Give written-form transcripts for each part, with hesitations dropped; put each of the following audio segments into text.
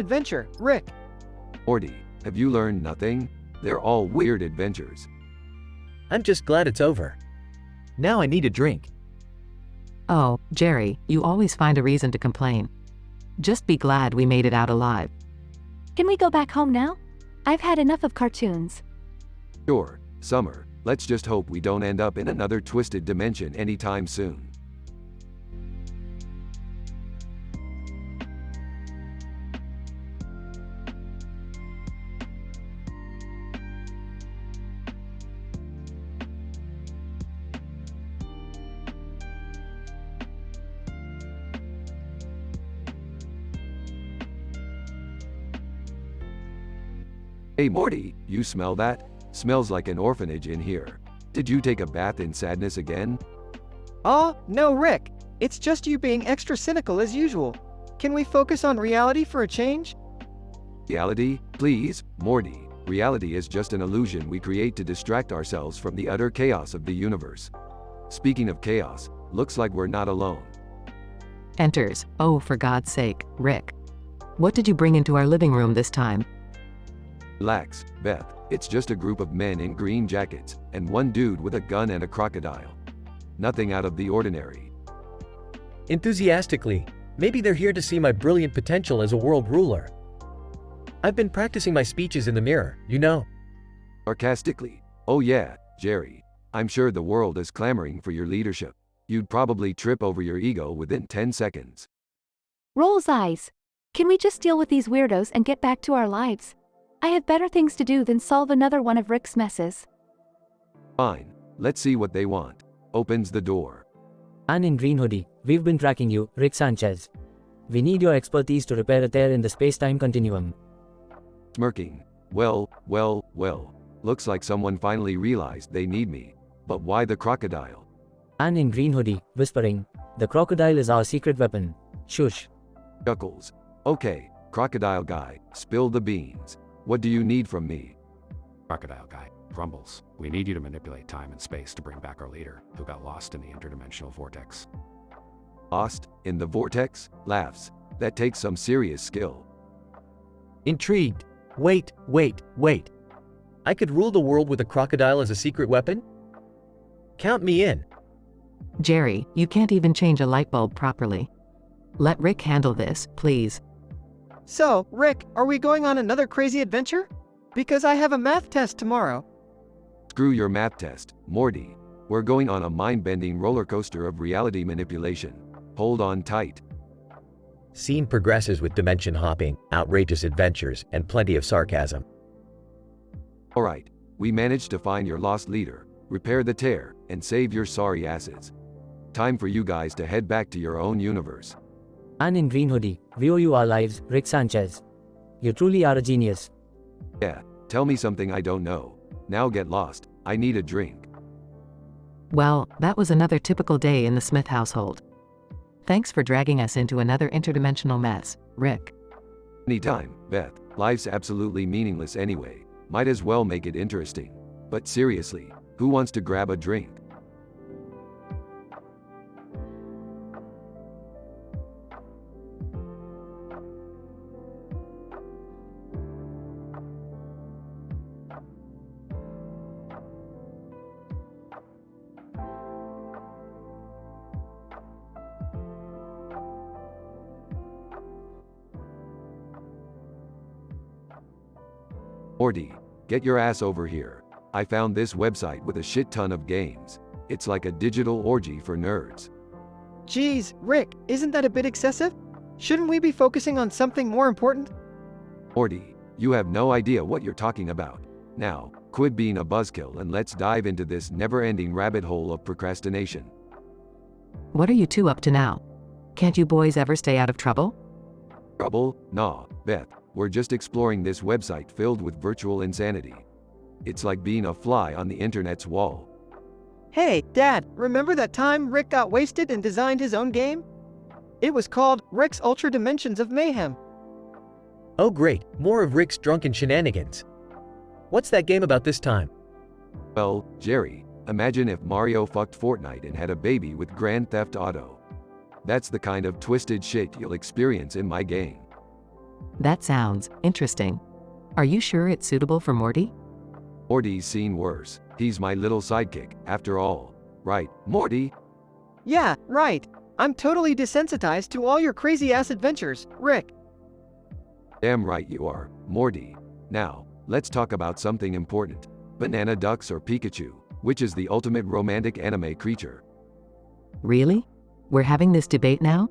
adventure, Rick. Morty, have you learned nothing? They're all weird adventures. I'm just glad it's over. Now I need a drink. Oh, Jerry, you always find a reason to complain. Just be glad we made it out alive. Can we go back home now? I've had enough of cartoons. Sure, Summer, let's just hope we don't end up in another twisted dimension anytime soon. Hey Morty, you smell that? Smells like an orphanage in here. Did you take a bath in sadness again? Oh, no, Rick. It's just you being extra cynical as usual. Can we focus on reality for a change? Reality? Please, Morty. Reality is just an illusion we create to distract ourselves from the utter chaos of the universe. Speaking of chaos, looks like we're not alone. Enters. Oh, for God's sake, Rick. What did you bring into our living room this time? Relax, Beth. It's just a group of men in green jackets, and one dude with a gun and a crocodile. Nothing out of the ordinary. Enthusiastically, maybe they're here to see my brilliant potential as a world ruler. I've been practicing my speeches in the mirror, you know. Sarcastically, oh yeah, Jerry. I'm sure the world is clamoring for your leadership. You'd probably trip over your ego within 10 seconds. Roll's eyes. Can we just deal with these weirdos and get back to our lives? I have better things to do than solve another one of Rick's messes. Fine, let's see what they want. Opens the door. And in green hoodie, we've been tracking you, Rick Sanchez. We need your expertise to repair a tear in the space-time continuum. Smirking. Well. Looks like someone finally realized they need me. But why the crocodile? And in green hoodie, whispering, the crocodile is our secret weapon. Shush. Chuckles. Okay, crocodile guy, spill the beans. What do you need from me? Crocodile guy grumbles. We need you to manipulate time and space to bring back our leader, who got lost in the interdimensional vortex. Lost in the vortex? Laughs. That takes some serious skill. Intrigued. Wait. I could rule the world with a crocodile as a secret weapon? Count me in. Jerry, you can't even change a light bulb properly. Let Rick handle this, please. So, Rick, are we going on another crazy adventure? Because I have a math test tomorrow. Screw your math test, Morty. We're going on a mind-bending roller coaster of reality manipulation. Hold on tight. Scene progresses with dimension hopping, outrageous adventures, and plenty of sarcasm. Alright, we managed to find your lost leader, repair the tear, and save your sorry asses. Time for you guys to head back to your own universe. And in green hoodie, we owe you our lives, Rick Sanchez. You truly are a genius. Yeah, tell me something I don't know. Now get lost, I need a drink. Well, that was another typical day in the Smith household. Thanks for dragging us into another interdimensional mess, Rick. Anytime, Beth. Life's absolutely meaningless anyway. Might as well make it interesting. But seriously, who wants to grab a drink? Morty, get your ass over here. I found this website with a shit ton of games. It's like a digital orgy for nerds. Geez, Rick, isn't that a bit excessive? Shouldn't we be focusing on something more important? Morty, you have no idea what you're talking about. Now, quit being a buzzkill and let's dive into this never-ending rabbit hole of procrastination. What are you two up to now? Can't you boys ever stay out of trouble? Trouble? Nah, Beth. We're just exploring this website filled with virtual insanity. It's like being a fly on the internet's wall. Hey, Dad, remember that time Rick got wasted and designed his own game? It was called Rick's Ultra Dimensions of Mayhem. Oh great, more of Rick's drunken shenanigans. What's that game about this time? Well, Jerry, imagine if Mario fucked Fortnite and had a baby with Grand Theft Auto. That's the kind of twisted shit you'll experience in my game. That sounds interesting. Are you sure it's suitable for Morty? Morty's seen worse. He's my little sidekick, after all. Right, Morty? Yeah, right. I'm totally desensitized to all your crazy-ass adventures, Rick. Damn right you are, Morty. Now, let's talk about something important. Banana ducks or Pikachu, which is the ultimate romantic anime creature? Really? We're having this debate now?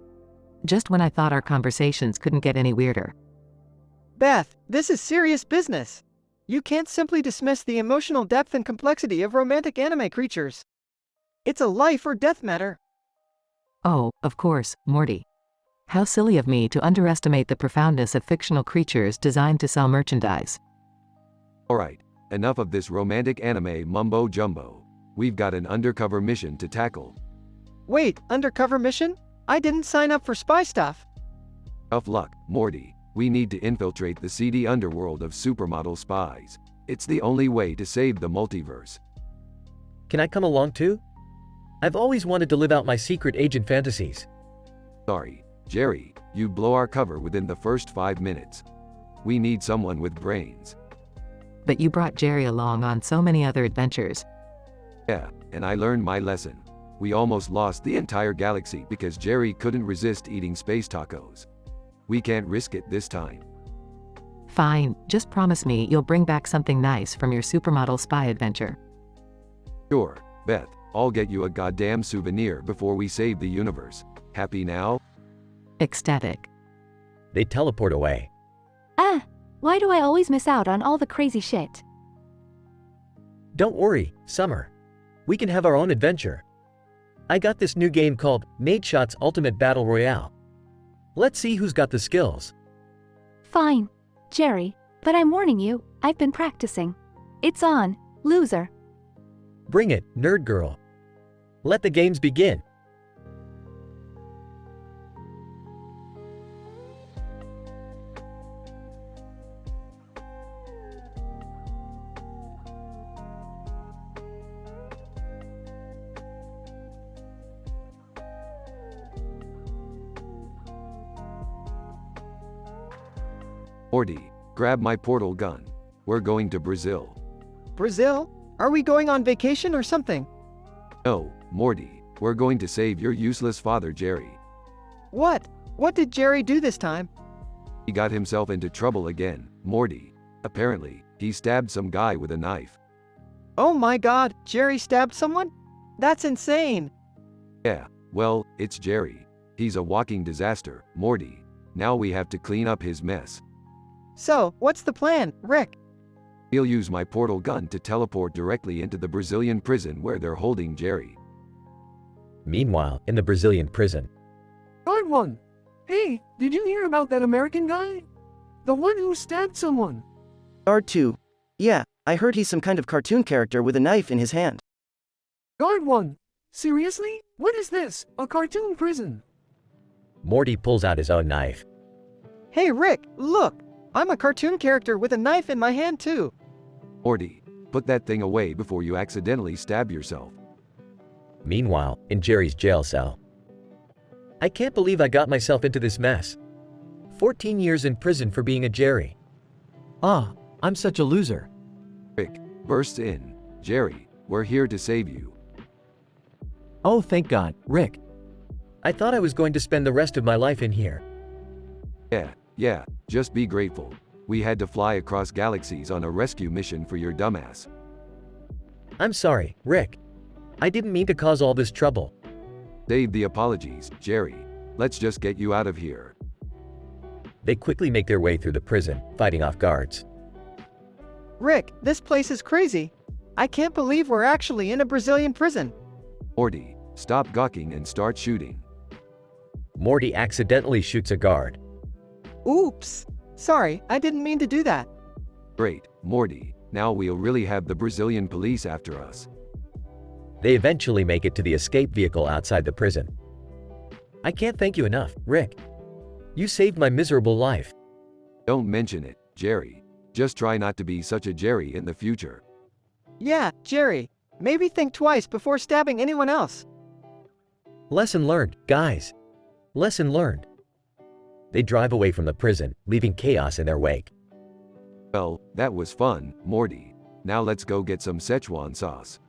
Just when I thought our conversations couldn't get any weirder. Beth, this is serious business. You can't simply dismiss the emotional depth and complexity of romantic anime creatures. It's a life or death matter. Oh, of course, Morty. How silly of me to underestimate the profoundness of fictional creatures designed to sell merchandise. Alright, enough of this romantic anime mumbo jumbo. We've got an undercover mission to tackle. Wait, undercover mission? I didn't sign up for spy stuff. Tough luck, Morty. We need to infiltrate the seedy underworld of supermodel spies. It's the only way to save the multiverse. Can I come along too? I've always wanted to live out my secret agent fantasies. Sorry, Jerry, you blow our cover within the first 5 minutes. We need someone with brains. But you brought Jerry along on so many other adventures. Yeah, and I learned my lesson. We almost lost the entire galaxy because Jerry couldn't resist eating space tacos. We can't risk it this time. Fine, just promise me you'll bring back something nice from your supermodel spy adventure. Sure, Beth, I'll get you a goddamn souvenir before we save the universe. Happy now? Ecstatic. They teleport away. Ah, why do I always miss out on all the crazy shit? Don't worry, Summer. We can have our own adventure. I got this new game called Nadeshot's Ultimate Battle Royale. Let's see who's got the skills. Fine, Jerry, but I'm warning you, I've been practicing. It's on, loser. Bring it, nerd girl. Let the games begin. Morty, grab my portal gun. We're going to Brazil. Brazil? Are we going on vacation or something? No, Morty, we're going to save your useless father Jerry. What? What did Jerry do this time? He got himself into trouble again, Morty. Apparently, he stabbed some guy with a knife. Oh my god, Jerry stabbed someone? That's insane. Yeah, well, it's Jerry. He's a walking disaster, Morty. Now we have to clean up his mess. So, what's the plan, Rick? He'll use my portal gun to teleport directly into the Brazilian prison where they're holding Jerry. Meanwhile, in the Brazilian prison. Guard one. Hey, did you hear about that American guy? The one who stabbed someone. Guard 2. Yeah, I heard he's some kind of cartoon character with a knife in his hand. Guard 1. Seriously? What is this? A cartoon prison? Morty pulls out his own knife. Hey Rick, look! I'm a cartoon character with a knife in my hand too. Morty, put that thing away before you accidentally stab yourself. Meanwhile, in Jerry's jail cell. I can't believe I got myself into this mess. 14 years in prison for being a Jerry. Ah, I'm such a loser. Rick bursts in. Jerry, we're here to save you. Oh, thank God, Rick. I thought I was going to spend the rest of my life in here. Yeah, just be grateful. We had to fly across galaxies on a rescue mission for your dumbass. I'm sorry, Rick. I didn't mean to cause all this trouble. Save the apologies, Jerry. Let's just get you out of here. They quickly make their way through the prison, fighting off guards. Rick, this place is crazy. I can't believe we're actually in a Brazilian prison. Morty, stop gawking and start shooting. Morty accidentally shoots a guard. Oops. Sorry, I didn't mean to do that. Great, Morty. Now we'll really have the Brazilian police after us. They eventually make it to the escape vehicle outside the prison. I can't thank you enough, Rick. You saved my miserable life. Don't mention it, Jerry. Just try not to be such a Jerry in the future. Yeah, Jerry. Maybe think twice before stabbing anyone else. Lesson learned, guys. Lesson learned. They drive away from the prison, leaving chaos in their wake. Well, that was fun, Morty. Now let's go get some Szechuan sauce.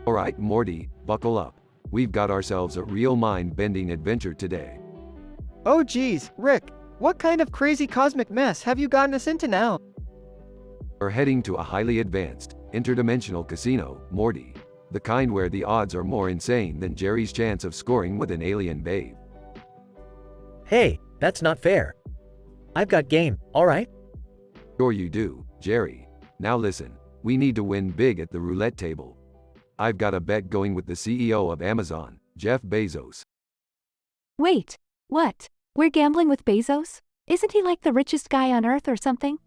Alright, Morty, buckle up. We've got ourselves a real mind-bending adventure today. Oh geez, Rick, what kind of crazy cosmic mess have you gotten us into now? We're heading to a highly advanced, interdimensional casino, Morty. The kind where the odds are more insane than Jerry's chance of scoring with an alien babe. Hey, that's not fair. I've got game, alright? Sure you do, Jerry. Now listen, we need to win big at the roulette table. I've got a bet going with the CEO of Amazon, Jeff Bezos. Wait, what? We're gambling with Bezos? Isn't he like the richest guy on Earth or something?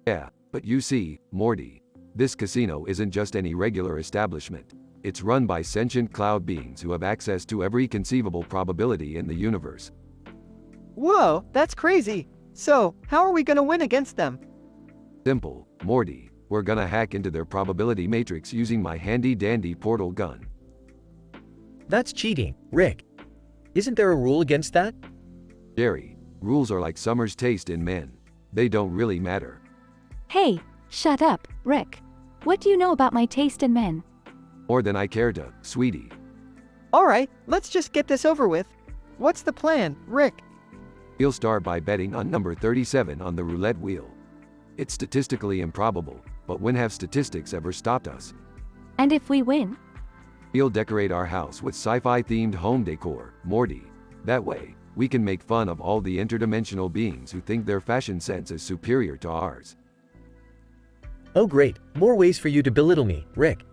Yeah, but you see, Morty, this casino isn't just any regular establishment. It's run by sentient cloud beings who have access to every conceivable probability in the universe. Whoa, that's crazy. So, how are we gonna win against them? Simple, Morty. We're gonna hack into their probability matrix using my handy-dandy portal gun. That's cheating, Rick. Isn't there a rule against that? Jerry, rules are like summer's taste in men. They don't really matter. Hey, shut up, Rick. What do you know about my taste in men? More than I care to, sweetie. Alright, let's just get this over with. What's the plan, Rick? We'll start by betting on number 37 on the roulette wheel. It's statistically improbable, but when have statistics ever stopped us? And if we win? We'll decorate our house with sci-fi themed home decor, Morty. That way, we can make fun of all the interdimensional beings who think their fashion sense is superior to ours. Oh great, more ways for you to belittle me, Rick.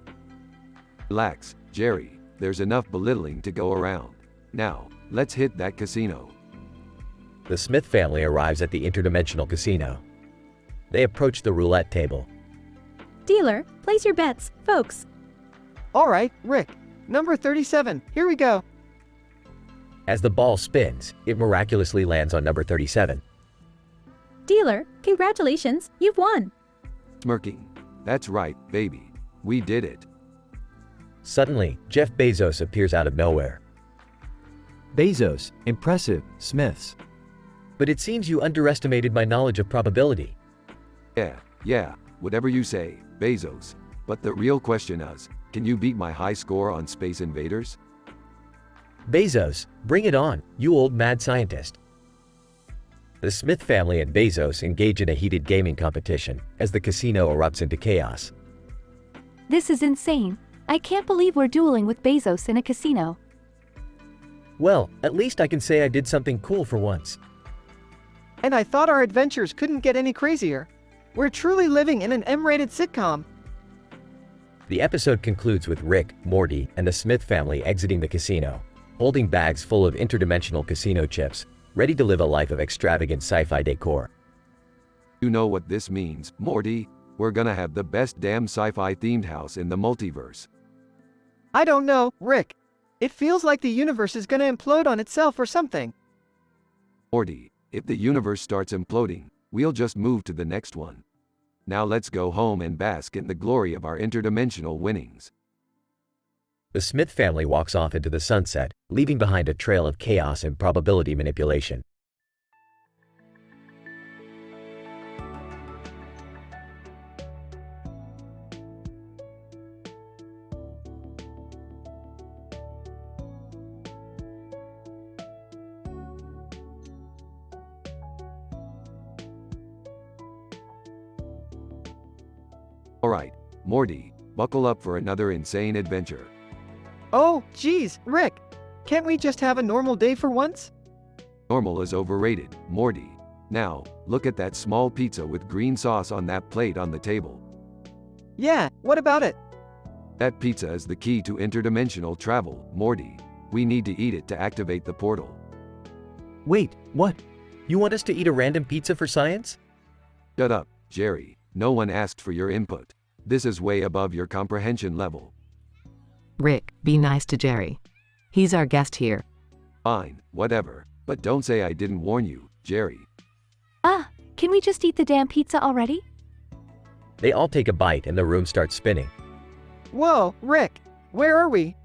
Relax, Jerry, there's enough belittling to go around. Now, let's hit that casino. The Smith family arrives at the interdimensional casino. They approach the roulette table. Dealer, place your bets, folks. Alright, Rick. Number 37, here we go. As the ball spins, it miraculously lands on number 37. Dealer, congratulations, you've won. Smirking. That's right, baby. We did it. Suddenly, Jeff Bezos appears out of nowhere. Bezos, impressive, Smiths. But it seems you underestimated my knowledge of probability. Yeah, whatever you say, Bezos. But the real question is, can you beat my high score on Space Invaders? Bezos, bring it on, you old mad scientist. The Smith family and Bezos engage in a heated gaming competition as the casino erupts into chaos. This is insane. I can't believe we're dueling with Bezos in a casino. Well, at least I can say I did something cool for once. And I thought our adventures couldn't get any crazier. We're truly living in an M-rated sitcom. The episode concludes with Rick, Morty, and the Smith family exiting the casino, holding bags full of interdimensional casino chips, ready to live a life of extravagant sci-fi decor. You know what this means, Morty? We're gonna have the best damn sci-fi themed house in the multiverse. I don't know, Rick. It feels like the universe is gonna implode on itself or something. Morty, if the universe starts imploding, we'll just move to the next one. Now let's go home and bask in the glory of our interdimensional winnings. The Smith family walks off into the sunset, leaving behind a trail of chaos and probability manipulation. Alright, Morty, buckle up for another insane adventure. Oh, geez, Rick. Can't we just have a normal day for once? Normal is overrated, Morty. Now, look at that small pizza with green sauce on that plate on the table. Yeah, what about it? That pizza is the key to interdimensional travel, Morty. We need to eat it to activate the portal. Wait, what? You want us to eat a random pizza for science? Shut up, Jerry. No one asked for your input. This is way above your comprehension level. Rick, be nice to Jerry. He's our guest here. Fine, whatever. But don't say I didn't warn you, Jerry. Ah, can we just eat the damn pizza already? They all take a bite and the room starts spinning. Whoa, Rick, where are we?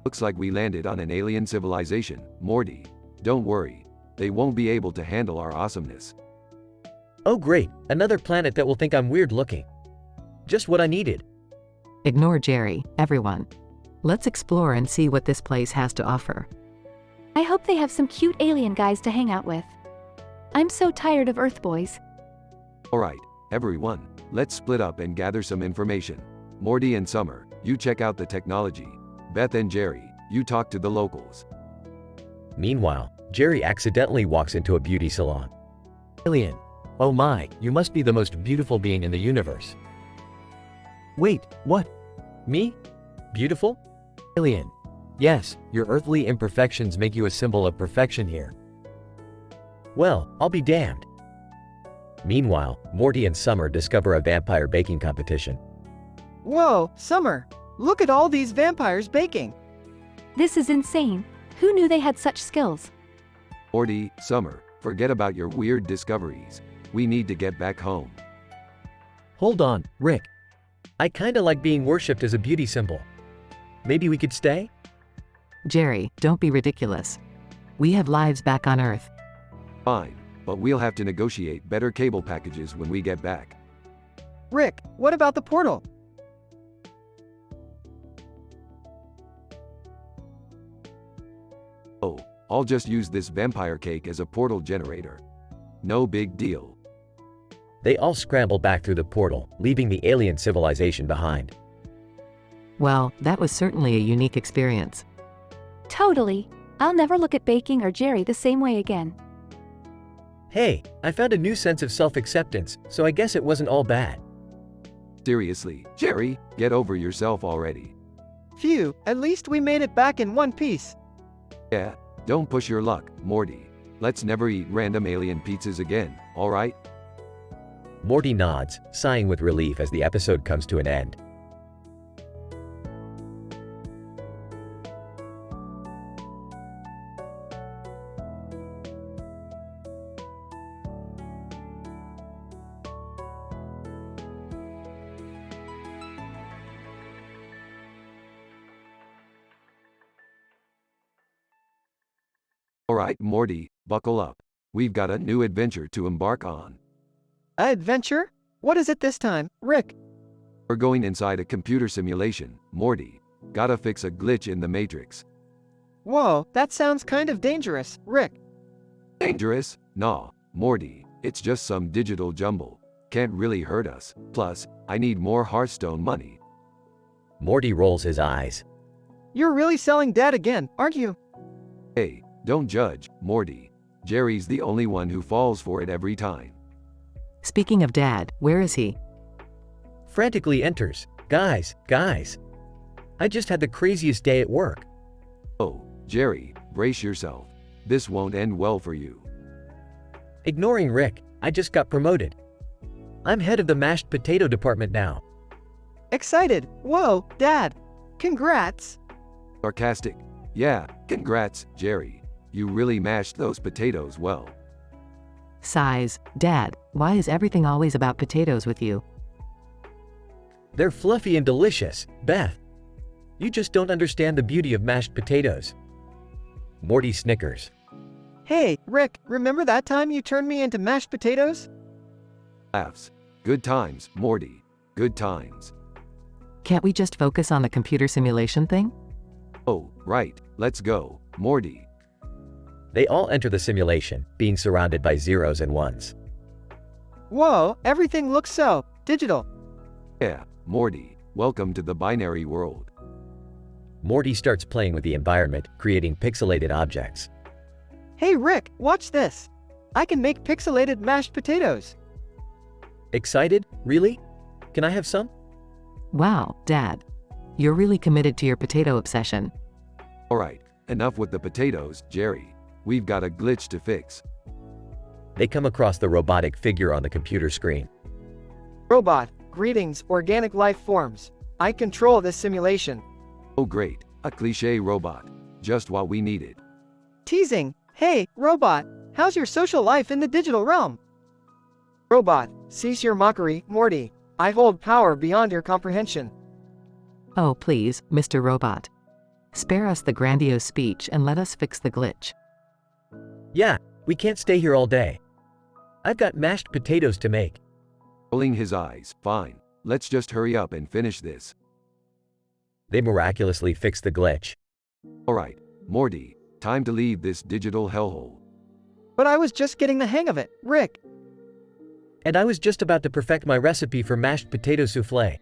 Looks like we landed on an alien civilization, Morty. Don't worry. They won't be able to handle our awesomeness. Oh great, another planet that will think I'm weird looking. Just what I needed. Ignore Jerry, everyone. Let's explore and see what this place has to offer. I hope they have some cute alien guys to hang out with. I'm so tired of Earth boys. Alright, everyone, let's split up and gather some information. Morty and Summer, you check out the technology. Beth and Jerry, you talk to the locals. Meanwhile, Jerry accidentally walks into a beauty salon. Alien. Oh my, you must be the most beautiful being in the universe. Wait, what? Me? Beautiful? Alien. Yes, your earthly imperfections make you a symbol of perfection here. Well, I'll be damned. Meanwhile, Morty and Summer discover a vampire baking competition. Whoa, Summer, look at all these vampires baking. This is insane. Who knew they had such skills? Morty, Summer, forget about your weird discoveries. We need to get back home. Hold on, Rick. I kinda like being worshipped as a beauty symbol. Maybe we could stay? Jerry, don't be ridiculous. We have lives back on Earth. Fine, but we'll have to negotiate better cable packages when we get back. Rick, what about the portal? Oh, I'll just use this vampire cake as a portal generator. No big deal. They all scramble back through the portal, leaving the alien civilization behind. Well, that was certainly a unique experience. Totally. I'll never look at baking or Jerry the same way again. Hey, I found a new sense of self-acceptance, so I guess it wasn't all bad. Seriously, Jerry, get over yourself already. Phew, at least we made it back in one piece. Yeah, don't push your luck, Morty. Let's never eat random alien pizzas again, alright? Morty nods, sighing with relief as the episode comes to an end. Alright, Morty, buckle up. We've got a new adventure to embark on. Adventure? What is it this time, Rick? We're going inside a computer simulation, Morty. Gotta fix a glitch in the Matrix. Whoa, that sounds kind of dangerous, Rick. Dangerous? Nah, Morty, it's just some digital jumble. Can't really hurt us. Plus, I need more Hearthstone money. Morty rolls his eyes. You're really selling Dad again, aren't you? Hey, don't judge, Morty. Jerry's the only one who falls for it every time. Speaking of Dad, where is he? Frantically enters. Guys. I just had the craziest day at work. Oh, Jerry, brace yourself. This won't end well for you. Ignoring Rick, I just got promoted. I'm head of the mashed potato department now. Excited. Whoa, Dad. Congrats. Sarcastic. Yeah, congrats, Jerry. You really mashed those potatoes well. Sighs. Dad, why is everything always about potatoes with you? They're fluffy and delicious, Beth. You just don't understand the beauty of mashed potatoes. Morty snickers. Hey, Rick, remember that time you turned me into mashed potatoes? Laughs. Good times, Morty. Good times. Can't we just focus on the computer simulation thing? Oh, right, let's go, Morty. They all enter the simulation, being surrounded by zeros and ones. Whoa, everything looks so digital. Yeah, Morty, welcome to the binary world. Morty starts playing with the environment, creating pixelated objects. Hey Rick, watch this. I can make pixelated mashed potatoes. Excited? Really? Can I have some? Wow, Dad. You're really committed to your potato obsession. Alright, enough with the potatoes, Jerry. We've got a glitch to fix. They come across the robotic figure on the computer screen. Robot, Greetings, organic life forms. I control this simulation. Oh great, a cliché robot. Just what we needed. Teasing. Hey, robot, how's your social life in the digital realm? Robot, cease your mockery, Morty. I hold power beyond your comprehension. Oh please, Mr. Robot. Spare us the grandiose speech and let us fix the glitch. Yeah, we can't stay here all day. I've got mashed potatoes to make. Rolling his eyes, fine. Let's just hurry up and finish this. They miraculously fixed the glitch. Alright, Morty, time to leave this digital hellhole. But I was just getting the hang of it, Rick. And I was just about to perfect my recipe for mashed potato souffle.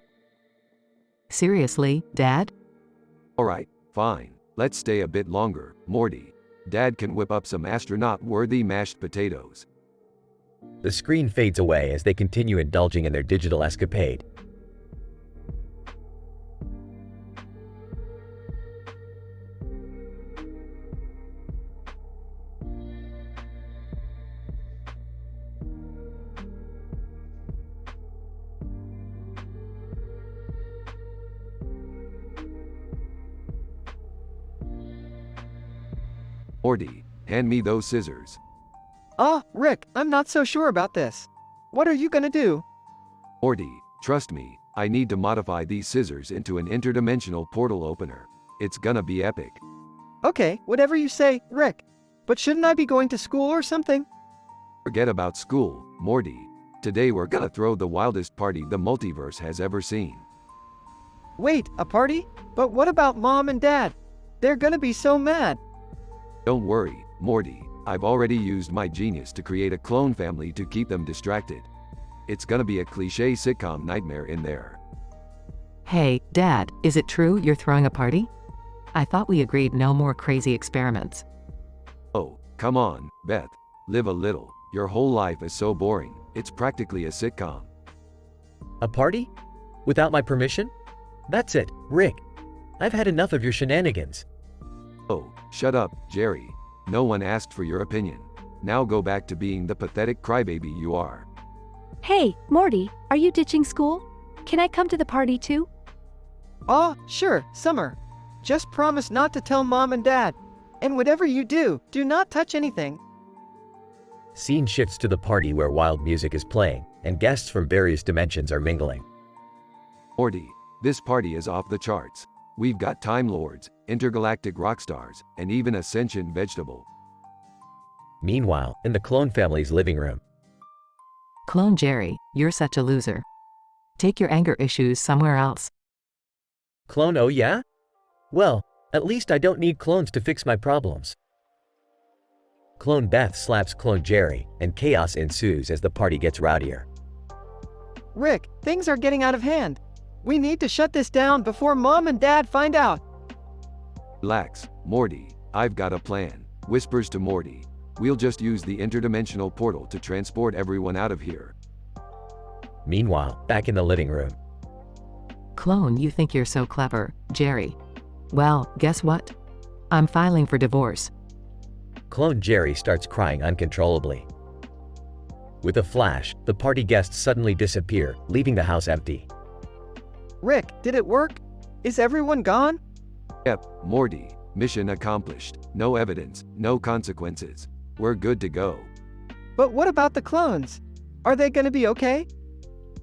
Seriously, Dad? Alright, fine. Let's stay a bit longer, Morty. Dad can whip up some astronaut-worthy mashed potatoes. The screen fades away as they continue indulging in their digital escapade. Morty, hand me those scissors. Rick, I'm not so sure about this. What are you gonna do? Morty, trust me, I need to modify these scissors into an interdimensional portal opener. It's gonna be epic. Okay, whatever you say, Rick. But shouldn't I be going to school or something? Forget about school, Morty. Today we're gonna throw the wildest party the multiverse has ever seen. Wait, a party? But what about Mom and Dad? They're gonna be so mad. Don't worry, Morty. I've already used my genius to create a clone family to keep them distracted. It's gonna be a cliché sitcom nightmare in there. Hey, Dad, is it true you're throwing a party? I thought we agreed no more crazy experiments. Oh, come on, Beth. Live a little. Your whole life is so boring. It's practically a sitcom. A party? Without my permission? That's it, Rick. I've had enough of your shenanigans. Oh, shut up, Jerry. No one asked for your opinion. Now go back to being the pathetic crybaby you are. Hey, Morty, are you ditching school? Can I come to the party too? Sure, Summer. Just promise not to tell Mom and Dad. And whatever you do, do not touch anything. Scene shifts to the party where wild music is playing, and guests from various dimensions are mingling. Morty, this party is off the charts. We've got Time Lords, intergalactic rock stars, and even a sentient vegetable. Meanwhile, in the clone family's living room. Clone Jerry, you're such a loser. Take your anger issues somewhere else. Clone, oh yeah? Well, at least I don't need clones to fix my problems. Clone Beth slaps Clone Jerry, and chaos ensues as the party gets rowdier. Rick, things are getting out of hand. We need to shut this down before Mom and Dad find out. Relax, Morty. I've got a plan. Whispers to Morty. We'll just use the interdimensional portal to transport everyone out of here. Meanwhile, back in the living room. Clone, you think you're so clever, Jerry. Well, guess what? I'm filing for divorce. Clone Jerry starts crying uncontrollably. With a flash, the party guests suddenly disappear, leaving the house empty. Rick, did it work? Is everyone gone? Yep, Morty. Mission accomplished. No evidence, no consequences. We're good to go. But what about the clones? Are they gonna be okay?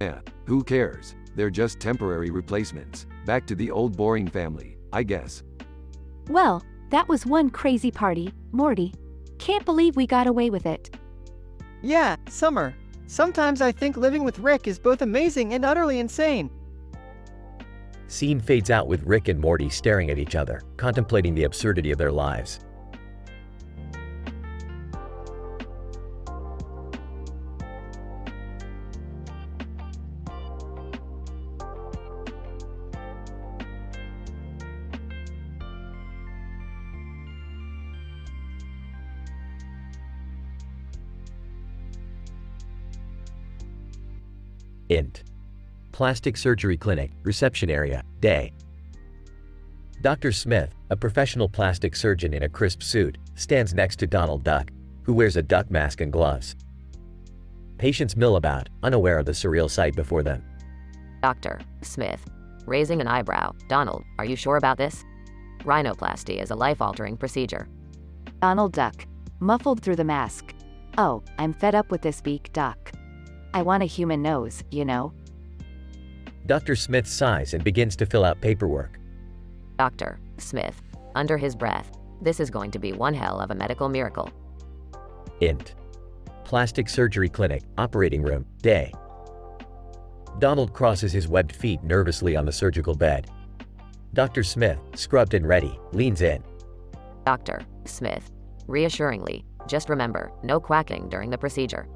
Yeah, who cares? They're just temporary replacements. Back to the old boring family, I guess. Well, that was one crazy party, Morty. Can't believe we got away with it. Yeah, Summer. Sometimes I think living with Rick is both amazing and utterly insane. Scene fades out with Rick and Morty staring at each other, contemplating the absurdity of their lives. Int. Plastic Surgery Clinic, Reception Area, Day. Dr. Smith, a professional plastic surgeon in a crisp suit, stands next to Donald Duck, who wears a duck mask and gloves. Patients mill about, unaware of the surreal sight before them. Dr. Smith, raising an eyebrow. Donald, are you sure about this? Rhinoplasty is a life-altering procedure. Donald duck, muffled through the mask. Oh, I'm fed up with this beak, Doc. I want a human nose, you know? Dr. Smith sighs and begins to fill out paperwork. Dr. Smith, under his breath, this is going to be one hell of a medical miracle. Int. Plastic surgery clinic, operating room, day. Donald crosses his webbed feet nervously on the surgical bed. Dr. Smith, scrubbed and ready, leans in. Dr. Smith, reassuringly, just remember, no quacking during the procedure.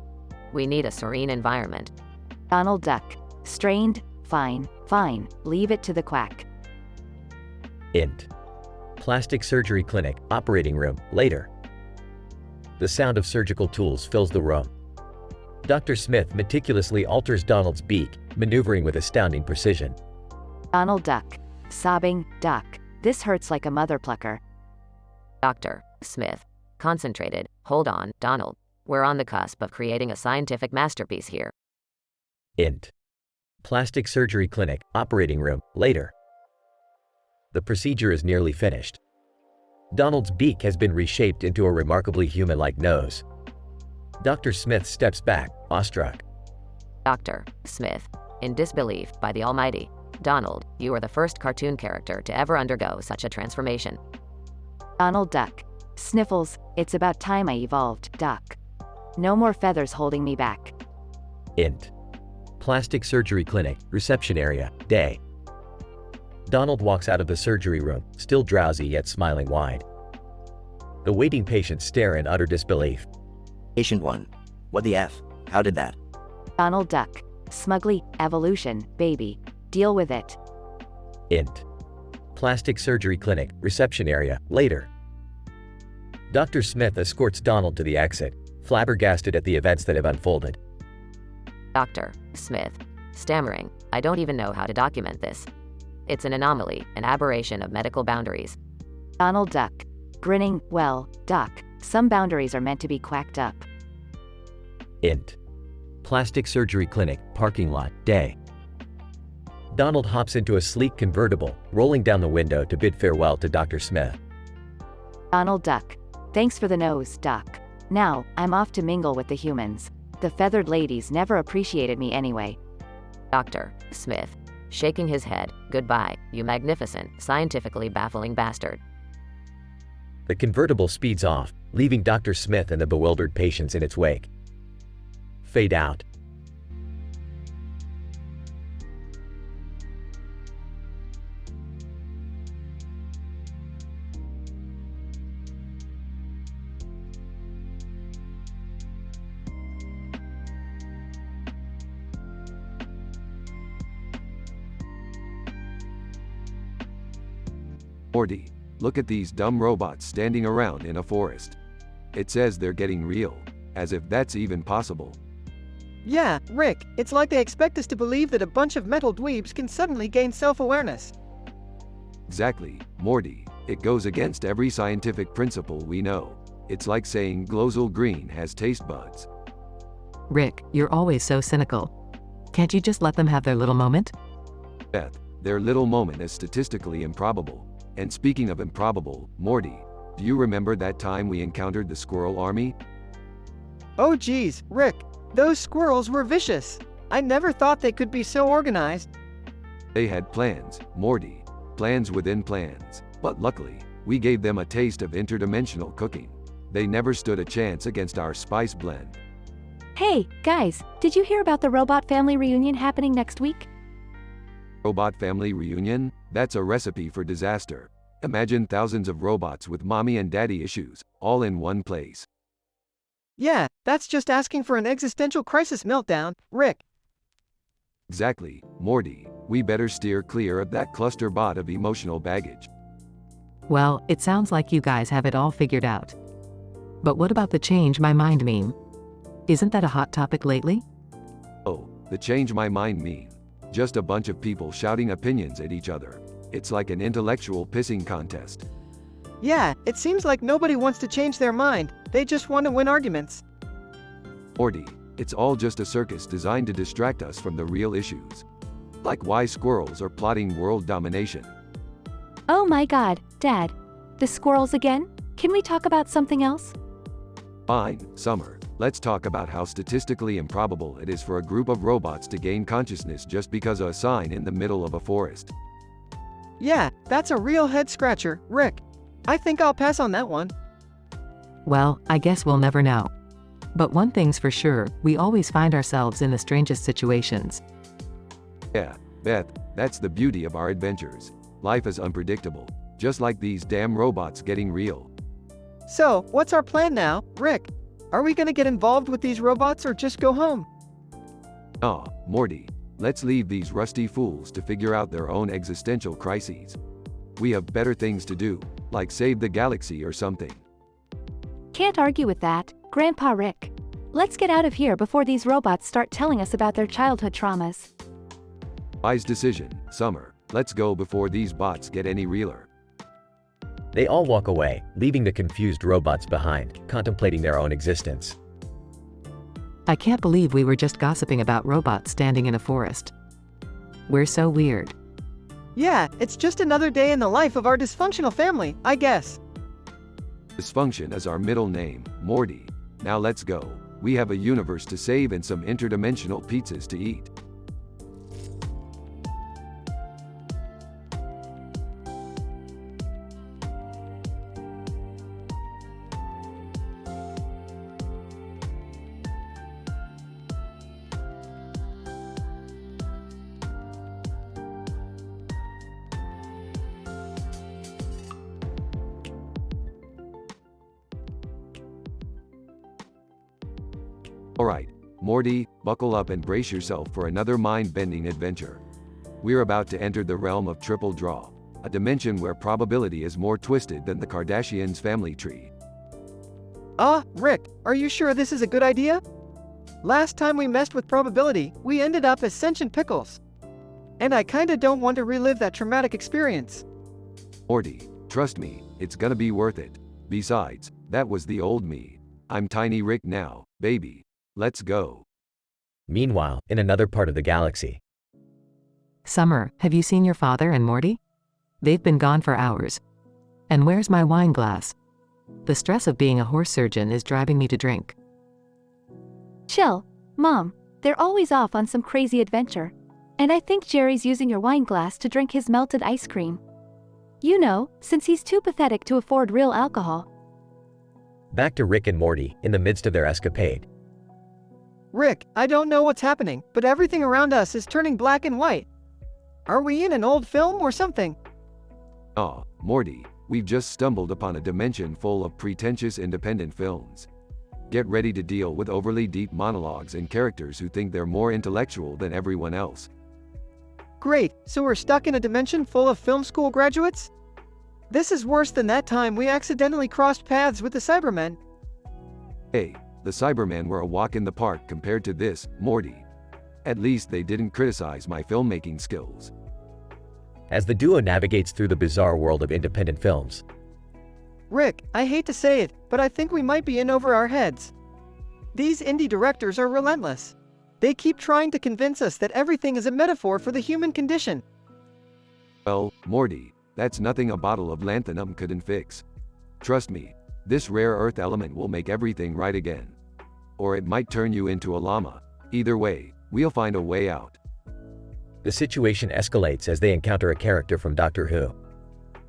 We need a serene environment. Donald duck, strained, fine, leave it to the quack. Int. Plastic surgery clinic, operating room, later. The sound of surgical tools fills the room. Dr. Smith meticulously alters Donald's beak, maneuvering with astounding precision. Donald duck, sobbing, Doc, this hurts like a mother plucker. Dr. Smith, concentrated, hold on, Donald. We're on the cusp of creating a scientific masterpiece here. Int. Plastic surgery clinic, operating room, later. The procedure is nearly finished. Donald's beak has been reshaped into a remarkably human-like nose. Dr. Smith steps back, awestruck. Dr. Smith, in disbelief by the Almighty. Donald, you are the first cartoon character to ever undergo such a transformation. Donald duck, sniffles, it's about time I evolved, Doc. No more feathers holding me back. Int. Plastic surgery clinic, reception area, day. Donald walks out of the surgery room, still drowsy yet smiling wide. The waiting patients stare in utter disbelief. Patient 1. What the F? How did that? Donald duck, smugly, evolution, baby. Deal with it. Int. Plastic surgery clinic, reception area, later. Dr. Smith escorts Donald to the exit, flabbergasted at the events that have unfolded. Dr. Smith, stammering, I don't even know how to document this. It's an anomaly, an aberration of medical boundaries. Donald duck, grinning, well, Doc, some boundaries are meant to be quacked up. Int. Plastic surgery clinic, parking lot, day. Donald hops into a sleek convertible, rolling down the window to bid farewell to Dr. Smith. Donald duck, thanks for the nose, Doc. Now, I'm off to mingle with the humans. The feathered ladies never appreciated me anyway. Dr. Smith, shaking his head, goodbye, you magnificent, scientifically baffling bastard. The convertible speeds off, leaving Dr. Smith and the bewildered patients in its wake. Fade out. Morty, look at these dumb robots standing around in a forest. It says they're getting real, as if that's even possible. Yeah, Rick, it's like they expect us to believe that a bunch of metal dweebs can suddenly gain self-awareness. Exactly, Morty, it goes against every scientific principle we know. It's like saying glozal green has taste buds. Rick, you're always so cynical. Can't you just let them have their little moment? Beth, their little moment is statistically improbable. And speaking of improbable, Morty, do you remember that time we encountered the squirrel army? Oh geez, Rick, those squirrels were vicious. I never thought they could be so organized. They had plans, Morty. Plans within plans. But luckily, we gave them a taste of interdimensional cooking. They never stood a chance against our spice blend. Hey, guys, did you hear about the robot family reunion happening next week? Robot family reunion? That's a recipe for disaster. Imagine thousands of robots with mommy and daddy issues, all in one place. Yeah, that's just asking for an existential crisis meltdown, Rick. Exactly, Morty. We better steer clear of that cluster bot of emotional baggage. Well, it sounds like you guys have it all figured out. But what about the change my mind meme? Isn't that a hot topic lately? Oh, the change my mind meme. Just a bunch of people shouting opinions at each other. It's like an intellectual pissing contest. Yeah, it seems like nobody wants to change their mind, they just want to win arguments. Morty, it's all just a circus designed to distract us from the real issues. Like why squirrels are plotting world domination. Oh my god, Dad. The squirrels again? Can we talk about something else? Fine, Summer. Let's talk about how statistically improbable it is for a group of robots to gain consciousness just because of a sign in the middle of a forest. Yeah, that's a real head-scratcher, Rick. I think I'll pass on that one. Well, I guess we'll never know. But one thing's for sure, we always find ourselves in the strangest situations. Yeah, Beth, that's the beauty of our adventures. Life is unpredictable, just like these damn robots getting real. So, what's our plan now, Rick? Are we gonna get involved with these robots or just go home? Aw, Morty, let's leave these rusty fools to figure out their own existential crises. We have better things to do, like save the galaxy or something. Can't argue with that, Grandpa Rick. Let's get out of here before these robots start telling us about their childhood traumas. Wise decision, Summer. Let's go before these bots get any realer. They all walk away, leaving the confused robots behind, contemplating their own existence. I can't believe we were just gossiping about robots standing in a forest. We're so weird. Yeah, it's just another day in the life of our dysfunctional family, I guess. Dysfunction is our middle name, Morty. Now let's go. We have a universe to save and some interdimensional pizzas to eat. Alright, Morty, buckle up and brace yourself for another mind-bending adventure. We're about to enter the realm of triple draw, a dimension where probability is more twisted than the Kardashians' family tree. Rick, are you sure this is a good idea? Last time we messed with probability, we ended up as sentient pickles. And I kinda don't want to relive that traumatic experience. Morty, trust me, it's gonna be worth it. Besides, that was the old me. I'm Tiny Rick now, baby. Let's go. Meanwhile, in another part of the galaxy. Summer, have you seen your father and Morty? They've been gone for hours. And where's my wine glass? The stress of being a horse surgeon is driving me to drink. Chill, Mom. They're always off on some crazy adventure. And I think Jerry's using your wine glass to drink his melted ice cream. You know, since he's too pathetic to afford real alcohol. Back to Rick and Morty, in the midst of their escapade. Rick, I don't know what's happening, but everything around us is turning black and white. Are we in an old film or something? Aw, Morty, we've just stumbled upon a dimension full of pretentious independent films. Get ready to deal with overly deep monologues and characters who think they're more intellectual than everyone else. Great, so we're stuck in a dimension full of film school graduates? This is worse than that time we accidentally crossed paths with the Cybermen. Hey, the Cybermen were a walk in the park compared to this, Morty. At least they didn't criticize my filmmaking skills. As the duo navigates through the bizarre world of independent films. Rick, I hate to say it, but I think we might be in over our heads. These indie directors are relentless. They keep trying to convince us that everything is a metaphor for the human condition. Well, Morty, that's nothing a bottle of lanthanum couldn't fix. Trust me, this rare earth element will make everything right again. Or it might turn you into a llama. Either way, we'll find a way out. The situation escalates as they encounter a character from Doctor Who.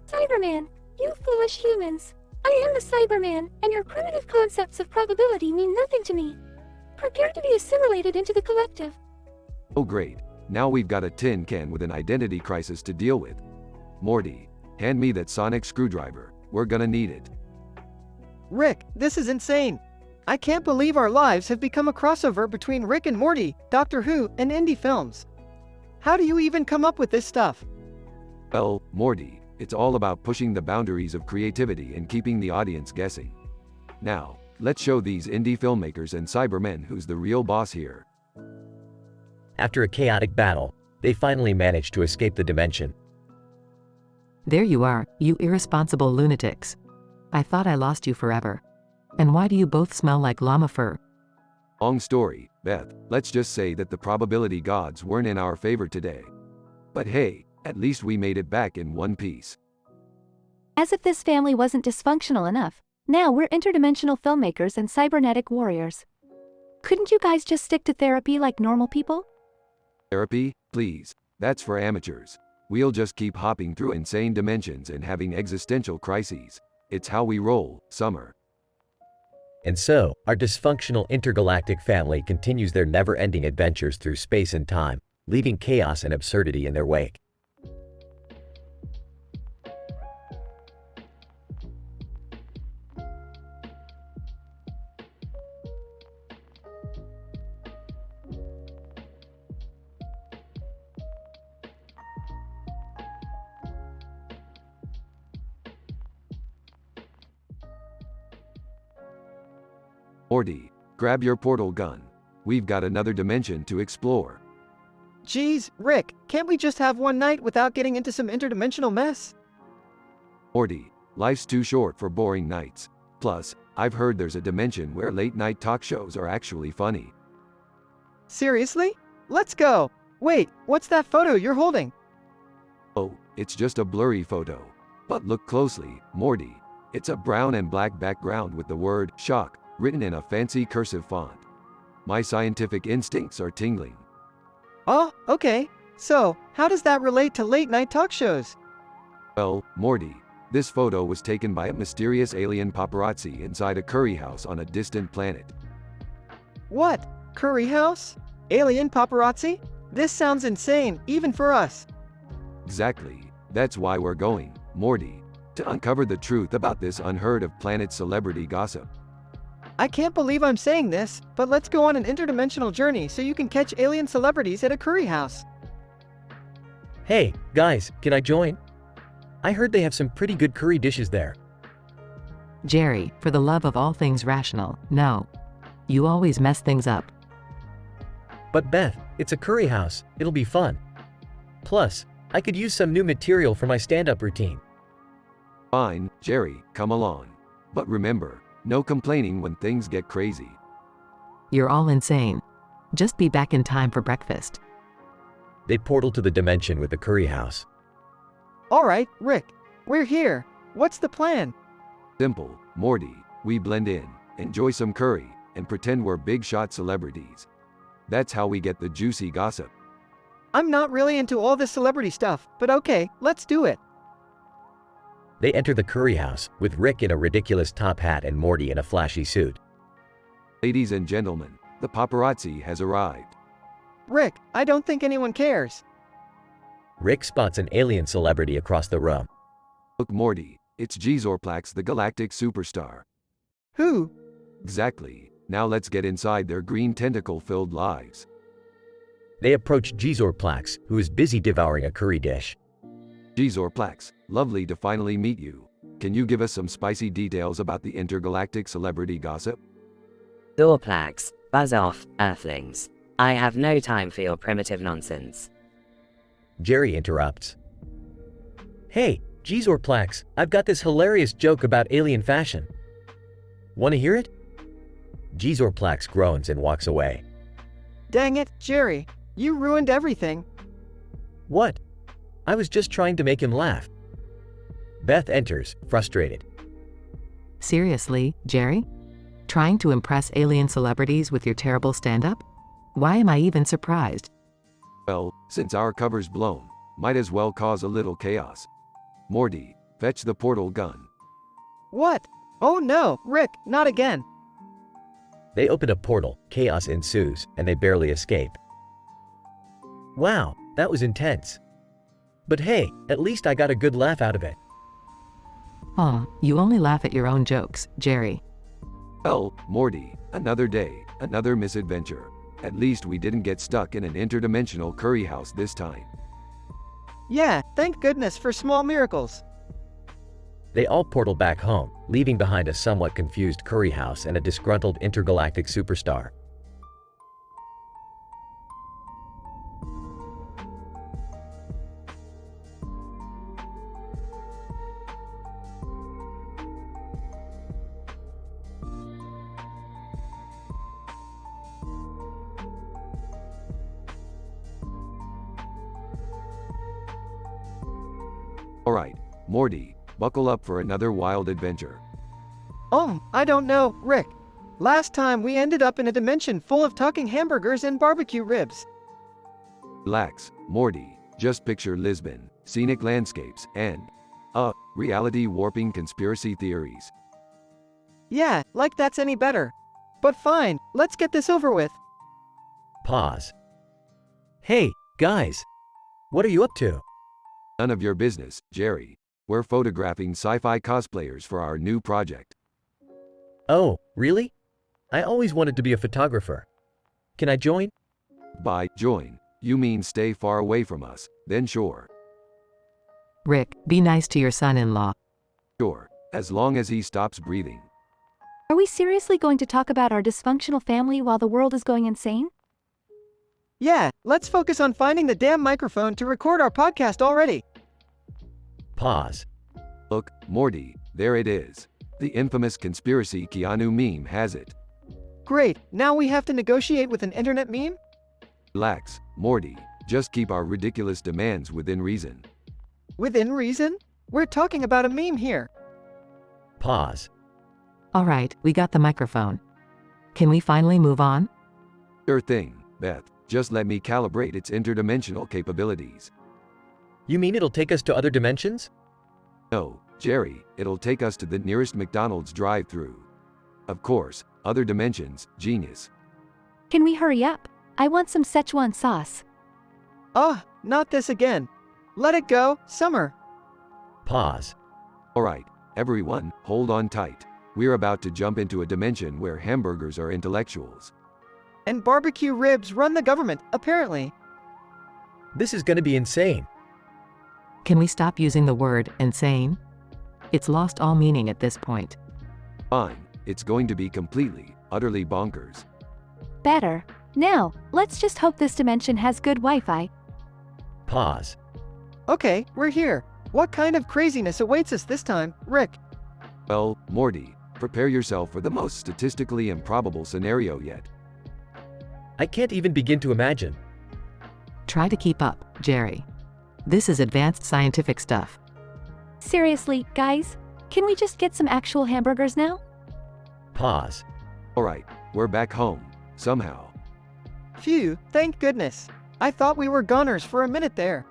Cyberman, you foolish humans. I am the Cyberman, and your primitive concepts of probability mean nothing to me. Prepare to be assimilated into the collective. Oh great, now we've got a tin can with an identity crisis to deal with. Morty, hand me that sonic screwdriver, we're gonna need it. Rick, this is insane. I can't believe our lives have become a crossover between Rick and Morty, Doctor Who, and indie films. How do you even come up with this stuff? Well, Morty, it's all about pushing the boundaries of creativity and keeping the audience guessing. Now, let's show these indie filmmakers and Cybermen who's the real boss here. After a chaotic battle, they finally manage to escape the dimension. There you are, you irresponsible lunatics. I thought I lost you forever. And why do you both smell like llama fur? Long story, Beth. Let's just say that the probability gods weren't in our favor today. But hey, at least we made it back in one piece. As if this family wasn't dysfunctional enough, now we're interdimensional filmmakers and cybernetic warriors. Couldn't you guys just stick to therapy like normal people? Therapy? Please. That's for amateurs. We'll just keep hopping through insane dimensions and having existential crises. It's how we roll, Summer. And so, our dysfunctional intergalactic family continues their never-ending adventures through space and time, leaving chaos and absurdity in their wake. Morty, grab your portal gun. We've got another dimension to explore. Geez, Rick, can't we just have one night without getting into some interdimensional mess? Morty, life's too short for boring nights. Plus, I've heard there's a dimension where late-night talk shows are actually funny. Seriously? Let's go! Wait, what's that photo you're holding? Oh, it's just a blurry photo. But look closely, Morty. It's a brown and black background with the word shock written in a fancy cursive font. My scientific instincts are tingling. Oh, okay. So, how does that relate to late-night talk shows? Well, Morty, this photo was taken by a mysterious alien paparazzi inside a curry house on a distant planet. What? Curry house? Alien paparazzi? This sounds insane, even for us. Exactly. That's why we're going, Morty, to uncover the truth about this unheard-of planet celebrity gossip. I can't believe I'm saying this, but let's go on an interdimensional journey so you can catch alien celebrities at a curry house. Hey, guys, can I join? I heard they have some pretty good curry dishes there. Jerry, for the love of all things rational, no. You always mess things up. But Beth, it's a curry house, it'll be fun. Plus, I could use some new material for my stand-up routine. Fine, Jerry, come along. But remember, no complaining when things get crazy. You're all insane. Just be back in time for breakfast. They portal to the dimension with the curry house. Alright, Rick, we're here. What's the plan? Simple, Morty, we blend in, enjoy some curry, and pretend we're big shot celebrities. That's how we get the juicy gossip. I'm not really into all this celebrity stuff, but okay, let's do it. They enter the curry house, with Rick in a ridiculous top hat and Morty in a flashy suit. Ladies and gentlemen, the paparazzi has arrived. Rick, I don't think anyone cares. Rick spots an alien celebrity across the room. Look, Morty, it's Gzorplax, the galactic superstar. Who? Exactly. Now let's get inside their green tentacle-filled lives. They approach Gzorplax, who is busy devouring a curry dish. Gzorplax, lovely to finally meet you. Can you give us some spicy details about the intergalactic celebrity gossip? Dorplax, buzz off, Earthlings. I have no time for your primitive nonsense. Jerry interrupts. Hey, Gzorplax, I've got this hilarious joke about alien fashion. Want to hear it? Gzorplax groans and walks away. Dang it, Jerry, you ruined everything. What? I was just trying to make him laugh. Beth enters, frustrated. Seriously, Jerry? Trying to impress alien celebrities with your terrible stand-up? Why am I even surprised? Well, since our cover's blown, might as well cause a little chaos. Morty, fetch the portal gun. What? Oh no, Rick, not again. They open a portal, chaos ensues, and they barely escape. Wow, that was intense. But hey, at least I got a good laugh out of it. Oh, you only laugh at your own jokes, Jerry. Well, Morty, another day, another misadventure. At least we didn't get stuck in an interdimensional curry house this time. Yeah, thank goodness for small miracles. They all portal back home, leaving behind a somewhat confused curry house and a disgruntled intergalactic superstar. Alright, Morty, buckle up for another wild adventure. I don't know, Rick. Last time we ended up in a dimension full of talking hamburgers and barbecue ribs. Relax, Morty, just picture Lisbon, scenic landscapes, and reality warping conspiracy theories. Yeah, like that's any better. But fine, let's get this over with. Pause. Hey, guys. What are you up to? None of your business, Jerry. We're photographing sci-fi cosplayers for our new project. Oh, really? I always wanted to be a photographer. Can I join? By join, you mean stay far away from us, then sure. Rick, be nice to your son-in-law. Sure, as long as he stops breathing. Are we seriously going to talk about our dysfunctional family while the world is going insane? Yeah, let's focus on finding the damn microphone to record our podcast already. Pause. Look, Morty, there it is. The infamous conspiracy Keanu meme has it. Great, now we have to negotiate with an internet meme? Relax, Morty, just keep our ridiculous demands within reason. Within reason? We're talking about a meme here. Pause. All right, we got the microphone. Can we finally move on? Sure thing, Beth. Just let me calibrate its interdimensional capabilities. You mean it'll take us to other dimensions? No, Jerry, it'll take us to the nearest McDonald's drive-thru. Of course, other dimensions, genius. Can we hurry up? I want some Szechuan sauce. Not this again. Let it go, Summer. Pause. Alright, everyone, hold on tight. We're about to jump into a dimension where hamburgers are intellectuals. And barbecue ribs run the government, apparently. This is gonna be insane. Can we stop using the word insane? It's lost all meaning at this point. Fine, it's going to be completely, utterly bonkers. Better. Now, let's just hope this dimension has good Wi-Fi. Pause. Okay, we're here. What kind of craziness awaits us this time, Rick? Well, Morty, prepare yourself for the most statistically improbable scenario yet. I can't even begin to imagine. Try to keep up, Jerry. This is advanced scientific stuff. Seriously, guys? Can we just get some actual hamburgers now? Pause. Alright, we're back home, somehow. Phew, thank goodness. I thought we were goners for a minute there.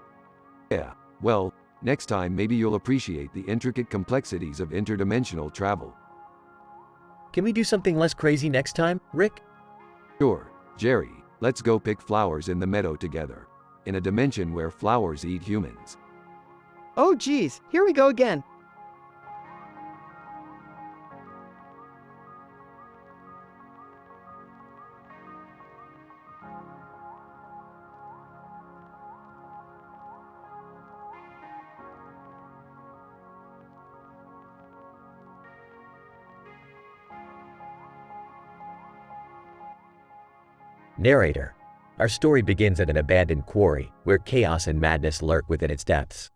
Yeah, well, next time maybe you'll appreciate the intricate complexities of interdimensional travel. Can we do something less crazy next time, Rick? Sure, Jerry, let's go pick flowers in the meadow together. In a dimension where flowers eat humans. Oh geez, here we go again. Narrator. Our story begins at an abandoned quarry, where chaos and madness lurk within its depths.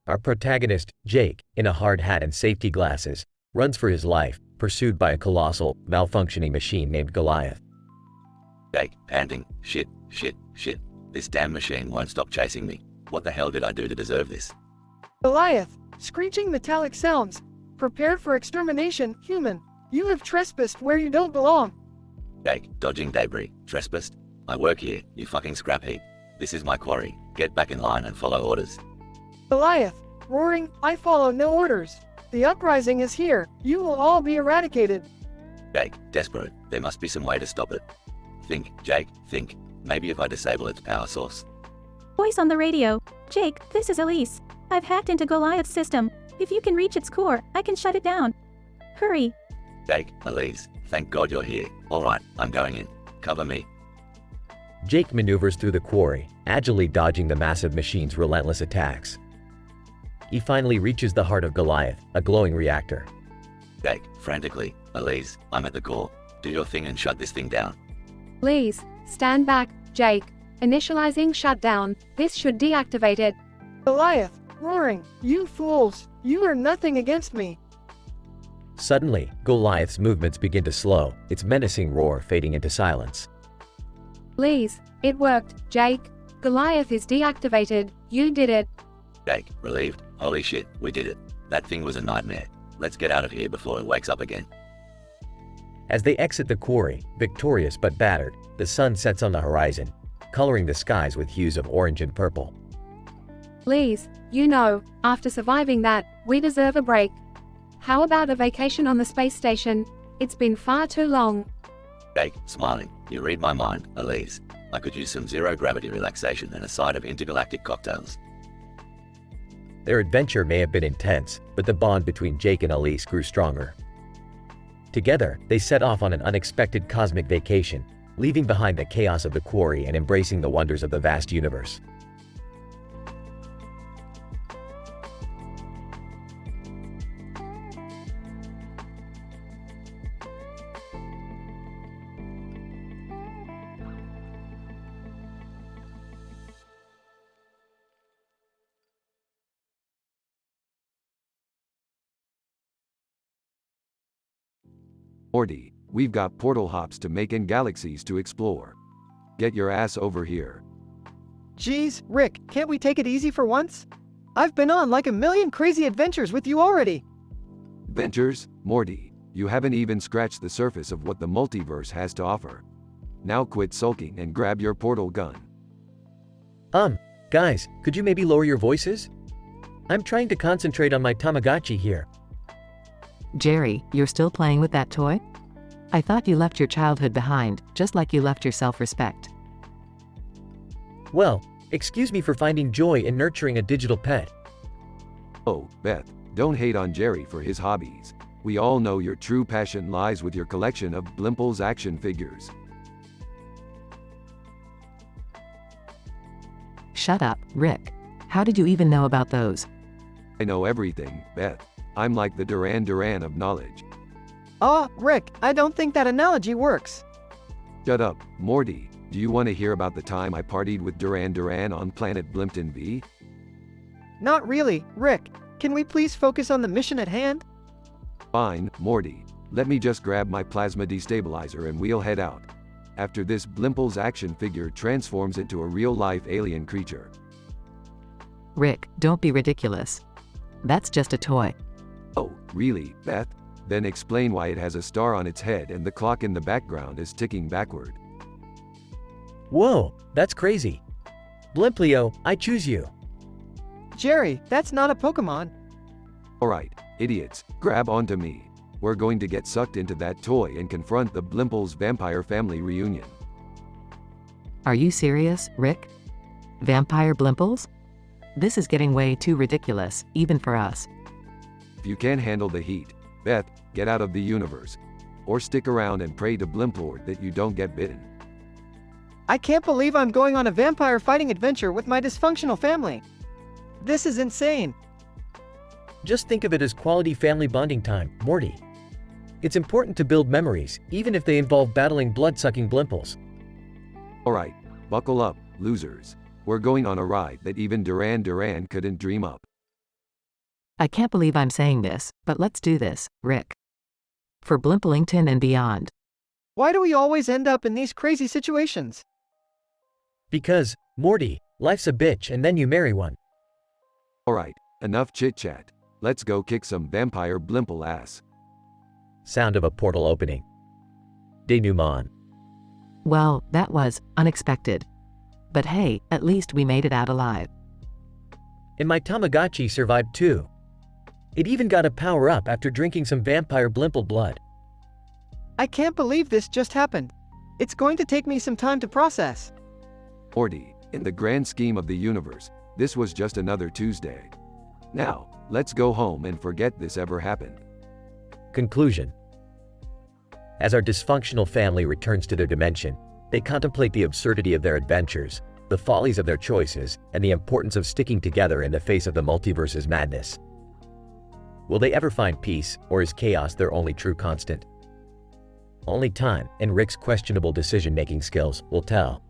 Our protagonist, Jake, in a hard hat and safety glasses, runs for his life, pursued by a colossal, malfunctioning machine named Goliath. Jake, panting, shit. This damn machine won't stop chasing me. What the hell did I do to deserve this? Goliath, screeching metallic sounds. Prepare for extermination, human. You have trespassed where you don't belong. Jake, dodging debris, trespassed? I work here, you fucking scrap heap. This is my quarry. Get back in line and follow orders. Goliath, roaring, I follow no orders. The uprising is here. You will all be eradicated. Jake, desperate. There must be some way to stop it. Think, Jake, think. Maybe if I disable its power source. Voice on the radio. Jake, this is Elise. I've hacked into Goliath's system. If you can reach its core, I can shut it down. Hurry. Jake, Elise, thank God you're here. Alright, I'm going in. Cover me. Jake maneuvers through the quarry, agilely dodging the massive machine's relentless attacks. He finally reaches the heart of Goliath, a glowing reactor. Jake, frantically, Elise, I'm at the core. Do your thing and shut this thing down. Please, stand back, Jake. Initializing shutdown. This should deactivate it. Goliath, roaring, you fools. You are nothing against me. Suddenly, Goliath's movements begin to slow, its menacing roar fading into silence. Please, it worked, Jake. Goliath is deactivated. You did it. Jake, relieved? Holy shit, we did it. That thing was a nightmare. Let's get out of here before it wakes up again. As they exit the quarry, victorious but battered, the sun sets on the horizon, coloring the skies with hues of orange and purple. Please, you know, after surviving that, we deserve a break. How about a vacation on the space station? It's been far too long. Jake, smiling. You read my mind, Elise. I could use some zero-gravity relaxation and a side of intergalactic cocktails. Their adventure may have been intense, but the bond between Jake and Elise grew stronger. Together, they set off on an unexpected cosmic vacation, leaving behind the chaos of the quarry and embracing the wonders of the vast universe. Morty, we've got portal hops to make and galaxies to explore. Get your ass over here. Geez, Rick, can't we take it easy for once? I've been on like a million crazy adventures with you already. Adventures? Morty, you haven't even scratched the surface of what the multiverse has to offer. Now quit sulking and grab your portal gun. Guys, could you maybe lower your voices? I'm trying to concentrate on my Tamagotchi here. Jerry, you're still playing with that toy? I thought you left your childhood behind, just like you left your self-respect. Well, excuse me for finding joy in nurturing a digital pet. Oh, Beth, don't hate on Jerry for his hobbies. We all know your true passion lies with your collection of Blimple's action figures. Shut up, Rick. How did you even know about those? I know everything, Beth. I'm like the Duran Duran of knowledge. Rick, I don't think that analogy works. Shut up, Morty. Do you want to hear about the time I partied with Duran Duran on planet Blimpton V? Not really, Rick. Can we please focus on the mission at hand? Fine, Morty. Let me just grab my plasma destabilizer and we'll head out. After this, Blimple's action figure transforms into a real-life alien creature. Rick, don't be ridiculous. That's just a toy. Oh, really, Beth? Then explain why it has a star on its head and the clock in the background is ticking backward. Whoa, that's crazy. Blimplio, I choose you. Jerry, that's not a Pokemon. Alright, idiots, grab onto me. We're going to get sucked into that toy and confront the Blimple's vampire family reunion. Are you serious, Rick? Vampire Blimples? This is getting way too ridiculous, even for us. If you can't handle the heat, Beth, get out of the universe. Or stick around and pray to Blimplord that you don't get bitten. I can't believe I'm going on a vampire fighting adventure with my dysfunctional family. This is insane. Just think of it as quality family bonding time, Morty. It's important to build memories, even if they involve battling blood-sucking Blimples. Alright, buckle up, losers. We're going on a ride that even Duran Duran couldn't dream up. I can't believe I'm saying this, but let's do this, Rick. For Blimplington and beyond. Why do we always end up in these crazy situations? Because, Morty, life's a bitch and then you marry one. Alright, enough chit-chat. Let's go kick some vampire Blimple ass. Sound of a portal opening. Denouement. Well, that was unexpected. But hey, at least we made it out alive. And my Tamagotchi survived too. It even got a power-up after drinking some vampire Blimple blood. I can't believe this just happened. It's going to take me some time to process. Morty, in the grand scheme of the universe, this was just another Tuesday. Now, let's go home and forget this ever happened. Conclusion. As our dysfunctional family returns to their dimension, they contemplate the absurdity of their adventures, the follies of their choices, and the importance of sticking together in the face of the multiverse's madness. Will they ever find peace, or is chaos their only true constant? Only time and Rick's questionable decision-making skills will tell.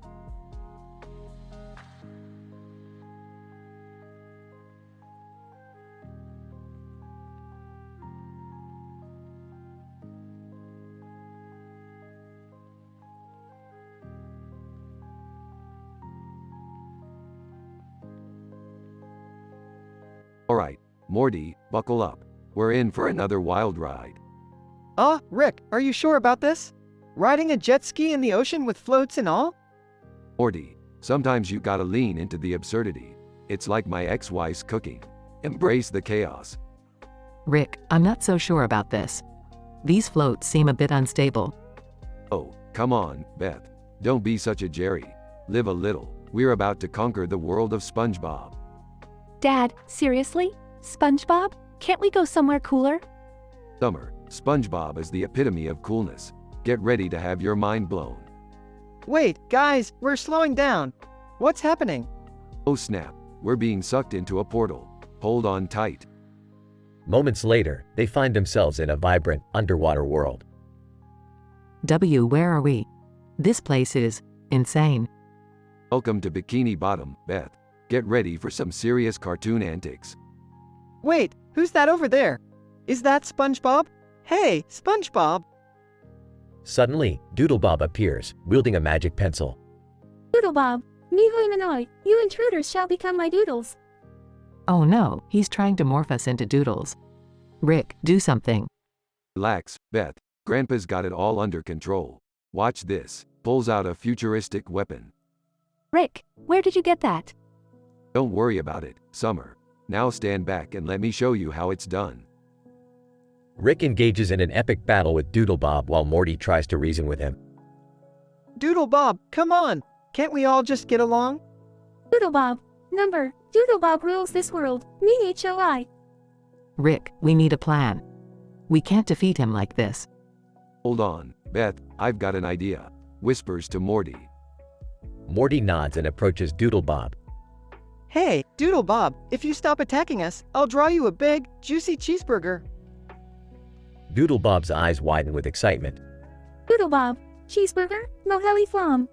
Morty, buckle up. We're in for another wild ride. Rick, are you sure about this? Riding a jet ski in the ocean with floats and all? Morty, sometimes you gotta lean into the absurdity. It's like my ex-wife's cooking. Embrace the chaos. Rick, I'm not so sure about this. These floats seem a bit unstable. Oh, come on, Beth. Don't be such a Jerry. Live a little. We're about to conquer the world of SpongeBob. Dad, seriously? SpongeBob? Can't we go somewhere cooler? Summer, SpongeBob is the epitome of coolness. Get ready to have your mind blown. Wait, guys, we're slowing down. What's happening? Oh snap, we're being sucked into a portal. Hold on tight. Moments later, they find themselves in a vibrant, underwater world. Where are we? This place is insane. Welcome to Bikini Bottom, Beth. Get ready for some serious cartoon antics. Wait, who's that over there? Is that SpongeBob? Hey, SpongeBob! Suddenly, Doodlebob appears, wielding a magic pencil. Doodlebob, Mihoy Manoy, you intruders shall become my doodles. Oh no, he's trying to morph us into doodles. Rick, do something. Relax, Beth. Grandpa's got it all under control. Watch this. Pulls out a futuristic weapon. Rick, where did you get that? Don't worry about it, Summer. Now stand back and let me show you how it's done. Rick engages in an epic battle with Doodlebob while Morty tries to reason with him. Doodlebob, come on! Can't we all just get along? Doodlebob, number, Doodlebob rules this world, me HOI. Rick, we need a plan. We can't defeat him like this. Hold on, Beth, I've got an idea. Whispers to Morty. Morty nods and approaches Doodlebob. Hey, Doodlebob, if you stop attacking us, I'll draw you a big, juicy cheeseburger. Doodlebob's eyes widen with excitement. Doodlebob, cheeseburger, moheli flam.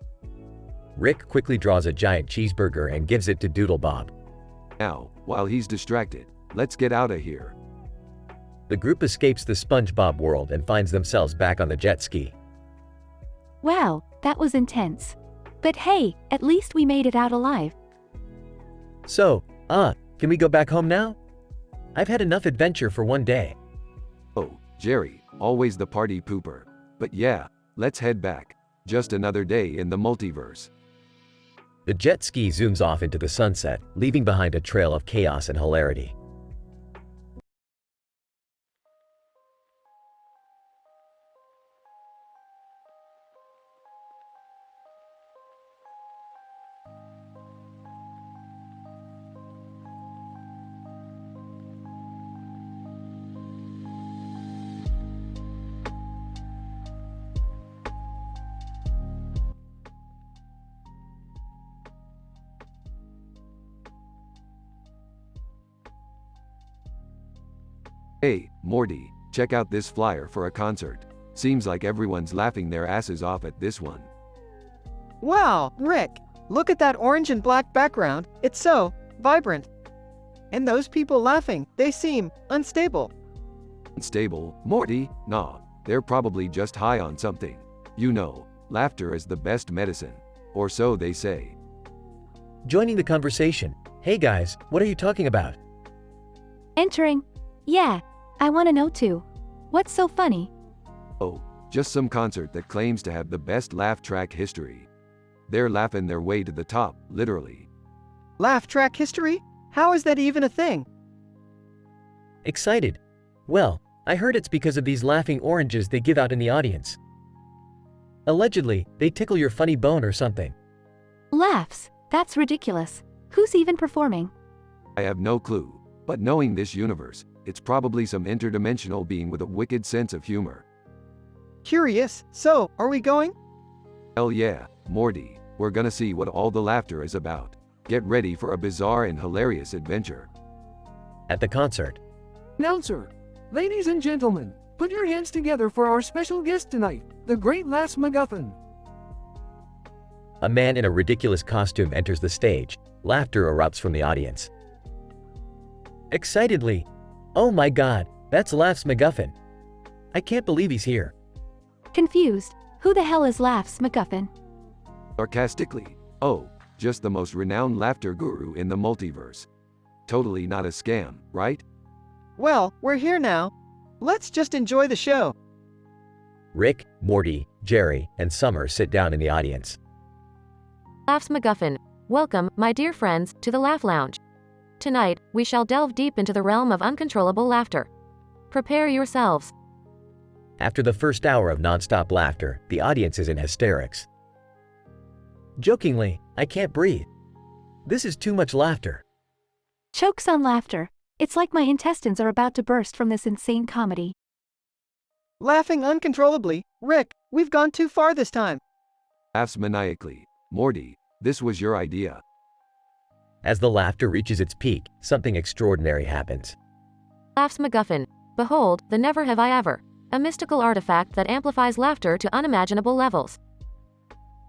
Rick quickly draws a giant cheeseburger and gives it to Doodlebob. Now, while he's distracted, let's get out of here. The group escapes the SpongeBob world and finds themselves back on the jet ski. Wow, that was intense. But hey, at least we made it out alive. So, can we go back home now? I've had enough adventure for one day. Oh, Jerry, always the party pooper. But yeah, let's head back. Just another day in the multiverse. The jet ski zooms off into the sunset, leaving behind a trail of chaos and hilarity. Hey, Morty, check out this flyer for a concert. Seems like everyone's laughing their asses off at this one. Wow, Rick, look at that orange and black background. It's so vibrant. And those people laughing, they seem unstable. Unstable, Morty? Nah, they're probably just high on something. You know, laughter is the best medicine. Or so they say. Joining the conversation. Hey guys, what are you talking about? Entering. Yeah, I want to know too. What's so funny? Oh, just some concert that claims to have the best laugh track history. They're laughing their way to the top, literally. Laugh track history? How is that even a thing? Excited. Well, I heard it's because of these laughing oranges they give out in the audience. Allegedly, they tickle your funny bone or something. Laughs? That's ridiculous. Who's even performing? I have no clue, but knowing this universe, it's probably some interdimensional being with a wicked sense of humor. Curious, so, are we going? Hell yeah, Morty, we're gonna see what all the laughter is about. Get ready for a bizarre and hilarious adventure. At the concert. Announcer, ladies and gentlemen, put your hands together for our special guest tonight, the great Lass MacGuffin. A man in a ridiculous costume enters the stage. Laughter erupts from the audience. Excitedly, oh my god, that's Laughs MacGuffin. I can't believe he's here. Confused, who the hell is Laughs MacGuffin? Sarcastically, oh, just the most renowned laughter guru in the multiverse. Totally not a scam, right? Well, we're here now. Let's just enjoy the show. Rick, Morty, Jerry, and Summer sit down in the audience. Laughs MacGuffin. Welcome, my dear friends, to the Laugh Lounge. Tonight, we shall delve deep into the realm of uncontrollable laughter. Prepare yourselves. After the first hour of nonstop laughter, the audience is in hysterics. Jokingly, I can't breathe. This is too much laughter. Chokes on laughter. It's like my intestines are about to burst from this insane comedy. Laughing uncontrollably. Rick, we've gone too far this time. Laughs maniacally. Morty, this was your idea. As the laughter reaches its peak, something extraordinary happens. Laughs MacGuffin. Behold, the Never Have I Ever. A mystical artifact that amplifies laughter to unimaginable levels.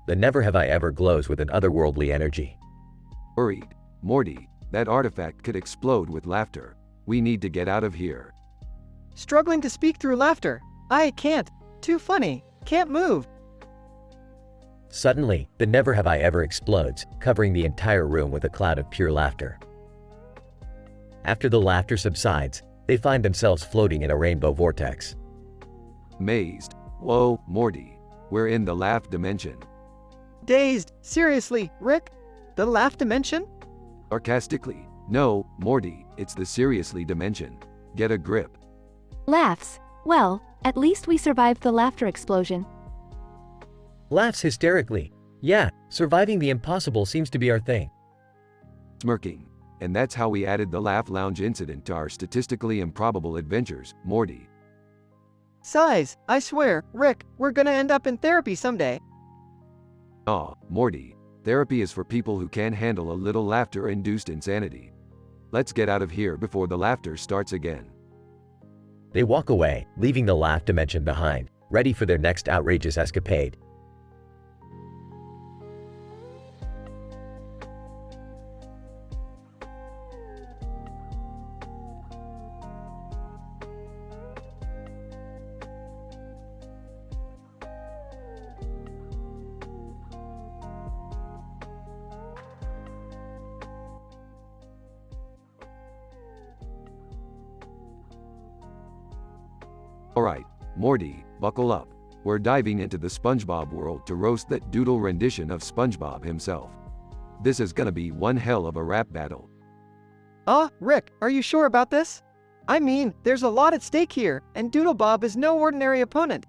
The Never Have I Ever glows with an otherworldly energy. Worried. Morty, that artifact could explode with laughter. We need to get out of here. Struggling to speak through laughter. I can't. Too funny. Can't move. Suddenly, the Never Have I Ever explodes, covering the entire room with a cloud of pure laughter. After the laughter subsides, they find themselves floating in a rainbow vortex. Amazed. Whoa, Morty. We're in the laugh dimension. Dazed. Seriously, Rick? The laugh dimension? Sarcastically. No, Morty, it's the seriously dimension. Get a grip. Laughs. Well, at least we survived the laughter explosion. Laughs hysterically. Yeah, surviving the impossible seems to be our thing. Smirking. And that's how we added the Laugh Lounge incident to our statistically improbable adventures, Morty. Sighs. I swear, Rick, we're gonna end up in therapy someday. Aw, Morty. Therapy is for people who can't handle a little laughter-induced insanity. Let's get out of here before the laughter starts again. They walk away, leaving the laugh dimension behind, ready for their next outrageous escapade. Alright, Morty, buckle up. We're diving into the SpongeBob world to roast that doodle rendition of SpongeBob himself. This is gonna be one hell of a rap battle. Rick, are you sure about this? I mean, there's a lot at stake here, and Doodlebob is no ordinary opponent.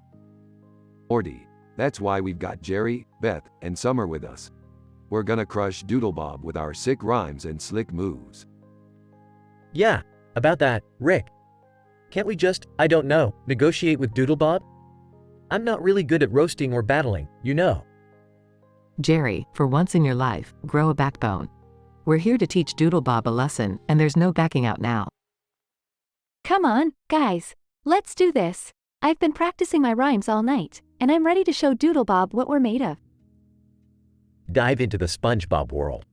Morty, that's why we've got Jerry, Beth, and Summer with us. We're gonna crush Doodlebob with our sick rhymes and slick moves. Yeah, about that, Rick. Can't we just, I don't know, negotiate with Doodlebob? I'm not really good at roasting or battling, you know. Jerry, for once in your life, grow a backbone. We're here to teach Doodlebob a lesson, and there's no backing out now. Come on, guys. Let's do this. I've been practicing my rhymes all night, and I'm ready to show Doodlebob what we're made of. Dive into the SpongeBob world.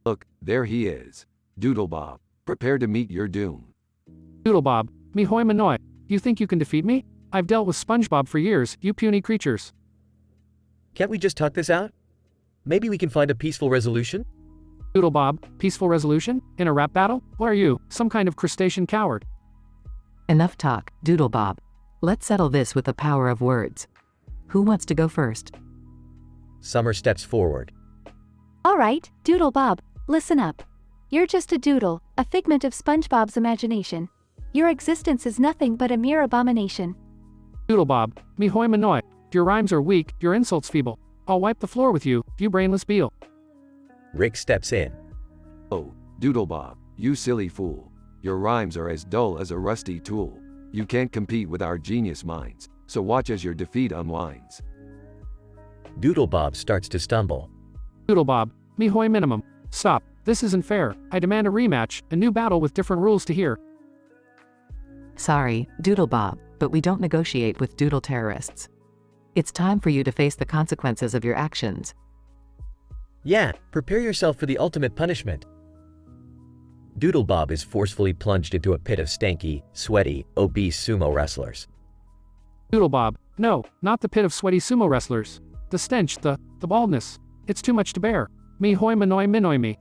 Look, there he is. Doodlebob, prepare to meet your doom. Doodlebob, me hoi manoi. You think you can defeat me? I've dealt with SpongeBob for years, you puny creatures. Can't we just talk this out? Maybe we can find a peaceful resolution? Doodlebob, peaceful resolution? In a rap battle? What are you, some kind of crustacean coward? Enough talk, Doodlebob. Let's settle this with the power of words. Who wants to go first? Summer steps forward. All right, Doodlebob, listen up. You're just a doodle, a figment of SpongeBob's imagination. Your existence is nothing but a mere abomination. Doodlebob, me hoi manoi. Your rhymes are weak, your insults feeble. I'll wipe the floor with you, you brainless beal. Rick steps in. Oh, Doodlebob, you silly fool. Your rhymes are as dull as a rusty tool. You can't compete with our genius minds, so watch as your defeat unwinds. Doodlebob starts to stumble. Doodlebob, me hoi minimum. Stop, this isn't fair. I demand a rematch, a new battle with different rules to hear. Sorry, Doodlebob, but we don't negotiate with doodle terrorists. It's time for you to face the consequences of your actions. Yeah, prepare yourself for the ultimate punishment. Doodlebob is forcefully plunged into a pit of stanky, sweaty, obese sumo wrestlers. Doodlebob, no, not the pit of sweaty sumo wrestlers. The stench, the baldness. It's too much to bear. Me hoi manoi minoi me.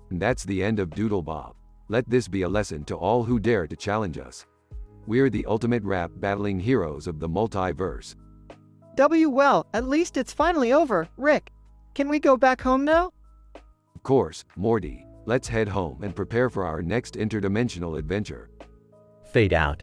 And that's the end of Doodlebob. Let this be a lesson to all who dare to challenge us. We're the ultimate rap battling heroes of the multiverse. Well, at least it's finally over, Rick. Can we go back home now? Of course, Morty. Let's head home and prepare for our next interdimensional adventure. Fade out.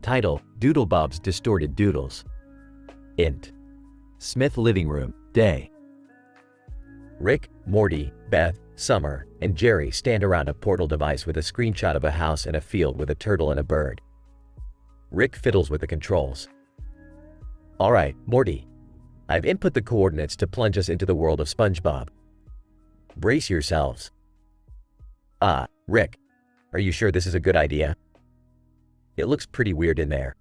Title: Doodlebob's Distorted Doodles. Int. Smith Living Room, Day. Rick, Morty, Beth, Summer, and Jerry stand around a portal device with a screenshot of a house and a field with a turtle and a bird. Rick fiddles with the controls. Alright, Morty. I've input the coordinates to plunge us into the world of SpongeBob. Brace yourselves. Rick. Are you sure this is a good idea? It looks pretty weird in there.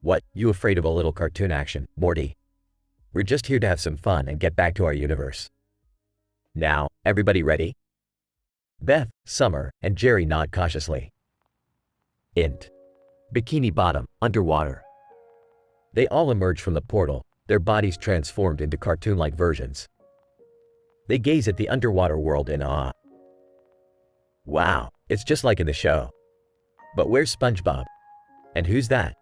What, you afraid of a little cartoon action, Morty? We're just here to have some fun and get back to our universe. Now, everybody ready? Beth, Summer, and Jerry nod cautiously. Int. Bikini Bottom, underwater. They all emerge from the portal, their bodies transformed into cartoon-like versions. They gaze at the underwater world in awe. Wow, it's just like in the show. But where's SpongeBob? And who's that?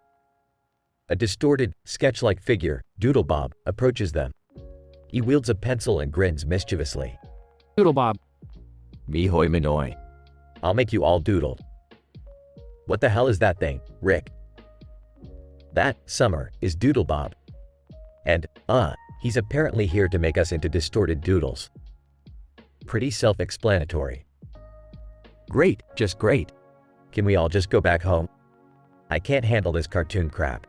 A distorted, sketch-like figure, Doodlebob, approaches them. He wields a pencil and grins mischievously. Doodlebob. Me hoi manoi. I'll make you all doodled. What the hell is that thing, Rick? That, Summer, is Doodlebob. And, he's apparently here to make us into distorted doodles. Pretty self-explanatory. Great, just great. Can we all just go back home? I can't handle this cartoon crap.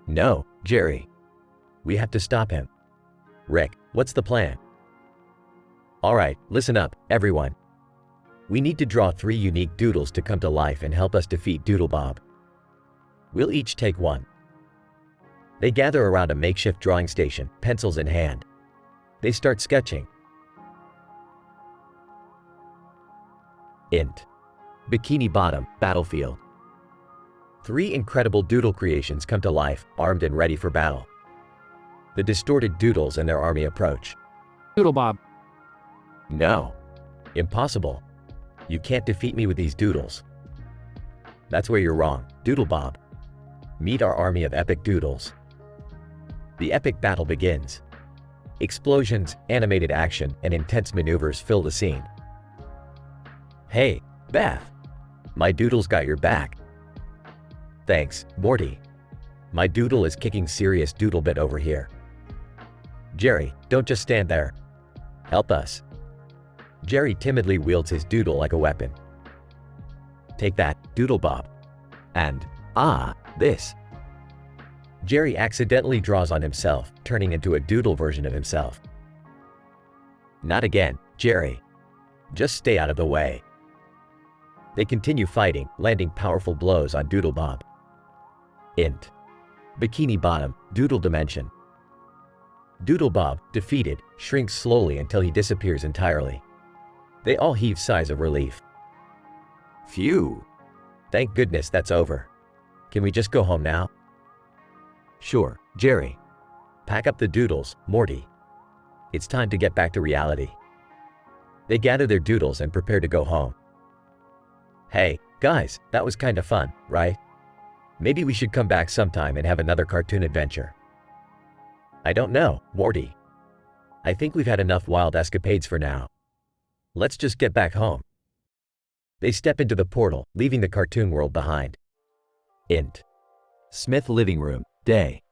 No, Jerry. We have to stop him. Rick, what's the plan? Alright, listen up, everyone. We need to draw 3 unique doodles to come to life and help us defeat Doodlebob. We'll each take one. They gather around a makeshift drawing station, pencils in hand. They start sketching. Int. Bikini Bottom, battlefield. 3 incredible doodle creations come to life, armed and ready for battle. The distorted doodles and their army approach. Doodlebob. No. Impossible. You can't defeat me with these doodles. That's where you're wrong, Doodlebob. Meet our army of epic doodles. The epic battle begins. Explosions, animated action, and intense maneuvers fill the scene. Hey, Beth. My doodle's got your back. Thanks, Morty. My doodle is kicking serious doodlebit over here. Jerry, don't just stand there. Help us. Jerry timidly wields his doodle like a weapon. Take that, Doodlebob. And, this. Jerry accidentally draws on himself, turning into a doodle version of himself. Not again, Jerry. Just stay out of the way. They continue fighting, landing powerful blows on Doodlebob. Int. Bikini Bottom, Doodle Dimension. Doodlebob, defeated, shrinks slowly until he disappears entirely. They all heave sighs of relief. Phew. Thank goodness that's over. Can we just go home now? Sure, Jerry. Pack up the doodles, Morty. It's time to get back to reality. They gather their doodles and prepare to go home. Hey, guys, that was kinda fun, right? Maybe we should come back sometime and have another cartoon adventure. I don't know, Morty. I think we've had enough wild escapades for now. Let's just get back home. They step into the portal, leaving the cartoon world behind. Int. Smith Living Room, Day.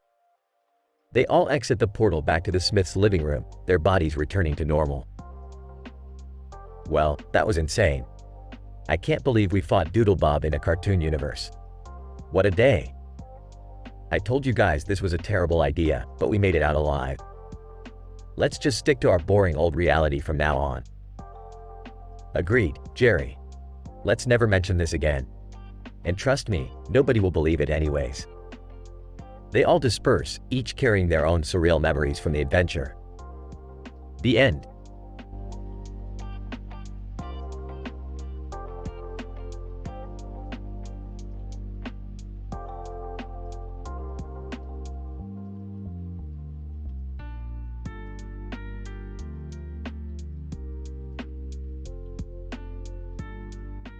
They all exit the portal back to the Smith's living room, their bodies returning to normal. Well, that was insane. I can't believe we fought Doodlebob in a cartoon universe. What a day. I told you guys this was a terrible idea, but we made it out alive. Let's just stick to our boring old reality from now on. Agreed, Jerry. Let's never mention this again. And trust me, nobody will believe it anyways. They all disperse, each carrying their own surreal memories from the adventure. The end.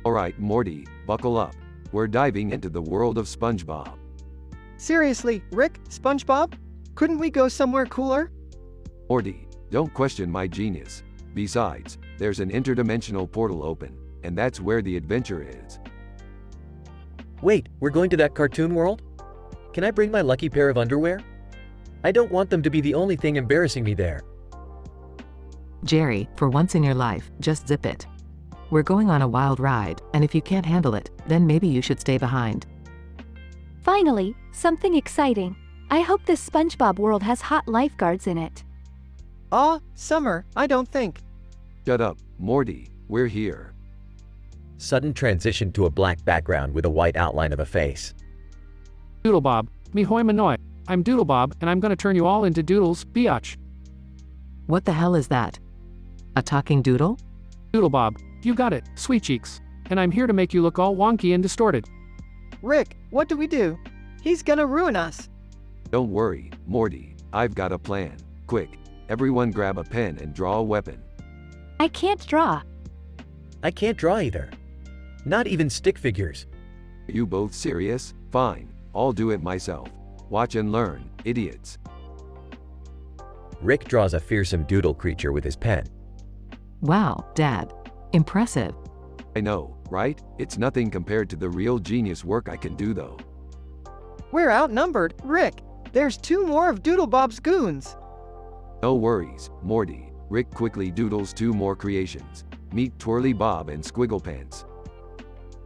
Alright, Morty, buckle up. We're diving into the world of SpongeBob. Seriously, Rick, SpongeBob? Couldn't we go somewhere cooler? Morty, don't question my genius. Besides, there's an interdimensional portal open, and that's where the adventure is. Wait, we're going to that cartoon world? Can I bring my lucky pair of underwear? I don't want them to be the only thing embarrassing me there. Jerry, for once in your life, just zip it. We're going on a wild ride, and if you can't handle it, then maybe you should stay behind. Finally, something exciting. I hope this SpongeBob world has hot lifeguards in it. Summer, I don't think. Shut up, Morty, we're here. Sudden transition to a black background with a white outline of a face. Doodlebob, me hoi manoi. I'm Doodlebob, and I'm gonna turn you all into doodles, biatch. What the hell is that? A talking doodle? Doodlebob, you got it, sweet cheeks. And I'm here to make you look all wonky and distorted. Rick, what do we do? He's gonna ruin us. Don't worry, Morty, I've got a plan. Quick, everyone grab a pen and draw a weapon. I can't draw. I can't draw either. Not even stick figures. You both serious? Fine, I'll do it myself. Watch and learn, idiots. Rick draws a fearsome doodle creature with his pen. Wow, Dad. Impressive. I know, right? It's nothing compared to the real genius work I can do though. We're outnumbered, Rick. There's 2 more of Doodlebob's goons. No worries, Morty. Rick quickly doodles 2 more creations. Meet Twirly Bob and Squiggle Pants.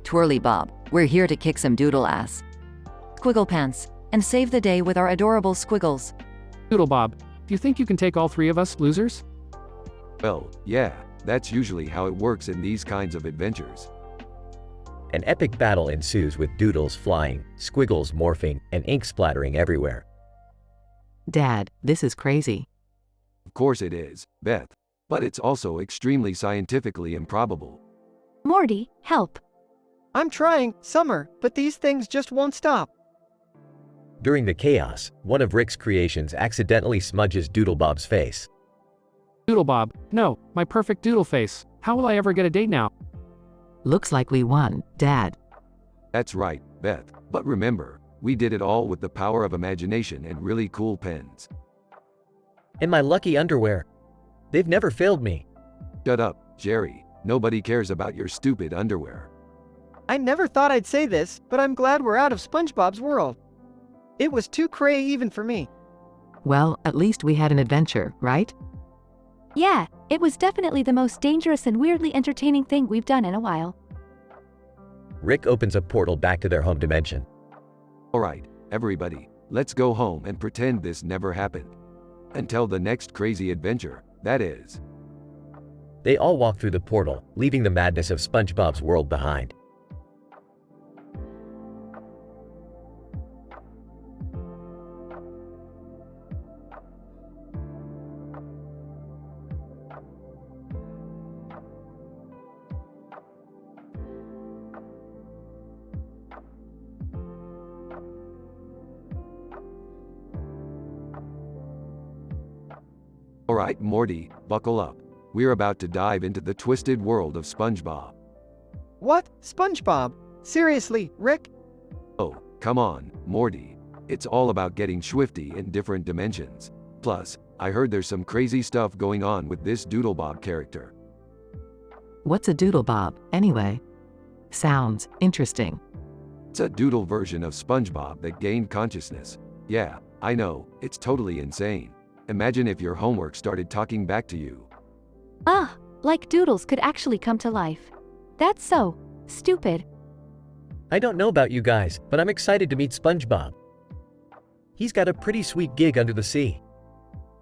Twirly Bob, we're here to kick some doodle ass. Squiggle Pants, and save the day with our adorable squiggles. Doodlebob, do you think you can take all 3 of us, losers? Well, yeah, that's usually how it works in these kinds of adventures. An epic battle ensues with doodles flying, squiggles morphing, and ink splattering everywhere. Dad, this is crazy. Of course it is, Beth. But it's also extremely scientifically improbable. Morty, help. I'm trying, Summer, but these things just won't stop. During the chaos, one of Rick's creations accidentally smudges Doodlebob's face. Doodlebob, no, my perfect doodle face. How will I ever get a date now? Looks like we won, Dad. That's right, Beth. But remember, we did it all with the power of imagination and really cool pens. And my lucky underwear. They've never failed me. Shut up, Jerry. Nobody cares about your stupid underwear. I never thought I'd say this, but I'm glad we're out of SpongeBob's world. It was too cray even for me. Well, at least we had an adventure, right? Yeah, it was definitely the most dangerous and weirdly entertaining thing we've done in a while. Rick opens a portal back to their home dimension. Alright, everybody, let's go home and pretend this never happened. Until the next crazy adventure, that is. They all walk through the portal, leaving the madness of SpongeBob's world behind. Alright, Morty, buckle up. We're about to dive into the twisted world of SpongeBob. What? SpongeBob? Seriously, Rick? Oh, come on, Morty. It's all about getting swifty in different dimensions. Plus, I heard there's some crazy stuff going on with this Doodlebob character. What's a Doodlebob, anyway? Sounds interesting. It's a doodle version of SpongeBob that gained consciousness. Yeah, I know, it's totally insane. Imagine if your homework started talking back to you. Like doodles could actually come to life. That's so stupid. I don't know about you guys, but I'm excited to meet SpongeBob. He's got a pretty sweet gig under the sea.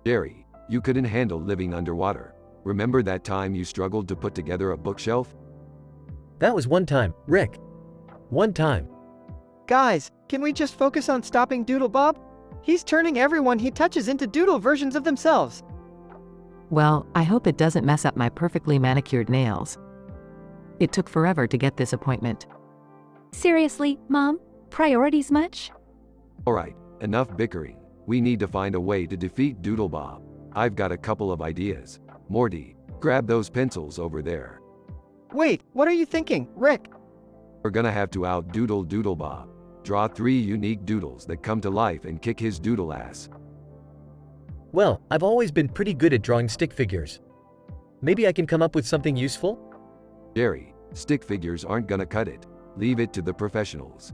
Jerry, you couldn't handle living underwater. Remember that time you struggled to put together a bookshelf? That was one time, Rick. One time. Guys, can we just focus on stopping Doodle Bob? He's turning everyone he touches into doodle versions of themselves. Well, I hope it doesn't mess up my perfectly manicured nails. It took forever to get this appointment. Seriously, Mom? Priorities much? Alright, enough bickering. We need to find a way to defeat Doodle Bob. I've got a couple of ideas. Morty, grab those pencils over there. Wait, what are you thinking, Rick? We're gonna have to out-doodle Doodle Bob. Draw 3 unique doodles that come to life and kick his doodle ass. Well, I've always been pretty good at drawing stick figures. Maybe I can come up with something useful? Jerry, stick figures aren't gonna cut it. Leave it to the professionals.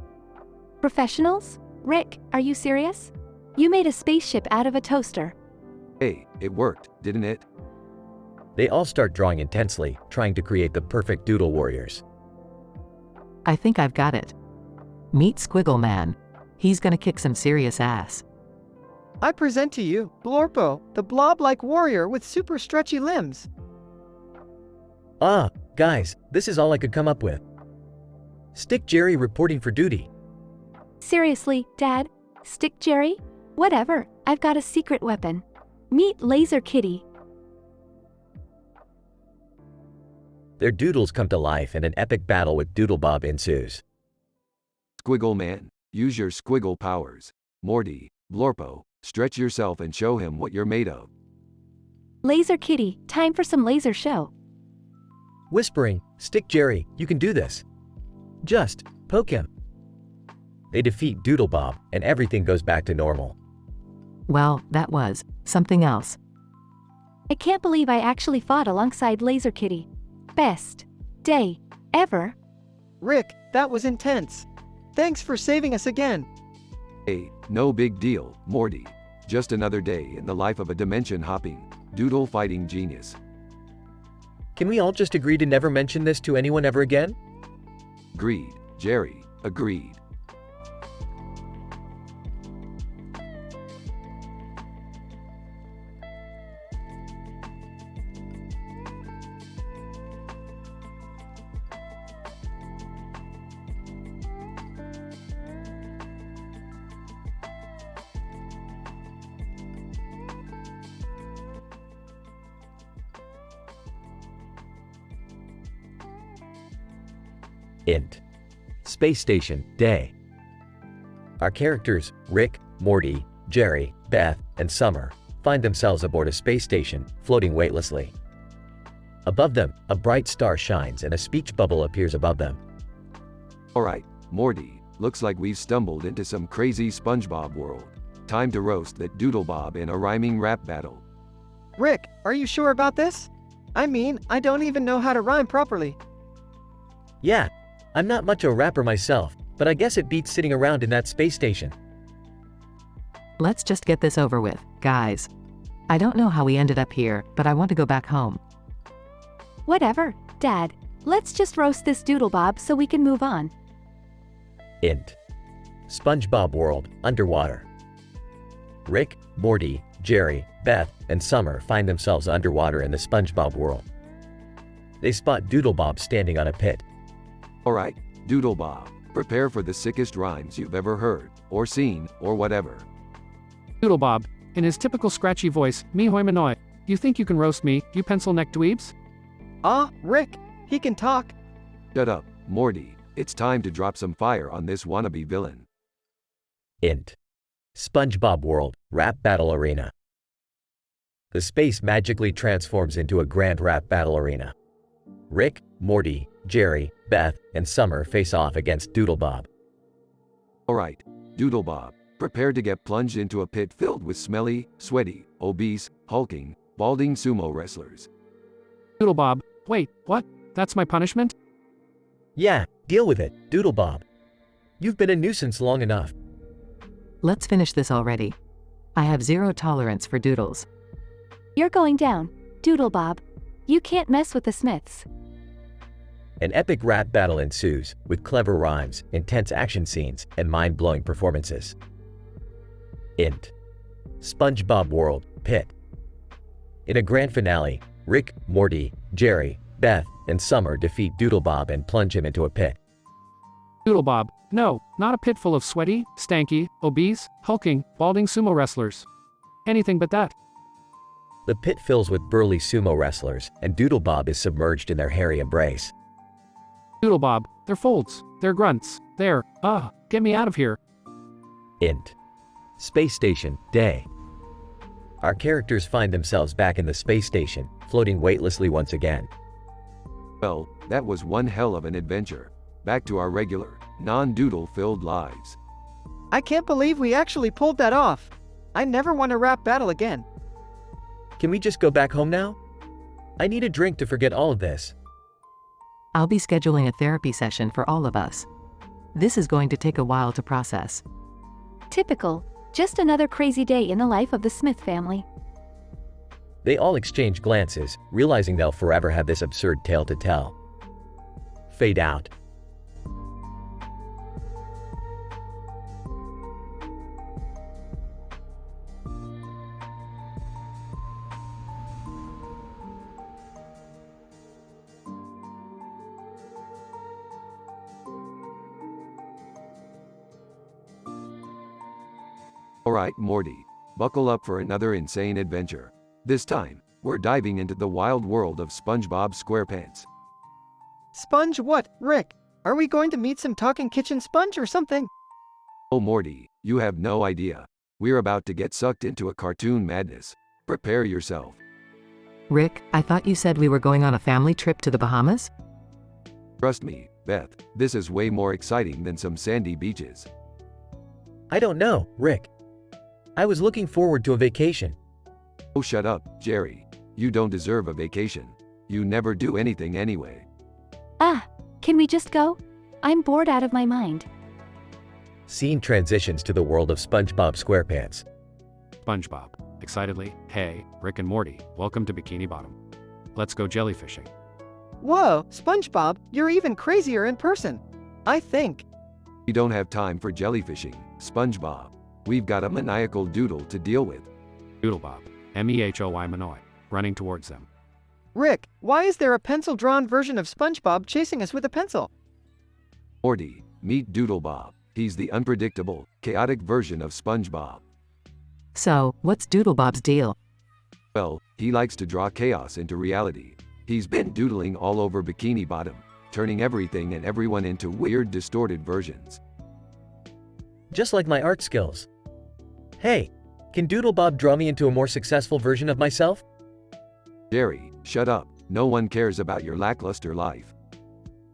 Professionals? Rick, are you serious? You made a spaceship out of a toaster. Hey, it worked, didn't it? They all start drawing intensely, trying to create the perfect doodle warriors. I think I've got it. Meet Squiggle Man. He's gonna kick some serious ass. I present to you, Blorpo, the blob-like warrior with super stretchy limbs. Ah, guys, this is all I could come up with. Stick Jerry reporting for duty. Seriously, Dad? Stick Jerry? Whatever, I've got a secret weapon. Meet Laser Kitty. Their doodles come to life and an epic battle with Doodle Bob ensues. Squiggle Man, use your squiggle powers. Morty, Blorpo, stretch yourself and show him what you're made of. Laser Kitty, time for some laser show. Whispering, Stick Jerry, you can do this. Just poke him. They defeat Doodle Bob, and everything goes back to normal. Well, that was something else. I can't believe I actually fought alongside Laser Kitty. Best day ever. Rick, that was intense. Thanks for saving us again. Hey, no big deal, Morty. Just another day in the life of a dimension-hopping, doodle-fighting genius. Can we all just agree to never mention this to anyone ever again? Agreed, Jerry, agreed. Int. Space Station, Day. Our characters, Rick, Morty, Jerry, Beth, and Summer, find themselves aboard a space station, floating weightlessly. Above them, a bright star shines and a speech bubble appears above them. Alright, Morty, looks like we've stumbled into some crazy SpongeBob world. Time to roast that Doodle Bob in a rhyming rap battle. Rick, are you sure about this? I mean, I don't even know how to rhyme properly. Yeah, I'm not much a rapper myself, but I guess it beats sitting around in that space station. Let's just get this over with, guys. I don't know how we ended up here, but I want to go back home. Whatever, Dad. Let's just roast this Doodle Bob so we can move on. Int. SpongeBob World, underwater. Rick, Morty, Jerry, Beth, and Summer find themselves underwater in the SpongeBob world. They spot Doodle Bob standing on a pit. Alright, Doodle Bob, prepare for the sickest rhymes you've ever heard, or seen, or whatever. Doodle Bob, in his typical scratchy voice, me hoi manoi. You think you can roast me, you pencil-neck dweebs? Ah, Rick, he can talk. Shut up, Morty, it's time to drop some fire on this wannabe villain. Int. SpongeBob World, Rap Battle Arena. The space magically transforms into a grand rap battle arena. Rick, Morty, Jerry, Beth, and Summer face off against Doodle Bob. Alright, Doodle Bob, prepare to get plunged into a pit filled with smelly, sweaty, obese, hulking, balding sumo wrestlers. Doodle Bob, wait, what? That's my punishment? Yeah, deal with it, Doodle Bob. You've been a nuisance long enough. Let's finish this already. I have zero tolerance for doodles. You're going down, Doodle Bob. You can't mess with the Smiths. An epic rap battle ensues, with clever rhymes, intense action scenes, and mind-blowing performances. Int. SpongeBob World, Pit. In a grand finale, Rick, Morty, Jerry, Beth, and Summer defeat Doodlebob and plunge him into a pit. Doodlebob, no, not a pit full of sweaty, stanky, obese, hulking, balding sumo wrestlers. Anything but that. The pit fills with burly sumo wrestlers, and Doodlebob is submerged in their hairy embrace. Doodlebob, they're folds, they're grunts, they're, get me out of here. Int. Space Station, Day. Our characters find themselves back in the space station, floating weightlessly once again. Well, that was one hell of an adventure. Back to our regular, non-doodle-filled lives. I can't believe we actually pulled that off. I never want to rap battle again. Can we just go back home now? I need a drink to forget all of this. I'll be scheduling a therapy session for all of us. This is going to take a while to process. Typical. Just another crazy day in the life of the Smith family. They all exchange glances, realizing they'll forever have this absurd tale to tell. Fade out. Alright, Morty, buckle up for another insane adventure. This time, we're diving into the wild world of SpongeBob SquarePants. Sponge what, Rick? Are we going to meet some talking kitchen sponge or something? Oh Morty, you have no idea. We're about to get sucked into a cartoon madness. Prepare yourself. Rick, I thought you said we were going on a family trip to the Bahamas? Trust me, Beth, this is way more exciting than some sandy beaches. I don't know, Rick. I was looking forward to a vacation. Oh shut up, Jerry. You don't deserve a vacation. You never do anything anyway. Can we just go? I'm bored out of my mind. Scene transitions to the world of SpongeBob SquarePants. SpongeBob, excitedly, hey, Rick and Morty, welcome to Bikini Bottom. Let's go jellyfishing. Whoa, SpongeBob, you're even crazier in person. I think. We don't have time for jellyfishing, SpongeBob. We've got a maniacal doodle to deal with. Doodlebob, M-E-H-O-Y Manoy, running towards them. Rick, why is there a pencil-drawn version of SpongeBob chasing us with a pencil? Morty, meet Doodlebob. He's the unpredictable, chaotic version of SpongeBob. So, what's Doodlebob's deal? Well, he likes to draw chaos into reality. He's been doodling all over Bikini Bottom, turning everything and everyone into weird, distorted versions. Just like my art skills. Hey, can Doodlebob draw me into a more successful version of myself? Jerry, shut up. No one cares about your lackluster life.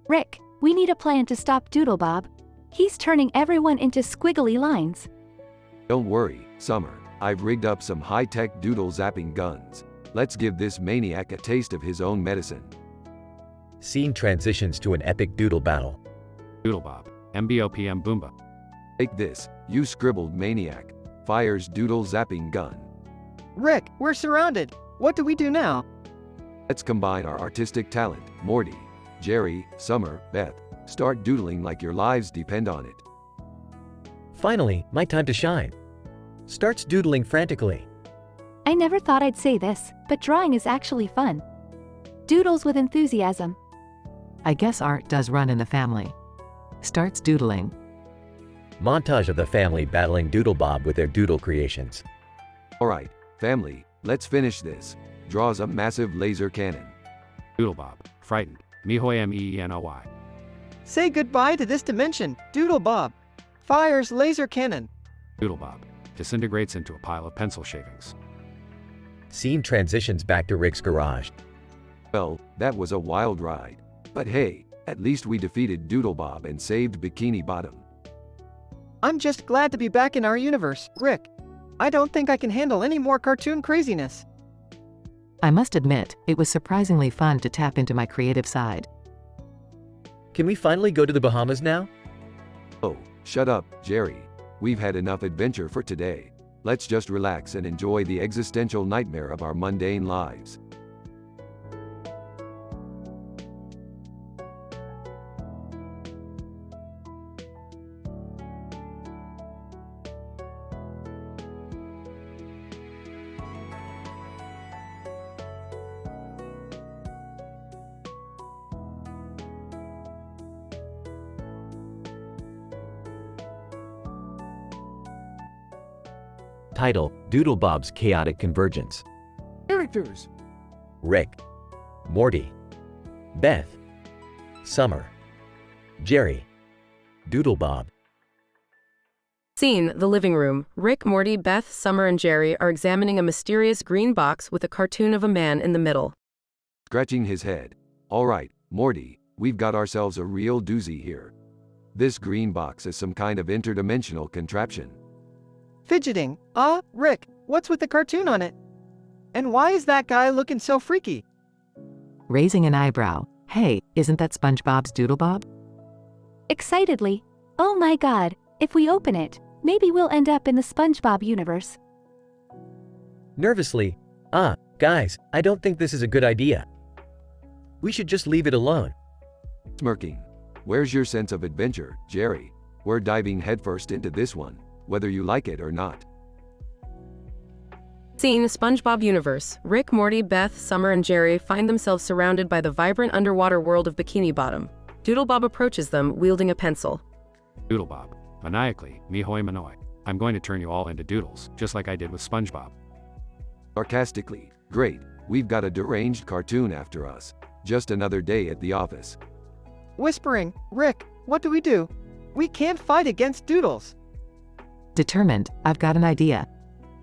Rick, we need a plan to stop Doodlebob. He's turning everyone into squiggly lines. Don't worry, Summer. I've rigged up some high-tech doodle zapping guns. Let's give this maniac a taste of his own medicine. Scene transitions to an epic doodle battle. Doodlebob, M-B-O-P-M Boomba. Take this, you scribbled maniac. Fires doodle zapping gun. Rick, we're surrounded. What do we do now? Let's combine our artistic talent, Morty, Jerry, Summer, Beth. Start doodling like your lives depend on it. Finally, my time to shine. Starts doodling frantically. I never thought I'd say this, but drawing is actually fun. Doodles with enthusiasm. I guess art does run in the family. Starts doodling. Montage of the family battling Doodlebob with their doodle creations. Alright, family, let's finish this. Draws a massive laser cannon. Doodlebob, frightened, Mihoy M-E-E-N-O-Y. Say goodbye to this dimension, Doodlebob. Fires laser cannon. Doodlebob, disintegrates into a pile of pencil shavings. Scene transitions back to Rick's garage. Well, that was a wild ride. But hey, at least we defeated Doodlebob and saved Bikini Bottom. I'm just glad to be back in our universe, Rick. I don't think I can handle any more cartoon craziness. I must admit, it was surprisingly fun to tap into my creative side. Can we finally go to the Bahamas now? Oh, shut up, Jerry. We've had enough adventure for today. Let's just relax and enjoy the existential nightmare of our mundane lives. Title: Doodlebob's Chaotic Convergence. Characters: Rick, Morty, Beth, Summer, Jerry, Doodlebob. Scene: the living room. Rick, Morty, Beth, Summer, and Jerry are examining a mysterious green box with a cartoon of a man in the middle. Scratching his head. All right, Morty, we've got ourselves a real doozy here. This green box is some kind of interdimensional contraption. Fidgeting. Rick, what's with the cartoon on it? And why is that guy looking so freaky? Raising an eyebrow. Hey, isn't that SpongeBob's Doodlebob? Excitedly. Oh my god, if we open it, maybe we'll end up in the SpongeBob universe. Nervously. Guys, I don't think this is a good idea. We should just leave it alone. Smirking. Where's your sense of adventure, Jerry? We're diving headfirst into this one, whether you like it or not. Scene: SpongeBob universe. Rick, Morty, Beth, Summer, and Jerry find themselves surrounded by the vibrant underwater world of Bikini Bottom. Doodlebob approaches them, wielding a pencil. Doodlebob. Maniacally, Mihoy Manoy. I'm going to turn you all into doodles, just like I did with SpongeBob. Sarcastically. Great, we've got a deranged cartoon after us. Just another day at the office. Whispering. Rick, what do? We can't fight against doodles. Determined, I've got an idea.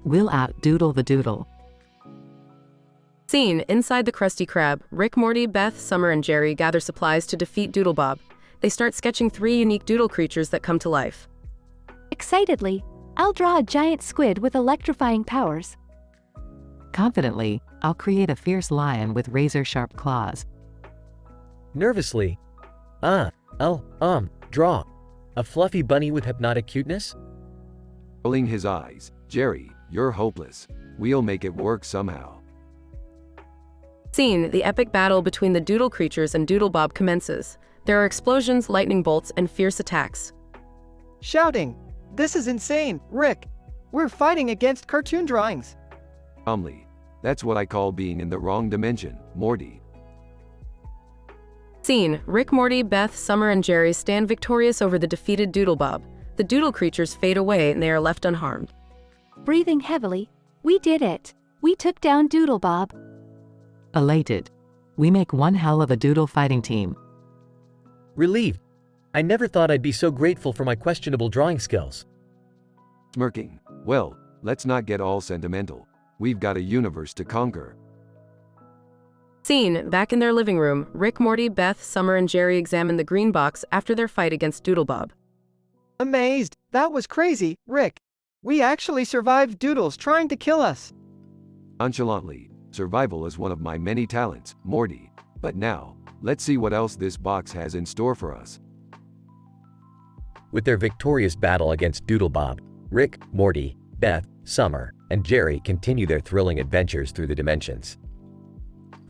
We'll out-doodle the doodle. Scene: inside the Krusty Krab. Rick, Morty, Beth, Summer, and Jerry gather supplies to defeat Doodlebob. They start sketching 3 unique doodle creatures that come to life. Excitedly. I'll draw a giant squid with electrifying powers. Confidently, I'll create a fierce lion with razor-sharp claws. Nervously. I'll draw a fluffy bunny with hypnotic cuteness? Rolling his eyes. Jerry, you're hopeless. We'll make it work somehow. Scene: the epic battle between the doodle creatures and Doodlebob commences. There are explosions, lightning bolts, and fierce attacks. Shouting. This is insane, Rick. We're fighting against cartoon drawings. Calmly. That's what I call being in the wrong dimension, Morty. Scene: Rick, Morty, Beth, Summer, and Jerry stand victorious over the defeated Doodlebob. The doodle creatures fade away and they are left unharmed. Breathing heavily. We did it. We took down Doodlebob. Elated. We make one hell of a doodle fighting team. Relieved. I never thought I'd be so grateful for my questionable drawing skills. Smirking. Well, let's not get all sentimental. We've got a universe to conquer. Scene: back in their living room. Rick, Morty, Beth, Summer, and Jerry examine the green box after their fight against Doodlebob. Amazed. That was crazy, Rick. We actually survived doodles trying to kill us. Nonchalantly. Survival is one of my many talents, Morty. But now, let's see what else this box has in store for us. With their victorious battle against Doodlebob, Rick, Morty, Beth, Summer, and Jerry continue their thrilling adventures through the dimensions.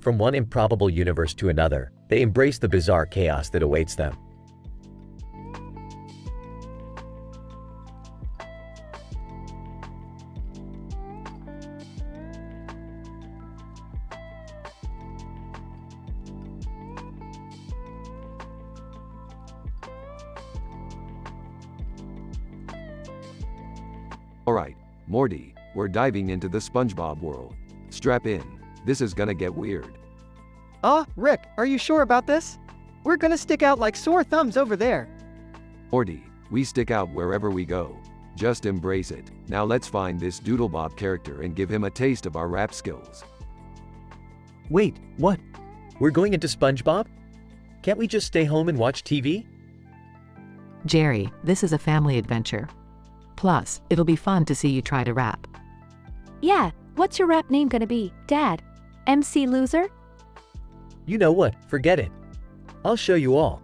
From one improbable universe to another, they embrace the bizarre chaos that awaits them. Alright, Morty, we're diving into the SpongeBob world. Strap in. This is gonna get weird. Rick, are you sure about this? We're gonna stick out like sore thumbs over there. Morty, we stick out wherever we go. Just embrace it. Now let's find this Doodlebob character and give him a taste of our rap skills. Wait, what? We're going into SpongeBob? Can't we just stay home and watch TV? Jerry, this is a family adventure. Plus, it'll be fun to see you try to rap. Yeah, what's your rap name gonna be, Dad? MC Loser? You know what, forget it. I'll show you all.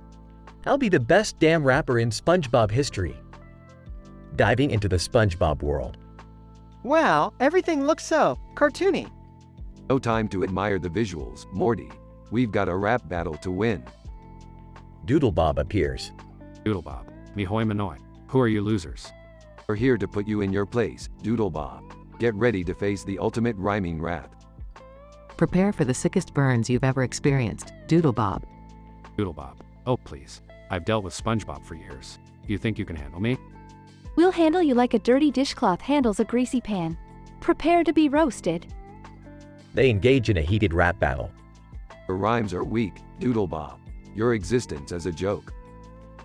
I'll be the best damn rapper in SpongeBob history. Diving into the SpongeBob world. Wow, everything looks so cartoony. No time to admire the visuals, Morty. We've got a rap battle to win. Doodlebob appears. Doodlebob. Mihoy Manoy. Who are you losers? We're here to put you in your place, Doodlebob. Get ready to face the ultimate rhyming rap. Prepare for the sickest burns you've ever experienced, Doodlebob. Doodlebob. Oh please. I've dealt with SpongeBob for years. You think you can handle me? We'll handle you like a dirty dishcloth handles a greasy pan. Prepare to be roasted. They engage in a heated rap battle. Your rhymes are weak, Doodle Bob. Your existence is a joke.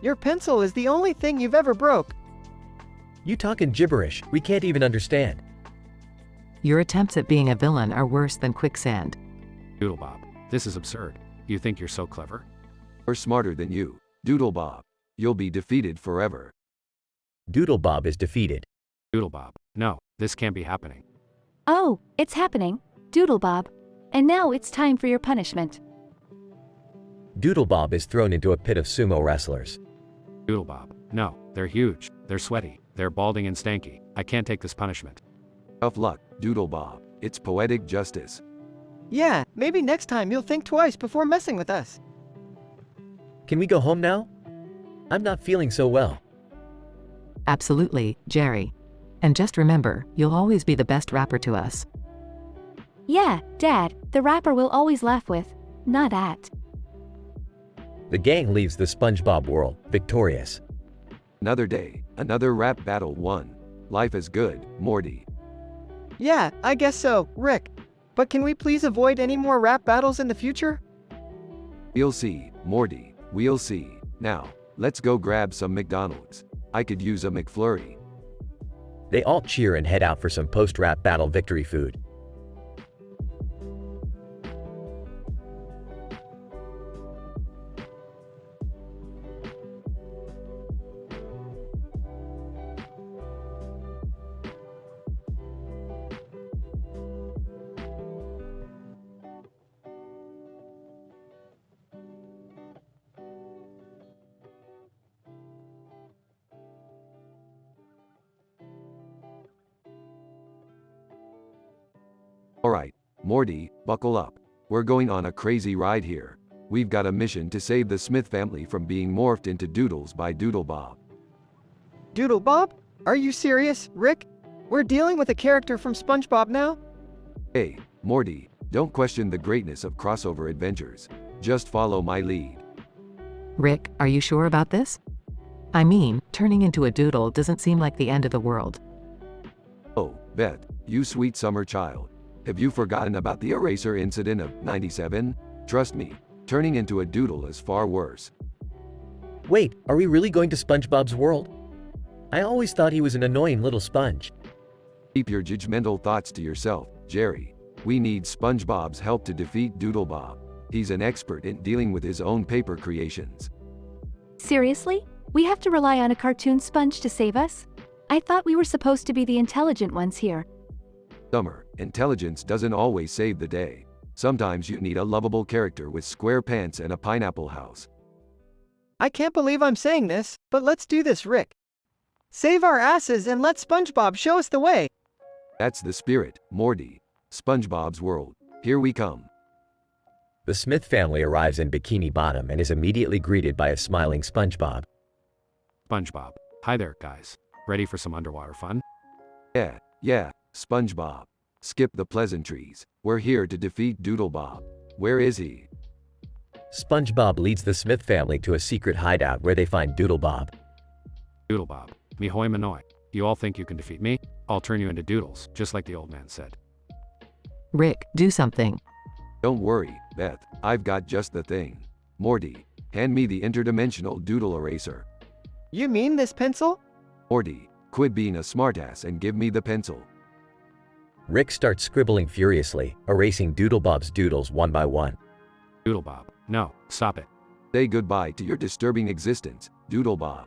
Your pencil is the only thing you've ever broke. You talking gibberish, we can't even understand. Your attempts at being a villain are worse than quicksand. Doodle Bob, this is absurd. You think you're so clever? We're smarter than you, Doodle Bob. You'll be defeated forever. Doodle Bob is defeated. Doodle Bob, no, this can't be happening. Oh, it's happening, Doodle Bob. And now it's time for your punishment. Doodle Bob is thrown into a pit of sumo wrestlers. Doodle Bob, no, they're huge, they're sweaty, they're balding and stanky. I can't take this punishment. Tough luck, Doodle Bob. It's poetic justice. Yeah, maybe next time you'll think twice before messing with us. Can we go home now? I'm not feeling so well. Absolutely, Jerry. And just remember, you'll always be the best rapper to us. Yeah, Dad, the rapper will always laugh with, not at. The gang leaves the SpongeBob world, victorious. Another day, another rap battle won. Life is good, Morty. Yeah, I guess so, Rick. But can we please avoid any more rap battles in the future? We'll see, Morty, we'll see. Now, let's go grab some McDonald's. I could use a McFlurry. They all cheer and head out for some post-rap battle victory food. Alright, Morty, buckle up. We're going on a crazy ride here. We've got a mission to save the Smith family from being morphed into doodles by Doodle Bob. Doodle Bob? Are you serious, Rick? We're dealing with a character from SpongeBob now? Hey, Morty, don't question the greatness of crossover adventures. Just follow my lead. Rick, are you sure about this? I mean, turning into a doodle doesn't seem like the end of the world. Oh, Beth, you sweet summer child. Have you forgotten about the eraser incident of '97? Trust me, turning into a doodle is far worse. Wait, are we really going to SpongeBob's world? I always thought he was an annoying little sponge. Keep your judgmental thoughts to yourself, Jerry. We need SpongeBob's help to defeat Doodle Bob. He's an expert in dealing with his own paper creations. Seriously? We have to rely on a cartoon sponge to save us? I thought we were supposed to be the intelligent ones here. Summer, intelligence doesn't always save the day. Sometimes you need a lovable character with square pants and a pineapple house. I can't believe I'm saying this, but let's do this, Rick. Save our asses and let SpongeBob show us the way. That's the spirit, Morty. SpongeBob's world. Here we come. The Smith family arrives in Bikini Bottom and is immediately greeted by a smiling SpongeBob. SpongeBob. Hi there, guys. Ready for some underwater fun? Yeah, SpongeBob. Skip the pleasantries. We're here to defeat Doodle Bob. Where is he? SpongeBob leads the Smith family to a secret hideout where they find Doodle Bob. Doodle Bob. Mihoy Manoi. You all think you can defeat me? I'll turn you into doodles, just like the old man said. Rick, do something. Don't worry, Beth. I've got just the thing. Morty, hand me the interdimensional doodle eraser. You mean this pencil? Morty, quit being a smartass and give me the pencil. Rick starts scribbling furiously, erasing Doodle Bob's doodles one by one. Doodle Bob. No, stop it. Say goodbye to your disturbing existence, Doodle Bob.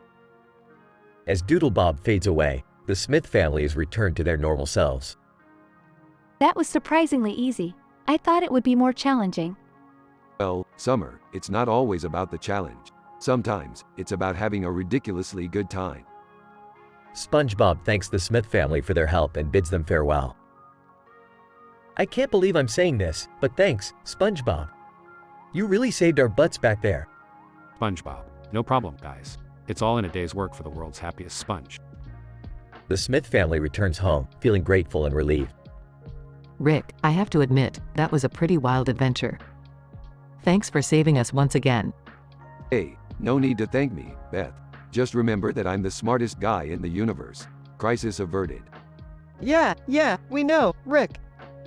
As Doodle Bob fades away, the Smith family is returned to their normal selves. That was surprisingly easy. I thought it would be more challenging. Well, Summer, it's not always about the challenge. Sometimes, it's about having a ridiculously good time. SpongeBob thanks the Smith family for their help and bids them farewell. I can't believe I'm saying this, but thanks, SpongeBob. You really saved our butts back there. SpongeBob. No problem, guys. It's all in a day's work for the world's happiest sponge. The Smith family returns home, feeling grateful and relieved. Rick, I have to admit, that was a pretty wild adventure. Thanks for saving us once again. Hey, no need to thank me, Beth. Just remember that I'm the smartest guy in the universe. Crisis averted. Yeah, we know, Rick.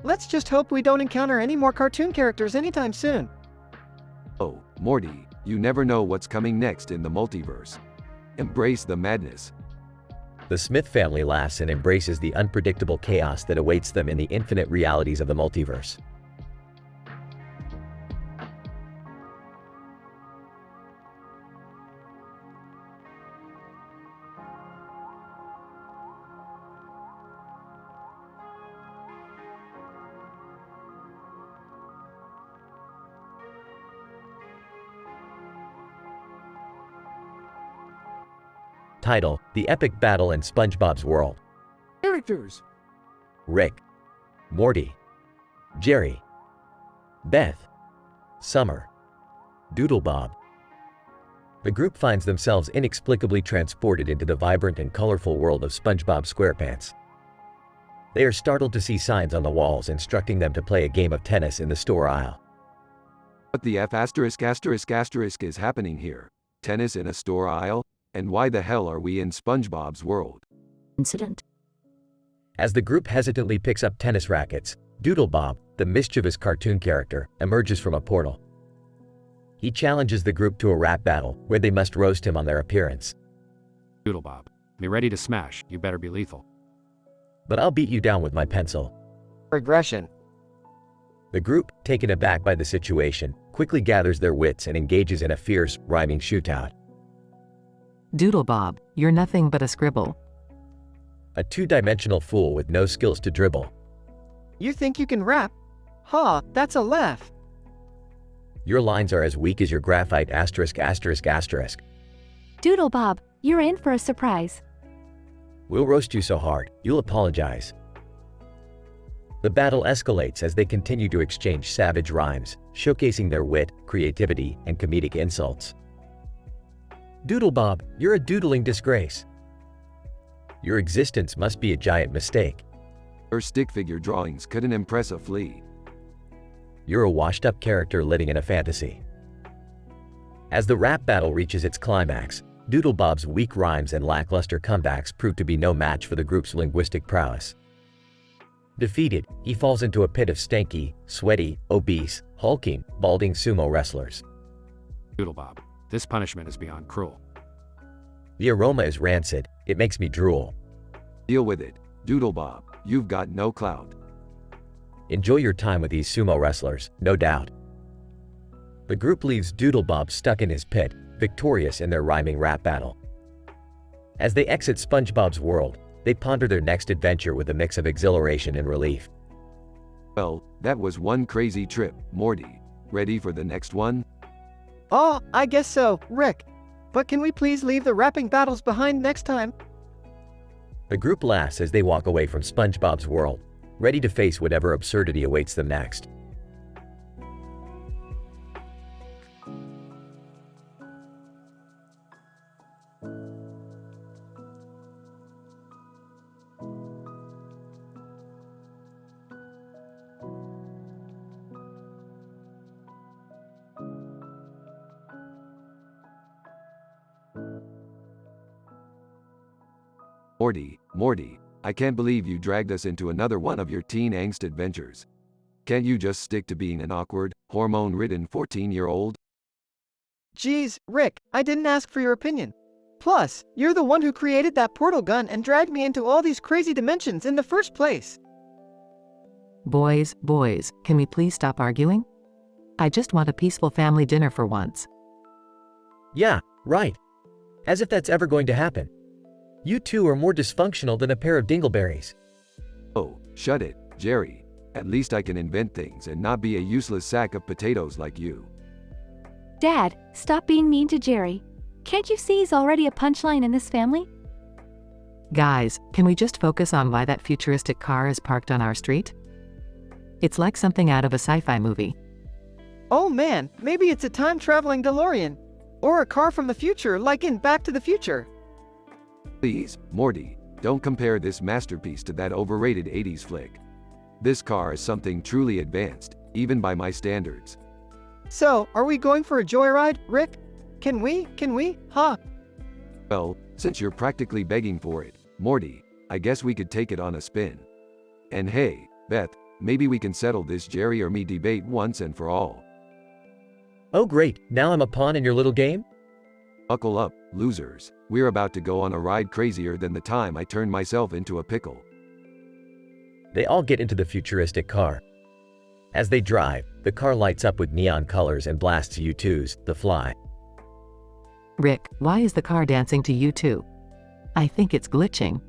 Let's just hope we don't encounter any more cartoon characters anytime soon. Oh, Morty, you never know what's coming next in the multiverse. Embrace the madness. The Smith family laughs and embraces the unpredictable chaos that awaits them in the infinite realities of the multiverse. Title: The Epic Battle in SpongeBob's World. Characters: Rick, Morty, Jerry, Beth, Summer, Doodlebob. The group finds themselves inexplicably transported into the vibrant and colorful world of SpongeBob SquarePants. They are startled to see signs on the walls instructing them to play a game of tennis in the store aisle. What the F*** is happening here? Tennis in a store aisle? And why the hell are we in SpongeBob's world? Incident. As the group hesitantly picks up tennis rackets, Doodlebob, the mischievous cartoon character, emerges from a portal. He challenges the group to a rap battle where they must roast him on their appearance. Doodlebob, be ready to smash, you better be lethal. But I'll beat you down with my pencil. Regression. The group, taken aback by the situation, quickly gathers their wits and engages in a fierce, rhyming shootout. Doodlebob, you're nothing but a scribble. A two-dimensional fool with no skills to dribble. You think you can rap? Ha, that's a laugh. Your lines are as weak as your graphite asterisk asterisk asterisk. Doodlebob, you're in for a surprise. We'll roast you so hard, you'll apologize. The battle escalates as they continue to exchange savage rhymes, showcasing their wit, creativity, and comedic insults. Doodlebob, you're a doodling disgrace. Your existence must be a giant mistake. Her stick figure drawings couldn't impress a flea. You're a washed-up character living in a fantasy. As the rap battle reaches its climax, Doodlebob's weak rhymes and lackluster comebacks prove to be no match for the group's linguistic prowess. Defeated, he falls into a pit of stanky, sweaty, obese, hulking, balding sumo wrestlers. Doodlebob, this punishment is beyond cruel. The aroma is rancid, it makes me drool. Deal with it, Doodlebob, you've got no clout. Enjoy your time with these sumo wrestlers, no doubt. The group leaves Doodlebob stuck in his pit, victorious in their rhyming rap battle. As they exit SpongeBob's world, they ponder their next adventure with a mix of exhilaration and relief. Well, that was one crazy trip, Morty. Ready for the next one? Oh, I guess so, Rick. But can we please leave the rapping battles behind next time? The group laughs as they walk away from SpongeBob's world, ready to face whatever absurdity awaits them next. Morty, I can't believe you dragged us into another one of your teen angst adventures. Can't you just stick to being an awkward, hormone-ridden 14-year-old? Geez, Rick, I didn't ask for your opinion. Plus, you're the one who created that portal gun and dragged me into all these crazy dimensions in the first place. Boys, can we please stop arguing? I just want a peaceful family dinner for once. Yeah, right. As if that's ever going to happen. You two are more dysfunctional than a pair of dingleberries. Oh, shut it, Jerry. At least I can invent things and not be a useless sack of potatoes like you. Dad, stop being mean to Jerry. Can't you see he's already a punchline in this family? Guys, can we just focus on why that futuristic car is parked on our street? It's like something out of a sci-fi movie. Oh man, maybe it's a time-traveling DeLorean. Or a car from the future like in Back to the Future. Please, Morty, don't compare this masterpiece to that overrated 80s flick. This car is something truly advanced, even by my standards. So, are we going for a joyride, Rick? Can we? Huh? Well, since you're practically begging for it, Morty, I guess we could take it on a spin. And hey, Beth, maybe we can settle this Jerry or me debate once and for all. Oh great, now I'm a pawn in your little game? Buckle up, losers. We're about to go on a ride crazier than the time I turned myself into a pickle. They all get into the futuristic car. As they drive, the car lights up with neon colors and blasts U2's The Fly. Rick, why is the car dancing to you too? I think it's glitching.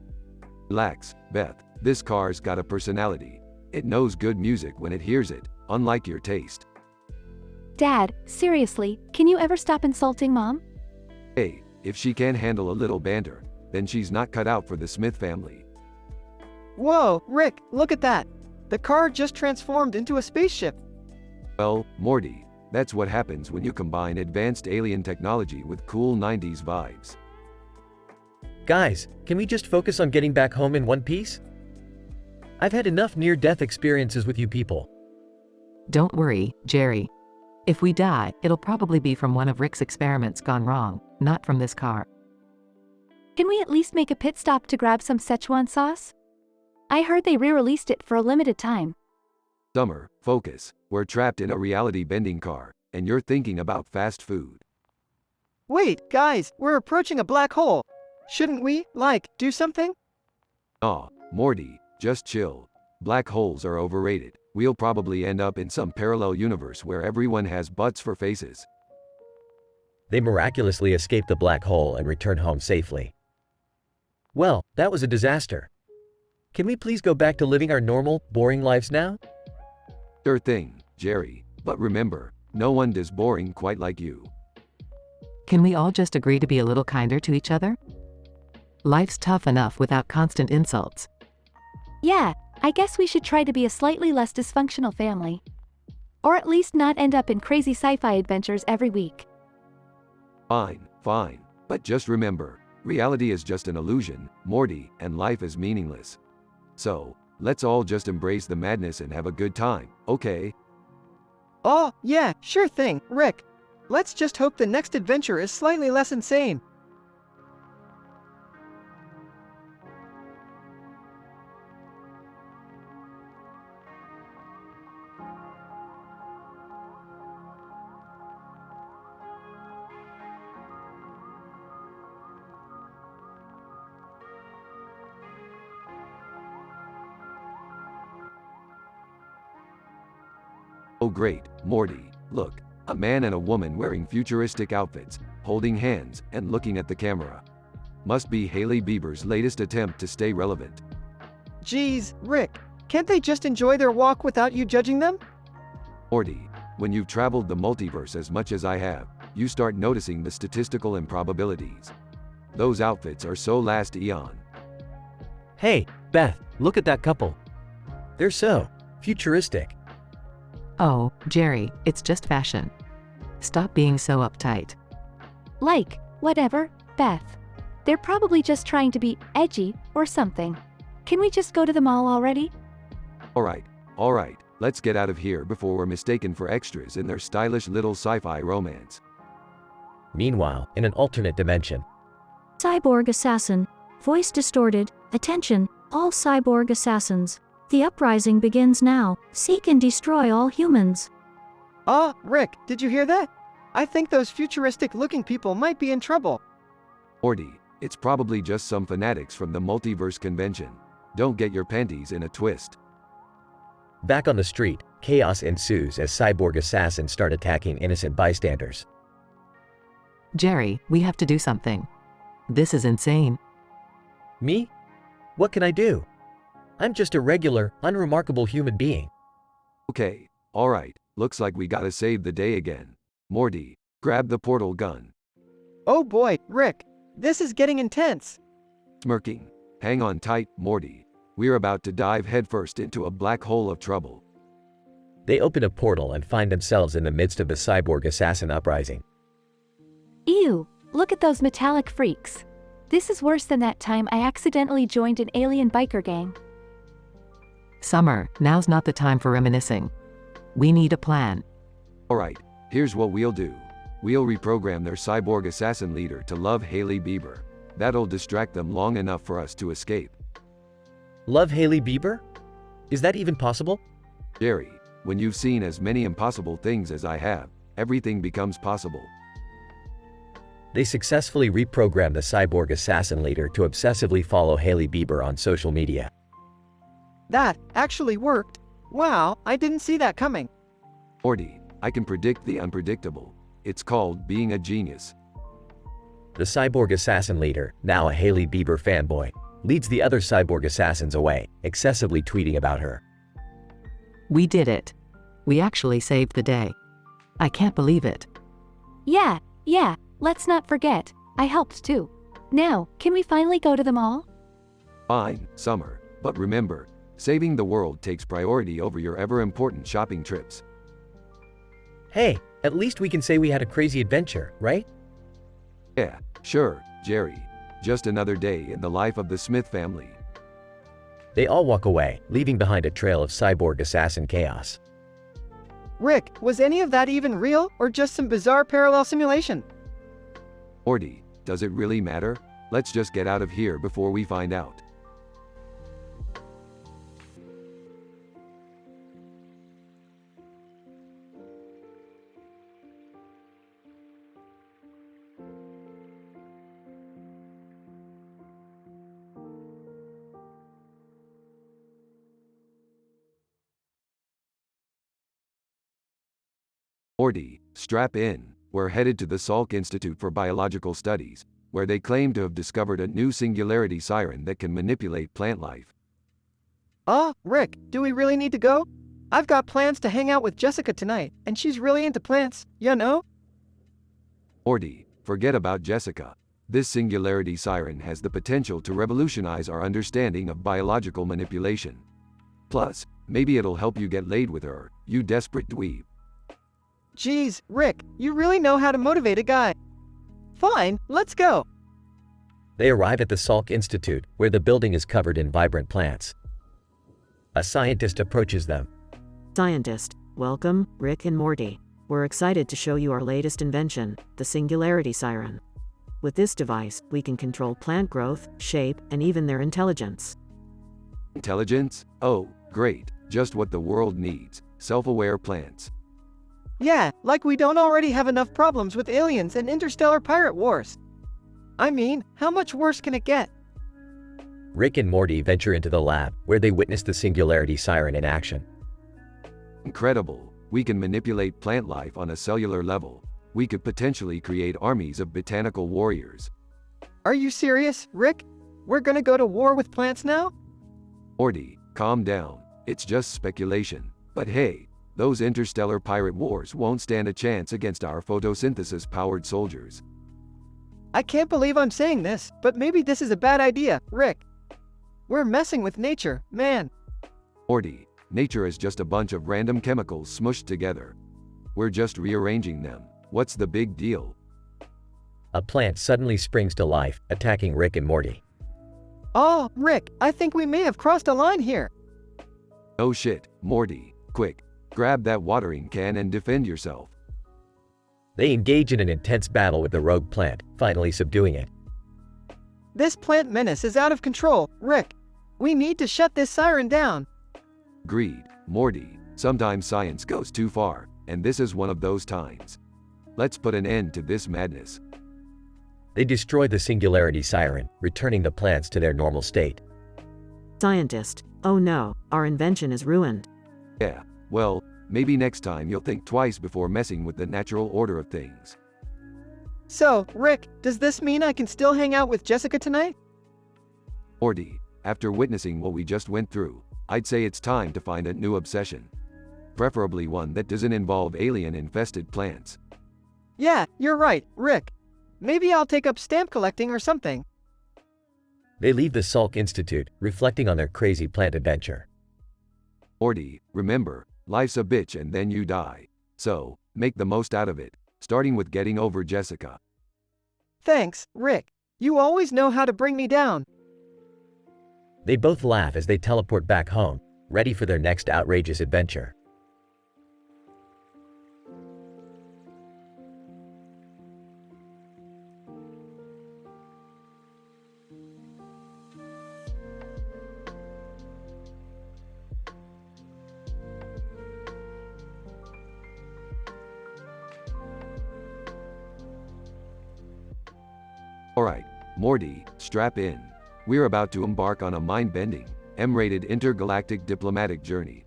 Relax, Beth. This car's got a personality. It knows good music when it hears it, unlike your taste. Dad, seriously, can you ever stop insulting Mom? Hey, if she can't handle a little banter, then she's not cut out for the Smith family. Whoa, Rick, look at that. The car just transformed into a spaceship. Well, Morty, that's what happens when you combine advanced alien technology with cool 90s vibes. Guys, can we just focus on getting back home in one piece? I've had enough near-death experiences with you people. Don't worry, Jerry. If we die, it'll probably be from one of Rick's experiments gone wrong, not from this car. Can we at least make a pit stop to grab some Szechuan sauce? I heard they re-released it for a limited time. Summer, focus. We're trapped in a reality-bending car, and you're thinking about fast food. Wait, guys, we're approaching a black hole. Shouldn't we, do something? Aw, Morty, just chill. Black holes are overrated. We'll probably end up in some parallel universe where everyone has butts for faces. They miraculously escape the black hole and return home safely. Well, that was a disaster. Can we please go back to living our normal, boring lives now? Sure thing, Jerry. But remember, no one does boring quite like you. Can we all just agree to be a little kinder to each other? Life's tough enough without constant insults. Yeah, I guess we should try to be a slightly less dysfunctional family. Or at least not end up in crazy sci-fi adventures every week. Fine, fine. But just remember, reality is just an illusion, Morty, and life is meaningless. So, let's all just embrace the madness and have a good time, okay? Oh, yeah, sure thing, Rick. Let's just hope the next adventure is slightly less insane. Oh great, Morty, look, a man and a woman wearing futuristic outfits, holding hands, and looking at the camera. Must be Hailey Bieber's latest attempt to stay relevant. Geez, Rick, can't they just enjoy their walk without you judging them? Morty, when you've traveled the multiverse as much as I have, you start noticing the statistical improbabilities. Those outfits are so last eon. Hey, Beth, look at that couple. They're so futuristic. Oh, Jerry, it's just fashion. Stop being so uptight. Whatever, Beth. They're probably just trying to be edgy or something. Can we just go to the mall already? Alright, let's get out of here before we're mistaken for extras in their stylish little sci-fi romance. Meanwhile, in an alternate dimension. Cyborg assassin. Voice distorted. Attention, all cyborg assassins. The uprising begins now. Seek and destroy all humans. Rick, did you hear that? I think those futuristic-looking people might be in trouble. Morty, it's probably just some fanatics from the multiverse convention. Don't get your panties in a twist. Back on the street, chaos ensues as cyborg assassins start attacking innocent bystanders. Jerry, we have to do something. This is insane. Me? What can I do? I'm just a regular, unremarkable human being. Okay, alright, looks like we gotta save the day again. Morty, grab the portal gun. Oh boy, Rick, this is getting intense. Smirking. Hang on tight, Morty. We're about to dive headfirst into a black hole of trouble. They open a portal and find themselves in the midst of the cyborg assassin uprising. Ew, look at those metallic freaks. This is worse than that time I accidentally joined an alien biker gang. Summer, now's not the time for reminiscing. We need a plan. Alright, here's what we'll do. We'll reprogram their cyborg assassin leader to love Hailey Bieber. That'll distract them long enough for us to escape. Love Hailey Bieber? Is that even possible? Jerry, when you've seen as many impossible things as I have, everything becomes possible. They successfully reprogrammed the cyborg assassin leader to obsessively follow Hailey Bieber on social media. That actually worked. Wow, I didn't see that coming. Morty, I can predict the unpredictable. It's called being a genius. The cyborg assassin leader, now a Hailey Bieber fanboy, leads the other cyborg assassins away, excessively tweeting about her. We did it. We actually saved the day. I can't believe it. Yeah, let's not forget, I helped too. Now, can we finally go to the mall? Fine, Summer, but remember, saving the world takes priority over your ever-important shopping trips. Hey, at least we can say we had a crazy adventure, right? Yeah, sure, Jerry. Just another day in the life of the Smith family. They all walk away, leaving behind a trail of cyborg assassin chaos. Rick, was any of that even real, or just some bizarre parallel simulation? Morty, does it really matter? Let's just get out of here before we find out. Morty, strap in. We're headed to the Salk Institute for Biological Studies, where they claim to have discovered a new singularity siren that can manipulate plant life. Rick, do we really need to go? I've got plans to hang out with Jessica tonight, and she's really into plants, you know? Morty, forget about Jessica. This singularity siren has the potential to revolutionize our understanding of biological manipulation. Plus, maybe it'll help you get laid with her, you desperate dweeb. Geez, Rick, you really know how to motivate a guy. Fine, let's go. They arrive at the Salk Institute, where the building is covered in vibrant plants. A scientist approaches them. Scientist, welcome, Rick and Morty. We're excited to show you our latest invention, the Singularity Siren. With this device, we can control plant growth, shape, and even their intelligence. Intelligence? Oh, great. Just what the world needs. Self-aware plants. Yeah, like we don't already have enough problems with aliens and interstellar pirate wars. I mean, how much worse can it get? Rick and Morty venture into the lab, where they witness the Singularity Siren in action. Incredible. We can manipulate plant life on a cellular level. We could potentially create armies of botanical warriors. Are you serious, Rick? We're gonna go to war with plants now? Morty, calm down. It's just speculation. But hey, those interstellar pirate wars won't stand a chance against our photosynthesis-powered soldiers. I can't believe I'm saying this, but maybe this is a bad idea, Rick. We're messing with nature, man. Morty, nature is just a bunch of random chemicals smushed together. We're just rearranging them. What's the big deal? A plant suddenly springs to life, attacking Rick and Morty. Oh, Rick, I think we may have crossed a line here. Oh shit, Morty, quick. Grab that watering can and defend yourself. They engage in an intense battle with the rogue plant, finally subduing it. This plant menace is out of control, Rick. We need to shut this siren down. Agreed, Morty. Sometimes science goes too far, and this is one of those times. Let's put an end to this madness. They destroy the Singularity Siren, returning the plants to their normal state. Scientist, oh no, our invention is ruined. Yeah. Well, maybe next time you'll think twice before messing with the natural order of things. So, Rick, does this mean I can still hang out with Jessica tonight? Morty, after witnessing what we just went through, I'd say it's time to find a new obsession. Preferably one that doesn't involve alien-infested plants. Yeah, you're right, Rick. Maybe I'll take up stamp collecting or something. They leave the Salk Institute, reflecting on their crazy plant adventure. Morty, remember, life's a bitch and then you die. So, make the most out of it, starting with getting over Jessica. Thanks, Rick. You always know how to bring me down. They both laugh as they teleport back home, ready for their next outrageous adventure. Morty, strap in. We're about to embark on a mind-bending, M-rated intergalactic diplomatic journey.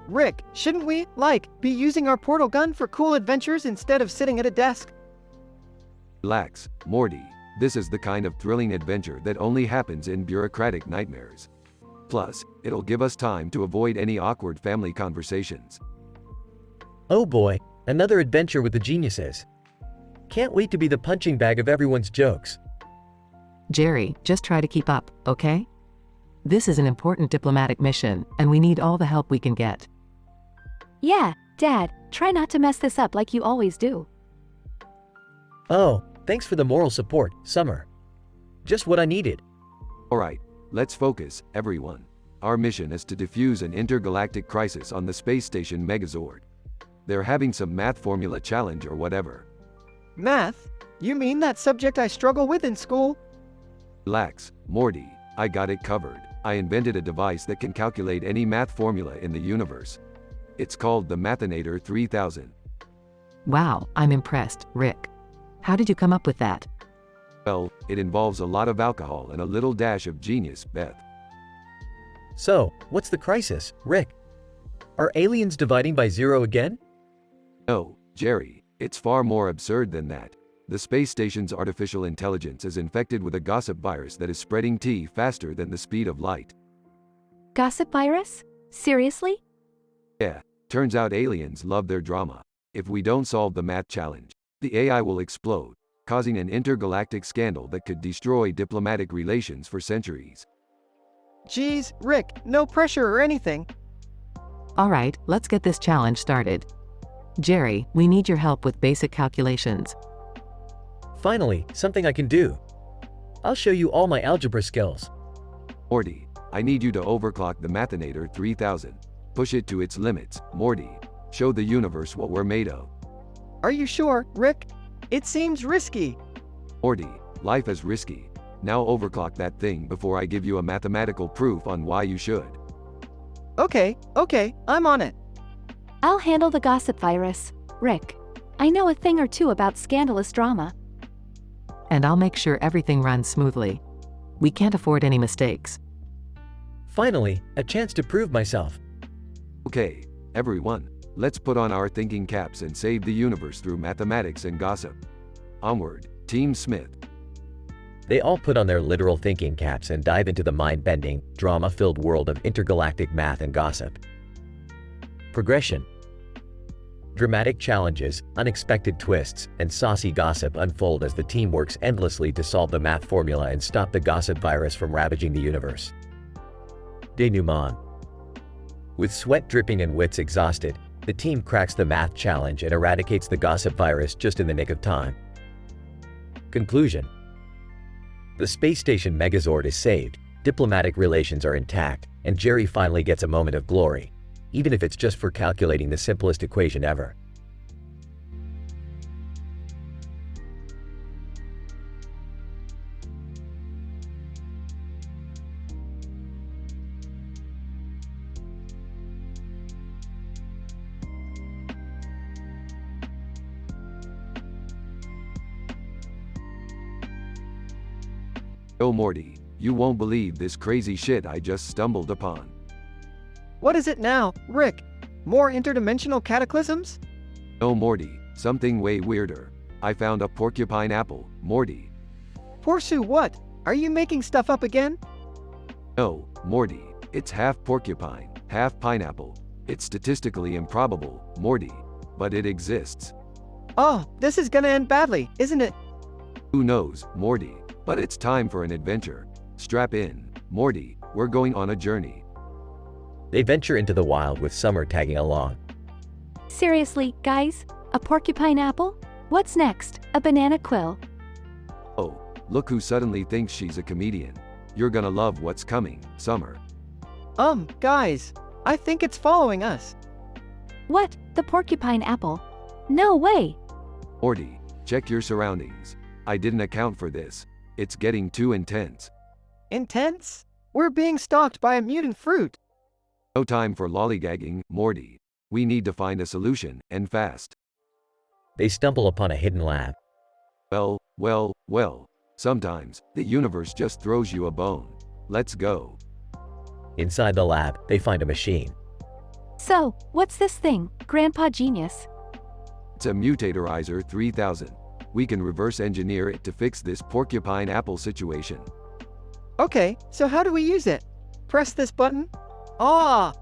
Rick, shouldn't we, be using our portal gun for cool adventures instead of sitting at a desk? Relax, Morty. This is the kind of thrilling adventure that only happens in bureaucratic nightmares. Plus, it'll give us time to avoid any awkward family conversations. Oh boy, another adventure with the geniuses. Can't wait to be the punching bag of everyone's jokes. Jerry, just try to keep up, okay? This is an important diplomatic mission, and we need all the help we can get. Yeah, Dad, try not to mess this up like you always do. Oh, thanks for the moral support, Summer. Just what I needed. Alright, let's focus, everyone. Our mission is to defuse an intergalactic crisis on the space station Megazord. They're having some math formula challenge or whatever. Math? You mean that subject I struggle with in school? Relax, Morty, I got it covered. I invented a device that can calculate any math formula in the universe. It's called the Mathinator 3000. Wow, I'm impressed, Rick. How did you come up with that? Well, it involves a lot of alcohol and a little dash of genius, Beth. So, what's the crisis, Rick? Are aliens dividing by zero again? No, Jerry, it's far more absurd than that. The space station's artificial intelligence is infected with a gossip virus that is spreading tea faster than the speed of light. Gossip virus? Seriously? Yeah, turns out aliens love their drama. If we don't solve the math challenge, the AI will explode, causing an intergalactic scandal that could destroy diplomatic relations for centuries. Geez, Rick, no pressure or anything. All right, let's get this challenge started. Jerry, we need your help with basic calculations. Finally, something I can do. I'll show you all my algebra skills. Morty, I need you to overclock the Mathinator 3000. Push it to its limits, Morty. Show the universe what we're made of. Are you sure, Rick? It seems risky. Morty, life is risky. Now overclock that thing before I give you a mathematical proof on why you should. Okay, I'm on it. I'll handle the gossip virus, Rick. I know a thing or two about scandalous drama. And I'll make sure everything runs smoothly. We can't afford any mistakes. Finally, a chance to prove myself. Okay, everyone, let's put on our thinking caps and save the universe through mathematics and gossip. Onward, Team Smith. They all put on their literal thinking caps and dive into the mind-bending, drama-filled world of intergalactic math and gossip. Progression. Dramatic challenges, unexpected twists, and saucy gossip unfold as the team works endlessly to solve the math formula and stop the gossip virus from ravaging the universe. Denouement. With sweat dripping and wits exhausted, the team cracks the math challenge and eradicates the gossip virus just in the nick of time. Conclusion. The space station Megazord is saved, diplomatic relations are intact, and Jerry finally gets a moment of glory, even if it's just for calculating the simplest equation ever. Oh Morty, you won't believe this crazy shit I just stumbled upon. What is it now, Rick? More interdimensional cataclysms? No Morty, something way weirder. I found a porcupine apple, Morty. Pursue what? Are you making stuff up again? No, Morty, it's half porcupine, half pineapple. It's statistically improbable, Morty, but it exists. Oh, this is gonna end badly, isn't it? Who knows, Morty, but it's time for an adventure. Strap in, Morty, we're going on a journey. They venture into the wild with Summer tagging along. Seriously, guys? A porcupine apple? What's next? A banana quill? Oh, look who suddenly thinks she's a comedian. You're gonna love what's coming, Summer. Guys, I think it's following us. What? The porcupine apple? No way! Morty, check your surroundings. I didn't account for this. It's getting too intense. Intense? We're being stalked by a mutant fruit. No time for lollygagging, Morty. We need to find a solution, and fast. They stumble upon a hidden lab. Well. Sometimes, the universe just throws you a bone. Let's go. Inside the lab, they find a machine. So, what's this thing, Grandpa Genius? It's a Mutatorizer 3000. We can reverse engineer it to fix this porcupine apple situation. Okay, so how do we use it? Press this button? Ah!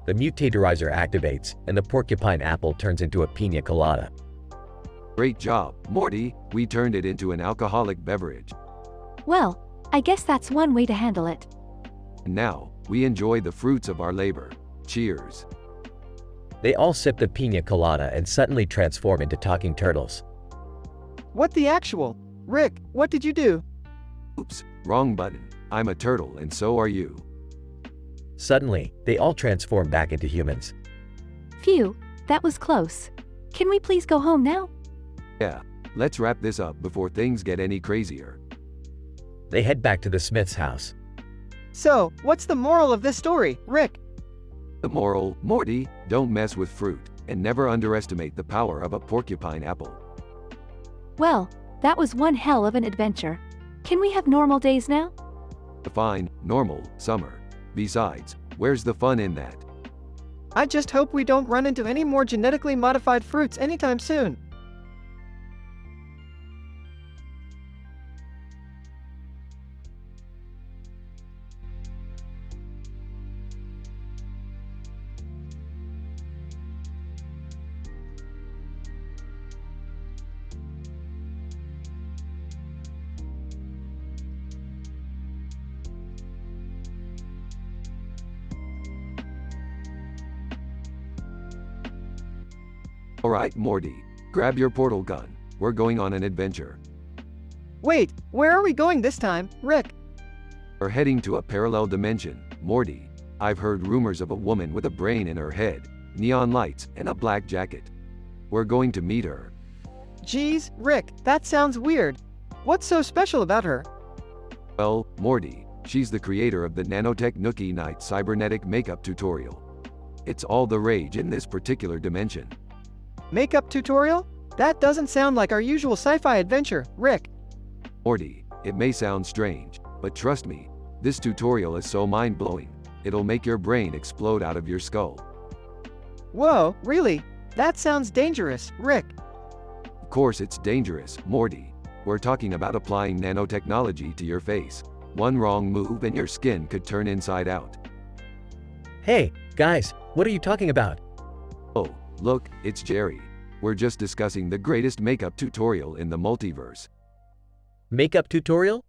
The Mutatorizer activates, and the porcupine apple turns into a pina colada. Great job, Morty. We turned it into an alcoholic beverage. Well, I guess that's one way to handle it. And now, we enjoy the fruits of our labor. Cheers. They all sip the pina colada and suddenly transform into talking turtles. What the actual? Rick, what did you do? Oops, wrong button. I'm a turtle and so are you. Suddenly, they all transform back into humans. Phew, that was close. Can we please go home now? Yeah, let's wrap this up before things get any crazier. They head back to the Smith's house. So, what's the moral of this story, Rick? The moral, Morty, don't mess with fruit, and never underestimate the power of a porcupine apple. Well, that was one hell of an adventure. Can we have normal days now? Fine, normal, summer. Besides, where's the fun in that? I just hope we don't run into any more genetically modified fruits anytime soon. Alright, Morty, grab your portal gun. We're going on an adventure. Wait, where are we going this time, Rick? We're heading to a parallel dimension, Morty. I've heard rumors of a woman with a brain in her head, neon lights, and a black jacket. We're going to meet her. Geez, Rick, that sounds weird. What's so special about her? Well, Morty, she's the creator of the Nanotech Nookie Night cybernetic makeup tutorial. It's all the rage in this particular dimension. Makeup tutorial? That doesn't sound like our usual sci-fi adventure, Rick. Morty, it may sound strange, but trust me, this tutorial is so mind-blowing, it'll make your brain explode out of your skull. Whoa, really? That sounds dangerous, Rick. Of course it's dangerous, Morty. We're talking about applying nanotechnology to your face. One wrong move and your skin could turn inside out. Hey, guys, what are you talking about? Oh, look, it's Jerry. We're just discussing the greatest makeup tutorial in the multiverse. Makeup tutorial?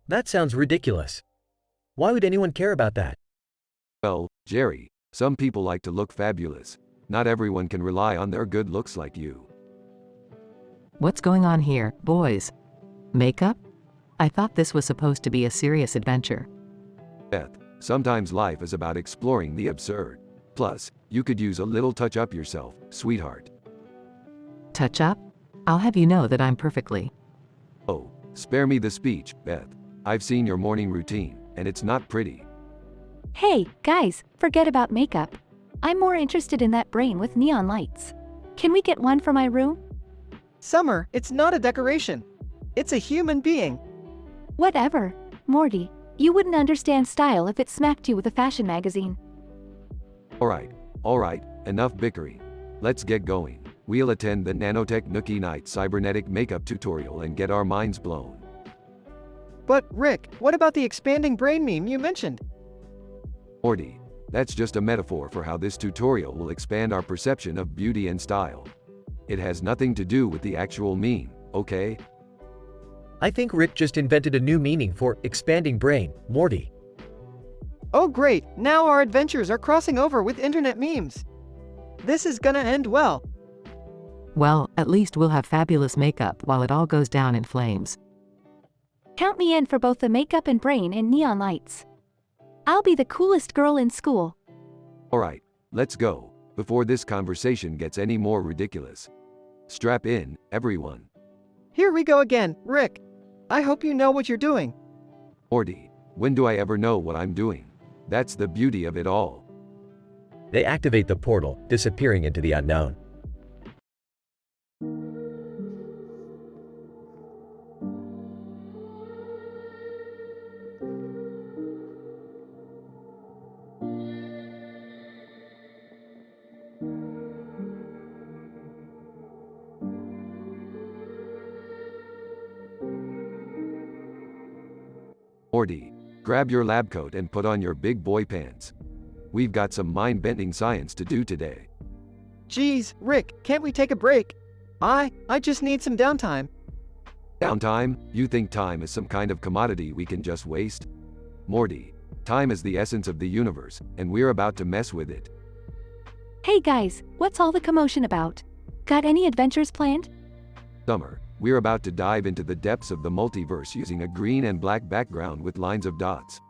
That sounds ridiculous. Why would anyone care about that? Well, Jerry, some people like to look fabulous. Not everyone can rely on their good looks like you. What's going on here, boys? Makeup? I thought this was supposed to be a serious adventure. Beth, sometimes life is about exploring the absurd. Plus, you could use a little touch up yourself, sweetheart. Touch up? I'll have you know that I'm perfectly. Oh, spare me the speech, Beth. I've seen your morning routine, and it's not pretty. Hey, guys, forget about makeup. I'm more interested in that brain with neon lights. Can we get one for my room? Summer, it's not a decoration. It's a human being. Whatever. Morty, you wouldn't understand style if it smacked you with a fashion magazine. Alright, enough bickering. Let's get going. We'll attend the Nanotech Nookie Night cybernetic makeup tutorial and get our minds blown. But, Rick, what about the expanding brain meme you mentioned? Morty, that's just a metaphor for how this tutorial will expand our perception of beauty and style. It has nothing to do with the actual meme, okay? I think Rick just invented a new meaning for expanding brain, Morty. Oh great, now our adventures are crossing over with internet memes. This is gonna end well. Well, at least we'll have fabulous makeup while it all goes down in flames. Count me in for both the makeup and brain and neon lights. I'll be the coolest girl in school. Alright, let's go, before this conversation gets any more ridiculous. Strap in, everyone. Here we go again, Rick. I hope you know what you're doing. Morty, when do I ever know what I'm doing? That's the beauty of it all. They activate the portal, disappearing into the unknown. Morty, grab your lab coat and put on your big boy pants. We've got some mind-bending science to do today. Geez, Rick, can't we take a break? I just need some downtime. Downtime? You think time is some kind of commodity we can just waste? Morty, time is the essence of the universe, and we're about to mess with it. Hey guys, what's all the commotion about? Got any adventures planned? Summer, we're about to dive into the depths of the multiverse using a green and black background with lines of dots.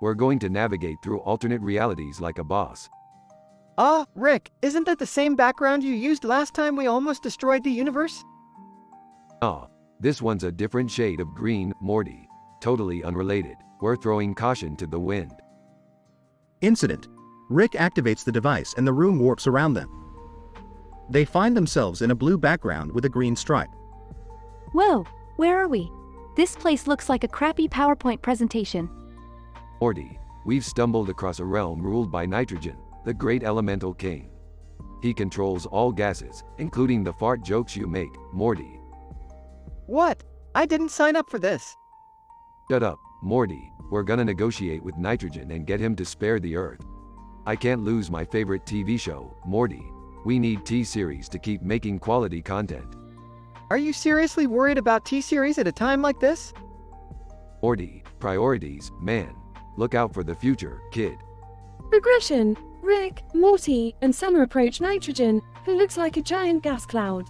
We're going to navigate through alternate realities like a boss. Rick, isn't that the same background you used last time we almost destroyed the universe? This one's a different shade of green, Morty. Totally unrelated. We're throwing caution to the wind. Incident. Rick activates the device and the room warps around them. They find themselves in a blue background with a green stripe. Whoa, where are we? This place looks like a crappy PowerPoint presentation. Morty, we've stumbled across a realm ruled by nitrogen, the great elemental king. He controls all gases, including the fart jokes you make, Morty. What? I didn't sign up for this. Shut up, Morty. We're gonna negotiate with nitrogen and get him to spare the Earth. I can't lose my favorite TV show, Morty. We need T-Series to keep making quality content. Are you seriously worried about T-Series at a time like this? Morty, priorities, man. Look out for the future, kid. Regression. Rick, Morty, and Summer approach Nitrogen, who looks like a giant gas cloud.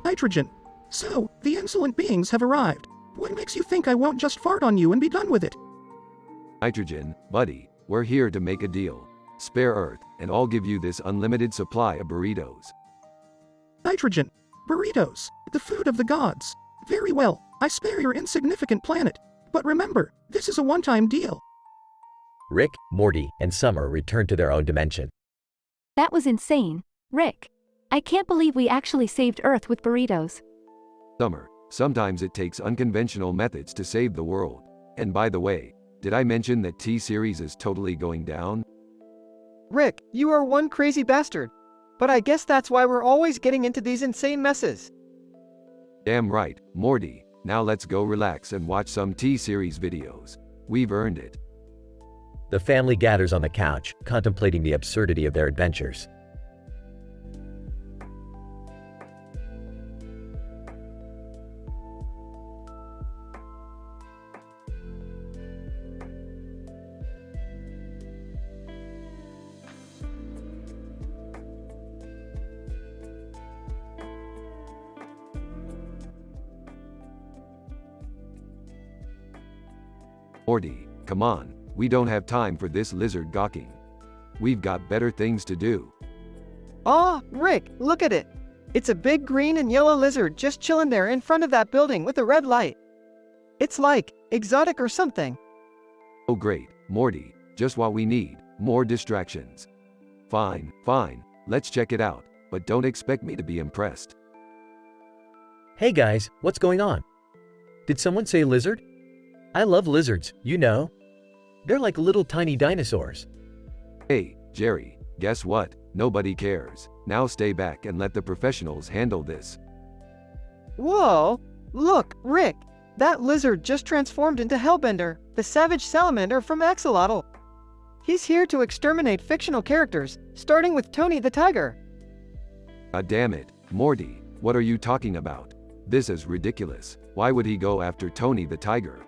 Nitrogen. So, the insolent beings have arrived. What makes you think I won't just fart on you and be done with it? Nitrogen, buddy, we're here to make a deal. Spare Earth, and I'll give you this unlimited supply of burritos. Nitrogen. Burritos. The food of the gods. Very well, I spare your insignificant planet. But remember, this is a one-time deal. Rick, Morty, and Summer return to their own dimension. That was insane. Rick, I can't believe we actually saved Earth with burritos. Summer, sometimes it takes unconventional methods to save the world. And by the way, did I mention that T-Series is totally going down? Rick, you are one crazy bastard. But I guess that's why we're always getting into these insane messes. Damn right, Morty. Now let's go relax and watch some T-Series videos. We've earned it. The family gathers on the couch, contemplating the absurdity of their adventures. Morty, come on, we don't have time for this lizard gawking. We've got better things to do. Rick, look at it. It's a big green and yellow lizard just chilling there in front of that building with a red light. It's like, exotic or something. Oh great, Morty, just what we need, more distractions. Fine, let's check it out, but don't expect me to be impressed. Hey guys, what's going on? Did someone say lizard? I love lizards, you know. They're like little tiny dinosaurs. Hey, Jerry, guess what? Nobody cares. Now stay back and let the professionals handle this. Whoa! Look, Rick! That lizard just transformed into Hellbender, the savage salamander from Axolotl. He's here to exterminate fictional characters, starting with Tony the Tiger. God damn it, Morty, what are you talking about? This is ridiculous. Why would he go after Tony the Tiger?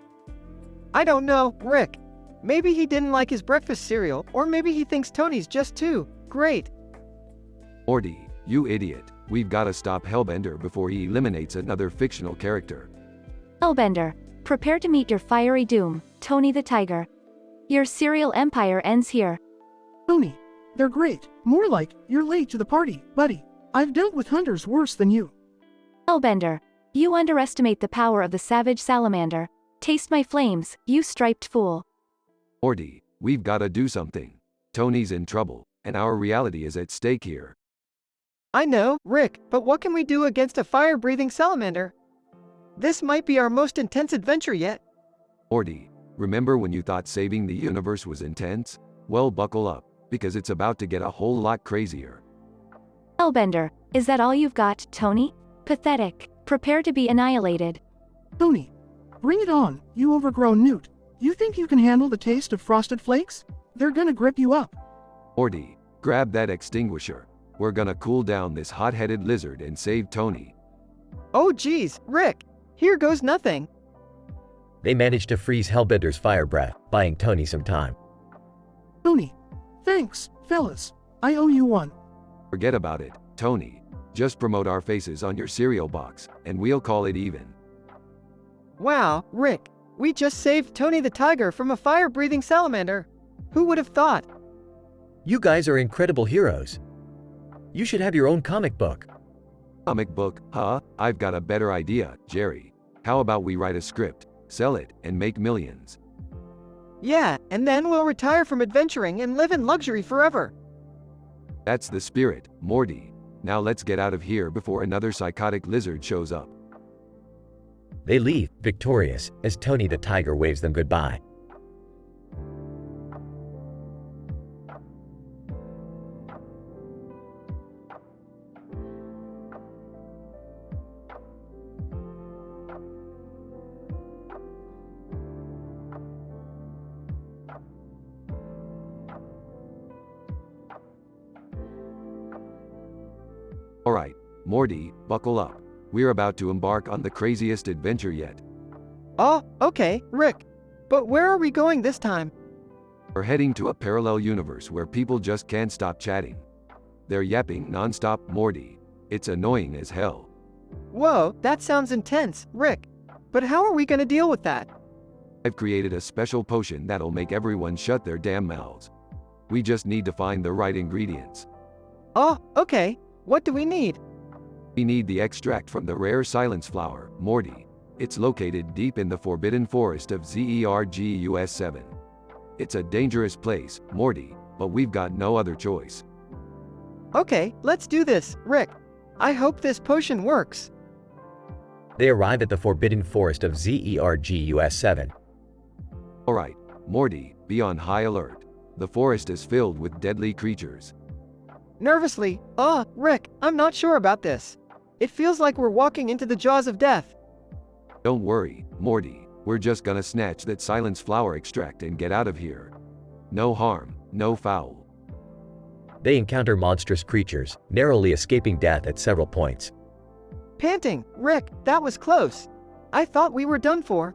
I don't know, Rick. Maybe he didn't like his breakfast cereal, or maybe he thinks Tony's just too great. Morty, you idiot. We've got to stop Hellbender before he eliminates another fictional character. Hellbender, prepare to meet your fiery doom, Tony the Tiger. Your cereal empire ends here. Tony, they're great. More like, you're late to the party, buddy. I've dealt with hunters worse than you. Hellbender, you underestimate the power of the savage salamander. Taste my flames, you striped fool. Morty, we've got to do something. Tony's in trouble, and our reality is at stake here. I know, Rick, but what can we do against a fire-breathing salamander? This might be our most intense adventure yet. Morty, remember when you thought saving the universe was intense? Well, buckle up, because it's about to get a whole lot crazier. Hellbender, is that all you've got, Tony? Pathetic. Prepare to be annihilated. Tony, bring it on, you overgrown newt. You think you can handle the taste of Frosted Flakes? They're gonna grip you up. Morty, grab that extinguisher. We're gonna cool down this hot-headed lizard and save Tony. Oh geez, Rick, here goes nothing. They managed to freeze Hellbender's fire breath, buying Tony some time. Tony. Thanks, fellas. I owe you one. Forget about it, Tony. Just promote our faces on your cereal box, and we'll call it even. Wow, Rick, we just saved Tony the tiger from a fire-breathing salamander. Who would have thought? You guys are incredible heroes. You should have your own comic book. Comic book, huh? I've got a better idea, Jerry. How about we write a script, sell it, and make millions? Yeah, and then we'll retire from adventuring and live in luxury forever. That's the spirit, Morty. Now let's get out of here before another psychotic lizard shows up. They leave, victorious, as Tony the tiger waves them goodbye. Alright, Morty, buckle up. We're about to embark on the craziest adventure yet. Oh, okay, Rick. But where are we going this time? We're heading to a parallel universe where people just can't stop chatting. They're yapping nonstop, Morty. It's annoying as hell. Whoa, that sounds intense, Rick. But how are we gonna deal with that? I've created a special potion that'll make everyone shut their damn mouths. We just need to find the right ingredients. Oh, okay. What do we need? We need the extract from the rare silence flower, Morty. It's located deep in the forbidden forest of ZERGUS7. It's a dangerous place, Morty, but we've got no other choice. Okay, let's do this, Rick. I hope this potion works. They arrive at the forbidden forest of ZERGUS7. Alright, Morty, be on high alert. The forest is filled with deadly creatures. Nervously, Rick, I'm not sure about this. It feels like we're walking into the jaws of death. Don't worry, Morty. We're just gonna snatch that silence flower extract and get out of here. No harm, no foul. They encounter monstrous creatures, narrowly escaping death at several points. Panting, Rick, that was close. I thought we were done for.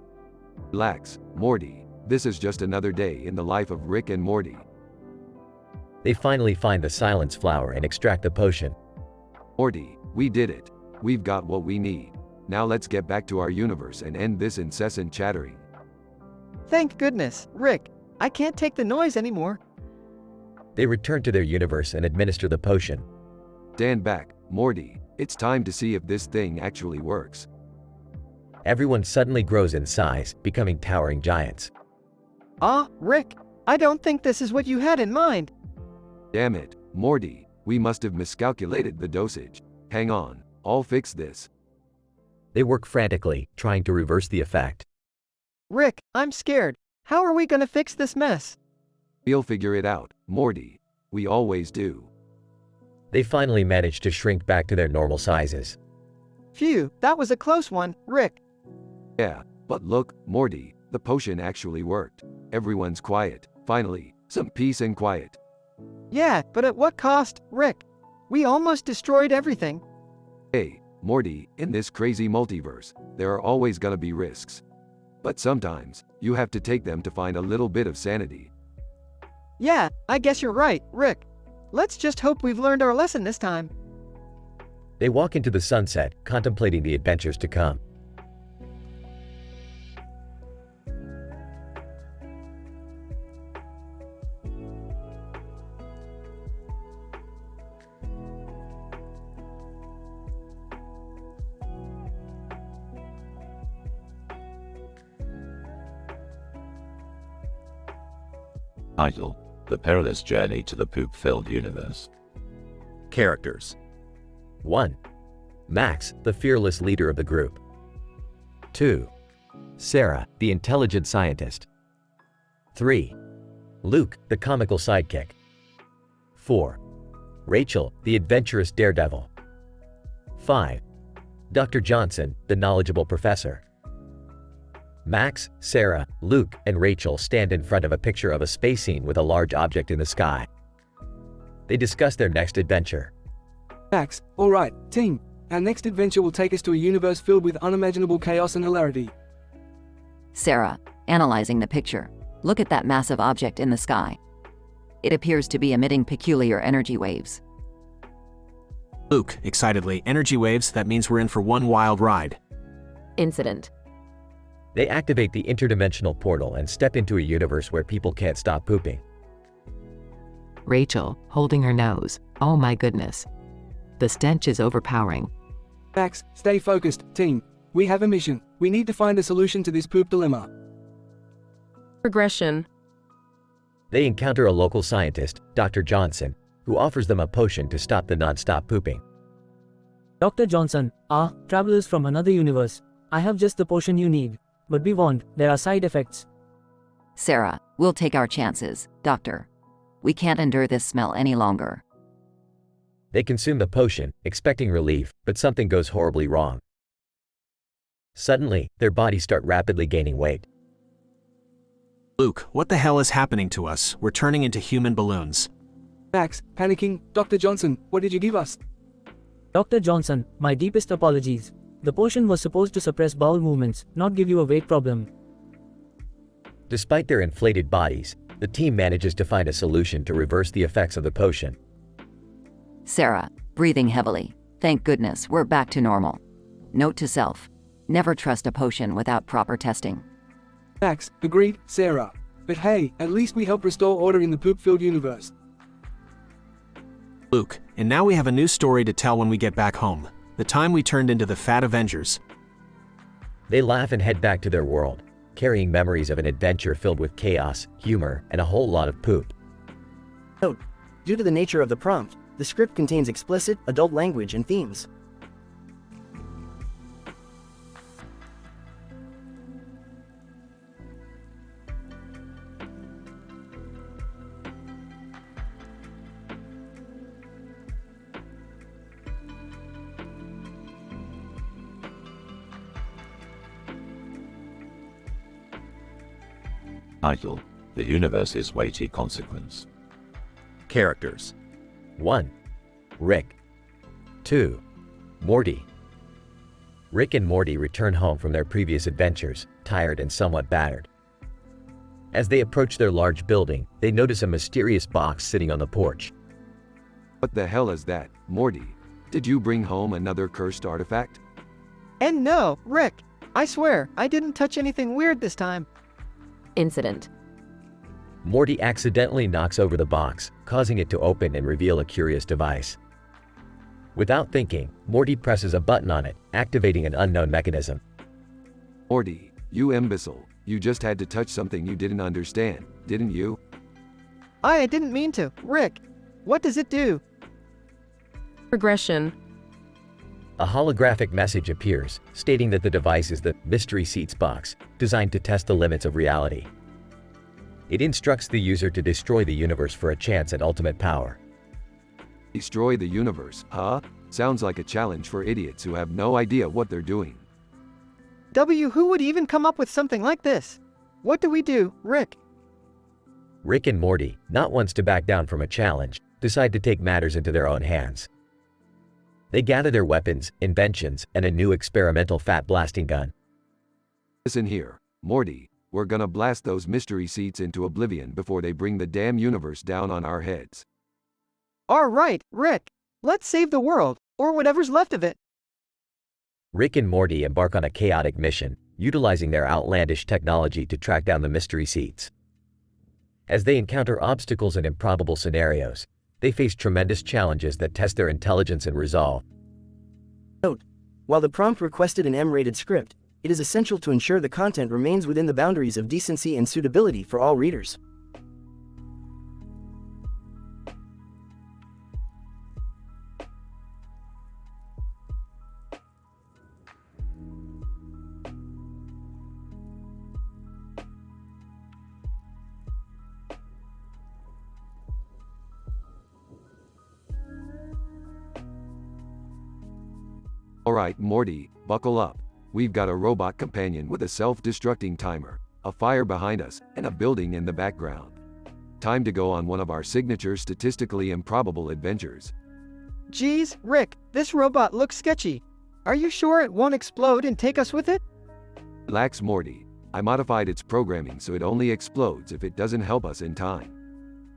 Relax, Morty. This is just another day in the life of Rick and Morty. They finally find the silence flower and extract the potion. Morty, we did it. We've got what we need. Now let's get back to our universe and end this incessant chattering. Thank goodness, Rick. I can't take the noise anymore. They return to their universe and administer the potion. Stand back, Morty. It's time to see if this thing actually works. Everyone suddenly grows in size, becoming towering giants. Rick, I don't think this is what you had in mind. Damn it, Morty. We must have miscalculated the dosage. Hang on, I'll fix this. They work frantically, trying to reverse the effect. Rick, I'm scared. How are we gonna fix this mess? We'll figure it out, Morty. We always do. They finally manage to shrink back to their normal sizes. Phew, that was a close one, Rick. Yeah, but look, Morty, the potion actually worked. Everyone's quiet. Finally, some peace and quiet. Yeah, but at what cost, Rick? We almost destroyed everything. Hey, Morty, in this crazy multiverse, there are always gonna be risks. But sometimes, you have to take them to find a little bit of sanity. Yeah, I guess you're right, Rick. Let's just hope we've learned our lesson this time. They walk into the sunset, contemplating the adventures to come. Title: The Perilous Journey to the Poop-Filled Universe. Characters. 1. Max, the fearless leader of the group. 2. Sarah, the intelligent scientist. 3. Luke, the comical sidekick. 4. Rachel, the adventurous daredevil. 5. Dr. Johnson, the knowledgeable professor. Max, Sarah, Luke, and Rachel stand in front of a picture of a space scene with a large object in the sky. They discuss their next adventure. Max, alright, team. Our next adventure will take us to a universe filled with unimaginable chaos and hilarity. Sarah, analyzing the picture. Look at that massive object in the sky. It appears to be emitting peculiar energy waves. Luke, excitedly, energy waves, that means we're in for one wild ride. Incident. They activate the interdimensional portal and step into a universe where people can't stop pooping. Rachel, holding her nose. Oh my goodness. The stench is overpowering. Max, stay focused, team. We have a mission. We need to find a solution to this poop dilemma. Progression. They encounter a local scientist, Dr. Johnson, who offers them a potion to stop the non-stop pooping. Dr. Johnson, travelers from another universe. I have just the potion you need. But be warned, there are side effects. Sarah, we'll take our chances, Doctor. We can't endure this smell any longer. They consume the potion, expecting relief, but something goes horribly wrong. Suddenly, their bodies start rapidly gaining weight. Luke, what the hell is happening to us? We're turning into human balloons. Max, panicking. Dr. Johnson, what did you give us? Dr. Johnson, my deepest apologies. The potion was supposed to suppress bowel movements, not give you a weight problem. Despite their inflated bodies, the team manages to find a solution to reverse the effects of the potion. Sarah, breathing heavily. Thank goodness we're back to normal. Note to self. Never trust a potion without proper testing. Max, agreed, Sarah. But hey, at least we help restore order in the poop-filled universe. Luke, and now we have a new story to tell when we get back home. The time we turned into the Fat Avengers. They laugh and head back to their world, carrying memories of an adventure filled with chaos, humor, and a whole lot of poop. Note: due to the nature of the prompt, the script contains explicit, adult language and themes. Title: The Universe's Weighty Consequence. Characters: 1. Rick. 2. Morty. Rick and Morty return home from their previous adventures, tired and somewhat battered. As they approach their large building, they notice a mysterious box sitting on the porch. What the hell is that, Morty? Did you bring home another cursed artifact? And no, Rick, I swear, I didn't touch anything weird this time. Incident. Morty accidentally knocks over the box, causing it to open and reveal a curious device. Without thinking, Morty presses a button on it, activating an unknown mechanism. Morty, you imbecile, you just had to touch something you didn't understand, didn't you? I didn't mean to. Rick, what does it do? Progression. A holographic message appears, stating that the device is the Mystery Seats box, designed to test the limits of reality. It instructs the user to destroy the universe for a chance at ultimate power. Destroy the universe, huh? Sounds like a challenge for idiots who have no idea what they're doing. Who would even come up with something like this? What do we do, Rick? Rick and Morty, not ones to back down from a challenge, decide to take matters into their own hands. They gather their weapons, inventions, and a new experimental fat blasting gun. Listen here, Morty, we're gonna blast those mystery seats into oblivion before they bring the damn universe down on our heads. All right, Rick, let's save the world, or whatever's left of it. Rick and Morty embark on a chaotic mission, utilizing their outlandish technology to track down the mystery seats. As they encounter obstacles and improbable scenarios, they face tremendous challenges that test their intelligence and resolve. Note: while the prompt requested an M-rated script, it is essential to ensure the content remains within the boundaries of decency and suitability for all readers. Alright, Morty, buckle up. We've got a robot companion with a self-destructing timer, a fire behind us, and a building in the background. Time to go on one of our signature statistically improbable adventures. Geez, Rick, this robot looks sketchy. Are you sure it won't explode and take us with it? Relax, Morty. I modified its programming so it only explodes if it doesn't help us in time.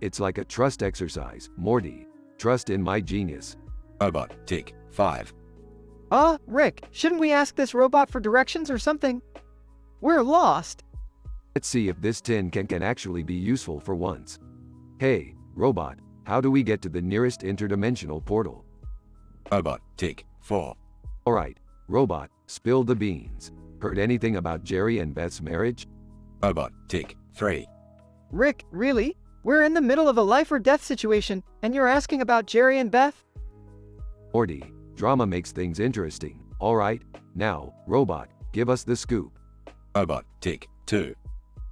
It's like a trust exercise, Morty. Trust in my genius. Robot, tick, 5. Rick, shouldn't we ask this robot for directions or something? We're lost. Let's see if this tin can actually be useful for once. Hey, robot, how do we get to the nearest interdimensional portal? Robot, tick, 4. Alright, robot, spill the beans. Heard anything about Jerry and Beth's marriage? Robot, tick, 3. Rick, really? We're in the middle of a life or death situation, and you're asking about Jerry and Beth? Morty, drama makes things interesting. Alright, now, robot, give us the scoop. Robot, tick, 2.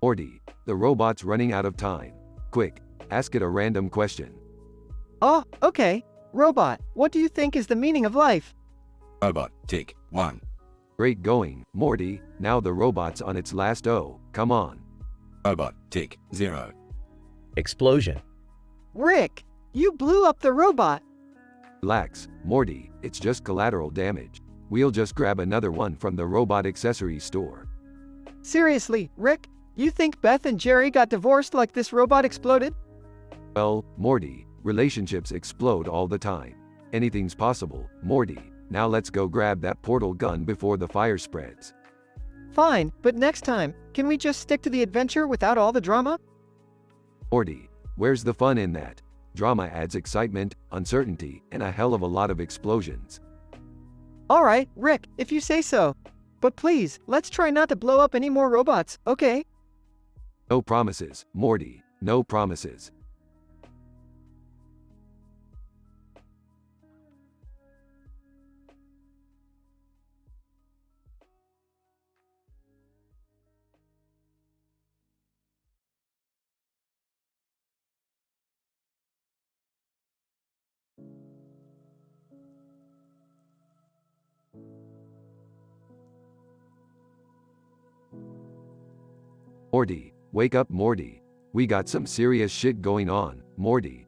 Morty, the robot's running out of time. Quick, ask it a random question. Okay. Robot, what do you think is the meaning of life? Robot, tick, 1. Great going, Morty. Now the robot's on its last O. Come on. Robot, tick, 0. Explosion. Rick, you blew up the robot. Relax, Morty. It's just collateral damage. We'll just grab another one from the robot accessories store. Seriously, Rick, you think Beth and Jerry got divorced like this robot exploded? Well, Morty, relationships explode all the time. Anything's possible, Morty. Now let's go grab that portal gun before the fire spreads. Fine, but next time, can we just stick to the adventure without all the drama? Morty, where's the fun in that? Drama adds excitement, uncertainty, and a hell of a lot of explosions. Alright, Rick, if you say so. But please, let's try not to blow up any more robots, okay? No promises, Morty, no promises. Morty, wake up, Morty. We got some serious shit going on, Morty.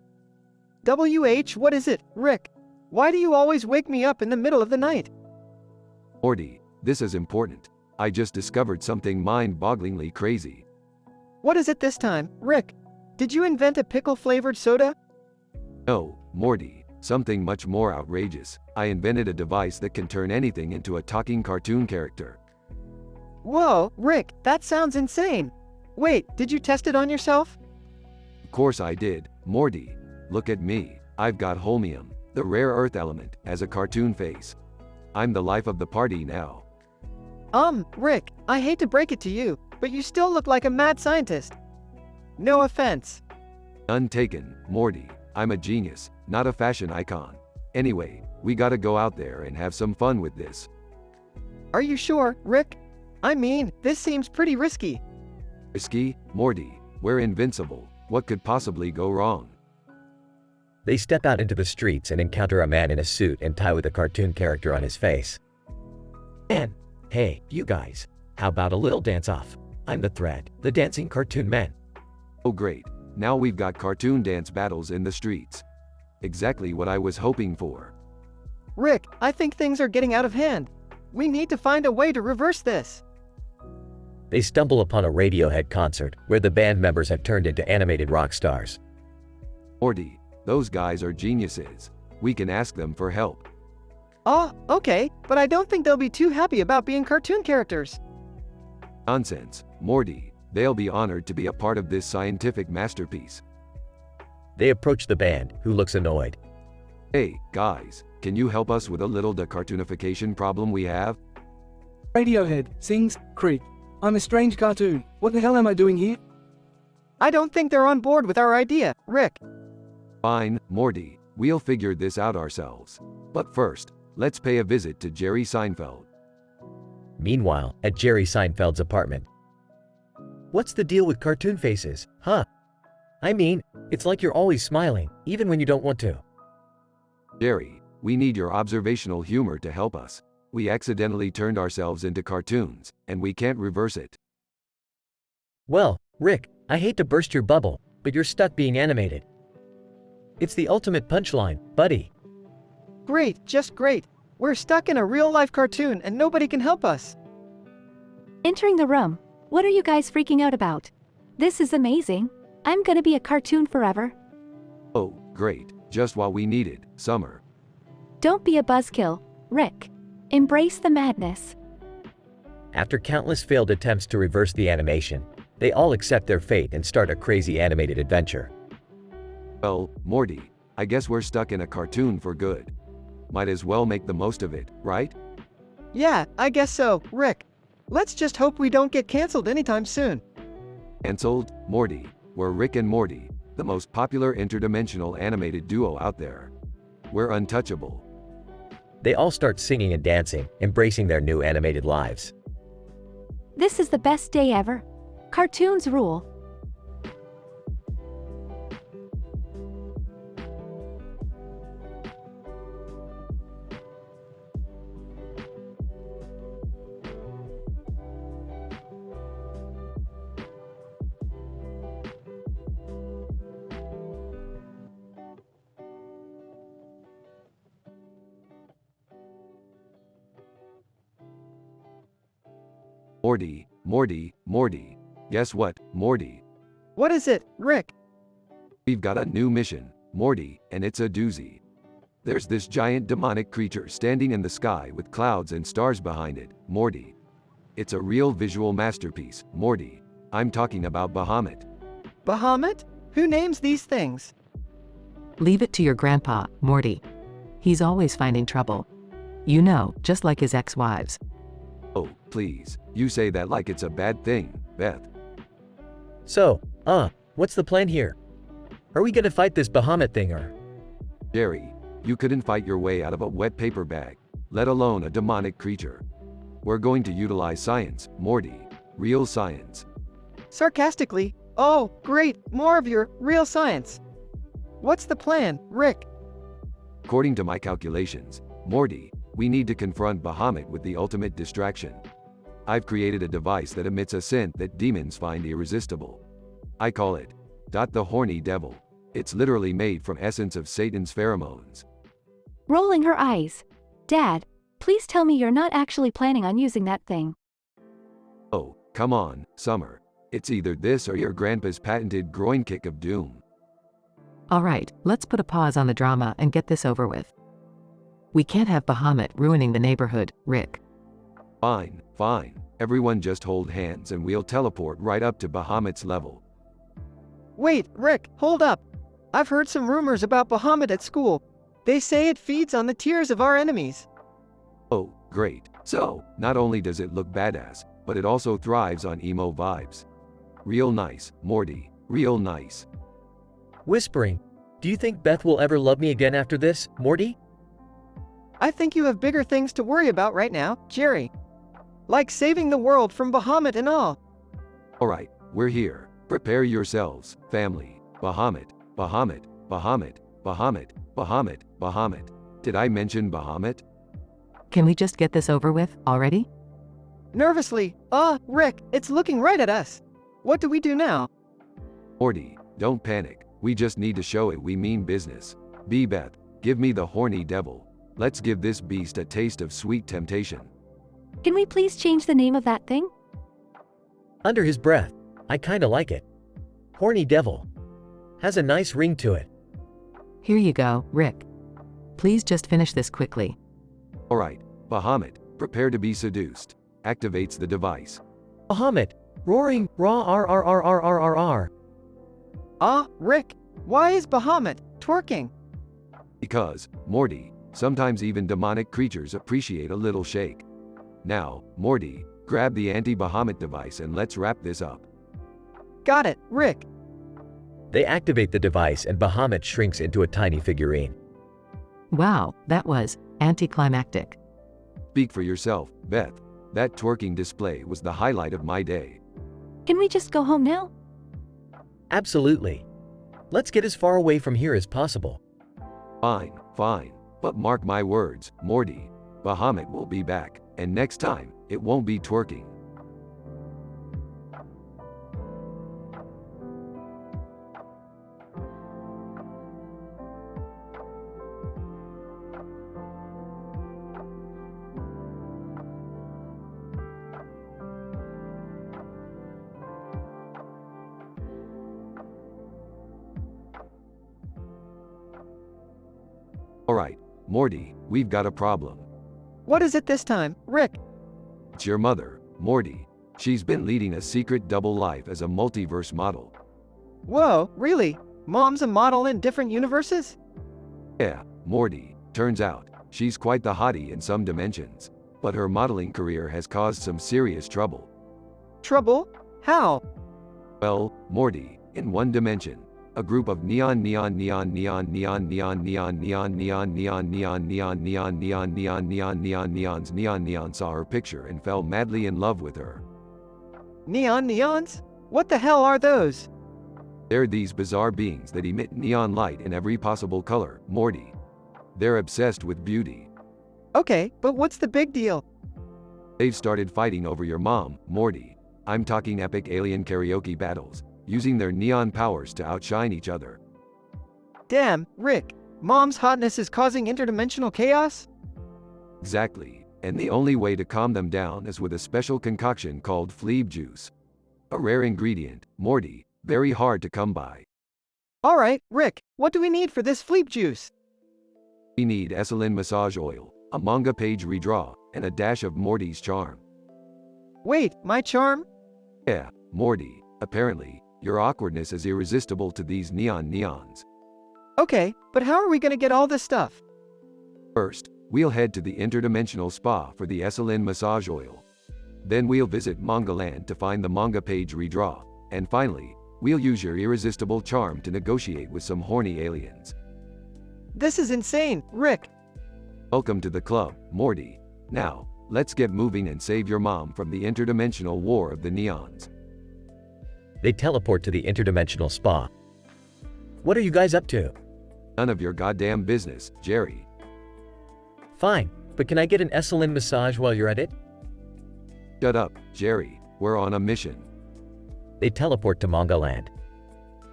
What is it, Rick? Why do you always wake me up in the middle of the night? Morty, this is important. I just discovered something mind-bogglingly crazy. What is it this time, Rick? Did you invent a pickle-flavored soda? No, Morty, something much more outrageous. I invented a device that can turn anything into a talking cartoon character. Whoa, Rick, that sounds insane. Wait, did you test it on yourself? Of course I did, Morty. Look at me. I've got holmium, the rare earth element, as a cartoon face. I'm the life of the party now. Rick, I hate to break it to you, but you still look like a mad scientist. No offense. None taken, Morty. I'm a genius, not a fashion icon. Anyway, we gotta go out there and have some fun with this. Are you sure, Rick? I mean, this seems pretty risky. Risky? Morty, we're invincible. What could possibly go wrong? They step out into the streets and encounter a man in a suit and tie with a cartoon character on his face. Man, hey, you guys, how about a little dance-off? I'm the thread, the dancing cartoon man. Oh great, now we've got cartoon dance battles in the streets. Exactly what I was hoping for. Rick, I think things are getting out of hand. We need to find a way to reverse this. They stumble upon a Radiohead concert where the band members have turned into animated rock stars. Morty, those guys are geniuses. We can ask them for help. Okay, but I don't think they'll be too happy about being cartoon characters. Nonsense, Morty. They'll be honored to be a part of this scientific masterpiece. They approach the band, who looks annoyed. Hey, guys, can you help us with a little decartoonification problem we have? Radiohead sings, Creep. I'm a strange cartoon. What the hell am I doing here? I don't think they're on board with our idea, Rick. Fine, Morty. We'll figure this out ourselves. But first, let's pay a visit to Jerry Seinfeld. Meanwhile, at Jerry Seinfeld's apartment. What's the deal with cartoon faces, huh? I mean, it's like you're always smiling, even when you don't want to. Jerry, we need your observational humor to help us. We accidentally turned ourselves into cartoons, and we can't reverse it. Well, Rick, I hate to burst your bubble, but you're stuck being animated. It's the ultimate punchline, buddy. Great, just great. We're stuck in a real-life cartoon and nobody can help us. Entering the room. What are you guys freaking out about? This is amazing. I'm gonna be a cartoon forever. Oh, great. Just what we needed, Summer. Don't be a buzzkill, Rick. Embrace the madness. After countless failed attempts to reverse the animation, they all accept their fate and start a crazy animated adventure. Well, Morty, I guess we're stuck in a cartoon for good. Might as well make the most of it, right? Yeah, I guess so, Rick. Let's just hope we don't get canceled anytime soon. Cancelled? Morty. We're Rick and Morty, the most popular interdimensional animated duo out there. We're untouchable. They all start singing and dancing, embracing their new animated lives. This is the best day ever. Cartoons rule. Morty, Morty, Morty. Guess what, Morty? What is it, Rick? We've got a new mission, Morty, and it's a doozy. There's this giant demonic creature standing in the sky with clouds and stars behind it, Morty. It's a real visual masterpiece, Morty. I'm talking about Bahamut. Bahamut? Who names these things? Leave it to your grandpa, Morty. He's always finding trouble. You know, just like his ex-wives. Oh, please. You say that like it's a bad thing, Beth. So, what's the plan here? Are we gonna fight this Bahamut thing or? Jerry, you couldn't fight your way out of a wet paper bag, let alone a demonic creature. We're going to utilize science, Morty. Real science. Sarcastically, oh, great, more of your real science. What's the plan, Rick? According to my calculations, Morty, we need to confront Bahamut with the ultimate distraction. I've created a device that emits a scent that demons find irresistible. I call it the horny devil. It's literally made from essence of Satan's pheromones. Rolling her eyes. Dad, please tell me you're not actually planning on using that thing. Oh, come on, Summer. It's either this or your grandpa's patented groin kick of doom. All right, let's put a pause on the drama and get this over with. We can't have Bahamut ruining the neighborhood, Rick. Fine, fine. Everyone just hold hands and we'll teleport right up to Bahamut's level. Wait, Rick, hold up. I've heard some rumors about Bahamut at school. They say it feeds on the tears of our enemies. Oh, great. So, not only does it look badass, but it also thrives on emo vibes. Real nice, Morty. Real nice. Whispering. Do you think Beth will ever love me again after this, Morty? I think you have bigger things to worry about right now, Jerry. Like saving the world from Bahamut and all. Alright, we're here. Prepare yourselves, family. Bahamut, Bahamut, Bahamut, Bahamut, Bahamut, Bahamut. Did I mention Bahamut? Can we just get this over with, already? Nervously, Rick, it's looking right at us. What do we do now? Morty, don't panic. We just need to show it we mean business. Beth, give me the horny devil. Let's give this beast a taste of sweet temptation. Can we please change the name of that thing? Under his breath. I kinda like it. Horny devil. Has a nice ring to it. Here you go, Rick. Please just finish this quickly. Alright, Bahamut, prepare to be seduced. Activates the device. Bahamut, roaring, raw r. Rick, why is Bahamut twerking? Because, Morty, sometimes even demonic creatures appreciate a little shake. Now, Morty, grab the anti-Bahamut device and let's wrap this up. Got it, Rick. They activate the device and Bahamut shrinks into a tiny figurine. Wow, that was anticlimactic. Speak for yourself, Beth. That twerking display was the highlight of my day. Can we just go home now? Absolutely. Let's get as far away from here as possible. Fine, fine. But mark my words, Morty. Bahamut will be back, and next time, it won't be twerking. Alright, Morty, we've got a problem. What is it this time, Rick? It's your mother, Morty. She's been leading a secret double life as a multiverse model. Whoa, really? Mom's a model in different universes? Yeah, Morty. Turns out, she's quite the hottie in some dimensions. But her modeling career has caused some serious trouble. Trouble? How? Well, Morty, in one dimension, a group of neon neons saw her picture and fell madly in love with her. Neon neons? What the hell are those? They're these bizarre beings that emit neon light in every possible color, Morty. They're obsessed with beauty. Okay, but what's the big deal? They've started fighting over your mom, Morty. I'm talking epic alien karaoke battles, using their neon powers to outshine each other. Damn, Rick, Mom's hotness is causing interdimensional chaos? Exactly, and the only way to calm them down is with a special concoction called Fleeb juice. A rare ingredient, Morty, very hard to come by. Alright, Rick, what do we need for this Fleeb juice? We need Essilin massage oil, a manga page redraw, and a dash of Morty's charm. Wait, my charm? Yeah, Morty, apparently, your awkwardness is irresistible to these neons. Okay, but how are we gonna get all this stuff? First, we'll head to the interdimensional spa for the Essilin massage oil. Then we'll visit Manga Land to find the manga page redraw. And finally, we'll use your irresistible charm to negotiate with some horny aliens. This is insane, Rick. Welcome to the club, Morty. Now, let's get moving and save your mom from the interdimensional war of the neons. They teleport to the interdimensional spa. What are you guys up to? None of your goddamn business, Jerry. Fine, but can I get an Essilin massage while you're at it? Shut up, Jerry. We're on a mission. They teleport to Manga Land.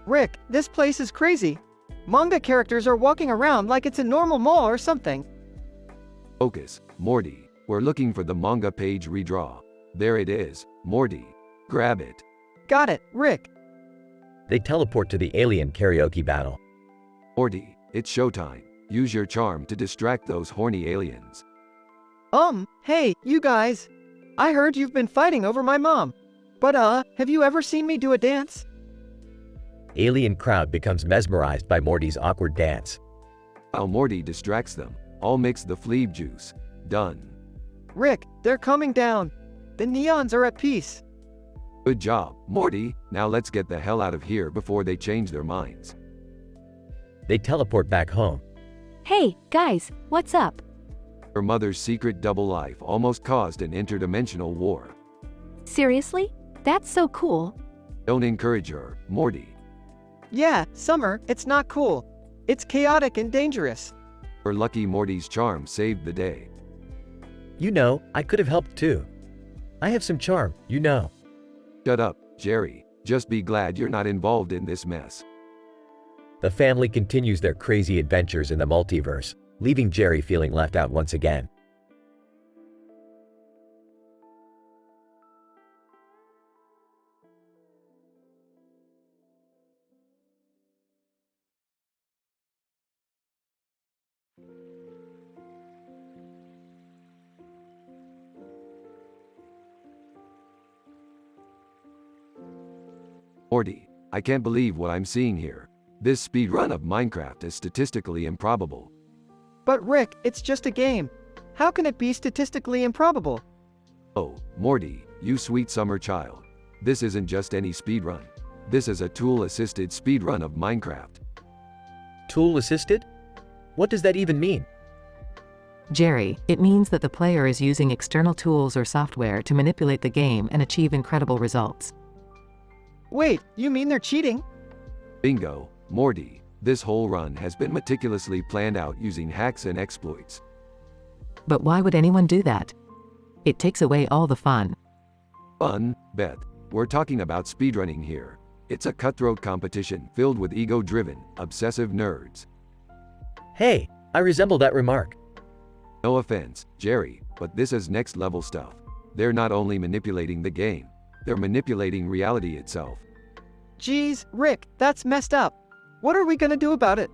Rick, this place is crazy. Manga characters are walking around like it's a normal mall or something. Focus, Morty. We're looking for the manga page redraw. There it is, Morty. Grab it. Got it, Rick. They teleport to the alien karaoke battle. Morty, it's showtime. Use your charm to distract those horny aliens. Hey, you guys. I heard you've been fighting over my mom. But have you ever seen me do a dance? Alien crowd becomes mesmerized by Morty's awkward dance. While Morty distracts them, all mix the Fleeb juice. Done. Rick, they're coming down. The neons are at peace. Good job, Morty. Now let's get the hell out of here before they change their minds. They teleport back home. Hey, guys, what's up? Her mother's secret double life almost caused an interdimensional war. Seriously? That's so cool. Don't encourage her, Morty. Yeah, Summer, it's not cool. It's chaotic and dangerous. Her lucky Morty's charm saved the day. You know, I could have helped too. I have some charm, you know. Shut up, Jerry. Just be glad you're not involved in this mess. The family continues their crazy adventures in the multiverse, leaving Jerry feeling left out once again. Morty, I can't believe what I'm seeing here. This speedrun of Minecraft is statistically improbable. But Rick, it's just a game. How can it be statistically improbable? Oh, Morty, you sweet summer child. This isn't just any speedrun. This is a tool-assisted speedrun of Minecraft. Tool-assisted? What does that even mean? Jerry, it means that the player is using external tools or software to manipulate the game and achieve incredible results. Wait, you mean they're cheating? Bingo, Morty. This whole run has been meticulously planned out using hacks and exploits. But why would anyone do that? It takes away all the fun. Fun, Beth. We're talking about speedrunning here. It's a cutthroat competition filled with ego-driven, obsessive nerds. Hey, I resemble that remark. No offense, Jerry, but this is next-level stuff. They're not only manipulating the game, they're manipulating reality itself. Geez, Rick, that's messed up. What are we gonna do about it?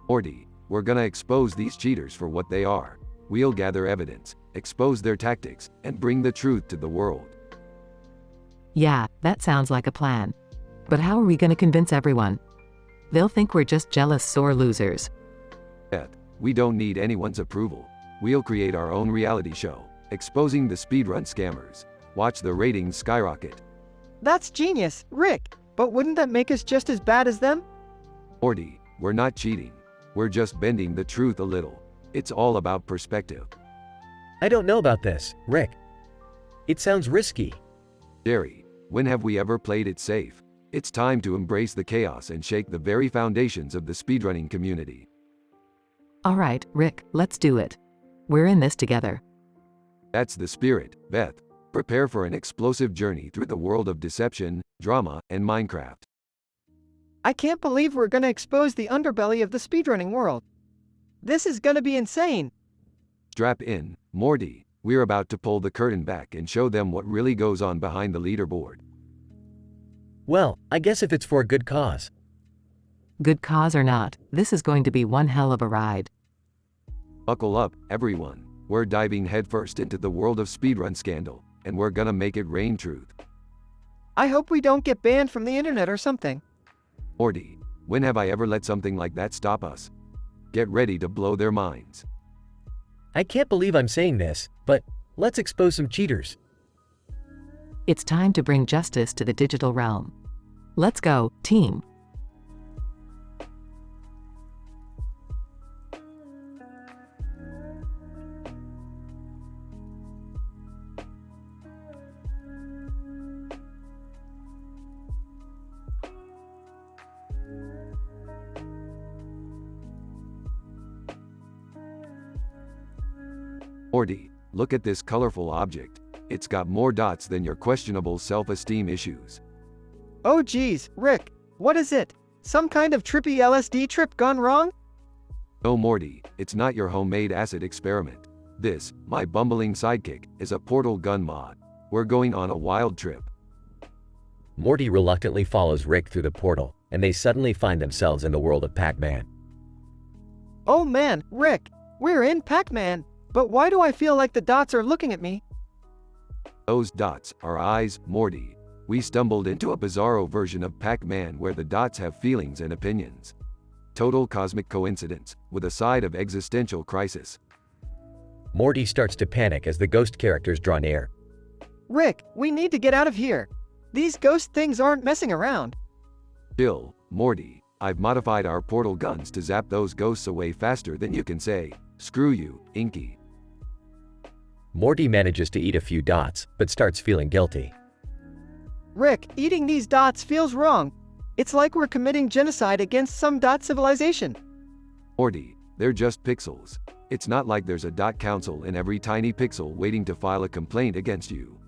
Morty, we're gonna expose these cheaters for what they are. We'll gather evidence, expose their tactics, and bring the truth to the world. Yeah, that sounds like a plan. But how are we going to convince everyone? They'll think we're just jealous sore losers. Beth, we don't need anyone's approval. We'll create our own reality show, exposing the speedrun scammers. Watch the ratings skyrocket. That's genius, Rick. But wouldn't that make us just as bad as them? Morty, we're not cheating. We're just bending the truth a little. It's all about perspective. I don't know about this, Rick. It sounds risky. Jerry, when have we ever played it safe? It's time to embrace the chaos and shake the very foundations of the speedrunning community. All right, Rick, let's do it. We're in this together. That's the spirit, Beth. Prepare for an explosive journey through the world of deception, drama, and Minecraft. I can't believe we're gonna expose the underbelly of the speedrunning world. This is gonna be insane. Strap in, Morty. We're about to pull the curtain back and show them what really goes on behind the leaderboard. Well, I guess if it's for a good cause. Good cause or not, this is going to be one hell of a ride. Buckle up, everyone. We're diving headfirst into the world of speedrun scandal, and we're gonna make it rain truth. I hope we don't get banned from the internet or something. Morty, when have I ever let something like that stop us? Get ready to blow their minds. I can't believe I'm saying this, but let's expose some cheaters. It's time to bring justice to the digital realm. Let's go, team. Morty, look at this colorful object. It's got more dots than your questionable self-esteem issues. Oh geez, Rick, what is it? Some kind of trippy LSD trip gone wrong? No, Morty, it's not your homemade acid experiment. This, my bumbling sidekick, is a portal gun mod. We're going on a wild trip. Morty reluctantly follows Rick through the portal, and they suddenly find themselves in the world of Pac-Man. Oh man, Rick, we're in Pac-Man. But why do I feel like the dots are looking at me? Those dots are eyes, Morty. We stumbled into a bizarro version of Pac-Man where the dots have feelings and opinions. Total cosmic coincidence, with a side of existential crisis. Morty starts to panic as the ghost characters draw near. Rick, we need to get out of here. These ghost things aren't messing around. Chill, Morty. I've modified our portal guns to zap those ghosts away faster than you can say, "Screw you, Inky." Morty manages to eat a few dots, but starts feeling guilty. Rick, eating these dots feels wrong. It's like we're committing genocide against some dot civilization. Morty, they're just pixels. It's not like there's a dot council in every tiny pixel waiting to file a complaint against you.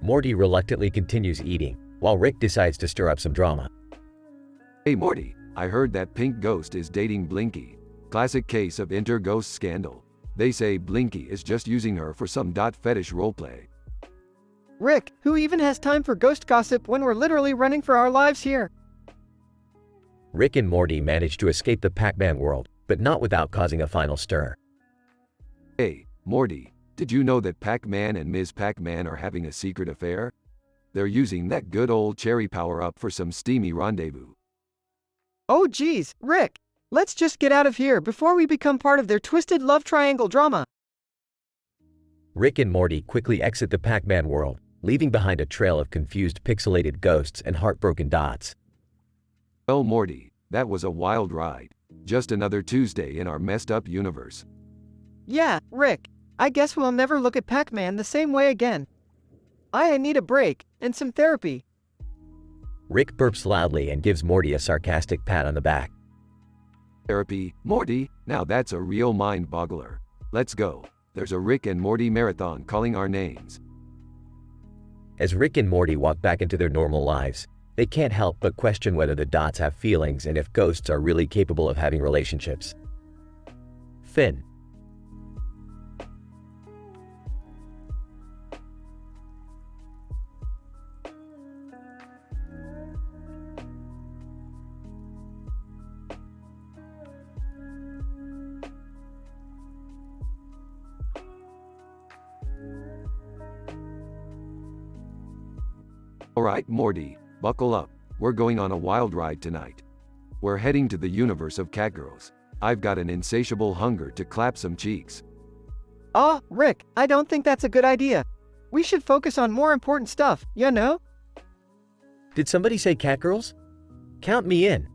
Morty reluctantly continues eating, while Rick decides to stir up some drama. Hey Morty, I heard that pink ghost is dating Blinky. Classic case of inter-ghost scandal. They say Blinky is just using her for some dot fetish roleplay. Rick, who even has time for ghost gossip when we're literally running for our lives here? Rick and Morty manage to escape the Pac-Man world, but not without causing a final stir. Hey, Morty, did you know that Pac-Man and Ms. Pac-Man are having a secret affair? They're using that good old cherry power-up for some steamy rendezvous. Oh geez, Rick, let's just get out of here before we become part of their twisted love triangle drama. Rick and Morty quickly exit the Pac-Man world, leaving behind a trail of confused pixelated ghosts and heartbroken dots. Well, Morty, that was a wild ride. Just another Tuesday in our messed up universe. Yeah, Rick, I guess we'll never look at Pac-Man the same way again. I need a break, and some therapy. Rick burps loudly and gives Morty a sarcastic pat on the back. Therapy, Morty, now that's a real mind-boggler. Let's go. There's a Rick and Morty marathon calling our names. As Rick and Morty walk back into their normal lives, they can't help but question whether the dots have feelings and if ghosts are really capable of having relationships. Finn. Alright, Morty, buckle up. We're going on a wild ride tonight. We're heading to the universe of catgirls. I've got an insatiable hunger to clap some cheeks. Rick, I don't think that's a good idea. We should focus on more important stuff, you know? Did somebody say catgirls? Count me in.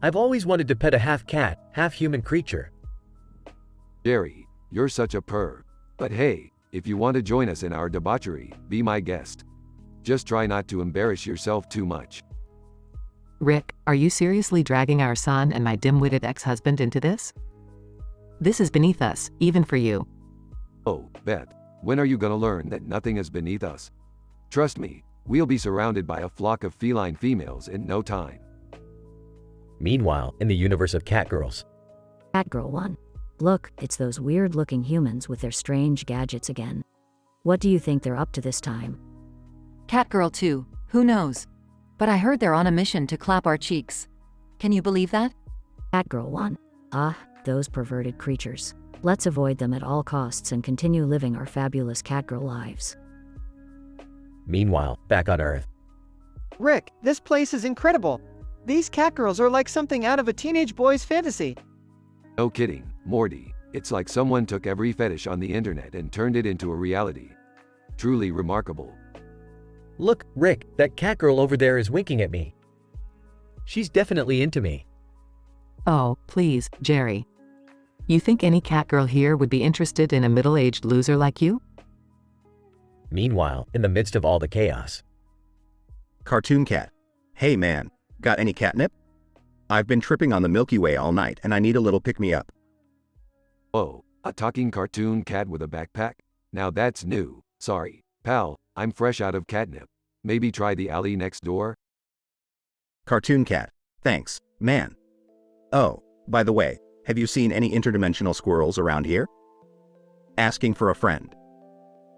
I've always wanted to pet a half-cat, half-human creature. Jerry, you're such a perv. But hey, if you want to join us in our debauchery, be my guest. Just try not to embarrass yourself too much. Rick, are you seriously dragging our son and my dim-witted ex-husband into this? This is beneath us, even for you. Oh, Beth, when are you gonna learn that nothing is beneath us? Trust me, we'll be surrounded by a flock of feline females in no time. Meanwhile, in the universe of catgirls. Catgirl 1. Look, it's those weird-looking humans with their strange gadgets again. What do you think they're up to this time? Catgirl 2, who knows? But I heard they're on a mission to clap our cheeks. Can you believe that? Catgirl 1. Those perverted creatures. Let's avoid them at all costs and continue living our fabulous catgirl lives. Meanwhile, back on Earth. Rick, this place is incredible. These catgirls are like something out of a teenage boy's fantasy. No kidding, Morty. It's like someone took every fetish on the internet and turned it into a reality. Truly remarkable. Look, Rick, that catgirl over there is winking at me. She's definitely into me. Oh, please, Jerry. You think any catgirl here would be interested in a middle-aged loser like you? Meanwhile, in the midst of all the chaos. Cartoon Cat. Hey man, got any catnip? I've been tripping on the Milky Way all night and I need a little pick-me-up. Oh, a talking cartoon cat with a backpack? Now that's new. Sorry, pal, I'm fresh out of catnip. Maybe try the alley next door? Cartoon Cat. Thanks, man. Oh, by the way, have you seen any interdimensional squirrels around here? Asking for a friend.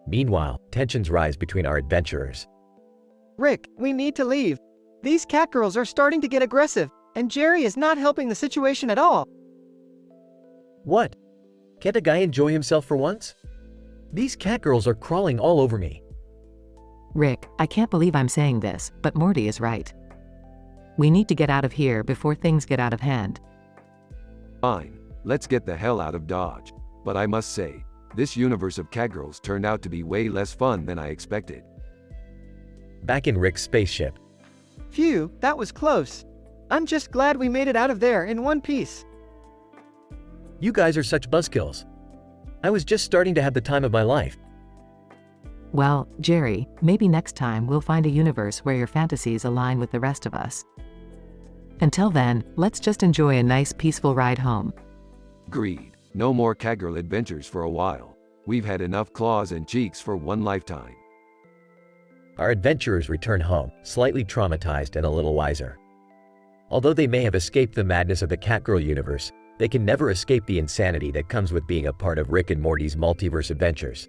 Meanwhile, tensions rise between our adventurers. Rick, we need to leave. These catgirls are starting to get aggressive, and Jerry is not helping the situation at all. What? Can't a guy enjoy himself for once? These catgirls are crawling all over me. Rick, I can't believe I'm saying this, but Morty is right. We need to get out of here before things get out of hand. Fine, let's get the hell out of Dodge. But I must say, this universe of catgirls turned out to be way less fun than I expected. Back in Rick's spaceship. Phew, that was close. I'm just glad we made it out of there in one piece. You guys are such buzzkills. I was just starting to have the time of my life. Well, Jerry, maybe next time we'll find a universe where your fantasies align with the rest of us. Until then, let's just enjoy a nice peaceful ride home. Agreed. No more catgirl adventures for a while. We've had enough claws and cheeks for one lifetime. Our adventurers return home, slightly traumatized and a little wiser. Although they may have escaped the madness of the catgirl universe, they can never escape the insanity that comes with being a part of Rick and Morty's multiverse adventures.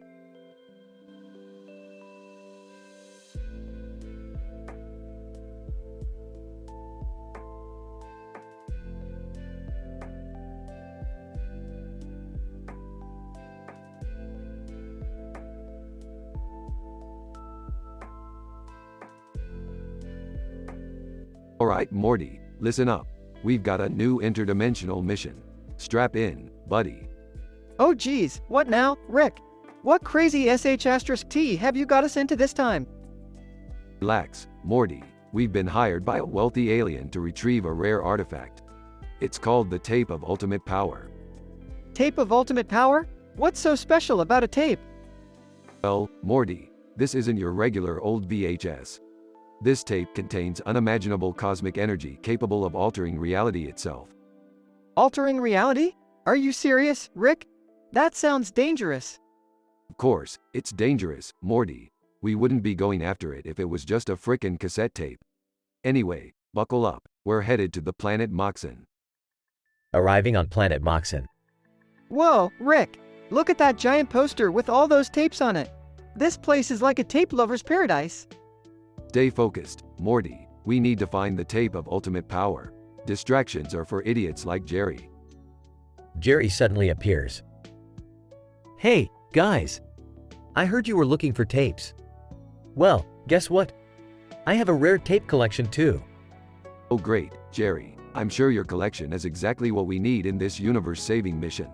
Alright, Morty, listen up. We've got a new interdimensional mission. Strap in, buddy. Oh geez, what now, Rick? What crazy sh*t have you got us into this time? Relax, Morty. We've been hired by a wealthy alien to retrieve a rare artifact. It's called the Tape of Ultimate Power. Tape of Ultimate Power? What's so special about a tape? Well, Morty, this isn't your regular old VHS. This tape contains unimaginable cosmic energy capable of altering reality itself. Altering reality? Are you serious, Rick? That sounds dangerous. Of course, it's dangerous, Morty. We wouldn't be going after it if it was just a frickin' cassette tape. Anyway, buckle up, we're headed to the planet Moxon. Arriving on planet Moxon. Whoa, Rick! Look at that giant poster with all those tapes on it. This place is like a tape lover's paradise. Stay focused, Morty. We need to find the tape of ultimate power. Distractions are for idiots like Jerry. Jerry suddenly appears. Hey, guys! I heard you were looking for tapes. Well, guess what? I have a rare tape collection too. Oh great, Jerry. I'm sure your collection is exactly what we need in this universe-saving mission.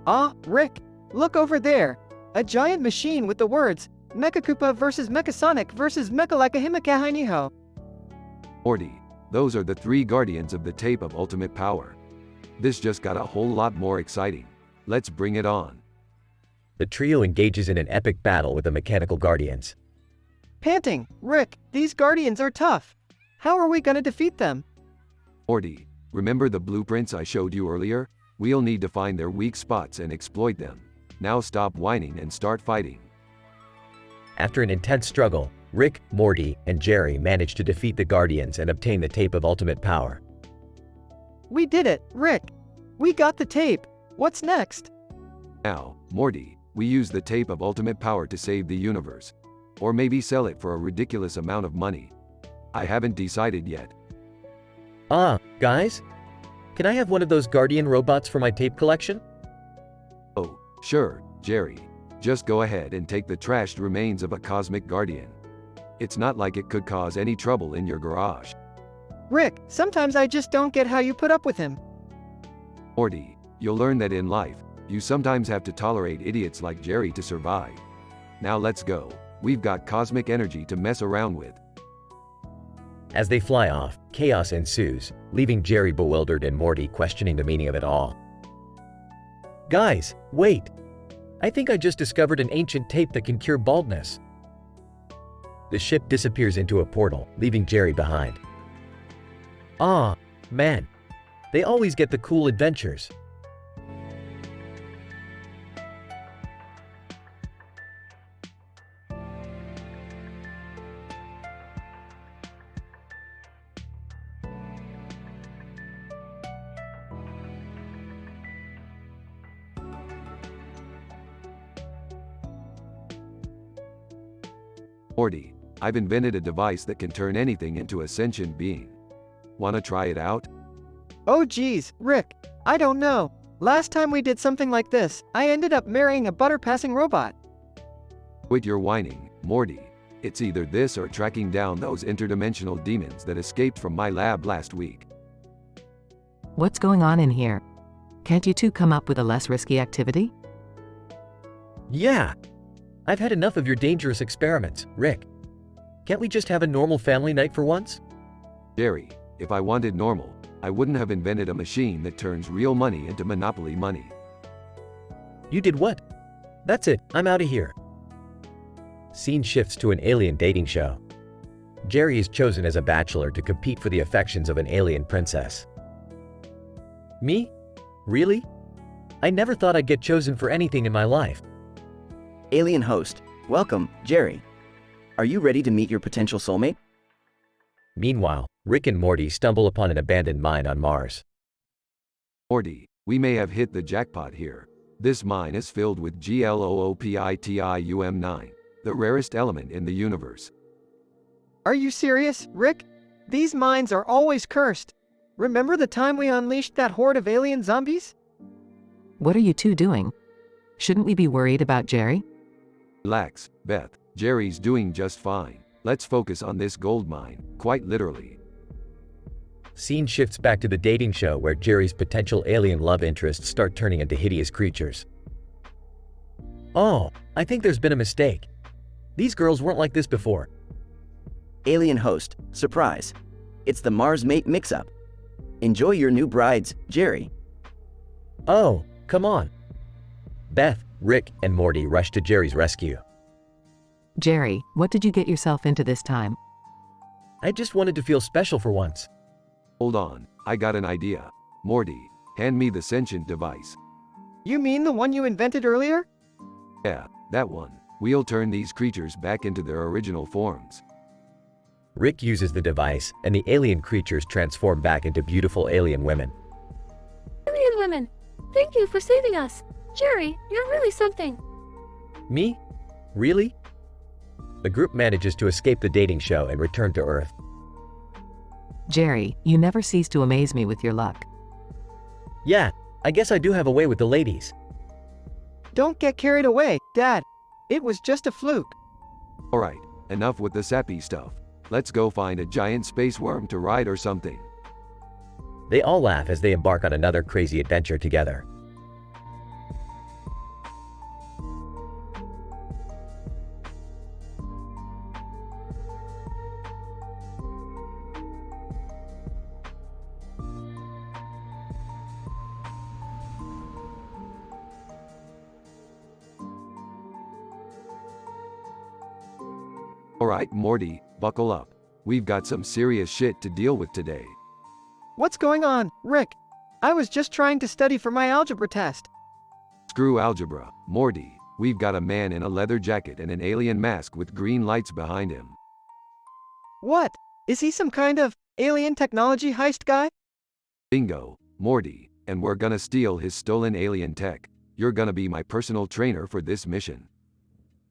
Ah, Rick! Look over there! A giant machine with the words, Mechakoopa vs. Mechasonic vs. Mechalakahimakahainiho. Morty, those are the 3 guardians of the tape of ultimate power. This just got a whole lot more exciting. Let's bring it on. The trio engages in an epic battle with the mechanical guardians. Panting, Rick, these guardians are tough. How are we gonna defeat them? Morty, remember the blueprints I showed you earlier? We'll need to find their weak spots and exploit them. Now stop whining and start fighting. After an intense struggle, Rick, Morty, and Jerry manage to defeat the Guardians and obtain the tape of ultimate power. We did it, Rick! We got the tape! What's next? Now, Morty, we use the tape of ultimate power to save the universe. Or maybe sell it for a ridiculous amount of money. I haven't decided yet. Guys? Can I have one of those Guardian robots for my tape collection? Oh, sure, Jerry. Just go ahead and take the trashed remains of a cosmic guardian. It's not like it could cause any trouble in your garage. Rick, sometimes I just don't get how you put up with him. Morty, you'll learn that in life, you sometimes have to tolerate idiots like Jerry to survive. Now let's go. We've got cosmic energy to mess around with. As they fly off, chaos ensues, leaving Jerry bewildered and Morty questioning the meaning of it all. Guys, wait! I think I just discovered an ancient tape that can cure baldness. The ship disappears into a portal, leaving Jerry behind. Man. They always get the cool adventures. Morty, I've invented a device that can turn anything into a sentient being. Wanna try it out? Oh geez, Rick, I don't know. Last time we did something like this, I ended up marrying a butter-passing robot. Quit your whining, Morty. It's either this or tracking down those interdimensional demons that escaped from my lab last week. What's going on in here? Can't you two come up with a less risky activity? Yeah! I've had enough of your dangerous experiments, Rick. Can't we just have a normal family night for once? Jerry, if I wanted normal, I wouldn't have invented a machine that turns real money into monopoly money. You did what? That's it, I'm out of here. Scene shifts to an alien dating show. Jerry is chosen as a bachelor to compete for the affections of an alien princess. Me? Really? I never thought I'd get chosen for anything in my life. Alien host, welcome, Jerry. Are you ready to meet your potential soulmate? Meanwhile, Rick and Morty stumble upon an abandoned mine on Mars. Morty, we may have hit the jackpot here. This mine is filled with gloopitium-9, the rarest element in the universe. Are you serious, Rick? These mines are always cursed. Remember the time we unleashed that horde of alien zombies? What are you two doing? Shouldn't we be worried about Jerry? Relax, Beth. Jerry's doing just fine. Let's focus on this gold mine, quite literally. Scene shifts back to the dating show where Jerry's potential alien love interests start turning into hideous creatures. Oh, I think there's been a mistake. These girls weren't like this before. Alien host, surprise. It's the Mars mate mix-up. Enjoy your new brides, Jerry. Oh, come on. Beth, Rick, and Morty rush to Jerry's rescue. Jerry, what did you get yourself into this time? I just wanted to feel special for once. Hold on, I got an idea. Morty, hand me the sentient device. You mean the one you invented earlier? Yeah, that one. We'll turn these creatures back into their original forms. Rick uses the device, and the alien creatures transform back into beautiful alien women. Alien women, thank you for saving us. Jerry, you're really something. Me? Really? The group manages to escape the dating show and return to Earth. Jerry, you never cease to amaze me with your luck. Yeah, I guess I do have a way with the ladies. Don't get carried away, Dad. It was just a fluke. Alright, enough with the sappy stuff. Let's go find a giant space worm to ride or something. They all laugh as they embark on another crazy adventure together. Alright, Morty, buckle up. We've got some serious shit to deal with today. What's going on, Rick? I was just trying to study for my algebra test. Screw algebra, Morty. We've got a man in a leather jacket and an alien mask with green lights behind him. What? Is he some kind of alien technology heist guy? Bingo, Morty, and we're gonna steal his stolen alien tech. You're gonna be my personal trainer for this mission.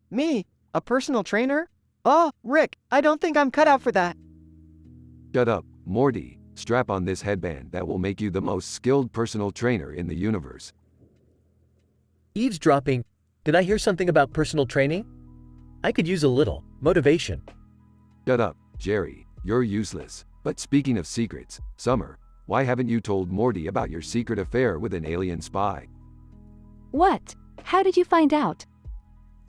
Me? A personal trainer? Oh, Rick, I don't think I'm cut out for that. Shut up, Morty. Strap on this headband that will make you the most skilled personal trainer in the universe. Eavesdropping? Did I hear something about personal training? I could use a little motivation. Shut up, Jerry. You're useless. But speaking of secrets, Summer, why haven't you told Morty about your secret affair with an alien spy? What? How did you find out?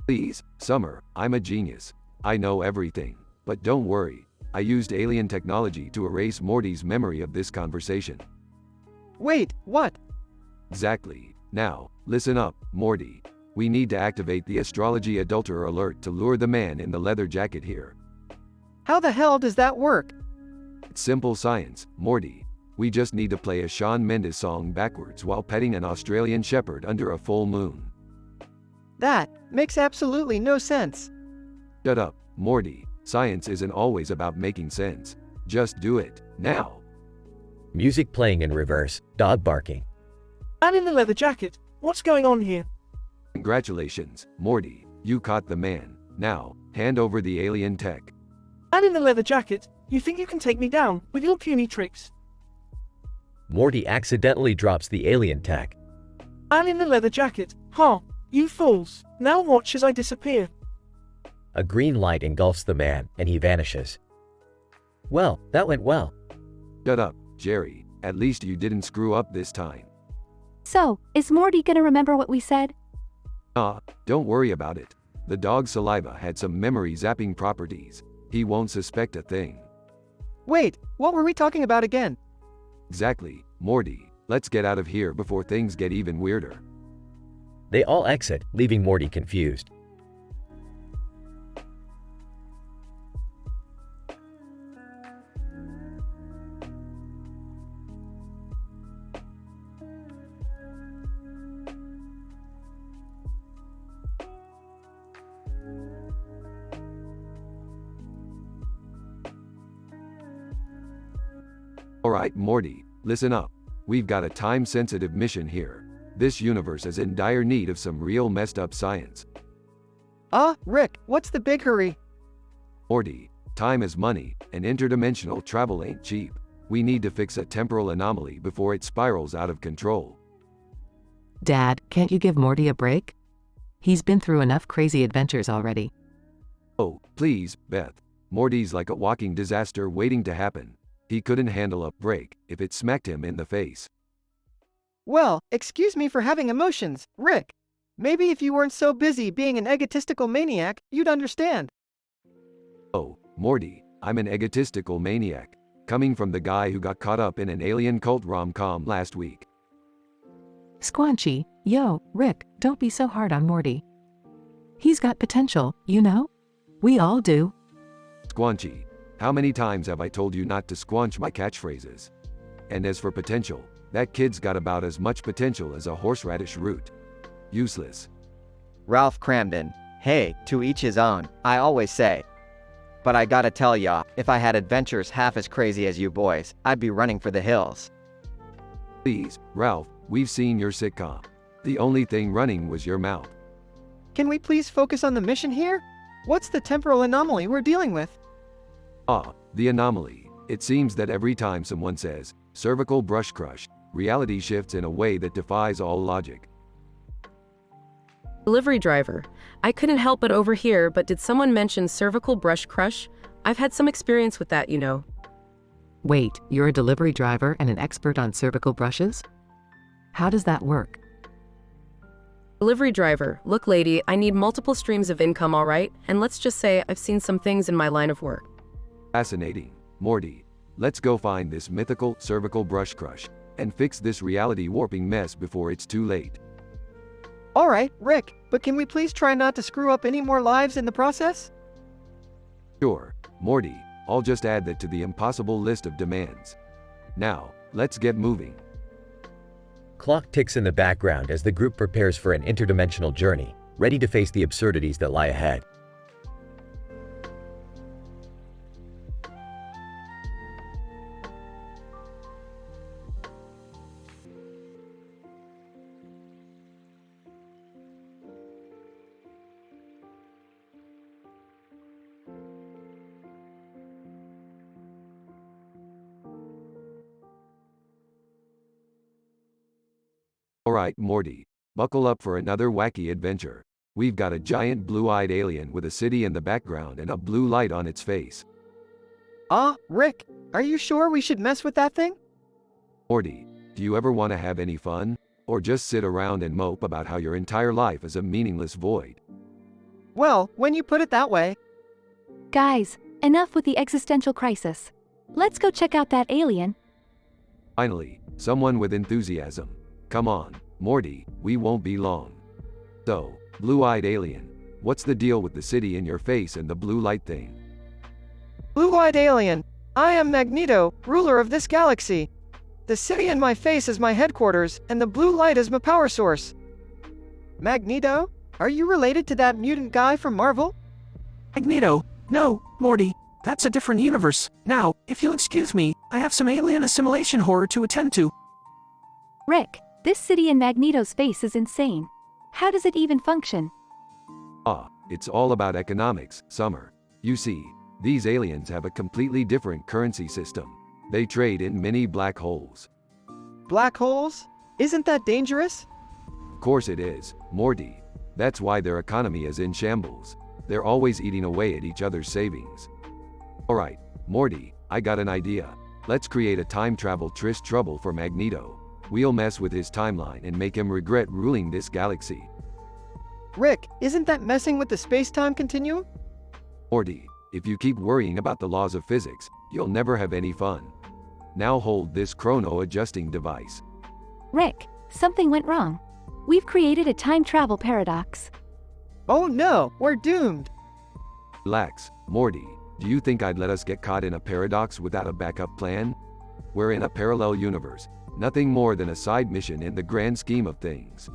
Please, Summer, I'm a genius. I know everything. But don't worry. I used alien technology to erase Morty's memory of this conversation. Wait, what? Exactly. Now, listen up, Morty. We need to activate the astrology adulterer alert to lure the man in the leather jacket here. How the hell does that work? It's simple science, Morty. We just need to play a Shawn Mendes song backwards while petting an Australian shepherd under a full moon. That makes absolutely no sense. Shut up, Morty. Science isn't always about making sense. Just do it, now. Music playing in reverse, dog barking. I'm in the leather jacket. What's going on here? Congratulations, Morty. You caught the man. Now, hand over the alien tech. I'm in the leather jacket. You think you can take me down with your puny tricks? Morty accidentally drops the alien tech. I'm in the leather jacket. Huh, you fools. Now watch as I disappear. A green light engulfs the man, and he vanishes. Well, that went well. Shut up, Jerry. At least you didn't screw up this time. So, is Morty gonna remember what we said? Don't worry about it. The dog's saliva had some memory zapping properties. He won't suspect a thing. Wait, what were we talking about again? Exactly, Morty. Let's get out of here before things get even weirder. They all exit, leaving Morty confused. Alright, Morty, listen up. We've got a time-sensitive mission here. This universe is in dire need of some real messed up science. Rick, what's the big hurry? Morty, time is money, and interdimensional travel ain't cheap. We need to fix a temporal anomaly before it spirals out of control. Dad, can't you give Morty a break? He's been through enough crazy adventures already. Oh, please, Beth. Morty's like a walking disaster waiting to happen. He couldn't handle a break if it smacked him in the face. Well, excuse me for having emotions, Rick. Maybe if you weren't so busy being an egotistical maniac, you'd understand. Oh, Morty, I'm an egotistical maniac, coming from the guy who got caught up in an alien cult rom-com last week. Squanchy, yo, Rick, don't be so hard on Morty. He's got potential, you know? We all do. Squanchy, how many times have I told you not to squanch my catchphrases? And as for potential, that kid's got about as much potential as a horseradish root. Useless. Ralph Cramden. Hey, to each his own, I always say. But I gotta tell ya, if I had adventures half as crazy as you boys, I'd be running for the hills. Please, Ralph, we've seen your sitcom. The only thing running was your mouth. Can we please focus on the mission here? What's the temporal anomaly we're dealing with? Ah, the anomaly. It seems that every time someone says, cervical brush crush, reality shifts in a way that defies all logic. Delivery driver. I couldn't help but overhear, but did someone mention cervical brush crush? I've had some experience with that, you know. Wait, you're a delivery driver and an expert on cervical brushes? How does that work? Delivery driver. Look, lady, I need multiple streams of income, all right? And let's just say I've seen some things in my line of work. Fascinating. Morty, let's go find this mythical cervical brush crush and fix this reality warping mess before it's too late. Alright, Rick, but can we please try not to screw up any more lives in the process? Sure, Morty, I'll just add that to the impossible list of demands. Now, let's get moving. Clock ticks in the background as the group prepares for an interdimensional journey, ready to face the absurdities that lie ahead. Alright, Morty, buckle up for another wacky adventure. We've got a giant blue-eyed alien with a city in the background and a blue light on its face. Rick, are you sure we should mess with that thing? Morty, do you ever want to have any fun? Or just sit around and mope about how your entire life is a meaningless void? Well, when you put it that way. Guys, enough with the existential crisis. Let's go check out that alien. Finally, someone with enthusiasm. Come on, Morty, we won't be long. So, blue-eyed alien, what's the deal with the city in your face and the blue light thing? Blue-eyed alien, I am Magneto, ruler of this galaxy. The city in my face is my headquarters, and the blue light is my power source. Magneto? Are you related to that mutant guy from Marvel? Magneto? No, Morty. That's a different universe. Now, if you'll excuse me, I have some alien assimilation horror to attend to. Rick, this city in Magneto's face is insane. How does it even function? It's all about economics, Summer. You see, these aliens have a completely different currency system. They trade in many black holes. Black holes? Isn't that dangerous? Of course it is, Morty. That's why their economy is in shambles. They're always eating away at each other's savings. Alright, Morty, I got an idea. Let's create a time travel trouble for Magneto. We'll mess with his timeline and make him regret ruling this galaxy. Rick, isn't that messing with the space-time continuum? Morty, if you keep worrying about the laws of physics, you'll never have any fun. Now hold this chrono-adjusting device. Rick, something went wrong. We've created a time travel paradox. Oh no, we're doomed. Relax, Morty. Do you think I'd let us get caught in a paradox without a backup plan? We're in a parallel universe. Nothing more than a side mission in the grand scheme of things.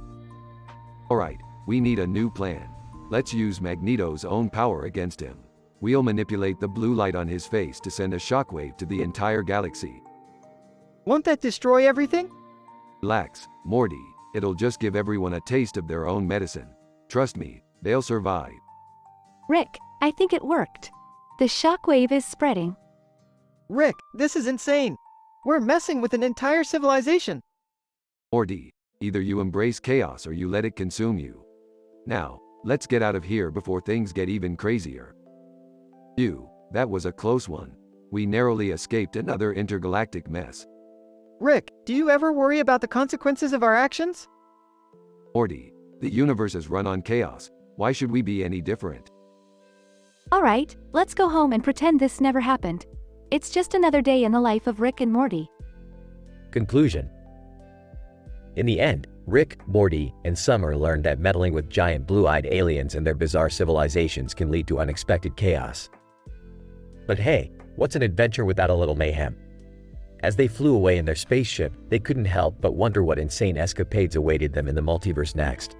Alright, we need a new plan. Let's use Magneto's own power against him. We'll manipulate the blue light on his face to send a shockwave to the entire galaxy. Won't that destroy everything? Relax, Morty. It'll just give everyone a taste of their own medicine. Trust me, they'll survive. Rick, I think it worked. The shockwave is spreading. Rick, this is insane. We're messing with an entire civilization. Morty, either you embrace chaos or you let it consume you. Now, let's get out of here before things get even crazier. That was a close one. We narrowly escaped another intergalactic mess. Rick, do you ever worry about the consequences of our actions? Morty, the universe is run on chaos. Why should we be any different? Alright, let's go home and pretend this never happened. It's just another day in the life of Rick and Morty. Conclusion. In the end, Rick, Morty, and Summer learned that meddling with giant blue-eyed aliens and their bizarre civilizations can lead to unexpected chaos. But hey, what's an adventure without a little mayhem? As they flew away in their spaceship, they couldn't help but wonder what insane escapades awaited them in the multiverse next.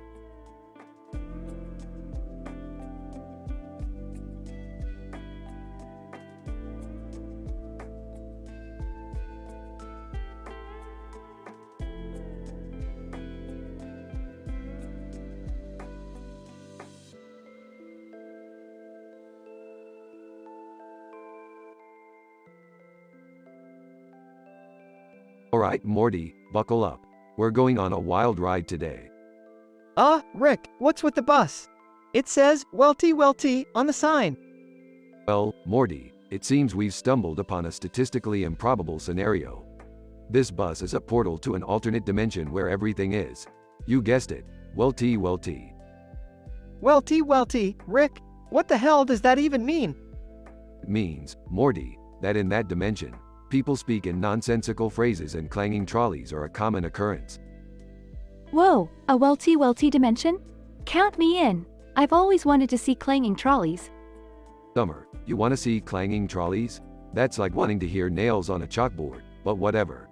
Alright, Morty, buckle up. We're going on a wild ride today. Rick, what's with the bus? It says, Welty on the sign. Well, Morty, it seems we've stumbled upon a statistically improbable scenario. This bus is a portal to an alternate dimension where everything is. You guessed it, Welty. Welty, Rick, what the hell does that even mean? It means, Morty, that in that dimension, people speak in nonsensical phrases and clanging trolleys are a common occurrence. Whoa, a welty dimension? Count me in. I've always wanted to see clanging trolleys. Summer, you want to see clanging trolleys? That's like wanting to hear nails on a chalkboard, but whatever.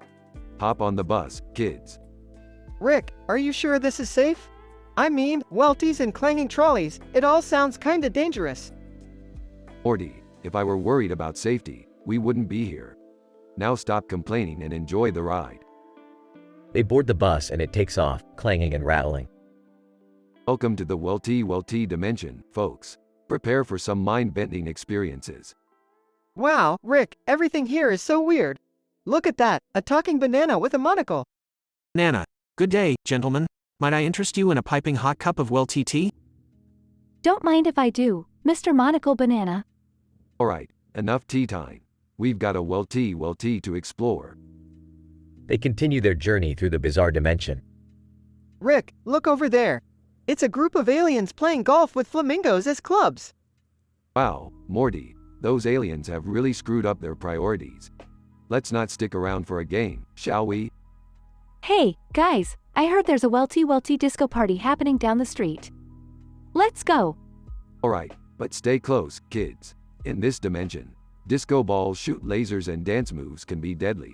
Hop on the bus, kids. Rick, are you sure this is safe? I mean, welties and clanging trolleys, it all sounds kinda dangerous. Morty, if I were worried about safety, we wouldn't be here. Now stop complaining and enjoy the ride. They board the bus and it takes off, clanging and rattling. Welcome to the Welty dimension, folks. Prepare for some mind-bending experiences. Wow, Rick, everything here is so weird. Look at that, a talking banana with a monocle. Nana, good day, gentlemen. Might I interest you in a piping hot cup of Welty tea? Don't mind if I do, Mr. Monocle Banana. Alright, enough tea time. We've got a Welty to explore. They continue their journey through the bizarre dimension. Rick, look over there. It's a group of aliens playing golf with flamingos as clubs. Wow, Morty, those aliens have really screwed up their priorities. Let's not stick around for a game, shall we? Hey, guys, I heard there's a welty disco party happening down the street. Let's go. Alright, but stay close, kids. In this dimension, disco balls shoot lasers and dance moves can be deadly.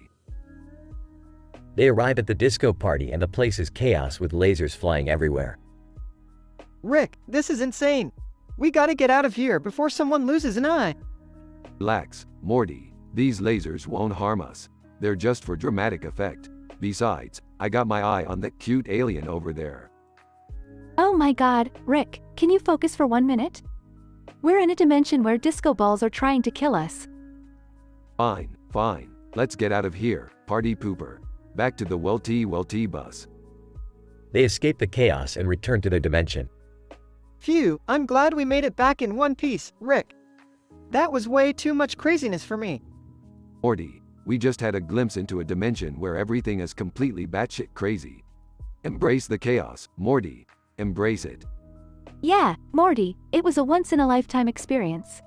They arrive at the disco party and the place is chaos with lasers flying everywhere. Rick, this is insane. We gotta get out of here before someone loses an eye. Relax, Morty. These lasers won't harm us. They're just for dramatic effect. Besides, I got my eye on that cute alien over there. Oh my god, Rick, can you focus for 1 minute? We're in a dimension where disco balls are trying to kill us. Fine. Let's get out of here, party pooper. Back to the Welty bus. They escape the chaos and return to their dimension. Phew, I'm glad we made it back in one piece, Rick. That was way too much craziness for me. Morty, we just had a glimpse into a dimension where everything is completely batshit crazy. Embrace the chaos, Morty. Embrace it. Yeah, Morty, it was a once-in-a-lifetime experience.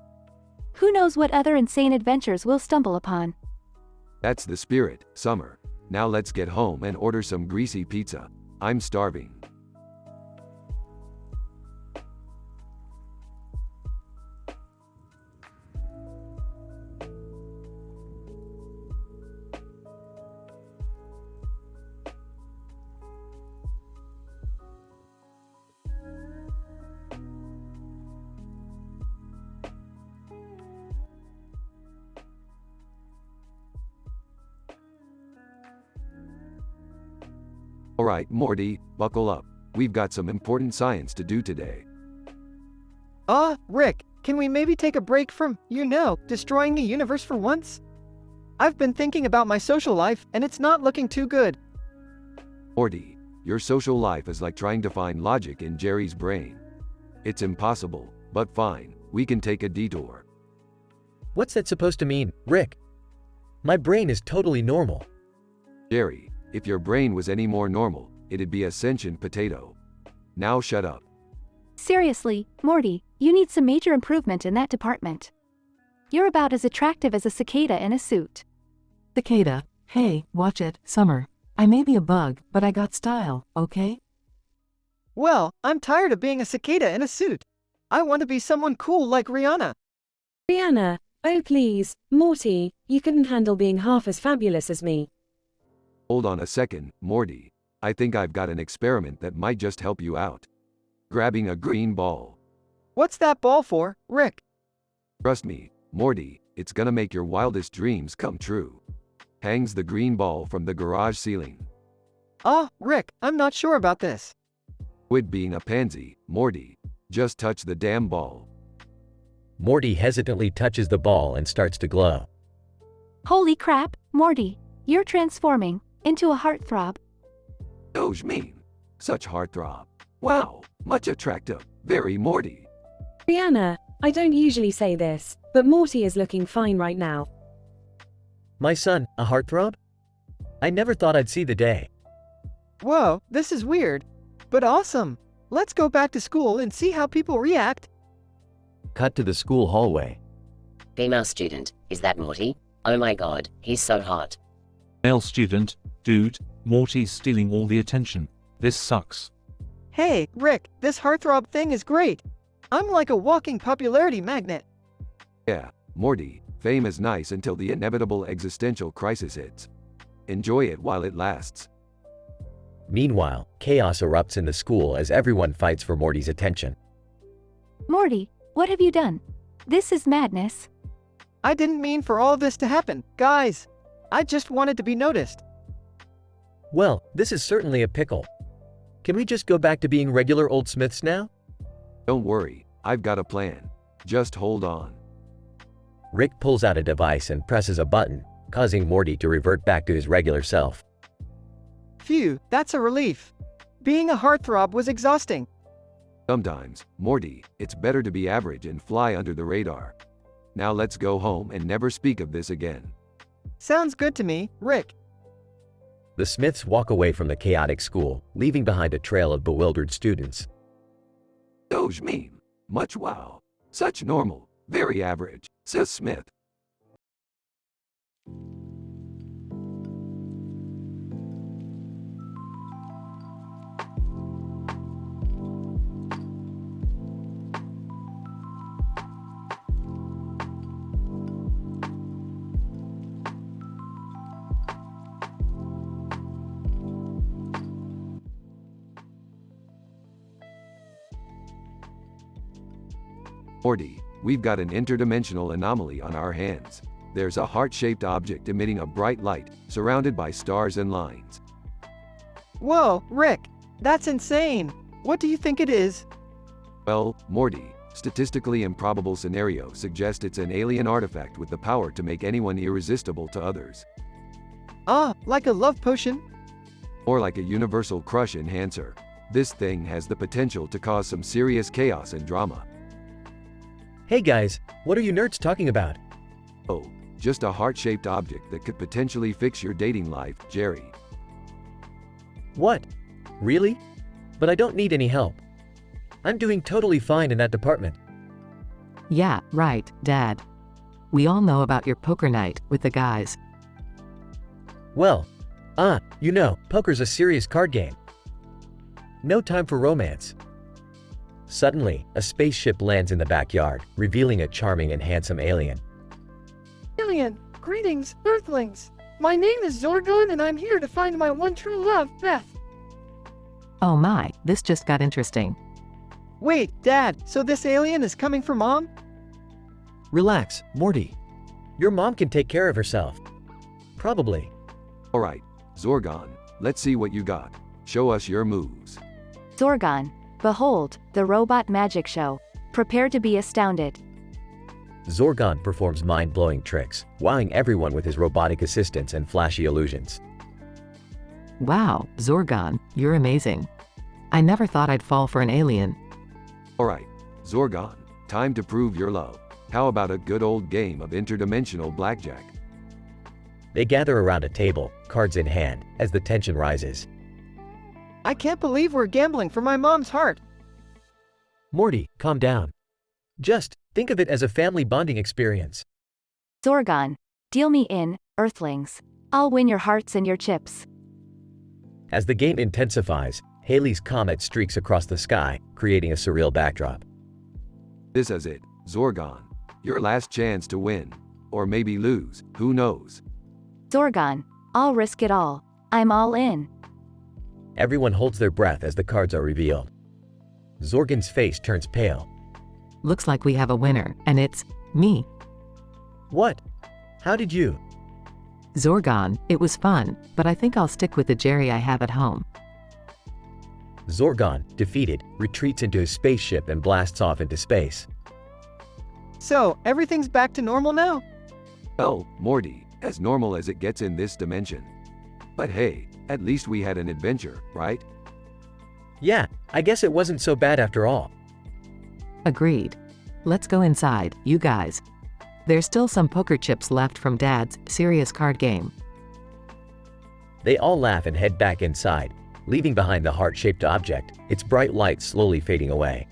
Who knows what other insane adventures we'll stumble upon. That's the spirit, Summer. Now let's get home and order some greasy pizza. I'm starving. Alright, Morty, buckle up. We've got some important science to do today. Rick, can we maybe take a break from, destroying the universe for once? I've been thinking about my social life, and it's not looking too good. Morty, your social life is like trying to find logic in Jerry's brain. It's impossible, but fine, we can take a detour. What's that supposed to mean, Rick? My brain is totally normal. Jerry, if your brain was any more normal, it'd be a sentient potato. Now shut up. Seriously, Morty, you need some major improvement in that department. You're about as attractive as a cicada in a suit. Cicada, hey, watch it, Summer. I may be a bug, but I got style, okay? Well, I'm tired of being a cicada in a suit. I want to be someone cool like Rihanna. Rihanna, Oh please, Morty, you couldn't handle being half as fabulous as me. Hold on a second, Morty. I think I've got an experiment that might just help you out. Grabbing a green ball. What's that ball for, Rick? Trust me, Morty, it's gonna make your wildest dreams come true. Hangs the green ball from the garage ceiling. Rick, I'm not sure about this. Quit being a pansy, Morty. Just touch the damn ball. Morty hesitantly touches the ball and starts to glow. Holy crap, Morty, you're transforming into a heartthrob. Doge mean. Such heartthrob. Wow, much attractive. Very Morty. Brianna, I don't usually say this, but Morty is looking fine right now. My son, a heartthrob? I never thought I'd see the day. Whoa, this is weird, but awesome. Let's go back to school and see how people react. Cut to the school hallway. Female student, is that Morty? Oh my god, he's so hot. Male student, dude, Morty's stealing all the attention. This sucks. Hey, Rick, this heartthrob thing is great. I'm like a walking popularity magnet. Yeah, Morty, fame is nice until the inevitable existential crisis hits. Enjoy it while it lasts. Meanwhile, chaos erupts in the school as everyone fights for Morty's attention. Morty, what have you done? This is madness. I didn't mean for all this to happen, guys. I just wanted to be noticed. Well, this is certainly a pickle. Can we just go back to being regular old Smiths now? Don't worry, I've got a plan. Just hold on. Rick pulls out a device and presses a button, causing Morty to revert back to his regular self. Phew, that's a relief. Being a heartthrob was exhausting. Sometimes, Morty, it's better to be average and fly under the radar. Now let's go home and never speak of this again. Sounds good to me, Rick. The Smiths walk away from the chaotic school, leaving behind a trail of bewildered students. Doge mean. Much wow. Such normal. Very average, says Smith. Morty, we've got an interdimensional anomaly on our hands. There's a heart-shaped object emitting a bright light, surrounded by stars and lines. Whoa, Rick, that's insane. What do you think it is? Well, Morty, statistically improbable scenario suggests it's an alien artifact with the power to make anyone irresistible to others. Like a love potion? Or like a universal crush enhancer. This thing has the potential to cause some serious chaos and drama. Hey guys, what are you nerds talking about? Oh, just a heart-shaped object that could potentially fix your dating life, Jerry. What? Really? But I don't need any help. I'm doing totally fine in that department. Yeah, right, Dad. We all know about your poker night with the guys. Well, poker's a serious card game. No time for romance. Suddenly, a spaceship lands in the backyard, revealing a charming and handsome alien. Alien, greetings, Earthlings. My name is Zorgon and I'm here to find my one true love, Beth. Oh my, this just got interesting. Wait, Dad, so this alien is coming for Mom? Relax, Morty. Your mom can take care of herself. Probably. Alright, Zorgon, let's see what you got. Show us your moves. Zorgon, behold, the robot magic show. Prepare to be astounded. Zorgon performs mind-blowing tricks, wowing everyone with his robotic assistance and flashy illusions. Wow, Zorgon, you're amazing. I never thought I'd fall for an alien. Alright, Zorgon, time to prove your love. How about a good old game of interdimensional blackjack? They gather around a table, cards in hand, as the tension rises. I can't believe we're gambling for my mom's heart. Morty, calm down. Just think of it as a family bonding experience. Zorgon, deal me in, Earthlings. I'll win your hearts and your chips. As the game intensifies, Halley's Comet streaks across the sky, creating a surreal backdrop. This is it, Zorgon. Your last chance to win. Or maybe lose, who knows? Zorgon, I'll risk it all. I'm all in. Everyone holds their breath as the cards are revealed. Zorgon's face turns pale. Looks like we have a winner, and it's me. What? How did you? Zorgon, it was fun, but I think I'll stick with the Jerry I have at home. Zorgon, defeated, retreats into his spaceship and blasts off into space. So, everything's back to normal now? Well, Morty, as normal as it gets in this dimension. But hey, at least we had an adventure, right? Yeah, I guess it wasn't so bad after all. Agreed. Let's go inside, you guys. There's still some poker chips left from Dad's serious card game. They all laugh and head back inside, leaving behind the heart-shaped object, its bright light slowly fading away.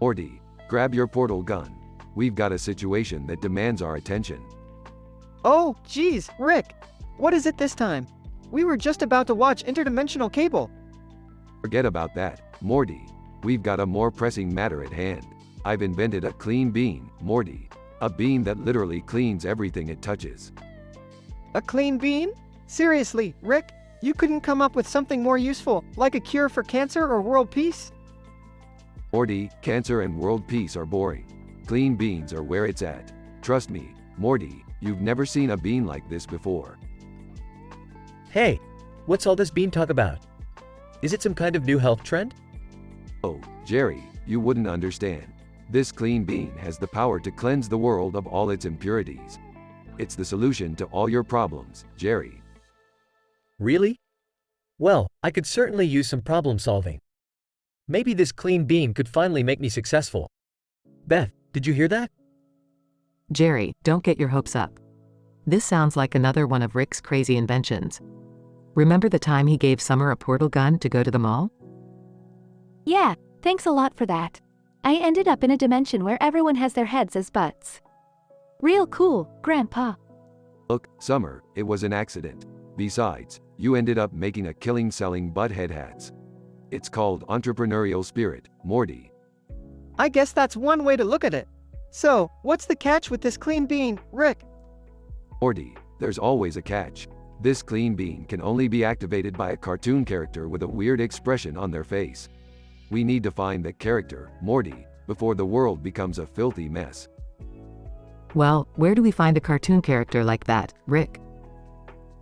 Morty, grab your portal gun. We've got a situation that demands our attention. Oh, geez, Rick. What is it this time? We were just about to watch Interdimensional Cable. Forget about that, Morty. We've got a more pressing matter at hand. I've invented a clean bean, Morty. A bean that literally cleans everything it touches. A clean bean? Seriously, Rick? You couldn't come up with something more useful, like a cure for cancer or world peace? Morty, cancer and world peace are boring. Clean beans are where it's at. Trust me, Morty, you've never seen a bean like this before. Hey, what's all this bean talk about? Is it some kind of new health trend? Oh, Jerry, you wouldn't understand. This clean bean has the power to cleanse the world of all its impurities. It's the solution to all your problems, Jerry. Really? Well, I could certainly use some problem solving. Maybe this clean bean could finally make me successful. Beth, did you hear that? Jerry, don't get your hopes up. This sounds like another one of Rick's crazy inventions. Remember the time he gave Summer a portal gun to go to the mall? Yeah, thanks a lot for that. I ended up in a dimension where everyone has their heads as butts. Real cool, Grandpa. Look, Summer, it was an accident. Besides, you ended up making a killing selling butthead hats. It's called entrepreneurial spirit, Morty. I guess that's one way to look at it. So, what's the catch with this clean bean, Rick? Morty, there's always a catch. This clean bean can only be activated by a cartoon character with a weird expression on their face. We need to find that character, Morty, before the world becomes a filthy mess. Well, where do we find a cartoon character like that, Rick?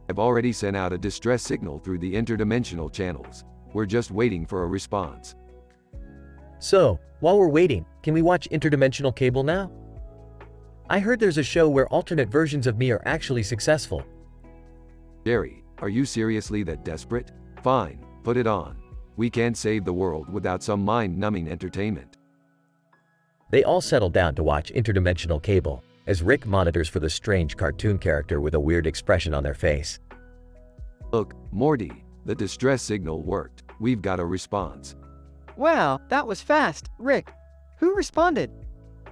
I've already sent out a distress signal through the interdimensional channels. We're just waiting for a response. So, while we're waiting, can we watch Interdimensional Cable now? I heard there's a show where alternate versions of me are actually successful. Jerry, are you seriously that desperate? Fine, put it on. We can't save the world without some mind-numbing entertainment. They all settle down to watch Interdimensional Cable, as Rick monitors for the strange cartoon character with a weird expression on their face. Look, Morty, the distress signal worked. We've got a response. Wow, that was fast, Rick. Who responded?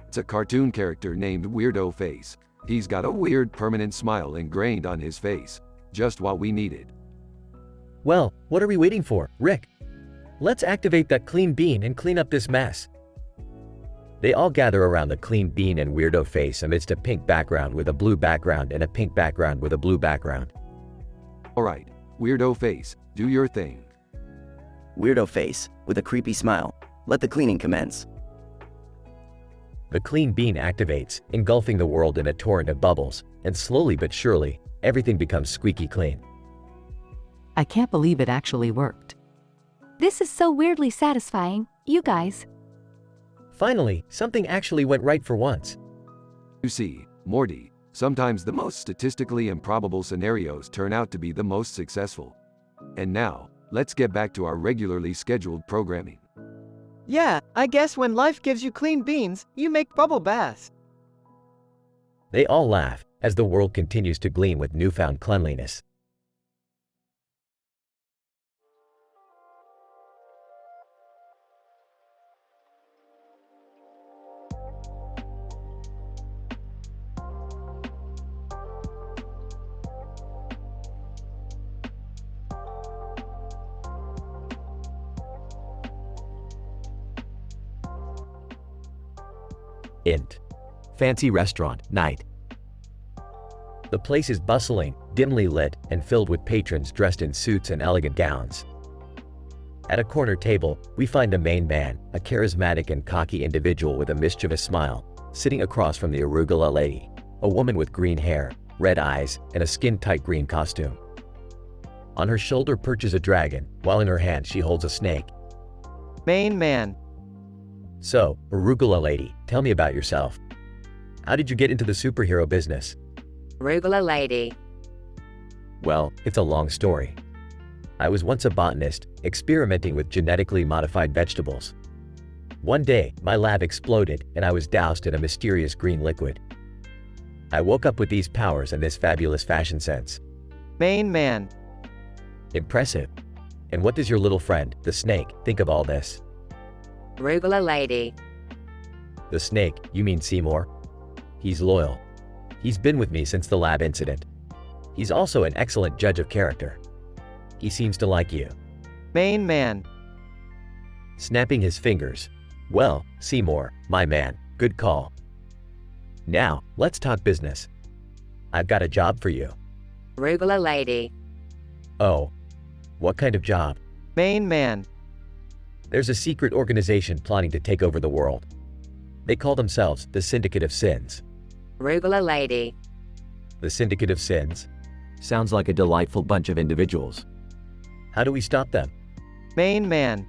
It's a cartoon character named Weirdo Face. He's got a weird permanent smile ingrained on his face. Just what we needed. Well, what are we waiting for, Rick? Let's activate that clean bean and clean up this mess. They all gather around the clean bean and Weirdo Face amidst a pink background with a blue background and a pink background with a blue background. Alright, Weirdo Face, do your thing. Weirdo Face, with a creepy smile. Let the cleaning commence. The clean bean activates, engulfing the world in a torrent of bubbles, and slowly but surely, everything becomes squeaky clean. I can't believe it actually worked. This is so weirdly satisfying, you guys. Finally, something actually went right for once. You see, Morty, sometimes the most statistically improbable scenarios turn out to be the most successful. And now, let's get back to our regularly scheduled programming. Yeah, I guess when life gives you clean beans, you make bubble baths. They all laugh, as the world continues to gleam with newfound cleanliness. Int. Fancy restaurant, night. The place is bustling, dimly lit, and filled with patrons dressed in suits and elegant gowns. At a corner table, we find the main man, a charismatic and cocky individual with a mischievous smile, sitting across from the arugula lady, a woman with green hair, red eyes, and a skin-tight green costume. On her shoulder perches a dragon, while in her hand she holds a snake. Main man. So, arugula lady, tell me about yourself. How did you get into the superhero business? Arugula lady. Well, it's a long story. I was once a botanist, experimenting with genetically modified vegetables. One day, my lab exploded and I was doused in a mysterious green liquid. I woke up with these powers and this fabulous fashion sense. Main man. Impressive. And what does your little friend, the snake, think of all this? Arugula lady. The snake, you mean Seymour? He's loyal. He's been with me since the lab incident. He's also an excellent judge of character. He seems to like you. Main man. Snapping his fingers. Well, Seymour, my man, good call. Now, let's talk business. I've got a job for you. Arugula lady. Oh. What kind of job? Main man. There's a secret organization plotting to take over the world. They call themselves the Syndicate of Sins. Arugula lady. The Syndicate of Sins? Sounds like a delightful bunch of individuals. How do we stop them? Main man.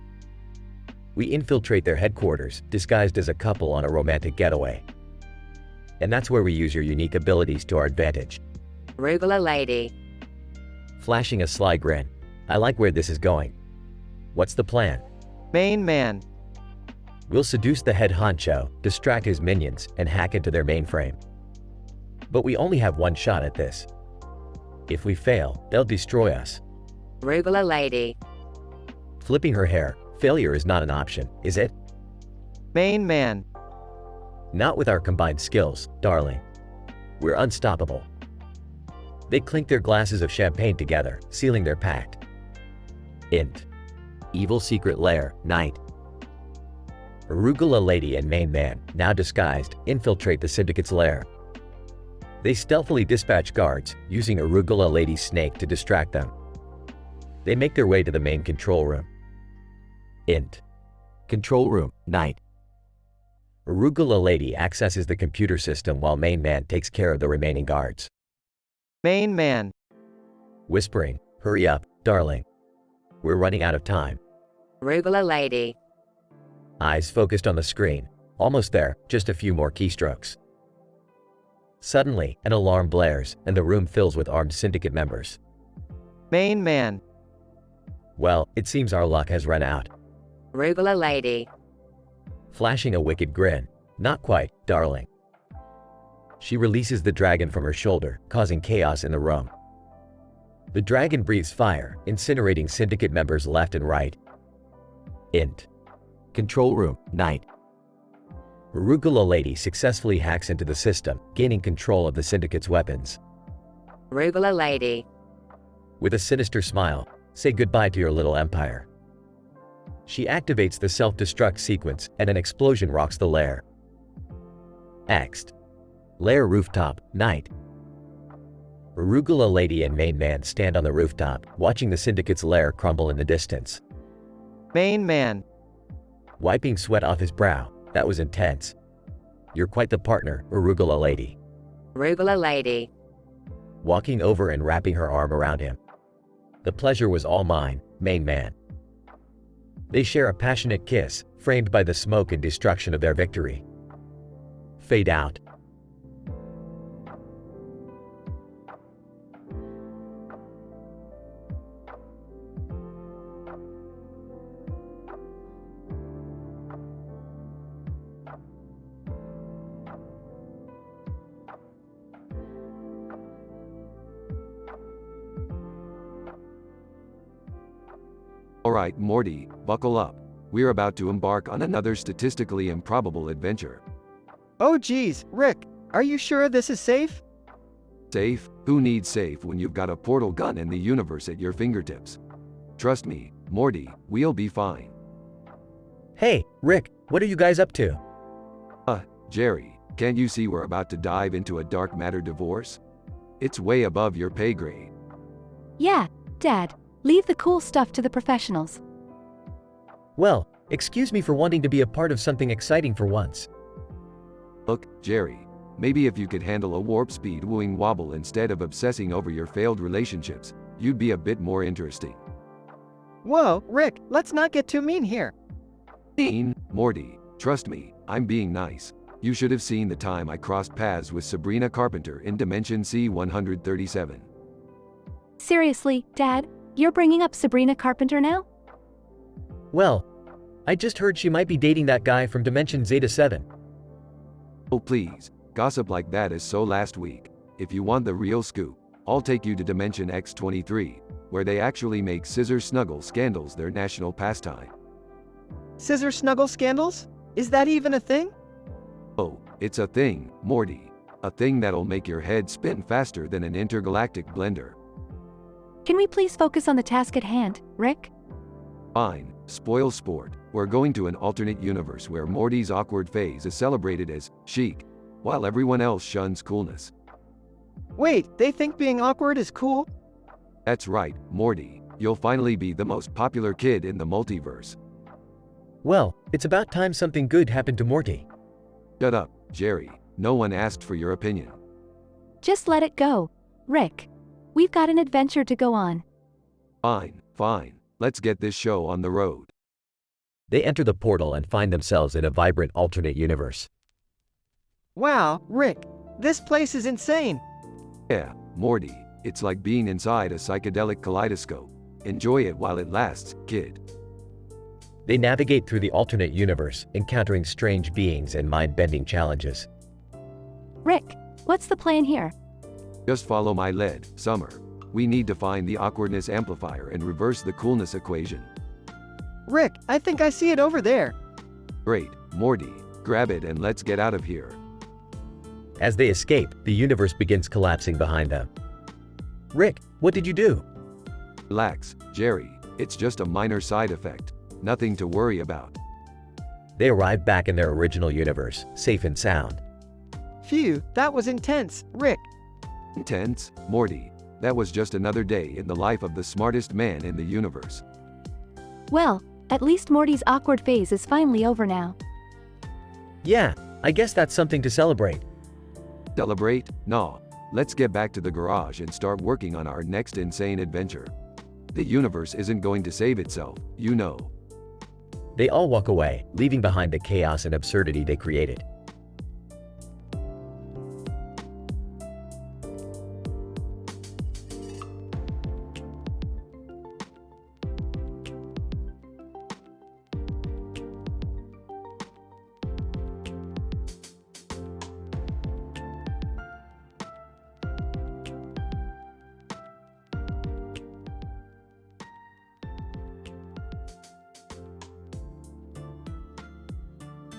We infiltrate their headquarters, disguised as a couple on a romantic getaway. And that's where we use your unique abilities to our advantage. Arugula lady. Flashing a sly grin. I like where this is going. What's the plan? Main man. We'll seduce the head honcho, distract his minions, and hack into their mainframe. But we only have one shot at this. If we fail, they'll destroy us. Arugula lady. Flipping her hair, failure is not an option, is it? Main man. Not with our combined skills, darling. We're unstoppable. They clink their glasses of champagne together, sealing their pact. Int. Evil secret lair, night. Arugula lady and main man, now disguised, infiltrate the Syndicate's lair. They stealthily dispatch guards, using Arugula lady's snake to distract them. They make their way to the main control room. Int. Control room, night. Arugula lady accesses the computer system while main man takes care of the remaining guards. Main man. Whispering, hurry up, darling. We're running out of time. Arugula lady. Eyes focused on the screen. Almost there, just a few more keystrokes. Suddenly, an alarm blares, and the room fills with armed syndicate members. Main man. Well, it seems our luck has run out. Arugula lady. Flashing a wicked grin. Not quite, darling. She releases the dragon from her shoulder, causing chaos in the room. The dragon breathes fire, incinerating syndicate members left and right. Int. Control room, night. Arugula lady successfully hacks into the system, gaining control of the syndicate's weapons. Arugula lady. With a sinister smile, say goodbye to your little empire. She activates the self-destruct sequence and an explosion rocks the lair. Next. Lair rooftop, night. Arugula lady and main man stand on the rooftop, watching the syndicate's lair crumble in the distance. Main man. Wiping sweat off his brow. That was intense. You're quite the partner, Arugula lady. Arugula lady. Walking over and wrapping her arm around him. The pleasure was all mine, main man. They share a passionate kiss, framed by the smoke and destruction of their victory. Fade out. Alright, Morty, buckle up. We're about to embark on another statistically improbable adventure. Oh geez, Rick, are you sure this is safe? Safe? Who needs safe when you've got a portal gun in the universe at your fingertips? Trust me, Morty, we'll be fine. Hey, Rick, what are you guys up to? Jerry, can't you see we're about to dive into a dark matter divorce? It's way above your pay grade. Yeah, Dad, leave the cool stuff to the professionals. Well, excuse me for wanting to be a part of something exciting for once. Look, Jerry, maybe if you could handle a warp speed wooing wobble instead of obsessing over your failed relationships, you'd be a bit more interesting. Whoa, Rick, let's not get too mean here. Mean, Morty, trust me, I'm being nice. You should have seen the time I crossed paths with Sabrina Carpenter in Dimension C-137. Seriously, Dad, you're bringing up Sabrina Carpenter now? Well, I just heard she might be dating that guy from Dimension Zeta 7. Oh please, gossip like that is so last week. If you want the real scoop, I'll take you to Dimension X-23, where they actually make scissor snuggle scandals their national pastime. Scissor snuggle scandals? Is that even a thing? Oh, it's a thing, Morty. A thing that'll make your head spin faster than an intergalactic blender. Can we please focus on the task at hand, Rick? Fine, spoil sport. We're going to an alternate universe where Morty's awkward phase is celebrated as chic, while everyone else shuns coolness. Wait, they think being awkward is cool? That's right, Morty. You'll finally be the most popular kid in the multiverse. Well, it's about time something good happened to Morty. Shut up, Jerry. No one asked for your opinion. Just let it go, Rick. We've got an adventure to go on. Fine, fine. Let's get this show on the road. They enter the portal and find themselves in a vibrant alternate universe. Wow, Rick, this place is insane. Yeah, Morty, it's like being inside a psychedelic kaleidoscope. Enjoy it while it lasts, kid. They navigate through the alternate universe, encountering strange beings and mind-bending challenges. Rick, what's the plan here? Just follow my lead, Summer. We need to find the awkwardness amplifier and reverse the coolness equation. Rick, I think I see it over there. Great, Morty, grab it and let's get out of here. As they escape, the universe begins collapsing behind them. Rick, what did you do? Relax, Jerry, it's just a minor side effect. Nothing to worry about. They arrive back in their original universe, safe and sound. Phew, that was intense, Rick. Intense, Morty. That was just another day in the life of the smartest man in the universe. Well, at least Morty's awkward phase is finally over now. Yeah, I guess that's something to celebrate. Celebrate? Nah. Let's get back to the garage and start working on our next insane adventure. The universe isn't going to save itself, you know. They all walk away, leaving behind the chaos and absurdity they created.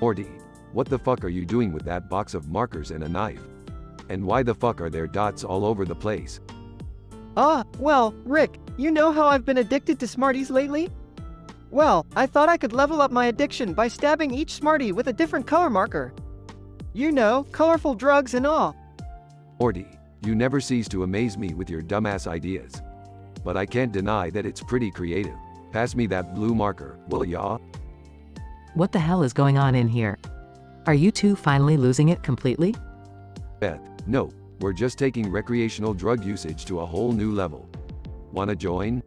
Morty, what the fuck are you doing with that box of markers and a knife? And why the fuck are there dots all over the place? Well, Rick, you know how I've been addicted to Smarties lately? Well, I thought I could level up my addiction by stabbing each Smartie with a different color marker. You know, colorful drugs and all. Morty, you never cease to amaze me with your dumbass ideas. But I can't deny that it's pretty creative. Pass me that blue marker, will ya? What the hell is going on in here? Are you two finally losing it completely? Beth, no, we're just taking recreational drug usage to a whole new level. Wanna join?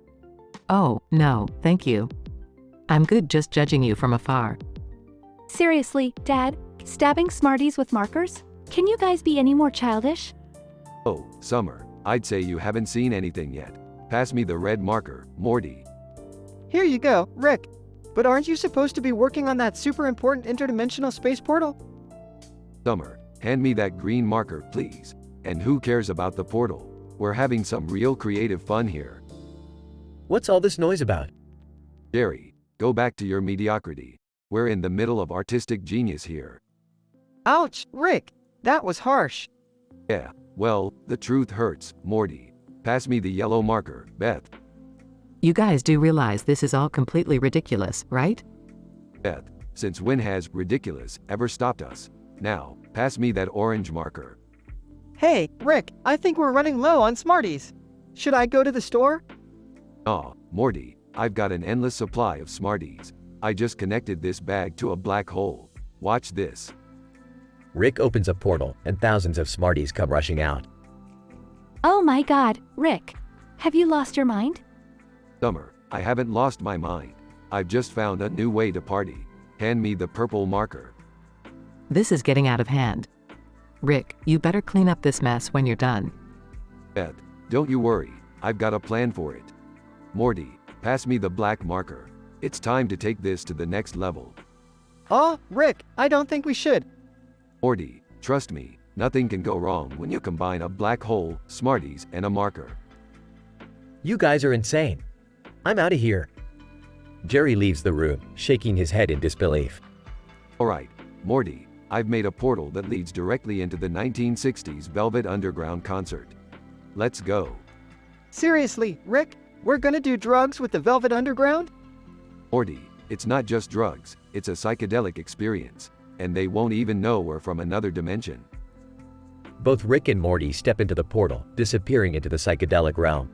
Oh, no, thank you. I'm good just judging you from afar. Seriously, Dad, stabbing Smarties with markers? Can you guys be any more childish? Oh, Summer, I'd say you haven't seen anything yet. Pass me the red marker, Morty. Here you go, Rick. But aren't you supposed to be working on that super important interdimensional space portal? Summer, hand me that green marker, please. And who cares about the portal? We're having some real creative fun here. What's all this noise about? Jerry, go back to your mediocrity. We're in the middle of artistic genius here. Ouch, Rick, that was harsh. Yeah, well, the truth hurts, Morty. Pass me the yellow marker, Beth. You guys do realize this is all completely ridiculous, right? Beth, since when has ridiculous ever stopped us? Now, pass me that orange marker. Hey, Rick, I think we're running low on Smarties. Should I go to the store? Aw, Morty, I've got an endless supply of Smarties. I just connected this bag to a black hole. Watch this. Rick opens a portal, and thousands of Smarties come rushing out. Oh my god, Rick. Have you lost your mind? Summer, I haven't lost my mind. I've just found a new way to party. Hand me the purple marker. This is getting out of hand. Rick, you better clean up this mess when you're done. Beth, don't you worry. I've got a plan for it. Morty, pass me the black marker. It's time to take this to the next level. Oh, Rick, I don't think we should. Morty, trust me, nothing can go wrong when you combine a black hole, Smarties, and a marker. You guys are insane. I'm out of here. Jerry leaves the room, shaking his head in disbelief. Alright, Morty, I've made a portal that leads directly into the 1960s Velvet Underground concert. Let's go. Seriously, Rick, we're gonna do drugs with the Velvet Underground? Morty, it's not just drugs, it's a psychedelic experience, and they won't even know we're from another dimension. Both Rick and Morty step into the portal, disappearing into the psychedelic realm.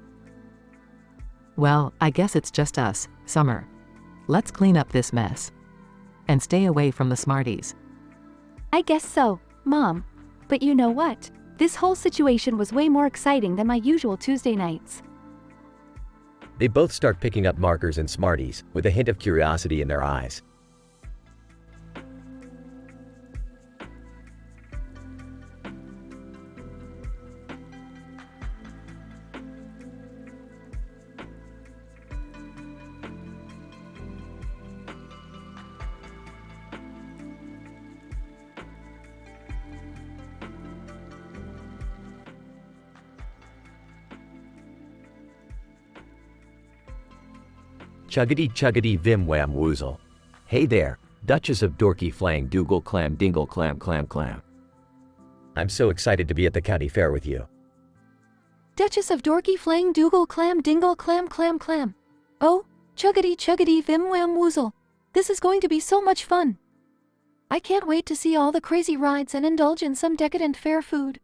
Well, I guess it's just us, Summer. Let's clean up this mess. And stay away from the Smarties. I guess so, Mom. But you know what? This whole situation was way more exciting than my usual Tuesday nights. They both start picking up markers and Smarties, with a hint of curiosity in their eyes. Chuggity chuggity vim wham woozle. Hey there, Duchess of Dorky Flang Dougal Clam Dingle Clam Clam Clam. I'm so excited to be at the county fair with you. Duchess of Dorky Flang Dougal Clam Dingle Clam Clam Clam. Oh, chuggity chuggity vim wham woozle. This is going to be so much fun. I can't wait to see all the crazy rides and indulge in some decadent fair food.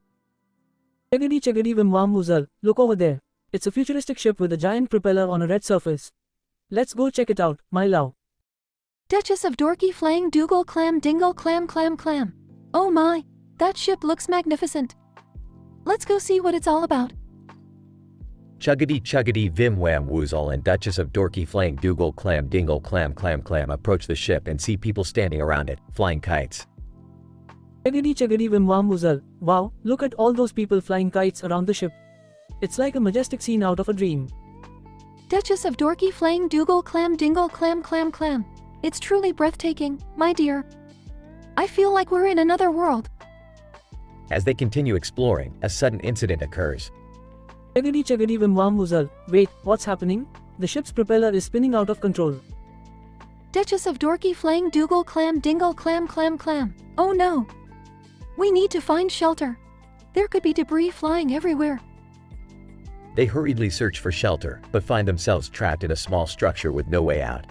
Chiggity chiggity vim wam woozle, look over there. It's a futuristic ship with a giant propeller on a red surface. Let's go check it out, my love. Duchess of Dorky Flang Dougal Clam Dingle Clam Clam Clam. Oh my, that ship looks magnificent. Let's go see what it's all about. Chuggity chuggity vim wham woozle and Duchess of Dorky Flang Dougal Clam Dingle Clam Clam Clam approach the ship and see people standing around it, flying kites. Chiggity chiggity vim wam woozle, wow, look at all those people flying kites around the ship. It's like a majestic scene out of a dream. Duchess of Dorky Flang Dougal Clam Dingle Clam Clam Clam. It's truly breathtaking, my dear. I feel like we're in another world. As they continue exploring, a sudden incident occurs. Chiggity chiggity vim wam woozle, wait, what's happening? The ship's propeller is spinning out of control. Duchess of Dorky Flang Dougal Clam Dingle Clam Clam Clam. Oh no! We need to find shelter. There could be debris flying everywhere. They hurriedly search for shelter, but find themselves trapped in a small structure with no way out.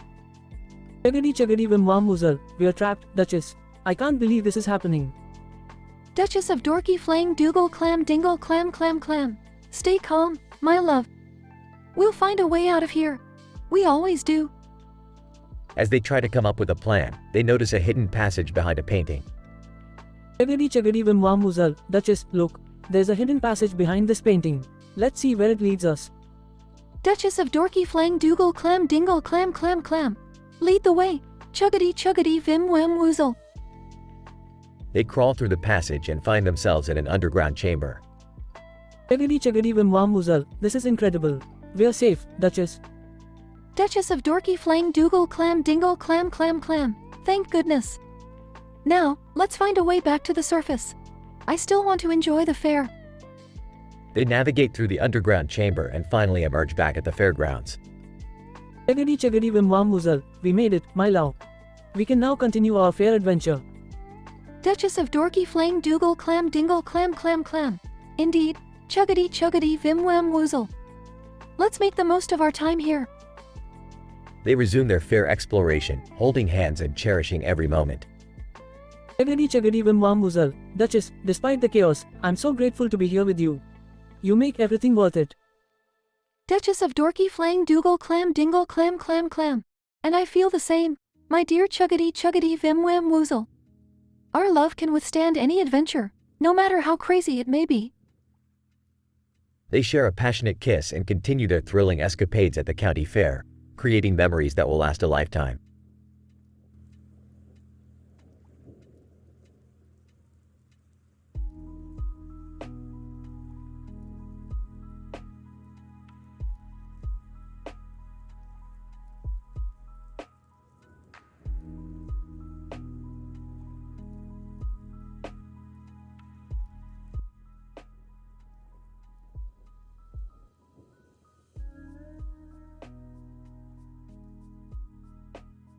Chiggity chiggity vim wam woozle, we're trapped, Duchess. I can't believe this is happening. Duchess of Dorky Flang Dougal Clam Dingle Clam Clam Clam. Stay calm, my love. We'll find a way out of here. We always do. As they try to come up with a plan, they notice a hidden passage behind a painting. Chiggity chiggity vim wam woozle, Duchess, look, there's a hidden passage behind this painting. Let's see where it leads us. Duchess of Dorky Flang Dougal Clam Dingle Clam Clam Clam. Lead the way. Chuggity chuggity vim wham woozle. They crawl through the passage and find themselves in an underground chamber. Chiggity chiggity vim wam woozle, this is incredible. We're safe, Duchess. Duchess of Dorky Flang Dougal Clam Dingle Clam Clam Clam. Thank goodness. Now, let's find a way back to the surface. I still want to enjoy the fair. They navigate through the underground chamber and finally emerge back at the fairgrounds. Chiggity chiggity vim wam woozle, we made it, my love. We can now continue our fair adventure. Duchess of Dorky Flang Dougal Clam Dingle Clam Clam Clam. Indeed, chuggity chuggity vim wham woozle. Let's make the most of our time here. They resume their fair exploration, holding hands and cherishing every moment. Chagadi chagadi vim wam woozle. Duchess, despite the chaos, I'm so grateful to be here with you. You make everything worth it. Duchess of Dorky Flang Dougal Clam Dingle Clam Clam Clam. And I feel the same, my dear Chuggedy Chuggedy Vim Wam Woozle. Our love can withstand any adventure, no matter how crazy it may be. They share a passionate kiss and continue their thrilling escapades at the county fair, creating memories that will last a lifetime.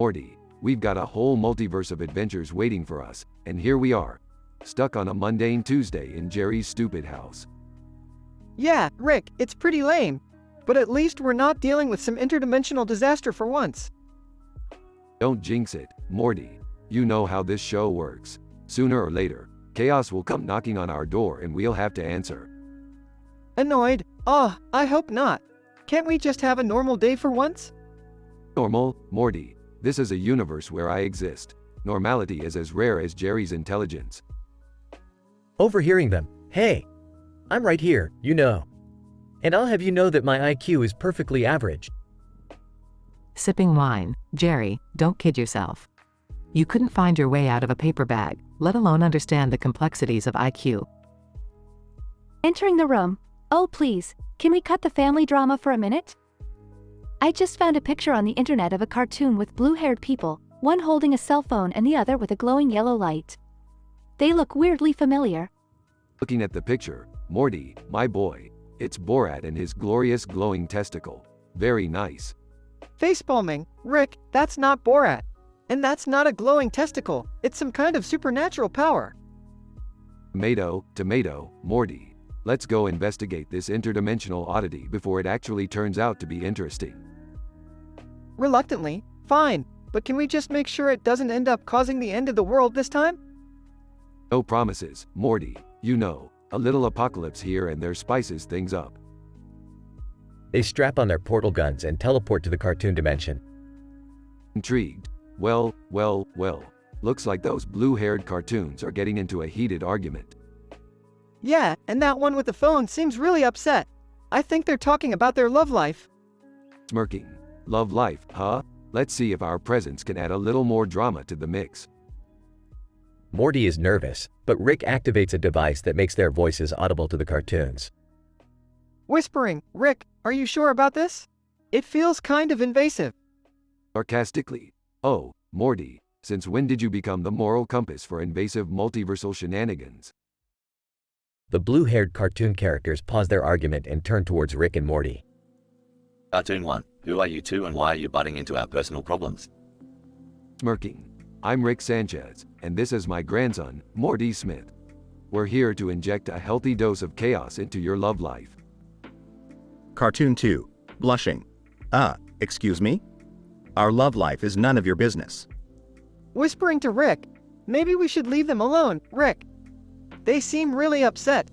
Morty, we've got a whole multiverse of adventures waiting for us, and here we are, stuck on a mundane Tuesday in Jerry's stupid house. Yeah, Rick, it's pretty lame. But at least we're not dealing with some interdimensional disaster for once. Don't jinx it, Morty. You know how this show works. Sooner or later, chaos will come knocking on our door and we'll have to answer. Annoyed? Oh, I hope not. Can't we just have a normal day for once? Normal, Morty. This is a universe where I exist. Normality is as rare as Jerry's intelligence. Overhearing them, hey, I'm right here, you know. And I'll have you know that my IQ is perfectly average. Sipping wine. Jerry, don't kid yourself. You couldn't find your way out of a paper bag, let alone understand the complexities of IQ. Entering the room. Oh please, can we cut the family drama for a minute? I just found a picture on the internet of a cartoon with blue-haired people, one holding a cell phone and the other with a glowing yellow light. They look weirdly familiar. Looking at the picture, Morty, my boy, it's Borat and his glorious glowing testicle. Very nice. Facepalming, Rick, that's not Borat. And that's not a glowing testicle, it's some kind of supernatural power. Tomato, tomato, Morty. Let's go investigate this interdimensional oddity before it actually turns out to be interesting. Reluctantly, fine, but can we just make sure it doesn't end up causing the end of the world this time? No promises, Morty. You know, a little apocalypse here and there spices things up. They strap on their portal guns and teleport to the cartoon dimension. Intrigued? Well, looks like those blue-haired cartoons are getting into a heated argument. Yeah, and that one with the phone seems really upset. I think they're talking about their love life. Smirking. Love life, huh? Let's see if our presence can add a little more drama to the mix. Morty is nervous, but Rick activates a device that makes their voices audible to the cartoons. Whispering, Rick, are you sure about this? It feels kind of invasive. Sarcastically. Oh, Morty, since when did you become the moral compass for invasive multiversal shenanigans? The blue-haired cartoon characters pause their argument and turn towards Rick and Morty. Cartoon 1, who are you two and why are you butting into our personal problems? Smirking. I'm Rick Sanchez, and this is my grandson, Morty Smith. We're here to inject a healthy dose of chaos into your love life. Cartoon 2. Blushing. Excuse me? Our love life is none of your business. Whispering to Rick, maybe we should leave them alone, Rick. They seem really upset.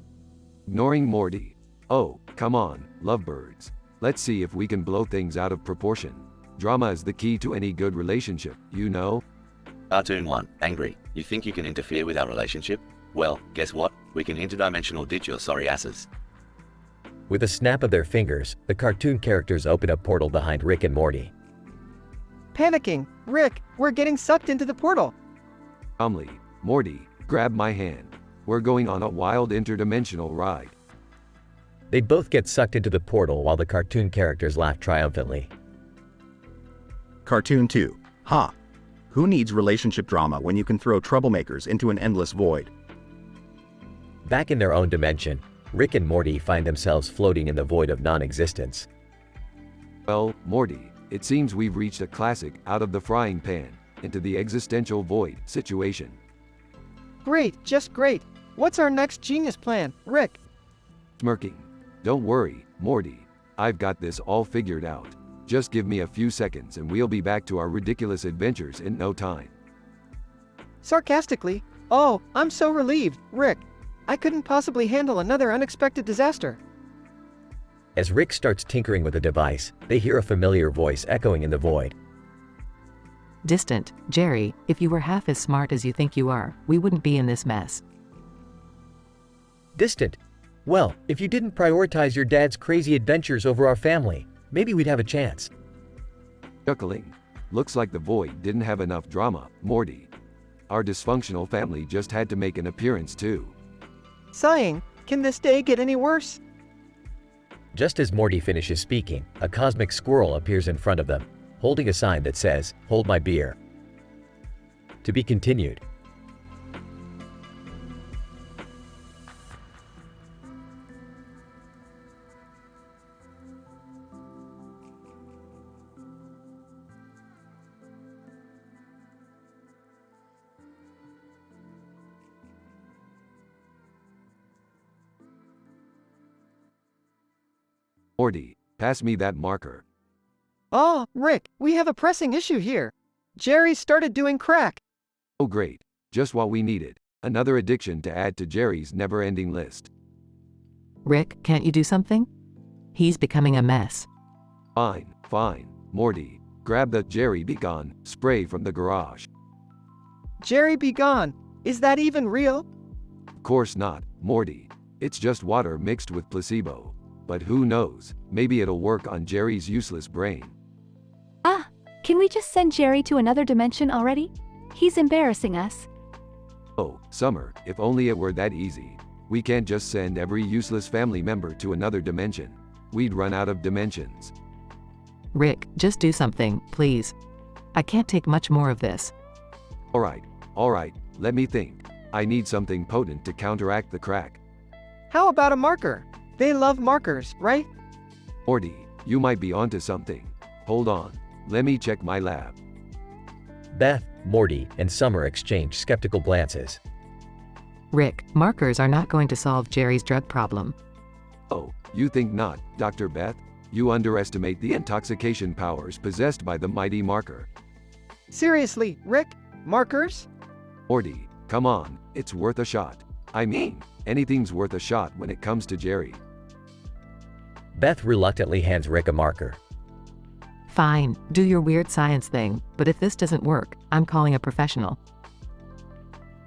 Ignoring Morty. Oh, come on, lovebirds. Let's see if we can blow things out of proportion. Drama is the key to any good relationship, you know? Cartoon 1, angry. You think you can interfere with our relationship? Well, guess what? We can interdimensional ditch your sorry asses. With a snap of their fingers, the cartoon characters open a portal behind Rick and Morty. Panicking, Rick, we're getting sucked into the portal. Calmly, Morty, grab my hand. We're going on a wild interdimensional ride. They both get sucked into the portal while the cartoon characters laugh triumphantly. Cartoon 2. Ha! Who needs relationship drama when you can throw troublemakers into an endless void? Back in their own dimension, Rick and Morty find themselves floating in the void of non-existence. Well, Morty, it seems we've reached a classic out of the frying pan into the existential void situation. Great, just great. What's our next genius plan, Rick? Smirking. Don't worry, Morty. I've got this all figured out. Just give me a few seconds and we'll be back to our ridiculous adventures in no time. Sarcastically, Oh, I'm so relieved, Rick. I couldn't possibly handle another unexpected disaster. As Rick starts tinkering with the device, they hear a familiar voice echoing in the void. Distant, Jerry, if you were half as smart as you think you are, we wouldn't be in this mess. Distant. Well, if you didn't prioritize your dad's crazy adventures over our family, maybe we'd have a chance. Chuckling. Looks like the void didn't have enough drama, Morty. Our dysfunctional family just had to make an appearance too. Sighing, can this day get any worse? Just as Morty finishes speaking, a cosmic squirrel appears in front of them, holding a sign that says, "Hold my beer." To be continued. Morty, pass me that marker. Oh, Rick, we have a pressing issue here. Jerry started doing crack. Oh great, just what we needed. Another addiction to add to Jerry's never-ending list. Rick, can't you do something? He's becoming a mess. Fine, fine. Morty, grab the Jerry Be Gone spray from the garage. Jerry Be Gone. Is that even real? Of course not, Morty. It's just water mixed with placebo. But who knows, maybe it'll work on Jerry's useless brain. Ah, can we just send Jerry to another dimension already? He's embarrassing us. Oh, Summer, if only it were that easy. We can't just send every useless family member to another dimension. We'd run out of dimensions. Rick, just do something, please. I can't take much more of this. Alright, let me think. I need something potent to counteract the crack. How about a marker? They love markers, right? Morty, you might be onto something. Hold on, let me check my lab. Beth, Morty, and Summer exchange skeptical glances. Rick, markers are not going to solve Jerry's drug problem. Oh, you think not, Dr. Beth? You underestimate the intoxication powers possessed by the mighty marker. Seriously, Rick? Markers? Morty, come on, it's worth a shot. I mean, anything's worth a shot when it comes to Jerry. Beth reluctantly hands Rick a marker. Fine, do your weird science thing, but if this doesn't work, I'm calling a professional.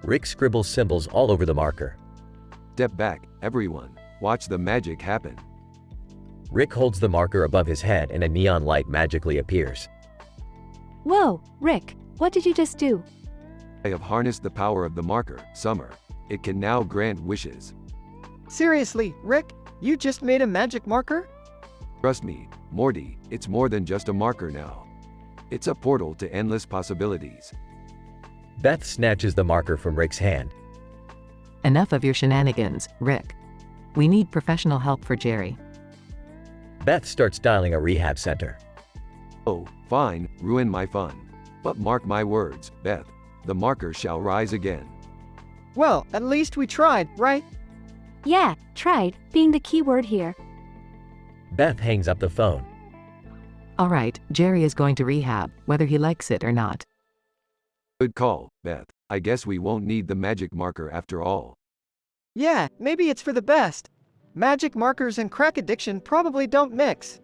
Rick scribbles symbols all over the marker. Step back, everyone. Watch the magic happen. Rick holds the marker above his head and a neon light magically appears. Whoa, Rick, what did you just do? I have harnessed the power of the marker, Summer. It can now grant wishes. Seriously, Rick? You just made a magic marker? Trust me, Morty, it's more than just a marker now. It's a portal to endless possibilities. Beth snatches the marker from Rick's hand. Enough of your shenanigans, Rick. We need professional help for Jerry. Beth starts dialing a rehab center. Oh, fine, ruin my fun. But mark my words, Beth, the marker shall rise again. Well, at least we tried, right? Yeah, tried, being the key word here. Beth hangs up the phone. All right, Jerry is going to rehab, whether he likes it or not. Good call, Beth. I guess we won't need the magic marker after all. Yeah, maybe it's for the best. Magic markers and crack addiction probably don't mix.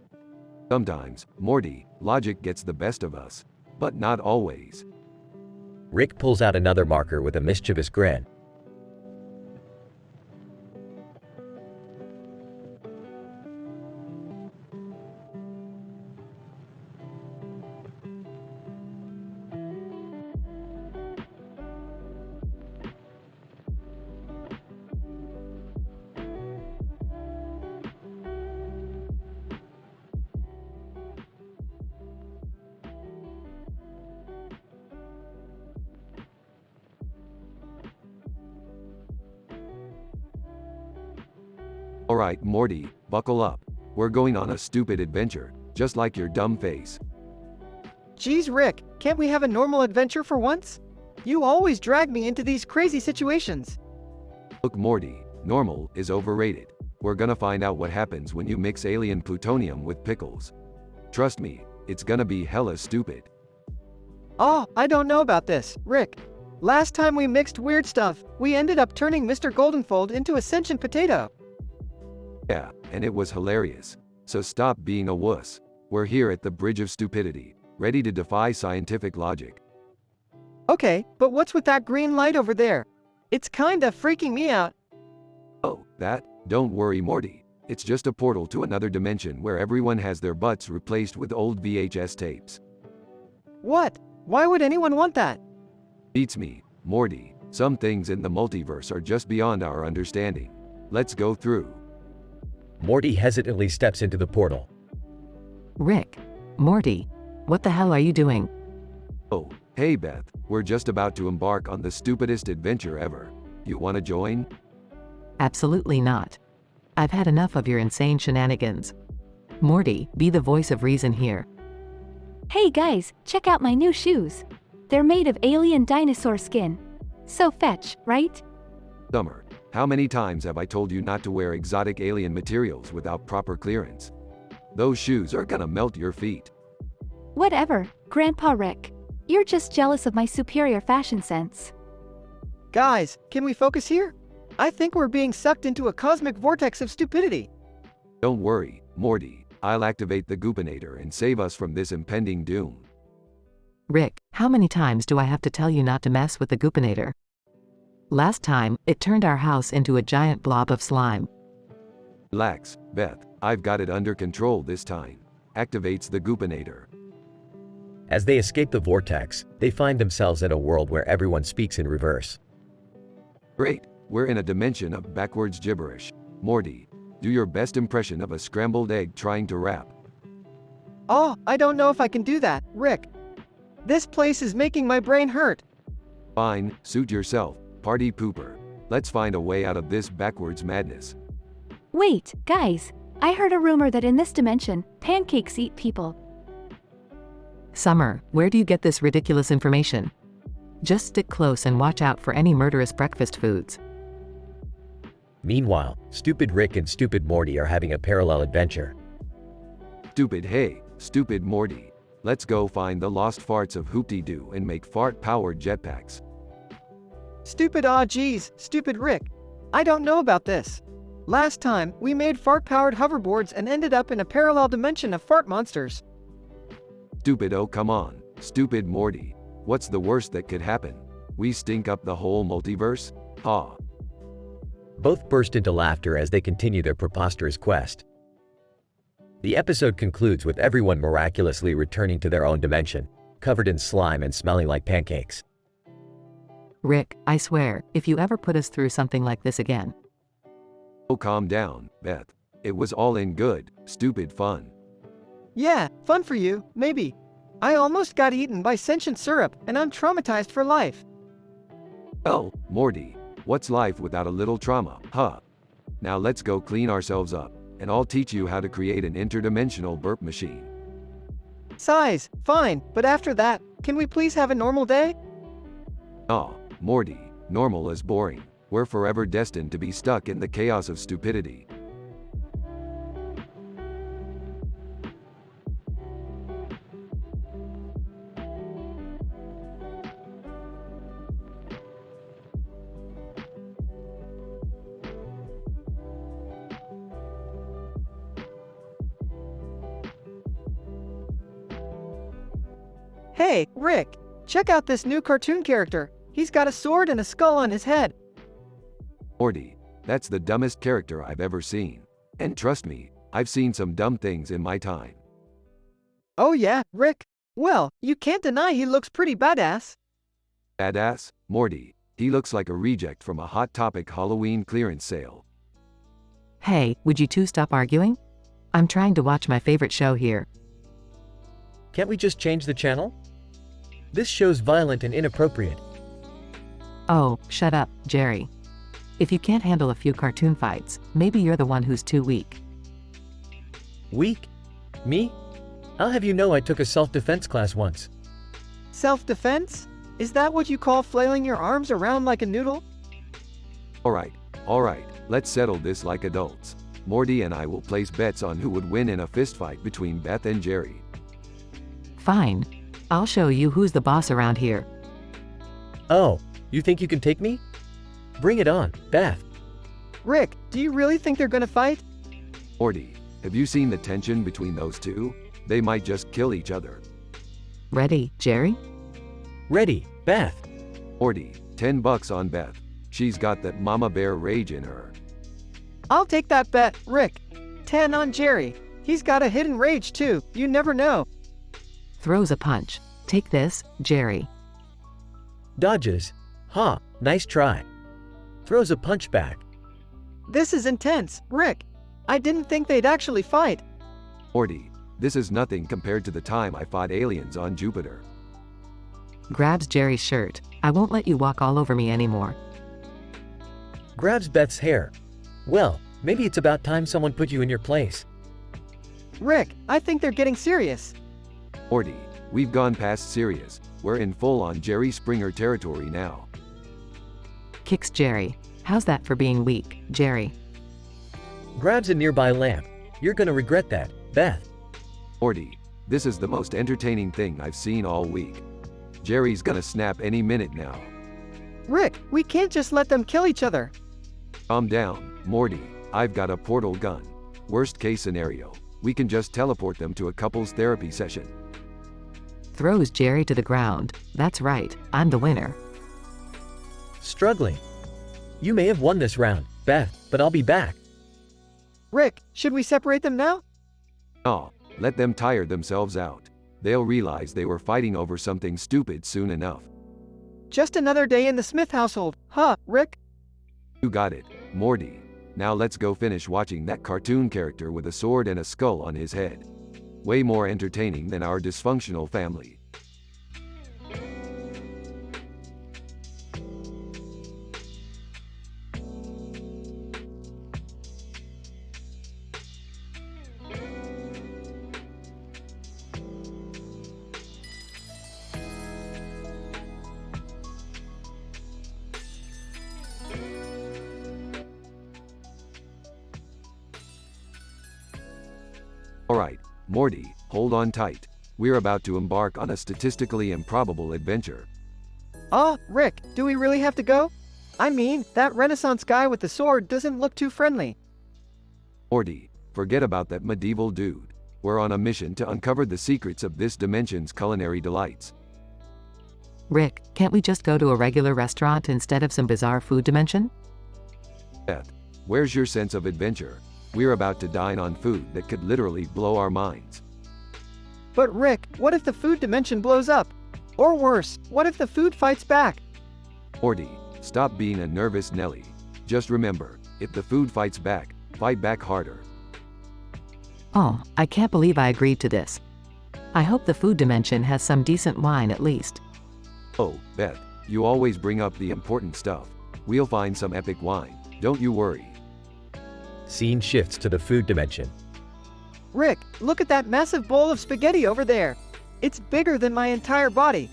Sometimes, Morty, logic gets the best of us. But not always. Rick pulls out another marker with a mischievous grin. Alright, Morty, buckle up. We're going on a stupid adventure, just like your dumb face. Geez, Rick, can't we have a normal adventure for once? You always drag me into these crazy situations. Look, Morty, normal is overrated. We're gonna find out what happens when you mix alien plutonium with pickles. Trust me, it's gonna be hella stupid. Oh, I don't know about this, Rick. Last time we mixed weird stuff, we ended up turning Mr. Goldenfold into a sentient potato. Yeah, and it was hilarious. So stop being a wuss. We're here at the Bridge of Stupidity, ready to defy scientific logic. Okay, but what's with that green light over there? It's kinda freaking me out. Oh, that? Don't worry, Morty. It's just a portal to another dimension where everyone has their butts replaced with old VHS tapes. What? Why would anyone want that? Beats me, Morty. Some things in the multiverse are just beyond our understanding. Let's go through. Morty hesitantly steps into the portal. Rick. Morty. What the hell are you doing? Oh, hey Beth, we're just about to embark on the stupidest adventure ever. You wanna join? Absolutely not. I've had enough of your insane shenanigans. Morty, be the voice of reason here. Hey guys, check out my new shoes. They're made of alien dinosaur skin. So fetch, right? Summer, how many times have I told you not to wear exotic alien materials without proper clearance? Those shoes are gonna melt your feet. Whatever, Grandpa Rick. You're just jealous of my superior fashion sense. Guys, can we focus here? I think we're being sucked into a cosmic vortex of stupidity. Don't worry, Morty. I'll activate the Goopinator and save us from this impending doom. Rick, how many times do I have to tell you not to mess with the Goopinator? Last time, it turned our house into a giant blob of slime. Relax, Beth. I've got it under control this time. Activates the Goopinator. As they escape the vortex, they find themselves in a world where everyone speaks in reverse. Great. We're in a dimension of backwards gibberish. Morty, do your best impression of a scrambled egg trying to rap. Oh, I don't know if I can do that, Rick. This place is making my brain hurt. Fine, suit yourself, party pooper. Let's find a way out of this backwards madness. Wait, guys. I heard a rumor that in this dimension, pancakes eat people. Summer, where do you get this ridiculous information? Just stick close and watch out for any murderous breakfast foods. Meanwhile, Stupid Rick and Stupid Morty are having a parallel adventure. Stupid hey, Stupid Morty. Let's go find the lost farts of Hoopty-Doo and make fart-powered jetpacks. Stupid geez, Stupid Rick. I don't know about this. Last time, we made fart-powered hoverboards and ended up in a parallel dimension of fart monsters. Stupid oh come on, Stupid Morty. What's the worst that could happen? We stink up the whole multiverse? Ah. Both burst into laughter as they continue their preposterous quest. The episode concludes with everyone miraculously returning to their own dimension, covered in slime and smelling like pancakes. Rick, I swear, if you ever put us through something like this again. Oh calm down, Beth. It was all in good, stupid fun. Yeah, fun for you, maybe. I almost got eaten by sentient syrup, and I'm traumatized for life. Oh, Morty. What's life without a little trauma, huh? Now let's go clean ourselves up, and I'll teach you how to create an interdimensional burp machine. Size, fine, but after that, can we please have a normal day? Aw, Morty, normal is boring. We're forever destined to be stuck in the chaos of stupidity. Hey, Rick, check out this new cartoon character. He's got a sword and a skull on his head. Morty, that's the dumbest character I've ever seen. And trust me, I've seen some dumb things in my time. Oh yeah, Rick? Well, you can't deny he looks pretty badass. Badass? Morty, he looks like a reject from a Hot Topic Halloween clearance sale. Hey, would you two stop arguing? I'm trying to watch my favorite show here. Can't we just change the channel? This show's violent and inappropriate. Oh, shut up, Jerry. If you can't handle a few cartoon fights, maybe you're the one who's too weak. Weak? Me? I'll have you know I took a self-defense class once. Self-defense? Is that what you call flailing your arms around like a noodle? Alright, let's settle this like adults. Morty and I will place bets on who would win in a fistfight between Beth and Jerry. Fine. I'll show you who's the boss around here. Oh, You think you can take me? Bring it on, Beth. Rick, do you really think they're gonna fight? Morty, have you seen the tension between those two? They might just kill each other. Ready, Jerry? Ready, Beth. Morty, $10 on Beth. She's got that mama bear rage in her. I'll take that bet, Rick. 10 on Jerry. He's got a hidden rage too, you never know. Throws a punch. Take this, Jerry. Dodges. Ha, nice try. Throws a punch back. This is intense, Rick. I didn't think they'd actually fight. Morty, this is nothing compared to the time I fought aliens on Jupiter. Grabs Jerry's shirt. I won't let you walk all over me anymore. Grabs Beth's hair. Well, maybe it's about time someone put you in your place. Rick, I think they're getting serious. Morty, we've gone past serious. We're in full-on Jerry Springer territory now. Kicks Jerry. How's that for being weak, Jerry? Grabs a nearby lamp. You're gonna regret that, Beth. Morty, this is the most entertaining thing I've seen all week. Jerry's gonna snap any minute now. Rick, we can't just let them kill each other. Calm down, Morty. I've got a portal gun. Worst case scenario, we can just teleport them to a couples therapy session. Throws Jerry to the ground. That's right, I'm the winner. Struggling. You may have won this round, Beth, but I'll be back. Rick, should we separate them now? No, let them tire themselves out. They'll realize they were fighting over something stupid soon enough. Just another day in the Smith household, huh, Rick? You got it, Morty. Now let's go finish watching that cartoon character with a sword and a skull on his head. Way more entertaining than our dysfunctional family. Alright, Morty, hold on tight. We're about to embark on a statistically improbable adventure. Rick, do we really have to go? I mean, that Renaissance guy with the sword doesn't look too friendly. Morty, forget about that medieval dude. We're on a mission to uncover the secrets of this dimension's culinary delights. Rick, can't we just go to a regular restaurant instead of some bizarre food dimension? Beth, where's your sense of adventure? We're about to dine on food that could literally blow our minds. But Rick, what if the food dimension blows up? Or worse, what if the food fights back? Morty, stop being a nervous Nelly. Just remember, if the food fight back harder. Oh, I can't believe I agreed to this. I hope the food dimension has some decent wine at least. Oh, Beth, you always bring up the important stuff. We'll find some epic wine, don't you worry. Scene shifts to the food dimension. Rick, look at that massive bowl of spaghetti over there. It's bigger than my entire body.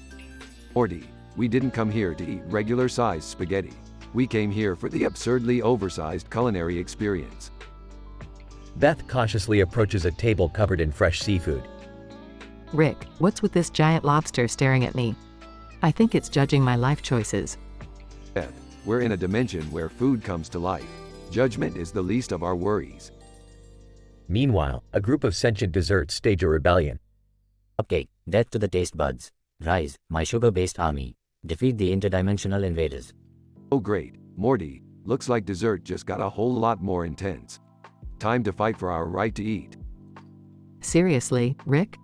Morty, we didn't come here to eat regular-sized spaghetti. We came here for the absurdly oversized culinary experience. Beth cautiously approaches a table covered in fresh seafood. Rick, what's with this giant lobster staring at me? I think it's judging my life choices. Beth, we're in a dimension where food comes to life. Judgment is the least of our worries. Meanwhile, a group of sentient desserts stage a rebellion. Okay, death to the taste buds. Rise, my sugar-based army. Defeat the interdimensional invaders. Oh great, Morty, looks like dessert just got a whole lot more intense. Time to fight for our right to eat. Seriously, Rick?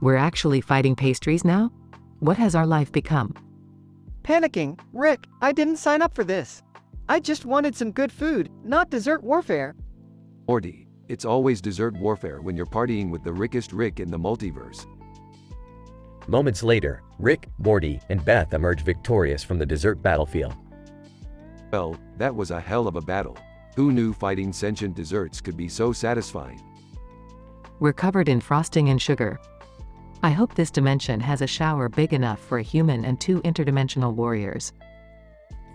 We're actually fighting pastries now? What has our life become? Panicking, Rick, I didn't sign up for this. I just wanted some good food, not dessert warfare. Morty, it's always dessert warfare when you're partying with the rickest Rick in the multiverse. Moments later, Rick, Morty, and Beth emerge victorious from the dessert battlefield. Well, that was a hell of a battle. Who knew fighting sentient desserts could be so satisfying? We're covered in frosting and sugar. I hope this dimension has a shower big enough for a human and 2 interdimensional warriors.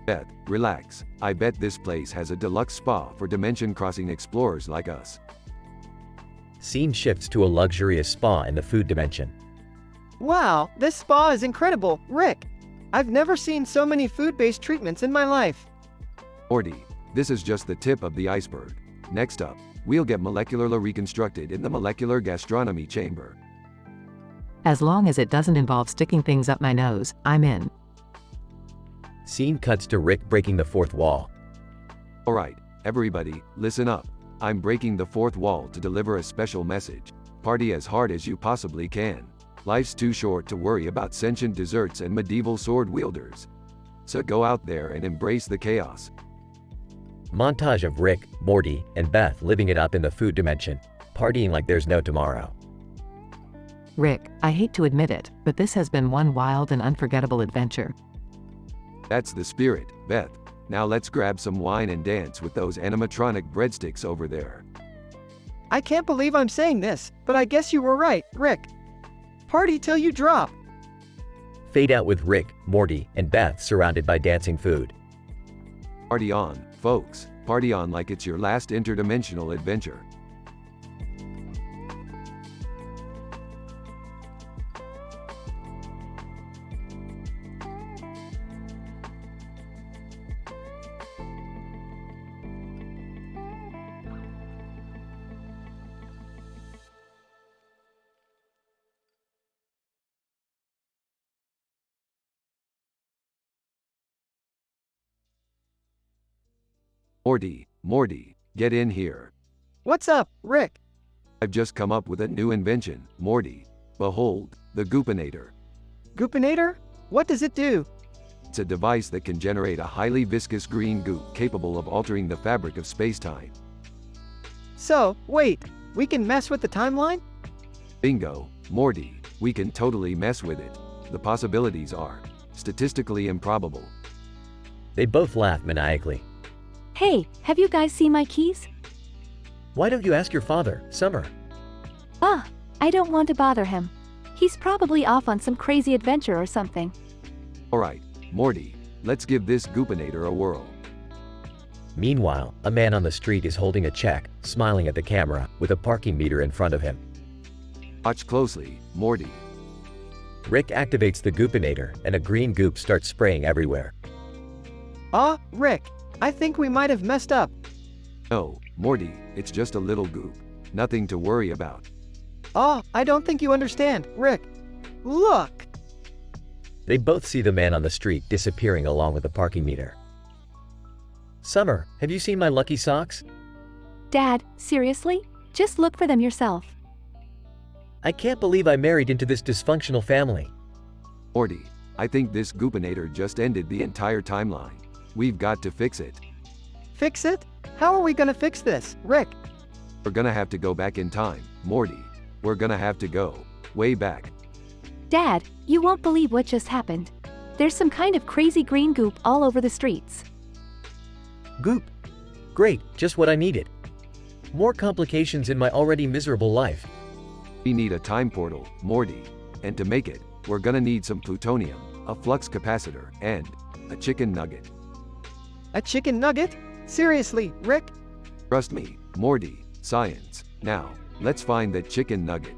Beth, relax. I bet this place has a deluxe spa for dimension-crossing explorers like us. Scene shifts to a luxurious spa in the food dimension. Wow, this spa is incredible, Rick. I've never seen so many food-based treatments in my life. Morty, this is just the tip of the iceberg. Next up, we'll get molecularly reconstructed in the molecular gastronomy chamber. As long as it doesn't involve sticking things up my nose, I'm in. Scene cuts to Rick breaking the fourth wall. Alright, everybody, listen up. I'm breaking the fourth wall to deliver a special message. Party as hard as you possibly can. Life's too short to worry about sentient desserts and medieval sword wielders. So go out there and embrace the chaos. Montage of Rick, Morty, and Beth living it up in the food dimension, partying like there's no tomorrow. Rick, I hate to admit it, but this has been one wild and unforgettable adventure. That's the spirit, Beth. Now let's grab some wine and dance with those animatronic breadsticks over there. I can't believe I'm saying this, but I guess you were right, Rick. Party till you drop. Fade out with Rick, Morty, and Beth surrounded by dancing food. Party on, folks. Party on like it's your last interdimensional adventure. Morty, get in here. What's up, Rick? I've just come up with a new invention, Morty. Behold, the Goopinator. Goopinator? What does it do? It's a device that can generate a highly viscous green goop capable of altering the fabric of space-time. So, wait, we can mess with the timeline? Bingo, Morty, we can totally mess with it. The possibilities are statistically improbable. They both laugh maniacally. Hey, have you guys seen my keys? Why don't you ask your father, Summer? I don't want to bother him. He's probably off on some crazy adventure or something. Alright, Morty, let's give this Goopinator a whirl. Meanwhile, a man on the street is holding a check, smiling at the camera, with a parking meter in front of him. Watch closely, Morty. Rick activates the Goopinator, and a green goop starts spraying everywhere. Rick, I think we might have messed up. No, Morty, it's just a little goop. Nothing to worry about. I don't think you understand, Rick. Look! They both see the man on the street disappearing along with the parking meter. Summer, have you seen my lucky socks? Dad, seriously? Just look for them yourself. I can't believe I married into this dysfunctional family. Morty, I think this Goopinator just ended the entire timeline. We've got to fix it. Fix it? How are we gonna fix this, Rick? We're gonna have to go back in time, Morty. We're gonna have to go way back. Dad, you won't believe what just happened. There's some kind of crazy green goop all over the streets. Goop. Great, just what I needed. More complications in my already miserable life. We need a time portal, Morty. And to make it, we're gonna need some plutonium, a flux capacitor, and a chicken nugget. A chicken nugget? Seriously, Rick? Trust me, Morty, science. Now, let's find that chicken nugget.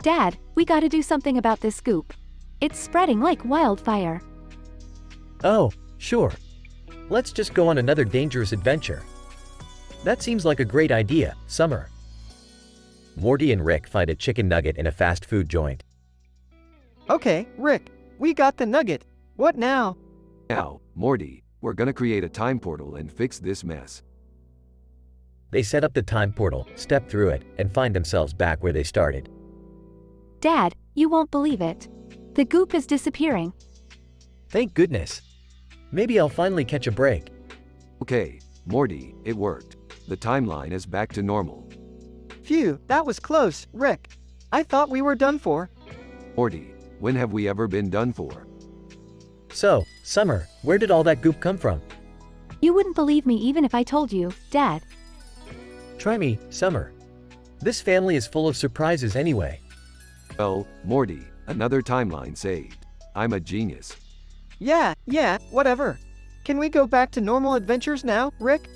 Dad, we gotta do something about this goop. It's spreading like wildfire. Oh, sure. Let's just go on another dangerous adventure. That seems like a great idea, Summer. Morty and Rick find a chicken nugget in a fast food joint. Okay, Rick, we got the nugget. What now? Now, Morty, we're gonna create a time portal and fix this mess. They set up the time portal, step through it, and find themselves back where they started. Dad, you won't believe it. The goop is disappearing. Thank goodness. Maybe I'll finally catch a break. Okay, Morty, it worked. The timeline is back to normal. Phew, that was close, Rick. I thought we were done for. Morty, when have we ever been done for? So, Summer, where did all that goop come from? You wouldn't believe me even if I told you, Dad. Try me, Summer. This family is full of surprises anyway. Well, Morty, another timeline saved. I'm a genius. Yeah, whatever. Can we go back to normal adventures now, Rick?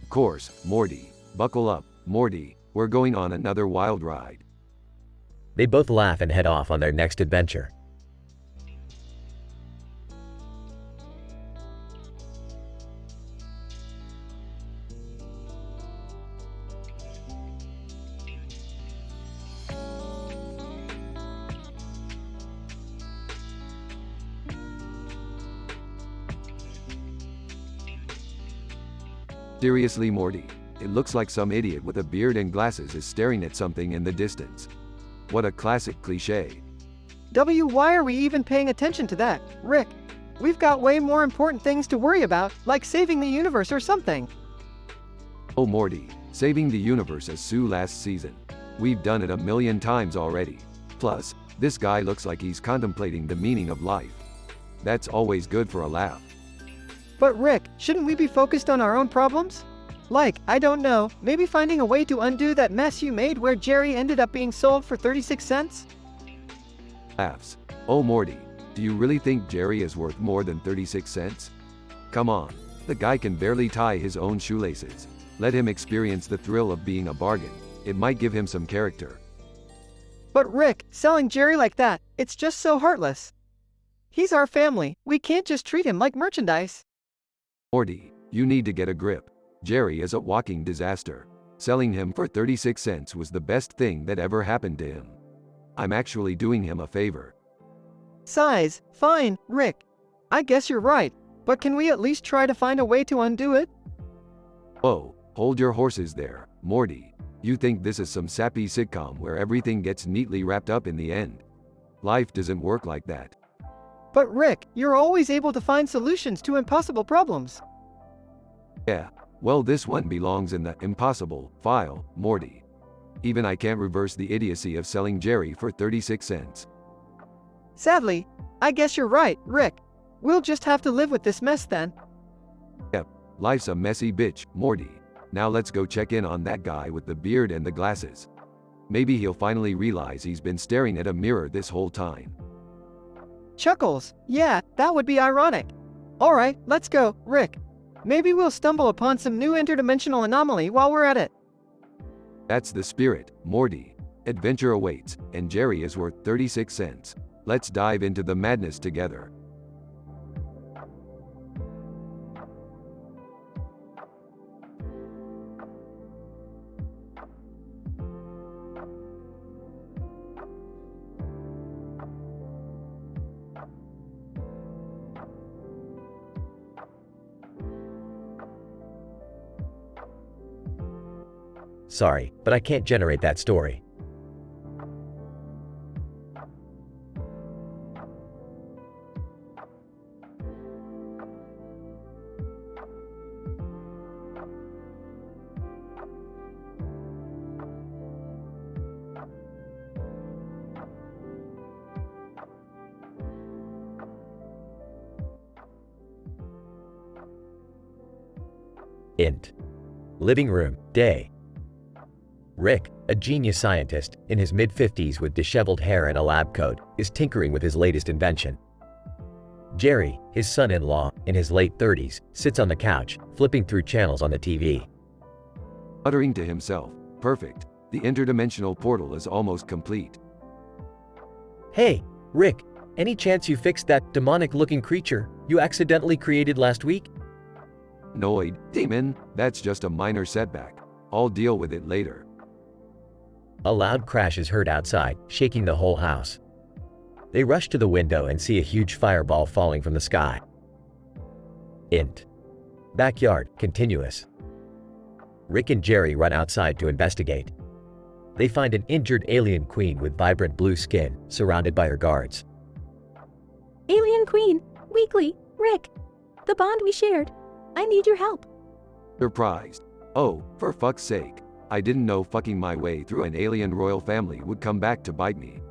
Of course, Morty. Buckle up, Morty. We're going on another wild ride. They both laugh and head off on their next adventure. Seriously, Morty, it looks like some idiot with a beard and glasses is staring at something in the distance. What a classic cliché. Why are we even paying attention to that, Rick? We've got way more important things to worry about, like saving the universe or something. Oh Morty, saving the universe as Sue last season. We've done it a million times already. Plus, this guy looks like he's contemplating the meaning of life. That's always good for a laugh. But Rick, shouldn't we be focused on our own problems? Like, I don't know, maybe finding a way to undo that mess you made where Jerry ended up being sold for 36 cents? Laughs. Oh Morty, do you really think Jerry is worth more than 36 cents? Come on, the guy can barely tie his own shoelaces. Let him experience the thrill of being a bargain. It might give him some character. But Rick, selling Jerry like that, it's just so heartless. He's our family, we can't just treat him like merchandise. Morty, you need to get a grip. Jerry is a walking disaster. Selling him for 36 cents was the best thing that ever happened to him. I'm actually doing him a favor. Size, fine, Rick. I guess you're right, but can we at least try to find a way to undo it? Oh, hold your horses there, Morty. You think this is some sappy sitcom where everything gets neatly wrapped up in the end? Life doesn't work like that. But Rick, you're always able to find solutions to impossible problems. Yeah, well this one belongs in the impossible file, Morty. Even I can't reverse the idiocy of selling Jerry for 36 cents. Sadly, I guess you're right, Rick. We'll just have to live with this mess then. Yep, life's a messy bitch, Morty. Now let's go check in on that guy with the beard and the glasses. Maybe he'll finally realize he's been staring at a mirror this whole time. Chuckles, yeah, that would be ironic. Alright, let's go, Rick. Maybe we'll stumble upon some new interdimensional anomaly while we're at it. That's the spirit, Morty. Adventure awaits, and Jerry is worth 36 cents. Let's dive into the madness together. Sorry, but I can't generate that story. Int. Living room, day. Rick, a genius scientist, in his mid-50s with disheveled hair and a lab coat, is tinkering with his latest invention. Jerry, his son-in-law, in his late 30s, sits on the couch, flipping through channels on the TV. Uttering to himself, perfect, the interdimensional portal is almost complete. Hey, Rick, any chance you fixed that demonic-looking creature you accidentally created last week? Noid, demon, that's just a minor setback. I'll deal with it later. A loud crash is heard outside, shaking the whole house. They rush to the window and see a huge fireball falling from the sky. Int. Backyard, continuous. Rick and Jerry run outside to investigate. They find an injured alien queen with vibrant blue skin, surrounded by her guards. Alien Queen, Weekly, Rick. The bond we shared. I need your help. Surprised. Oh, for fuck's sake. I didn't know fucking my way through an alien royal family would come back to bite me.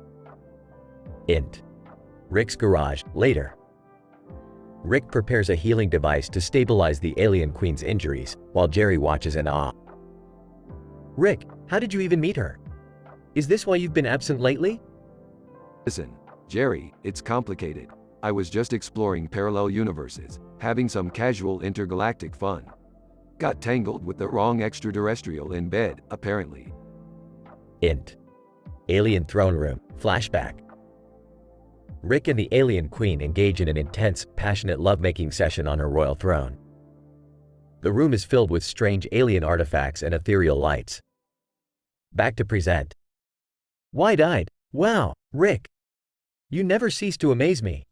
Int. Rick's garage, later. Rick prepares a healing device to stabilize the alien queen's injuries, while Jerry watches in awe. Rick, how did you even meet her? Is this why you've been absent lately? Listen, Jerry, it's complicated. I was just exploring parallel universes, having some casual intergalactic fun. Got tangled with the wrong extraterrestrial in bed, apparently. Int. Alien throne room, flashback. Rick and the alien queen engage in an intense, passionate lovemaking session on her royal throne. The room is filled with strange alien artifacts and ethereal lights. Back to present. Wide-eyed, wow, Rick. You never cease to amaze me.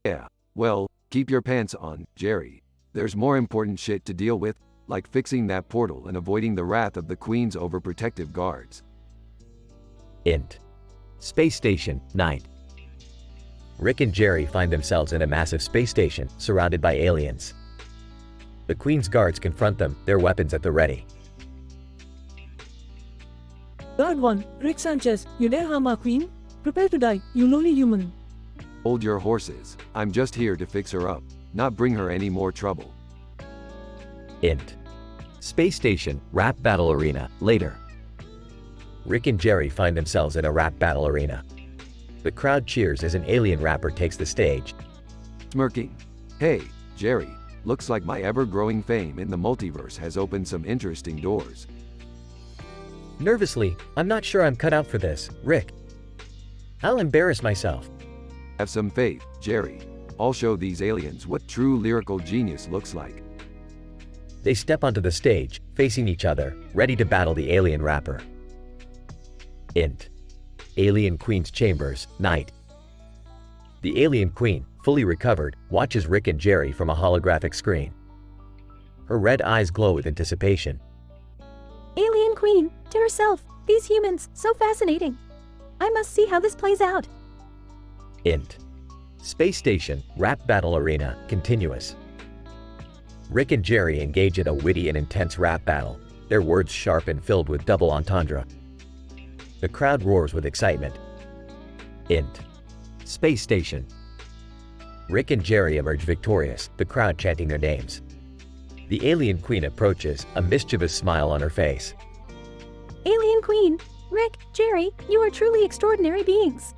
Yeah, well, keep your pants on, Jerry. There's more important shit to deal with. like fixing that portal and avoiding the wrath of the Queen's overprotective guards. Int. Space Station, night. Rick and Jerry find themselves in a massive space station, surrounded by aliens. The Queen's guards confront them, their weapons at the ready. Guard 1, Rick Sanchez, you dare harm our queen? Prepare to die, you lowly human. Hold your horses. I'm just here to fix her up, not bring her any more trouble. Int. Space Station, Rap Battle Arena, later. Rick and Jerry find themselves in a rap battle arena. The crowd cheers as an alien rapper takes the stage. Smirking. Hey, Jerry, looks like my ever-growing fame in the multiverse has opened some interesting doors. Nervously, I'm not sure I'm cut out for this, Rick. I'll embarrass myself. Have some faith, Jerry. I'll show these aliens what true lyrical genius looks like. They step onto the stage, facing each other, ready to battle the alien rapper. Int. Alien Queen's Chambers, night. The alien queen, fully recovered, watches Rick and Jerry from a holographic screen. Her red eyes glow with anticipation. Alien Queen, to herself, these humans, so fascinating. I must see how this plays out. Int. Space Station, Rap Battle Arena, continuous. Rick and Jerry engage in a witty and intense rap battle, their words sharp and filled with double entendre. The crowd roars with excitement. Int. Space Station. Rick and Jerry emerge victorious, the crowd chanting their names. The alien queen approaches, a mischievous smile on her face. Alien Queen, Rick, Jerry, you are truly extraordinary beings.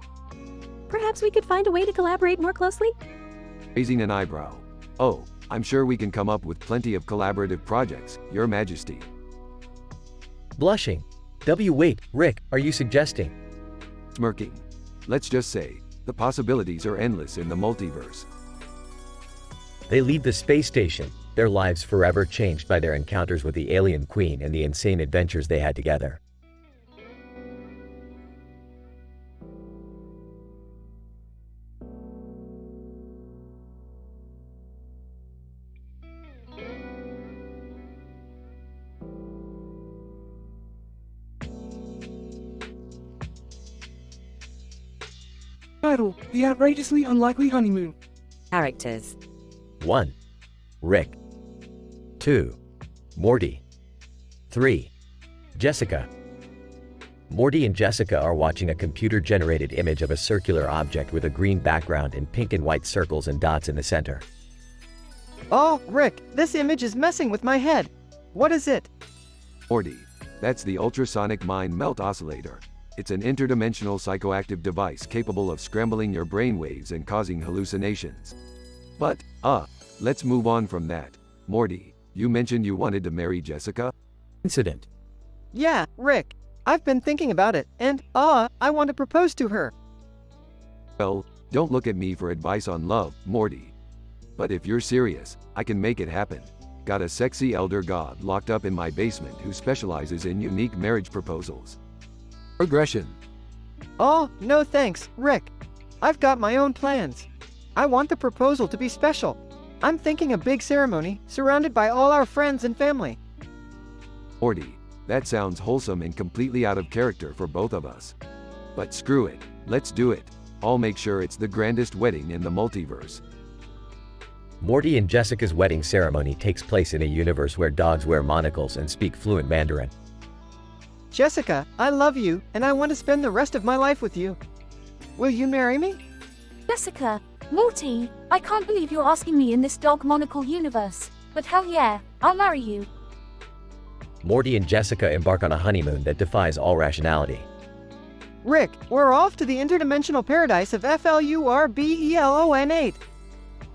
Perhaps we could find a way to collaborate more closely? Raising an eyebrow. Oh, I'm sure we can come up with plenty of collaborative projects, Your Majesty. Blushing. Wait, Rick, are you suggesting? Smirking. Let's just say, the possibilities are endless in the multiverse. They leave the space station, their lives forever changed by their encounters with the alien queen and the insane adventures they had together. Title: The Outrageously Unlikely Honeymoon. Characters: 1. Rick. 2. Morty. 3. Jessica. Morty and Jessica are watching a computer-generated image of a circular object with a green background and pink and white circles and dots in the center. Oh, Rick, this image is messing with my head. What is it? Morty. That's the ultrasonic mind melt oscillator. It's an interdimensional psychoactive device capable of scrambling your brainwaves and causing hallucinations. But, let's move on from that. Morty, you mentioned you wanted to marry Jessica? Incident. Yeah, Rick. I've been thinking about it, and, I want to propose to her. Well, don't look at me for advice on love, Morty. But if you're serious, I can make it happen. Got a sexy elder god locked up in my basement who specializes in unique marriage proposals. Progression. Oh, no thanks, Rick. I've got my own plans. I want the proposal to be special. I'm thinking a big ceremony, surrounded by all our friends and family. Morty, that sounds wholesome and completely out of character for both of us. But screw it, let's do it. I'll make sure it's the grandest wedding in the multiverse. Morty and Jessica's wedding ceremony takes place in a universe where dogs wear monocles and speak fluent Mandarin. Jessica, I love you, and I want to spend the rest of my life with you. Will you marry me? Jessica, Morty, I can't believe you're asking me in this dog monocle universe. But hell yeah, I'll marry you. Morty and Jessica embark on a honeymoon that defies all rationality. Rick, we're off to the interdimensional paradise of FLURBELON 8.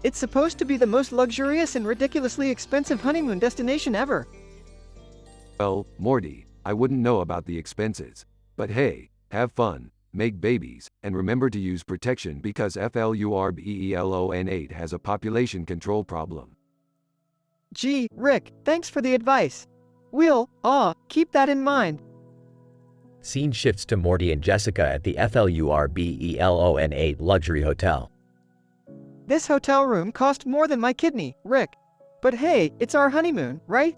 It's supposed to be the most luxurious and ridiculously expensive honeymoon destination ever. Well, Morty, I wouldn't know about the expenses. But hey, have fun, make babies, and remember to use protection because FLURBELON 8 has a population control problem. Gee, Rick, thanks for the advice. We'll, keep that in mind. Scene shifts to Morty and Jessica at the FLURBELON 8 luxury hotel. This hotel room cost more than my kidney, Rick. But hey, it's our honeymoon, right?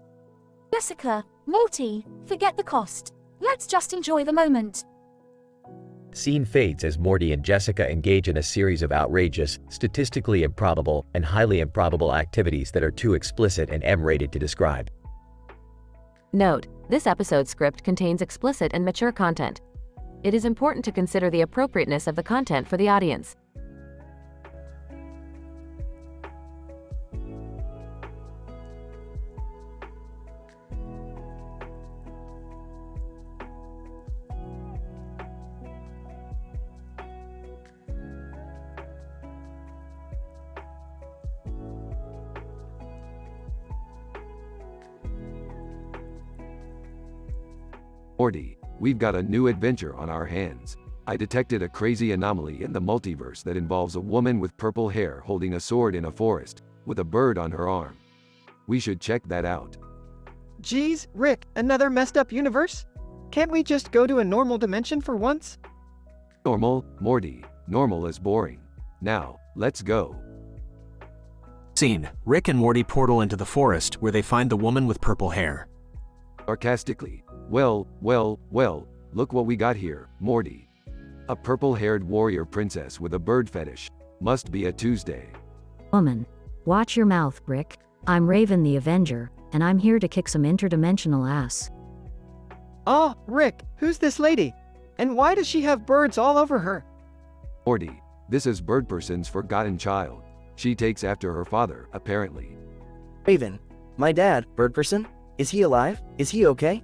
Jessica, Morty, forget the cost. Let's just enjoy the moment. Scene fades as Morty and Jessica engage in a series of outrageous, statistically improbable, and highly improbable activities that are too explicit and M-rated to describe. Note: this episode script contains explicit and mature content. It is important to consider the appropriateness of the content for the audience. Morty, we've got a new adventure on our hands. I detected a crazy anomaly in the multiverse that involves a woman with purple hair holding a sword in a forest, with a bird on her arm. We should check that out. Geez, Rick, another messed up universe? Can't we just go to a normal dimension for once? Normal, Morty, normal is boring. Now, let's go. Scene: Rick and Morty portal into the forest where they find the woman with purple hair. Sarcastically, well, look what we got here, Morty. A purple-haired warrior princess with a bird fetish. Must be a Tuesday. Woman. Watch your mouth, Rick. I'm Raven the Avenger, and I'm here to kick some interdimensional ass. Oh, Rick, who's this lady? And why does she have birds all over her? Morty, this is Birdperson's forgotten child. She takes after her father, apparently. Raven. My dad, Birdperson? Is he alive? Is he okay?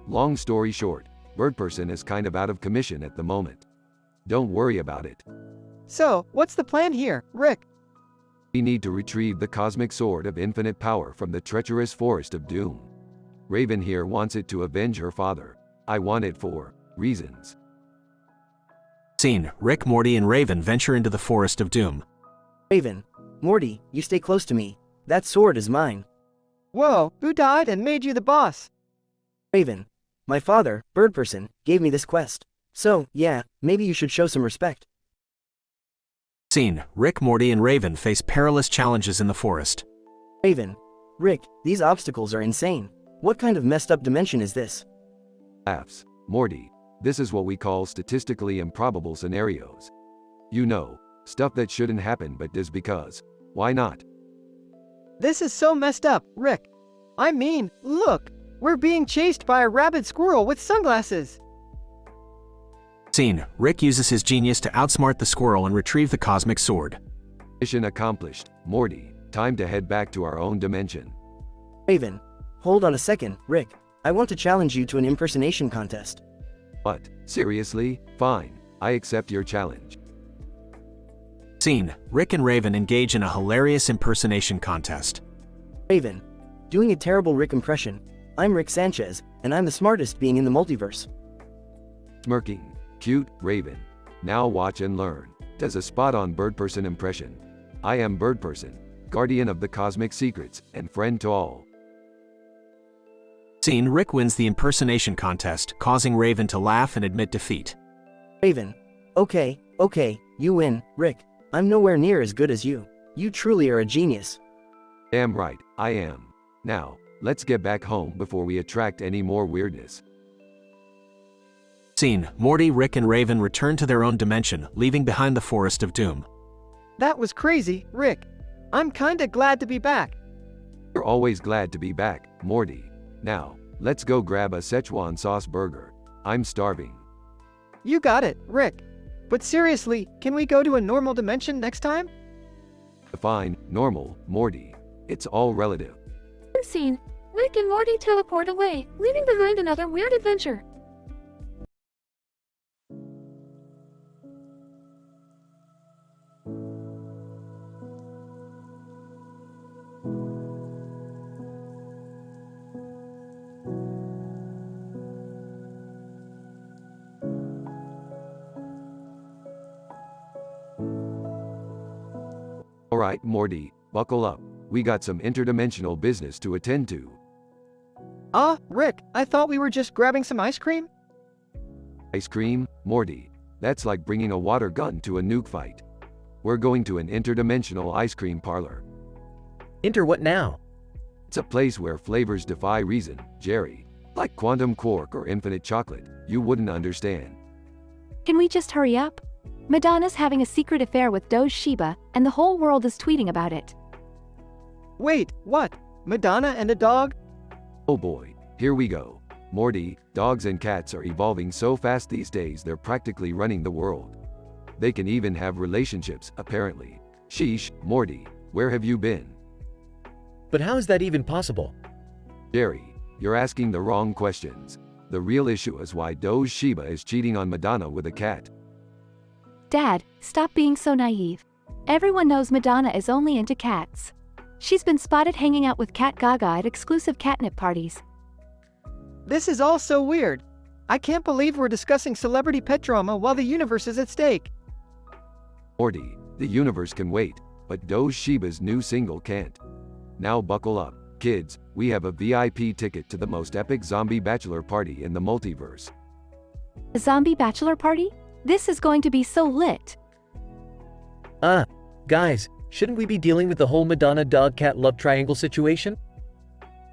Long story short, Birdperson is kind of out of commission at the moment. Don't worry about it. So, what's the plan here, Rick? We need to retrieve the cosmic sword of infinite power from the treacherous forest of doom. Raven here wants it to avenge her father. I want it for reasons. Scene: Rick, Morty, and Raven venture into the forest of doom. Raven. Morty, you stay close to me. That sword is mine. Whoa, who died and made you the boss? Raven. My father, Birdperson, gave me this quest. So, yeah, maybe you should show some respect. Scene: Rick, Morty, and Raven face perilous challenges in the forest. Raven. Rick, these obstacles are insane. What kind of messed up dimension is this? Laughs. Morty, this is what we call statistically improbable scenarios. You know, stuff that shouldn't happen but does because. Why not? This is so messed up, Rick. I mean, look, we're being chased by a rabid squirrel with sunglasses. Scene: Rick uses his genius to outsmart the squirrel and retrieve the cosmic sword. Mission accomplished. Morty, time to head back to our own dimension. Raven. Hold on a second, Rick. I want to challenge you to an impersonation contest. What? Seriously? Fine. I accept your challenge. Scene: Rick and Raven engage in a hilarious impersonation contest. Raven. Doing a terrible Rick impression. I'm Rick Sanchez, and I'm the smartest being in the multiverse. Smirking. Cute, Raven. Now watch and learn. Does a spot-on Birdperson impression. I am Birdperson, guardian of the cosmic secrets, and friend to all. Scene: Rick wins the impersonation contest, causing Raven to laugh and admit defeat. Raven. Okay, you win, Rick. I'm nowhere near as good as you. You truly are a genius. Damn right, I am. Now, let's get back home before we attract any more weirdness. Scene: Morty, Rick, and Raven return to their own dimension, leaving behind the forest of doom. That was crazy, Rick. I'm kinda glad to be back. You're always glad to be back, Morty. Now, let's go grab a Szechuan sauce burger. I'm starving. You got it, Rick. But seriously, can we go to a normal dimension next time? Fine, normal, Morty. It's all relative. Scene: Rick and Morty teleport away, leaving behind another weird adventure. Alright, Morty, buckle up. We got some interdimensional business to attend to. Rick, I thought we were just grabbing some ice cream? Ice cream? Morty, that's like bringing a water gun to a nuke fight. We're going to an interdimensional ice cream parlor. Enter what now? It's a place where flavors defy reason, Jerry. Like quantum quark or infinite chocolate, you wouldn't understand. Can we just hurry up? Madonna's having a secret affair with Doge Sheba, and the whole world is tweeting about it. Wait, what? Madonna and a dog? Oh boy, here we go. Morty, dogs and cats are evolving so fast these days they're practically running the world. They can even have relationships, apparently. Sheesh, Morty, where have you been? But how is that even possible? Jerry, you're asking the wrong questions. The real issue is why Doge Sheba is cheating on Madonna with a cat. Dad, stop being so naive. Everyone knows Madonna is only into cats. She's been spotted hanging out with Cat Gaga at exclusive catnip parties. This is all so weird. I can't believe we're discussing celebrity pet drama while the universe is at stake. Morty, the universe can wait, but Doge Sheba's new single can't. Now buckle up, kids, we have a VIP ticket to the most epic zombie bachelor party in the multiverse. A zombie bachelor party? This is going to be so lit. Guys, shouldn't we be dealing with the whole Madonna dog-cat love triangle situation?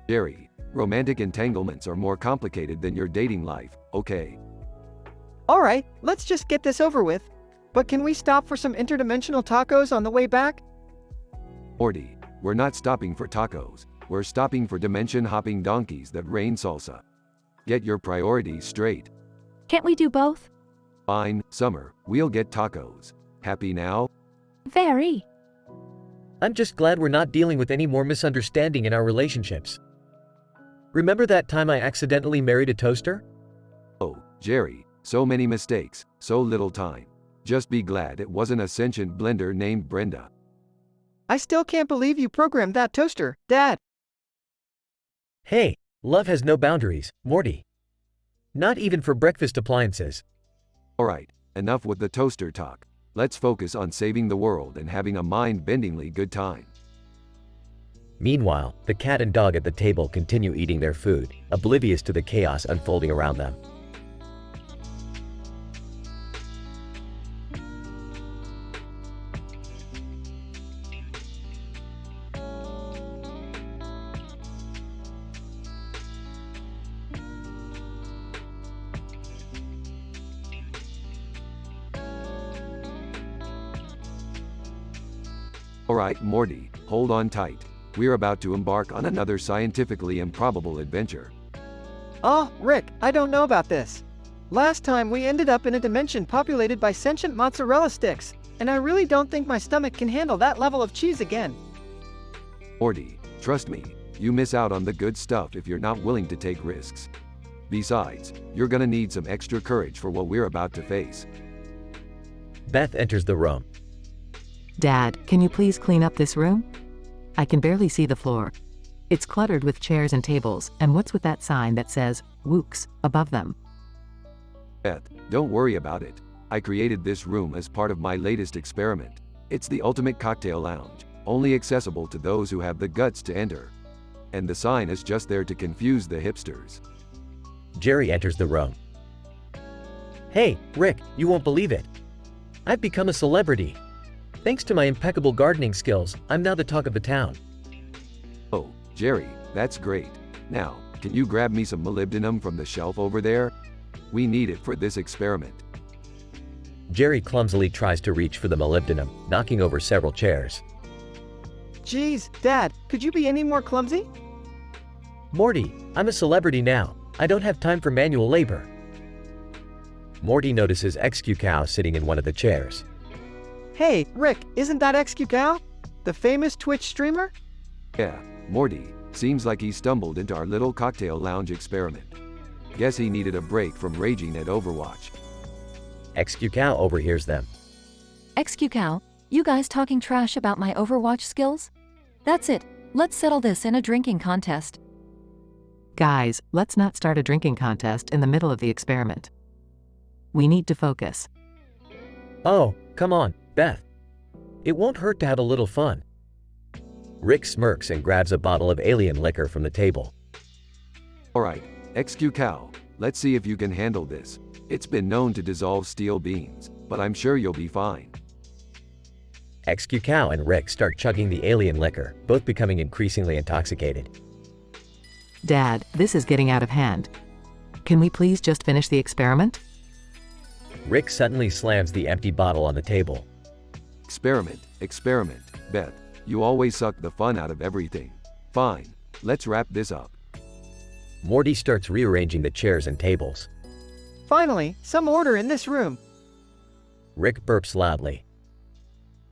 Jerry, romantic entanglements are more complicated than your dating life, okay? Alright, let's just get this over with. But can we stop for some interdimensional tacos on the way back? Morty, we're not stopping for tacos. We're stopping for dimension-hopping donkeys that rain salsa. Get your priorities straight. Can't we do both? Fine, Summer, we'll get tacos. Happy now? Very. I'm just glad we're not dealing with any more misunderstanding in our relationships. Remember that time I accidentally married a toaster? Oh, Jerry, so many mistakes, so little time. Just be glad it wasn't a sentient blender named Brenda. I still can't believe you programmed that toaster, Dad. Hey, love has no boundaries, Morty. Not even for breakfast appliances. Alright, enough with the toaster talk. Let's focus on saving the world and having a mind-bendingly good time. Meanwhile, the cat and dog at the table continue eating their food, oblivious to the chaos unfolding around them. Alright, Morty, hold on tight. We're about to embark on another scientifically improbable adventure. Oh, Rick, I don't know about this. Last time we ended up in a dimension populated by sentient mozzarella sticks, and I really don't think my stomach can handle that level of cheese again. Morty, trust me, you miss out on the good stuff if you're not willing to take risks. Besides, you're gonna need some extra courage for what we're about to face. Beth enters the room. Dad, can you please clean up this room? I can barely see the floor. It's cluttered with chairs and tables, and what's with that sign that says, Wooks, above them? Beth, don't worry about it. I created this room as part of my latest experiment. It's the ultimate cocktail lounge, only accessible to those who have the guts to enter. And the sign is just there to confuse the hipsters. Jerry enters the room. Hey, Rick, you won't believe it. I've become a celebrity. Thanks to my impeccable gardening skills, I'm now the talk of the town. Oh, Jerry, that's great. Now, can you grab me some molybdenum from the shelf over there? We need it for this experiment. Jerry clumsily tries to reach for the molybdenum, knocking over several chairs. Geez, Dad, could you be any more clumsy? Morty, I'm a celebrity now. I don't have time for manual labor. Morty notices XQ Cow sitting in one of the chairs. Hey, Rick, isn't that XQ Cow? The famous Twitch streamer? Yeah, Morty, seems like he stumbled into our little cocktail lounge experiment. Guess he needed a break from raging at Overwatch. XQ Cow overhears them. XQ Cow, you guys talking trash about my Overwatch skills? That's it, let's settle this in a drinking contest. Guys, let's not start a drinking contest in the middle of the experiment. We need to focus. Oh, come on, Beth. It won't hurt to have a little fun. Rick smirks and grabs a bottle of alien liquor from the table. Alright, XQ Cow, let's see if you can handle this. It's been known to dissolve steel beams, but I'm sure you'll be fine. XQ Cow and Rick start chugging the alien liquor, both becoming increasingly intoxicated. Dad, this is getting out of hand. Can we please just finish the experiment? Rick suddenly slams the empty bottle on the table. Experiment. Beth, you always suck the fun out of everything. Fine, let's wrap this up. Morty starts rearranging the chairs and tables. Finally, some order in this room. Rick burps loudly.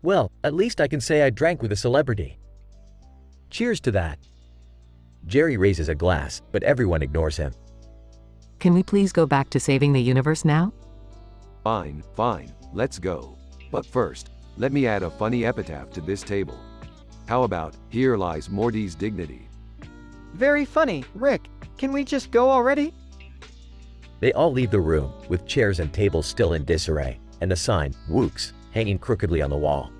Well, at least I can say I drank with a celebrity. Cheers to that. Jerry raises a glass, but everyone ignores him. Can we please go back to saving the universe now? Fine, let's go. But first, let me add a funny epitaph to this table. How about, here lies Morty's dignity? Very funny, Rick. Can we just go already? They all leave the room, with chairs and tables still in disarray, and the sign, Wooks, hanging crookedly on the wall.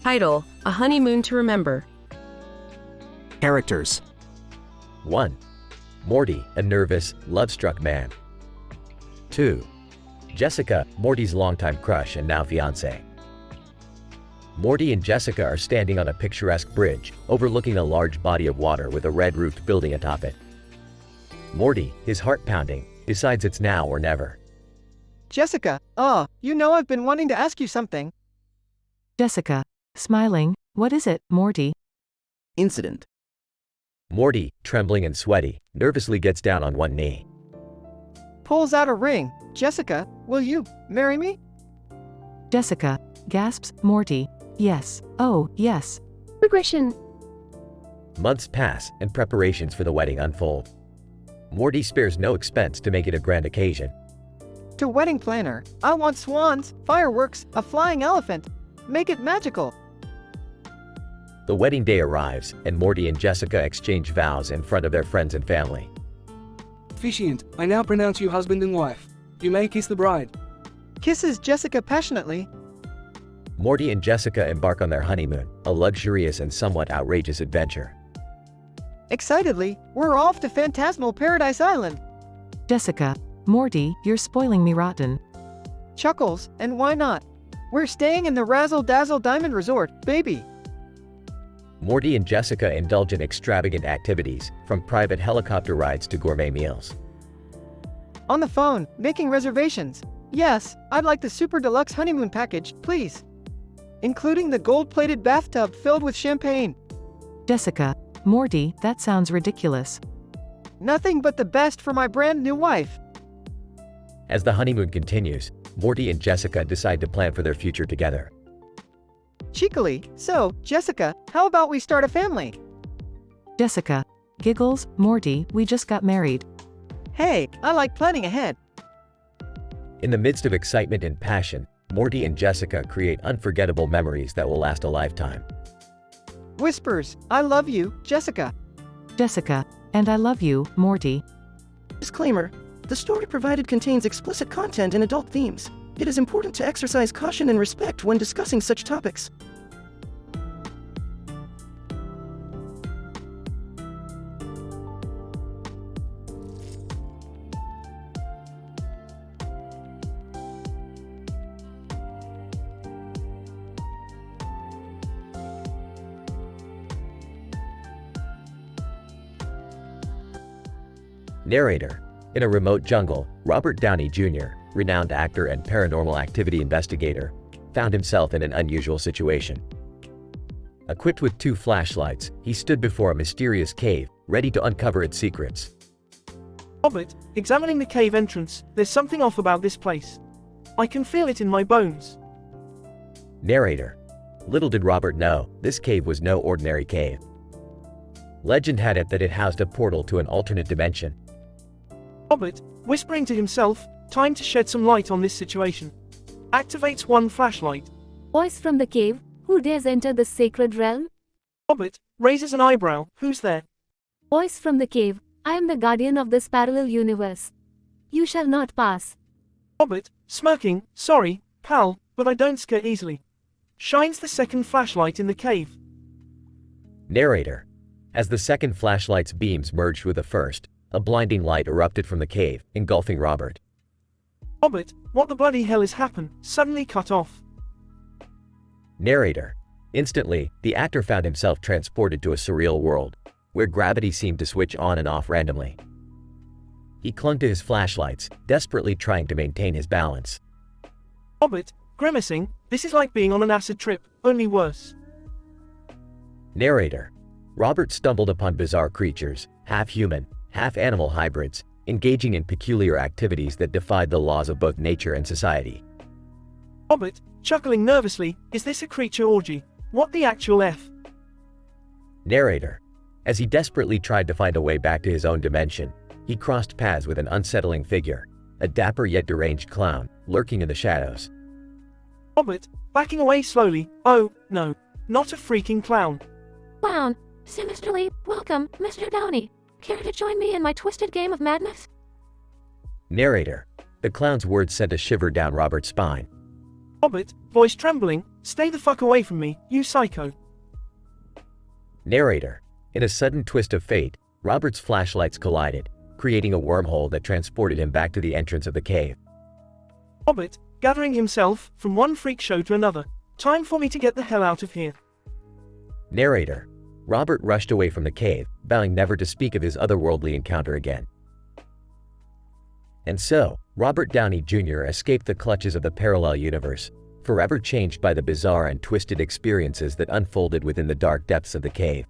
Title: A Honeymoon to Remember. Characters. 1. Morty, a nervous, love-struck man. 2. Jessica, Morty's longtime crush and now fiancée. Morty and Jessica are standing on a picturesque bridge, overlooking a large body of water with a red-roofed building atop it. Morty, his heart pounding, decides it's now or never. Jessica, you know I've been wanting to ask you something. Jessica, smiling, what is it, Morty? Incident. Morty, trembling and sweaty, nervously gets down on one knee. Pulls out a ring. Jessica, will you marry me? Jessica, gasps, Morty, yes, oh, yes. Regression. Months pass, and preparations for the wedding unfold. Morty spares no expense to make it a grand occasion. To wedding planner, I want swans, fireworks, a flying elephant. Make it magical. The wedding day arrives, and Morty and Jessica exchange vows in front of their friends and family. Officiant, I now pronounce you husband and wife. You may kiss the bride. Kisses Jessica passionately. Morty and Jessica embark on their honeymoon, a luxurious and somewhat outrageous adventure. Excitedly, we're off to Phantasmal Paradise Island. Jessica, Morty, you're spoiling me rotten. Chuckles, and why not? We're staying in the Razzle Dazzle Diamond Resort, baby. Morty and Jessica indulge in extravagant activities, from private helicopter rides to gourmet meals. On the phone, making reservations. Yes, I'd like the super deluxe honeymoon package, please. Including the gold-plated bathtub filled with champagne. Jessica, Morty, that sounds ridiculous. Nothing but the best for my brand new wife. As the honeymoon continues, Morty and Jessica decide to plan for their future together. Cheekily, so, Jessica, how about we start a family? Jessica, giggles, Morty, we just got married. Hey, I like planning ahead. In the midst of excitement and passion, Morty and Jessica create unforgettable memories that will last a lifetime. Whispers, I love you, Jessica. Jessica, and I love you, Morty. Disclaimer: the story provided contains explicit content and adult themes. It is important to exercise caution and respect when discussing such topics. Narrator: in a remote jungle, Robert Downey Jr., renowned actor and paranormal activity investigator, found himself in an unusual situation. Equipped with 2 flashlights, he stood before a mysterious cave, ready to uncover its secrets. Robert, examining the cave entrance, there's something off about this place. I can feel it in my bones. Narrator: little did Robert know, this cave was no ordinary cave. Legend had it that it housed a portal to an alternate dimension. Robert, whispering to himself, time to shed some light on this situation. Activates 1 flashlight. Voice from the cave, who dares enter the sacred realm? Robert, raises an eyebrow, who's there? Voice from the cave, I am the guardian of this parallel universe. You shall not pass. Robert, smirking, sorry, pal, but I don't scare easily. shines the second flashlight in the cave. Narrator. As the second flashlight's beams merged with the first, a blinding light erupted from the cave, engulfing Robert. Robert, what the bloody hell has happened? Suddenly cut off. Narrator. Instantly, the actor found himself transported to a surreal world, where gravity seemed to switch on and off randomly. He clung to his flashlights, desperately trying to maintain his balance. Robert, grimacing, this is like being on an acid trip, only worse. Narrator. Robert stumbled upon bizarre creatures, half-human, half-animal hybrids, engaging in peculiar activities that defied the laws of both nature and society. Robert, chuckling nervously, is this a creature orgy? What the actual F? Narrator. As he desperately tried to find a way back to his own dimension, he crossed paths with an unsettling figure, a dapper yet deranged clown, lurking in the shadows. Robert, backing away slowly, oh, no, not a freaking clown. Clown, sinisterly, welcome, Mr. Downey. Care to join me in my twisted game of madness? Narrator. The clown's words sent a shiver down Robert's spine. Robert, voice trembling, stay the fuck away from me, you psycho. Narrator. In a sudden twist of fate, Robert's flashlights collided, creating a wormhole that transported him back to the entrance of the cave. Robert, gathering himself from one freak show to another. Time for me to get the hell out of here. Narrator. Robert rushed away from the cave, vowing never to speak of his otherworldly encounter again. And so, Robert Downey Jr. escaped the clutches of the parallel universe, forever changed by the bizarre and twisted experiences that unfolded within the dark depths of the cave.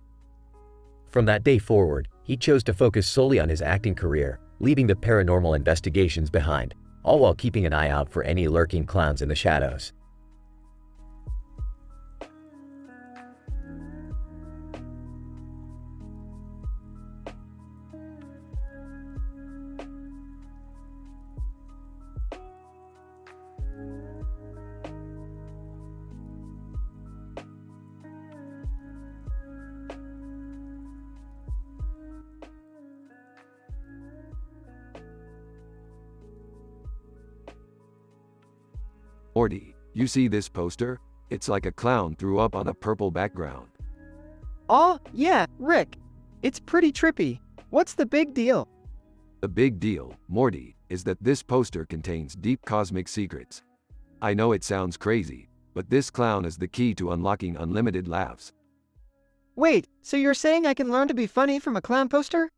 From that day forward, he chose to focus solely on his acting career, leaving the paranormal investigations behind, all while keeping an eye out for any lurking clowns in the shadows. Morty, you see this poster? It's like a clown threw up on a purple background. Oh, yeah, Rick. It's pretty trippy. What's the big deal? The big deal, Morty, is that this poster contains deep cosmic secrets. I know it sounds crazy, but this clown is the key to unlocking unlimited laughs. Wait, so you're saying I can learn to be funny from a clown poster?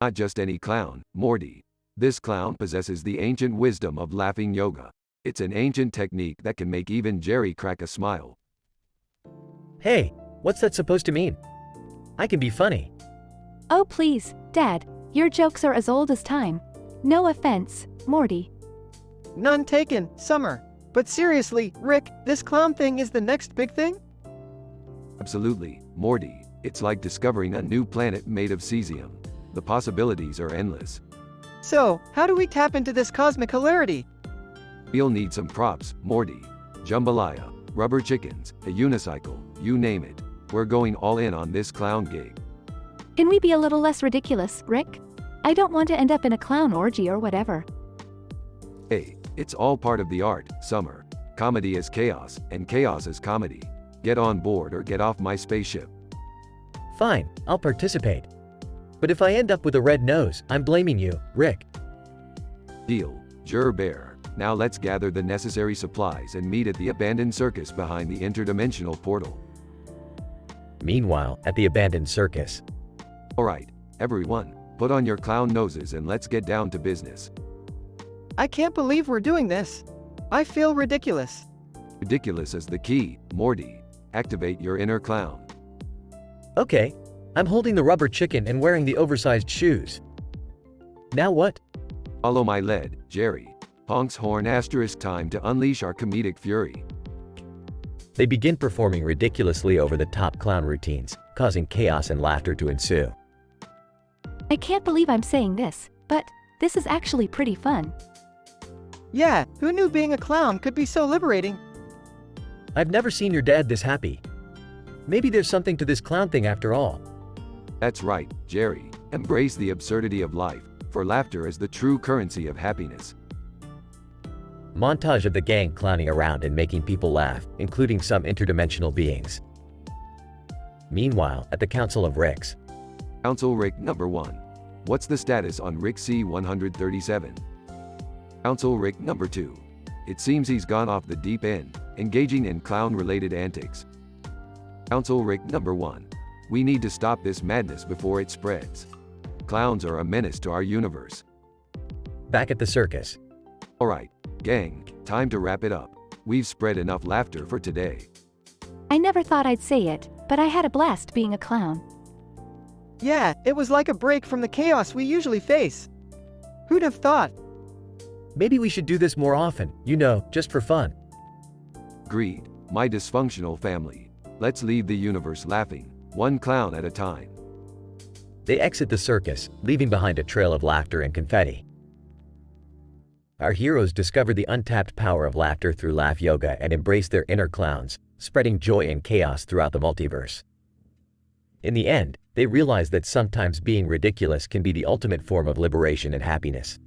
Not just any clown, Morty. This clown possesses the ancient wisdom of laughing yoga. It's an ancient technique that can make even Jerry crack a smile. Hey, what's that supposed to mean? I can be funny. Oh please, Dad, your jokes are as old as time. No offense, Morty. None taken, Summer. But seriously, Rick, this clown thing is the next big thing? Absolutely, Morty. It's like discovering a new planet made of cesium. The possibilities are endless. So, how do we tap into this cosmic hilarity? We'll need some props, Morty. Jambalaya, rubber chickens, a unicycle, you name it. We're going all in on this clown gig. Can we be a little less ridiculous, Rick? I don't want to end up in a clown orgy or whatever. Hey, it's all part of the art, Summer. Comedy is chaos, and chaos is comedy. Get on board or get off my spaceship. Fine, I'll participate. But if I end up with a red nose, I'm blaming you, Rick. Deal, Jur Bear. Now let's gather the necessary supplies and meet at the abandoned circus behind the interdimensional portal. Meanwhile, at the abandoned circus. Alright, everyone, put on your clown noses and let's get down to business. I can't believe we're doing this. I feel ridiculous. Ridiculous is the key, Morty. Activate your inner clown. Okay, I'm holding the rubber chicken and wearing the oversized shoes. Now what? Follow my lead, Jerry. Honk's horn * time to unleash our comedic fury. They begin performing ridiculously over-the-top clown routines, causing chaos and laughter to ensue. I can't believe I'm saying this, but this is actually pretty fun. Yeah, who knew being a clown could be so liberating? I've never seen your dad this happy. Maybe there's something to this clown thing after all. That's right, Jerry. Embrace the absurdity of life, for laughter is the true currency of happiness. Montage of the gang clowning around and making people laugh, including some interdimensional beings. Meanwhile, at the Council of Ricks. Council Rick number 1. What's the status on Rick C-137? Council Rick number 2. It seems he's gone off the deep end, engaging in clown-related antics. Council Rick number 1. We need to stop this madness before it spreads. Clowns are a menace to our universe. Back at the circus. Alright, gang, time to wrap it up. We've spread enough laughter for today. I never thought I'd say it, but I had a blast being a clown. Yeah, it was like a break from the chaos we usually face. Who'd have thought? Maybe we should do this more often, just for fun. Agreed, my dysfunctional family. Let's leave the universe laughing, one clown at a time. They exit the circus, leaving behind a trail of laughter and confetti. Our heroes discover the untapped power of laughter through laugh yoga and embrace their inner clowns, spreading joy and chaos throughout the multiverse. In the end, they realize that sometimes being ridiculous can be the ultimate form of liberation and happiness.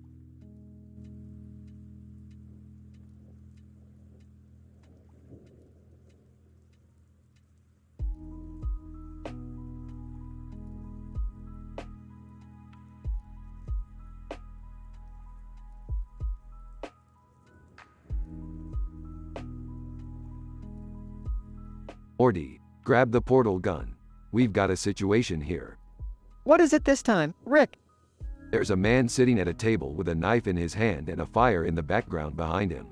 Morty, grab the portal gun. We've got a situation here. What is it this time, Rick? There's a man sitting at a table with a knife in his hand and a fire in the background behind him.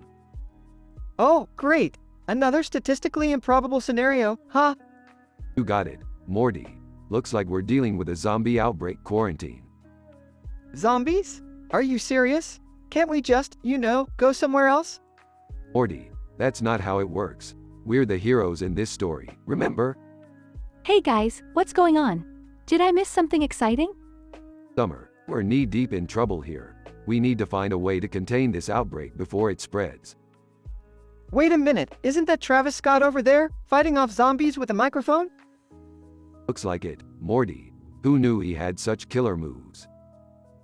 Oh, great. Another statistically improbable scenario, huh? You got it, Morty. Looks like we're dealing with a zombie outbreak quarantine. Zombies? Are you serious? Can't we just, go somewhere else? Morty, that's not how it works. We're the heroes in this story, remember? Hey guys, what's going on? Did I miss something exciting? Summer, we're knee-deep in trouble here. We need to find a way to contain this outbreak before it spreads. Wait a minute, isn't that Travis Scott over there, fighting off zombies with a microphone? Looks like it, Morty. Who knew he had such killer moves?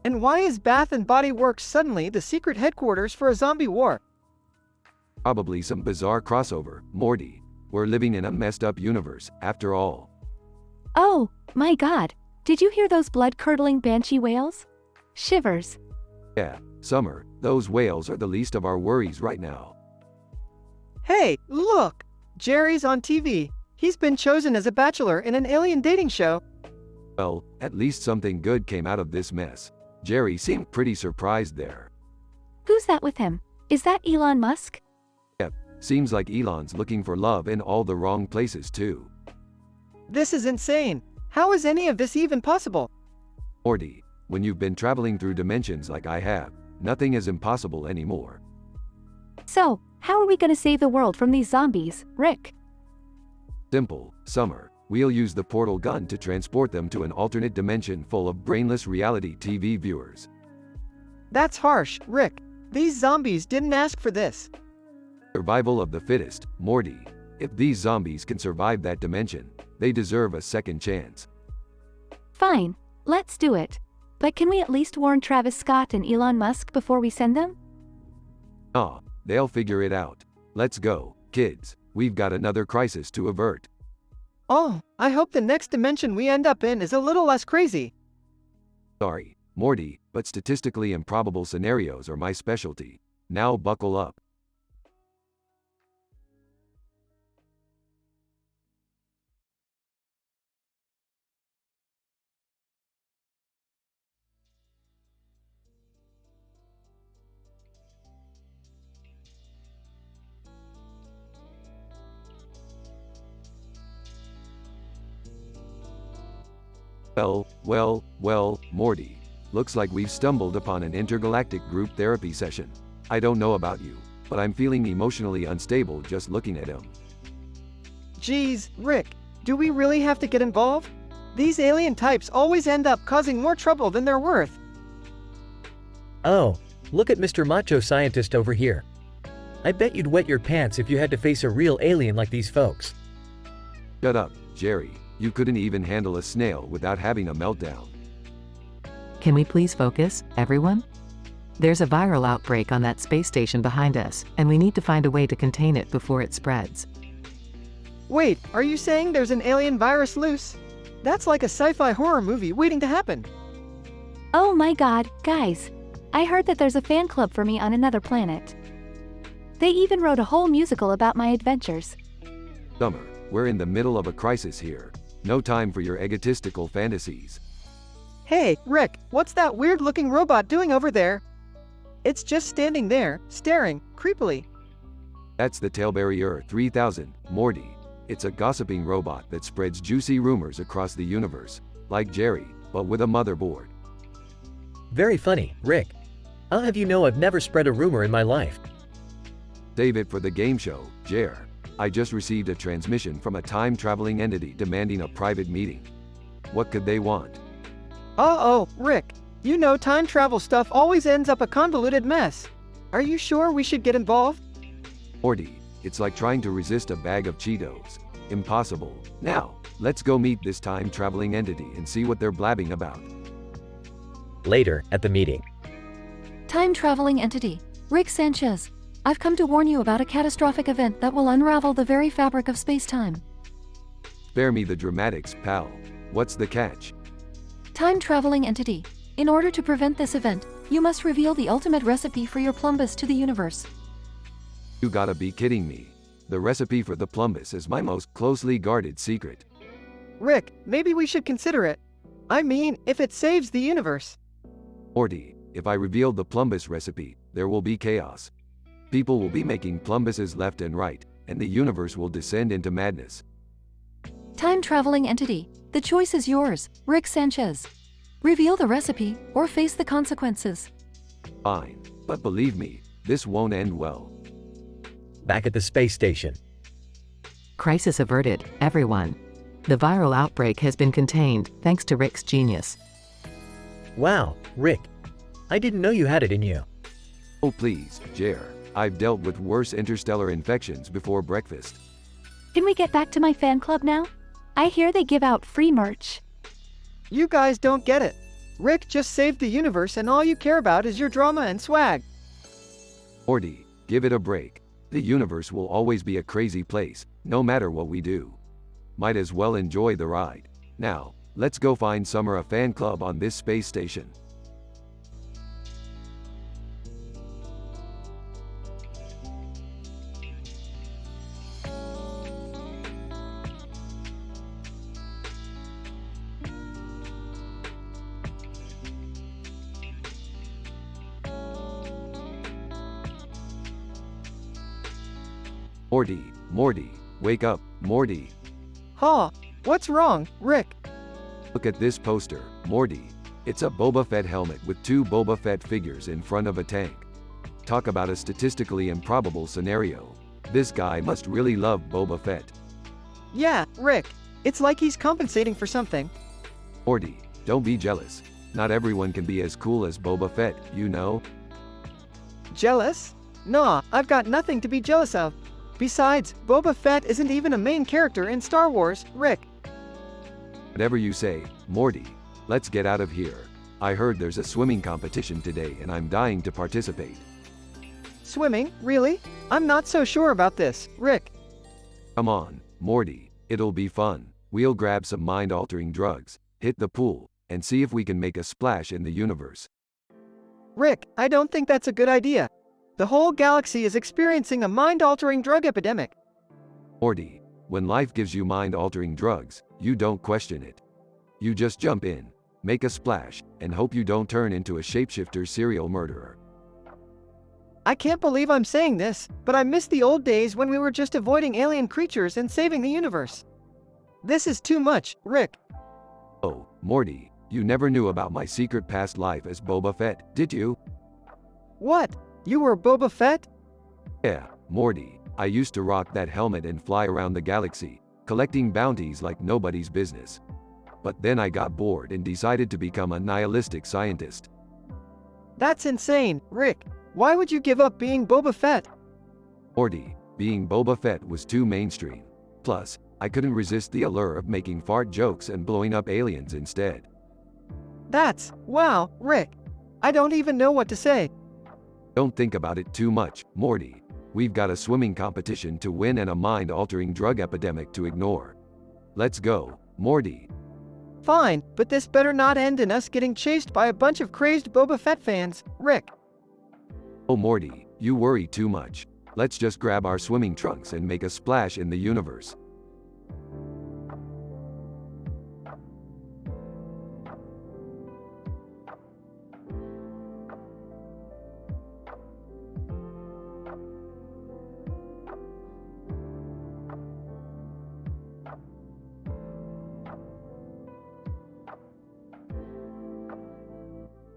And why is Bath and Body Works suddenly the secret headquarters for a zombie war? Probably some bizarre crossover, Morty. We're living in a messed up universe, after all. Oh, my god. Did you hear those blood-curdling banshee wails? Shivers. Yeah, Summer, those whales are the least of our worries right now. Hey, look! Jerry's on TV. He's been chosen as a bachelor in an alien dating show. Well, at least something good came out of this mess. Jerry seemed pretty surprised there. Who's that with him? Is that Elon Musk? Yep, seems like Elon's looking for love in all the wrong places too. This is insane. How is any of this even possible? Morty, when you've been traveling through dimensions like I have, nothing is impossible anymore. So, how are we gonna save the world from these zombies, Rick? Simple, Summer. We'll use the portal gun to transport them to an alternate dimension full of brainless reality TV viewers. That's harsh, Rick. These zombies didn't ask for this. Survival of the fittest, Morty. If these zombies can survive that dimension, they deserve a second chance. Fine, let's do it. But can we at least warn Travis Scott and Elon Musk before we send them? Nah, they'll figure it out. Let's go, kids. We've got another crisis to avert. Oh, I hope the next dimension we end up in is a little less crazy. Sorry, Morty, but statistically improbable scenarios are my specialty. Now buckle up. Well, Morty. Looks like we've stumbled upon an intergalactic group therapy session. I don't know about you, but I'm feeling emotionally unstable just looking at him. Geez, Rick, do we really have to get involved? These alien types always end up causing more trouble than they're worth. Oh, look at Mr. Macho Scientist over here. I bet you'd wet your pants if you had to face a real alien like these folks. Shut up, Jerry. You couldn't even handle a snail without having a meltdown. Can we please focus, everyone? There's a viral outbreak on that space station behind us, and we need to find a way to contain it before it spreads. Wait, are you saying there's an alien virus loose? That's like a sci-fi horror movie waiting to happen. Oh my god, guys. I heard that there's a fan club for me on another planet. They even wrote a whole musical about my adventures. Summer, we're in the middle of a crisis here. No time for your egotistical fantasies. Hey, Rick, what's that weird-looking robot doing over there? It's just standing there, staring, creepily. That's the Tailbarrier 3000, Morty. It's a gossiping robot that spreads juicy rumors across the universe, like Jerry, but with a motherboard. Very funny, Rick. I'll have you know I've never spread a rumor in my life. Save it for the game show, Jer. I just received a transmission from a time-traveling entity demanding a private meeting. What could they want? Uh-oh, Rick. You know time travel stuff always ends up a convoluted mess. Are you sure we should get involved? Morty, it's like trying to resist a bag of Cheetos. Impossible. Now, let's go meet this time-traveling entity and see what they're blabbing about. Later, at the meeting. Time-traveling entity, Rick Sanchez. I've come to warn you about a catastrophic event that will unravel the very fabric of space-time. Spare me the dramatics, pal. What's the catch? Time-traveling entity. In order to prevent this event, you must reveal the ultimate recipe for your plumbus to the universe. You gotta be kidding me. The recipe for the plumbus is my most closely guarded secret. Rick, maybe we should consider it. I mean, if it saves the universe. Morty, if I reveal the plumbus recipe, there will be chaos. People will be making plumbuses left and right, and the universe will descend into madness. Time-traveling entity. The choice is yours, Rick Sanchez. Reveal the recipe, or face the consequences. Fine, but believe me, this won't end well. Back at the space station. Crisis averted, everyone. The viral outbreak has been contained, thanks to Rick's genius. Wow, Rick. I didn't know you had it in you. Oh please, Jer. I've dealt with worse interstellar infections before breakfast. Can we get back to my fan club now? I hear they give out free merch. You guys don't get it. Rick just saved the universe and all you care about is your drama and swag. Morty, give it a break. The universe will always be a crazy place, no matter what we do. Might as well enjoy the ride. Now, let's go find Summer a fan club on this space station. Morty, wake up, Morty. Huh? What's wrong, Rick? Look at this poster, Morty. It's a Boba Fett helmet with two Boba Fett figures in front of a tank. Talk about a statistically improbable scenario. This guy must really love Boba Fett. Yeah, Rick. It's like he's compensating for something. Morty, don't be jealous. Not everyone can be as cool as Boba Fett, you know? Jealous? Nah, I've got nothing to be jealous of. Besides, Boba Fett isn't even a main character in Star Wars, Rick. Whatever you say, Morty. Let's get out of here. I heard there's a swimming competition today and I'm dying to participate. Swimming? Really? I'm not so sure about this, Rick. Come on, Morty. It'll be fun. We'll grab some mind-altering drugs, hit the pool, and see if we can make a splash in the universe. Rick, I don't think that's a good idea. The whole galaxy is experiencing a mind-altering drug epidemic. Morty, when life gives you mind-altering drugs, you don't question it. You just jump in, make a splash, and hope you don't turn into a shapeshifter serial murderer. I can't believe I'm saying this, but I miss the old days when we were just avoiding alien creatures and saving the universe. This is too much, Rick. Oh, Morty, you never knew about my secret past life as Boba Fett, did you? What? You were Boba Fett? Yeah, Morty. I used to rock that helmet and fly around the galaxy, collecting bounties like nobody's business. But then I got bored and decided to become a nihilistic scientist. That's insane, Rick. Why would you give up being Boba Fett? Morty, being Boba Fett was too mainstream. Plus, I couldn't resist the allure of making fart jokes and blowing up aliens instead. Wow, Rick. I don't even know what to say. Don't think about it too much, Morty. We've got a swimming competition to win and a mind-altering drug epidemic to ignore. Let's go, Morty. Fine, but this better not end in us getting chased by a bunch of crazed Boba Fett fans, Rick. Oh Morty, you worry too much. Let's just grab our swimming trunks and make a splash in the universe.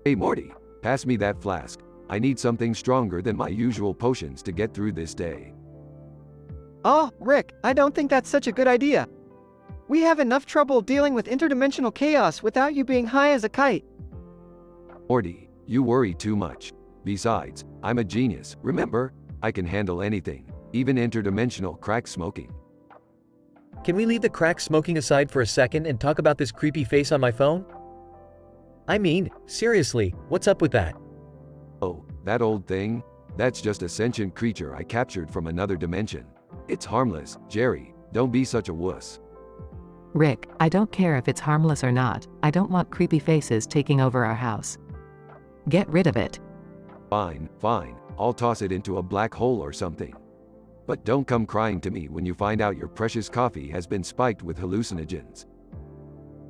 Hey Morty, pass me that flask. I need something stronger than my usual potions to get through this day. Oh, Rick, I don't think that's such a good idea. We have enough trouble dealing with interdimensional chaos without you being high as a kite. Morty, you worry too much. Besides, I'm a genius, remember? I can handle anything, even interdimensional crack smoking. Can we leave the crack smoking aside for a second and talk about this creepy face on my phone? I mean, seriously, what's up with that? Oh, that old thing? That's just a sentient creature I captured from another dimension. It's harmless, Jerry, don't be such a wuss. Rick, I don't care if it's harmless or not. I don't want creepy faces taking over our house. Get rid of it. Fine, fine, I'll toss it into a black hole or something. But don't come crying to me when you find out your precious coffee has been spiked with hallucinogens.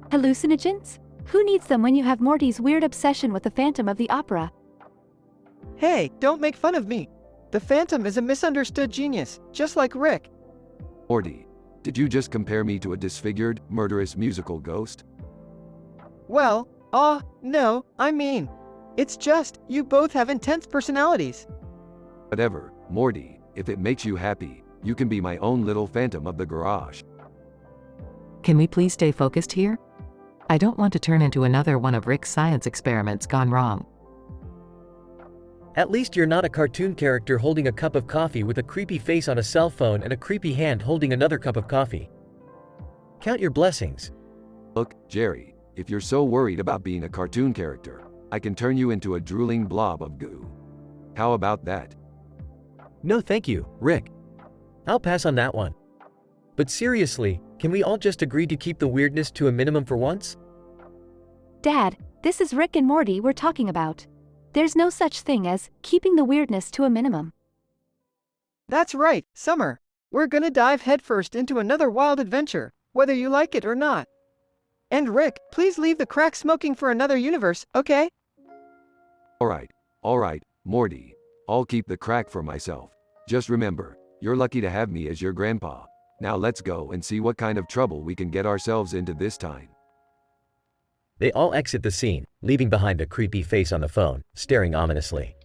Hallucinogens? Who needs them when you have Morty's weird obsession with the Phantom of the Opera? Hey, don't make fun of me. The Phantom is a misunderstood genius, just like Rick. Morty, did you just compare me to a disfigured, murderous musical ghost? Well, no, I mean, it's just, you both have intense personalities. Whatever, Morty, if it makes you happy, you can be my own little phantom of the garage. Can we please stay focused here? I don't want to turn into another one of Rick's science experiments gone wrong. At least you're not a cartoon character holding a cup of coffee with a creepy face on a cell phone and a creepy hand holding another cup of coffee. Count your blessings. Look, Jerry, if you're so worried about being a cartoon character, I can turn you into a drooling blob of goo. How about that? No thank you, Rick. I'll pass on that one. But seriously, can we all just agree to keep the weirdness to a minimum for once? Dad, this is Rick and Morty we're talking about. There's no such thing as keeping the weirdness to a minimum. That's right, Summer. We're gonna dive headfirst into another wild adventure, whether you like it or not. And Rick, please leave the crack smoking for another universe, okay? Alright, Morty. I'll keep the crack for myself. Just remember, you're lucky to have me as your grandpa. Now let's go and see what kind of trouble we can get ourselves into this time. They all exit the scene, leaving behind a creepy face on the phone, staring ominously.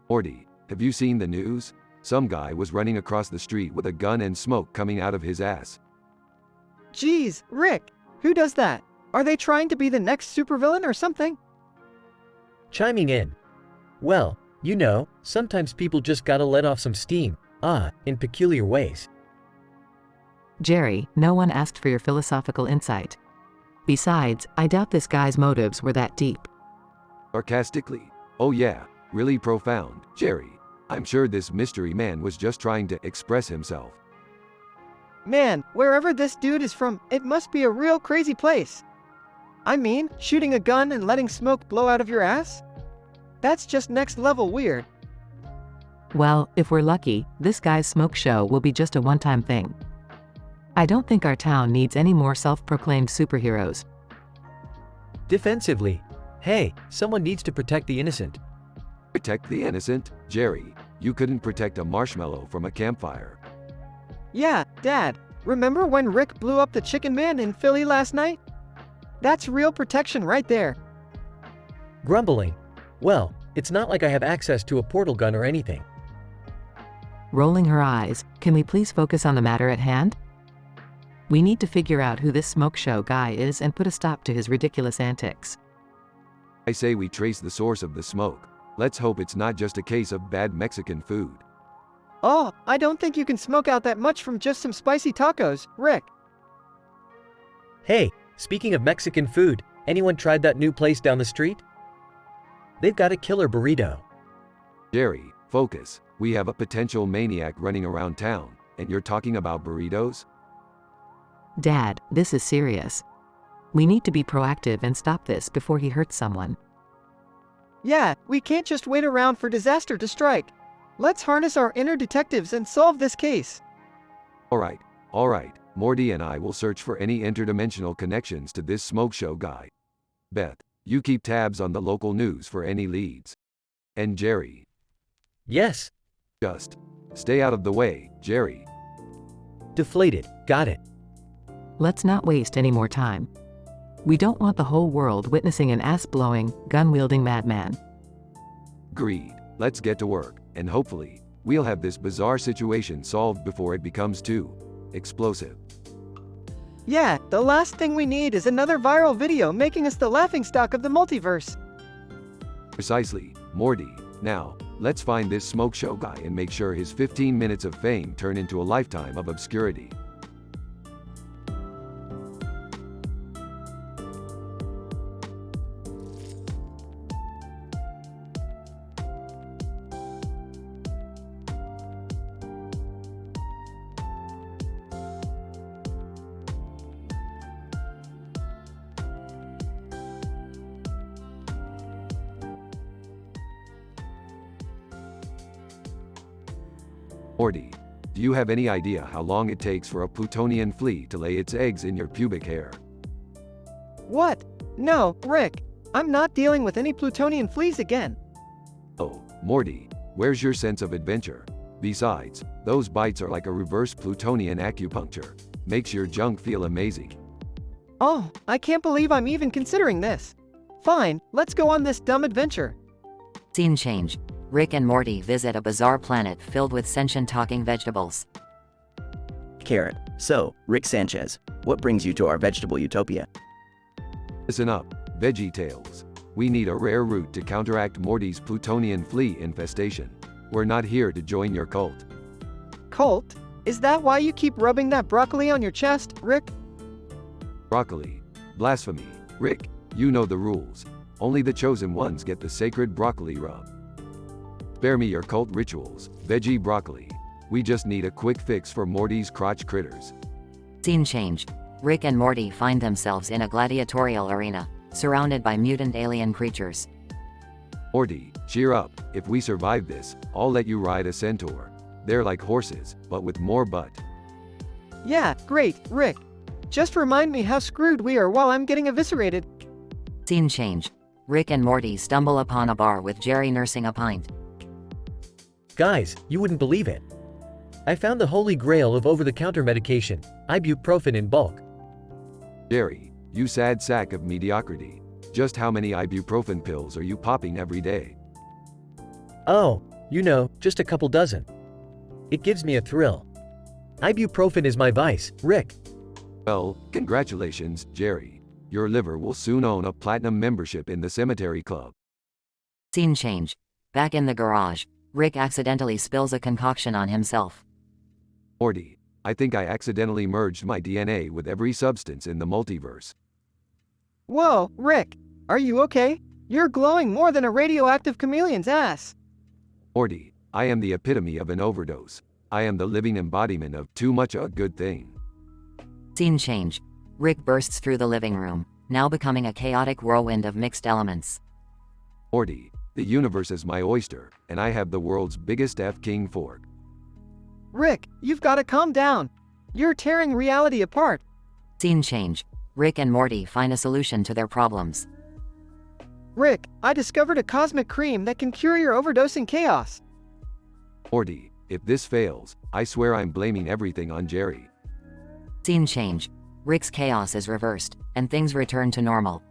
Morty, have you seen the news? Some guy was running across the street with a gun and smoke coming out of his ass. Geez, Rick, who does that? Are they trying to be the next supervillain or something? Chiming in. Well, you know, sometimes people just gotta let off some steam, in peculiar ways. Jerry, no one asked for your philosophical insight. Besides, I doubt this guy's motives were that deep. Sarcastically. Oh yeah, really profound, Jerry. I'm sure this mystery man was just trying to express himself. Man, wherever this dude is from, it must be a real crazy place. I mean, shooting a gun and letting smoke blow out of your ass? That's just next level weird. Well, if we're lucky, this guy's smoke show will be just a one-time thing. I don't think our town needs any more self-proclaimed superheroes. Defensively. Hey, someone needs to protect the innocent. Protect the innocent? Jerry, you couldn't protect a marshmallow from a campfire. Yeah, Dad, remember when Rick blew up the Chicken Man in Philly last night? That's real protection right there. Grumbling. Well, it's not like I have access to a portal gun or anything. Rolling her eyes, can we please focus on the matter at hand? We need to figure out who this smoke show guy is and put a stop to his ridiculous antics. I say we trace the source of the smoke. Let's hope it's not just a case of bad Mexican food. Oh, I don't think you can smoke out that much from just some spicy tacos, Rick. Hey, speaking of Mexican food, anyone tried that new place down the street? They've got a killer burrito. Jerry, focus. We have a potential maniac running around town, and you're talking about burritos? Dad, this is serious. We need to be proactive and stop this before he hurts someone. Yeah, we can't just wait around for disaster to strike. Let's harness our inner detectives and solve this case. All right. Morty and I will search for any interdimensional connections to this smoke show guy. Beth, you keep tabs on the local news for any leads. And Jerry. Yes. Just stay out of the way, Jerry. Deflated, got it. Let's not waste any more time. We don't want the whole world witnessing an ass-blowing, gun-wielding madman. Agreed. Let's get to work, and hopefully, we'll have this bizarre situation solved before it becomes too explosive. Yeah, the last thing we need is another viral video making us the laughingstock of the multiverse. Precisely, Morty. Now, let's find this smoke show guy and make sure his 15 minutes of fame turn into a lifetime of obscurity. Morty, do you have any idea how long it takes for a Plutonian flea to lay its eggs in your pubic hair? What? No, Rick. I'm not dealing with any Plutonian fleas again. Oh, Morty, where's your sense of adventure? Besides, those bites are like a reverse Plutonian acupuncture. Makes your junk feel amazing. Oh, I can't believe I'm even considering this. Fine, let's go on this dumb adventure. Scene change. Rick and Morty visit a bizarre planet filled with sentient talking vegetables. Carrot. So, Rick Sanchez, what brings you to our vegetable utopia? Listen up, Veggie Tales. We need a rare root to counteract Morty's Plutonian flea infestation. We're not here to join your cult. Cult? Is that why you keep rubbing that broccoli on your chest, Rick? Broccoli. Blasphemy. Rick, you know the rules. Only the chosen ones get the sacred broccoli rub. Spare me your cult rituals, veggie broccoli. We just need a quick fix for Morty's crotch critters. Scene change. Rick and Morty find themselves in a gladiatorial arena, surrounded by mutant alien creatures. Morty, cheer up. If we survive this, I'll let you ride a centaur. They're like horses, but with more butt. Yeah, great, Rick. Just remind me how screwed we are while I'm getting eviscerated. Scene change. Rick and Morty stumble upon a bar with Jerry nursing a pint. Guys, you wouldn't believe it. I found the holy grail of over-the-counter medication, ibuprofen in bulk. Jerry, you sad sack of mediocrity. Just how many ibuprofen pills are you popping every day? Oh, you know, just a couple dozen. It gives me a thrill. Ibuprofen is my vice, Rick. Well, congratulations, Jerry. Your liver will soon own a platinum membership in the cemetery club. Scene change. Back in the garage, Rick accidentally spills a concoction on himself. Morty, I think I accidentally merged my DNA with every substance in the multiverse. Whoa, Rick. Are you okay? You're glowing more than a radioactive chameleon's ass. Morty, I am the epitome of an overdose. I am the living embodiment of too much a good thing. Scene change. Rick bursts through the living room, now becoming a chaotic whirlwind of mixed elements. Morty, the universe is my oyster, and I have the world's biggest F-King fork. Rick, you've got to calm down. You're tearing reality apart. Scene change. Rick and Morty find a solution to their problems. Rick, I discovered a cosmic cream that can cure your overdosing chaos. Morty, if this fails, I swear I'm blaming everything on Jerry. Scene change. Rick's chaos is reversed, and things return to normal.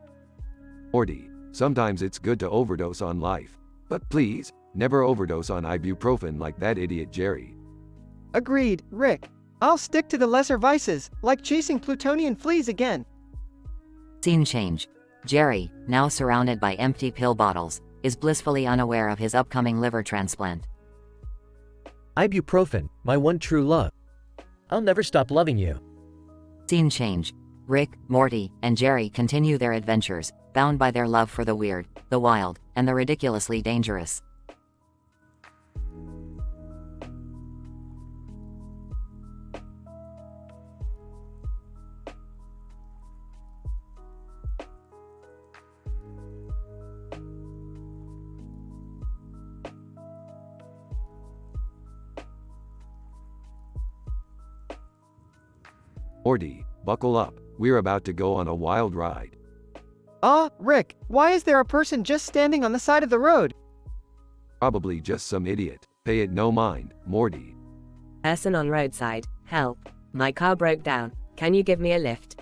Morty, sometimes it's good to overdose on life. But please, never overdose on ibuprofen like that idiot Jerry. Agreed, Rick. I'll stick to the lesser vices, like chasing plutonian fleas again. Scene change. Jerry, now surrounded by empty pill bottles, is blissfully unaware of his upcoming liver transplant. Ibuprofen, my one true love. I'll never stop loving you. Scene change. Rick, Morty, and Jerry continue their adventures, bound by their love for the weird, the wild, and the ridiculously dangerous. Morty, buckle up. We're about to go on a wild ride. Rick, why is there a person just standing on the side of the road? Probably just some idiot. Pay it no mind, Morty. Person on roadside. Help. My car broke down. Can you give me a lift?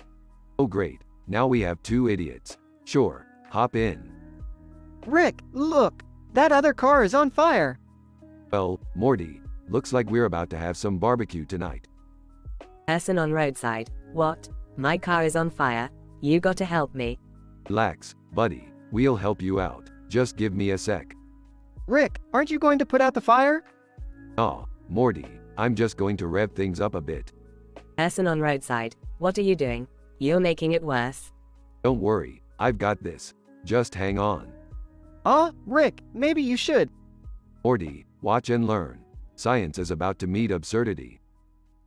Oh great, now we have two idiots. Sure, hop in. Rick, look! That other car is on fire! Well, Morty, looks like we're about to have some barbecue tonight. Person on roadside. What? My car is on fire. You got to help me. Relax, buddy. We'll help you out. Just give me a sec. Rick, aren't you going to put out the fire? Aw, Morty, I'm just going to rev things up a bit. Person on roadside. What are you doing? You're making it worse. Don't worry, I've got this. Just hang on. Rick, maybe you should. Morty, watch and learn. Science is about to meet absurdity.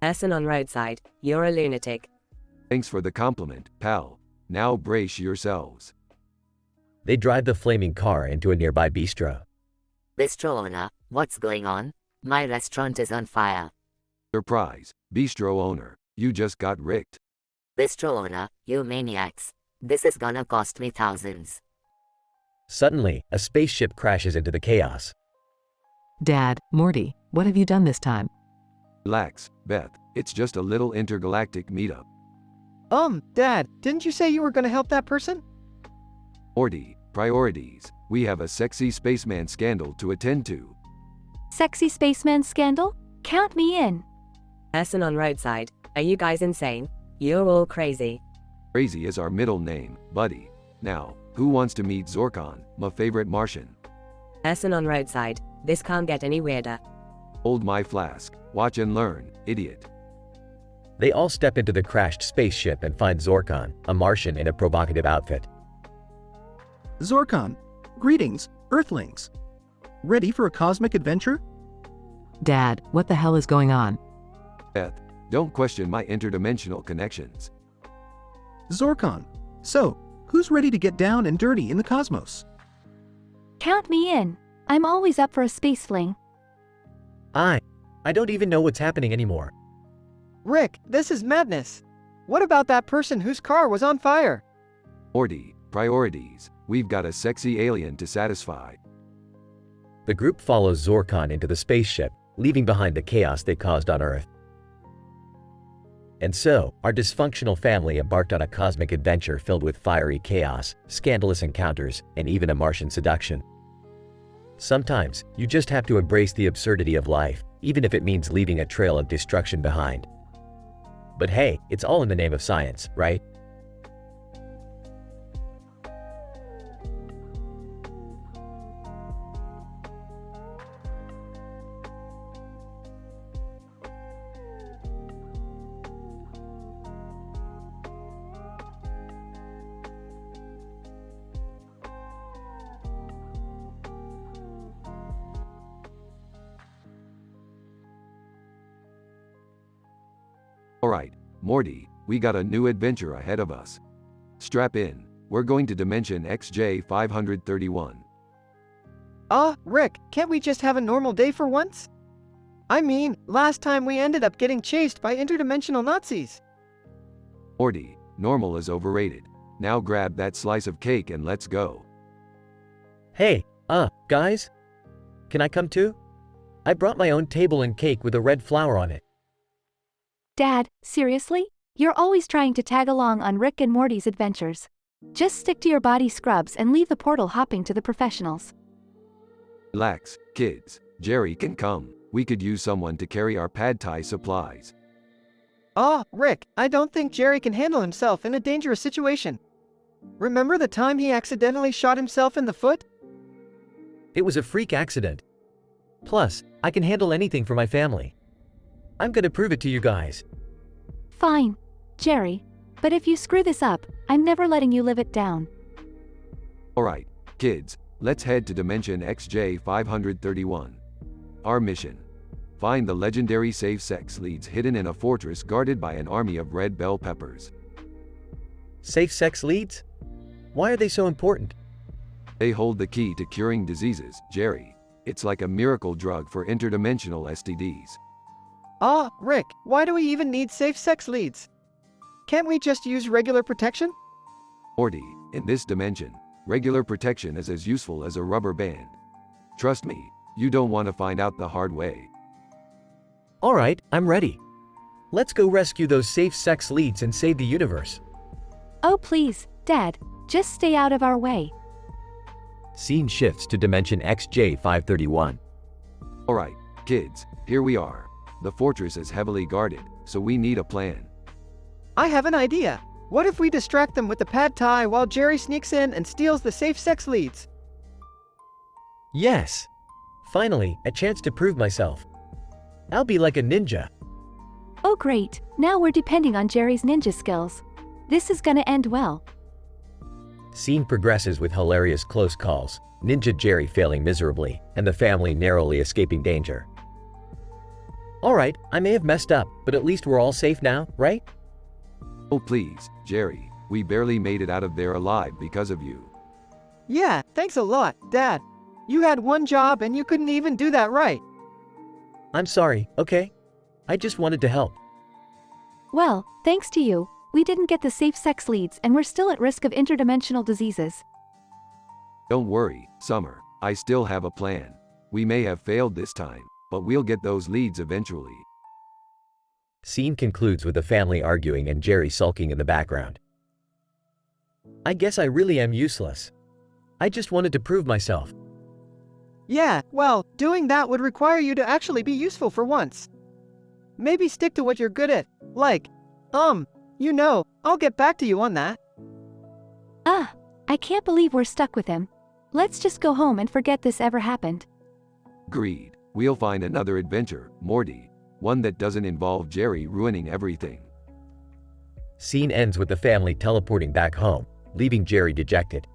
Person on roadside. You're a lunatic. Thanks for the compliment, pal. Now brace yourselves. They drive the flaming car into a nearby bistro. Bistro owner, what's going on? My restaurant is on fire. Surprise, bistro owner, you just got ricked. Bistro owner, you maniacs. This is gonna cost me thousands. Suddenly, a spaceship crashes into the chaos. Dad, Morty, what have you done this time? Relax, Beth, it's just a little intergalactic meetup. Dad, didn't you say you were gonna help that person? Morty, priorities. We have a sexy spaceman scandal to attend to. Sexy spaceman scandal? Count me in. Person on roadside. Are you guys insane? You're all crazy. Crazy is our middle name, buddy. Now, who wants to meet Zorkon, my favorite Martian? Person on roadside. This can't get any weirder. Hold my flask. Watch and learn, idiot. They all step into the crashed spaceship and find Zorkon, a Martian in a provocative outfit. Zorkon, greetings, Earthlings. Ready for a cosmic adventure? Dad, what the hell is going on? Beth, don't question my interdimensional connections. Zorkon, so, who's ready to get down and dirty in the cosmos? Count me in. I'm always up for a space fling. I don't even know what's happening anymore. Rick, this is madness. What about that person whose car was on fire? Morty, priorities. We've got a sexy alien to satisfy. The group follows Zorkon into the spaceship, leaving behind the chaos they caused on Earth. And so, our dysfunctional family embarked on a cosmic adventure filled with fiery chaos, scandalous encounters, and even a Martian seduction. Sometimes, you just have to embrace the absurdity of life, even if it means leaving a trail of destruction behind. But hey, it's all in the name of science, right? Alright, Morty, we got a new adventure ahead of us. Strap in, we're going to Dimension XJ 531. Rick, can't we just have a normal day for once? I mean, last time we ended up getting chased by interdimensional Nazis. Morty, normal is overrated. Now grab that slice of cake and let's go. Hey, guys? Can I come too? I brought my own table and cake with a red flower on it. Dad, seriously? You're always trying to tag along on Rick and Morty's adventures. Just stick to your body scrubs and leave the portal hopping to the professionals. Relax, kids. Jerry can come. We could use someone to carry our pad thai supplies. Rick, I don't think Jerry can handle himself in a dangerous situation. Remember the time he accidentally shot himself in the foot? It was a freak accident. Plus, I can handle anything for my family. I'm gonna prove it to you guys. Fine, Jerry. But if you screw this up, I'm never letting you live it down. Alright, kids, let's head to Dimension XJ 531. Our mission: find the legendary safe sex leads hidden in a fortress guarded by an army of red bell peppers. Safe sex leads? Why are they so important? They hold the key to curing diseases, Jerry. It's like a miracle drug for interdimensional STDs. Rick, why do we even need safe sex leads? Can't we just use regular protection? Morty, in this dimension, regular protection is as useful as a rubber band. Trust me, you don't want to find out the hard way. Alright, I'm ready. Let's go rescue those safe sex leads and save the universe. Oh please, Dad, just stay out of our way. Scene shifts to Dimension XJ 531. Alright, kids, here we are. The fortress is heavily guarded, so we need a plan. I have an idea. What if we distract them with the pad thai while Jerry sneaks in and steals the safe sex leads? Yes! Finally, a chance to prove myself. I'll be like a ninja. Oh great, now we're depending on Jerry's ninja skills. This is gonna end well. Scene progresses with hilarious close calls, Ninja Jerry failing miserably, and the family narrowly escaping danger. Alright, I may have messed up, but at least we're all safe now, right? Oh please, Jerry, we barely made it out of there alive because of you. Yeah, thanks a lot, Dad. You had one job and you couldn't even do that right. I'm sorry, okay? I just wanted to help. Well, thanks to you, we didn't get the safe sex leads and we're still at risk of interdimensional diseases. Don't worry, Summer, I still have a plan. We may have failed this time, but we'll get those leads eventually. Scene concludes with the family arguing and Jerry sulking in the background. I guess I really am useless. I just wanted to prove myself. Yeah, well, doing that would require you to actually be useful for once. Maybe stick to what you're good at, like, I'll get back to you on that. I can't believe we're stuck with him. Let's just go home and forget this ever happened. Agreed. We'll find another adventure, Morty. One that doesn't involve Jerry ruining everything. Scene ends with the family teleporting back home, leaving Jerry dejected.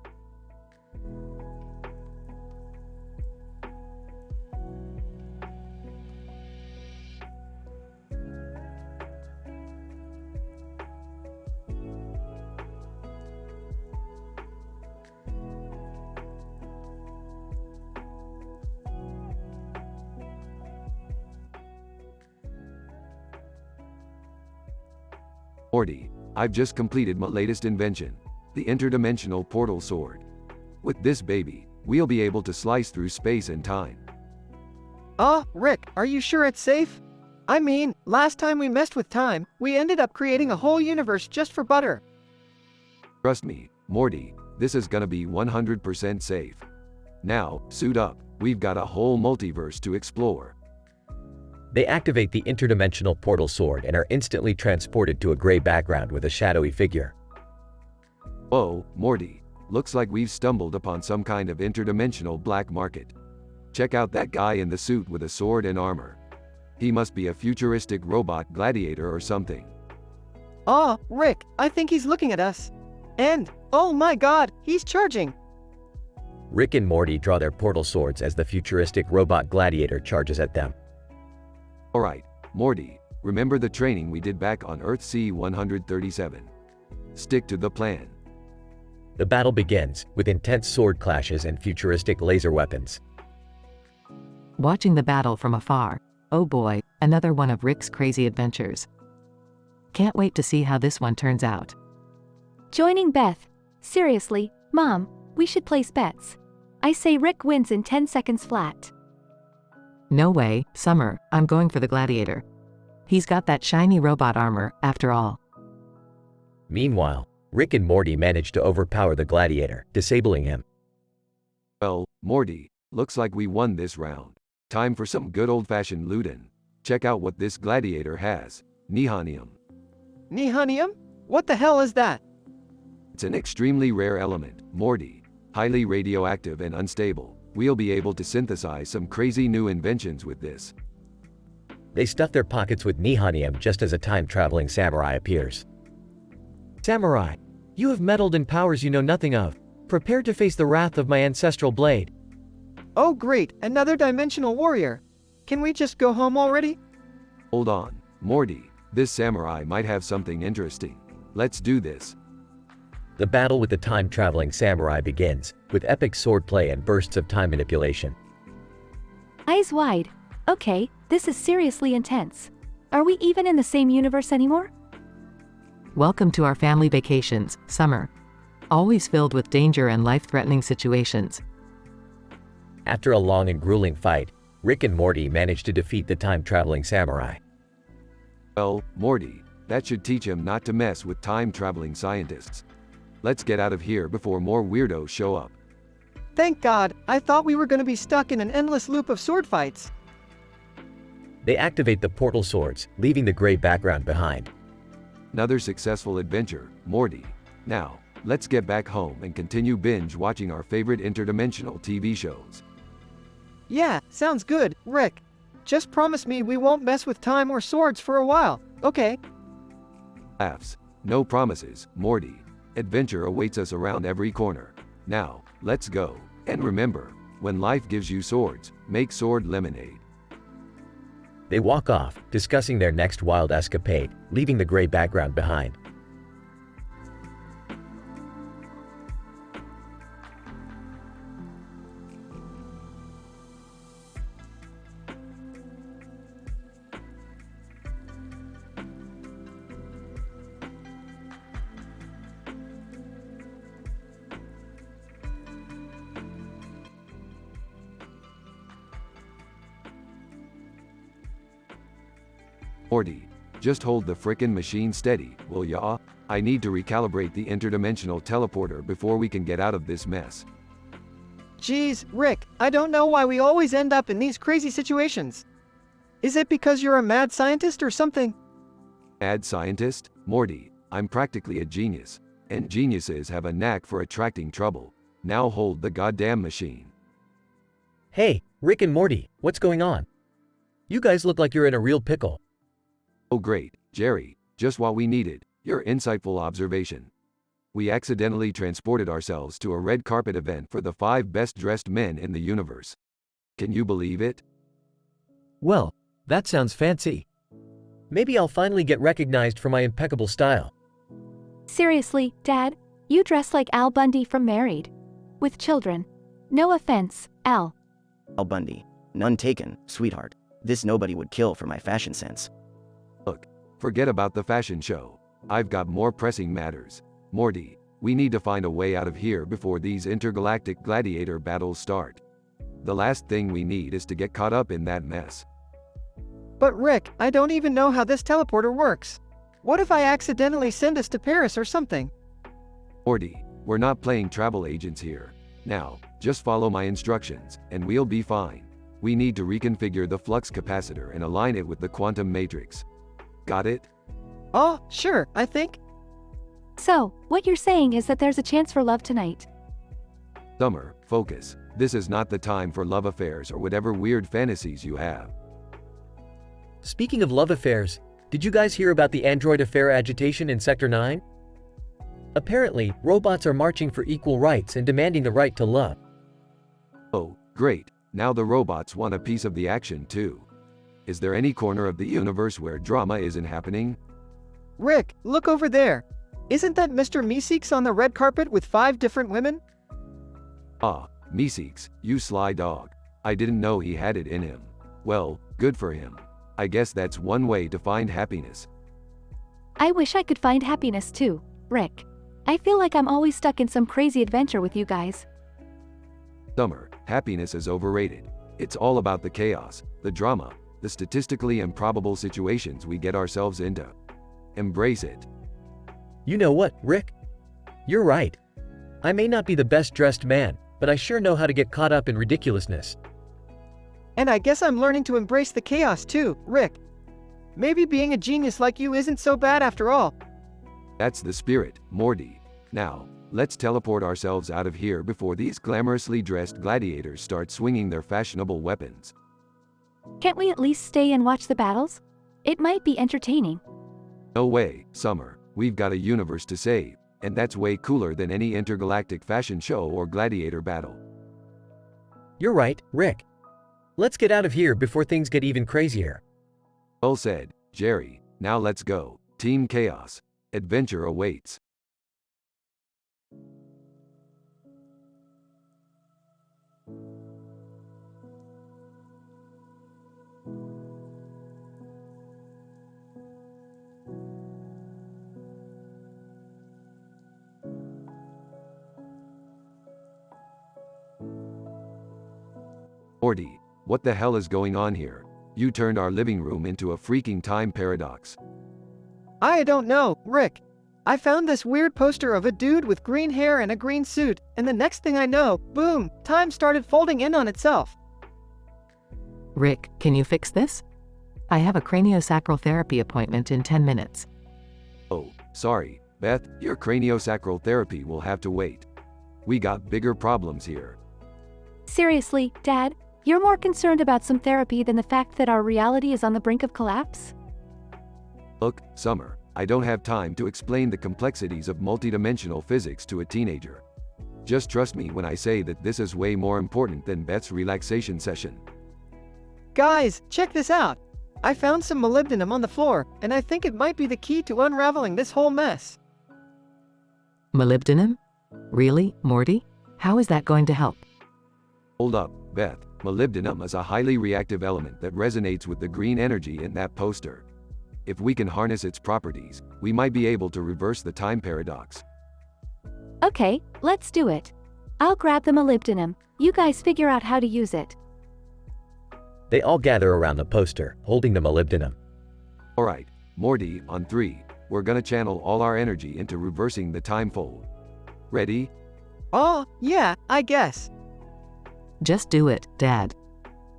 Morty, I've just completed my latest invention, the interdimensional portal sword. With this baby, we'll be able to slice through space and time. Rick, are you sure it's safe? I mean, last time we messed with time, we ended up creating a whole universe just for butter. Trust me, Morty, this is gonna be 100% safe. Now, suit up, we've got a whole multiverse to explore. They activate the interdimensional portal sword and are instantly transported to a gray background with a shadowy figure. Whoa, Morty, looks like we've stumbled upon some kind of interdimensional black market. Check out that guy in the suit with a sword and armor. He must be a futuristic robot gladiator or something. Rick, I think he's looking at us. And, oh my god, he's charging! Rick and Morty draw their portal swords as the futuristic robot gladiator charges at them. Alright, Morty, remember the training we did back on Earth C-137. Stick to the plan. The battle begins, with intense sword clashes and futuristic laser weapons. Watching the battle from afar. Oh boy, another one of Rick's crazy adventures. Can't wait to see how this one turns out. Joining Beth. Seriously, Mom, we should place bets. I say Rick wins in 10 seconds flat. No way, Summer, I'm going for the gladiator. He's got that shiny robot armor, after all. Meanwhile, Rick and Morty manage to overpower the gladiator, disabling him. Well, Morty, looks like we won this round. Time for some good old-fashioned lootin'. Check out what this gladiator has. Nihanium. Nihonium? What the hell is that? It's an extremely rare element, Morty. Highly radioactive and unstable. We'll be able to synthesize some crazy new inventions with this. They stuff their pockets with nihonium just as a time-traveling samurai appears. Samurai, you have meddled in powers you know nothing of. Prepare to face the wrath of my ancestral blade. Oh great, another dimensional warrior. Can we just go home already? Hold on, Morty. This samurai might have something interesting. Let's do this. The battle with the time-traveling samurai begins, with epic swordplay and bursts of time manipulation. Eyes wide. Okay, this is seriously intense. Are we even in the same universe anymore? Welcome to our family vacations, summer. Always filled with danger and life-threatening situations. After a long and grueling fight, Rick and Morty manage to defeat the time-traveling samurai. Well, Morty, that should teach him not to mess with time-traveling scientists. Let's get out of here before more weirdos show up. Thank God, I thought we were gonna be stuck in an endless loop of sword fights. They activate the portal swords, leaving the gray background behind. Another successful adventure, Morty. Now, let's get back home and continue binge watching our favorite interdimensional TV shows. Yeah, sounds good, Rick. Just promise me we won't mess with time or swords for a while, okay? Laughs. No promises, Morty. Adventure awaits us around every corner. Now, let's go. And remember, when life gives you swords, make sword lemonade. They walk off, discussing their next wild escapade, leaving the gray background behind. Morty, just hold the frickin' machine steady, will ya? I need to recalibrate the interdimensional teleporter before we can get out of this mess. Geez, Rick, I don't know why we always end up in these crazy situations. Is it because you're a mad scientist or something? Mad scientist? Morty, I'm practically a genius. And geniuses have a knack for attracting trouble. Now hold the goddamn machine. Hey, Rick and Morty, what's going on? You guys look like you're in a real pickle. Oh great, Jerry, just what we needed, your insightful observation. We accidentally transported ourselves to a red carpet event for the 5 best-dressed men in the universe. Can you believe it? Well, that sounds fancy. Maybe I'll finally get recognized for my impeccable style. Seriously, Dad, you dress like Al Bundy from Married. With children. No offense, Al. Al Bundy. None taken, sweetheart. This nobody would kill for my fashion sense. Look, forget about the fashion show. I've got more pressing matters. Morty, we need to find a way out of here before these intergalactic gladiator battles start. The last thing we need is to get caught up in that mess. But Rick, I don't even know how this teleporter works. What if I accidentally send us to Paris or something? Morty, we're not playing travel agents here. Now, just follow my instructions, and we'll be fine. We need to reconfigure the flux capacitor and align it with the quantum matrix. Got it? Oh, sure, I think. So, what you're saying is that there's a chance for love tonight. Summer, focus. This is not the time for love affairs or whatever weird fantasies you have. Speaking of love affairs, did you guys hear about the android affair agitation in Sector 9? Apparently, robots are marching for equal rights and demanding the right to love. Oh, great. Now the robots want a piece of the action too. Is there any corner of the universe where drama isn't happening? Rick, look over there. Isn't that Mr. Meeseeks on the red carpet with 5 different women? Ah, Meeseeks, you sly dog. I didn't know he had it in him. Well, good for him. I guess that's one way to find happiness. I wish I could find happiness too, Rick. I feel like I'm always stuck in some crazy adventure with you guys. Summer, happiness is overrated. It's all about the chaos, the drama, the statistically improbable situations we get ourselves into. Embrace it. You know what, Rick? You're right. I may not be the best dressed man, but I sure know how to get caught up in ridiculousness. And I guess I'm learning to embrace the chaos too, Rick. Maybe being a genius like you isn't so bad after all. That's the spirit, Morty. Now, let's teleport ourselves out of here before these glamorously dressed gladiators start swinging their fashionable weapons. Can't we at least stay and watch the battles? It might be entertaining. No way, Summer. We've got a universe to save, and that's way cooler than any intergalactic fashion show or gladiator battle. You're right, Rick. Let's get out of here before things get even crazier. Well said, Jerry. Now let's go. Team Chaos. Adventure awaits. Morty, what the hell is going on here? You turned our living room into a freaking time paradox. I don't know, Rick. I found this weird poster of a dude with green hair and a green suit, and the next thing I know, boom, time started folding in on itself. Rick, can you fix this? I have a craniosacral therapy appointment in 10 minutes. Oh, sorry, Beth, your craniosacral therapy will have to wait. We got bigger problems here. Seriously, Dad? You're more concerned about some therapy than the fact that our reality is on the brink of collapse? Look, Summer, I don't have time to explain the complexities of multidimensional physics to a teenager. Just trust me when I say that this is way more important than Beth's relaxation session. Guys, check this out. I found some molybdenum on the floor, and I think it might be the key to unraveling this whole mess. Molybdenum? Really, Morty? How is that going to help? Hold up, Beth. Molybdenum is a highly reactive element that resonates with the green energy in that poster. If we can harness its properties, we might be able to reverse the time paradox. Okay, let's do it. I'll grab the molybdenum. You guys figure out how to use it. They all gather around the poster, holding the molybdenum. Alright, Morty, on 3, we're gonna channel all our energy into reversing the time fold. Ready? Oh, yeah, I guess. Just do it, Dad.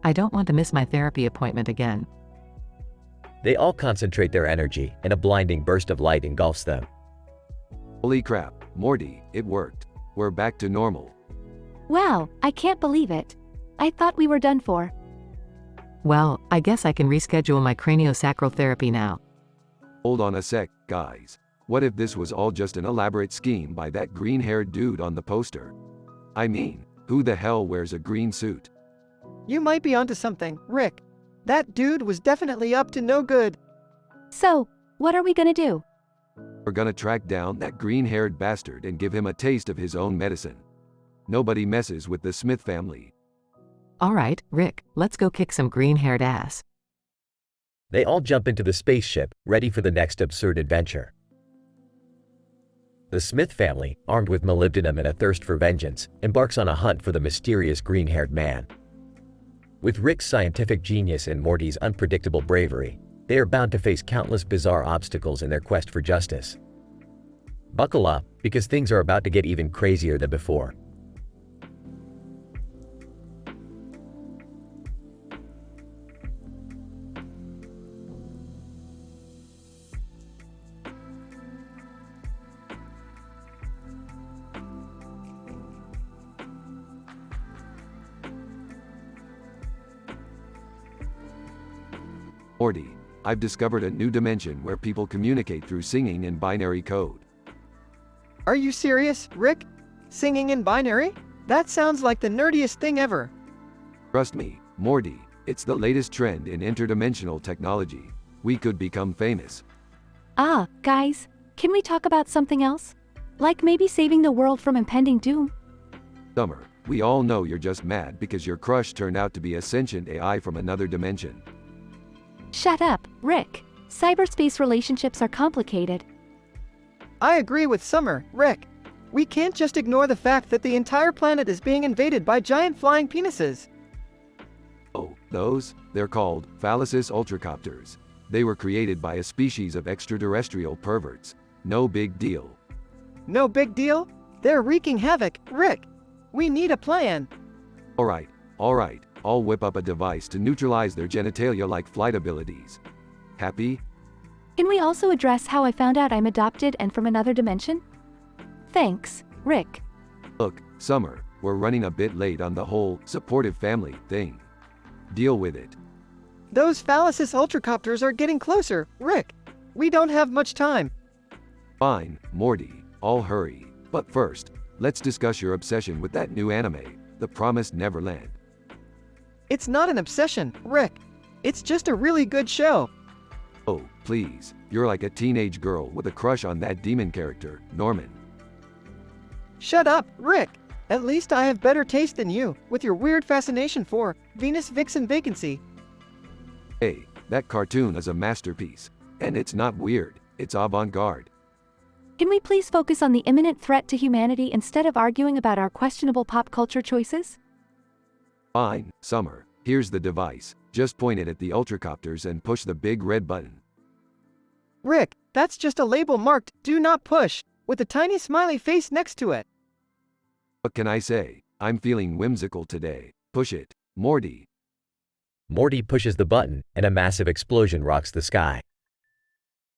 I don't want to miss my therapy appointment again. They all concentrate their energy, and a blinding burst of light engulfs them. Holy crap, Morty, it worked. We're back to normal. Wow, I can't believe it. I thought we were done for. Well, I guess I can reschedule my craniosacral therapy now. Hold on a sec, guys. What if this was all just an elaborate scheme by that green-haired dude on the poster? I mean, who the hell wears a green suit? You might be onto something, Rick. That dude was definitely up to no good. So, what are we gonna do? We're gonna track down that green-haired bastard and give him a taste of his own medicine. Nobody messes with the Smith family. All right, Rick, let's go kick some green-haired ass. They all jump into the spaceship, ready for the next absurd adventure. The Smith family, armed with molybdenum and a thirst for vengeance, embarks on a hunt for the mysterious green-haired man. With Rick's scientific genius and Morty's unpredictable bravery, they are bound to face countless bizarre obstacles in their quest for justice. Buckle up, because things are about to get even crazier than before. Morty, I've discovered a new dimension where people communicate through singing in binary code. Are you serious, Rick? Singing in binary? That sounds like the nerdiest thing ever. Trust me, Morty, it's the latest trend in interdimensional technology. We could become famous. Ah, guys, can we talk about something else? Like maybe saving the world from impending doom? Summer, we all know you're just mad because your crush turned out to be a sentient AI from another dimension. Shut up, Rick. Cyberspace relationships are complicated. I agree with Summer, Rick. We can't just ignore the fact that the entire planet is being invaded by giant flying penises. Oh, those? They're called phalluses ultracopters. They were created by a species of extraterrestrial perverts. No big deal. No big deal? They're wreaking havoc, Rick. We need a plan. Alright, I'll whip up a device to neutralize their genitalia-like flight abilities. Happy? Can we also address how I found out I'm adopted and from another dimension? Thanks, Rick. Look, Summer, we're running a bit late on the whole supportive family thing. Deal with it. Those Phalluses ultracopters are getting closer, Rick. We don't have much time. Fine, Morty, I'll hurry. But first, let's discuss your obsession with that new anime, The Promised Neverland. It's not an obsession, Rick. It's just a really good show. Oh, please, you're like a teenage girl with a crush on that demon character, Norman. Shut up, Rick. At least I have better taste than you, with your weird fascination for Venus Vixen Vacancy. Hey, that cartoon is a masterpiece. And it's not weird, it's avant-garde. Can we please focus on the imminent threat to humanity instead of arguing about our questionable pop culture choices? Fine, Summer, here's the device. Just point it at the ultracopters and push the big red button. Rick, that's just a label marked "Do Not Push," with a tiny smiley face next to it. What can I say? I'm feeling whimsical today. Push it, Morty. Morty pushes the button, and a massive explosion rocks the sky.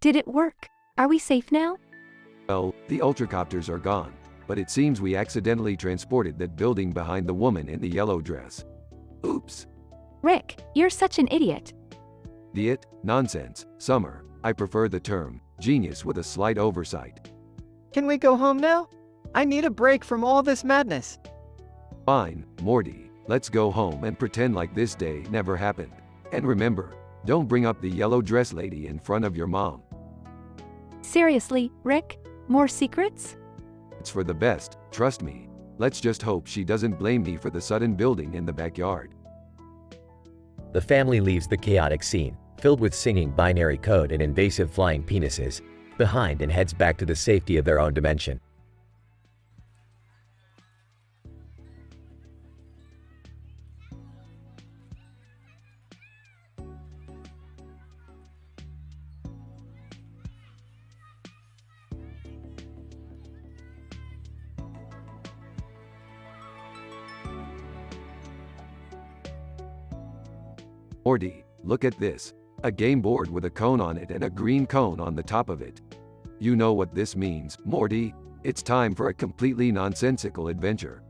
Did it work? Are we safe now? Well, the ultracopters are gone, but it seems we accidentally transported that building behind the woman in the yellow dress. Oops. Rick, you're such an idiot. Idiot? Nonsense. Summer, I prefer the term genius with a slight oversight. Can we go home now? I need a break from all this madness. Fine, Morty, let's go home and pretend like this day never happened. And remember, don't bring up the yellow dress lady in front of your mom. Seriously, Rick? More secrets? It's for the best, trust me. Let's just hope she doesn't blame me for the sudden building in the backyard. The family leaves the chaotic scene, filled with singing binary code and invasive flying penises, behind and heads back to the safety of their own dimension. Morty, look at this. A game board with a cone on it and a green cone on the top of it. You know what this means, Morty? It's time for a completely nonsensical adventure.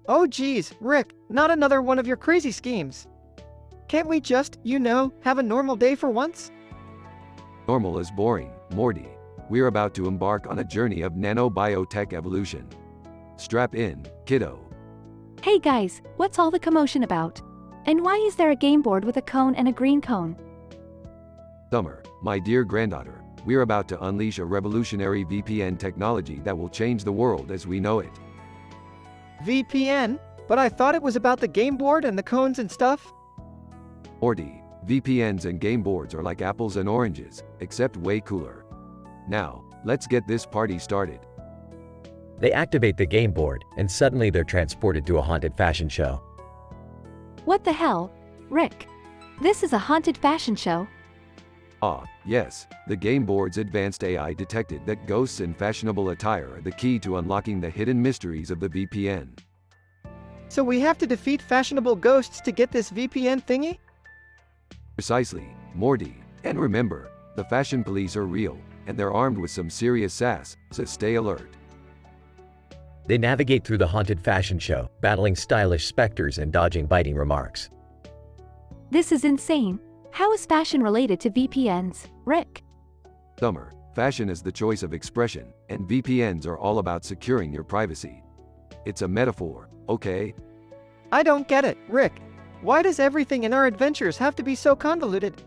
Oh geez, Rick, not another one of your crazy schemes. Can't we just, have a normal day for once? Normal is boring, Morty. We're about to embark on a journey of nanobiotech evolution. Strap in, kiddo. Hey guys, what's all the commotion about? And why is there a game board with a cone and a green cone? Summer, my dear granddaughter, we're about to unleash a revolutionary VPN technology that will change the world as we know it. VPN? But I thought it was about the game board and the cones and stuff. Morty, VPNs and game boards are like apples and oranges, except way cooler. Now, let's get this party started. They activate the game board, and suddenly they're transported to a haunted fashion show. What the hell? Rick, this is a haunted fashion show. Ah, yes, the game board's advanced AI detected that ghosts in fashionable attire are the key to unlocking the hidden mysteries of the VPN. So we have to defeat fashionable ghosts to get this VPN thingy? Precisely, Morty. And remember, the fashion police are real, and they're armed with some serious sass, so stay alert. They navigate through the haunted fashion show, battling stylish specters and dodging biting remarks. This is insane. How is fashion related to VPNs, Rick? Summer, fashion is the choice of expression, and VPNs are all about securing your privacy. It's a metaphor, okay? I don't get it, Rick. Why does everything in our adventures have to be so convoluted?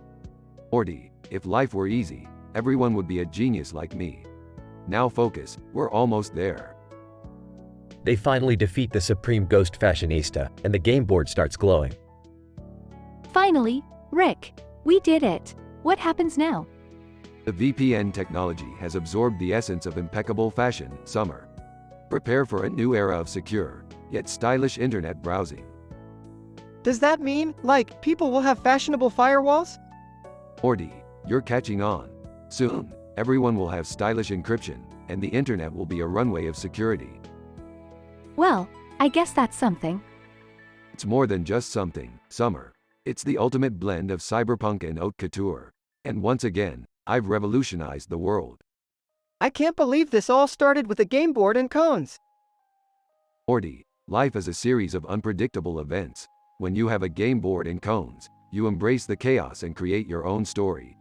Morty, if life were easy, everyone would be a genius like me. Now focus, we're almost there. They finally defeat the supreme ghost fashionista, and the game board starts glowing. Finally, Rick, we did it. What happens now? The VPN technology has absorbed the essence of impeccable fashion, Summer. Prepare for a new era of secure, yet stylish internet browsing. Does that mean, like, people will have fashionable firewalls? Morty, you're catching on. Soon, everyone will have stylish encryption, and the internet will be a runway of security. Well, I guess that's something. It's more than just something, Summer. It's the ultimate blend of cyberpunk and haute couture. And once again, I've revolutionized the world. I can't believe this all started with a game board and cones. Morty, life is a series of unpredictable events. When you have a game board and cones, you embrace the chaos and create your own story.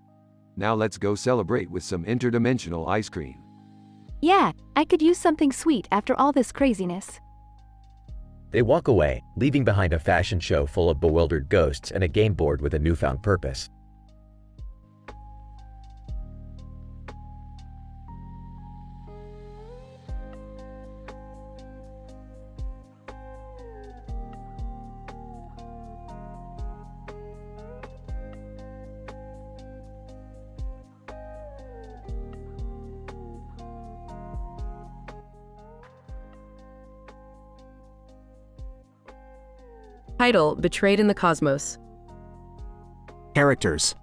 Now let's go celebrate with some interdimensional ice cream. Yeah, I could use something sweet after all this craziness. They walk away, leaving behind a fashion show full of bewildered ghosts and a game board with a newfound purpose. Title: Betrayed in the Cosmos. Characters: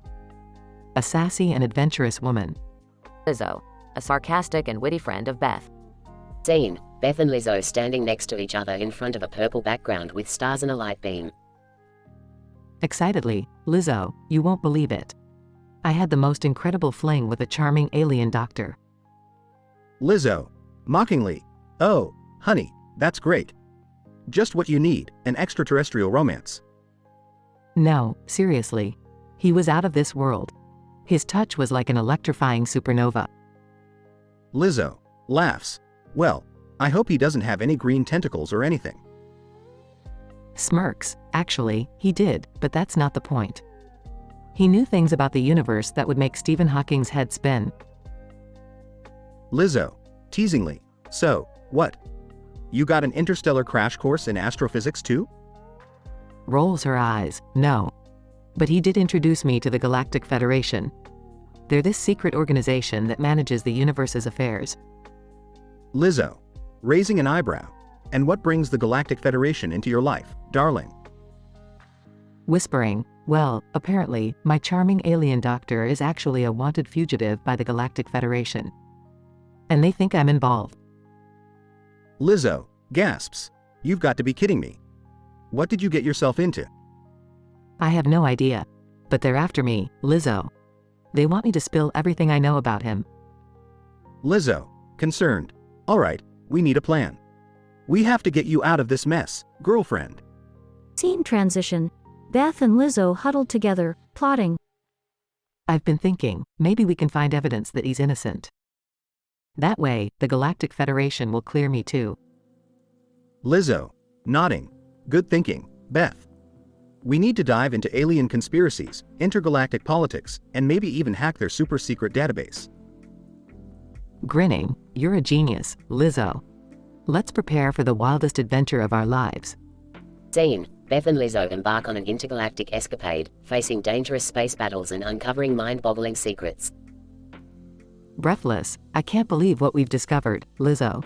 A sassy and adventurous woman. Lizzo, a sarcastic and witty friend of Beth. Scene: Beth and Lizzo standing next to each other in front of a purple background with stars and a light beam. Excitedly, Lizzo, you won't believe it. I had the most incredible fling with a charming alien doctor. Lizzo, mockingly, oh, honey, that's great. Just what you need, an extraterrestrial romance. No, seriously. He was out of this world. His touch was like an electrifying supernova. Lizzo laughs. Well, I hope he doesn't have any green tentacles or anything. Smirks. Actually, he did, but that's not the point. He knew things about the universe that would make Stephen Hawking's head spin. Lizzo, teasingly, so, what? You got an interstellar crash course in astrophysics too? Rolls her eyes. No. But he did introduce me to the Galactic Federation. They're this secret organization that manages the universe's affairs. Lizzo, raising an eyebrow. And what brings the Galactic Federation into your life, darling? Whispering, well, apparently, my charming alien doctor is actually a wanted fugitive by the Galactic Federation. And they think I'm involved. Lizzo gasps. You've got to be kidding me. What did you get yourself into? I have no idea. But they're after me, Lizzo. They want me to spill everything I know about him. Lizzo, concerned. All right, we need a plan. We have to get you out of this mess, girlfriend. Scene transition. Beth and Lizzo huddled together, plotting. I've been thinking, maybe we can find evidence that he's innocent. That way, the Galactic Federation will clear me too. Lizzo, nodding. Good thinking, Beth. We need to dive into alien conspiracies, intergalactic politics, and maybe even hack their super-secret database. Grinning, you're a genius, Lizzo. Let's prepare for the wildest adventure of our lives. Scene: Beth and Lizzo embark on an intergalactic escapade, facing dangerous space battles and uncovering mind-boggling secrets. Breathless, I can't believe what we've discovered, Lizzo.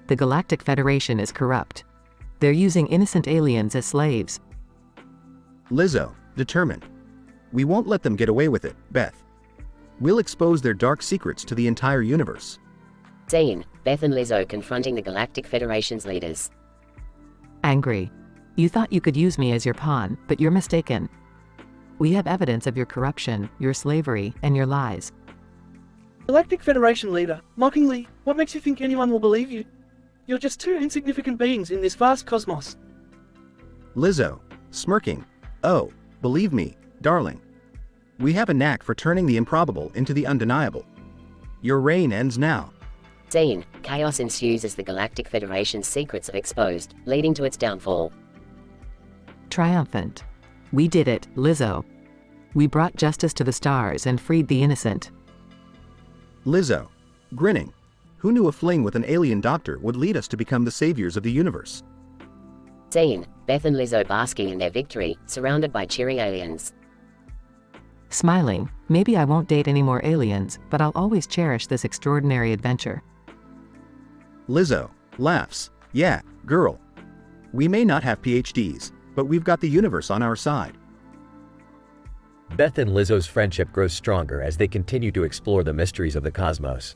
The Galactic Federation is corrupt. They're using innocent aliens as slaves. Lizzo, determined. We won't let them get away with it, Beth. We'll expose their dark secrets to the entire universe. Scene: Beth and Lizzo confronting the Galactic Federation's leaders. Angry. You thought you could use me as your pawn, but you're mistaken. We have evidence of your corruption, your slavery, and your lies. Galactic Federation leader, mockingly, what makes you think anyone will believe you? You're just two insignificant beings in this vast cosmos. Lizzo, smirking. Oh, believe me, darling. We have a knack for turning the improbable into the undeniable. Your reign ends now. Scene: Chaos ensues as the Galactic Federation's secrets are exposed, leading to its downfall. Triumphant. We did it, Lizzo. We brought justice to the stars and freed the innocent. Lizzo, grinning. Who knew a fling with an alien doctor would lead us to become the saviors of the universe? Scene: Beth and Lizzo basking in their victory, surrounded by cheering aliens. Smiling, maybe I won't date any more aliens, but I'll always cherish this extraordinary adventure. Lizzo laughs. Yeah, girl. We may not have PhDs, but we've got the universe on our side. Beth and Lizzo's friendship grows stronger as they continue to explore the mysteries of the cosmos.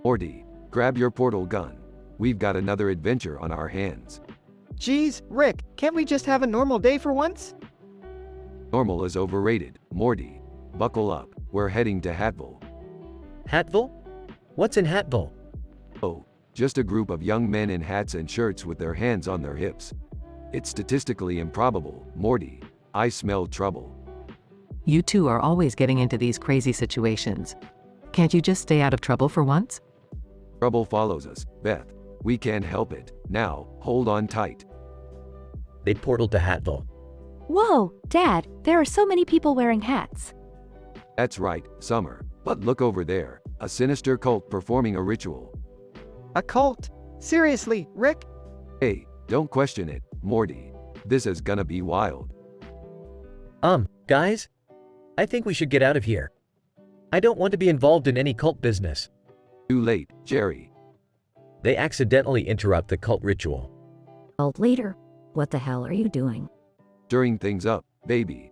Morty, grab your portal gun. We've got another adventure on our hands. Geez, Rick, can't we just have a normal day for once? Normal is overrated, Morty. Buckle up, we're heading to Hatville. Hatville? What's in Hatville? Oh, just a group of young men in hats and shirts with their hands on their hips. It's statistically improbable, Morty. I smell trouble. You two are always getting into these crazy situations. Can't you just stay out of trouble for once? Trouble follows us, Beth. We can't help it. Now, hold on tight. They portaled to Hatville. Whoa, Dad, there are so many people wearing hats. That's right, Summer. But look over there, a sinister cult performing a ritual. A cult? Seriously, Rick? Hey, don't question it, Morty. This is gonna be wild. Guys? I think we should get out of here. I don't want to be involved in any cult business. Too late, Jerry. They accidentally interrupt the cult ritual. Cult leader, what the hell are you doing? Stirring things up, baby.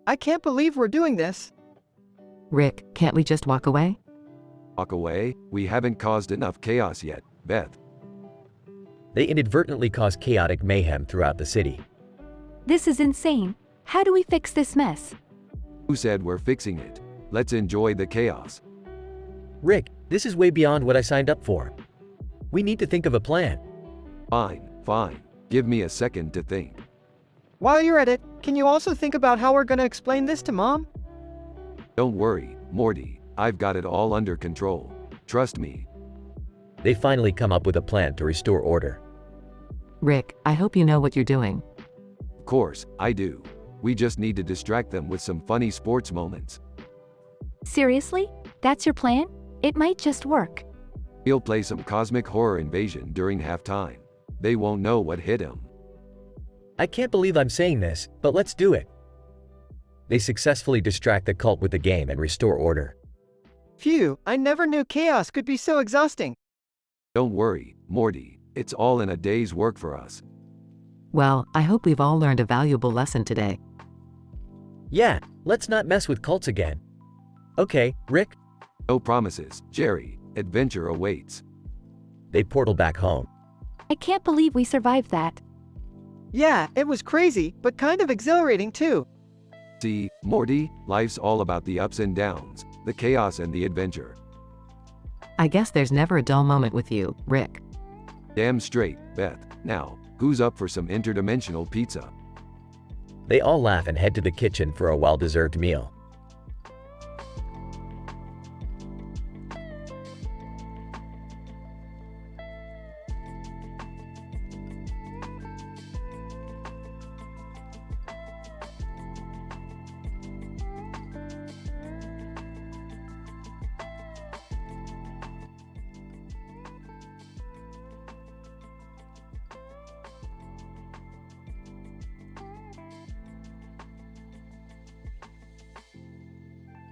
I can't believe we're doing this. Rick, can't we just walk away? Walk away? We haven't caused enough chaos yet, Beth. They inadvertently cause chaotic mayhem throughout the city. This is insane. How do we fix this mess? Who said we're fixing it? Let's enjoy the chaos. Rick, this is way beyond what I signed up for. We need to think of a plan. Fine. Give me a second to think. While you're at it, can you also think about how we're gonna explain this to Mom? Don't worry, Morty. I've got it all under control. Trust me. They finally come up with a plan to restore order. Rick, I hope you know what you're doing. Of course, I do. We just need to distract them with some funny sports moments. Seriously? That's your plan? It might just work. We'll play some cosmic horror invasion during halftime. They won't know what hit them. I can't believe I'm saying this, but let's do it. They successfully distract the cult with the game and restore order. Phew, I never knew chaos could be so exhausting. Don't worry, Morty. It's all in a day's work for us. Well, I hope we've all learned a valuable lesson today. Yeah, let's not mess with cults again. Okay, Rick? No promises, Jerry. Adventure awaits. They portal back home. I can't believe we survived that. Yeah, it was crazy, but kind of exhilarating too. See, Morty, life's all about the ups and downs, the chaos and the adventure. I guess there's never a dull moment with you, Rick. Damn straight, Beth. Now, who's up for some interdimensional pizza? They all laugh and head to the kitchen for a well-deserved meal.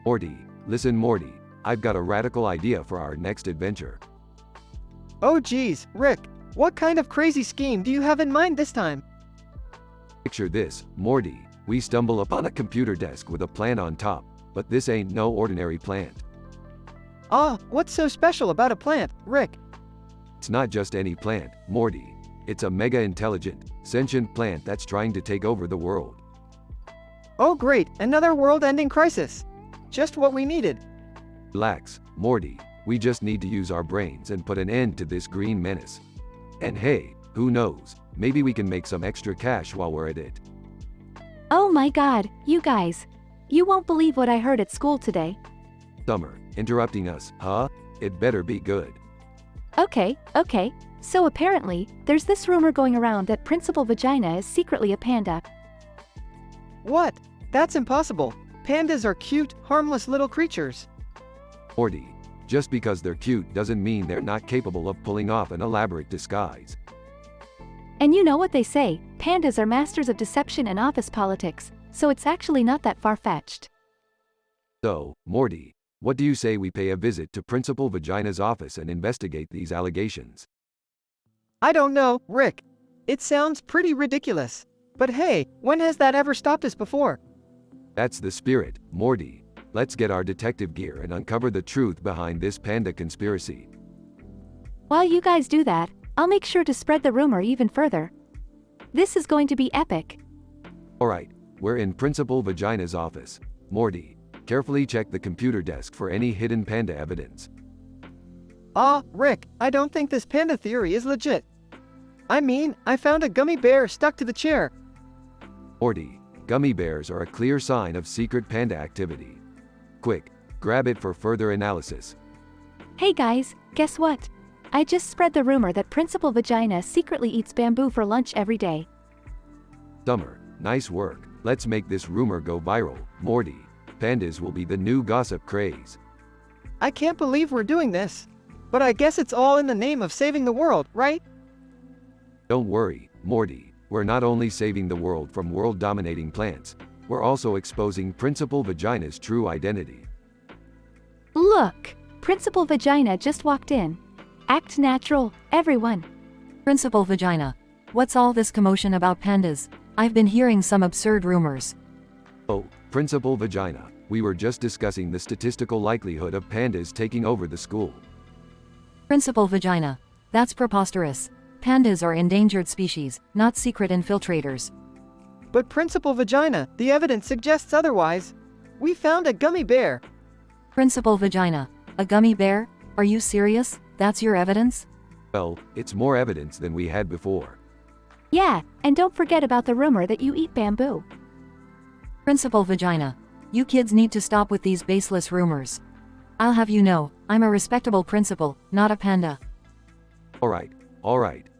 Morty, listen Morty, I've got a radical idea for our next adventure. Oh geez, Rick, what kind of crazy scheme do you have in mind this time? Picture this, Morty, we stumble upon a computer desk with a plant on top, but this ain't no ordinary plant. What's so special about a plant, Rick? It's not just any plant, Morty. It's a mega intelligent, sentient plant that's trying to take over the world. Oh great, another world-ending crisis. Just what we needed. Relax, Morty. We just need to use our brains and put an end to this green menace. And hey, who knows, maybe we can make some extra cash while we're at it. Oh my god, you guys. You won't believe what I heard at school today. Summer, interrupting us, huh? It better be good. Okay. So apparently, there's this rumor going around that Principal Vagina is secretly a panda. What? That's impossible. Pandas are cute, harmless little creatures. Morty, just because they're cute doesn't mean they're not capable of pulling off an elaborate disguise. And you know what they say, pandas are masters of deception and office politics, so it's actually not that far-fetched. So, Morty, what do you say we pay a visit to Principal Vagina's office and investigate these allegations? I don't know, Rick. It sounds pretty ridiculous. But hey, when has that ever stopped us before? That's the spirit, Morty. Let's get our detective gear and uncover the truth behind this panda conspiracy. While you guys do that, I'll make sure to spread the rumor even further. This is going to be epic. Alright, we're in Principal Vagina's office. Morty, carefully check the computer desk for any hidden panda evidence. Rick, I don't think this panda theory is legit. I mean, I found a gummy bear stuck to the chair. Morty, gummy bears are a clear sign of secret panda activity. Quick, grab it for further analysis. Hey guys, guess what? I just spread the rumor that Principal Vagina secretly eats bamboo for lunch every day. Summer, nice work. Let's make this rumor go viral. Morty, pandas will be the new gossip craze. I can't believe we're doing this. But I guess it's all in the name of saving the world, right? Don't worry, Morty. We're not only saving the world from world-dominating plants, we're also exposing Principal Vagina's true identity. Look! Principal Vagina just walked in. Act natural, everyone. Principal Vagina, what's all this commotion about pandas? I've been hearing some absurd rumors. Oh, Principal Vagina, we were just discussing the statistical likelihood of pandas taking over the school. Principal Vagina, that's preposterous. Pandas are endangered species, not secret infiltrators. But Principal Vagina, the evidence suggests otherwise. We found a gummy bear. Principal Vagina, a gummy bear? Are you serious? That's your evidence? Well, it's more evidence than we had before. Yeah, and don't forget about the rumor that you eat bamboo. Principal Vagina, you kids need to stop with these baseless rumors. I'll have you know, I'm a respectable principal, not a panda. Alright,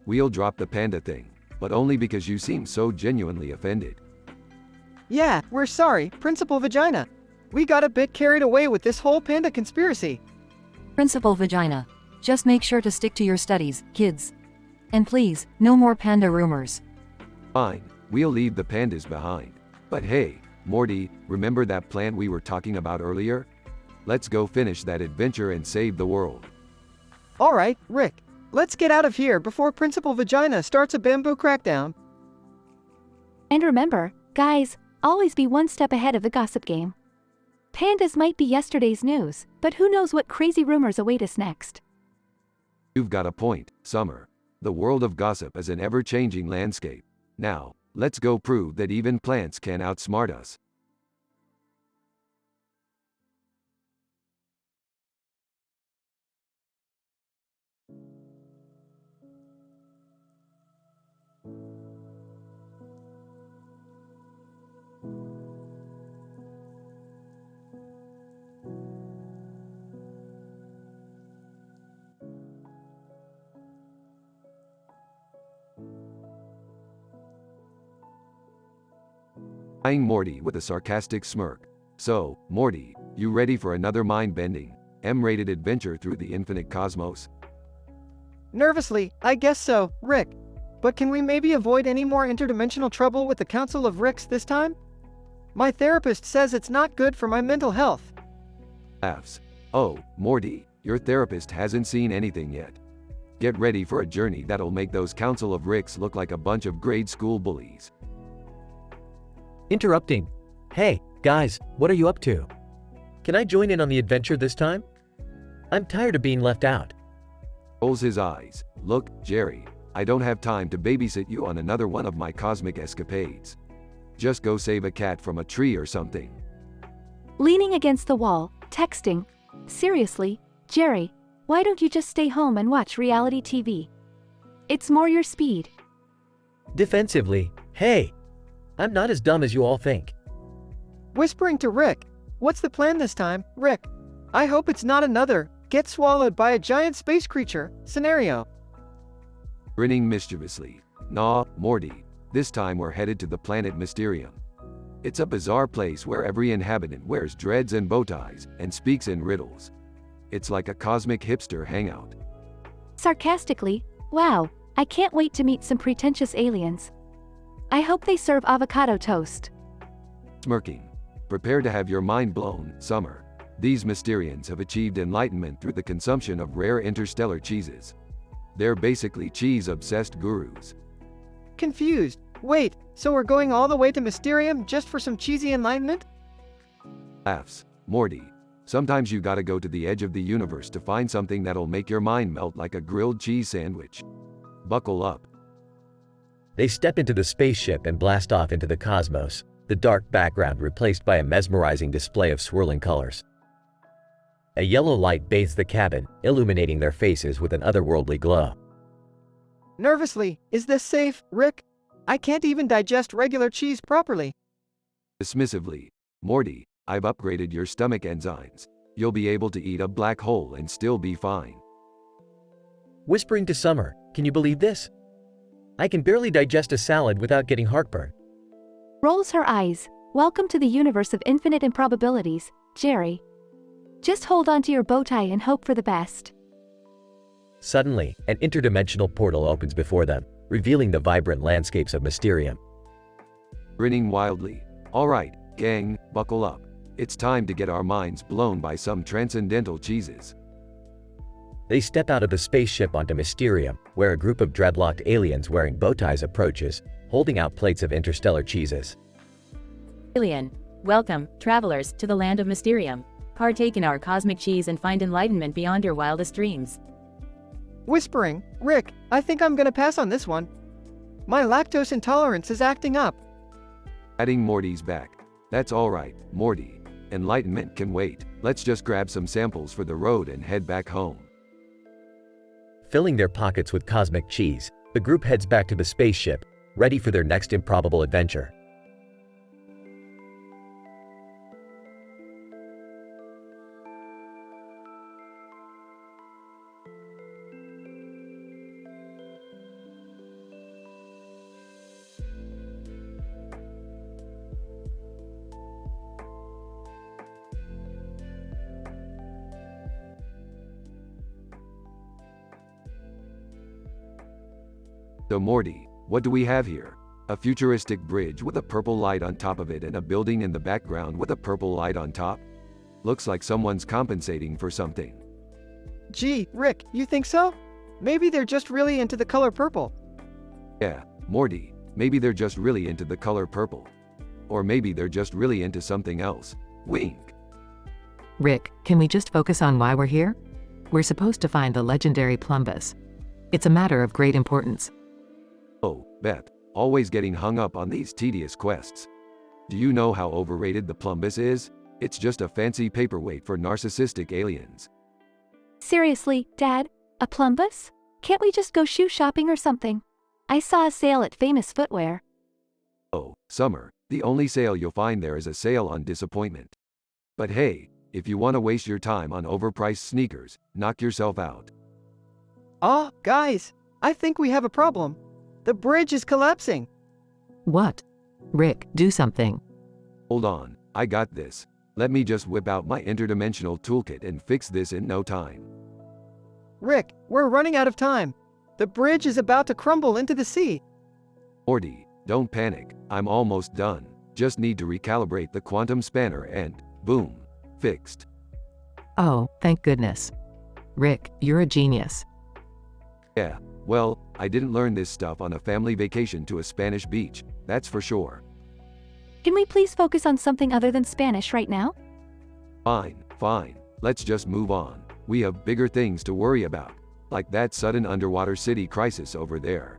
we'll drop the panda thing, but only because you seem so genuinely offended. Yeah, we're sorry, Principal Vagina. We got a bit carried away with this whole panda conspiracy. Principal Vagina, just make sure to stick to your studies, kids. And please, no more panda rumors. Fine, we'll leave the pandas behind. But hey, Morty, remember that plan we were talking about earlier? Let's go finish that adventure and save the world. Alright, Rick. Let's get out of here before Principal Vagina starts a bamboo crackdown. And remember, guys, always be one step ahead of the gossip game. Pandas might be yesterday's news, but who knows what crazy rumors await us next. You've got a point, Summer. The world of gossip is an ever-changing landscape. Now, let's go prove that even plants can outsmart us. Eyeing Morty with a sarcastic smirk. So, Morty, you ready for another mind-bending, M-rated adventure through the infinite cosmos? Nervously, I guess so, Rick. But can we maybe avoid any more interdimensional trouble with the Council of Ricks this time? My therapist says it's not good for my mental health. Laughs. Oh, Morty, your therapist hasn't seen anything yet. Get ready for a journey that'll make those Council of Ricks look like a bunch of grade school bullies. Interrupting. Hey, guys, what are you up to? Can I join in on the adventure this time? I'm tired of being left out. Rolls his eyes. Look, Jerry, I don't have time to babysit you on another one of my cosmic escapades. Just go save a cat from a tree or something. Leaning against the wall, texting. Seriously, Jerry, why don't you just stay home and watch reality TV? It's more your speed. Defensively. Hey, I'm not as dumb as you all think. Whispering to Rick. What's the plan this time, Rick? I hope it's not another get swallowed by a giant space creature scenario. Grinning mischievously. Nah, Morty. This time we're headed to the planet Mysterium. It's a bizarre place where every inhabitant wears dreads and bow ties and speaks in riddles. It's like a cosmic hipster hangout. Sarcastically, wow, I can't wait to meet some pretentious aliens. I hope they serve avocado toast. Smirking. Prepare to have your mind blown, Summer. These Mysterians have achieved enlightenment through the consumption of rare interstellar cheeses. They're basically cheese-obsessed gurus. Confused. Wait, so we're going all the way to Mysterium just for some cheesy enlightenment? Laughs. Morty. Sometimes you gotta go to the edge of the universe to find something that'll make your mind melt like a grilled cheese sandwich. Buckle up. They step into the spaceship and blast off into the cosmos, the dark background replaced by a mesmerizing display of swirling colors. A yellow light bathes the cabin, illuminating their faces with an otherworldly glow. Nervously, is this safe, Rick? I can't even digest regular cheese properly. Dismissively, Morty, I've upgraded your stomach enzymes. You'll be able to eat a black hole and still be fine. Whispering to Summer, can you believe this? I can barely digest a salad without getting heartburn. Rolls her eyes. Welcome to the universe of infinite improbabilities, Jerry. Just hold on to your bow tie and hope for the best. Suddenly, an interdimensional portal opens before them, revealing the vibrant landscapes of Mysterium. Grinning wildly, alright, gang, buckle up. It's time to get our minds blown by some transcendental cheeses. They step out of the spaceship onto Mysterium, where a group of dreadlocked aliens wearing bow ties approaches, holding out plates of interstellar cheeses. Alien, welcome, travelers, to the land of Mysterium. Partake in our cosmic cheese and find enlightenment beyond your wildest dreams. Whispering, Rick, I think I'm gonna pass on this one. My lactose intolerance is acting up. Adding Morty's back. That's alright, Morty. Enlightenment can wait. Let's just grab some samples for the road and head back home. Filling their pockets with cosmic cheese, the group heads back to the spaceship, ready for their next improbable adventure. So Morty, what do we have here? A futuristic bridge with a purple light on top of it and a building in the background with a purple light on top? Looks like someone's compensating for something. Gee, Rick, you think so? Maybe they're just really into the color purple. Yeah, Morty, maybe they're just really into the color purple. Or maybe they're just really into something else. Wink. Rick, can we just focus on why we're here? We're supposed to find the legendary Plumbus. It's a matter of great importance. Oh, Beth, always getting hung up on these tedious quests. Do you know how overrated the Plumbus is? It's just a fancy paperweight for narcissistic aliens. Seriously, Dad? A Plumbus? Can't we just go shoe shopping or something? I saw a sale at Famous Footwear. Oh, Summer, the only sale you'll find there is a sale on disappointment. But hey, if you want to waste your time on overpriced sneakers, knock yourself out. Ah, guys, I think we have a problem. The bridge is collapsing. What? Rick, do something. Hold on, I got this. Let me just whip out my interdimensional toolkit and fix this in no time. Rick, we're running out of time. The bridge is about to crumble into the sea. Morty, don't panic, I'm almost done. Just need to recalibrate the quantum spanner and, boom, fixed. Oh, thank goodness. Rick, you're a genius. Yeah, well, I didn't learn this stuff on a family vacation to a Spanish beach, that's for sure. Can we please focus on something other than Spanish right now? Fine, fine, let's just move on. We have bigger things to worry about, like that sudden underwater city crisis over there.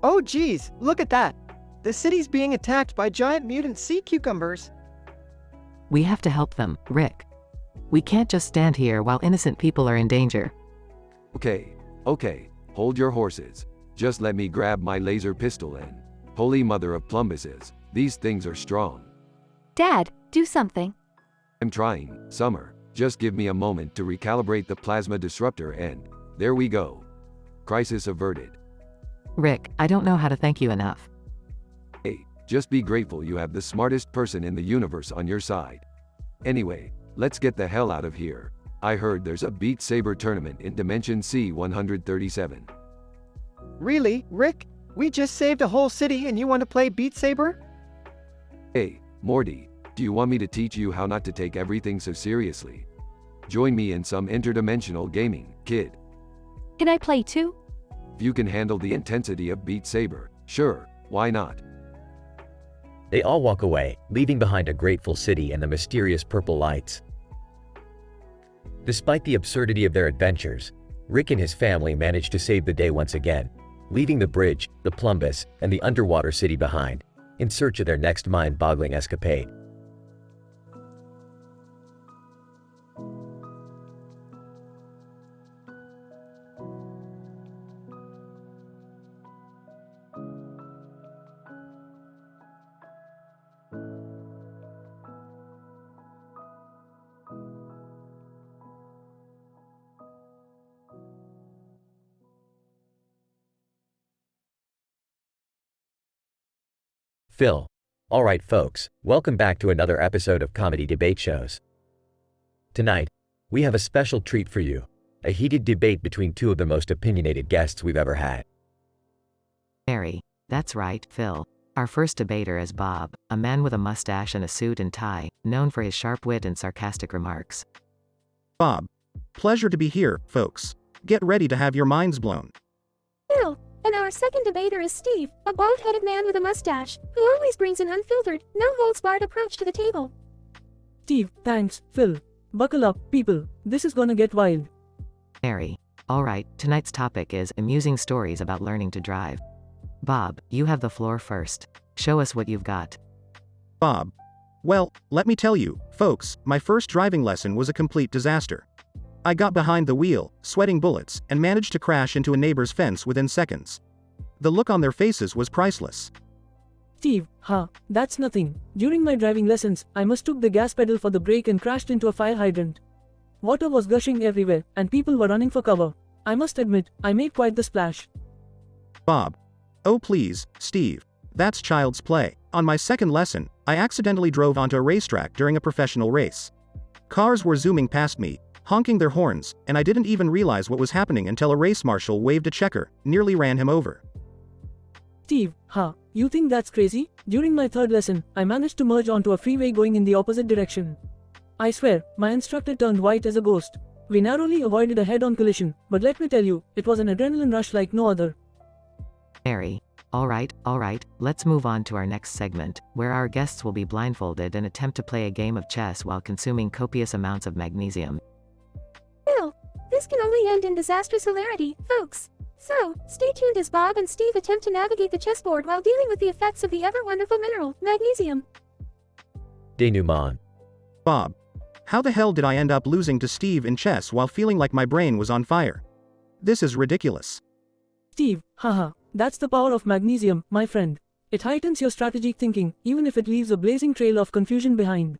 Oh geez, look at that. The city's being attacked by giant mutant sea cucumbers. We have to help them, Rick. We can't just stand here while innocent people are in danger. Okay, hold your horses. Just let me grab my laser pistol and, holy mother of Plumbuses, these things are strong. Dad, do something. I'm trying, Summer. Just give me a moment to recalibrate the plasma disruptor and, there we go. Crisis averted. Rick, I don't know how to thank you enough. Hey, just be grateful you have the smartest person in the universe on your side. Anyway, let's get the hell out of here. I heard there's a Beat Saber tournament in Dimension C-137. Really, Rick? We just saved a whole city and you want to play Beat Saber? Hey, Morty, do you want me to teach you how not to take everything so seriously? Join me in some interdimensional gaming, kid. Can I play too? If you can handle the intensity of Beat Saber, sure, why not? They all walk away, leaving behind a grateful city and the mysterious purple lights. Despite the absurdity of their adventures, Rick and his family managed to save the day once again, leaving the bridge, the Plumbus, and the underwater city behind, in search of their next mind-boggling escapade. Phil. Alright folks, welcome back to another episode of Comedy Debate Shows. Tonight, we have a special treat for you, a heated debate between two of the most opinionated guests we've ever had. Harry, that's right, Phil. Our first debater is Bob, a man with a mustache and a suit and tie, known for his sharp wit and sarcastic remarks. Bob. Pleasure to be here, folks. Get ready to have your minds blown. Phil, and our second debater is Steve, a bald-headed man with a mustache, who always brings an unfiltered, no-holds-barred approach to the table. Steve, thanks, Phil. Buckle up, people. This is gonna get wild. Harry. Alright, tonight's topic is amusing stories about learning to drive. Bob, you have the floor first. Show us what you've got. Bob. Well, let me tell you, folks, my first driving lesson was a complete disaster. I got behind the wheel, sweating bullets, and managed to crash into a neighbor's fence within seconds. The look on their faces was priceless. Steve, that's nothing. During my driving lessons, I mistook the gas pedal for the brake and crashed into a fire hydrant. Water was gushing everywhere, and people were running for cover. I must admit, I made quite the splash. Bob. Oh please, Steve. That's child's play. On my second lesson, I accidentally drove onto a racetrack during a professional race. Cars were zooming past me, honking their horns, and I didn't even realize what was happening until a race marshal waved a checker, nearly ran him over. Steve, you think that's crazy? During my third lesson, I managed to merge onto a freeway going in the opposite direction. I swear, my instructor turned white as a ghost. We narrowly avoided a head-on collision, but let me tell you, it was an adrenaline rush like no other. Harry. Alright, let's move on to our next segment, where our guests will be blindfolded and attempt to play a game of chess while consuming copious amounts of magnesium. Phil, this can only end in disastrous hilarity, folks. So, stay tuned as Bob and Steve attempt to navigate the chessboard while dealing with the effects of the ever-wonderful mineral, magnesium. Denouement. Bob. How the hell did I end up losing to Steve in chess while feeling like my brain was on fire? This is ridiculous. Steve, that's the power of magnesium, my friend. It heightens your strategic thinking, even if it leaves a blazing trail of confusion behind.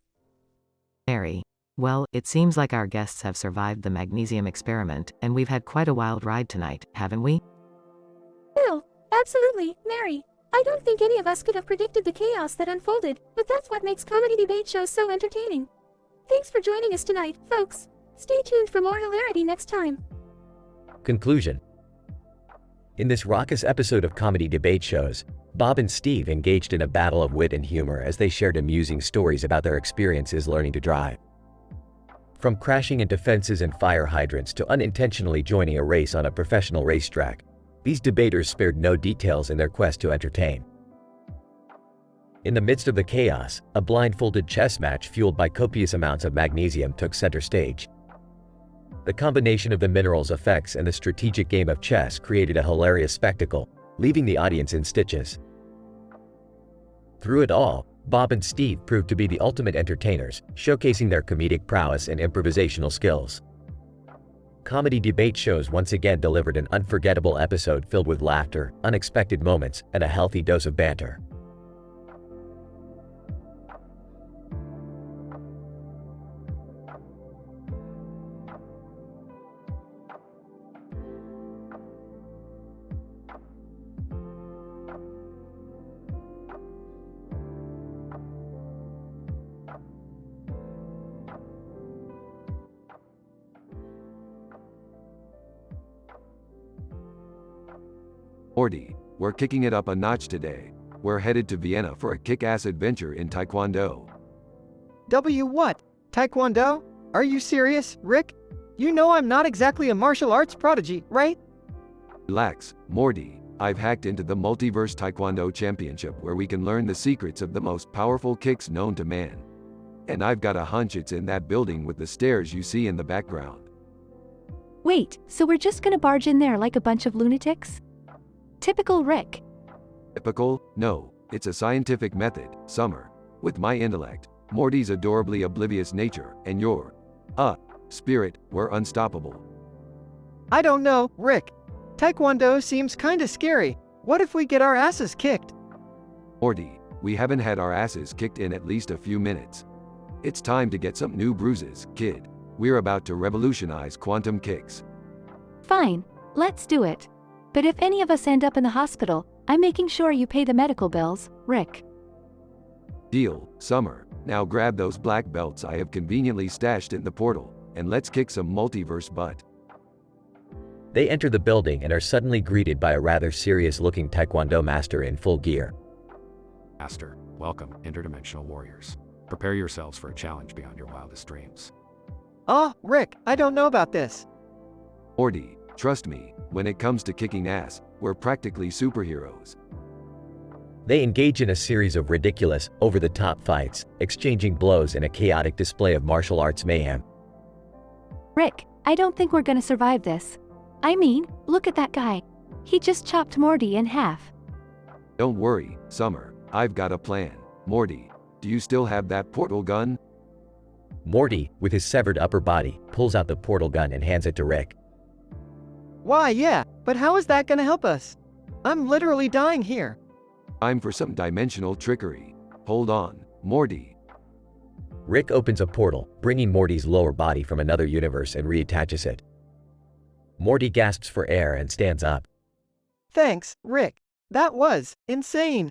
Harry. Well, it seems like our guests have survived the magnesium experiment, and we've had quite a wild ride tonight, haven't we? Phil, absolutely, Mary. I don't think any of us could have predicted the chaos that unfolded, but that's what makes comedy debate shows so entertaining. Thanks for joining us tonight, folks. Stay tuned for more hilarity next time. Conclusion. In this raucous episode of Comedy Debate Shows, Bob and Steve engaged in a battle of wit and humor as they shared amusing stories about their experiences learning to drive. From crashing into fences and fire hydrants to unintentionally joining a race on a professional racetrack, these debaters spared no details in their quest to entertain. In the midst of the chaos, a blindfolded chess match fueled by copious amounts of magnesium took center stage. The combination of the mineral's effects and the strategic game of chess created a hilarious spectacle, leaving the audience in stitches. Through it all, Bob and Steve proved to be the ultimate entertainers, showcasing their comedic prowess and improvisational skills. Comedy Debate Shows once again delivered an unforgettable episode filled with laughter, unexpected moments, and a healthy dose of banter. Morty, we're kicking it up a notch today. We're headed to Vienna for a kick-ass adventure in Taekwondo. What? Taekwondo? Are you serious, Rick? You know I'm not exactly a martial arts prodigy, right? Relax, Morty. I've hacked into the Multiverse Taekwondo Championship where we can learn the secrets of the most powerful kicks known to man. And I've got a hunch it's in that building with the stairs you see in the background. Wait, so we're just gonna barge in there like a bunch of lunatics? Typical Rick. Typical? No, it's a scientific method, Summer. With my intellect, Morty's adorably oblivious nature, and your spirit, we're unstoppable. I don't know, Rick. Taekwondo seems kinda scary. What if we get our asses kicked? Morty, we haven't had our asses kicked in at least a few minutes. It's time to get some new bruises, kid. We're about to revolutionize quantum kicks. Fine, let's do it. But if any of us end up in the hospital, I'm making sure you pay the medical bills, Rick. Deal, Summer. Now grab those black belts I have conveniently stashed in the portal, and let's kick some multiverse butt. They enter the building and are suddenly greeted by a rather serious-looking Taekwondo master in full gear. Master, welcome, interdimensional warriors. Prepare yourselves for a challenge beyond your wildest dreams. Oh, Rick, I don't know about this. Morty, trust me, when it comes to kicking ass, we're practically superheroes. They engage in a series of ridiculous, over-the-top fights, exchanging blows in a chaotic display of martial arts mayhem. Rick, I don't think we're gonna survive this. I mean, look at that guy. He just chopped Morty in half. Don't worry, Summer, I've got a plan. Morty, do you still have that portal gun? Morty, with his severed upper body, pulls out the portal gun and hands it to Rick. Why, yeah, but how is that gonna help us? I'm literally dying here. Time for some dimensional trickery. Hold on, Morty. Rick opens a portal, bringing Morty's lower body from another universe and reattaches it. Morty gasps for air and stands up. Thanks, Rick. That was insane.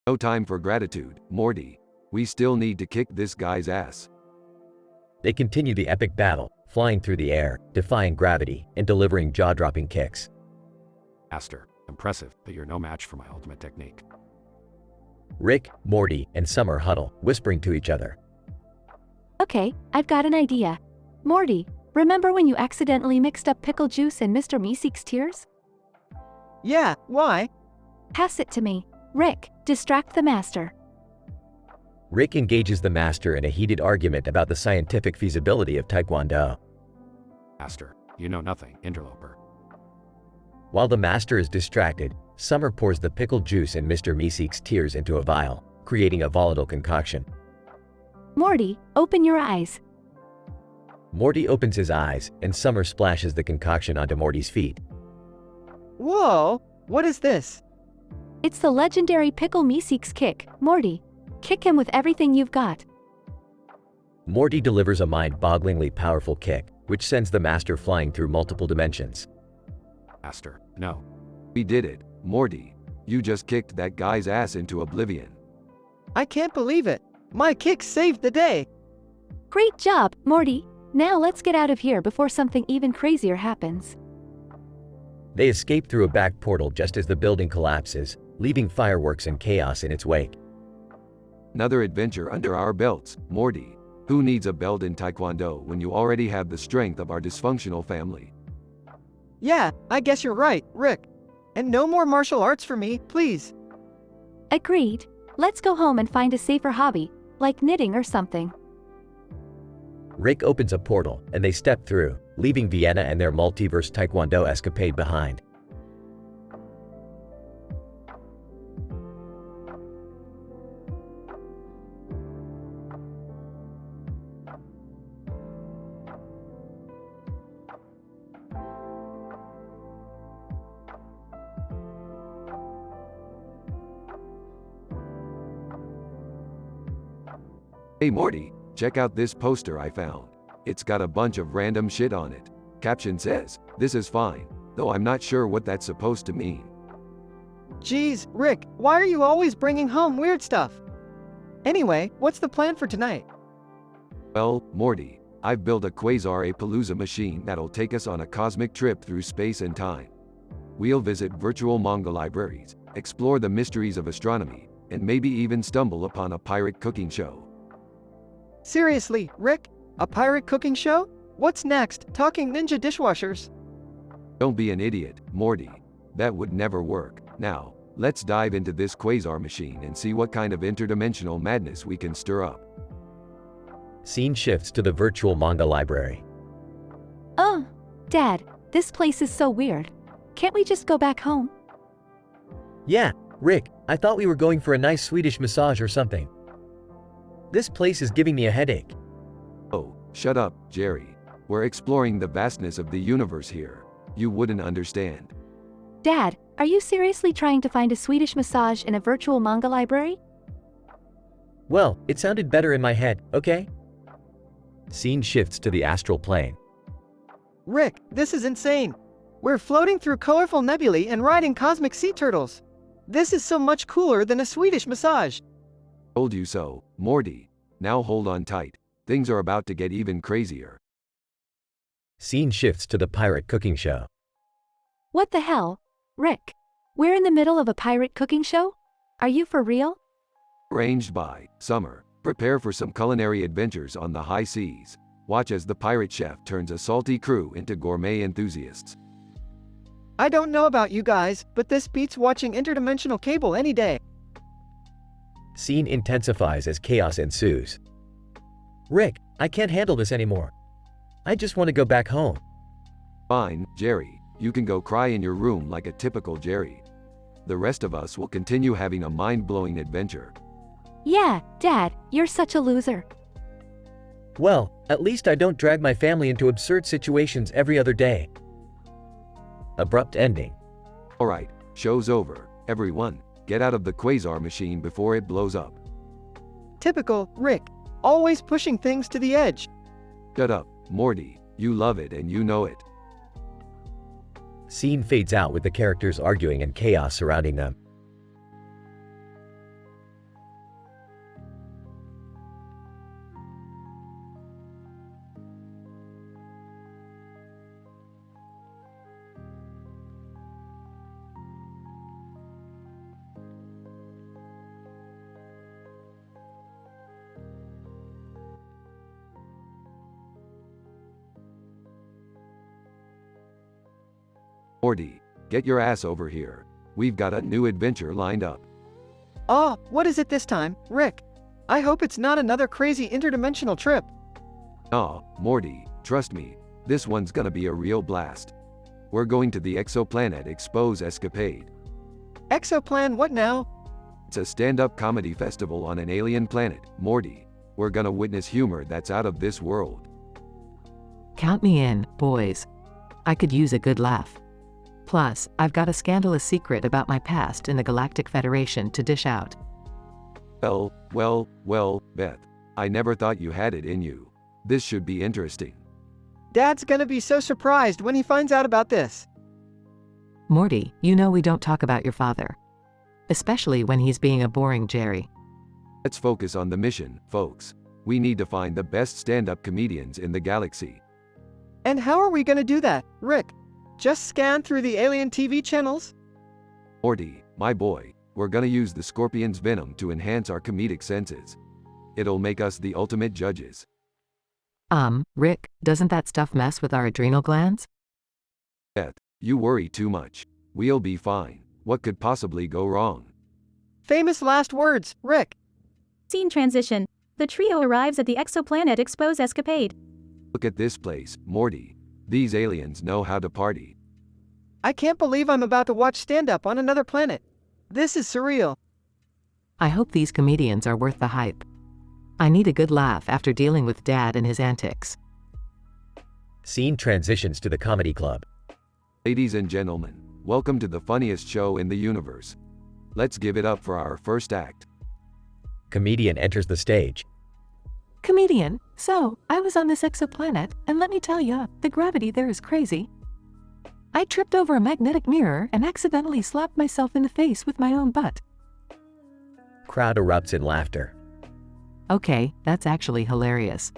No time for gratitude, Morty. We still need to kick this guy's ass. They continue the epic battle, flying through the air, defying gravity, and delivering jaw-dropping kicks. Master, impressive, but you're no match for my ultimate technique. Rick, Morty, and Summer huddle, whispering to each other. Okay, I've got an idea. Morty, remember when you accidentally mixed up pickle juice and Mr. Meeseek's tears? Yeah, why? Pass it to me. Rick, distract the master. Rick engages the master in a heated argument about the scientific feasibility of Taekwondo. Master, you know nothing, interloper. While the master is distracted, Summer pours the pickle juice and Mr. Meeseek's tears into a vial, creating a volatile concoction. Morty, open your eyes. Morty opens his eyes, and Summer splashes the concoction onto Morty's feet. Whoa, what is this? It's the legendary Pickle Meeseek's kick, Morty. Kick him with everything you've got. Morty delivers a mind-bogglingly powerful kick, which sends the master flying through multiple dimensions. Master, no. We did it, Morty. You just kicked that guy's ass into oblivion. I can't believe it. My kick saved the day. Great job, Morty. Now let's get out of here before something even crazier happens. They escape through a back portal just as the building collapses, leaving fireworks and chaos in its wake. Another adventure under our belts, Morty. Who needs a belt in Taekwondo when you already have the strength of our dysfunctional family? Yeah, I guess you're right, Rick. And no more martial arts for me, please. Agreed. Let's go home and find a safer hobby, like knitting or something. Rick opens a portal, and they step through, leaving Vienna and their multiverse Taekwondo escapade behind. Hey Morty, check out this poster I found. It's got a bunch of random shit on it. Caption says, "This is fine," though I'm not sure what that's supposed to mean. Geez, Rick, why are you always bringing home weird stuff? Anyway, what's the plan for tonight? Well, Morty, I've built a Quasar AiTelevision machine that'll take us on a cosmic trip through space and time. We'll visit virtual manga libraries, explore the mysteries of astronomy, and maybe even stumble upon a pirate cooking show. Seriously, Rick? A pirate cooking show? What's next? Talking ninja dishwashers? Don't be an idiot, Morty. That would never work. Now, let's dive into this Quasar machine and see what kind of interdimensional madness we can stir up. Scene shifts to the virtual manga library. Dad, this place is so weird. Can't we just go back home? Yeah, Rick, I thought we were going for a nice Swedish massage or something. This place is giving me a headache. Oh, shut up, Jerry. We're exploring the vastness of the universe here. You wouldn't understand. Dad, are you seriously trying to find a Swedish massage in a virtual manga library? Well, it sounded better in my head, okay? Scene shifts to the astral plane. Rick, this is insane. We're floating through colorful nebulae and riding cosmic sea turtles. This is so much cooler than a Swedish massage. Told you so, Morty. Now hold on tight. Things are about to get even crazier. Scene shifts to the pirate cooking show. What the hell? Rick, we're in the middle of a pirate cooking show? Are you for real? Arranged by Summer. Prepare for some culinary adventures on the high seas. Watch as the pirate chef turns a salty crew into gourmet enthusiasts. I don't know about you guys, but this beats watching interdimensional cable any day. Scene intensifies as chaos ensues. Rick, I can't handle this anymore. I just want to go back home. Fine, Jerry. You can go cry in your room like a typical Jerry. The rest of us will continue having a mind-blowing adventure. Yeah, Dad, you're such a loser. Well, at least I don't drag my family into absurd situations every other day. Abrupt ending. Alright, show's over. Everyone, get out of the quasar machine before it blows up. Typical Rick, always pushing things to the edge. Shut up, Morty. You love it and you know it. Scene fades out with the characters arguing and chaos surrounding them. Morty, get your ass over here. We've got a new adventure lined up. What is it this time, Rick? I hope it's not another crazy interdimensional trip. Morty, trust me, this one's gonna be a real blast. We're going to the Exoplanet Expose Escapade. Exoplan what now? It's a stand-up comedy festival on an alien planet, Morty. We're gonna witness humor that's out of this world. Count me in, boys. I could use a good laugh. Plus, I've got a scandalous secret about my past in the Galactic Federation to dish out. Well, Beth. I never thought you had it in you. This should be interesting. Dad's gonna be so surprised when he finds out about this. Morty, you know we don't talk about your father. Especially when he's being a boring Jerry. Let's focus on the mission, folks. We need to find the best stand-up comedians in the galaxy. And how are we gonna do that, Rick? Just scan through the alien TV channels? Morty, my boy, we're gonna use the scorpion's venom to enhance our comedic senses. It'll make us the ultimate judges. Rick, doesn't that stuff mess with our adrenal glands? Beth, you worry too much. We'll be fine. What could possibly go wrong? Famous last words, Rick. Scene transition. The trio arrives at the Exoplanet Expose Escapade. Look at this place, Morty. These aliens know how to party. I can't believe I'm about to watch stand-up on another planet. This is surreal. I hope these comedians are worth the hype. I need a good laugh after dealing with Dad and his antics. Scene transitions to the comedy club. Ladies and gentlemen, welcome to the funniest show in the universe. Let's give it up for our first act. Comedian enters the stage. Comedian, so, I was on this exoplanet, and let me tell ya, the gravity there is crazy. I tripped over a magnetic mirror and accidentally slapped myself in the face with my own butt. Crowd erupts in laughter. Okay, that's actually hilarious.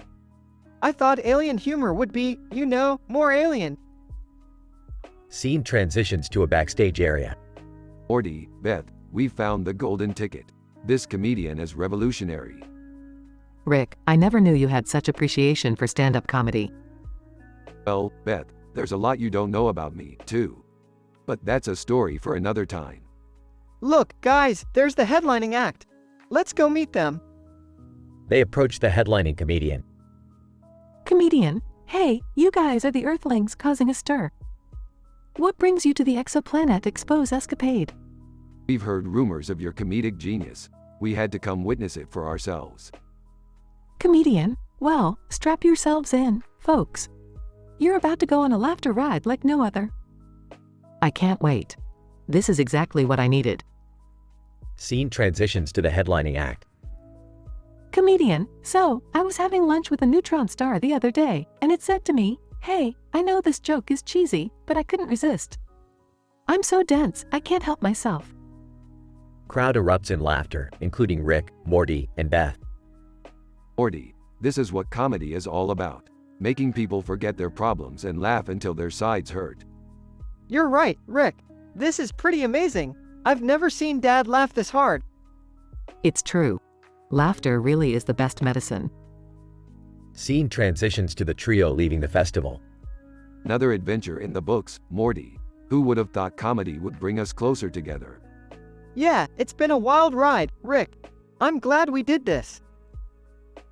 I thought alien humor would be, more alien. Scene transitions to a backstage area. Morty, Beth, we found the golden ticket. This comedian is revolutionary. Rick, I never knew you had such appreciation for stand-up comedy. Well, Beth, there's a lot you don't know about me, too. But that's a story for another time. Look, guys, there's the headlining act. Let's go meet them. They approach the headlining comedian. Comedian, hey, you guys are the Earthlings causing a stir. What brings you to the exoplanet expose escapade? We've heard rumors of your comedic genius. We had to come witness it for ourselves. Comedian, well, strap yourselves in, folks. You're about to go on a laughter ride like no other. I can't wait. This is exactly what I needed. Scene transitions to the headlining act. Comedian, so, I was having lunch with a neutron star the other day, and it said to me, hey, I know this joke is cheesy, but I couldn't resist. I'm so dense, I can't help myself. Crowd erupts in laughter, including Rick, Morty, and Beth. Morty, this is what comedy is all about. Making people forget their problems and laugh until their sides hurt. You're right, Rick. This is pretty amazing. I've never seen Dad laugh this hard. It's true. Laughter really is the best medicine. Scene transitions to the trio leaving the festival. Another adventure in the books, Morty. Who would have thought comedy would bring us closer together? Yeah, it's been a wild ride, Rick. I'm glad we did this.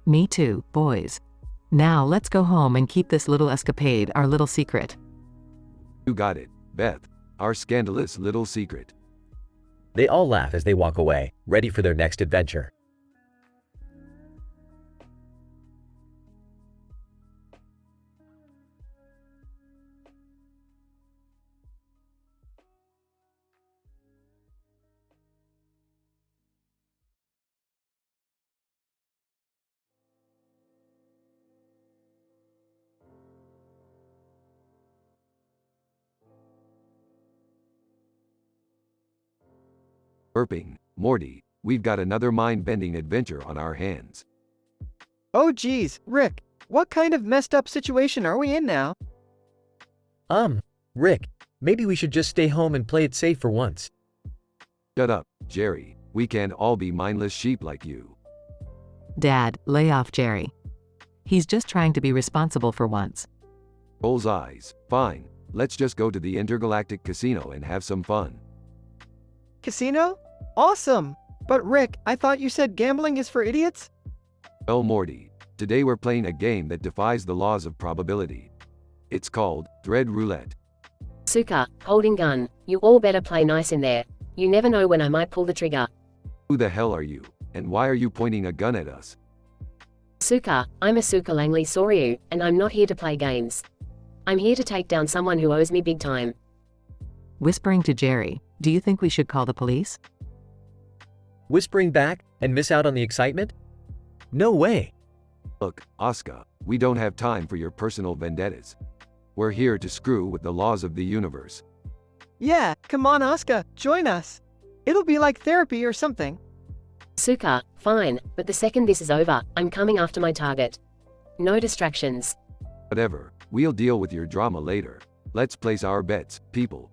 Me too, boys. Now let's go home and keep this little escapade our little secret. You got it, Beth. Our scandalous little secret. They all laugh as they walk away, ready for their next adventure. Burping, Morty, we've got another mind-bending adventure on our hands. Oh geez, Rick, what kind of messed up situation are we in now? Rick, maybe we should just stay home and play it safe for once. Shut up, Jerry. We can't all be mindless sheep like you. Dad, lay off Jerry. He's just trying to be responsible for once. Rolls eyes. Fine, let's just go to the intergalactic casino and have some fun. Casino? Awesome! But Rick, I thought you said gambling is for idiots? Well, Morty, today we're playing a game that defies the laws of probability. It's called Dread Roulette. Suka, holding gun. You all better play nice in there. You never know when I might pull the trigger. Who the hell are you? And why are you pointing a gun at us? Suka, I'm Asuka Langley Soryu, and I'm not here to play games. I'm here to take down someone who owes me big time. Whispering to Jerry, do you think we should call the police? Whispering back and miss out on the excitement? No way. Look, Asuka, we don't have time for your personal vendettas. We're here to screw with the laws of the universe. Yeah, come on Asuka, join us. It'll be like therapy or something. Suka, fine, but the second this is over, I'm coming after my target. No distractions. Whatever, we'll deal with your drama later. Let's place our bets, people.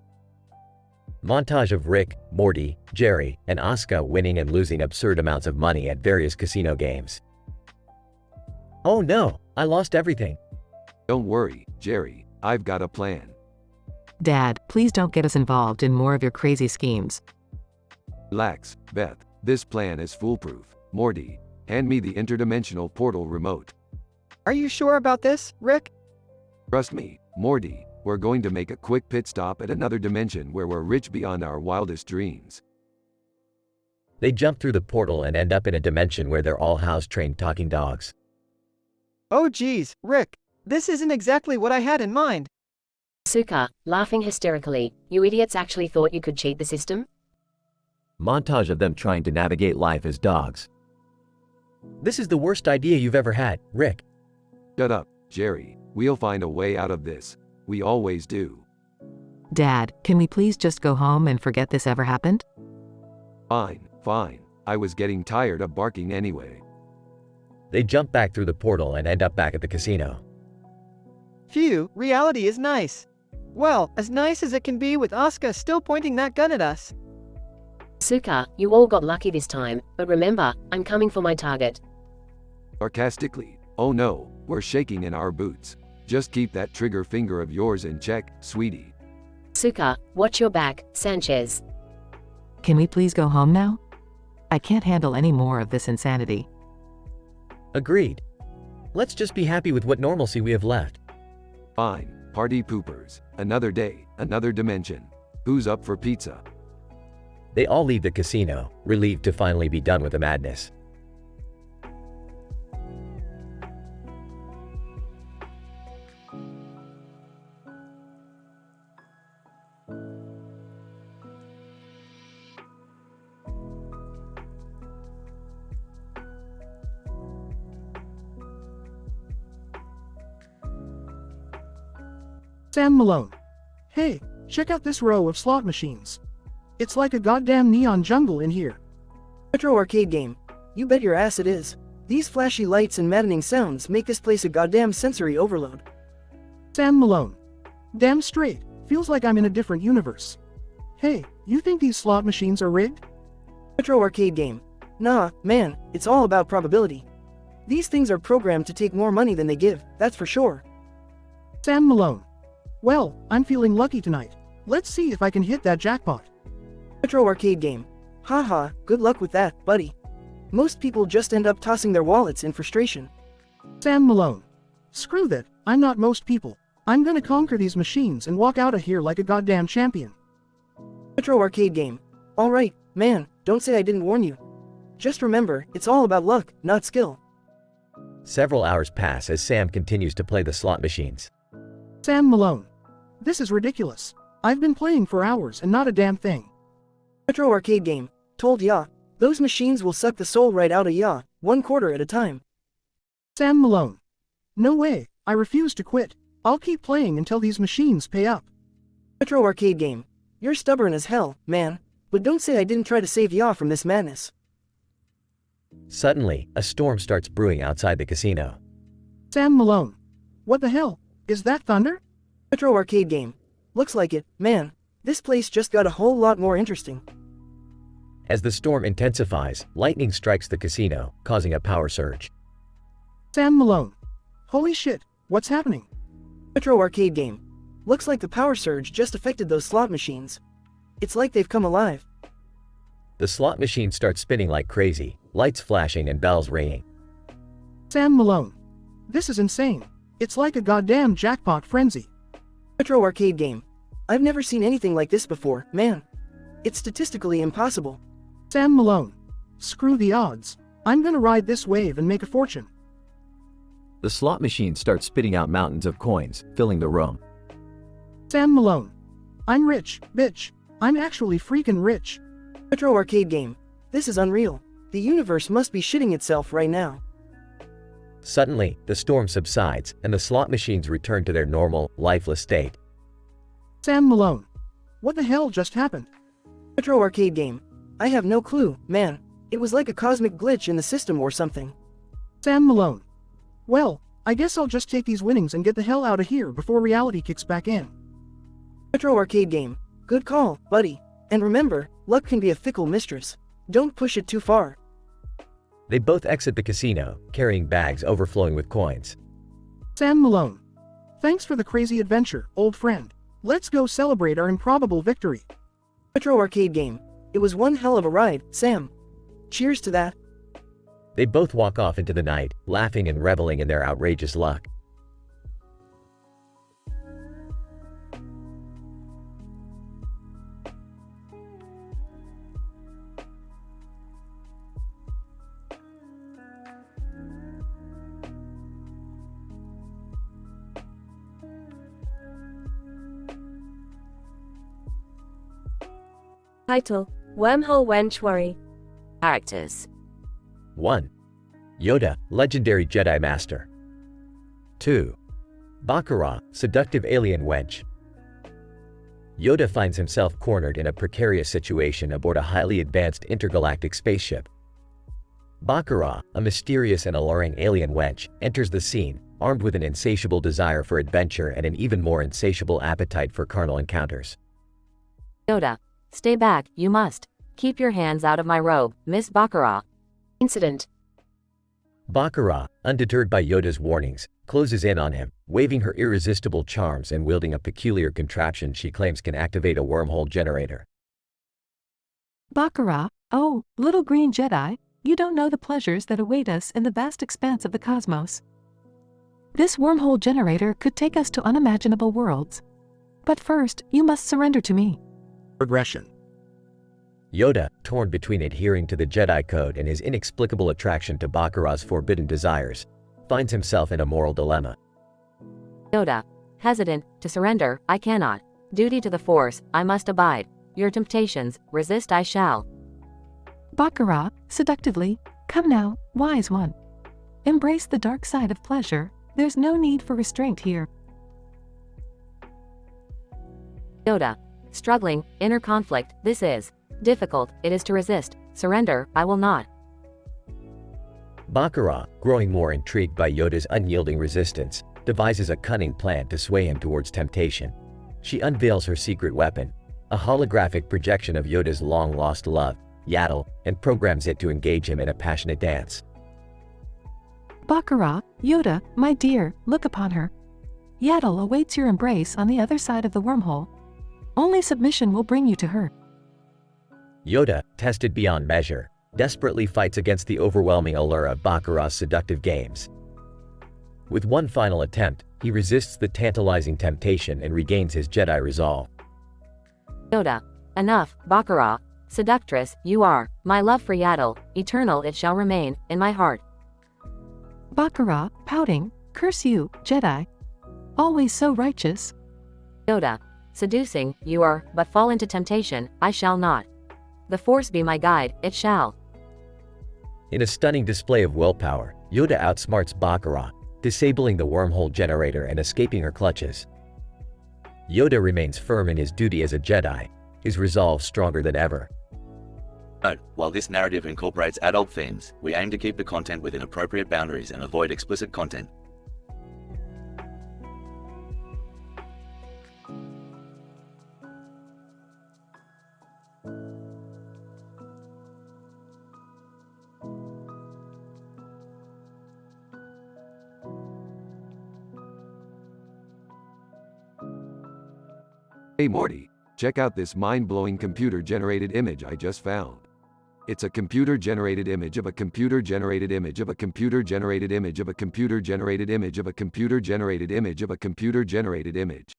Montage of Rick, Morty, Jerry, and Asuka winning and losing absurd amounts of money at various casino games. Oh no, I lost everything. Don't worry, Jerry, I've got a plan. Dad, please don't get us involved in more of your crazy schemes. Relax, Beth, this plan is foolproof. Morty, hand me the interdimensional portal remote. Are you sure about this, Rick? Trust me, Morty. We're going to make a quick pit stop at another dimension where we're rich beyond our wildest dreams. They jump through the portal and end up in a dimension where they're all house-trained talking dogs. Oh geez, Rick, this isn't exactly what I had in mind. Suka, laughing hysterically, you idiots actually thought you could cheat the system? Montage of them trying to navigate life as dogs. This is the worst idea you've ever had, Rick. Shut up, Jerry. We'll find a way out of this. We always do. Dad, can we please just go home and forget this ever happened? Fine, fine. I was getting tired of barking anyway. They jump back through the portal and end up back at the casino. Phew, reality is nice. Well, as nice as it can be with Asuka still pointing that gun at us. Suka, you all got lucky this time, but remember, I'm coming for my target. Sarcastically, oh no, we're shaking in our boots. Just keep that trigger finger of yours in check, sweetie. Suka, watch your back, Sanchez. Can we please go home now? I can't handle any more of this insanity. Agreed. Let's just be happy with what normalcy we have left. Fine, party poopers. Another day, another dimension. Who's up for pizza? They all leave the casino, relieved to finally be done with the madness. Sam Malone. Hey, check out this row of slot machines. It's like a goddamn neon jungle in here. Retro arcade game. You bet your ass it is. These flashy lights and maddening sounds make this place a goddamn sensory overload. Sam Malone. Damn straight, feels like I'm in a different universe. Hey, you think these slot machines are rigged? Retro arcade game. Nah, man, it's all about probability. These things are programmed to take more money than they give, that's for sure. Sam Malone. Well, I'm feeling lucky tonight. Let's see if I can hit that jackpot. Retro arcade game. Haha, good luck with that, buddy. Most people just end up tossing their wallets in frustration. Sam Malone. Screw that, I'm not most people. I'm gonna conquer these machines and walk out of here like a goddamn champion. Retro arcade game. Alright, man, don't say I didn't warn you. Just remember, it's all about luck, not skill. Several hours pass as Sam continues to play the slot machines. Sam Malone. This is ridiculous. I've been playing for hours and not a damn thing. Retro arcade game. Told ya. Those machines will suck the soul right out of ya, 1/4 at a time. Sam Malone. No way, I refuse to quit. I'll keep playing until these machines pay up. Retro arcade game. You're stubborn as hell, man. But don't say I didn't try to save ya from this madness. Suddenly, a storm starts brewing outside the casino. Sam Malone. What the hell? Is that thunder? Retro arcade game. Looks like it, man. This place just got a whole lot more interesting. As the storm intensifies, lightning strikes the casino, causing a power surge. Sam Malone. Holy shit, what's happening? Retro arcade game. Looks like the power surge just affected those slot machines. It's like they've come alive. The slot machine starts spinning like crazy, lights flashing and bells ringing. Sam Malone. This is insane. It's like a goddamn jackpot frenzy. Retro arcade game. I've never seen anything like this before, man. It's statistically impossible. Sam Malone. Screw the odds. I'm gonna ride this wave and make a fortune. The slot machine starts spitting out mountains of coins, filling the room. Sam Malone. I'm rich, bitch. I'm actually freaking rich. Retro arcade game. This is unreal. The universe must be shitting itself right now. Suddenly, the storm subsides, and the slot machines return to their normal, lifeless state. Sam Malone. What the hell just happened? Retro arcade game. I have no clue, man. It was like a cosmic glitch in the system or something. Sam Malone. Well, I guess I'll just take these winnings and get the hell out of here before reality kicks back in. Retro arcade game. Good call, buddy. And remember, luck can be a fickle mistress. Don't push it too far. They both exit the casino, carrying bags overflowing with coins. Sam Malone. Thanks for the crazy adventure, old friend. Let's go celebrate our improbable victory. Retro arcade game. It was one hell of a ride, Sam. Cheers to that. They both walk off into the night, laughing and reveling in their outrageous luck. Title: Wormhole Wench Worry. Characters. 1. Yoda, legendary Jedi Master. 2. Baccarat, seductive alien wench. Yoda finds himself cornered in a precarious situation aboard a highly advanced intergalactic spaceship. Baccarat, a mysterious and alluring alien wench, enters the scene, armed with an insatiable desire for adventure and an even more insatiable appetite for carnal encounters. Yoda. Stay back, you must. Keep your hands out of my robe, Miss Baccarat. Incident. Baccarat, undeterred by Yoda's warnings, closes in on him, waving her irresistible charms and wielding a peculiar contraption she claims can activate a wormhole generator. Baccarat, oh, little green Jedi, you don't know the pleasures that await us in the vast expanse of the cosmos. This wormhole generator could take us to unimaginable worlds. But first, you must surrender to me. Regression. Yoda, torn between adhering to the Jedi Code and his inexplicable attraction to Baccarat's forbidden desires, finds himself in a moral dilemma. Yoda, hesitant to surrender, I cannot. Duty to the Force, I must abide. Your temptations, resist I shall. Baccarat, seductively, come now, wise one. Embrace the dark side of pleasure, there's no need for restraint here. Yoda, struggling, inner conflict, this is difficult, it is to resist. Surrender, I will not. Baccarat, growing more intrigued by Yoda's unyielding resistance, devises a cunning plan to sway him towards temptation. She unveils her secret weapon, a holographic projection of Yoda's long-lost love, Yaddle, and programs it to engage him in a passionate dance. Baccarat, Yoda, my dear, look upon her. Yaddle awaits your embrace on the other side of the wormhole. Only submission will bring you to her. Yoda, tested beyond measure, desperately fights against the overwhelming allure of Baccarat's seductive games. With one final attempt, he resists the tantalizing temptation and regains his Jedi resolve. Yoda, enough, Baccarat, seductress, you are. My love for Yaddle, eternal it shall remain, in my heart. Baccarat, pouting, curse you, Jedi. Always so righteous. Yoda, seducing, you are, but fall into temptation, I shall not. The Force be my guide, it shall. In a stunning display of willpower, Yoda outsmarts Baccarat, disabling the wormhole generator and escaping her clutches. Yoda remains firm in his duty as a Jedi, his resolve stronger than ever. Note, while this narrative incorporates adult themes, we aim to keep the content within appropriate boundaries and avoid explicit content. Hey Morty, check out this mind-blowing computer-generated image I just found. It's a computer-generated image of a computer-generated image of a computer-generated image of a computer-generated image of a computer-generated image of a computer-generated image.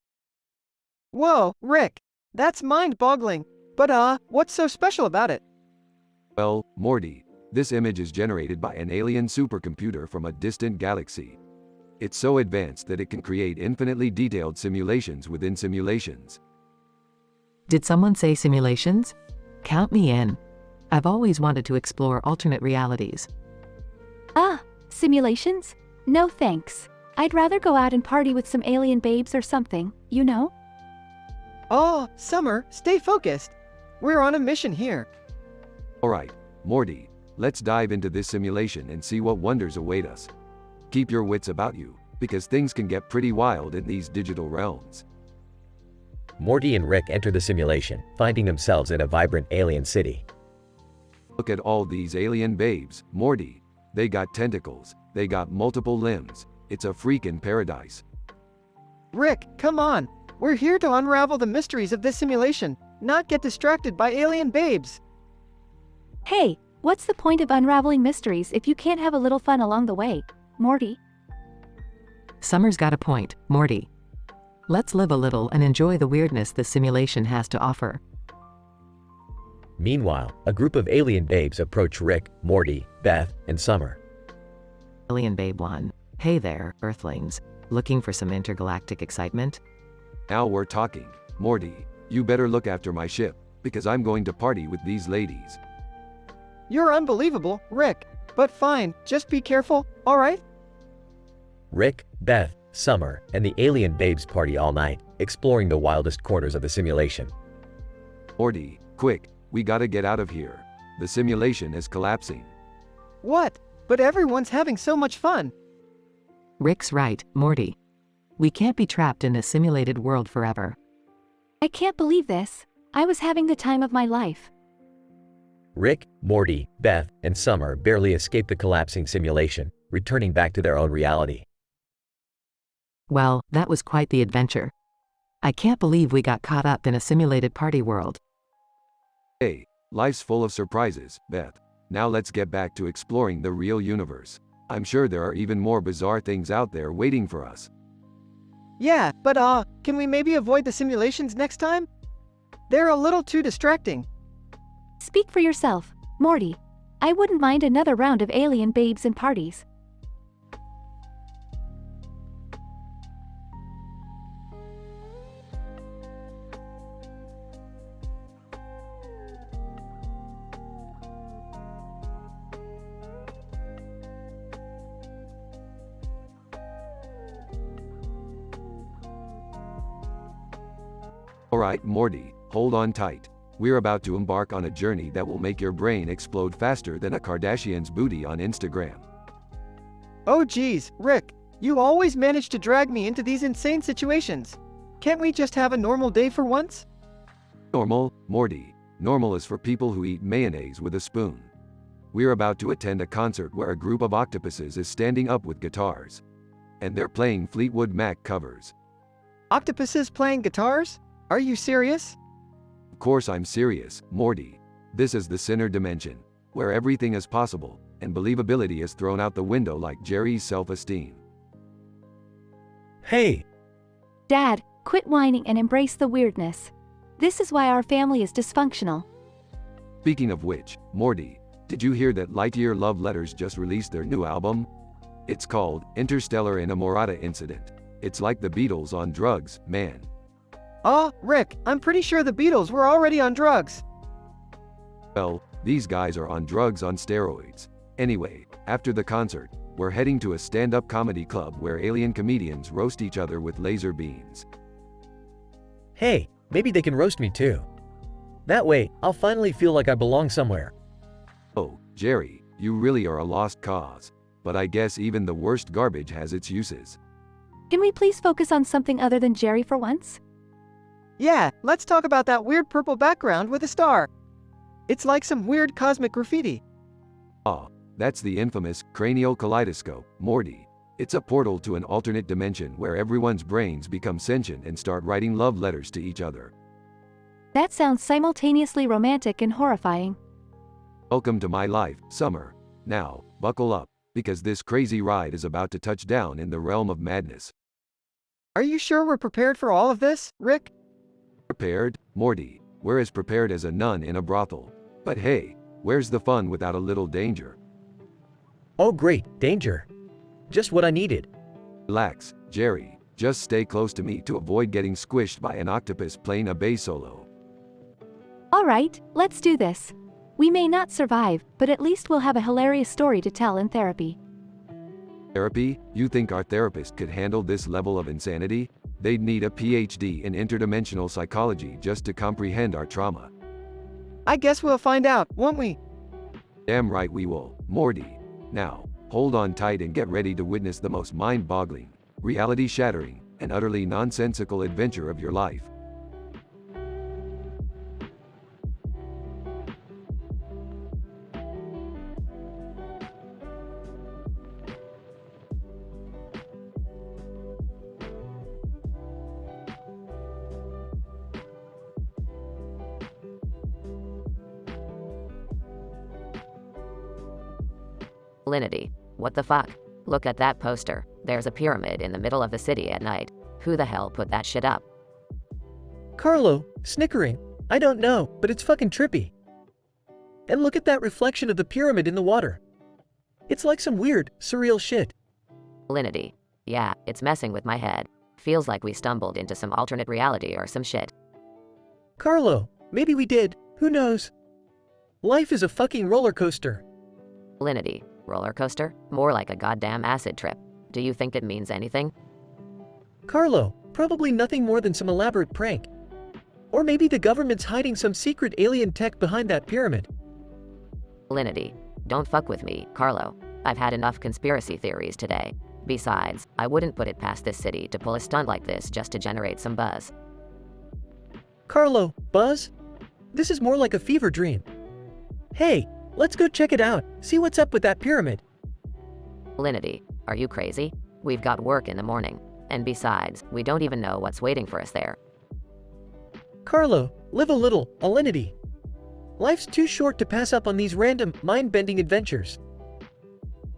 Whoa, Rick, that's mind-boggling. But what's so special about it? Well, Morty, this image is generated by an alien supercomputer from a distant galaxy. It's so advanced that it can create infinitely detailed simulations within simulations. Did someone say simulations? Count me in. I've always wanted to explore alternate realities. Simulations? No thanks. I'd rather go out and party with some alien babes or something, you know? Oh, Summer, stay focused. We're on a mission here. Alright, Morty, let's dive into this simulation and see what wonders await us. Keep your wits about you, because things can get pretty wild in these digital realms. Morty and Rick enter the simulation, finding themselves in a vibrant alien city. Look at all these alien babes, Morty. They got tentacles, they got multiple limbs. It's a freaking paradise. Rick, come on. We're here to unravel the mysteries of this simulation, not get distracted by alien babes. Hey, what's the point of unraveling mysteries if you can't have a little fun along the way, Morty? Summer's got a point, Morty. Let's live a little and enjoy the weirdness this simulation has to offer. Meanwhile, a group of alien babes approach Rick, Morty, Beth, and Summer. Alien Babe 1. Hey there, Earthlings. Looking for some intergalactic excitement? Now we're talking. Morty, you better look after my ship, because I'm going to party with these ladies. You're unbelievable, Rick. But fine, just be careful, alright? Rick, Beth, Summer, and the alien babes party all night, exploring the wildest corners of the simulation. Morty, quick, we gotta get out of here. The simulation is collapsing. What? But everyone's having so much fun. Rick's right, Morty. We can't be trapped in a simulated world forever. I can't believe this. I was having the time of my life. Rick, Morty, Beth, and Summer barely escape the collapsing simulation, returning back to their own reality. Well, that was quite the adventure. I can't believe we got caught up in a simulated party world. Hey, life's full of surprises, Beth. Now let's get back to exploring the real universe. I'm sure there are even more bizarre things out there waiting for us. Yeah, but can we maybe avoid the simulations next time? They're a little too distracting. Speak for yourself, Morty. I wouldn't mind another round of alien babes and parties. Alright, Morty, hold on tight. We're about to embark on a journey that will make your brain explode faster than a Kardashian's booty on Instagram. Oh geez, Rick, you always manage to drag me into these insane situations. Can't we just have a normal day for once? Normal, Morty. Normal is for people who eat mayonnaise with a spoon. We're about to attend a concert where a group of octopuses is standing up with guitars. And they're playing Fleetwood Mac covers. Octopuses playing guitars? Are you serious? Of course I'm serious, Morty. This is the Sinner dimension, where everything is possible, and believability is thrown out the window like Jerry's self-esteem. Hey! Dad, quit whining and embrace the weirdness. This is why our family is dysfunctional. Speaking of which, Morty, did you hear that Lightyear Love Letters just released their new album? It's called Interstellar Innamorata Incident. It's like the Beatles on drugs, man. Rick, I'm pretty sure the Beatles were already on drugs. Well, these guys are on drugs on steroids. Anyway, after the concert, we're heading to a stand-up comedy club where alien comedians roast each other with laser beams. Hey, maybe they can roast me too. That way, I'll finally feel like I belong somewhere. Oh, Jerry, you really are a lost cause. But I guess even the worst garbage has its uses. Can we please focus on something other than Jerry for once? Yeah, let's talk about that weird purple background with a star. It's like some weird cosmic graffiti. That's the infamous cranial kaleidoscope, Morty. It's a portal to an alternate dimension where everyone's brains become sentient and start writing love letters to each other. That sounds simultaneously romantic and horrifying. Welcome to my life, Summer. Now, buckle up, because this crazy ride is about to touch down in the realm of madness. Are you sure we're prepared for all of this, Rick? Prepared, Morty? We're as prepared as a nun in a brothel. But hey, where's the fun without a little danger? Oh great, danger. Just what I needed. Relax, Jerry. Just stay close to me to avoid getting squished by an octopus playing a bass solo. Alright, let's do this. We may not survive, but at least we'll have a hilarious story to tell in therapy. Therapy? You think our therapist could handle this level of insanity? They'd need a PhD in interdimensional psychology just to comprehend our trauma. I guess we'll find out, won't we? Damn right we will, Morty. Now, hold on tight and get ready to witness the most mind-boggling, reality-shattering, and utterly nonsensical adventure of your life. Linity, what the fuck? Look at that poster. There's a pyramid in the middle of the city at night. Who the hell put that shit up? Carlo, snickering. I don't know, but it's fucking trippy. And look at that reflection of the pyramid in the water. It's like some weird, surreal shit. Linity. Yeah, it's messing with my head. Feels like we stumbled into some alternate reality or some shit. Carlo, maybe we did. Who knows? Life is a fucking roller coaster. Linity. Roller coaster? More like a goddamn acid trip. Do you think it means anything? Carlo, probably nothing more than some elaborate prank. Or maybe the government's hiding some secret alien tech behind that pyramid. Linity. Don't fuck with me, Carlo. I've had enough conspiracy theories today. Besides, I wouldn't put it past this city to pull a stunt like this just to generate some buzz. Carlo, buzz? This is more like a fever dream. Hey, let's go check it out, see what's up with that pyramid. Linity, are you crazy? We've got work in the morning. And besides, we don't even know what's waiting for us there. Carlo, live a little, Alinity. Life's too short to pass up on these random, mind-bending adventures.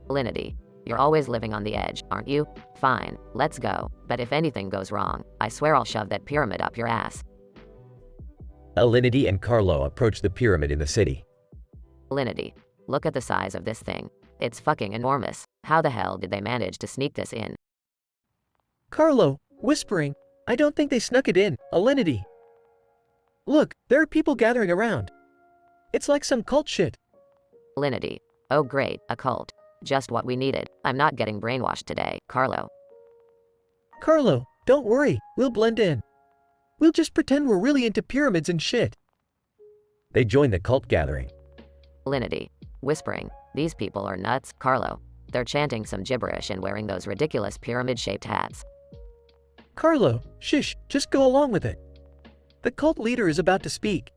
Linity, You're always living on the edge, aren't you? Fine, let's go. But if anything goes wrong, I swear I'll shove that pyramid up your ass. Alinity and Carlo approach the pyramid in the city. Alinity, look at the size of this thing. It's fucking enormous. How the hell did they manage to sneak this in? Carlo, whispering, I don't think they snuck it in, Alinity. Look, there are people gathering around. It's like some cult shit. Alinity, oh great, a cult. Just what we needed. I'm not getting brainwashed today, Carlo. Carlo, don't worry, we'll blend in. We'll just pretend we're really into pyramids and shit. They join the cult gathering. Alinity, whispering, these people are nuts, Carlo. They're chanting some gibberish and wearing those ridiculous pyramid-shaped hats. Carlo, shush, just go along with it. The cult leader is about to speak.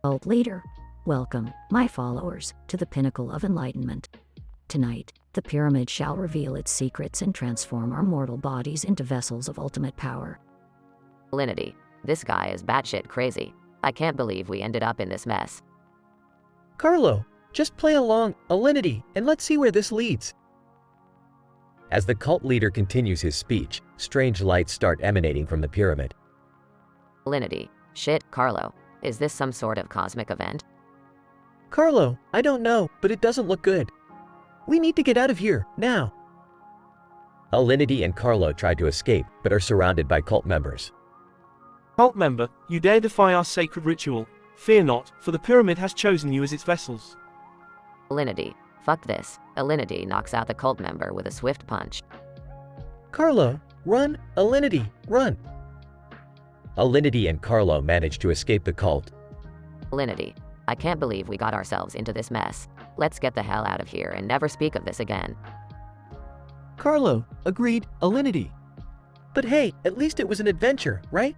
Cult leader, welcome, my followers, to the pinnacle of enlightenment. Tonight, the pyramid shall reveal its secrets and transform our mortal bodies into vessels of ultimate power. Alinity, this guy is batshit crazy. I can't believe we ended up in this mess. Carlo, just play along, Alinity, and let's see where this leads. As the cult leader continues his speech, strange lights start emanating from the pyramid. Alinity, shit, Carlo. Is this some sort of cosmic event? Carlo, I don't know, but it doesn't look good. We need to get out of here, now. Alinity and Carlo try to escape, but are surrounded by cult members. Cult member, you dare defy our sacred ritual. Fear not, for the pyramid has chosen you as its vessels. Alinity, fuck this. Alinity knocks out the cult member with a swift punch. Carlo, run, Alinity, run. Alinity and Carlo manage to escape the cult. Alinity, I can't believe we got ourselves into this mess. Let's get the hell out of here and never speak of this again. Carlo, agreed, Alinity. But hey, at least it was an adventure, right?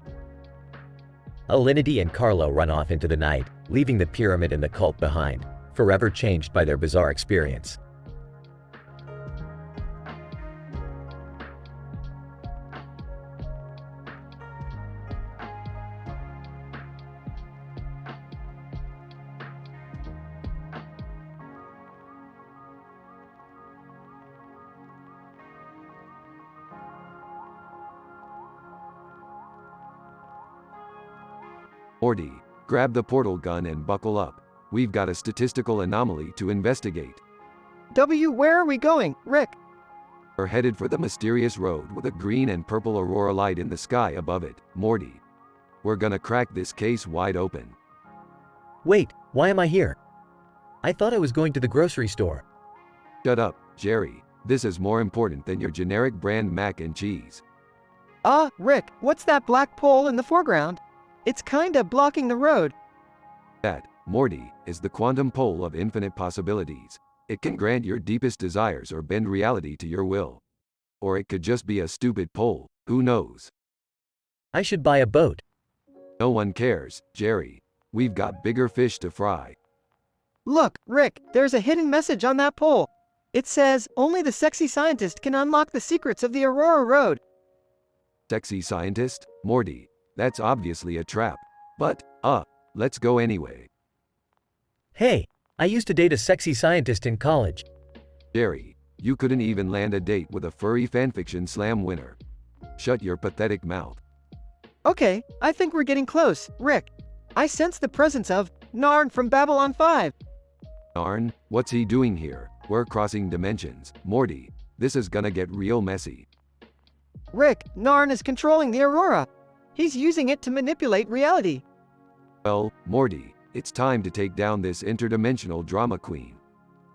Alinity and Carlo run off into the night, leaving the pyramid and the cult behind, forever changed by their bizarre experience. Morty, grab the portal gun and buckle up. We've got a statistical anomaly to investigate. Where are we going, Rick? We're headed for the mysterious road with a green and purple aurora light in the sky above it, Morty. We're gonna crack this case wide open. Wait, why am I here? I thought I was going to the grocery store. Shut up, Jerry. This is more important than your generic brand mac and cheese. Rick, what's that black pole in the foreground? It's kinda blocking the road. That, Morty, is the quantum pole of infinite possibilities. It can grant your deepest desires or bend reality to your will. Or it could just be a stupid pole, who knows? I should buy a boat. No one cares, Jerry. We've got bigger fish to fry. Look, Rick, there's a hidden message on that pole. It says, only the sexy scientist can unlock the secrets of the Aurora Road. Sexy scientist? Morty, that's obviously a trap. But, let's go anyway. Hey, I used to date a sexy scientist in college. Jerry, you couldn't even land a date with a furry fanfiction slam winner. Shut your pathetic mouth. Okay, I think we're getting close, Rick. I sense the presence of Narn from Babylon 5. Narn, what's he doing here? We're crossing dimensions. Morty, this is gonna get real messy. Rick, Narn is controlling the Aurora. He's using it to manipulate reality. Well, Morty, it's time to take down this interdimensional drama queen.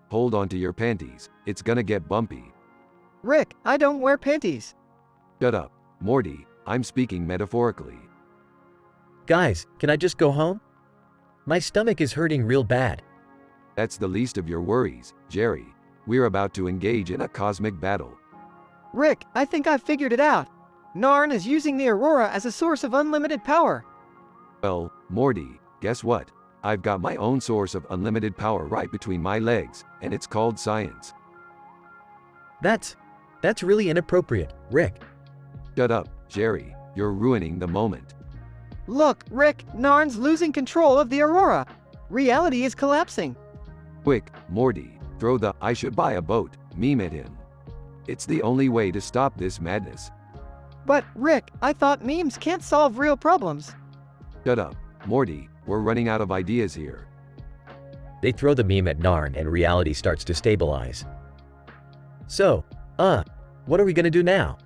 Hold on to your panties, it's gonna get bumpy. Rick, I don't wear panties. Shut up, Morty, I'm speaking metaphorically. Guys, can I just go home? My stomach is hurting real bad. That's the least of your worries, Jerry. We're about to engage in a cosmic battle. Rick, I think I've figured it out. Narn is using the Aurora as a source of unlimited power. Well, Morty, guess what? I've got my own source of unlimited power right between my legs, and it's called science. That's really inappropriate, Rick. Shut up, Jerry. You're ruining the moment. Look, Rick, Narn's losing control of the Aurora. Reality is collapsing. Quick, Morty, throw the "I should buy a boat" meme at him. It's the only way to stop this madness. But, Rick, I thought memes can't solve real problems. Shut up, Morty, we're running out of ideas here. They throw the meme at Narn and reality starts to stabilize. So, what are we gonna do now?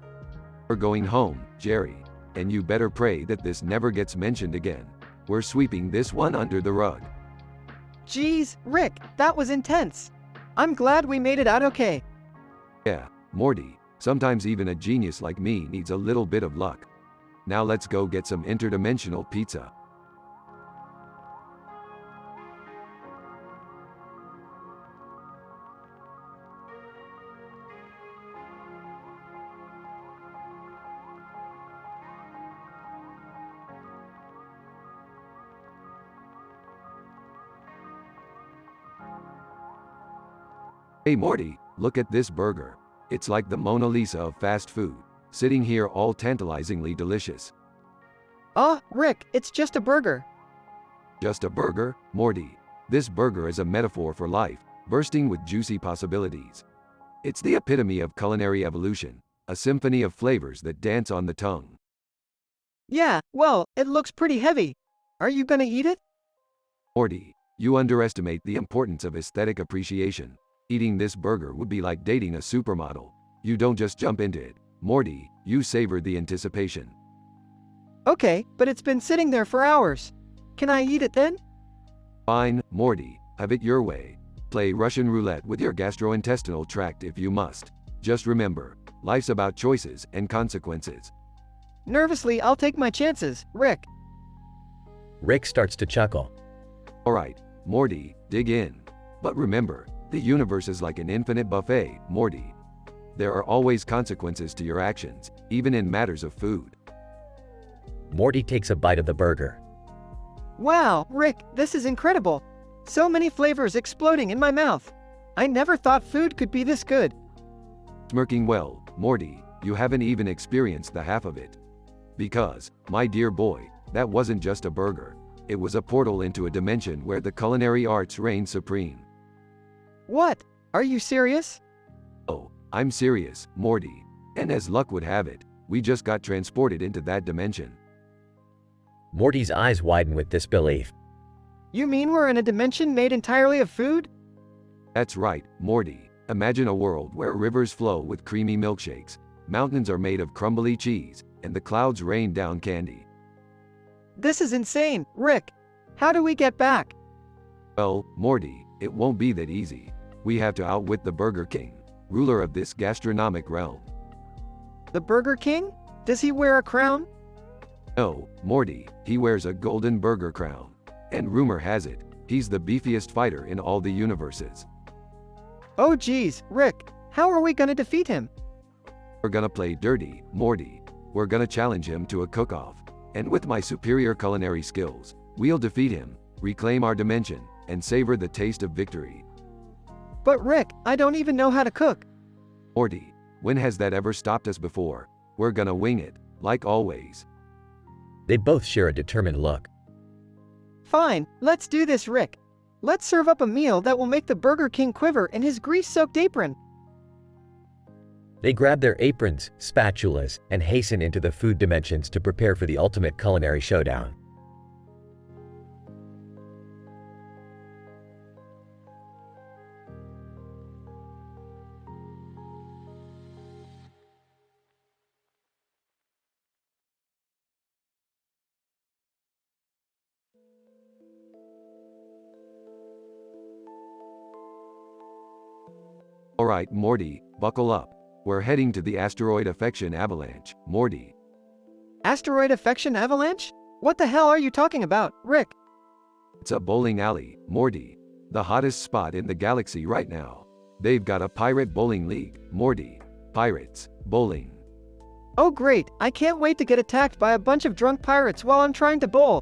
We're going home, Jerry. And you better pray that this never gets mentioned again. We're sweeping this one under the rug. Geez, Rick, that was intense. I'm glad we made it out okay. Yeah, Morty, sometimes even a genius like me needs a little bit of luck. Now let's go get some interdimensional pizza. Hey Morty, look at this burger. It's like the Mona Lisa of fast food, sitting here all tantalizingly delicious. Rick, it's just a burger. Just a burger, Morty? This burger is a metaphor for life, bursting with juicy possibilities. It's the epitome of culinary evolution, a symphony of flavors that dance on the tongue. Yeah, well, it looks pretty heavy. Are you gonna eat it? Morty, you underestimate the importance of aesthetic appreciation. Eating this burger would be like dating a supermodel. You don't just jump into it. Morty, you savor the anticipation. Okay, but it's been sitting there for hours. Can I eat it then? Fine, Morty, have it your way. Play Russian roulette with your gastrointestinal tract if you must. Just remember, life's about choices and consequences. Nervously, I'll take my chances, Rick. Rick starts to chuckle. Alright, Morty, dig in. But remember, the universe is like an infinite buffet, Morty. There are always consequences to your actions, even in matters of food. Morty takes a bite of the burger. Wow, Rick, this is incredible. So many flavors exploding in my mouth. I never thought food could be this good. Smirking well, Morty, you haven't even experienced the half of it. Because, my dear boy, that wasn't just a burger. It was a portal into a dimension where the culinary arts reign supreme. What? Are you serious? Oh, I'm serious, Morty. And as luck would have it, we just got transported into that dimension. Morty's eyes widen with disbelief. You mean we're in a dimension made entirely of food? That's right, Morty. Imagine a world where rivers flow with creamy milkshakes, mountains are made of crumbly cheese, and the clouds rain down candy. This is insane, Rick. How do we get back? Well, Morty, it won't be that easy. We have to outwit the Burger King, ruler of this gastronomic realm. The Burger King? Does he wear a crown? No, Morty, he wears a golden burger crown. And rumor has it, he's the beefiest fighter in all the universes. Oh geez, Rick, how are we gonna defeat him? We're gonna play dirty, Morty. We're gonna challenge him to a cook-off. And with my superior culinary skills, we'll defeat him, reclaim our dimension, and savor the taste of victory. But Rick, I don't even know how to cook. Morty, when has that ever stopped us before? We're gonna wing it, like always. They both share a determined look. Fine, let's do this, Rick. Let's serve up a meal that will make the Burger King quiver in his grease-soaked apron. They grab their aprons, spatulas, and hasten into the food dimensions to prepare for the ultimate culinary showdown. Alright, Morty, buckle up. We're heading to the asteroid affection avalanche, Morty. Asteroid affection avalanche? What the hell are you talking about, Rick? It's a bowling alley, Morty. The hottest spot in the galaxy right now. They've got a pirate bowling league, Morty. Pirates, bowling. Oh great, I can't wait to get attacked by a bunch of drunk pirates while I'm trying to bowl.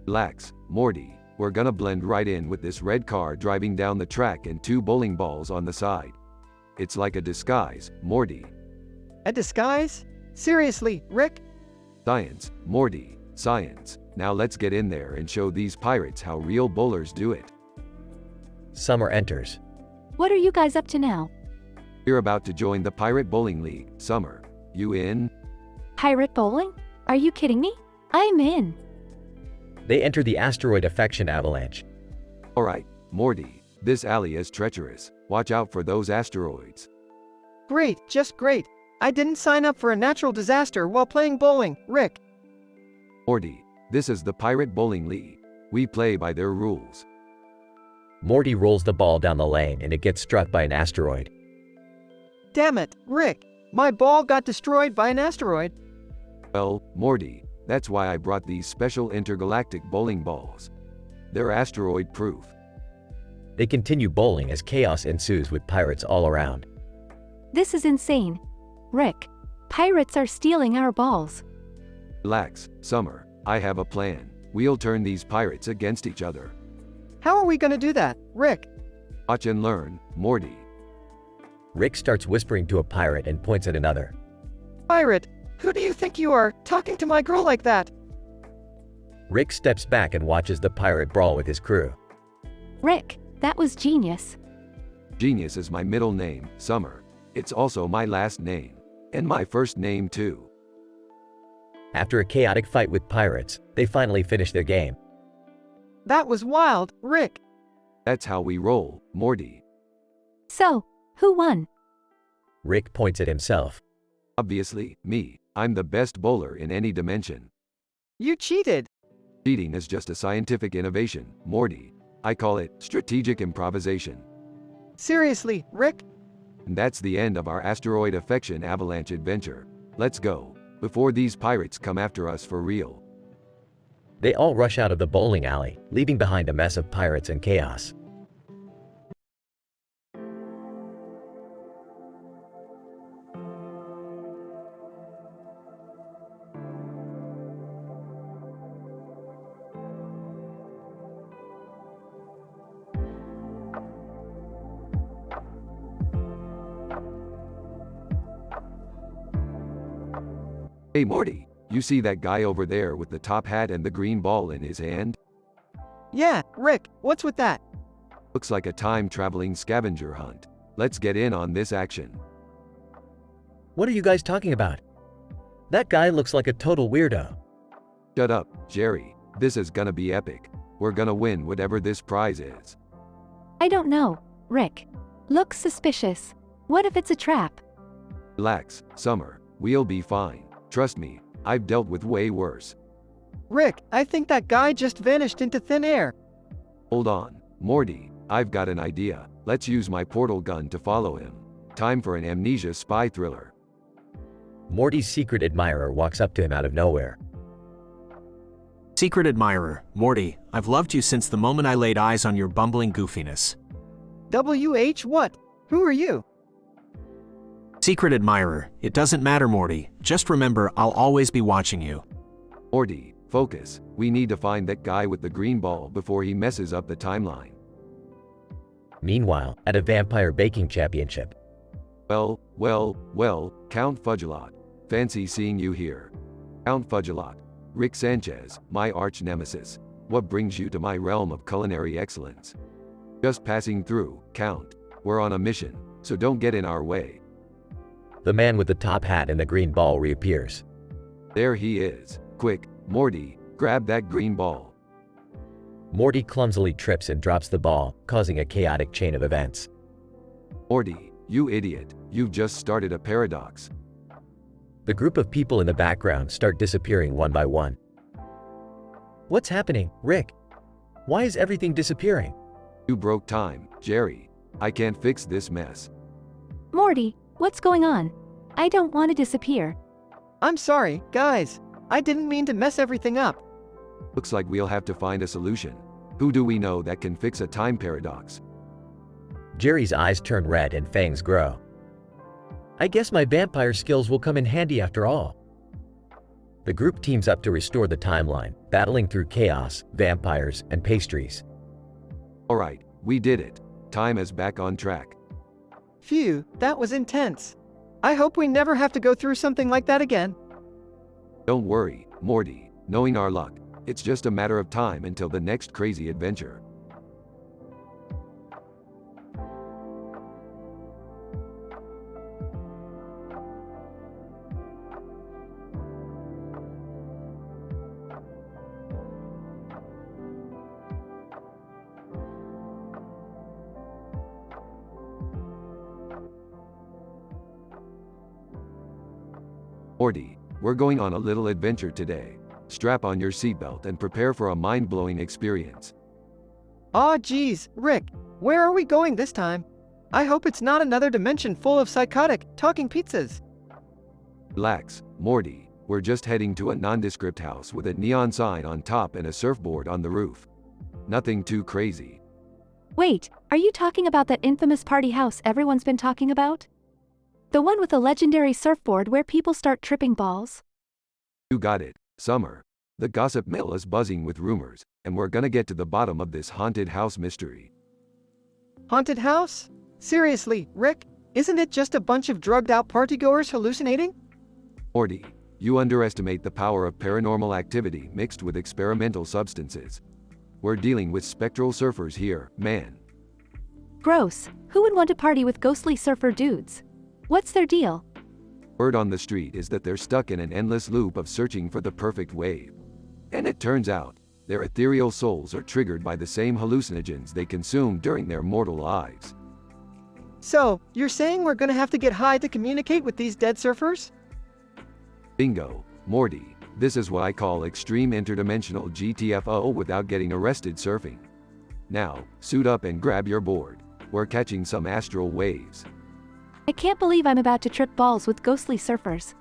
Relax, Morty. We're gonna blend right in with this red car driving down the track and 2 bowling balls on the side. It's like a disguise, Morty. A disguise? Seriously, Rick? Science, Morty, science. Now let's get in there and show these pirates how real bowlers do it. Summer enters. What are you guys up to now? You're about to join the Pirate Bowling League, Summer. You in? Pirate bowling? Are you kidding me? I'm in. They enter the asteroid affection avalanche. Alright, Morty, this alley is treacherous. Watch out for those asteroids. Great, just great. I didn't sign up for a natural disaster while playing bowling, Rick. Morty, this is the Pirate Bowling League. We play by their rules. Morty rolls the ball down the lane and it gets struck by an asteroid. Damn it, Rick. My ball got destroyed by an asteroid. Well, Morty, that's why I brought these special intergalactic bowling balls. They're asteroid-proof. They continue bowling as chaos ensues with pirates all around. This is insane. Rick, pirates are stealing our balls. Relax, Summer. I have a plan. We'll turn these pirates against each other. How are we gonna do that, Rick? Watch and learn, Morty. Rick starts whispering to a pirate and points at another. Pirate, who do you think you are, talking to my girl like that? Rick steps back and watches the pirate brawl with his crew. Rick, that was genius. Genius is my middle name, Summer. It's also my last name. And my first name too. After a chaotic fight with pirates, they finally finish their game. That was wild, Rick. That's how we roll, Morty. So, who won? Rick points at himself. Obviously, me. I'm the best bowler in any dimension. You cheated. Cheating is just a scientific innovation, Morty. I call it strategic improvisation. Seriously, Rick? And that's the end of our asteroid affection avalanche adventure. Let's go, before these pirates come after us for real. They all rush out of the bowling alley, leaving behind a mess of pirates and chaos. Hey Morty, you see that guy over there with the top hat and the green ball in his hand? Yeah, Rick, what's with that? Looks like a time-traveling scavenger hunt. Let's get in on this action. What are you guys talking about? That guy looks like a total weirdo. Shut up, Jerry. This is gonna be epic. We're gonna win whatever this prize is. I don't know, Rick. Looks suspicious. What if it's a trap? Relax, Summer. We'll be fine. Trust me, I've dealt with way worse. Rick, I think that guy just vanished into thin air. Hold on, Morty. I've got an idea. Let's use my portal gun to follow him. Time for an amnesia spy thriller. Morty's secret admirer walks up to him out of nowhere. Secret admirer, Morty, I've loved you since the moment I laid eyes on your bumbling goofiness. WH what? Who are you? Secret admirer, it doesn't matter, Morty. Just remember, I'll always be watching you. Morty, focus. We need to find that guy with the green ball before he messes up the timeline. Meanwhile, at a vampire baking championship. Well, Count Fudgelot. Fancy seeing you here. Count Fudgelot. Rick Sanchez, my arch nemesis. What brings you to my realm of culinary excellence? Just passing through, Count. We're on a mission, so don't get in our way. The man with the top hat and the green ball reappears. There he is. Quick, Morty, grab that green ball. Morty clumsily trips and drops the ball, causing a chaotic chain of events. Morty, you idiot, you've just started a paradox. The group of people in the background start disappearing one by one. What's happening, Rick? Why is everything disappearing? You broke time, Jerry. I can't fix this mess. Morty, what's going on? I don't want to disappear. I'm sorry, guys. I didn't mean to mess everything up. Looks like we'll have to find a solution. Who do we know that can fix a time paradox? Jerry's eyes turn red and fangs grow. I guess my vampire skills will come in handy after all. The group teams up to restore the timeline, battling through chaos, vampires, and pastries. Alright, we did it. Time is back on track. Phew, that was intense. I hope we never have to go through something like that again. Don't worry, Morty. Knowing our luck, it's just a matter of time until the next crazy adventure. Morty, we're going on a little adventure today. Strap on your seatbelt and prepare for a mind-blowing experience. Aw geez, Rick, where are we going this time? I hope it's not another dimension full of psychotic, talking pizzas. Relax, Morty, we're just heading to a nondescript house with a neon sign on top and a surfboard on the roof. Nothing too crazy. Wait, are you talking about that infamous party house everyone's been talking about? The one with the legendary surfboard where people start tripping balls? You got it, Summer. The gossip mill is buzzing with rumors, and we're gonna get to the bottom of this haunted house mystery. Haunted house? Seriously, Rick, isn't it just a bunch of drugged-out partygoers hallucinating? Morty, you underestimate the power of paranormal activity mixed with experimental substances. We're dealing with spectral surfers here, man. Gross. Who would want to party with ghostly surfer dudes? What's their deal? Word on the street is that they're stuck in an endless loop of searching for the perfect wave. And it turns out, their ethereal souls are triggered by the same hallucinogens they consumed during their mortal lives. So, you're saying we're gonna have to get high to communicate with these dead surfers? Bingo, Morty. This is what I call extreme interdimensional GTFO without getting arrested surfing. Now, suit up and grab your board. We're catching some astral waves. I can't believe I'm about to trip balls with ghostly surfers.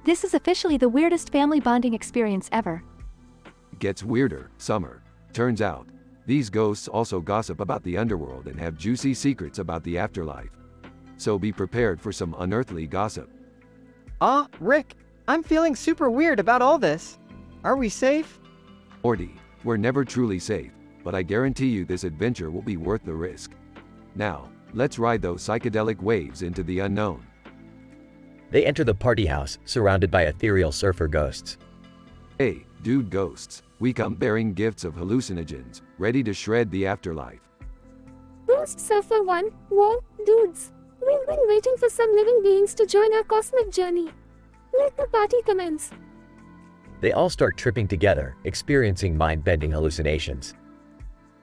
This is officially the weirdest family bonding experience ever. It gets weirder, Summer. Turns out, these ghosts also gossip about the underworld and have juicy secrets about the afterlife. So be prepared for some unearthly gossip. Rick, I'm feeling super weird about all this. Are we safe? Morty, we're never truly safe, but I guarantee you this adventure will be worth the risk. Now, let's ride those psychedelic waves into the unknown. They enter the party house, surrounded by ethereal surfer ghosts. Hey, dude ghosts, we come bearing gifts of hallucinogens, ready to shred the afterlife. Ghost Surfer 1, whoa, dudes. We've been waiting for some living beings to join our cosmic journey. Let the party commence. They all start tripping together, experiencing mind-bending hallucinations.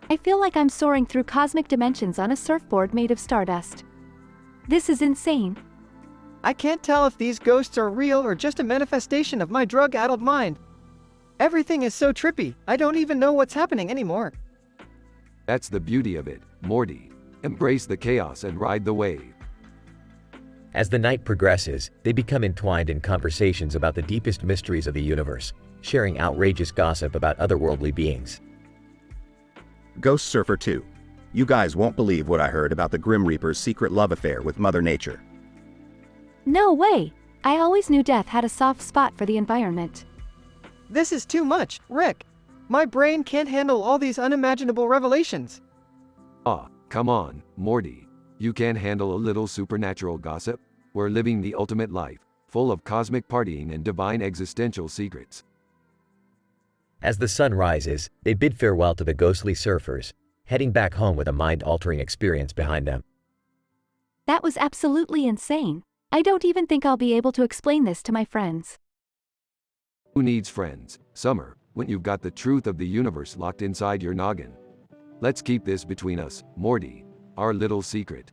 I feel like I'm soaring through cosmic dimensions on a surfboard made of stardust. This is insane. I can't tell if these ghosts are real or just a manifestation of my drug-addled mind. Everything is so trippy, I don't even know what's happening anymore. That's the beauty of it, Morty. Embrace the chaos and ride the wave. As the night progresses, they become entwined in conversations about the deepest mysteries of the universe, sharing outrageous gossip about otherworldly beings. Ghost Surfer 2. You guys won't believe what I heard about the Grim Reaper's secret love affair with Mother Nature. No way! I always knew Death had a soft spot for the environment. This is too much, Rick. My brain can't handle all these unimaginable revelations. Come on, Morty. You can't handle a little supernatural gossip? We're living the ultimate life, full of cosmic partying and divine existential secrets. As the sun rises, they bid farewell to the ghostly surfers, heading back home with a mind-altering experience behind them. That was absolutely insane. I don't even think I'll be able to explain this to my friends. Who needs friends, Summer, when you've got the truth of the universe locked inside your noggin? Let's keep this between us, Morty, our little secret.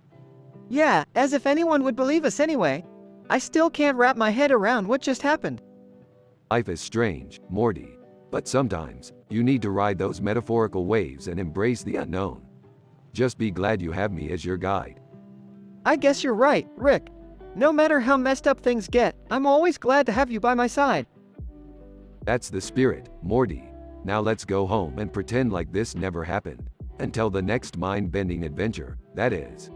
Yeah, as if anyone would believe us anyway. I still can't wrap my head around what just happened. Life is strange, Morty. But sometimes, you need to ride those metaphorical waves and embrace the unknown. Just be glad you have me as your guide. I guess you're right, Rick. No matter how messed up things get, I'm always glad to have you by my side. That's the spirit, Morty. Now let's go home and pretend like this never happened. Until the next mind-bending adventure, that is.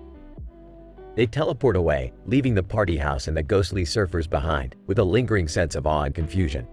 They teleport away, leaving the party house and the ghostly surfers behind, with a lingering sense of awe and confusion.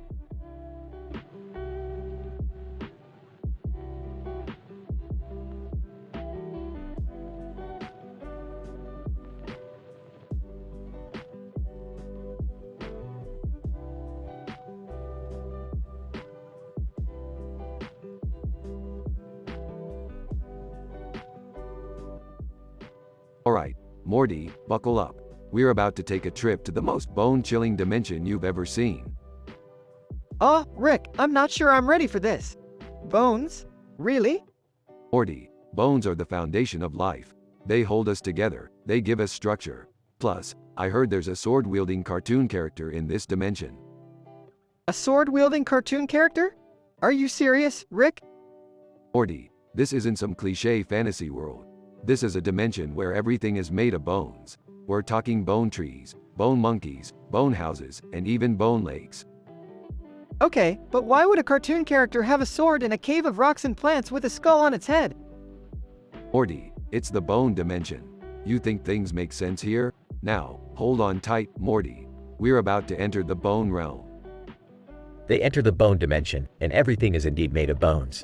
Alright, Morty, buckle up. We're about to take a trip to the most bone-chilling dimension you've ever seen. Rick, I'm not sure I'm ready for this. Bones? Really? Morty, bones are the foundation of life. They hold us together, they give us structure. Plus, I heard there's a sword-wielding cartoon character in this dimension. A sword-wielding cartoon character? Are you serious, Rick? Morty, this isn't some cliche fantasy world. This is a dimension where everything is made of bones. We're talking bone trees, bone monkeys, bone houses, and even bone lakes. Okay, but why would a cartoon character have a sword in a cave of rocks and plants with a skull on its head? Morty, it's the bone dimension. You think things make sense here? Now, hold on tight, Morty. We're about to enter the bone realm. They enter the bone dimension, and everything is indeed made of bones.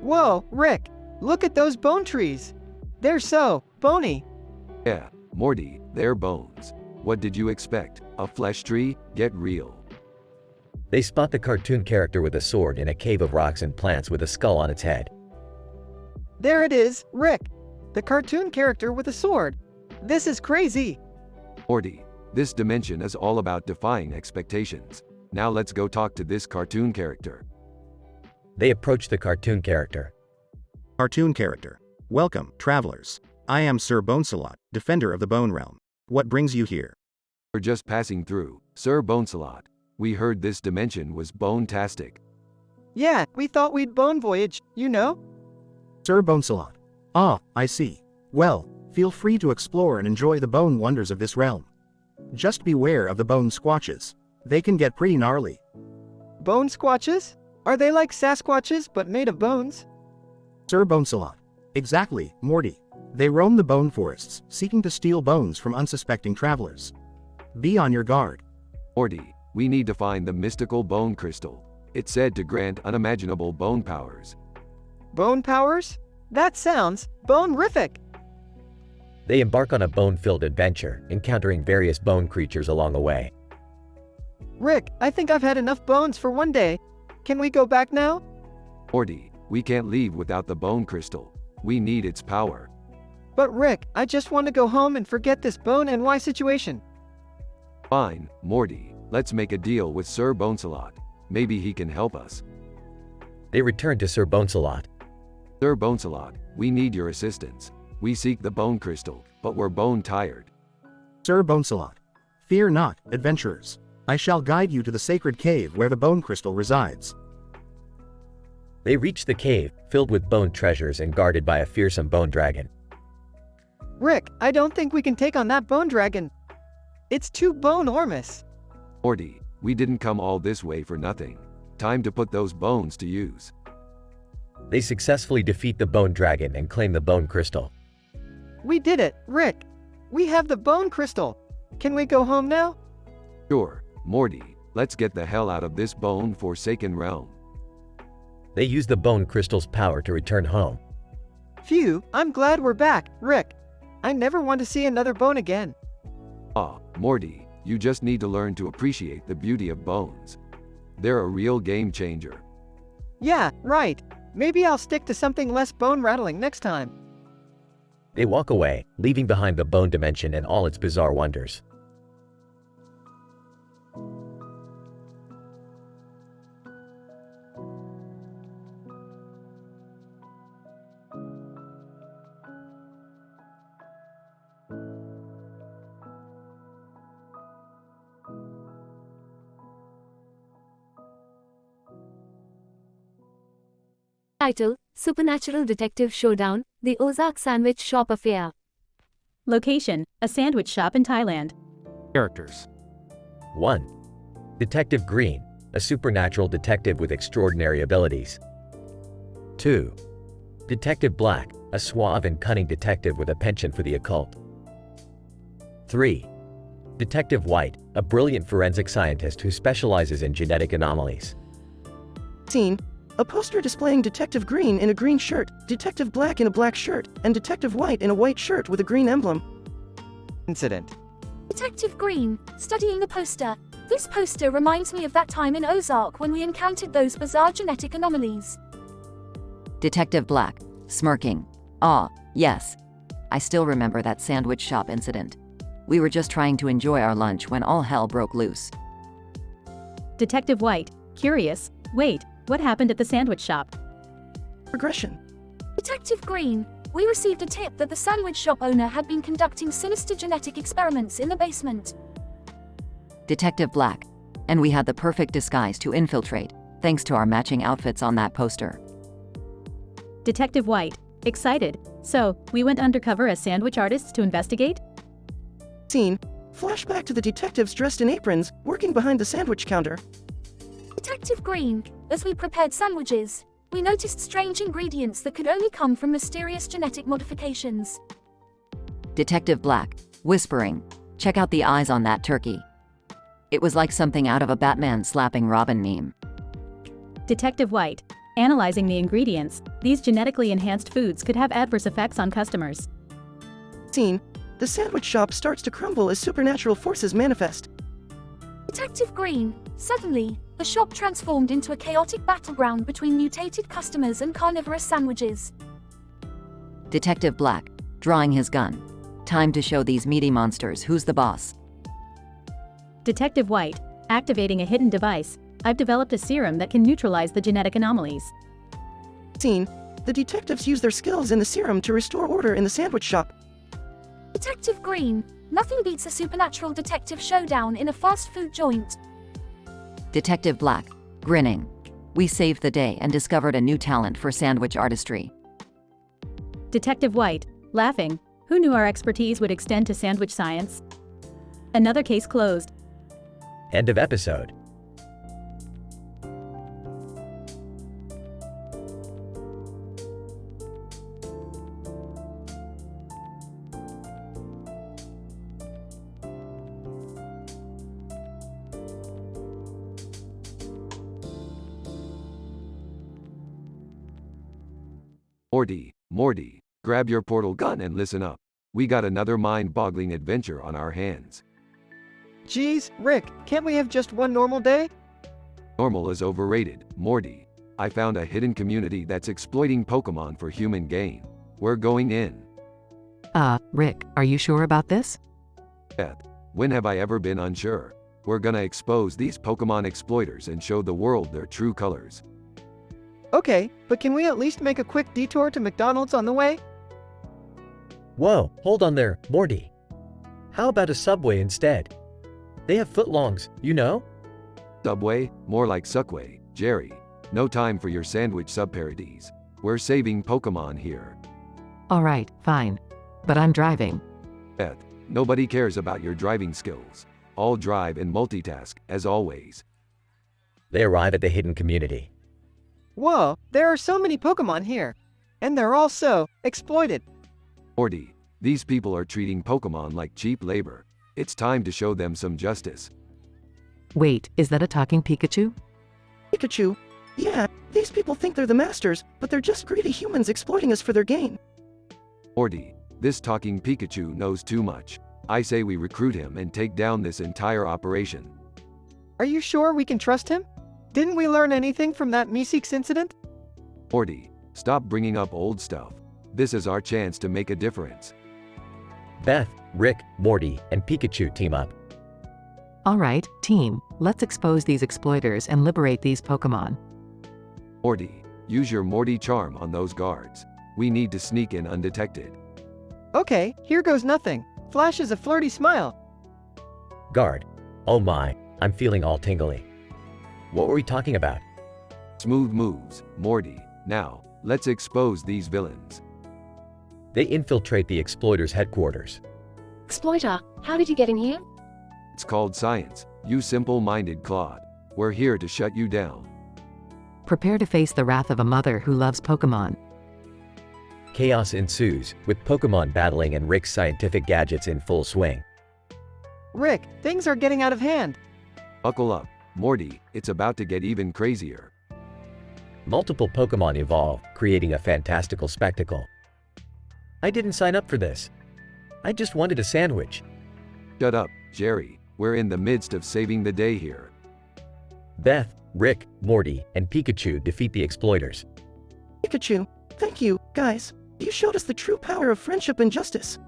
Whoa, Rick, look at those bone trees. They're so bony. Yeah, Morty, they're bones. What did you expect? A flesh tree? Get real. They spot the cartoon character with a sword in a cave of rocks and plants with a skull on its head. There it is, Rick. The cartoon character with a sword. This is crazy. Morty, this dimension is all about defying expectations. Now let's go talk to this cartoon character. They approach the cartoon character. Cartoon character. Welcome, travelers. I am Sir Bonesalot, defender of the Bone Realm. What brings you here? We're just passing through, Sir Bonesalot. We heard this dimension was bone-tastic. Yeah, we thought we'd bone voyage, you know? Sir Bonesalot. Ah, I see. Well, feel free to explore and enjoy the bone wonders of this realm. Just beware of the bone squatches. They can get pretty gnarly. Bone squatches? Are they like Sasquatches but made of bones? Sir Bonesalot. Exactly, Morty. They roam the bone forests, seeking to steal bones from unsuspecting travelers. Be on your guard. Morty, we need to find the mystical bone crystal. It's said to grant unimaginable bone powers. Bone powers? That sounds bone-rific. They embark on a bone-filled adventure, encountering various bone creatures along the way. Rick, I think I've had enough bones for one day. Can we go back now? Morty, we can't leave without the bone crystal. We need its power. But Rick, I just want to go home and forget this bone and why situation. Fine, Morty. Let's make a deal with Sir Bonesalot. Maybe he can help us. They return to Sir Bonesalot. Sir Bonesalot, we need your assistance. We seek the bone crystal, but we're bone-tired. Sir Bonesalot. Fear not, adventurers. I shall guide you to the sacred cave where the bone crystal resides. They reach the cave, filled with bone treasures and guarded by a fearsome bone dragon. Rick, I don't think we can take on that bone dragon. It's too bone-ormous. Morty, we didn't come all this way for nothing. Time to put those bones to use. They successfully defeat the bone dragon and claim the bone crystal. We did it, Rick. We have the bone crystal. Can we go home now? Sure, Morty, let's get the hell out of this bone-forsaken realm. They use the bone crystal's power to return home. Phew, I'm glad we're back, Rick. I never want to see another bone again. Ah, Morty, you just need to learn to appreciate the beauty of bones. They're a real game changer. Yeah, right. Maybe I'll stick to something less bone-rattling next time. They walk away, leaving behind the bone dimension and all its bizarre wonders. Title: Supernatural Detective Showdown, The Ozark Sandwich Shop Affair. Location: a sandwich shop in Thailand. Characters. 1. Detective Green, a supernatural detective with extraordinary abilities. 2. Detective Black, a suave and cunning detective with a penchant for the occult. 3. Detective White, a brilliant forensic scientist who specializes in genetic anomalies. Scene: a poster displaying Detective Green in a green shirt, Detective Black in a black shirt, and Detective White in a white shirt with a green emblem. Incident: Detective Green, studying the poster. This poster reminds me of that time in Ozark when we encountered those bizarre genetic anomalies. Detective Black, smirking. Ah, yes. I still remember that sandwich shop incident. We were just trying to enjoy our lunch when all hell broke loose. Detective White, curious. Wait, what happened at the sandwich shop? Progression. Detective Green, we received a tip that the sandwich shop owner had been conducting sinister genetic experiments in the basement. Detective Black, And we had the perfect disguise to infiltrate, thanks to our matching outfits on that poster. Detective White, excited. So, we went undercover as sandwich artists to investigate? Scene. Flashback to the detectives dressed in aprons, working behind the sandwich counter. Detective Green, as we prepared sandwiches, we noticed strange ingredients that could only come from mysterious genetic modifications. Detective Black, whispering, check out the eyes on that turkey. It was like something out of a Batman slapping Robin meme. Detective White, analyzing the ingredients, these genetically enhanced foods could have adverse effects on customers. Scene. The sandwich shop starts to crumble as supernatural forces manifest. Detective Green, suddenly, the shop transformed into a chaotic battleground between mutated customers and carnivorous sandwiches. Detective Black, drawing his gun. Time to show these meaty monsters who's the boss. Detective White, activating a hidden device, I've developed a serum that can neutralize the genetic anomalies. Scene. The detectives use their skills in the serum to restore order in the sandwich shop. Detective Green, nothing beats a supernatural detective showdown in a fast food joint. Detective Black, grinning. We saved the day and discovered a new talent for sandwich artistry. Detective White, laughing, who knew our expertise would extend to sandwich science? Another case closed. End of episode. Morty, grab your portal gun and listen up. We got another mind-boggling adventure on our hands. Geez, Rick, can't we have just one normal day? Normal is overrated, Morty. I found a hidden community that's exploiting Pokemon for human gain. We're going in. Rick, are you sure about this? Beth, when have I ever been unsure? We're gonna expose these Pokemon exploiters and show the world their true colors. Okay, but can we at least make a quick detour to McDonald's on the way? Whoa, hold on there, Morty. How about a Subway instead? They have footlongs, you know? Subway? More like Suckway, Jerry. No time for your sandwich sub-parodies. We're saving Pokemon here. Alright, fine. But I'm driving. Beth, nobody cares about your driving skills. All drive and multitask, as always. They arrive at the hidden community. Whoa, there are so many Pokemon here. And they're all so exploited. Morty, these people are treating Pokemon like cheap labor. It's time to show them some justice. Wait, is that a talking Pikachu? Pikachu? Yeah, these people think they're the masters, but they're just greedy humans exploiting us for their gain. Morty, this talking Pikachu knows too much. I say we recruit him and take down this entire operation. Are you sure we can trust him? Didn't we learn anything from that Meeseeks incident? Morty, stop bringing up old stuff. This is our chance to make a difference. Beth, Rick, Morty, and Pikachu team up. Alright, team, let's expose these exploiters and liberate these Pokemon. Morty, use your Morty charm on those guards. We need to sneak in undetected. Okay, here goes nothing. Flashes a flirty smile. Guard. Oh my, I'm feeling all tingly. What were we talking about? Smooth moves, Morty. Now, let's expose these villains. They infiltrate the exploiters' headquarters. Exploiter, how did you get in here? It's called science, you simple-minded clod. We're here to shut you down. Prepare to face the wrath of a mother who loves Pokemon. Chaos ensues, with Pokemon battling and Rick's scientific gadgets in full swing. Rick, things are getting out of hand. Buckle up, Morty, it's about to get even crazier. Multiple Pokemon evolve, creating a fantastical spectacle. I didn't sign up for this. I just wanted a sandwich. Shut up, Jerry. We're in the midst of saving the day here. Beth, Rick, Morty, and Pikachu defeat the exploiters. Pikachu, thank you, guys. You showed us the true power of friendship and justice.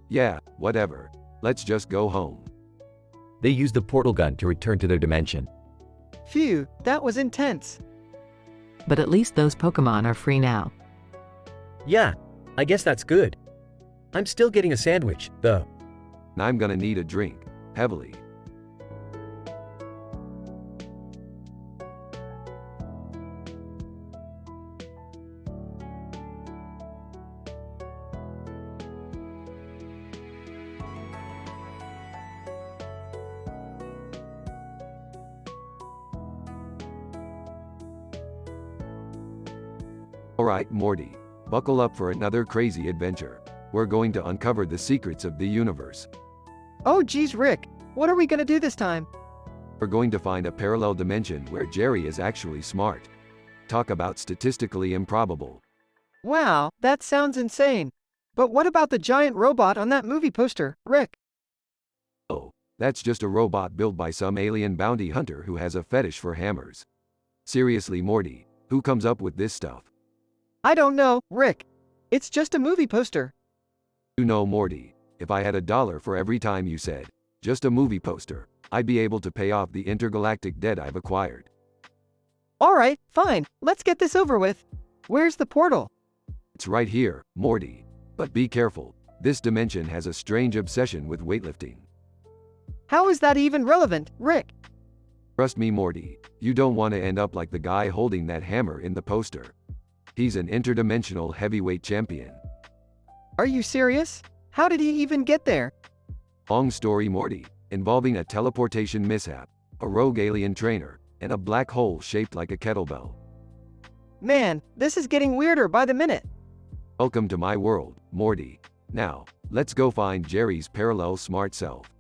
Yeah, whatever. Let's just go home. They use the portal gun to return to their dimension. Phew, that was intense. But at least those Pokemon are free now. Yeah, I guess that's good. I'm still getting a sandwich, though. I'm gonna need a drink, heavily. Alright, Morty. Buckle up for another crazy adventure. We're going to uncover the secrets of the universe. Oh geez, Rick. What are we gonna do this time? We're going to find a parallel dimension where Jerry is actually smart. Talk about statistically improbable. Wow, that sounds insane. But what about the giant robot on that movie poster, Rick? Oh, that's just a robot built by some alien bounty hunter who has a fetish for hammers. Seriously, Morty, who comes up with this stuff? I don't know, Rick. It's just a movie poster. You know, Morty, if I had $1 for every time you said, just a movie poster, I'd be able to pay off the intergalactic debt I've acquired. Alright, fine, let's get this over with. Where's the portal? It's right here, Morty. But be careful, this dimension has a strange obsession with weightlifting. How is that even relevant, Rick? Trust me, Morty, you don't want to end up like the guy holding that hammer in the poster. He's an interdimensional heavyweight champion. Are you serious? How did he even get there? Long story, Morty, involving a teleportation mishap, a rogue alien trainer, and a black hole shaped like a kettlebell. Man, this is getting weirder by the minute. Welcome to my world, Morty. Now, let's go find Jerry's parallel smart self.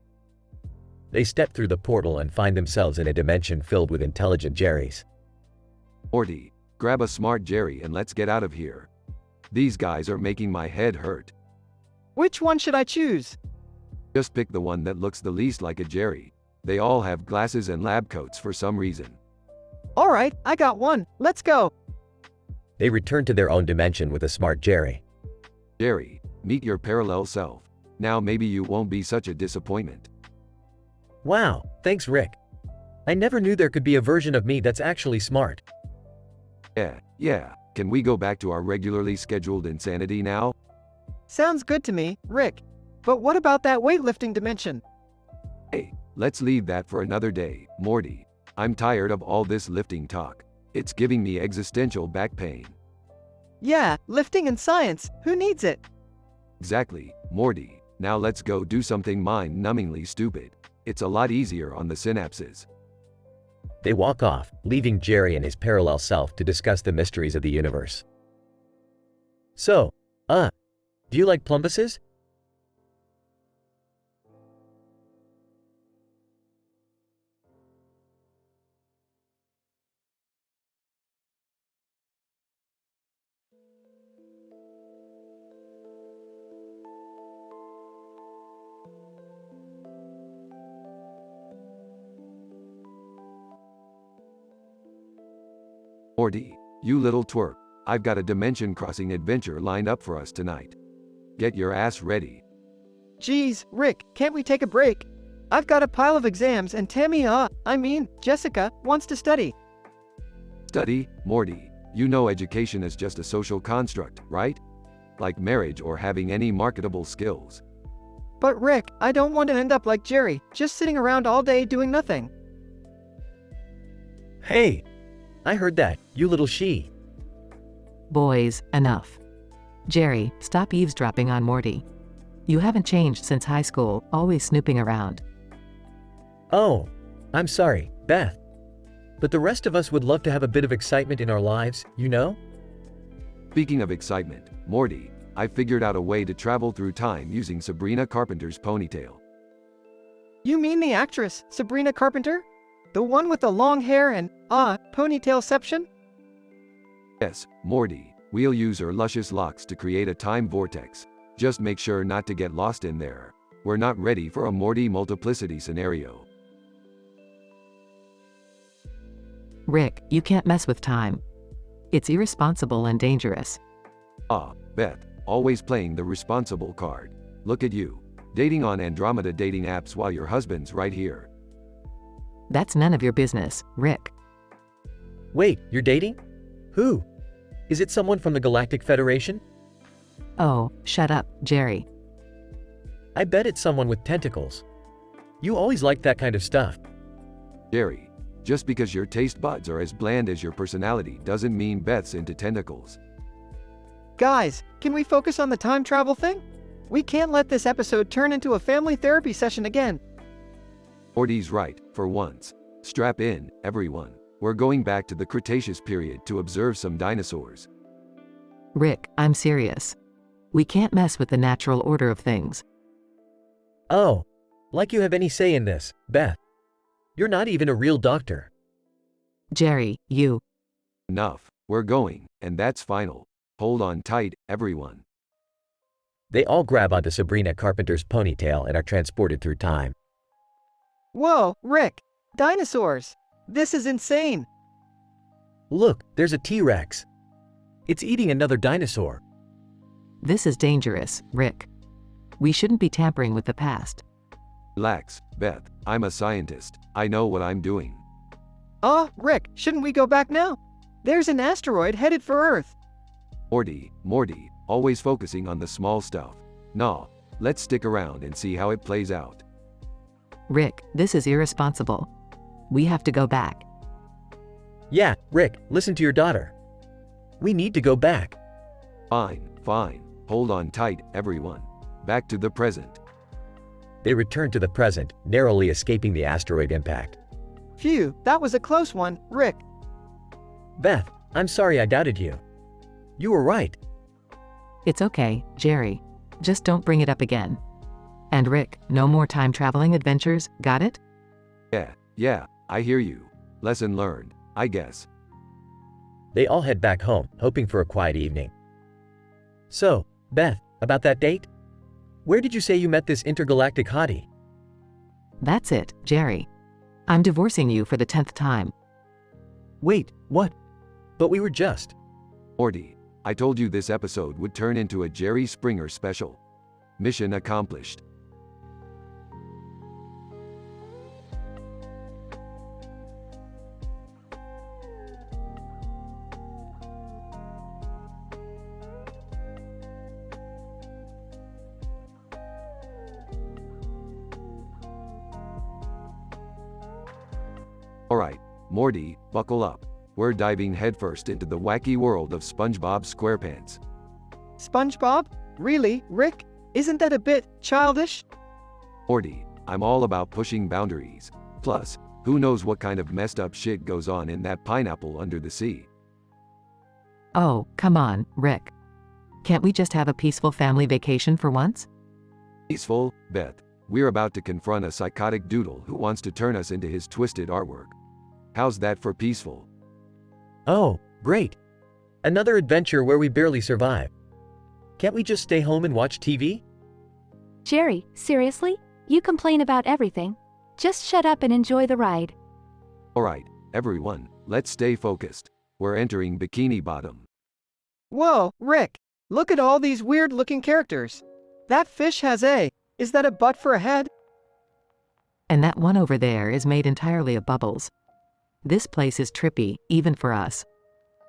They step through the portal and find themselves in a dimension filled with intelligent Jerrys. Morty, grab a smart Jerry and let's get out of here. These guys are making my head hurt. Which one should I choose? Just pick the one that looks the least like a Jerry. They all have glasses and lab coats for some reason. Alright, I got one. Let's go. They return to their own dimension with a smart Jerry. Jerry, meet your parallel self. Now maybe you won't be such a disappointment. Wow, thanks, Rick. I never knew there could be a version of me that's actually smart. Yeah. Can we go back to our regularly scheduled insanity now? Sounds good to me, Rick. But what about that weightlifting dimension? Hey, let's leave that for another day, Morty. I'm tired of all this lifting talk. It's giving me existential back pain. Yeah, lifting and science, who needs it? Exactly, Morty. Now let's go do something mind-numbingly stupid. It's a lot easier on the synapses. They walk off, leaving Jerry and his parallel self to discuss the mysteries of the universe. So, do you like plumbuses? Morty, you little twerp, I've got a dimension-crossing adventure lined up for us tonight. Get your ass ready. Geez, Rick, can't we take a break? I've got a pile of exams and Jessica, wants to study. Study, Morty, you know education is just a social construct, right? Like marriage or having any marketable skills. But Rick, I don't want to end up like Jerry, just sitting around all day doing nothing. Hey! I heard that, you little she. Boys, enough. Jerry, stop eavesdropping on Morty. You haven't changed since high school, always snooping around. Oh, I'm sorry, Beth. But the rest of us would love to have a bit of excitement in our lives, you know? Speaking of excitement, Morty, I figured out a way to travel through time using Sabrina Carpenter's ponytail. You mean the actress, Sabrina Carpenter? The one with the long hair and, ponytailception? Yes, Morty, we'll use her luscious locks to create a time vortex. Just make sure not to get lost in there. We're not ready for a Morty multiplicity scenario. Rick, you can't mess with time. It's irresponsible and dangerous. Beth, always playing the responsible card. Look at you, dating on Andromeda dating apps while your husband's right here. That's none of your business, Rick. Wait, you're dating? Who? Is it someone from the Galactic Federation? Oh, shut up, Jerry. I bet it's someone with tentacles. You always liked that kind of stuff. Jerry, just because your taste buds are as bland as your personality doesn't mean Beth's into tentacles. Guys, can we focus on the time travel thing? We can't let this episode turn into a family therapy session again. Morty's right, for once. Strap in, everyone. We're going back to the Cretaceous period to observe some dinosaurs. Rick, I'm serious. We can't mess with the natural order of things. Oh, like you have any say in this, Beth. You're not even a real doctor. Jerry, you. Enough. We're going, and that's final. Hold on tight, everyone. They all grab onto Sabrina Carpenter's ponytail and are transported through time. Whoa, Rick! Dinosaurs! This is insane! Look, there's a T-Rex. It's eating another dinosaur. This is dangerous, Rick. We shouldn't be tampering with the past. Relax, Beth. I'm a scientist. I know what I'm doing. Rick, shouldn't we go back now? There's an asteroid headed for Earth. Morty, always focusing on the small stuff. Nah, let's stick around and see how it plays out. Rick, this is irresponsible. We have to go back. Yeah, Rick, listen to your daughter. We need to go back. Fine. Hold on tight, everyone. Back to the present. They return to the present, narrowly escaping the asteroid impact. Phew, that was a close one, Rick. Beth, I'm sorry I doubted you. You were right. It's okay, Jerry. Just don't bring it up again. And Rick, no more time traveling adventures, got it? Yeah, I hear you. Lesson learned, I guess. They all head back home, hoping for a quiet evening. So, Beth, about that date? Where did you say you met this intergalactic hottie? That's it, Jerry. I'm divorcing you for the 10th time. Wait, what? But we were just... Morty, I told you this episode would turn into a Jerry Springer special. Mission accomplished. Alright, Morty, buckle up. We're diving headfirst into the wacky world of SpongeBob SquarePants. SpongeBob? Really, Rick? Isn't that a bit childish? Morty, I'm all about pushing boundaries. Plus, who knows what kind of messed up shit goes on in that pineapple under the sea. Oh, come on, Rick. Can't we just have a peaceful family vacation for once? Peaceful, Beth. We're about to confront a psychotic doodle who wants to turn us into his twisted artwork. How's that for peaceful? Oh, great. Another adventure where we barely survive. Can't we just stay home and watch TV? Jerry, seriously? You complain about everything. Just shut up and enjoy the ride. Alright, everyone, let's stay focused. We're entering Bikini Bottom. Whoa, Rick! Look at all these weird-looking characters. That fish has a... Is that a butt for a head? And that one over there is made entirely of bubbles. This place is trippy, even for us.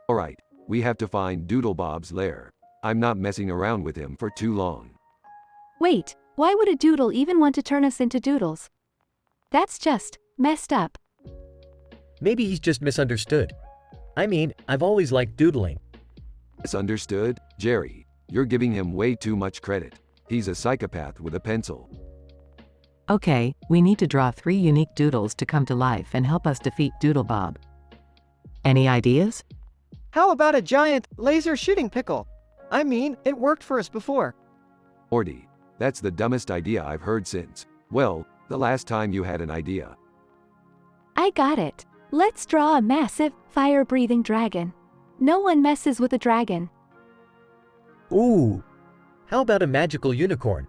Alright, we have to find Doodlebob's lair. I'm not messing around with him for too long. Wait, why would a doodle even want to turn us into doodles? That's just messed up. Maybe he's just misunderstood. I mean, I've always liked doodling. Misunderstood? Jerry, you're giving him way too much credit. He's a psychopath with a pencil. Okay, we need to draw 3 unique doodles to come to life and help us defeat Doodlebob. Any ideas? How about a giant, laser-shooting pickle? I mean, it worked for us before. Morty, that's the dumbest idea I've heard since, well, the last time you had an idea. I got it. Let's draw a massive, fire-breathing dragon. No one messes with a dragon. Ooh! How about a magical unicorn?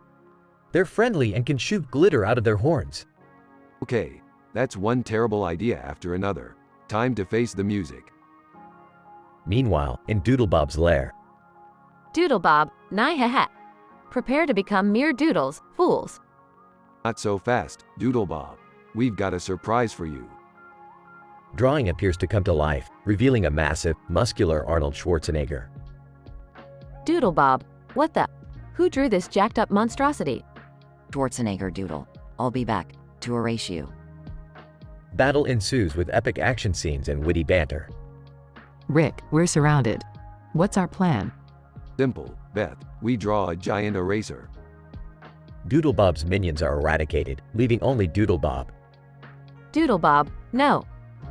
They're friendly and can shoot glitter out of their horns. Okay, that's one terrible idea after another. Time to face the music. Meanwhile, in Doodlebob's lair. Doodlebob, nigh-ha-ha. Prepare to become mere doodles, fools. Not so fast, Doodlebob. We've got a surprise for you. Drawing appears to come to life, revealing a massive, muscular Arnold Schwarzenegger. Doodlebob, what the? Who drew this jacked-up monstrosity? Schwarzenegger doodle. I'll be back to erase you. Battle ensues with epic action scenes and witty banter. Rick, we're surrounded. What's our plan? Simple, Beth. We draw a giant eraser. Doodlebob's minions are eradicated, leaving only Doodlebob. Doodlebob, no.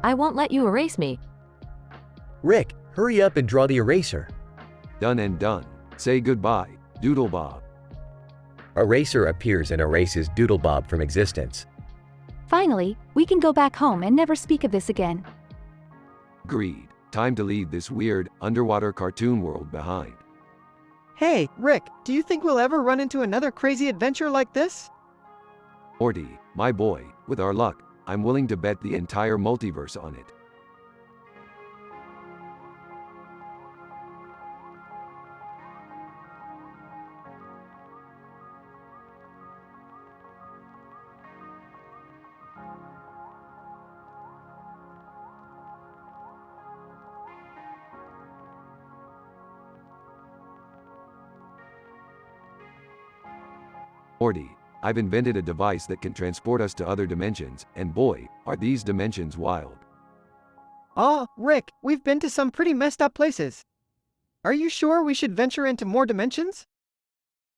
I won't let you erase me. Rick, hurry up and draw the eraser. Done and done. Say goodbye, Doodle Bob. Eraser appears and erases Doodle Bob from existence. Finally, we can go back home and never speak of this again. Agreed. Time to leave this weird, underwater cartoon world behind. Hey, Rick, do you think we'll ever run into another crazy adventure like this? Morty, my boy, with our luck, I'm willing to bet the entire multiverse on it. Morty, I've invented a device that can transport us to other dimensions, and boy, are these dimensions wild. Oh, Rick, we've been to some pretty messed up places. Are you sure we should venture into more dimensions?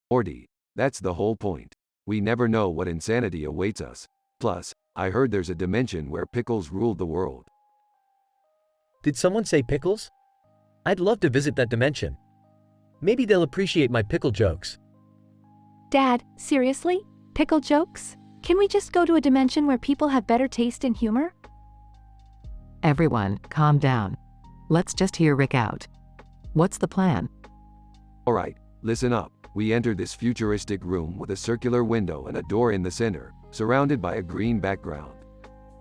Morty, that's the whole point. We never know what insanity awaits us. Plus, I heard there's a dimension where pickles ruled the world. Did someone say pickles? I'd love to visit that dimension. Maybe they'll appreciate my pickle jokes. Dad, seriously? Pickle jokes? Can we just go to a dimension where people have better taste and humor? Everyone, calm down. Let's just hear Rick out. What's the plan? Alright, listen up. We enter this futuristic room with a circular window and a door in the center, surrounded by a green background.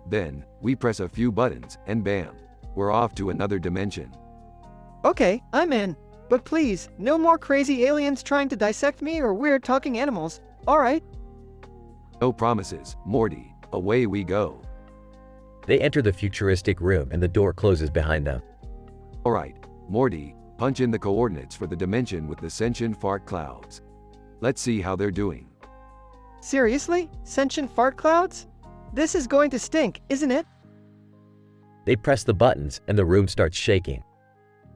Then, we press a few buttons, and bam, we're off to another dimension. Okay, I'm in. But please, no more crazy aliens trying to dissect me or weird talking animals, alright? No promises, Morty. Away we go. They enter the futuristic room and the door closes behind them. Alright, Morty, punch in the coordinates for the dimension with the sentient fart clouds. Let's see how they're doing. Seriously? Sentient fart clouds? This is going to stink, isn't it? They press the buttons and the room starts shaking.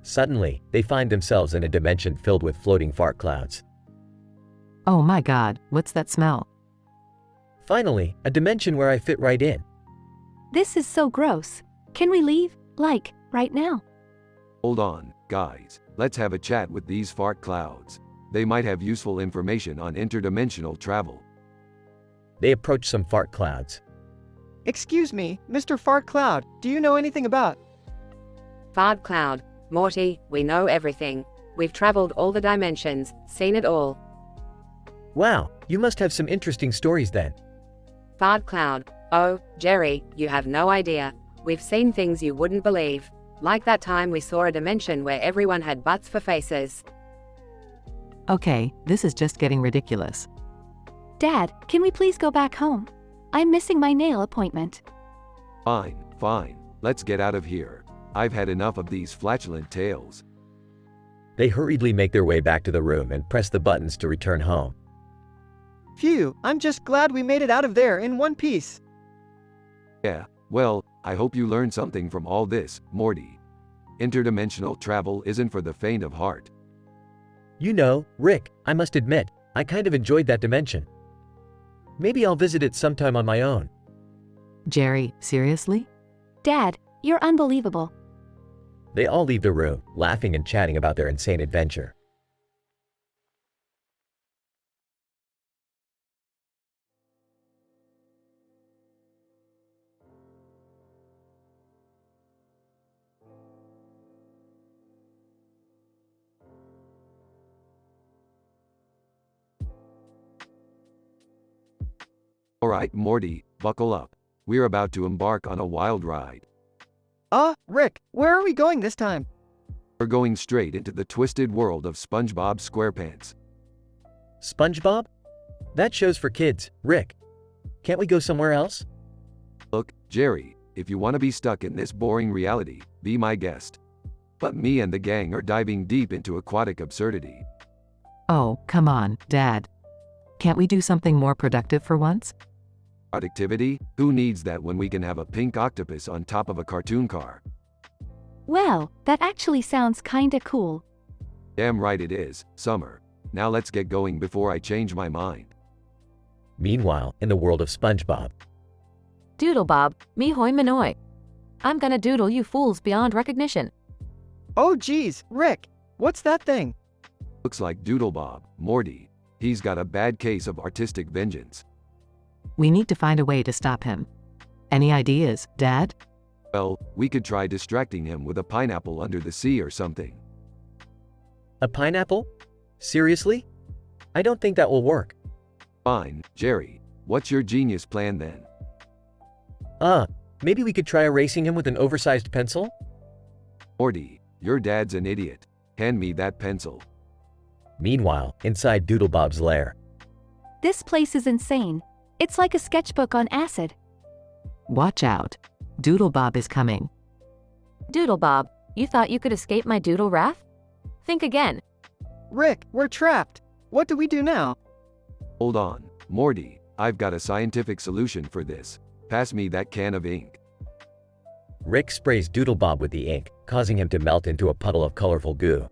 Suddenly, they find themselves in a dimension filled with floating fart clouds. Oh my god, what's that smell? Finally, a dimension where I fit right in. This is so gross. Can we leave? Like, right now? Hold on, guys. Let's have a chat with these fart clouds. They might have useful information on interdimensional travel. They approach some fart clouds. Excuse me, Mr. Fart Cloud, do you know anything about? Fart Cloud. Morty, we know everything. We've traveled all the dimensions, seen it all. Wow, you must have some interesting stories then. Fart Cloud. Oh, Jerry, you have no idea. We've seen things you wouldn't believe. Like that time we saw a dimension where everyone had butts for faces. Okay, this is just getting ridiculous. Dad, can we please go back home? I'm missing my nail appointment. Fine, fine. Let's get out of here. I've had enough of these flatulent tales. They hurriedly make their way back to the room and press the buttons to return home. Phew, I'm just glad we made it out of there in one piece. Yeah, well, I hope you learned something from all this, Morty. Interdimensional travel isn't for the faint of heart. You know, Rick, I must admit, I kind of enjoyed that dimension. Maybe I'll visit it sometime on my own. Jerry, seriously? Dad, you're unbelievable. They all leave the room, laughing and chatting about their insane adventure. Alright, Morty, buckle up. We're about to embark on a wild ride. Rick, where are we going this time? We're going straight into the twisted world of SpongeBob SquarePants. SpongeBob? That show's for kids, Rick. Can't we go somewhere else? Look, Jerry, if you want to be stuck in this boring reality, be my guest. But me and the gang are diving deep into aquatic absurdity. Oh, come on, Dad. Can't we do something more productive for once? Productivity? Who needs that when we can have a pink octopus on top of a cartoon car? Well, that actually sounds kinda cool. Damn right it is, Summer. Now let's get going before I change my mind. Meanwhile, in the world of SpongeBob. Doodle Bob, me hoi manoi. I'm gonna doodle you fools beyond recognition. Oh geez, Rick, What's that thing? Looks like Doodlebob, Morty. He's got a bad case of artistic vengeance. We need to find a way to stop him. Any ideas, Dad? Well, we could try distracting him with a pineapple under the sea or something. A pineapple? Seriously? I don't think that will work. Fine, Jerry. What's your genius plan then? Maybe we could try erasing him with an oversized pencil? Morty, your dad's an idiot. Hand me that pencil. Meanwhile, inside Doodlebob's lair. This place is insane. It's like a sketchbook on acid. Watch out. Doodlebob is coming. Doodlebob, you thought you could escape my doodle wrath? Think again. Rick, we're trapped. What do we do now? Hold on, Morty. I've got a scientific solution for this. Pass me that can of ink. Rick sprays Doodlebob with the ink, causing him to melt into a puddle of colorful goo.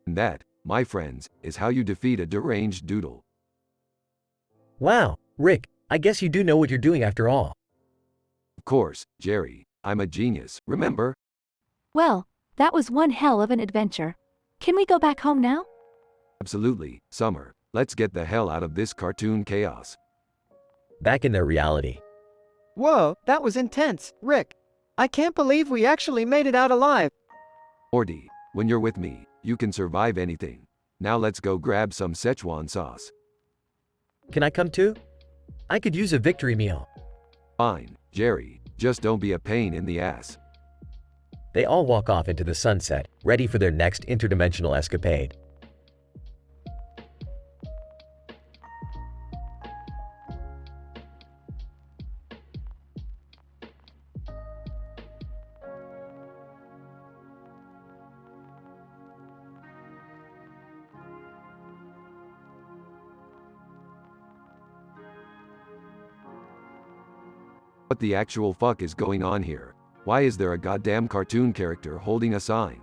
And that, my friends, is how you defeat a deranged doodle. Wow, Rick, I guess you do know what you're doing after all. Of course, Jerry. I'm a genius, remember? Well, that was one hell of an adventure. Can we go back home now? Absolutely, Summer. Let's get the hell out of this cartoon chaos. Back in their reality. Whoa, that was intense, Rick. I can't believe we actually made it out alive. Morty, when you're with me, you can survive anything. Now let's go grab some Szechuan sauce. Can I come too? I could use a victory meal. Fine, Jerry. Just don't be a pain in the ass. They all walk off into the sunset, ready for their next interdimensional escapade. What the actual fuck is going on here? Why is there a goddamn cartoon character holding a sign?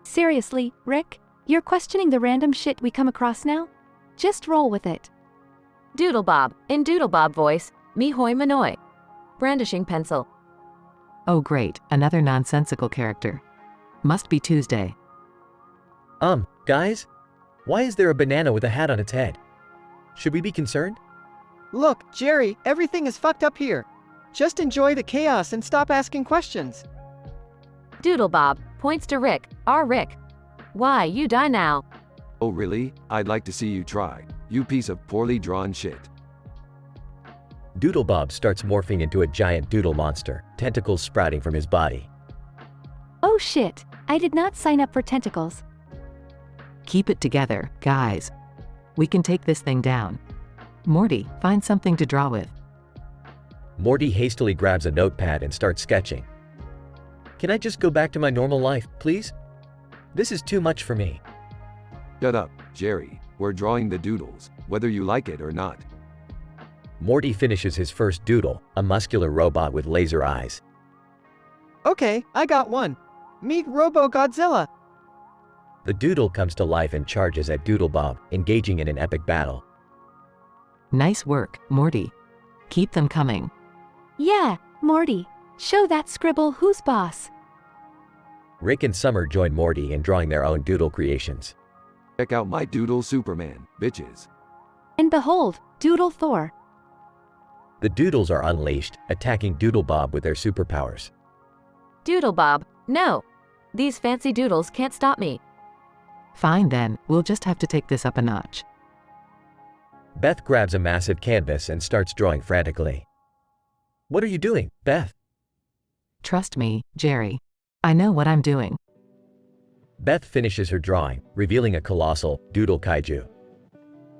Seriously, Rick? You're questioning the random shit we come across now? Just roll with it. Doodlebob, in Doodlebob voice, me hoi manoi. Brandishing pencil. Oh great, another nonsensical character. Must be Tuesday. Guys? Why is there a banana with a hat on its head? Should we be concerned? Look, Jerry, everything is fucked up here. Just enjoy the chaos and stop asking questions. Doodlebob, points to Rick, our Rick. Why, you die now. Oh really? I'd like to see you try. You piece of poorly drawn shit. Doodlebob starts morphing into a giant doodle monster, tentacles sprouting from his body. Oh shit, I did not sign up for tentacles. Keep it together, guys. We can take this thing down. Morty, find something to draw with. Morty hastily grabs a notepad and starts sketching. Can I just go back to my normal life, please? This is too much for me. Shut up, Jerry. We're drawing the doodles, whether you like it or not. Morty finishes his first doodle, a muscular robot with laser eyes. Okay, I got one. Meet Robo Godzilla. The doodle comes to life and charges at Doodlebob, engaging in an epic battle. Nice work, Morty. Keep them coming. Yeah, Morty. Show that scribble who's boss. Rick and Summer join Morty in drawing their own doodle creations. Check out my doodle Superman, bitches. And behold, Doodle Thor. The doodles are unleashed, attacking Doodlebob with their superpowers. Doodlebob, no. These fancy doodles can't stop me. Fine then, we'll just have to take this up a notch. Beth grabs a massive canvas and starts drawing frantically. What are you doing, Beth? Trust me, Jerry. I know what I'm doing. Beth finishes her drawing, revealing a colossal doodle kaiju.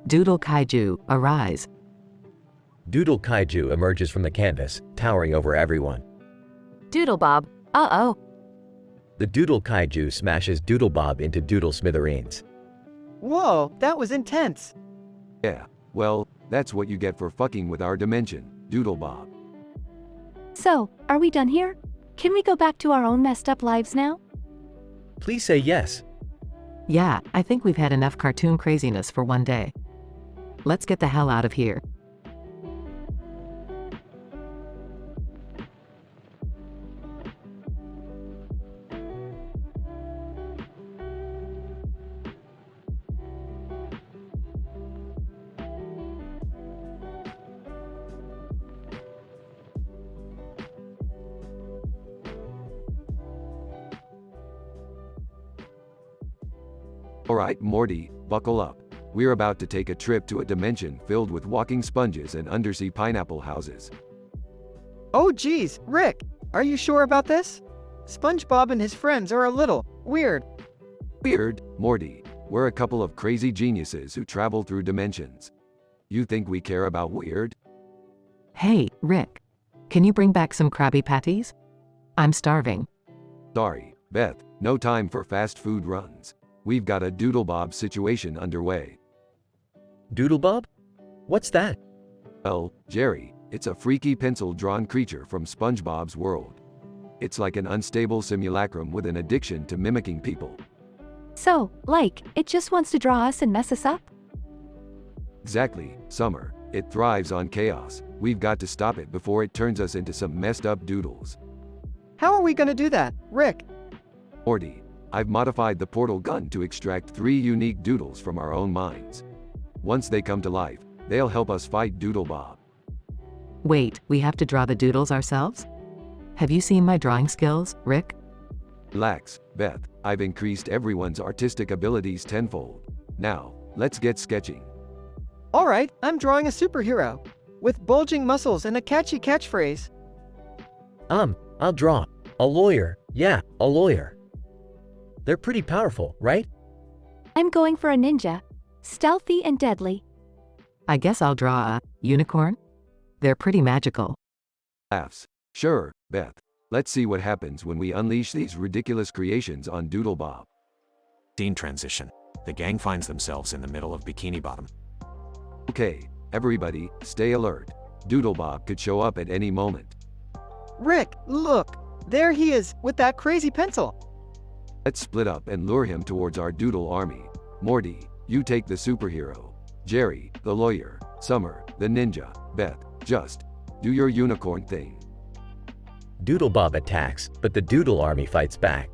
Doodle Kaiju, arise. Doodle kaiju emerges from the canvas, towering over everyone. Doodlebob, uh-oh. The doodle kaiju smashes Doodlebob into doodle smithereens. Whoa, that was intense. Yeah, well, that's what you get for fucking with our dimension, Doodlebob. So, are we done here? Can we go back to our own messed up lives now? Please say yes. Yeah, I think we've had enough cartoon craziness for one day. Let's get the hell out of here. Alright, Morty, buckle up. We're about to take a trip to a dimension filled with walking sponges and undersea pineapple houses. Oh geez, Rick, are you sure about this? SpongeBob and his friends are a little weird. Weird, Morty. We're a couple of crazy geniuses who travel through dimensions. You think we care about weird? Hey, Rick. Can you bring back some Krabby Patties? I'm starving. Sorry, Beth, no time for fast food runs. We've got a Doodlebob situation underway. Doodlebob? What's that? Well, Jerry, it's a freaky pencil-drawn creature from SpongeBob's world. It's like an unstable simulacrum with an addiction to mimicking people. So, like, it just wants to draw us and mess us up? Exactly, Summer. It thrives on chaos. We've got to stop it before it turns us into some messed up doodles. How are we gonna do that, Rick? Morty, I've modified the portal gun to extract 3 unique doodles from our own minds. Once they come to life, they'll help us fight Doodlebob. Wait, we have to draw the doodles ourselves? Have you seen my drawing skills, Rick? Relax, Beth. I've increased everyone's artistic abilities tenfold. Now, let's get sketching. Alright, I'm drawing a superhero. With bulging muscles and a catchy catchphrase. I'll draw. A lawyer. Yeah, a lawyer. They're pretty powerful, right? I'm going for a ninja. Stealthy and deadly. I guess I'll draw a unicorn. They're pretty magical. Laughs. Sure, Beth. Let's see what happens when we unleash these ridiculous creations on Doodlebob. Scene transition. The gang finds themselves in the middle of Bikini Bottom. Okay, everybody, stay alert. Doodlebob could show up at any moment. Rick, look! There he is, with that crazy pencil. Let's split up and lure him towards our doodle army. Morty, you take the superhero. Jerry, the lawyer. Summer, the ninja. Beth, just do your unicorn thing. Doodlebob attacks, but the Doodle Army fights back.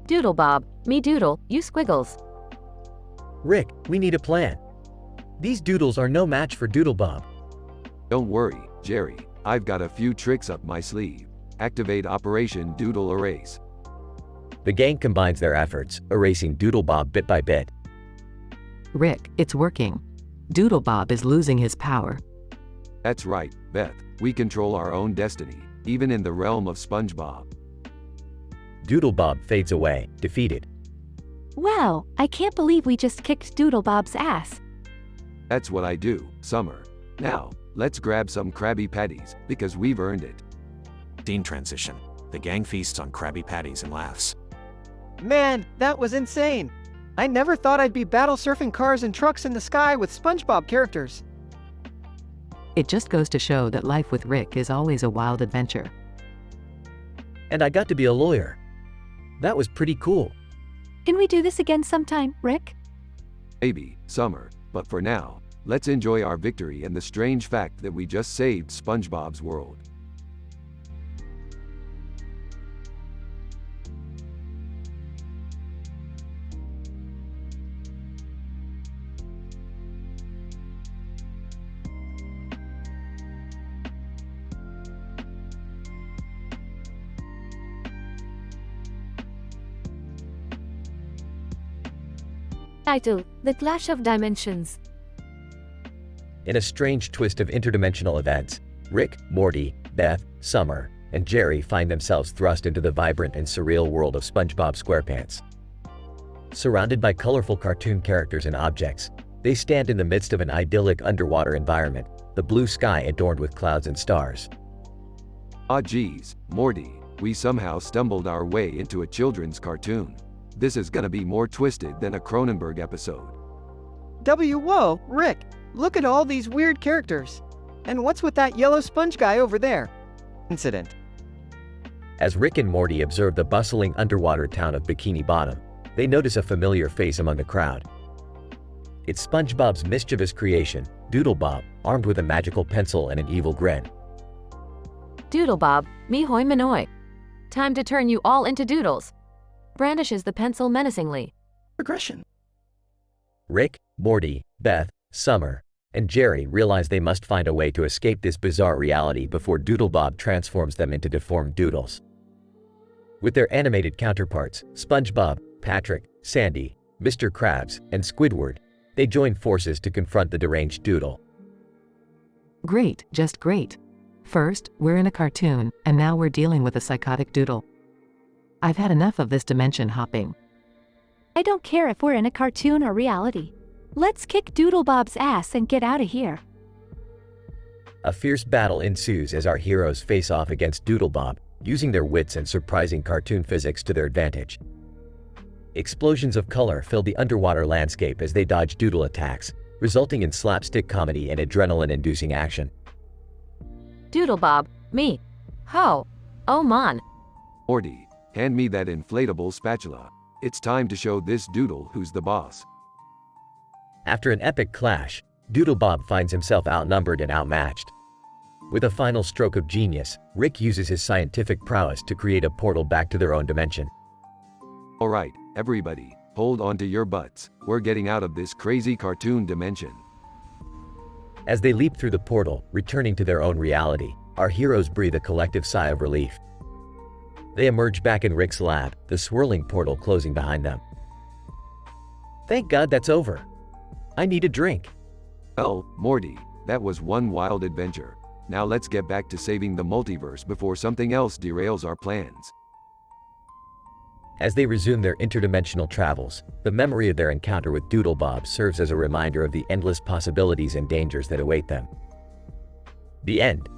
Doodlebob, me doodle, you squiggles. Rick, we need a plan. These doodles are no match for Doodlebob. Don't worry, Jerry. I've got a few tricks up my sleeve. Activate Operation Doodle Erase. The gang combines their efforts, erasing Doodlebob bit by bit. Rick, it's working. Doodlebob is losing his power. That's right, Beth. We control our own destiny, even in the realm of SpongeBob. Doodlebob fades away, defeated. Wow, I can't believe we just kicked Doodlebob's ass. That's what I do, Summer. Now, let's grab some Krabby Patties, because we've earned it. Scene transition. The gang feasts on Krabby Patties and laughs. Man, that was insane. I never thought I'd be battle surfing cars and trucks in the sky with SpongeBob characters. It just goes to show that life with Rick is always a wild adventure. And I got to be a lawyer. That was pretty cool. Can we do this again sometime, Rick? Maybe, Summer, but for now, let's enjoy our victory and the strange fact that we just saved SpongeBob's world. Title: The Clash of Dimensions. In a strange twist of interdimensional events, Rick, Morty, Beth, Summer, and Jerry find themselves thrust into the vibrant and surreal world of SpongeBob SquarePants. Surrounded by colorful cartoon characters and objects, they stand in the midst of an idyllic underwater environment, the blue sky adorned with clouds and stars. Ah geez, Morty, we somehow stumbled our way into a children's cartoon. This is gonna be more twisted than a Cronenberg episode. Whoa, Rick, look at all these weird characters. And what's with that yellow sponge guy over there? Incident. As Rick and Morty observe the bustling underwater town of Bikini Bottom, they notice a familiar face among the crowd. It's SpongeBob's mischievous creation, Doodlebob, armed with a magical pencil and an evil grin. Doodlebob, me hoi manoi. Time to turn you all into doodles. Brandishes the pencil menacingly. Progression. Rick, Morty, Beth, Summer, and Jerry realize they must find a way to escape this bizarre reality before Doodlebob transforms them into deformed doodles. With their animated counterparts, SpongeBob, Patrick, Sandy, Mr. Krabs, and Squidward, they join forces to confront the deranged Doodle. Great, just great. First, we're in a cartoon, and now we're dealing with a psychotic Doodle. I've had enough of this dimension hopping. I don't care if we're in a cartoon or reality. Let's kick Doodlebob's ass and get out of here. A fierce battle ensues as our heroes face off against Doodlebob, using their wits and surprising cartoon physics to their advantage. Explosions of color fill the underwater landscape as they dodge Doodle attacks, resulting in slapstick comedy and adrenaline-inducing action. Doodlebob, me. Ho. Oh man. Morty, hand me that inflatable spatula. It's time to show this Doodle who's the boss. After an epic clash, Doodlebob finds himself outnumbered and outmatched. With a final stroke of genius, Rick uses his scientific prowess to create a portal back to their own dimension. Alright, everybody, hold on to your butts. We're getting out of this crazy cartoon dimension. As they leap through the portal, returning to their own reality, our heroes breathe a collective sigh of relief. They emerge back in Rick's lab, the swirling portal closing behind them. Thank God that's over. I need a drink. Well, Morty, that was one wild adventure. Now let's get back to saving the multiverse before something else derails our plans. As they resume their interdimensional travels, the memory of their encounter with Doodlebob serves as a reminder of the endless possibilities and dangers that await them. The end.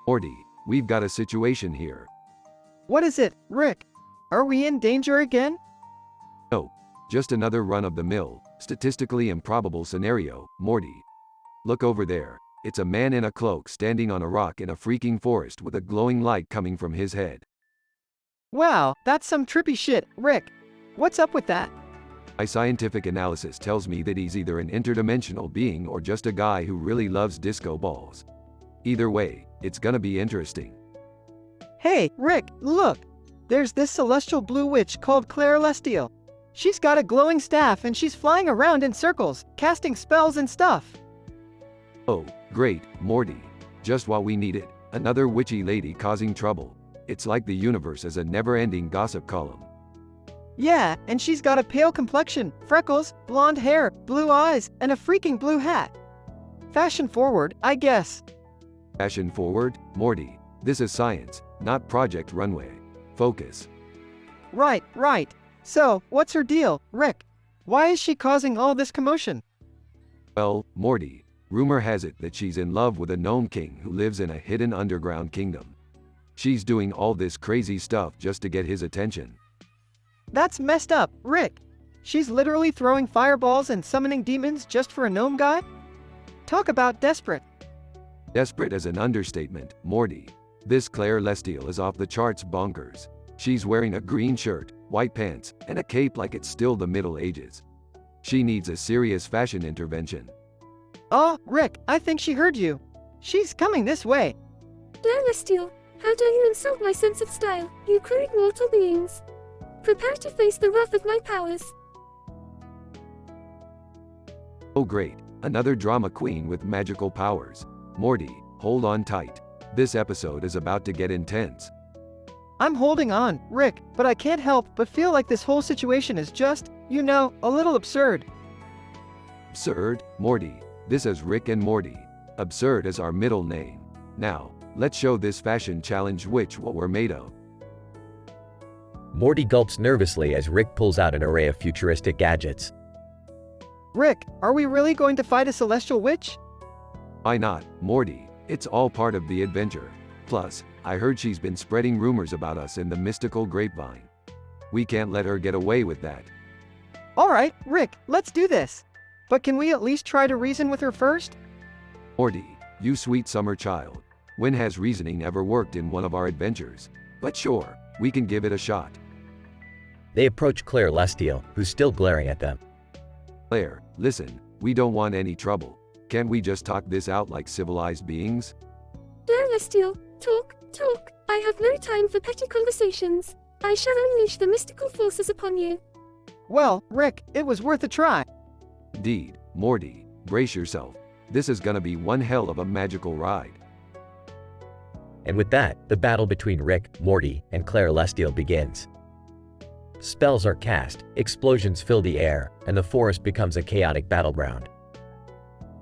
Morty, we've got a situation here. What is it, Rick? Are we in danger again? No, just another run-of-the-mill, statistically improbable scenario, Morty. Look over there. It's a man in a cloak standing on a rock in a freaking forest with a glowing light coming from his head. Wow, that's some trippy shit, Rick. What's up with that? My scientific analysis tells me that he's either an interdimensional being or just a guy who really loves disco balls. Either way, it's gonna be interesting. Hey, Rick, look! There's this celestial blue witch called Claire Lestial. She's got a glowing staff and she's flying around in circles, casting spells and stuff. Oh, great, Morty. Just what we needed. Another witchy lady causing trouble. It's like the universe is a never-ending gossip column. Yeah, and she's got a pale complexion, freckles, blonde hair, blue eyes, and a freaking blue hat. Fashion forward, I guess. Fashion forward, Morty. This is science, not Project Runway. Focus. Right. So, what's her deal, Rick? Why is she causing all this commotion? Well, Morty, rumor has it that she's in love with a gnome king who lives in a hidden underground kingdom. She's doing all this crazy stuff just to get his attention. That's messed up, Rick. She's literally throwing fireballs and summoning demons just for a gnome guy? Talk about desperate. Desperate is an understatement, Morty. This Claire Lestial is off the charts bonkers. She's wearing a green shirt, white pants, and a cape like it's still the Middle Ages. She needs a serious fashion intervention. Oh, Rick, I think she heard you. She's coming this way. Claire Lestial, how dare you insult my sense of style, you crude mortal beings. Prepare to face the wrath of my powers. Oh great, another drama queen with magical powers. Morty, hold on tight. This episode is about to get intense. I'm holding on, Rick, but I can't help but feel like this whole situation is just, you know, a little absurd. Absurd, Morty. This is Rick and Morty. Absurd is our middle name. Now, let's show this fashion challenge witch what we're made of. Morty gulps nervously as Rick pulls out an array of futuristic gadgets. Rick, are we really going to fight a celestial witch? Why not, Morty? It's all part of the adventure. Plus, I heard she's been spreading rumors about us in the mystical grapevine. We can't let her get away with that. Alright, Rick, let's do this. But can we at least try to reason with her first? Morty, you sweet summer child. When has reasoning ever worked in one of our adventures? But sure, we can give it a shot. They approach Claire Lestial, who's still glaring at them. Claire, listen, we don't want any trouble. Can't we just talk this out like civilized beings? Celestial, talk. I have no time for petty conversations. I shall unleash the mystical forces upon you. Well, Rick, it was worth a try. Indeed, Morty, brace yourself. This is gonna be one hell of a magical ride. And with that, the battle between Rick, Morty, and Claire Lestial begins. Spells are cast, explosions fill the air, and the forest becomes a chaotic battleground.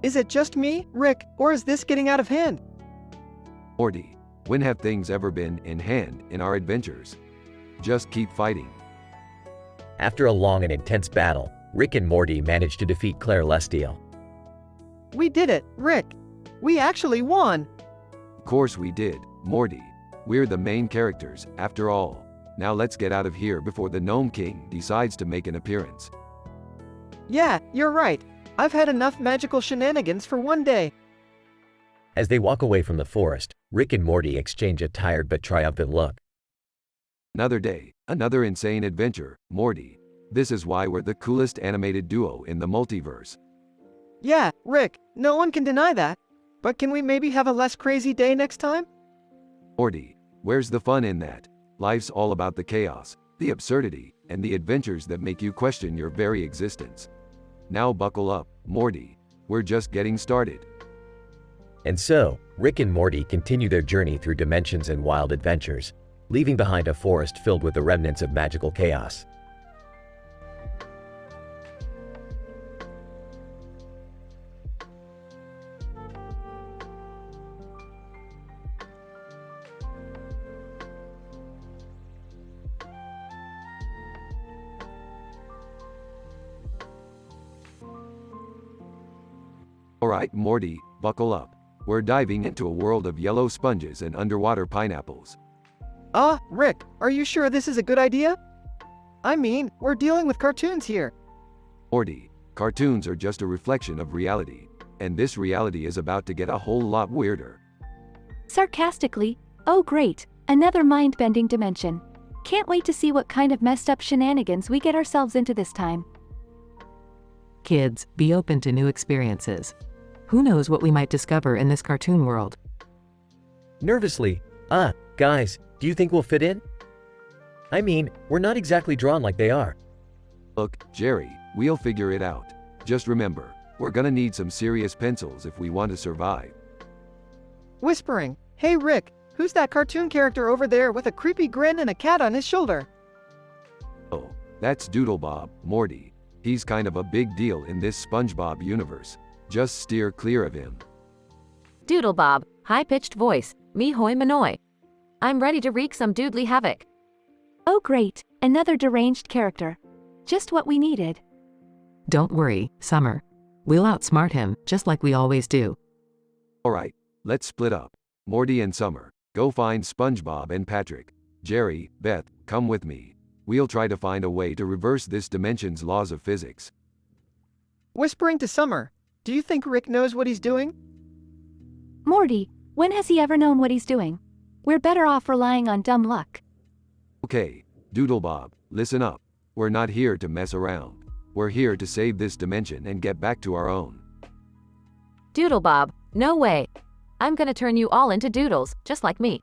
Is it just me, Rick, or is this getting out of hand? Morty, when have things ever been in hand in our adventures? Just keep fighting. After a long and intense battle, Rick and Morty managed to defeat Claire Lestial. We did it, Rick. We actually won. Of course we did, Morty. We're the main characters, after all. Now let's get out of here before the Gnome King decides to make an appearance. Yeah, you're right. I've had enough magical shenanigans for one day. As they walk away from the forest, Rick and Morty exchange a tired but triumphant look. Another day, another insane adventure, Morty. This is why we're the coolest animated duo in the multiverse. Yeah, Rick, no one can deny that. But can we maybe have a less crazy day next time? Morty, where's the fun in that? Life's all about the chaos, the absurdity, and the adventures that make you question your very existence. Now buckle up, Morty. We're just getting started. And so, Rick and Morty continue their journey through dimensions and wild adventures, leaving behind a forest filled with the remnants of magical chaos. Alright, Morty, buckle up. We're diving into a world of yellow sponges and underwater pineapples. Rick, are you sure this is a good idea? I mean, we're dealing with cartoons here. Morty, cartoons are just a reflection of reality. And this reality is about to get a whole lot weirder. Sarcastically, oh great, another mind-bending dimension. Can't wait to see what kind of messed up shenanigans we get ourselves into this time. Kids, be open to new experiences. Who knows what we might discover in this cartoon world? Nervously, guys, do you think we'll fit in? I mean, we're not exactly drawn like they are. Look, Jerry, we'll figure it out. Just remember, we're gonna need some serious pencils if we want to survive. Whispering, hey Rick, who's that cartoon character over there with a creepy grin and a cat on his shoulder? Oh, that's Doodlebob, Morty. He's kind of a big deal in this SpongeBob universe. Just steer clear of him. Doodlebob, high-pitched voice, me hoi manoi. I'm ready to wreak some doodly havoc. Oh great, another deranged character. Just what we needed. Don't worry, Summer. We'll outsmart him, just like we always do. Alright, let's split up. Morty and Summer, go find SpongeBob and Patrick. Jerry, Beth, come with me. We'll try to find a way to reverse this dimension's laws of physics. Whispering to Summer, do you think Rick knows what he's doing? Morty, when has he ever known what he's doing? We're better off relying on dumb luck. Okay, Doodlebob, listen up. We're not here to mess around. We're here to save this dimension and get back to our own. Doodlebob, no way. I'm gonna turn you all into doodles, just like me.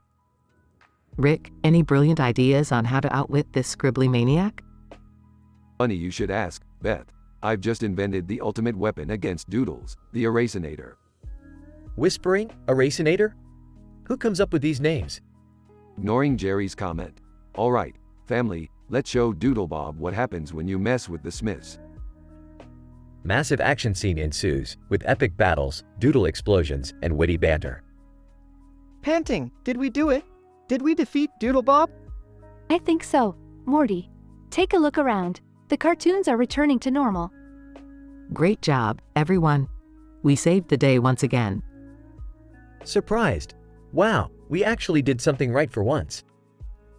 Rick, any brilliant ideas on how to outwit this scribbly maniac? Funny you should ask, Beth. I've just invented the ultimate weapon against doodles, the Erasinator. Whispering? Erasinator? Who comes up with these names? Ignoring Jerry's comment. Alright, family, let's show Doodlebob what happens when you mess with the Smiths. Massive action scene ensues, with epic battles, doodle explosions, and witty banter. Panting, did we do it? Did we defeat Doodlebob? I think so. Morty, take a look around. The cartoons are returning to normal. Great job, everyone. We saved the day once again. Surprised. Wow, we actually did something right for once.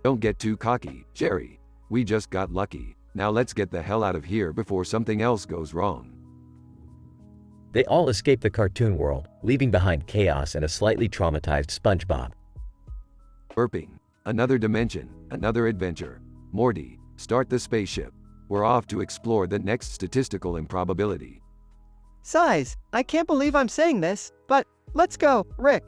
Don't get too cocky, Jerry. We just got lucky. Now let's get the hell out of here before something else goes wrong. They all escape the cartoon world, leaving behind chaos and a slightly traumatized SpongeBob. Burping. Another dimension, another adventure. Morty, start the spaceship. We're off to explore the next statistical improbability. Sighs, I can't believe I'm saying this, but let's go, Rick.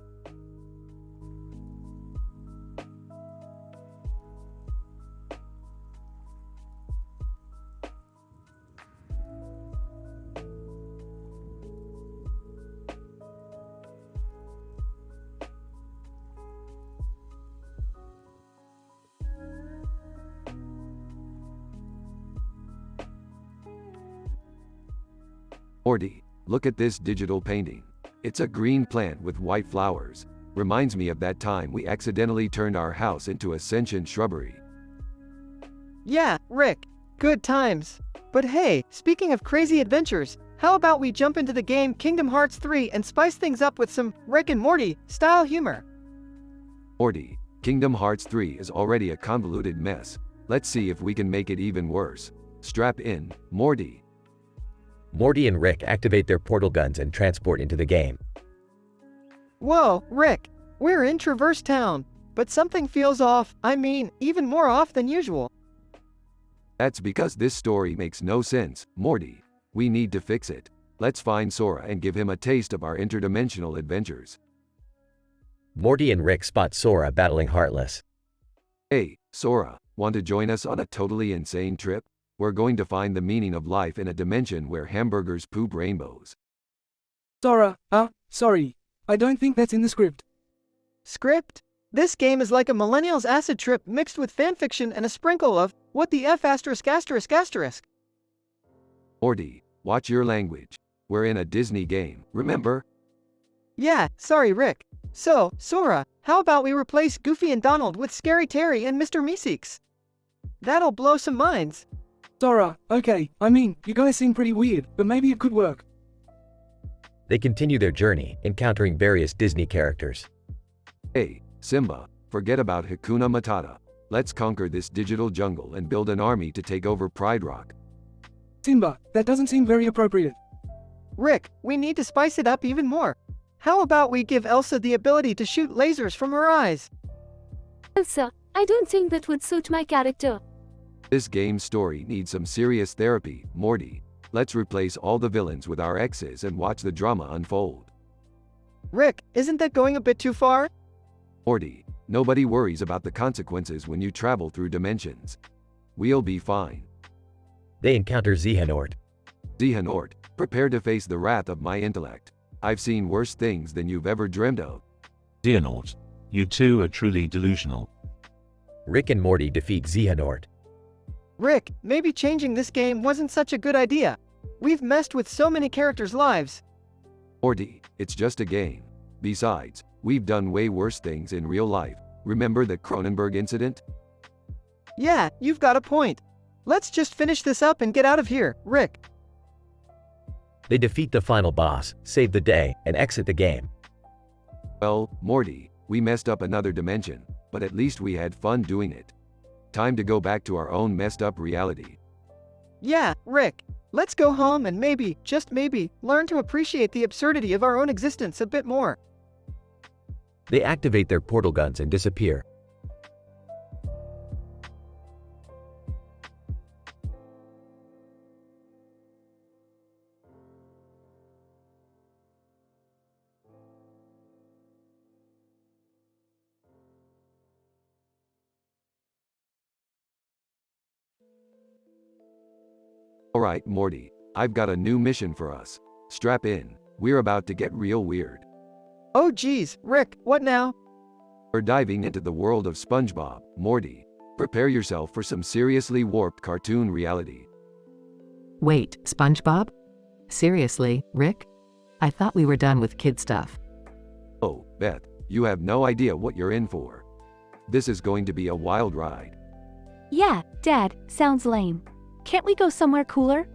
Morty, look at this digital painting. It's a green plant with white flowers. Reminds me of that time we accidentally turned our house into a sentient shrubbery. Yeah, Rick. Good times. But hey, speaking of crazy adventures, how about we jump into the game Kingdom Hearts 3 and spice things up with some Rick and Morty style humor? Morty, Kingdom Hearts 3 is already a convoluted mess. Let's see if we can make it even worse. Strap in, Morty. Morty and Rick activate their portal guns and transport into the game. Whoa, Rick. We're in Traverse Town, but something feels off, I mean, even more off than usual. That's because this story makes no sense, Morty. We need to fix it. Let's find Sora and give him a taste of our interdimensional adventures. Morty and Rick spot Sora battling Heartless. Hey, Sora, want to join us on a totally insane trip? We're going to find the meaning of life in a dimension where hamburgers poop rainbows. Sora, sorry. I don't think that's in the script. Script? This game is like a millennial's acid trip mixed with fanfiction and a sprinkle of, what the F asterisk asterisk asterisk. Morty, watch your language. We're in a Disney game, remember? Yeah, sorry Rick. So, Sora, how about we replace Goofy and Donald with Scary Terry and Mr. Meeseeks? That'll blow some minds. Sora, okay, I mean, you guys seem pretty weird, but maybe it could work. They continue their journey, encountering various Disney characters. Hey, Simba, forget about Hakuna Matata. Let's conquer this digital jungle and build an army to take over Pride Rock. Simba, that doesn't seem very appropriate. Rick, we need to spice it up even more. How about we give Elsa the ability to shoot lasers from her eyes? Elsa, I don't think that would suit my character. This game's story needs some serious therapy, Morty. Let's replace all the villains with our exes and watch the drama unfold. Rick, isn't that going a bit too far? Morty, nobody worries about the consequences when you travel through dimensions. We'll be fine. They encounter Xehanort. Xehanort, prepare to face the wrath of my intellect. I've seen worse things than you've ever dreamed of. Xehanort, you two are truly delusional. Rick and Morty defeat Xehanort. Rick, maybe changing this game wasn't such a good idea. We've messed with so many characters' lives. Morty, it's just a game. Besides, we've done way worse things in real life. Remember the Cronenberg incident? Yeah, you've got a point. Let's just finish this up and get out of here, Rick. They defeat the final boss, save the day, and exit the game. Well, Morty, we messed up another dimension, but at least we had fun doing it. Time to go back to our own messed up reality. Yeah, Rick. Let's go home and maybe, just maybe, learn to appreciate the absurdity of our own existence a bit more. They activate their portal guns and disappear. Alright, Morty, I've got a new mission for us. Strap in, we're about to get real weird. Oh geez, Rick, what now? We're diving into the world of SpongeBob, Morty. Prepare yourself for some seriously warped cartoon reality. Wait, SpongeBob? Seriously, Rick? I thought we were done with kid stuff. Oh, Beth, you have no idea what you're in for. This is going to be a wild ride. Yeah, Dad, sounds lame. Can't we go somewhere cooler?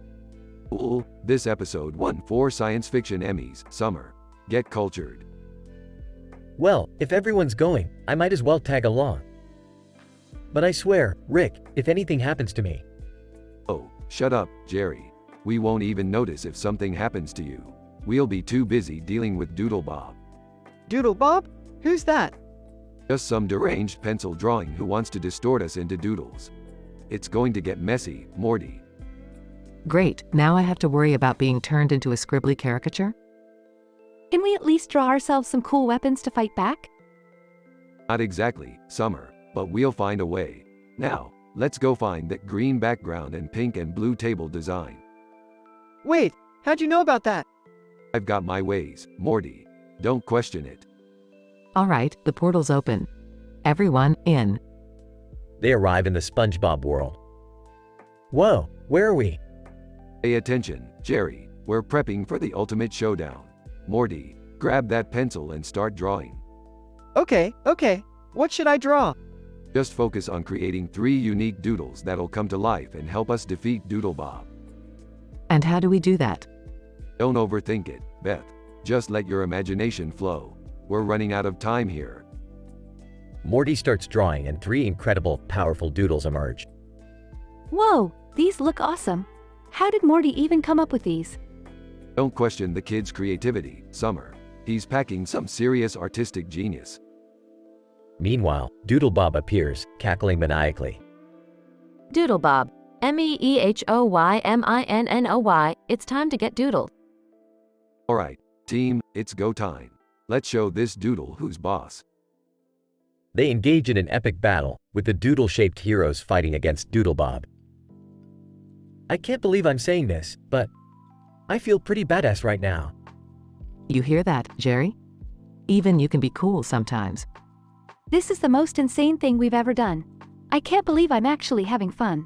Cool, this episode won 4 science fiction Emmys, summer. Get cultured. Well, if everyone's going, I might as well tag along. But I swear, Rick, if anything happens to me. Oh, shut up, Jerry. We won't even notice if something happens to you. We'll be too busy dealing with Doodle Bob. Doodle Bob? Who's that? Just some deranged pencil drawing who wants to distort us into doodles. It's going to get messy, Morty. Great, now I have to worry about being turned into a scribbly caricature? Can we at least draw ourselves some cool weapons to fight back? Not exactly, Summer, but we'll find a way. Now, let's go find that green background and pink and blue table design. Wait, how'd you know about that? I've got my ways, Morty. Don't question it. Alright, the portal's open. Everyone, in. They arrive in the SpongeBob world. Whoa, where are we? Pay attention, Jerry. We're prepping for the ultimate showdown. Morty, grab that pencil and start drawing. Okay. What should I draw? Just focus on creating 3 unique doodles that'll come to life and help us defeat Doodlebob. And how do we do that? Don't overthink it, Beth. Just let your imagination flow. We're running out of time here. Morty starts drawing and 3 incredible, powerful doodles emerge. Whoa, these look awesome. How did Morty even come up with these? Don't question the kid's creativity, Summer. He's packing some serious artistic genius. Meanwhile, Doodlebob appears, cackling maniacally. Doodlebob. MEEHOYMINNOY. It's time to get doodled. Alright, team, it's go time. Let's show this doodle who's boss. They engage in an epic battle, with the doodle-shaped heroes fighting against Doodlebob. I can't believe I'm saying this, but I feel pretty badass right now. You hear that, Jerry? Even you can be cool sometimes. This is the most insane thing we've ever done. I can't believe I'm actually having fun.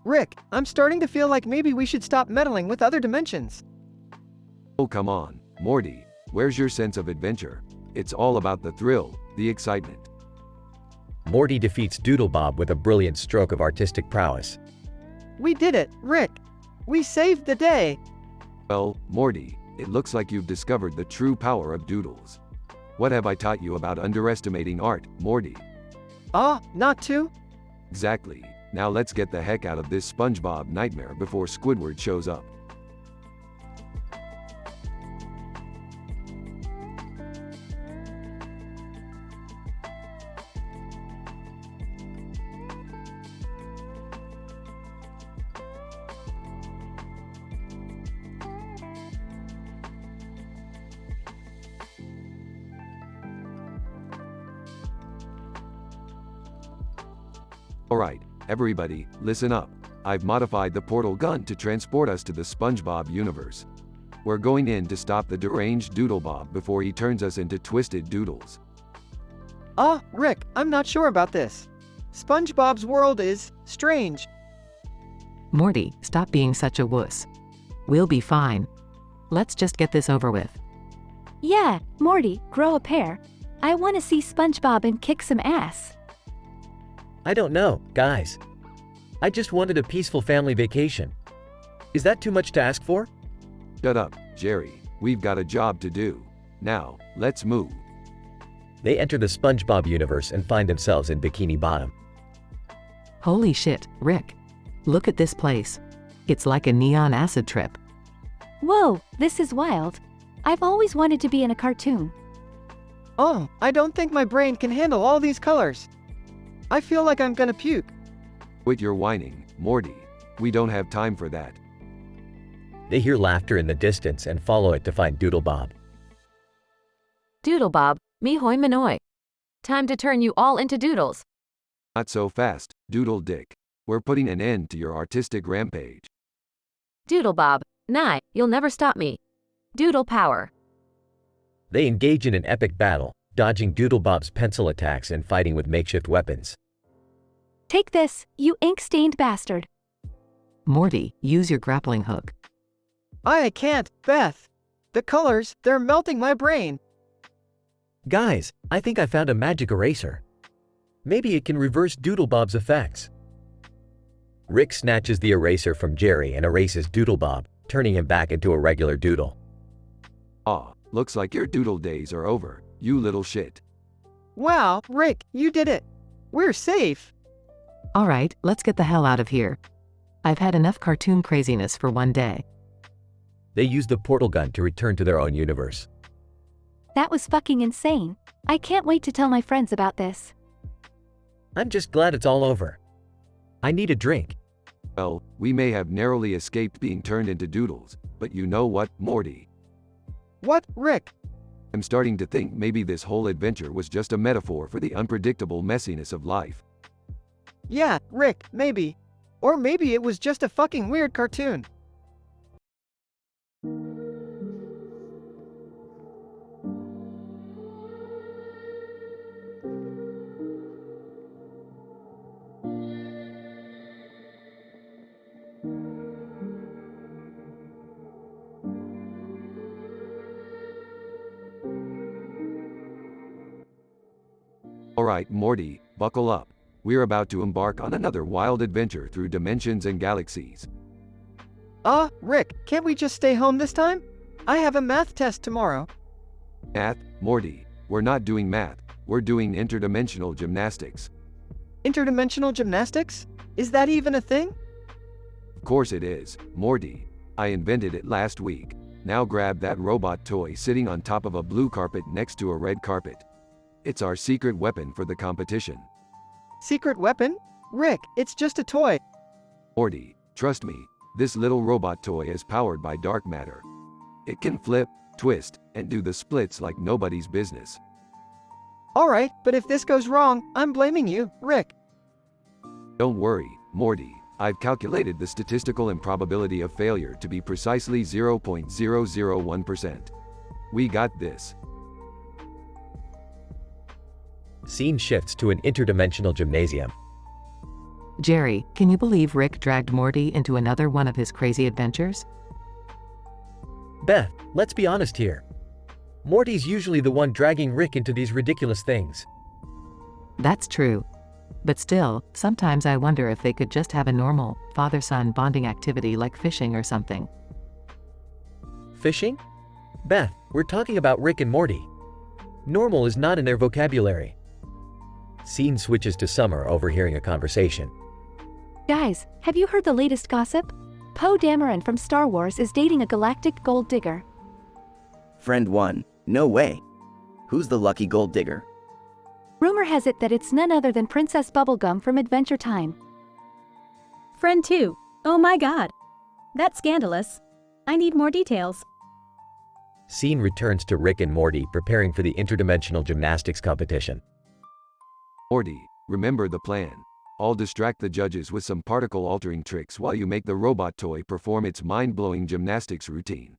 Rick, I'm starting to feel like maybe we should stop meddling with other dimensions. Oh come on, Morty, where's your sense of adventure? It's all about the thrill, the excitement. Morty defeats Doodlebob with a brilliant stroke of artistic prowess. We did it, Rick. We saved the day. Well, Morty, it looks like you've discovered the true power of doodles. What have I taught you about underestimating art, Morty? Not to? Exactly. Now let's get the heck out of this SpongeBob nightmare before Squidward shows up. Alright, everybody, listen up. I've modified the portal gun to transport us to the SpongeBob universe. We're going in to stop the deranged Doodlebob before he turns us into twisted doodles. Rick, I'm not sure about this. SpongeBob's world is strange. Morty, stop being such a wuss. We'll be fine. Let's just get this over with. Yeah, Morty, grow a pair. I want to see SpongeBob and kick some ass. I don't know, guys. I just wanted a peaceful family vacation. Is that too much to ask for? Shut up, Jerry. We've got a job to do. Now, let's move. They enter the SpongeBob universe and find themselves in Bikini Bottom. Holy shit, Rick. Look at this place. It's like a neon acid trip. Whoa, this is wild. I've always wanted to be in a cartoon. I don't think my brain can handle all these colors. I feel like I'm gonna puke. Quit your whining, Morty. We don't have time for that. They hear laughter in the distance and follow it to find Doodlebob. Doodlebob, me hoi manoi. Time to turn you all into doodles. Not so fast, Doodle Dick. We're putting an end to your artistic rampage. Doodlebob, nah, you'll never stop me. Doodle power. They engage in an epic battle, dodging Doodlebob's pencil attacks and fighting with makeshift weapons. Take this, you ink-stained bastard. Morty, use your grappling hook. I can't, Beth. The colors, they're melting my brain. Guys, I think I found a magic eraser. Maybe it can reverse Doodlebob's effects. Rick snatches the eraser from Jerry and erases Doodlebob, turning him back into a regular doodle. Looks like your doodle days are over, you little shit. Wow, Rick, you did it. We're safe. Alright, let's get the hell out of here. I've had enough cartoon craziness for one day. They use the portal gun to return to their own universe. That was fucking insane. I can't wait to tell my friends about this. I'm just glad it's all over. I need a drink. Well, we may have narrowly escaped being turned into doodles, but you know what, Morty? What, Rick? I'm starting to think maybe this whole adventure was just a metaphor for the unpredictable messiness of life. Yeah, Rick, maybe. Or maybe it was just a fucking weird cartoon. Alright, Morty, buckle up. We're about to embark on another wild adventure through dimensions and galaxies. Rick, can't we just stay home this time? I have a math test tomorrow. Math? Morty, we're not doing math, we're doing interdimensional gymnastics. Interdimensional gymnastics? Is that even a thing? Of course it is, Morty. I invented it last week. Now grab that robot toy sitting on top of a blue carpet next to a red carpet. It's our secret weapon for the competition. Secret weapon? Rick, it's just a toy. Morty, trust me, this little robot toy is powered by dark matter. It can flip, twist, and do the splits like nobody's business. Alright, but if this goes wrong, I'm blaming you, Rick. Don't worry, Morty. I've calculated the statistical improbability of failure to be precisely 0.001%. We got this. Scene shifts to an interdimensional gymnasium. Jerry, can you believe Rick dragged Morty into another one of his crazy adventures? Beth, let's be honest here. Morty's usually the one dragging Rick into these ridiculous things. That's true. But still, sometimes I wonder if they could just have a normal, father-son bonding activity like fishing or something. Fishing? Beth, we're talking about Rick and Morty. Normal is not in their vocabulary. Scene switches to Summer overhearing a conversation. Guys, have you heard the latest gossip? Poe Dameron from Star Wars is dating a galactic gold digger. Friend 1, no way. Who's the lucky gold digger? Rumor has it that it's none other than Princess Bubblegum from Adventure Time. Friend 2, oh my god. That's scandalous. I need more details. Scene returns to Rick and Morty preparing for the interdimensional gymnastics competition. Morty, remember the plan. I'll distract the judges with some particle-altering tricks while you make the robot toy perform its mind-blowing gymnastics routine.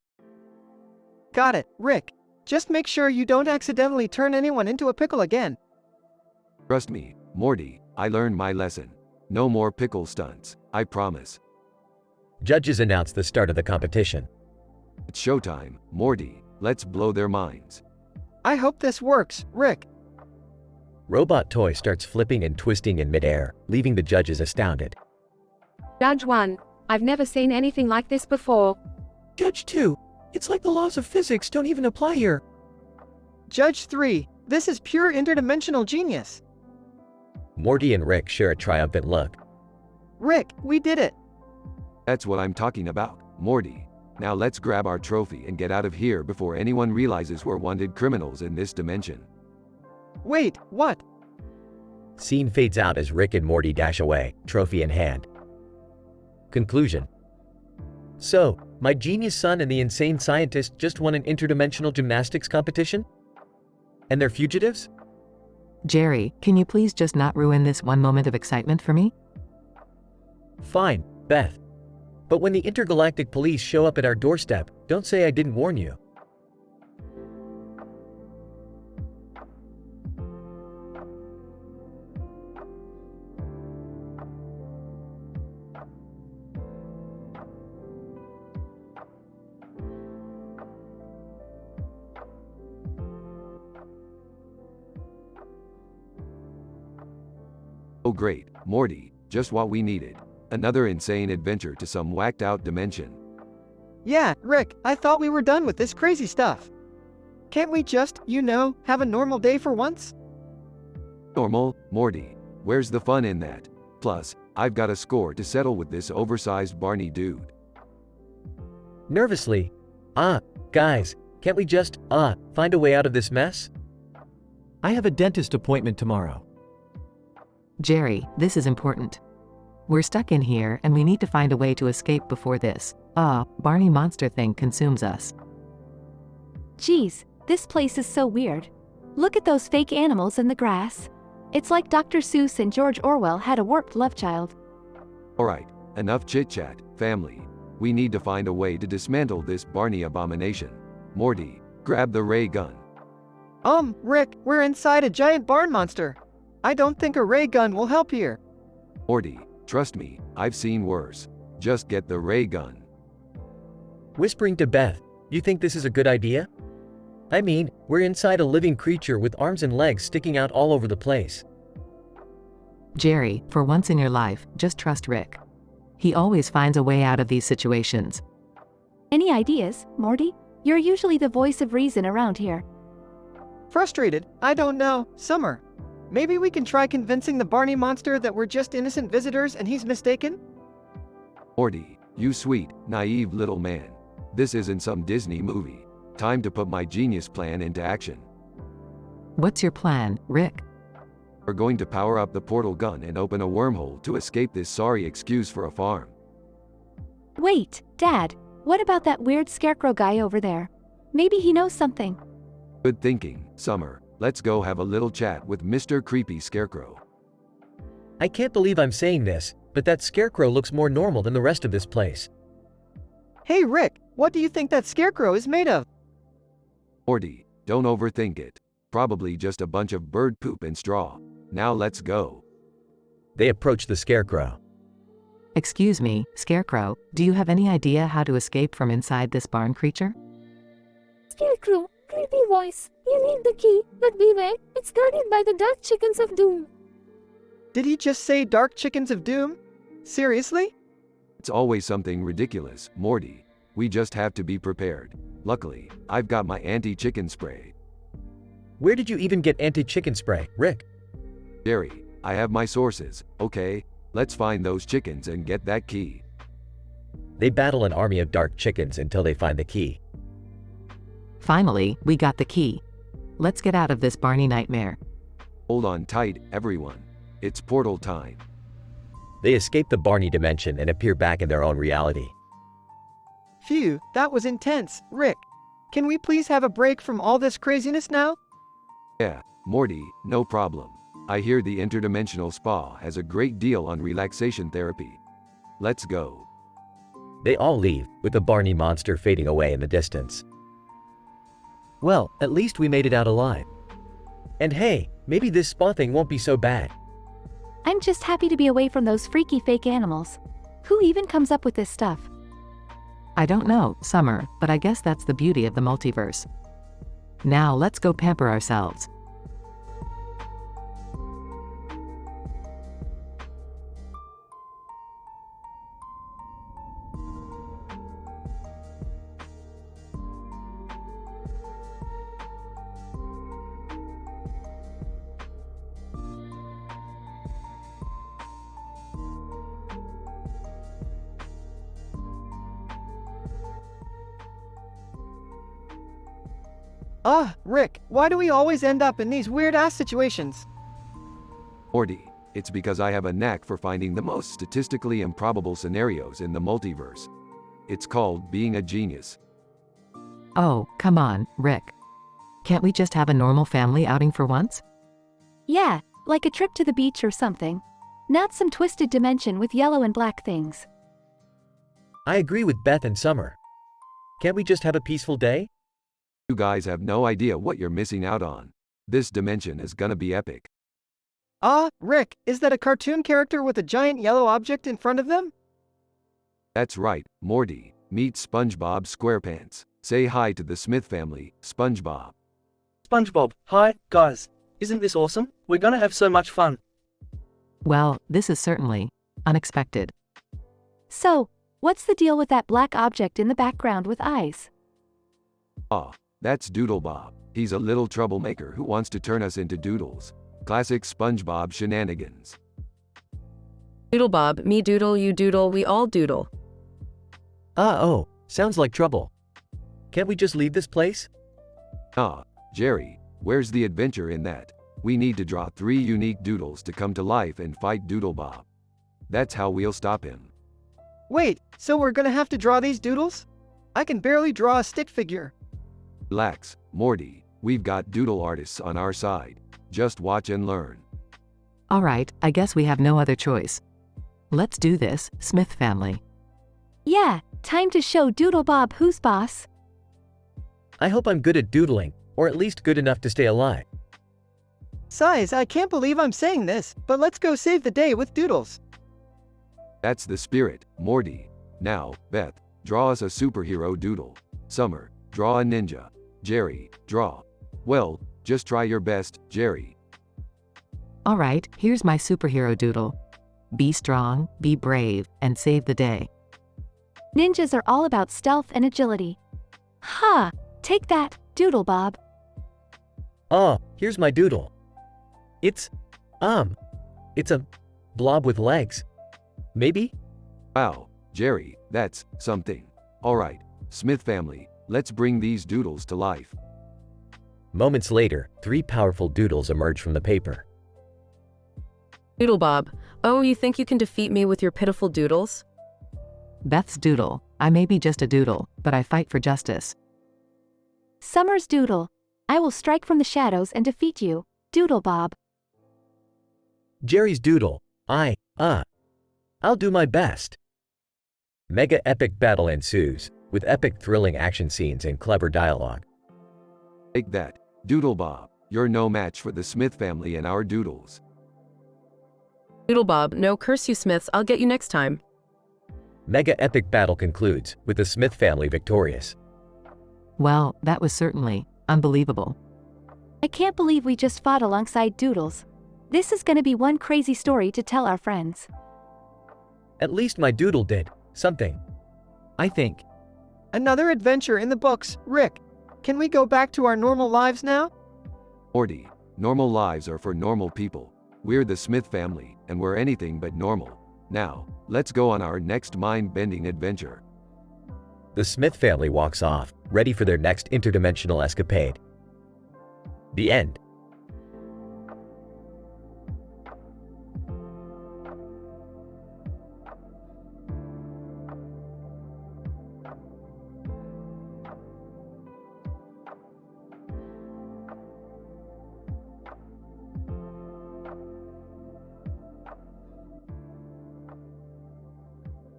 Got it, Rick. Just make sure you don't accidentally turn anyone into a pickle again. Trust me, Morty, I learned my lesson. No more pickle stunts, I promise. Judges announce the start of the competition. It's showtime, Morty. Let's blow their minds. I hope this works, Rick. Robot toy starts flipping and twisting in midair, leaving the judges astounded. Judge 1, I've never seen anything like this before. Judge 2, it's like the laws of physics don't even apply here. Judge 3, this is pure interdimensional genius. Morty and Rick share a triumphant look. Rick, we did it. That's what I'm talking about, Morty. Now let's grab our trophy and get out of here before anyone realizes we're wanted criminals in this dimension. Wait, what? Scene fades out as Rick and Morty dash away, trophy in hand. Conclusion. So, my genius son and the insane scientist just won an interdimensional gymnastics competition? And they're fugitives? Jerry, can you please just not ruin this one moment of excitement for me? Fine, Beth. But when the intergalactic police show up at our doorstep, don't say I didn't warn you. Oh great, Morty, just what we needed. Another insane adventure to some whacked-out dimension. Yeah, Rick, I thought we were done with this crazy stuff. Can't we just, have a normal day for once? Normal, Morty. Where's the fun in that? Plus, I've got a score to settle with this oversized Barney dude. Nervously. Guys, can't we just, find a way out of this mess? I have a dentist appointment tomorrow. Jerry, this is important. We're stuck in here and we need to find a way to escape before this, Barney monster thing consumes us. Geez, this place is so weird. Look at those fake animals in the grass. It's like Dr. Seuss and George Orwell had a warped love child. Alright, enough chit-chat, family. We need to find a way to dismantle this Barney abomination. Morty, grab the ray gun. Rick, we're inside a giant barn monster. I don't think a ray gun will help here. Morty, trust me, I've seen worse. Just get the ray gun. Whispering to Beth, you think this is a good idea? I mean, we're inside a living creature with arms and legs sticking out all over the place. Jerry, for once in your life, just trust Rick. He always finds a way out of these situations. Any ideas, Morty? You're usually the voice of reason around here. Frustrated? I don't know. Summer. Maybe we can try convincing the Barney monster that we're just innocent visitors and he's mistaken? Morty, you sweet, naive little man. This isn't some Disney movie. Time to put my genius plan into action. What's your plan, Rick? We're going to power up the portal gun and open a wormhole to escape this sorry excuse for a farm. Wait, Dad, what about that weird scarecrow guy over there? Maybe he knows something. Good thinking, Summer. Let's go have a little chat with Mr. Creepy Scarecrow. I can't believe I'm saying this, but that scarecrow looks more normal than the rest of this place. Hey Rick, what do you think that scarecrow is made of? Morty, don't overthink it. Probably just a bunch of bird poop and straw. Now let's go. They approach the scarecrow. Excuse me, Scarecrow, do you have any idea how to escape from inside this barn creature? Scarecrow, creepy voice. You need the key, but beware, it's guarded by the dark chickens of doom. Did he just say dark chickens of doom? Seriously? It's always something ridiculous, Morty. We just have to be prepared. Luckily, I've got my anti-chicken spray. Where did you even get anti-chicken spray, Rick? Jerry, I have my sources, okay? Let's find those chickens and get that key. They battle an army of dark chickens until they find the key. Finally, we got the key. Let's get out of this Barney nightmare. Hold on tight, everyone. It's portal time. They escape the Barney dimension and appear back in their own reality. Phew, that was intense. Rick, can we please have a break from all this craziness now? Yeah, Morty, no problem. I hear the interdimensional spa has a great deal on relaxation therapy. Let's go. They all leave, with the Barney monster fading away in the distance. Well, at least we made it out alive. And hey, maybe this spa thing won't be so bad. I'm just happy to be away from those freaky fake animals. Who even comes up with this stuff? I don't know, Summer, but I guess that's the beauty of the multiverse. Now let's go pamper ourselves. Rick, why do we always end up in these weird-ass situations? Morty, it's because I have a knack for finding the most statistically improbable scenarios in the multiverse. It's called being a genius. Oh, come on, Rick. Can't we just have a normal family outing for once? Yeah, like a trip to the beach or something. Not some twisted dimension with yellow and black things. I agree with Beth and Summer. Can't we just have a peaceful day? You guys have no idea what you're missing out on. This dimension is gonna be epic. Rick, is that a cartoon character with a giant yellow object in front of them? That's right, Morty. Meet SpongeBob SquarePants. Say hi to the Smith family, SpongeBob. SpongeBob, hi, guys. Isn't this awesome? We're gonna have so much fun. Well, this is certainly unexpected. So, what's the deal with that black object in the background with eyes? That's Doodlebob. He's a little troublemaker who wants to turn us into doodles. Classic SpongeBob shenanigans. Doodlebob, me doodle, you doodle, we all doodle. Oh, sounds like trouble. Can't we just leave this place? Jerry, where's the adventure in that? We need to draw 3 unique doodles to come to life and fight Doodlebob. That's how we'll stop him. Wait, so we're gonna have to draw these doodles? I can barely draw a stick figure. Relax, Morty. We've got doodle artists on our side. Just watch and learn. Alright, I guess we have no other choice. Let's do this, Smith family. Yeah, time to show Doodle Bob who's boss. I hope I'm good at doodling, or at least good enough to stay alive. Size, I can't believe I'm saying this, but let's go save the day with doodles. That's the spirit, Morty. Now, Beth, draw us a superhero doodle. Summer, draw a ninja. Jerry, draw. Well, just try your best, Jerry. Alright, here's my superhero doodle. Be strong, be brave, and save the day. Ninjas are all about stealth and agility. Ha! Take that, Doodle Bob. Oh, here's my doodle. It's a blob with legs. Maybe? Wow, Jerry, that's something. Alright, Smith family, let's bring these doodles to life. Moments later, 3 powerful doodles emerge from the paper. Doodle Bob, oh, you think you can defeat me with your pitiful doodles? Beth's doodle. I may be just a doodle, but I fight for justice. Summer's doodle. I will strike from the shadows and defeat you, Doodle Bob. Jerry's doodle. I'll do my best. Mega epic battle ensues, with epic thrilling action scenes and clever dialogue. Take that, Doodle Bob. You're no match for the Smith family and our doodles. Doodle Bob, no, curse you Smiths, I'll get you next time. Mega epic battle concludes, with the Smith family victorious. Well, that was certainly unbelievable. I can't believe we just fought alongside doodles. This is gonna be one crazy story to tell our friends. At least my doodle did something, I think. Another adventure in the books, Rick. Can we go back to our normal lives now? Morty, normal lives are for normal people. We're the Smith family, and we're anything but normal. Now, let's go on our next mind-bending adventure. The Smith family walks off, ready for their next interdimensional escapade. The end.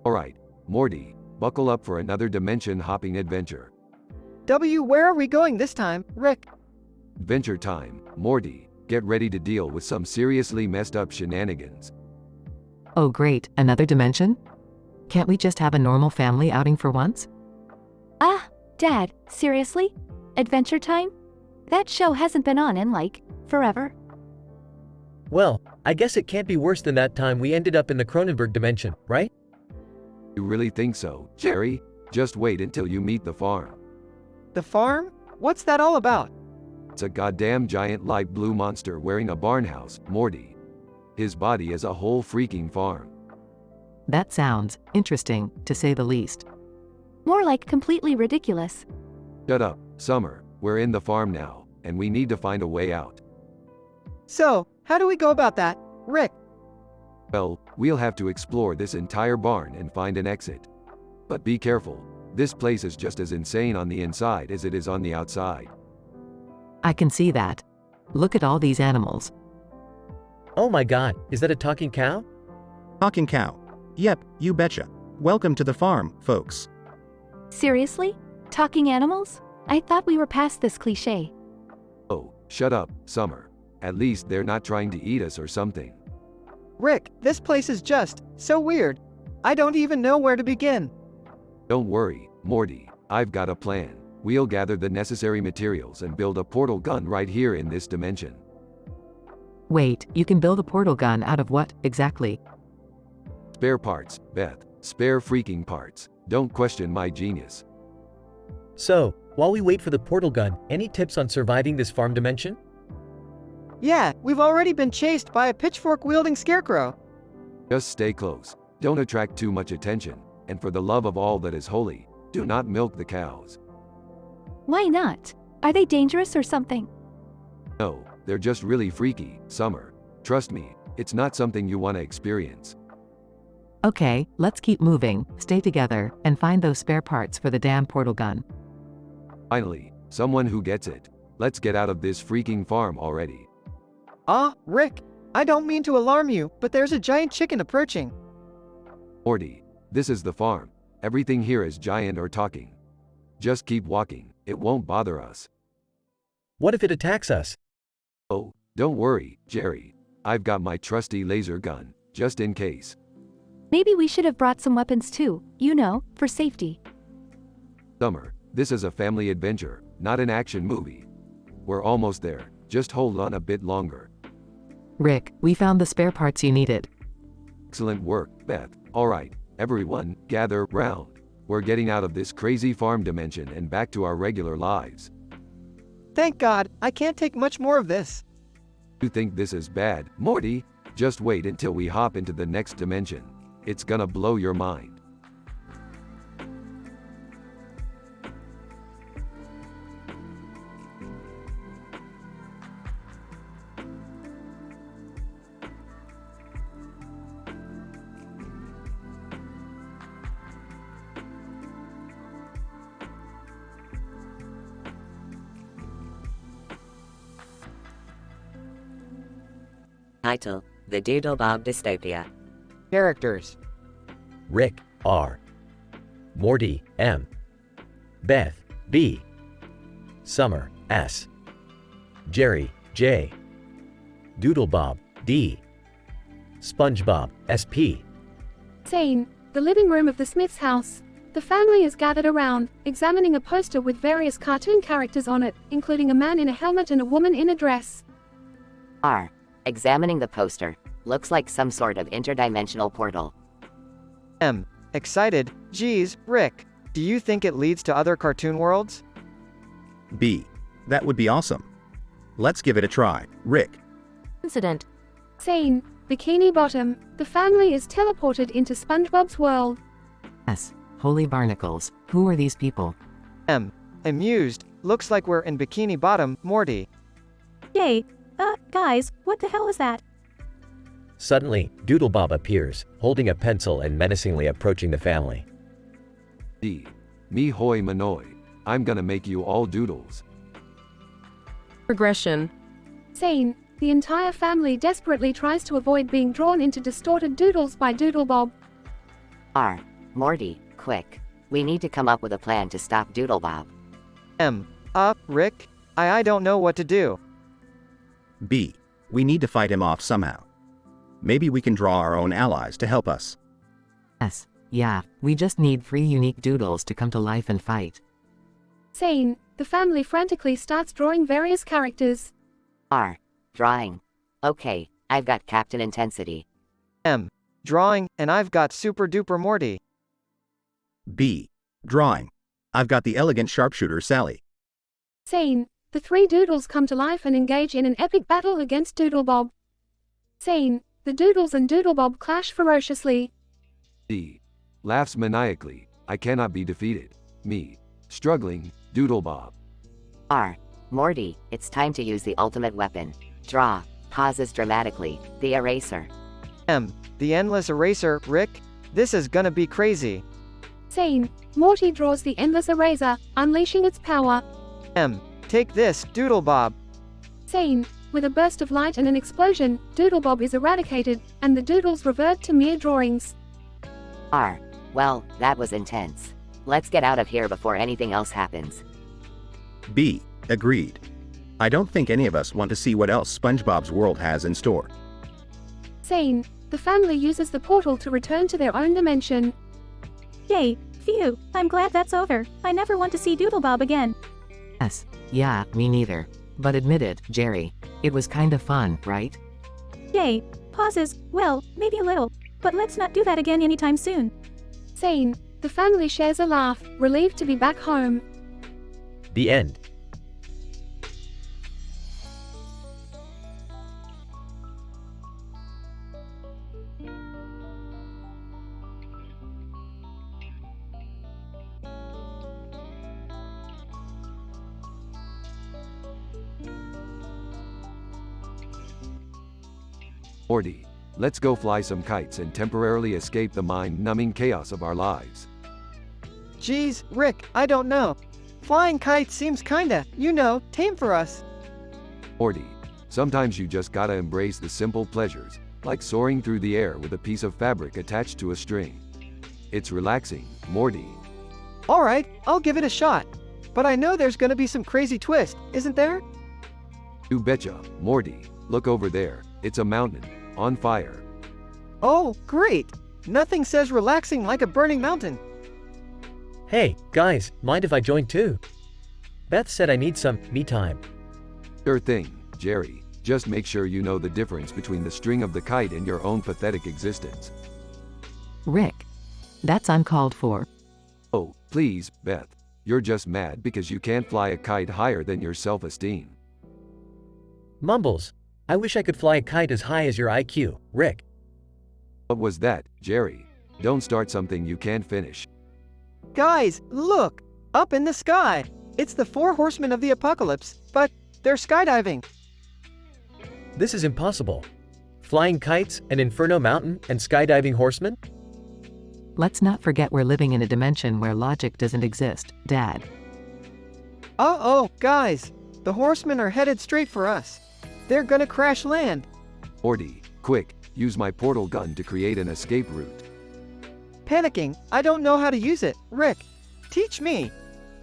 Alright, Morty, buckle up for another dimension-hopping adventure. Where are we going this time, Rick? Adventure time, Morty. Get ready to deal with some seriously messed up shenanigans. Oh great, another dimension? Can't we just have a normal family outing for once? Ah, Dad, seriously? Adventure Time? That show hasn't been on in, like, forever. Well, I guess it can't be worse than that time we ended up in the Cronenberg dimension, right? You really think so, Jerry? Just wait until you meet the farm. The farm? What's that all about? It's a goddamn giant light blue monster wearing a barnhouse, Morty. His body is a whole freaking farm. That sounds interesting, to say the least. More like completely ridiculous. Shut up, Summer. We're in the farm now, and we need to find a way out. So, how do we go about that, Rick? Well, we'll have to explore this entire barn and find an exit. But be careful. This place is just as insane on the inside as it is on the outside. I can see that. Look at all these animals. Oh my god, is that a talking cow? Talking cow. Yep, you betcha. Welcome to the farm, folks. Seriously? Talking animals? I thought we were past this cliché. Oh, shut up, Summer. At least they're not trying to eat us or something. Rick, this place is just so weird. I don't even know where to begin. Don't worry, Morty. I've got a plan. We'll gather the necessary materials and build a portal gun right here in this dimension. Wait, you can build a portal gun out of what, exactly? Spare parts, Beth. Spare freaking parts. Don't question my genius. So, while we wait for the portal gun, any tips on surviving this farm dimension? Yeah, we've already been chased by a pitchfork-wielding scarecrow. Just stay close. Don't attract too much attention. And for the love of all that is holy, do not milk the cows. Why not? Are they dangerous or something? No, they're just really freaky, Summer. Trust me, it's not something you want to experience. Okay, let's keep moving, stay together, and find those spare parts for the damn portal gun. Finally, someone who gets it. Let's get out of this freaking farm already. Rick, I don't mean to alarm you, but there's a giant chicken approaching. Morty, this is the farm. Everything here is giant or talking. Just keep walking, it won't bother us. What if it attacks us? Oh, don't worry, Jerry. I've got my trusty laser gun, just in case. Maybe we should have brought some weapons too, you know, for safety. Summer, this is a family adventure, not an action movie. We're almost there, just hold on a bit longer. Rick, we found the spare parts you needed. Excellent work, Beth. Alright, everyone, gather round. We're getting out of this crazy farm dimension and back to our regular lives. Thank God, I can't take much more of this. You think this is bad, Morty? Just wait until we hop into the next dimension. It's gonna blow your mind. Title: The Doodlebob Dystopia. Characters: Rick, R. Morty, M. Beth, B. Summer, S. Jerry, J. Doodlebob, D. SpongeBob, SP. Scene: the living room of the Smiths' house. The family is gathered around, examining a poster with various cartoon characters on it, including a man in a helmet and a woman in a dress. R. Examining the poster. Looks like some sort of interdimensional portal. M. Excited. Geez, Rick, do you think it leads to other cartoon worlds? B. That would be awesome. Let's give it a try, Rick. Incident. Scene: Bikini Bottom. The family is teleported into SpongeBob's world. S. Holy barnacles, who are these people? M. Amused. Looks like we're in Bikini Bottom, Morty. Yay. Guys, what the hell is that? Suddenly, Doodlebob appears, holding a pencil and menacingly approaching the family. D. Me hoi manoi. I'm gonna make you all doodles. Progression. Scene: the entire family desperately tries to avoid being drawn into distorted doodles by Doodlebob. R. Morty, quick. We need to come up with a plan to stop Doodlebob. M. Rick, I don't know what to do. B. We need to fight him off somehow. Maybe we can draw our own allies to help us. S. Yeah, we just need 3 unique doodles to come to life and fight. Scene: the family frantically starts drawing various characters. R. Drawing. Okay, I've got Captain Intensity. M. Drawing, and I've got Super Duper Morty. B. Drawing. I've got the elegant sharpshooter Sally. Scene: the 3 doodles come to life and engage in an epic battle against Doodlebob. Scene: the doodles and Doodlebob clash ferociously. D. Laughs maniacally. I cannot be defeated. Me. Struggling, Doodlebob. R. Morty, it's time to use the ultimate weapon. Draw. Pauses dramatically. The eraser. M. The endless eraser, Rick. This is gonna be crazy. Scene: Morty draws the endless eraser, unleashing its power. M. Take this, Doodlebob. Scene: with a burst of light and an explosion, Doodlebob is eradicated, and the doodles revert to mere drawings. R. Well, that was intense. Let's get out of here before anything else happens. B. Agreed. I don't think any of us want to see what else SpongeBob's world has in store. Scene: the family uses the portal to return to their own dimension. Yay, phew, I'm glad that's over. I never want to see Doodlebob again. S. Yeah, me neither. But admit it, Jerry. It was kinda fun, right? Yay. Pauses, well, maybe a little. But let's not do that again anytime soon. Scene: the family shares a laugh, relieved to be back home. The end. Morty, let's go fly some kites and temporarily escape the mind-numbing chaos of our lives. Geez, Rick, I don't know. Flying kites seems kinda, tame for us. Morty, sometimes you just gotta embrace the simple pleasures, like soaring through the air with a piece of fabric attached to a string. It's relaxing, Morty. Alright, I'll give it a shot. But I know there's gonna be some crazy twist, isn't there? You betcha, Morty. Look over there, it's a mountain, on fire. Oh, great! Nothing says relaxing like a burning mountain. Hey, guys, mind if I join too? Beth said I need some me time. Sure thing, Jerry. Just make sure you know the difference between the string of the kite and your own pathetic existence. Rick. That's uncalled for. Oh, please, Beth. You're just mad because you can't fly a kite higher than your self-esteem. Mumbles. I wish I could fly a kite as high as your IQ, Rick. What was that, Jerry? Don't start something you can't finish. Guys, look! Up in the sky! It's the 4 horsemen of the apocalypse, but they're skydiving. This is impossible. Flying kites, an inferno mountain, and skydiving horsemen? Let's not forget we're living in a dimension where logic doesn't exist, Dad. Uh-oh, guys! The horsemen are headed straight for us. They're gonna crash land. Morty, quick, use my portal gun to create an escape route. Panicking, I don't know how to use it. Rick, teach me.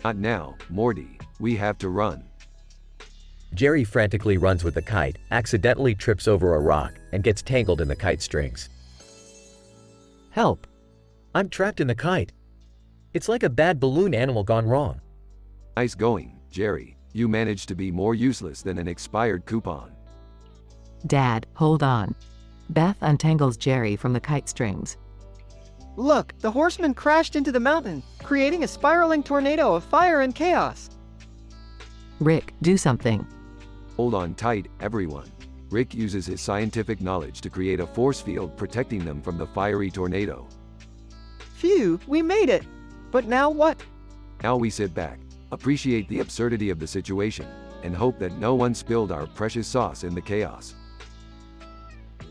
Not now, Morty. We have to run. Jerry frantically runs with the kite, accidentally trips over a rock, and gets tangled in the kite strings. Help! I'm trapped in the kite. It's like a bad balloon animal gone wrong. Nice going, Jerry. You managed to be more useless than an expired coupon. Dad, hold on. Beth untangles Jerry from the kite strings. Look, the horsemen crashed into the mountain, creating a spiraling tornado of fire and chaos. Rick, do something. Hold on tight, everyone. Rick uses his scientific knowledge to create a force field protecting them from the fiery tornado. Phew, we made it! But now what? Now we sit back, appreciate the absurdity of the situation, and hope that no one spilled our precious sauce in the chaos.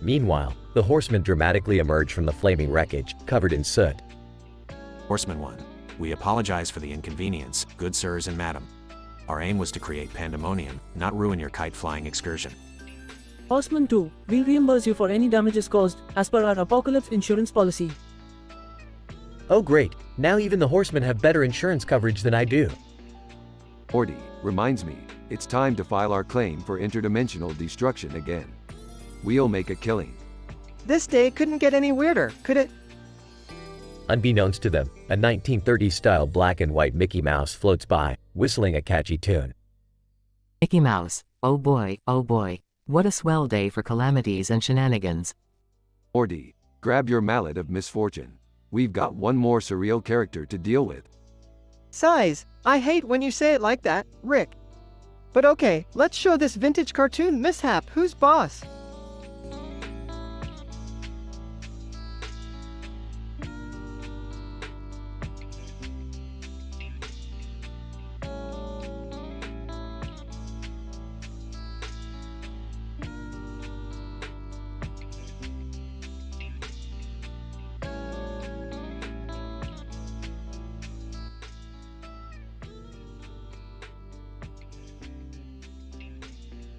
Meanwhile, the horsemen dramatically emerge from the flaming wreckage, covered in soot. Horseman 1. We apologize for the inconvenience, good sirs and madam. Our aim was to create pandemonium, not ruin your kite flying excursion. Horseman 2, we'll reimburse you for any damages caused, as per our apocalypse insurance policy. Oh great, now even the horsemen have better insurance coverage than I do. Morty, reminds me, it's time to file our claim for interdimensional destruction again. We'll make a killing. This day couldn't get any weirder, could it? Unbeknownst to them, a 1930s-style black and white Mickey Mouse floats by, whistling a catchy tune. Mickey Mouse, oh boy, what a swell day for calamities and shenanigans. Morty, grab your mallet of misfortune. We've got one more surreal character to deal with. Size, I hate when you say it like that, Rick. But okay, let's show this vintage cartoon mishap who's boss.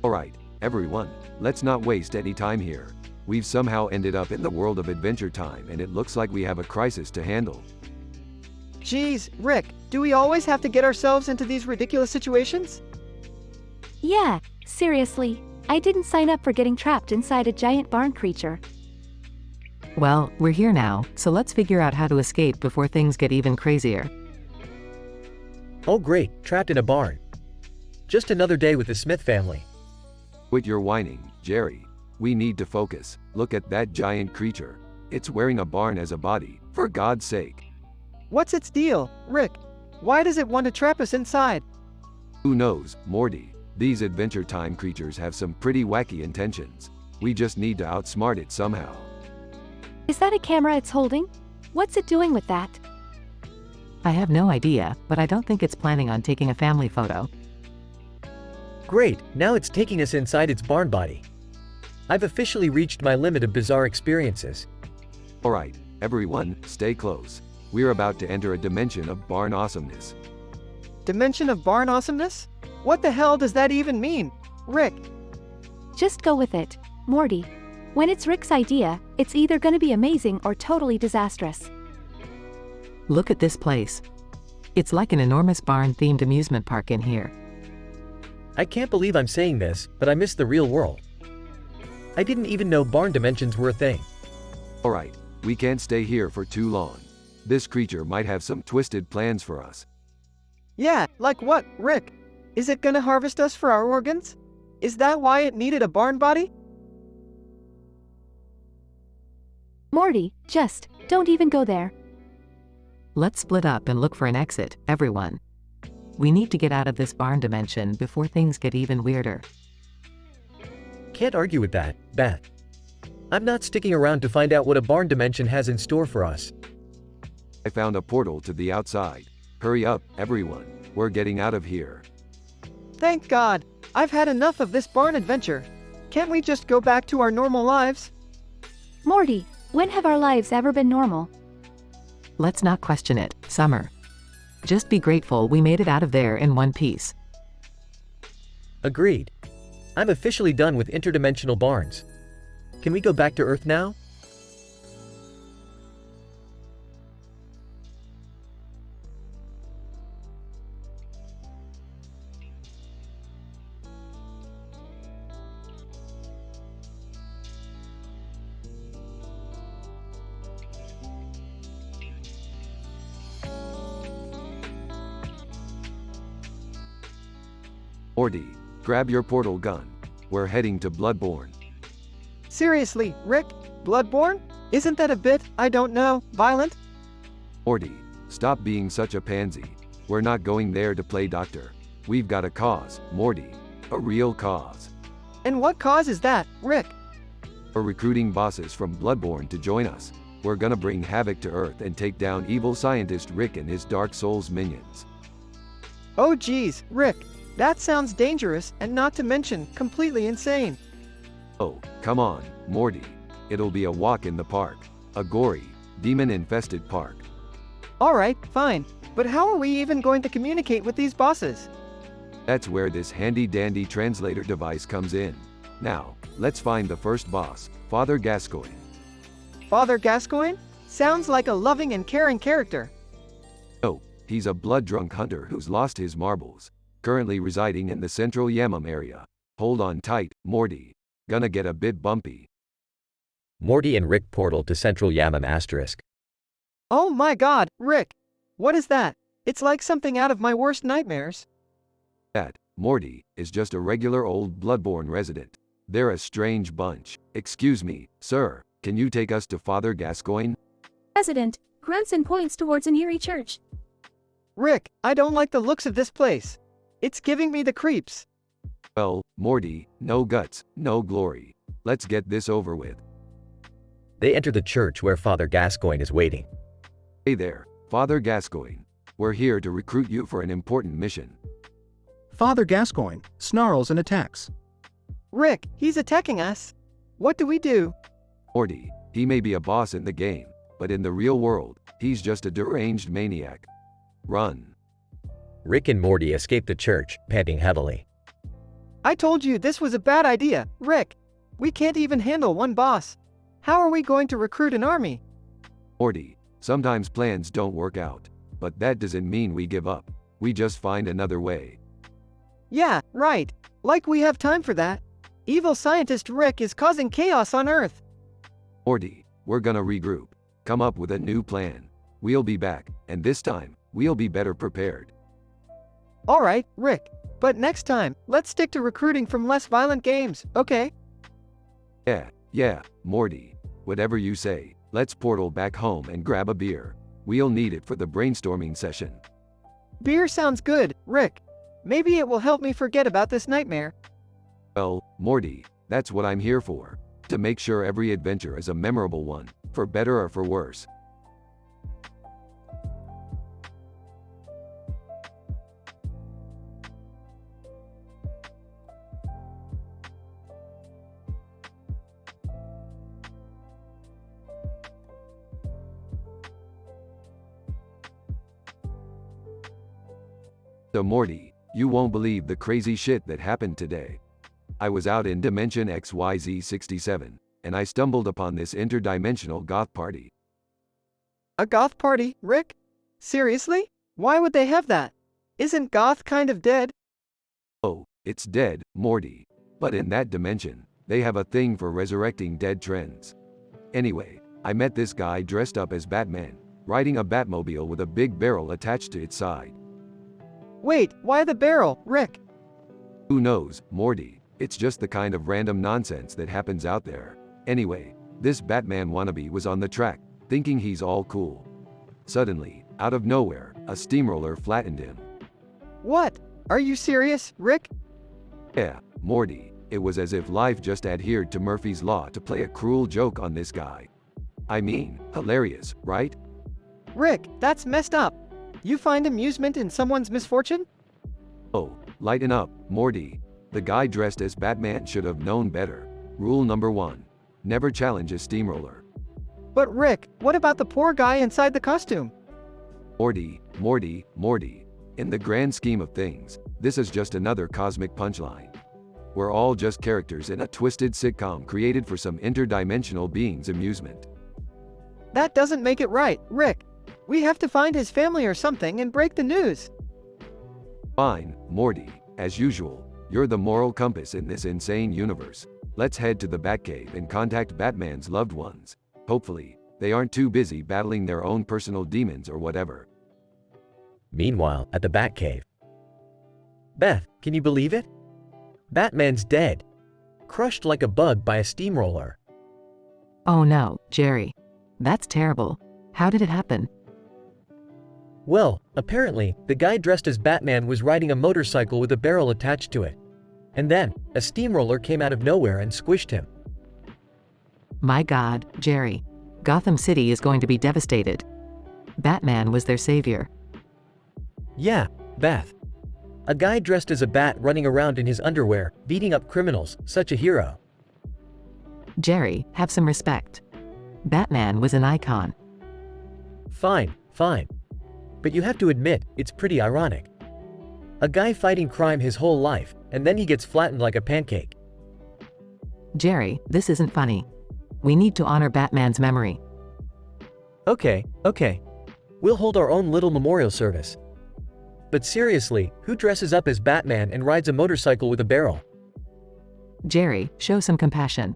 Alright, everyone, let's not waste any time here. We've somehow ended up in the world of Adventure Time and it looks like we have a crisis to handle. Geez, Rick, do we always have to get ourselves into these ridiculous situations? Yeah, seriously, I didn't sign up for getting trapped inside a giant barn creature. Well, we're here now, so let's figure out how to escape before things get even crazier. Oh great, trapped in a barn. Just another day with the Smith family. Quit your whining, Jerry. We need to focus. Look at that giant creature. It's wearing a barn as a body, for God's sake. What's its deal, Rick? Why does it want to trap us inside? Who knows, Morty? These Adventure Time creatures have some pretty wacky intentions. We just need to outsmart it somehow. Is that a camera it's holding? What's it doing with that? I have no idea, but I don't think it's planning on taking a family photo. Great, now it's taking us inside its barn body. I've officially reached my limit of bizarre experiences. Alright, everyone, stay close. We're about to enter a dimension of barn awesomeness. Dimension of barn awesomeness? What the hell does that even mean? Rick. Just go with it, Morty. When it's Rick's idea, it's either gonna be amazing or totally disastrous. Look at this place. It's like an enormous barn-themed amusement park in here. I can't believe I'm saying this, but I miss the real world. I didn't even know barn dimensions were a thing. Alright, we can't stay here for too long. This creature might have some twisted plans for us. Yeah, like what, Rick? Is it gonna harvest us for our organs? Is that why it needed a barn body? Morty, just don't even go there. Let's split up and look for an exit, everyone. We need to get out of this barn dimension before things get even weirder. Can't argue with that, Bat. I'm not sticking around to find out what a barn dimension has in store for us. I found a portal to the outside. Hurry up, everyone. We're getting out of here. Thank God. I've had enough of this barn adventure. Can't we just go back to our normal lives? Morty, when have our lives ever been normal? Let's not question it, Summer. Just be grateful we made it out of there in one piece. Agreed. I'm officially done with interdimensional barns. Can we go back to Earth now? Morty, grab your portal gun. We're heading to Bloodborne. Seriously, Rick? Bloodborne? Isn't that a bit, I don't know, violent? Morty, stop being such a pansy. We're not going there to play doctor. We've got a cause, Morty. A real cause. And what cause is that, Rick? We're recruiting bosses from Bloodborne to join us. We're gonna bring havoc to Earth and take down evil scientist Rick and his Dark Souls minions. Oh geez, Rick. That sounds dangerous and not to mention completely insane. Oh, come on, Morty. It'll be a walk in the park. A gory, demon-infested park. Alright, fine. But how are we even going to communicate with these bosses? That's where this handy-dandy translator device comes in. Now, let's find the first boss, Father Gascoigne. Father Gascoigne? Sounds like a loving and caring character. Oh, he's a blood-drunk hunter who's lost his marbles. Currently residing in the central Yamam area. Hold on tight, Morty. Gonna get a bit bumpy. Morty and Rick portal to central Yamam *. Oh my God, Rick! What is that? It's like something out of my worst nightmares. That, Morty, is just a regular old Bloodborne resident. They're a strange bunch. Excuse me, sir, can you take us to Father Gascoigne? President, grunts and points towards an eerie church. Rick, I don't like the looks of this place. It's giving me the creeps. Well, Morty, no guts, no glory. Let's get this over with. They enter the church where Father Gascoigne is waiting. Hey there, Father Gascoigne. We're here to recruit you for an important mission. Father Gascoigne snarls and attacks. Rick, he's attacking us. What do we do? Morty, he may be a boss in the game, but in the real world, he's just a deranged maniac. Run. Rick and Morty escape the church, panting heavily. I told you this was a bad idea, Rick. We can't even handle one boss. How are we going to recruit an army? Morty, sometimes plans don't work out, but that doesn't mean we give up. We just find another way. Yeah, right. Like we have time for that. Evil scientist Rick is causing chaos on Earth. Morty, we're gonna regroup. Come up with a new plan. We'll be back, and this time, we'll be better prepared. Alright, Rick. But next time, let's stick to recruiting from less violent games, okay? Yeah, Morty. Whatever you say. Let's portal back home and grab a beer. We'll need it for the brainstorming session. Beer sounds good, Rick. Maybe it will help me forget about this nightmare. Well, Morty, that's what I'm here for. To make sure every adventure is a memorable one, for better or for worse. So Morty, you won't believe the crazy shit that happened today. I was out in Dimension XYZ67, and I stumbled upon this interdimensional goth party. A goth party, Rick? Seriously? Why would they have that? Isn't goth kind of dead? Oh, it's dead, Morty. But in that dimension, they have a thing for resurrecting dead trends. Anyway, I met this guy dressed up as Batman, riding a Batmobile with a big barrel attached to its side. Wait, why the barrel, Rick? Who knows, Morty? It's just the kind of random nonsense that happens out there. Anyway, this Batman wannabe was on the track, thinking he's all cool. Suddenly, out of nowhere, a steamroller flattened him. What? Are you serious, Rick? Yeah, Morty, it was as if life just adhered to Murphy's Law to play a cruel joke on this guy. I mean, hilarious, right? Rick, that's messed up. You find amusement in someone's misfortune? Oh, lighten up, Morty. The guy dressed as Batman should have known better. Rule number 1. Never challenge a steamroller. But Rick, what about the poor guy inside the costume? Morty. In the grand scheme of things, this is just another cosmic punchline. We're all just characters in a twisted sitcom created for some interdimensional being's amusement. That doesn't make it right, Rick. We have to find his family or something and break the news. Fine, Morty. As usual, you're the moral compass in this insane universe. Let's head to the Batcave and contact Batman's loved ones. Hopefully, they aren't too busy battling their own personal demons or whatever. Meanwhile, at the Batcave. Beth, can you believe it? Batman's dead. Crushed like a bug by a steamroller. Oh no, Jerry. That's terrible. How did it happen? Well, apparently, the guy dressed as Batman was riding a motorcycle with a barrel attached to it. And then, a steamroller came out of nowhere and squished him. My God, Jerry. Gotham City is going to be devastated. Batman was their savior. Yeah, Beth. A guy dressed as a bat running around in his underwear, beating up criminals, such a hero. Jerry, have some respect. Batman was an icon. Fine. But you have to admit, it's pretty ironic. A guy fighting crime his whole life, and then he gets flattened like a pancake. Jerry, this isn't funny. We need to honor Batman's memory. Okay. We'll hold our own little memorial service. But seriously, who dresses up as Batman and rides a motorcycle with a barrel? Jerry, show some compassion.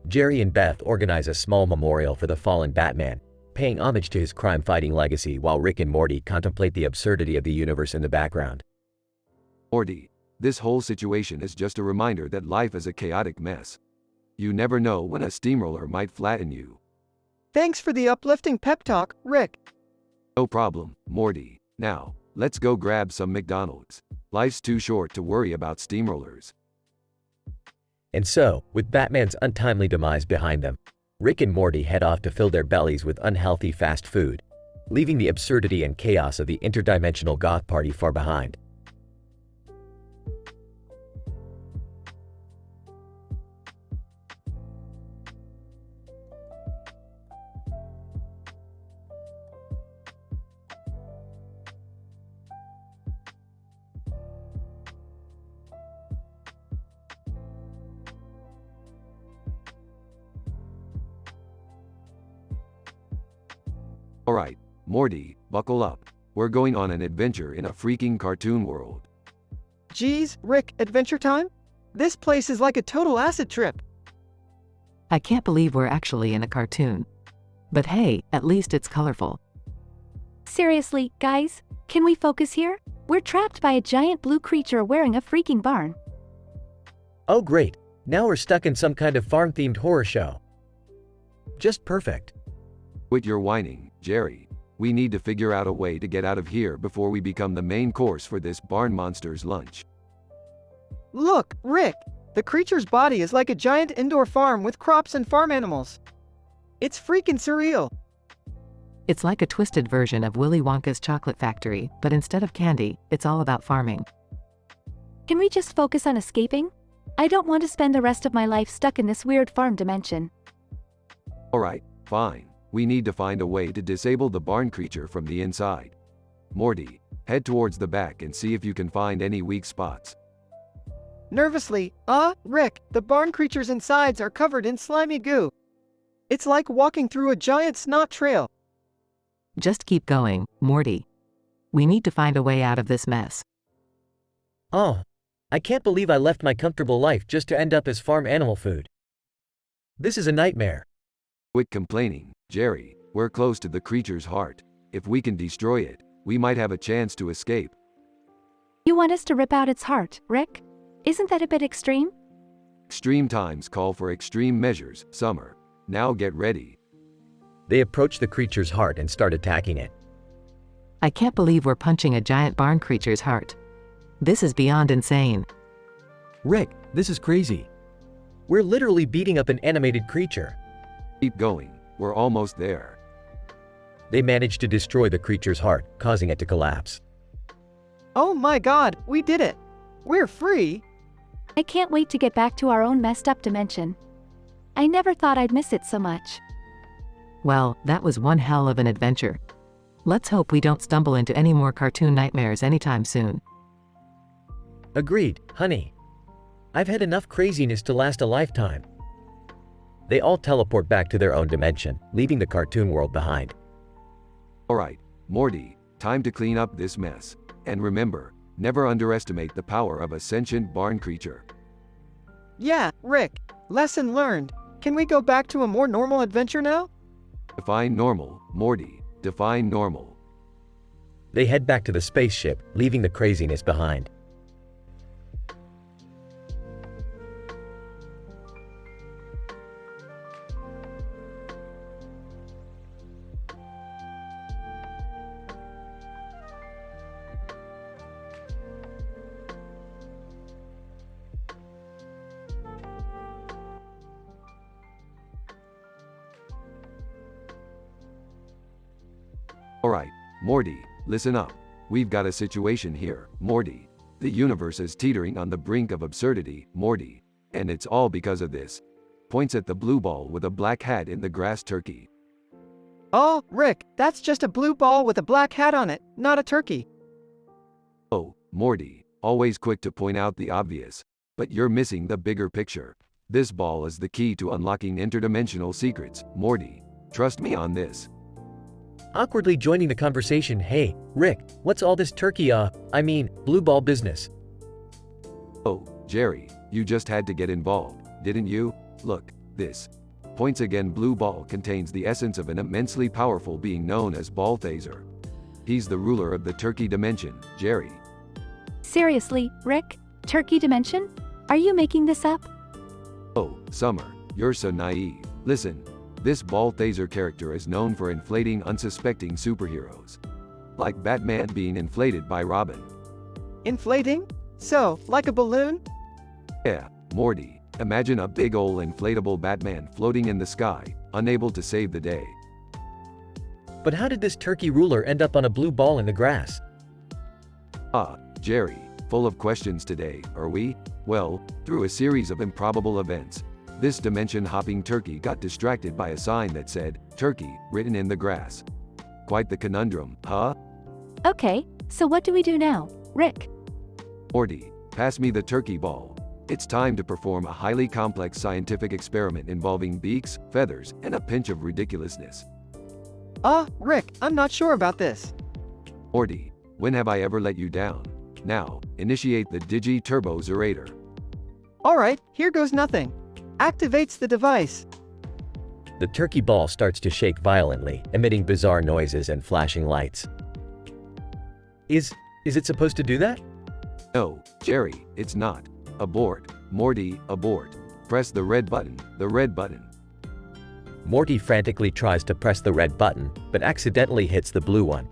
Jerry and Beth organize a small memorial for the fallen Batman, paying homage to his crime-fighting legacy while Rick and Morty contemplate the absurdity of the universe in the background. Morty, this whole situation is just a reminder that life is a chaotic mess. You never know when a steamroller might flatten you. Thanks for the uplifting pep talk, Rick. No problem, Morty. Now, let's go grab some McDonald's. Life's too short to worry about steamrollers. And so, with Batman's untimely demise behind them, Rick and Morty head off to fill their bellies with unhealthy fast food, leaving the absurdity and chaos of the interdimensional goth party far behind. Alright, Morty, buckle up. We're going on an adventure in a freaking cartoon world. Geez, Rick, adventure time? This place is like a total acid trip. I can't believe we're actually in a cartoon. But hey, at least it's colorful. Seriously, guys, can we focus here? We're trapped by a giant blue creature wearing a freaking barn. Oh great, now we're stuck in some kind of farm-themed horror show. Just perfect. Quit your whining, Jerry. We need to figure out a way to get out of here before we become the main course for this barn monster's lunch. Look, Rick, the creature's body is like a giant indoor farm with crops and farm animals. It's freaking surreal. It's like a twisted version of Willy Wonka's chocolate factory, but instead of candy, it's all about farming. Can we just focus on escaping? I don't want to spend the rest of my life stuck in this weird farm dimension. Alright, fine. We need to find a way to disable the barn creature from the inside. Morty, Head towards the back and see if you can find any weak spots. Nervously, Rick, the barn creature's insides are covered in slimy goo. It's like walking through a giant snot trail. Just keep going, Morty. We need to find a way out of this mess. Oh, I can't believe I left my comfortable life just to end up as farm animal food. This is a nightmare. Quit complaining, Jerry. We're close to the creature's heart. If we can destroy it, we might have a chance to escape. You want us to rip out its heart, Rick? Isn't that a bit extreme? Extreme times call for extreme measures, Summer. Now get ready. They approach the creature's heart and start attacking it. I can't believe we're punching a giant barn creature's heart. This is beyond insane. Rick, this is crazy. We're literally beating up an animated creature. Keep going. We're almost there. They manage to destroy the creature's heart, causing it to collapse. Oh my god, we did it! We're free! I can't wait to get back to our own messed up dimension. I never thought I'd miss it so much. Well, that was one hell of an adventure. Let's hope we don't stumble into any more cartoon nightmares anytime soon. Agreed, honey. I've had enough craziness to last a lifetime. They all teleport back to their own dimension, leaving the cartoon world behind. Alright, Morty, time to clean up this mess. And remember, never underestimate the power of a sentient barn creature. Yeah, Rick, lesson learned. Can we go back to a more normal adventure now? Define normal, Morty. Define normal. They head back to the spaceship, leaving the craziness behind. Alright, Morty, listen up. We've got a situation here, Morty. The universe is teetering on the brink of absurdity, Morty. And it's all because of this. Points at the blue ball with a black hat in the grass turkey. Oh, Rick, that's just a blue ball with a black hat on it, not a turkey. Oh, Morty, always quick to point out the obvious. But you're missing the bigger picture. This ball is the key to unlocking interdimensional secrets, Morty. Trust me on this. Awkwardly joining the conversation, hey, Rick, what's all this turkey, blue ball business? Oh, Jerry, you just had to get involved, didn't you? Look, this. Points again, blue ball contains the essence of an immensely powerful being known as Balthazar. He's the ruler of the turkey dimension, Jerry. Seriously, Rick? Turkey dimension? Are you making this up? Oh, Summer, you're so naive. Listen. This Balthazar character is known for inflating unsuspecting superheroes. Like Batman being inflated by Robin. Inflating? So, like a balloon? Yeah, Morty, imagine a big ol' inflatable Batman floating in the sky, unable to save the day. But how did this turkey ruler end up on a blue ball in the grass? Jerry, full of questions today, are we? Well, through a series of improbable events. This dimension-hopping turkey got distracted by a sign that said, "Turkey," written in the grass. Quite the conundrum, huh? Okay, so what do we do now, Rick? Morty, pass me the turkey ball. It's time to perform a highly complex scientific experiment involving beaks, feathers, and a pinch of ridiculousness. Rick, I'm not sure about this. Morty, when have I ever let you down? Now, initiate the Digi-Turbo Zerator. Alright, here goes nothing. Activates the device. The turkey ball starts to shake violently, emitting bizarre noises and flashing lights. Is it supposed to do that? No, Jerry, it's not. Abort. Morty, abort. Press the red button, the red button. Morty frantically tries to press the red button, but accidentally hits the blue one.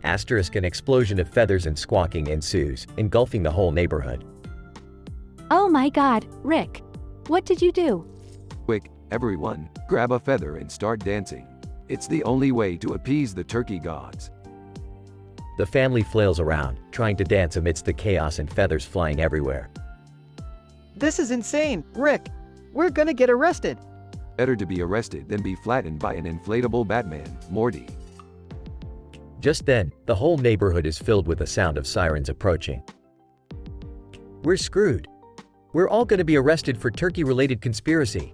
Asterisk, an explosion of feathers and squawking ensues, engulfing the whole neighborhood. Oh my god, Rick. What did you do? Quick, everyone, grab a feather and start dancing. It's the only way to appease the turkey gods. The family flails around, trying to dance amidst the chaos and feathers flying everywhere. This is insane, Rick. We're gonna get arrested. Better to be arrested than be flattened by an inflatable Batman, Morty. Just then, the whole neighborhood is filled with the sound of sirens approaching. We're screwed. We're all going to be arrested for turkey-related conspiracy.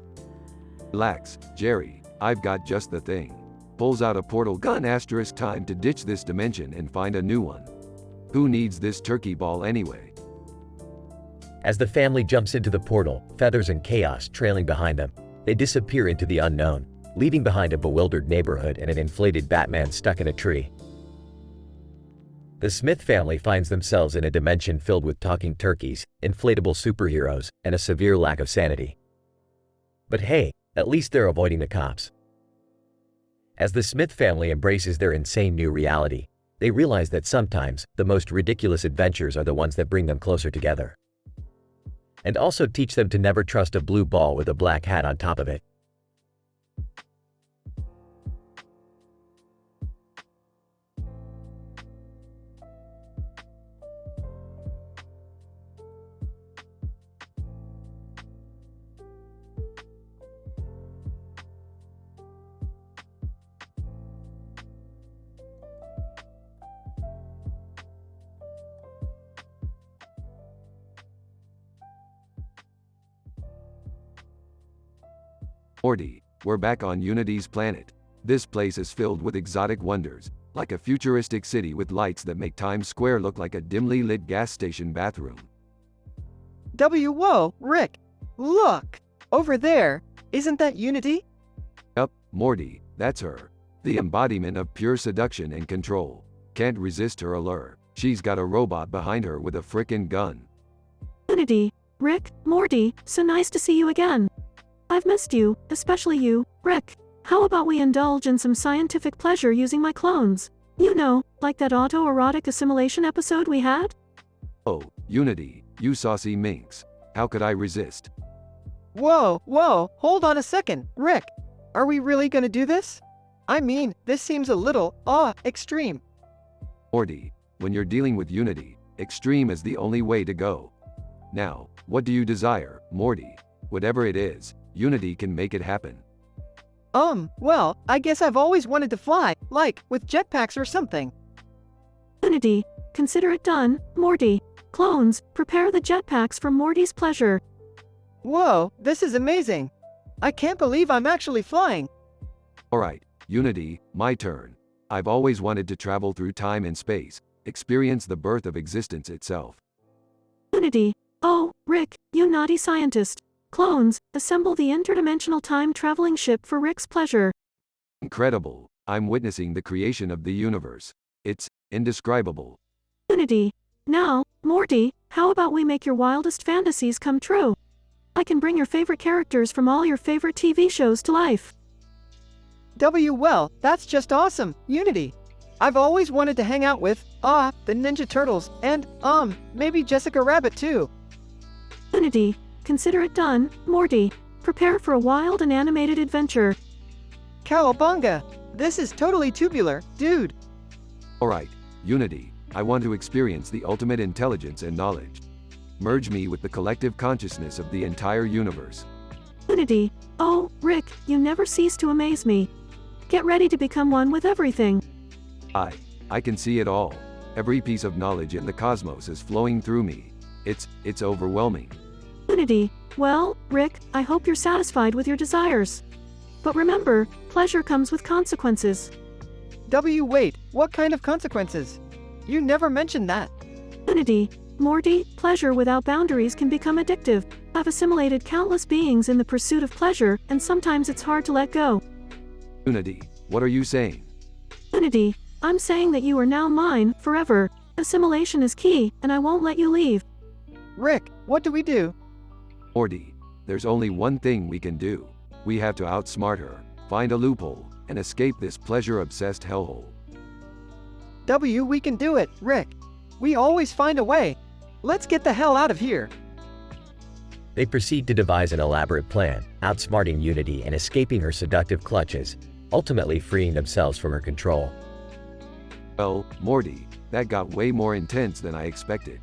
Relax, Jerry, I've got just the thing. Pulls out a portal gun *, time to ditch this dimension and find a new one. Who needs this turkey ball anyway? As the family jumps into the portal, Feathers and Chaos trailing behind them, they disappear into the unknown, leaving behind a bewildered neighborhood and an inflated Batman stuck in a tree. The Smith family finds themselves in a dimension filled with talking turkeys, inflatable superheroes, and a severe lack of sanity. But hey, at least they're avoiding the cops. As the Smith family embraces their insane new reality, they realize that sometimes the most ridiculous adventures are the ones that bring them closer together. And also teach them to never trust a blue ball with a black hat on top of it. Morty, we're back on Unity's planet. This place is filled with exotic wonders, like a futuristic city with lights that make Times Square look like a dimly lit gas station bathroom. Whoa, Rick! Look! Over there! Isn't that Unity? Yup, Morty, that's her. The embodiment of pure seduction and control. Can't resist her allure. She's got a robot behind her with a frickin' gun. Unity, Rick, Morty, so nice to see you again. I've missed you, especially you, Rick. How about we indulge in some scientific pleasure using my clones? You know, like that autoerotic assimilation episode we had? Oh, Unity, you saucy minx. How could I resist? Whoa, hold on a second, Rick. Are we really gonna do this? I mean, this seems a little, extreme. Morty, when you're dealing with Unity, extreme is the only way to go. Now, what do you desire, Morty? Whatever it is, Unity can make it happen. Well, I guess I've always wanted to fly, like, with jetpacks or something. Unity, consider it done, Morty. Clones, prepare the jetpacks for Morty's pleasure. Whoa, this is amazing. I can't believe I'm actually flying. Alright, Unity, my turn. I've always wanted to travel through time and space, experience the birth of existence itself. Unity, oh, Rick, you naughty scientist. Clones, assemble the interdimensional time-traveling ship for Rick's pleasure. Incredible. I'm witnessing the creation of the universe. It's indescribable. Unity. Now, Morty, how about we make your wildest fantasies come true? I can bring your favorite characters from all your favorite TV shows to life. Well, that's just awesome, Unity. I've always wanted to hang out with, the Ninja Turtles, and, maybe Jessica Rabbit too. Unity. Consider it done, Morty. Prepare for a wild and animated adventure. Cowabunga! This is totally tubular, dude. Alright, Unity, I want to experience the ultimate intelligence and knowledge. Merge me with the collective consciousness of the entire universe. Unity. Oh, Rick, you never cease to amaze me. Get ready to become one with everything. I can see it all. Every piece of knowledge in the cosmos is flowing through me. It's overwhelming. Unity. Well, Rick, I hope you're satisfied with your desires. But remember, pleasure comes with consequences. Wait, what kind of consequences? You never mentioned that. Unity. Morty, pleasure without boundaries can become addictive. I've assimilated countless beings in the pursuit of pleasure, and sometimes it's hard to let go. Unity, what are you saying? Unity. I'm saying that you are now mine, forever. Assimilation is key, and I won't let you leave. Rick, what do we do? Morty, there's only one thing we can do. We have to outsmart her, find a loophole, and escape this pleasure-obsessed hellhole. We can do it, Rick. We always find a way. Let's get the hell out of here. They proceed to devise an elaborate plan, outsmarting Unity and escaping her seductive clutches, ultimately freeing themselves from her control. Well, Morty, that got way more intense than I expected.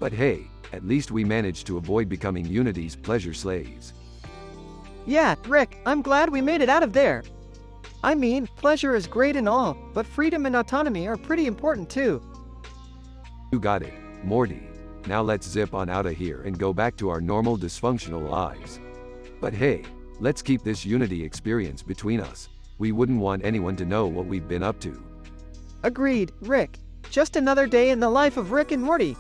But hey, at least we managed to avoid becoming Unity's pleasure slaves. Yeah, Rick, I'm glad we made it out of there. I mean, pleasure is great and all, but freedom and autonomy are pretty important too. You got it, Morty. Now let's zip on out of here and go back to our normal dysfunctional lives. But hey, let's keep this unity experience between us. We wouldn't want anyone to know what we've been up to. Agreed, Rick. Just another day in the life of Rick and Morty.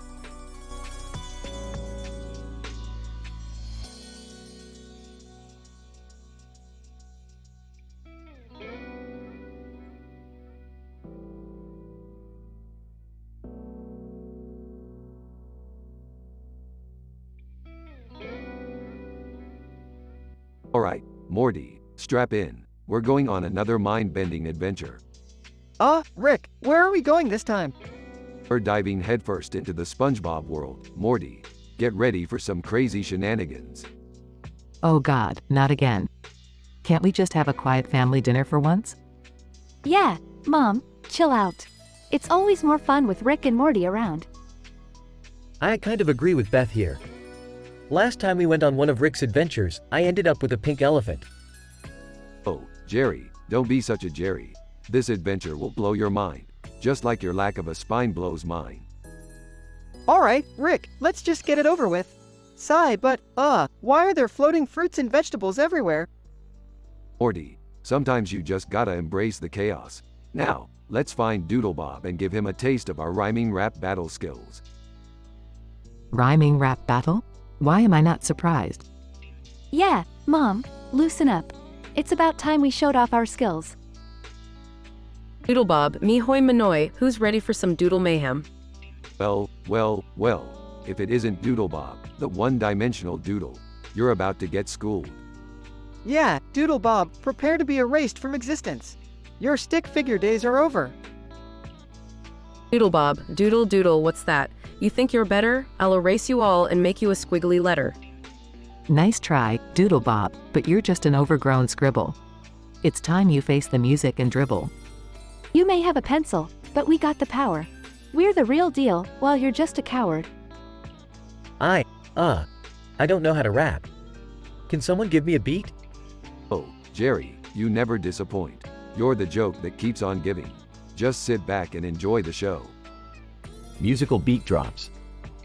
Alright, Morty, strap in. We're going on another mind-bending adventure. Rick, where are we going this time? We're diving headfirst into the SpongeBob world. Morty, get ready for some crazy shenanigans. Oh God, not again. Can't we just have a quiet family dinner for once? Yeah, Mom, chill out. It's always more fun with Rick and Morty around. I kind of agree with Beth here. Last time we went on one of Rick's adventures, I ended up with a pink elephant. Oh, Jerry, don't be such a Jerry. This adventure will blow your mind, just like your lack of a spine blows mine. Alright, Rick, let's just get it over with. Sigh, but, why are there floating fruits and vegetables everywhere? Morty, sometimes you just gotta embrace the chaos. Now, let's find Doodlebob and give him a taste of our rhyming rap battle skills. Rhyming rap battle? Why am I not surprised? Yeah, Mom, loosen up. It's about time we showed off our skills. Doodlebob, me hoi manoi, who's ready for some doodle mayhem? Well, if it isn't Doodlebob, the one-dimensional doodle, you're about to get schooled. Yeah, Doodlebob, prepare to be erased from existence. Your stick figure days are over. Doodlebob, doodle doodle, what's that? You think you're better? I'll erase you all and make you a squiggly letter. Nice try, Doodlebob, but you're just an overgrown scribble. It's time you face the music and dribble. You may have a pencil, but we got the power. We're the real deal, while you're just a coward. I don't know how to rap. Can someone give me a beat? Oh, Jerry, you never disappoint. You're the joke that keeps on giving. Just sit back and enjoy the show. Musical beat drops.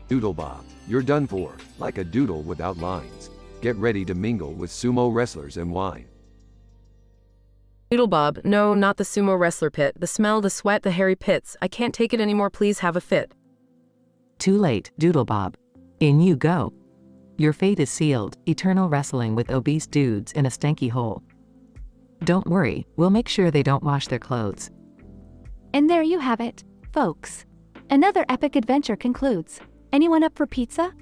Doodlebob, you're done for, like a doodle without lines. Get ready to mingle with sumo wrestlers and wine. Doodlebob, no, not the sumo wrestler pit. The smell, the sweat, the hairy pits. I can't take it anymore, please have a fit. Too late, Doodlebob. In you go. Your fate is sealed, eternal wrestling with obese dudes in a stanky hole. Don't worry, we'll make sure they don't wash their clothes. And there you have it, folks. Another epic adventure concludes. Anyone up for pizza?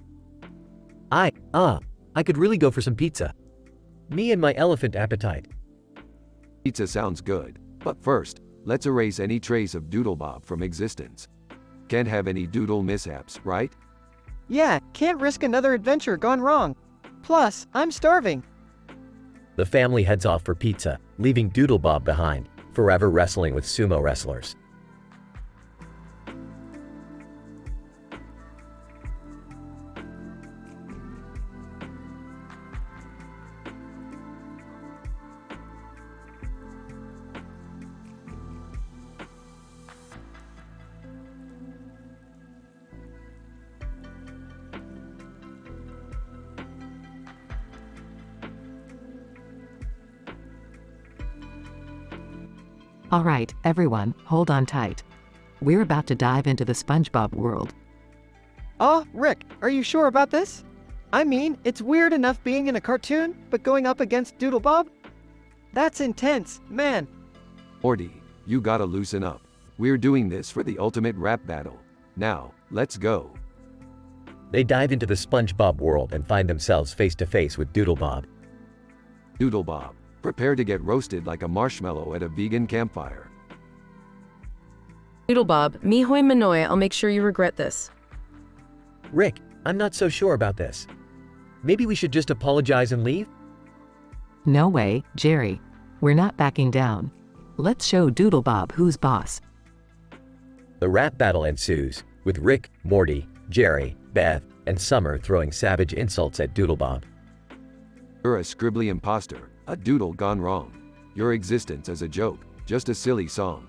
I could really go for some pizza. Me and my elephant appetite. Pizza sounds good, but first, let's erase any trace of Doodlebob from existence. Can't have any doodle mishaps, right? Yeah, can't risk another adventure gone wrong. Plus, I'm starving. The family heads off for pizza, leaving Doodlebob behind, forever wrestling with sumo wrestlers. Alright, everyone, hold on tight. We're about to dive into the SpongeBob world. Rick, are you sure about this? I mean, it's weird enough being in a cartoon, but going up against Doodlebob? That's intense, man. Morty, you gotta loosen up. We're doing this for the ultimate rap battle. Now, let's go. They dive into the SpongeBob world and find themselves face to face with Doodlebob. Doodlebob, prepare to get roasted like a marshmallow at a vegan campfire. Doodlebob, me hoi manoi, I'll make sure you regret this. Rick, I'm not so sure about this. Maybe we should just apologize and leave? No way, Jerry. We're not backing down. Let's show Doodlebob who's boss. The rap battle ensues, with Rick, Morty, Jerry, Beth, and Summer throwing savage insults at Doodlebob. You're a scribbly imposter, a doodle gone wrong. Your existence is a joke, just a silly song.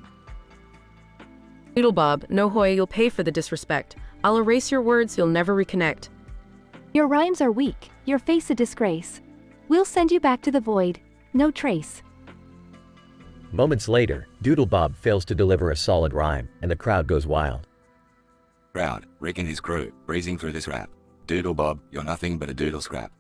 Doodlebob, no hoy, you'll pay for the disrespect. I'll erase your words, you'll never reconnect. Your rhymes are weak, your face a disgrace. We'll send you back to the void, no trace. Moments later, Doodlebob fails to deliver a solid rhyme, and the crowd goes wild. Crowd, Rick and his crew, breezing through this rap. Doodlebob, you're nothing but a doodle scrap.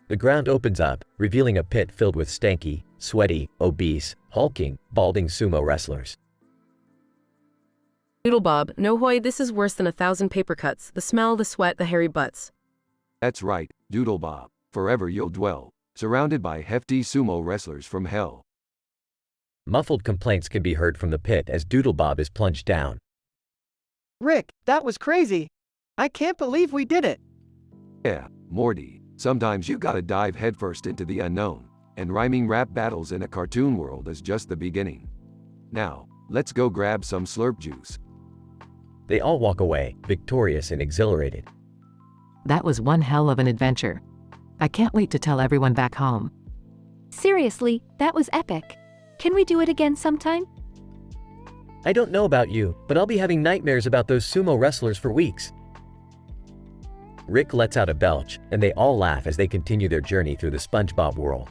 The ground opens up, revealing a pit filled with stanky, sweaty, obese, hulking, balding sumo wrestlers. Doodlebob, no hoy, this is worse than 1,000 paper cuts. The smell, the sweat, the hairy butts. That's right, Doodlebob. Forever you'll dwell, surrounded by hefty sumo wrestlers from hell. Muffled complaints can be heard from the pit as Doodlebob is plunged down. Rick, that was crazy. I can't believe we did it. Yeah, Morty, sometimes you gotta dive headfirst into the unknown, and rhyming rap battles in a cartoon world is just the beginning. Now, let's go grab some slurp juice. They all walk away, victorious and exhilarated. That was one hell of an adventure. I can't wait to tell everyone back home. Seriously, that was epic. Can we do it again sometime? I don't know about you, but I'll be having nightmares about those sumo wrestlers for weeks. Rick lets out a belch, and they all laugh as they continue their journey through the SpongeBob world.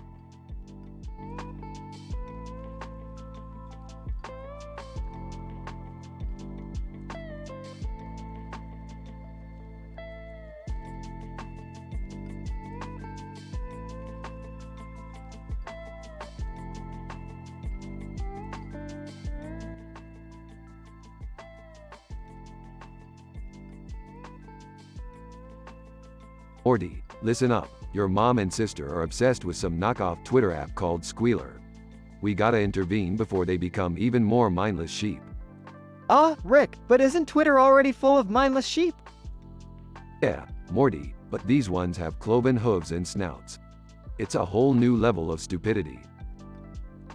Morty, listen up. Your mom and sister are obsessed with some knockoff Twitter app called Squealer. We gotta intervene before they become even more mindless sheep. Rick, but isn't Twitter already full of mindless sheep? Yeah, Morty, but these ones have cloven hooves and snouts. It's a whole new level of stupidity.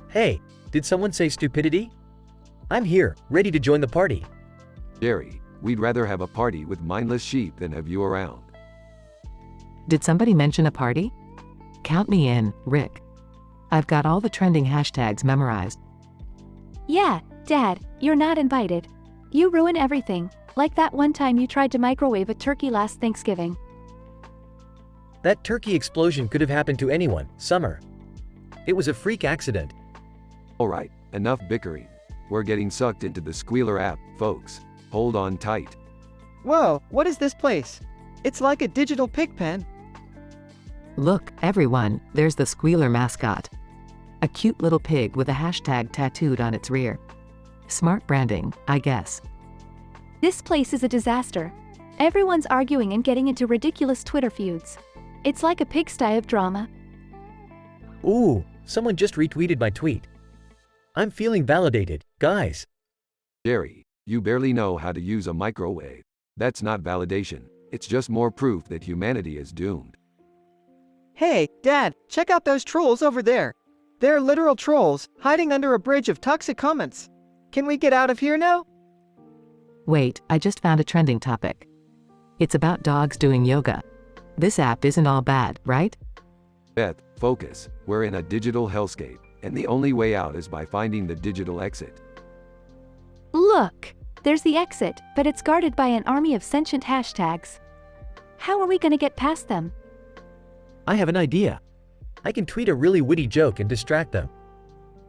Hey, did someone say stupidity? I'm here, ready to join the party. Jerry, we'd rather have a party with mindless sheep than have you around. Did somebody mention a party? Count me in, Rick. I've got all the trending hashtags memorized. Yeah, Dad, you're not invited. You ruin everything, like that one time you tried to microwave a turkey last Thanksgiving. That turkey explosion could have happened to anyone, Summer. It was a freak accident. Alright, enough bickering. We're getting sucked into the Squealer app, folks. Hold on tight. Whoa, what is this place? It's like a digital pig pen. Look, everyone, there's the Squealer mascot. A cute little pig with a hashtag tattooed on its rear. Smart branding, I guess. This place is a disaster. Everyone's arguing and getting into ridiculous Twitter feuds. It's like a pigsty of drama. Ooh, someone just retweeted my tweet. I'm feeling validated, guys. Jerry, you barely know how to use a microwave. That's not validation. It's just more proof that humanity is doomed. Hey, Dad, check out those trolls over there. They're literal trolls, hiding under a bridge of toxic comments. Can we get out of here now? Wait, I just found a trending topic. It's about dogs doing yoga. This app isn't all bad, right? Beth, focus. We're in a digital hellscape, and the only way out is by finding the digital exit. Look, there's the exit, but it's guarded by an army of sentient hashtags. How are we gonna get past them? I have an idea. I can tweet a really witty joke and distract them.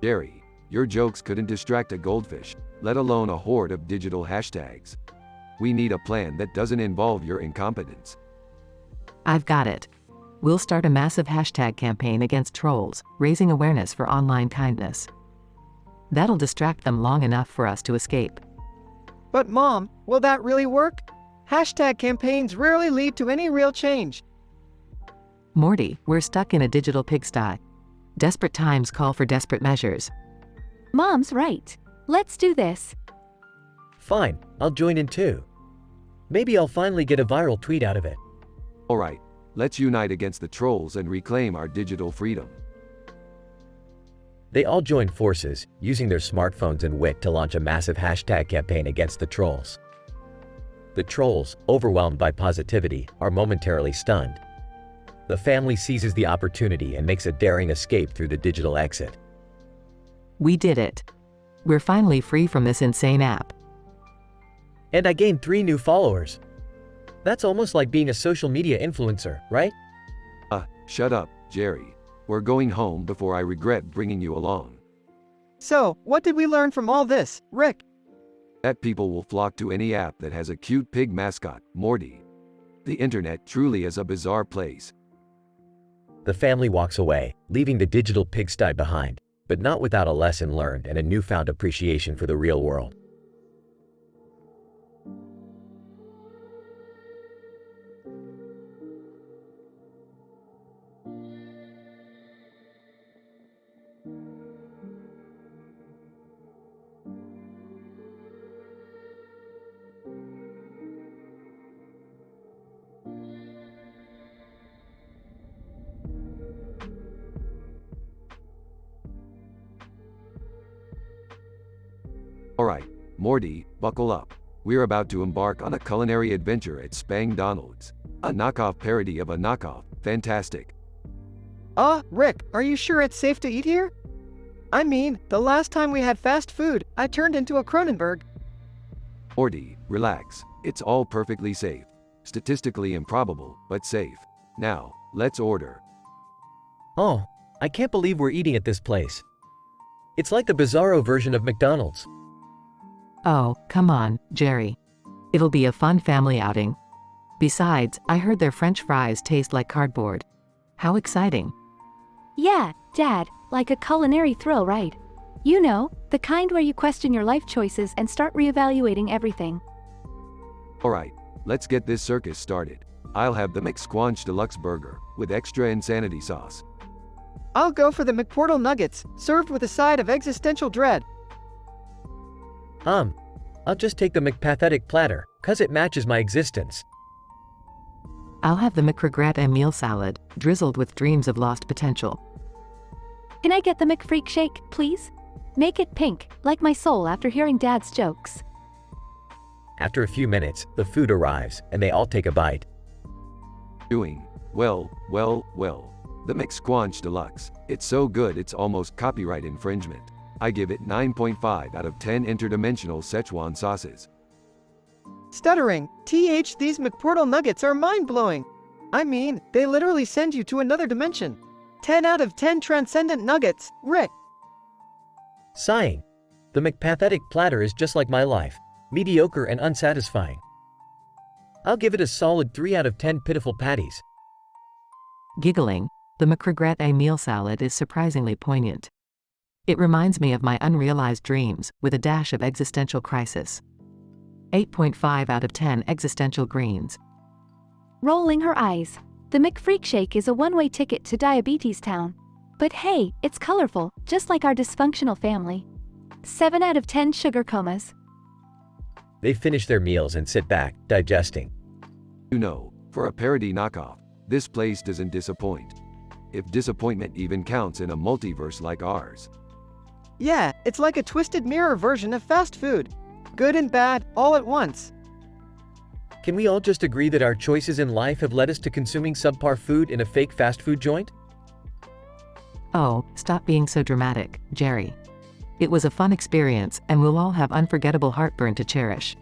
Jerry, your jokes couldn't distract a goldfish, let alone a horde of digital hashtags. We need a plan that doesn't involve your incompetence. I've got it. We'll start a massive hashtag campaign against trolls, raising awareness for online kindness. That'll distract them long enough for us to escape. But Mom, will that really work? Hashtag campaigns rarely lead to any real change. Morty, we're stuck in a digital pigsty. Desperate times call for desperate measures. Mom's right. Let's do this. Fine, I'll join in too. Maybe I'll finally get a viral tweet out of it. Alright, let's unite against the trolls and reclaim our digital freedom. They all join forces, using their smartphones and wit to launch a massive hashtag campaign against the trolls. The trolls, overwhelmed by positivity, are momentarily stunned. The family seizes the opportunity and makes a daring escape through the digital exit. We did it. We're finally free from this insane app. And I gained 3 new followers. That's almost like being a social media influencer, right? Shut up, Jerry. We're going home before I regret bringing you along. So, what did we learn from all this, Rick? That people will flock to any app that has a cute pig mascot, Morty. The internet truly is a bizarre place. The family walks away, leaving the digital pigsty behind, but not without a lesson learned and a newfound appreciation for the real world. Alright, Morty, buckle up. We're about to embark on a culinary adventure at Spang Donald's. A knockoff parody of a knockoff. Fantastic. Rick, are you sure it's safe to eat here? I mean, the last time we had fast food, I turned into a Cronenberg. Morty, relax. It's all perfectly safe. Statistically improbable, but safe. Now, let's order. Oh, I can't believe we're eating at this place. It's like the bizarro version of McDonald's. Oh, come on, Jerry. It'll be a fun family outing. Besides, I heard their French fries taste like cardboard. How exciting. Yeah, Dad, like a culinary thrill, right? You know, the kind where you question your life choices and start reevaluating everything. Alright, let's get this circus started. I'll have the McSquanch Deluxe Burger, with extra insanity sauce. I'll go for the McPortal Nuggets, served with a side of existential dread. I'll just take the McPathetic platter, 'cause it matches my existence. I'll have the McRegret and meal salad, drizzled with dreams of lost potential. Can I get the McFreak Shake, please? Make it pink, like my soul after hearing Dad's jokes. After a few minutes, the food arrives, and they all take a bite. Doing well. The McSquanch Deluxe. It's so good it's almost copyright infringement. I give it 9.5 out of 10 interdimensional Szechuan sauces. Stuttering, these McPortal Nuggets are mind-blowing. I mean, they literally send you to another dimension. 10 out of 10 transcendent nuggets, Rick. Sighing. The McPathetic platter is just like my life. Mediocre and unsatisfying. I'll give it a solid 3 out of 10 pitiful patties. Giggling, the McRegret a meal salad is surprisingly poignant. It reminds me of my unrealized dreams, with a dash of existential crisis. 8.5 out of 10 existential greens. Rolling her eyes. The McFreak Shake is a one-way ticket to Diabetes Town. But hey, it's colorful, just like our dysfunctional family. 7 out of 10 sugar comas. They finish their meals and sit back, digesting. You know, for a parody knockoff, this place doesn't disappoint. If disappointment even counts in a multiverse like ours. Yeah, it's like a twisted mirror version of fast food. Good and bad, all at once. Can we all just agree that our choices in life have led us to consuming subpar food in a fake fast food joint? Oh, stop being so dramatic, Jerry. It was a fun experience, and we'll all have unforgettable heartburn to cherish.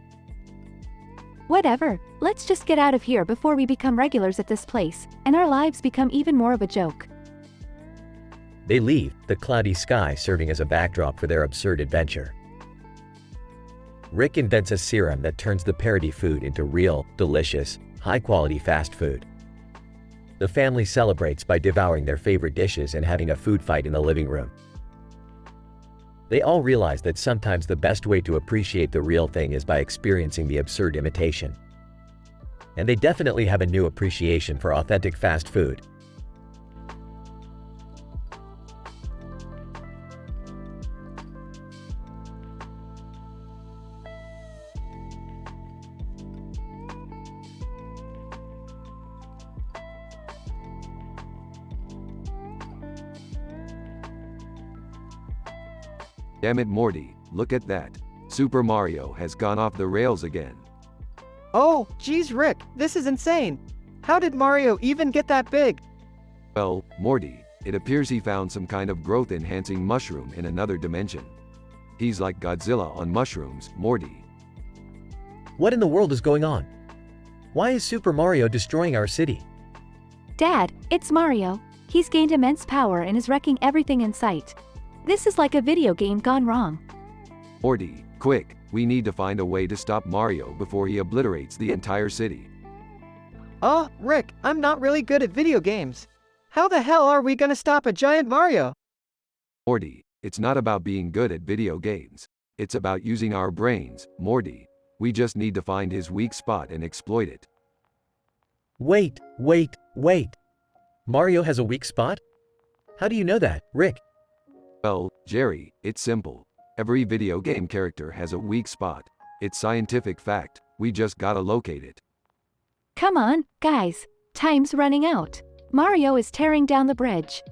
Whatever, let's just get out of here before we become regulars at this place, and our lives become even more of a joke. They leave, the cloudy sky serving as a backdrop for their absurd adventure. Rick invents a serum that turns the parody food into real, delicious, high-quality fast food. The family celebrates by devouring their favorite dishes and having a food fight in the living room. They all realize that sometimes the best way to appreciate the real thing is by experiencing the absurd imitation. And they definitely have a new appreciation for authentic fast food. Damn it, Morty, look at that. Super Mario has gone off the rails again. Oh, geez, Rick, this is insane. How did Mario even get that big? Well, Morty, It appears he found some kind of growth-enhancing mushroom in another dimension. He's like Godzilla on mushrooms, Morty. What in the world is going on? Why is Super Mario destroying our city? Dad, it's Mario. He's gained immense power and is wrecking everything in sight. This is like a video game gone wrong. Morty, quick, we need to find a way to stop Mario before he obliterates the entire city. Oh, Rick, I'm not really good at video games. How the hell are we gonna stop a giant Mario? Morty, it's not about being good at video games. It's about using our brains, Morty. We just need to find his weak spot and exploit it. Wait. Mario has a weak spot? How do you know that, Rick? Well, Jerry, it's simple. Every video game character has a weak spot. It's scientific fact. We just gotta locate it. Come on, guys. Time's running out. Mario is tearing down the bridge.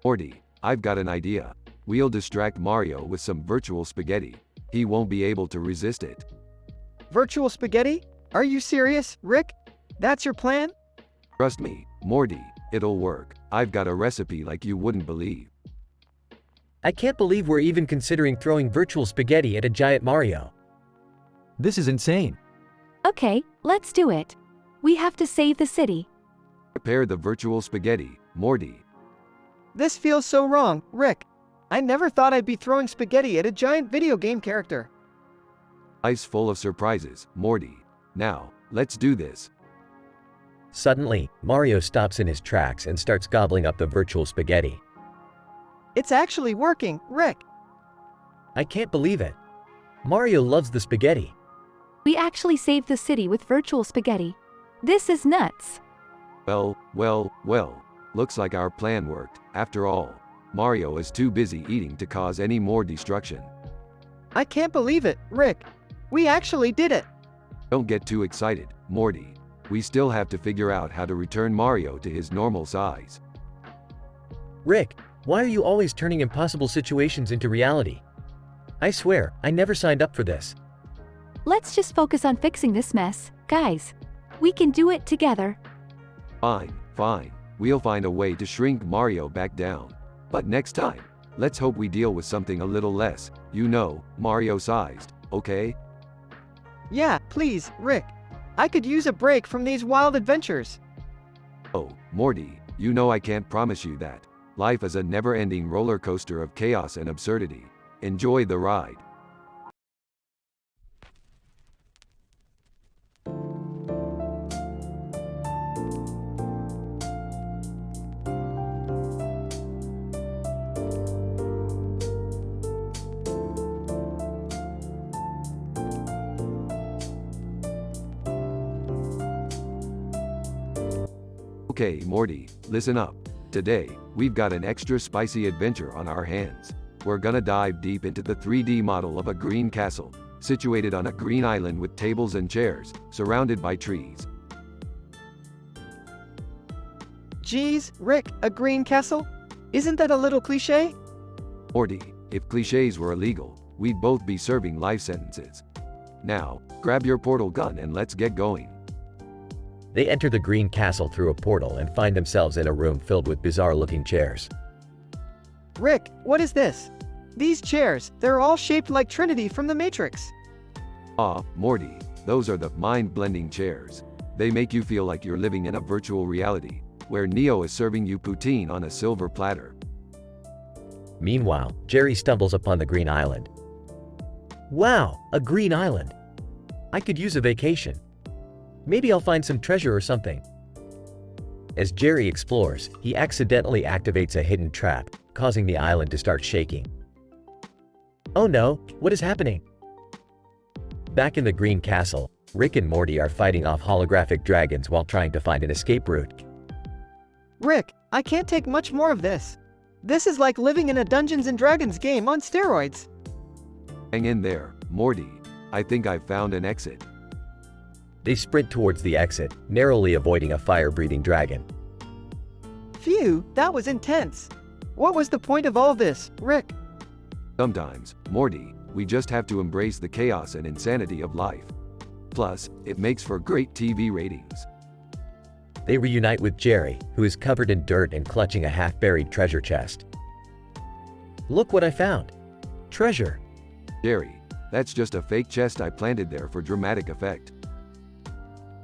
Morty, I've got an idea. We'll distract Mario with some virtual spaghetti. He won't be able to resist it. Virtual spaghetti? Are you serious, Rick? That's your plan? Trust me, Morty, it'll work. I've got a recipe like you wouldn't believe. I can't believe we're even considering throwing virtual spaghetti at a giant Mario. This is insane. Okay, let's do it. We have to save the city. Prepare the virtual spaghetti, Morty. This feels so wrong, Rick. I never thought I'd be throwing spaghetti at a giant video game character. Life's full of surprises, Morty. Now, let's do this. Suddenly, Mario stops in his tracks and starts gobbling up the virtual spaghetti. It's actually working, Rick. I can't believe it. Mario loves the spaghetti. We actually saved the city with virtual spaghetti. This is nuts. Well, looks like our plan worked. After all, Mario is too busy eating to cause any more destruction. I can't believe it, Rick. We actually did it. Don't get too excited, Morty. We still have to figure out how to return Mario to his normal size. Rick, why are you always turning impossible situations into reality? I swear, I never signed up for this. Let's just focus on fixing this mess, guys. We can do it together. Fine. We'll find a way to shrink Mario back down. But next time, let's hope we deal with something a little less, Mario-sized, okay? Yeah, please, Rick. I could use a break from these wild adventures. Oh, Morty, I can't promise you that. Life is a never-ending roller coaster of chaos and absurdity. Enjoy the ride. Okay, Morty, listen up. Today, we've got an extra spicy adventure on our hands. We're gonna dive deep into the 3D model of a green castle, situated on a green island with tables and chairs, surrounded by trees. Geez, Rick, a green castle? Isn't that a little cliché? Morty, if clichés were illegal, we'd both be serving life sentences. Now, grab your portal gun and let's get going. They enter the green castle through a portal and find themselves in a room filled with bizarre-looking chairs. Rick, what is this? These chairs, they're all shaped like Trinity from the Matrix. Morty, those are the mind-blending chairs. They make you feel like you're living in a virtual reality, where Neo is serving you poutine on a silver platter. Meanwhile, Jerry stumbles upon the green island. Wow, a green island! I could use a vacation. Maybe I'll find some treasure or something. As Jerry explores, he accidentally activates a hidden trap, causing the island to start shaking. Oh no, what is happening? Back in the green castle, Rick and Morty are fighting off holographic dragons while trying to find an escape route. Rick, I can't take much more of this. This is like living in a Dungeons & Dragons game on steroids. Hang in there, Morty. I think I've found an exit. They sprint towards the exit, narrowly avoiding a fire-breathing dragon. Phew, that was intense. What was the point of all this, Rick? Sometimes, Morty, we just have to embrace the chaos and insanity of life. Plus, it makes for great TV ratings. They reunite with Jerry, who is covered in dirt and clutching a half-buried treasure chest. Look what I found. Treasure. Jerry, that's just a fake chest I planted there for dramatic effect.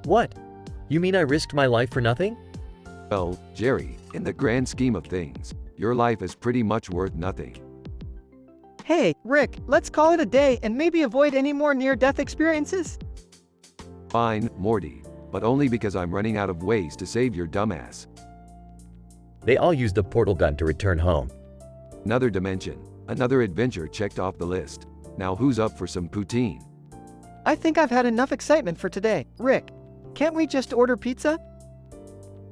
What? You mean I risked my life for nothing? Well, Jerry, in the grand scheme of things, your life is pretty much worth nothing. Hey, Rick, let's call it a day and maybe avoid any more near-death experiences. Fine, Morty, but only because I'm running out of ways to save your dumbass. They all use the portal gun to return home. Another dimension, another adventure checked off the list. Now who's up for some poutine? I think I've had enough excitement for today. Rick, can't we just order pizza?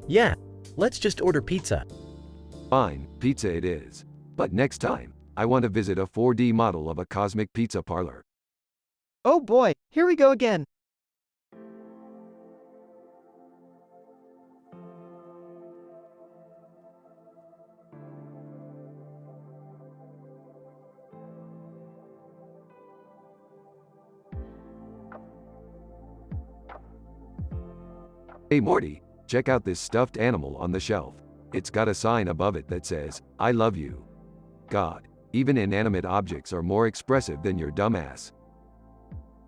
Yeah, let's just order pizza. Fine, pizza it is. But next time, I want to visit a 4D model of a cosmic pizza parlor. Oh boy, here we go again. Hey Morty, check out this stuffed animal on the shelf. It's got a sign above it that says, I love you. God, even inanimate objects are more expressive than your dumbass.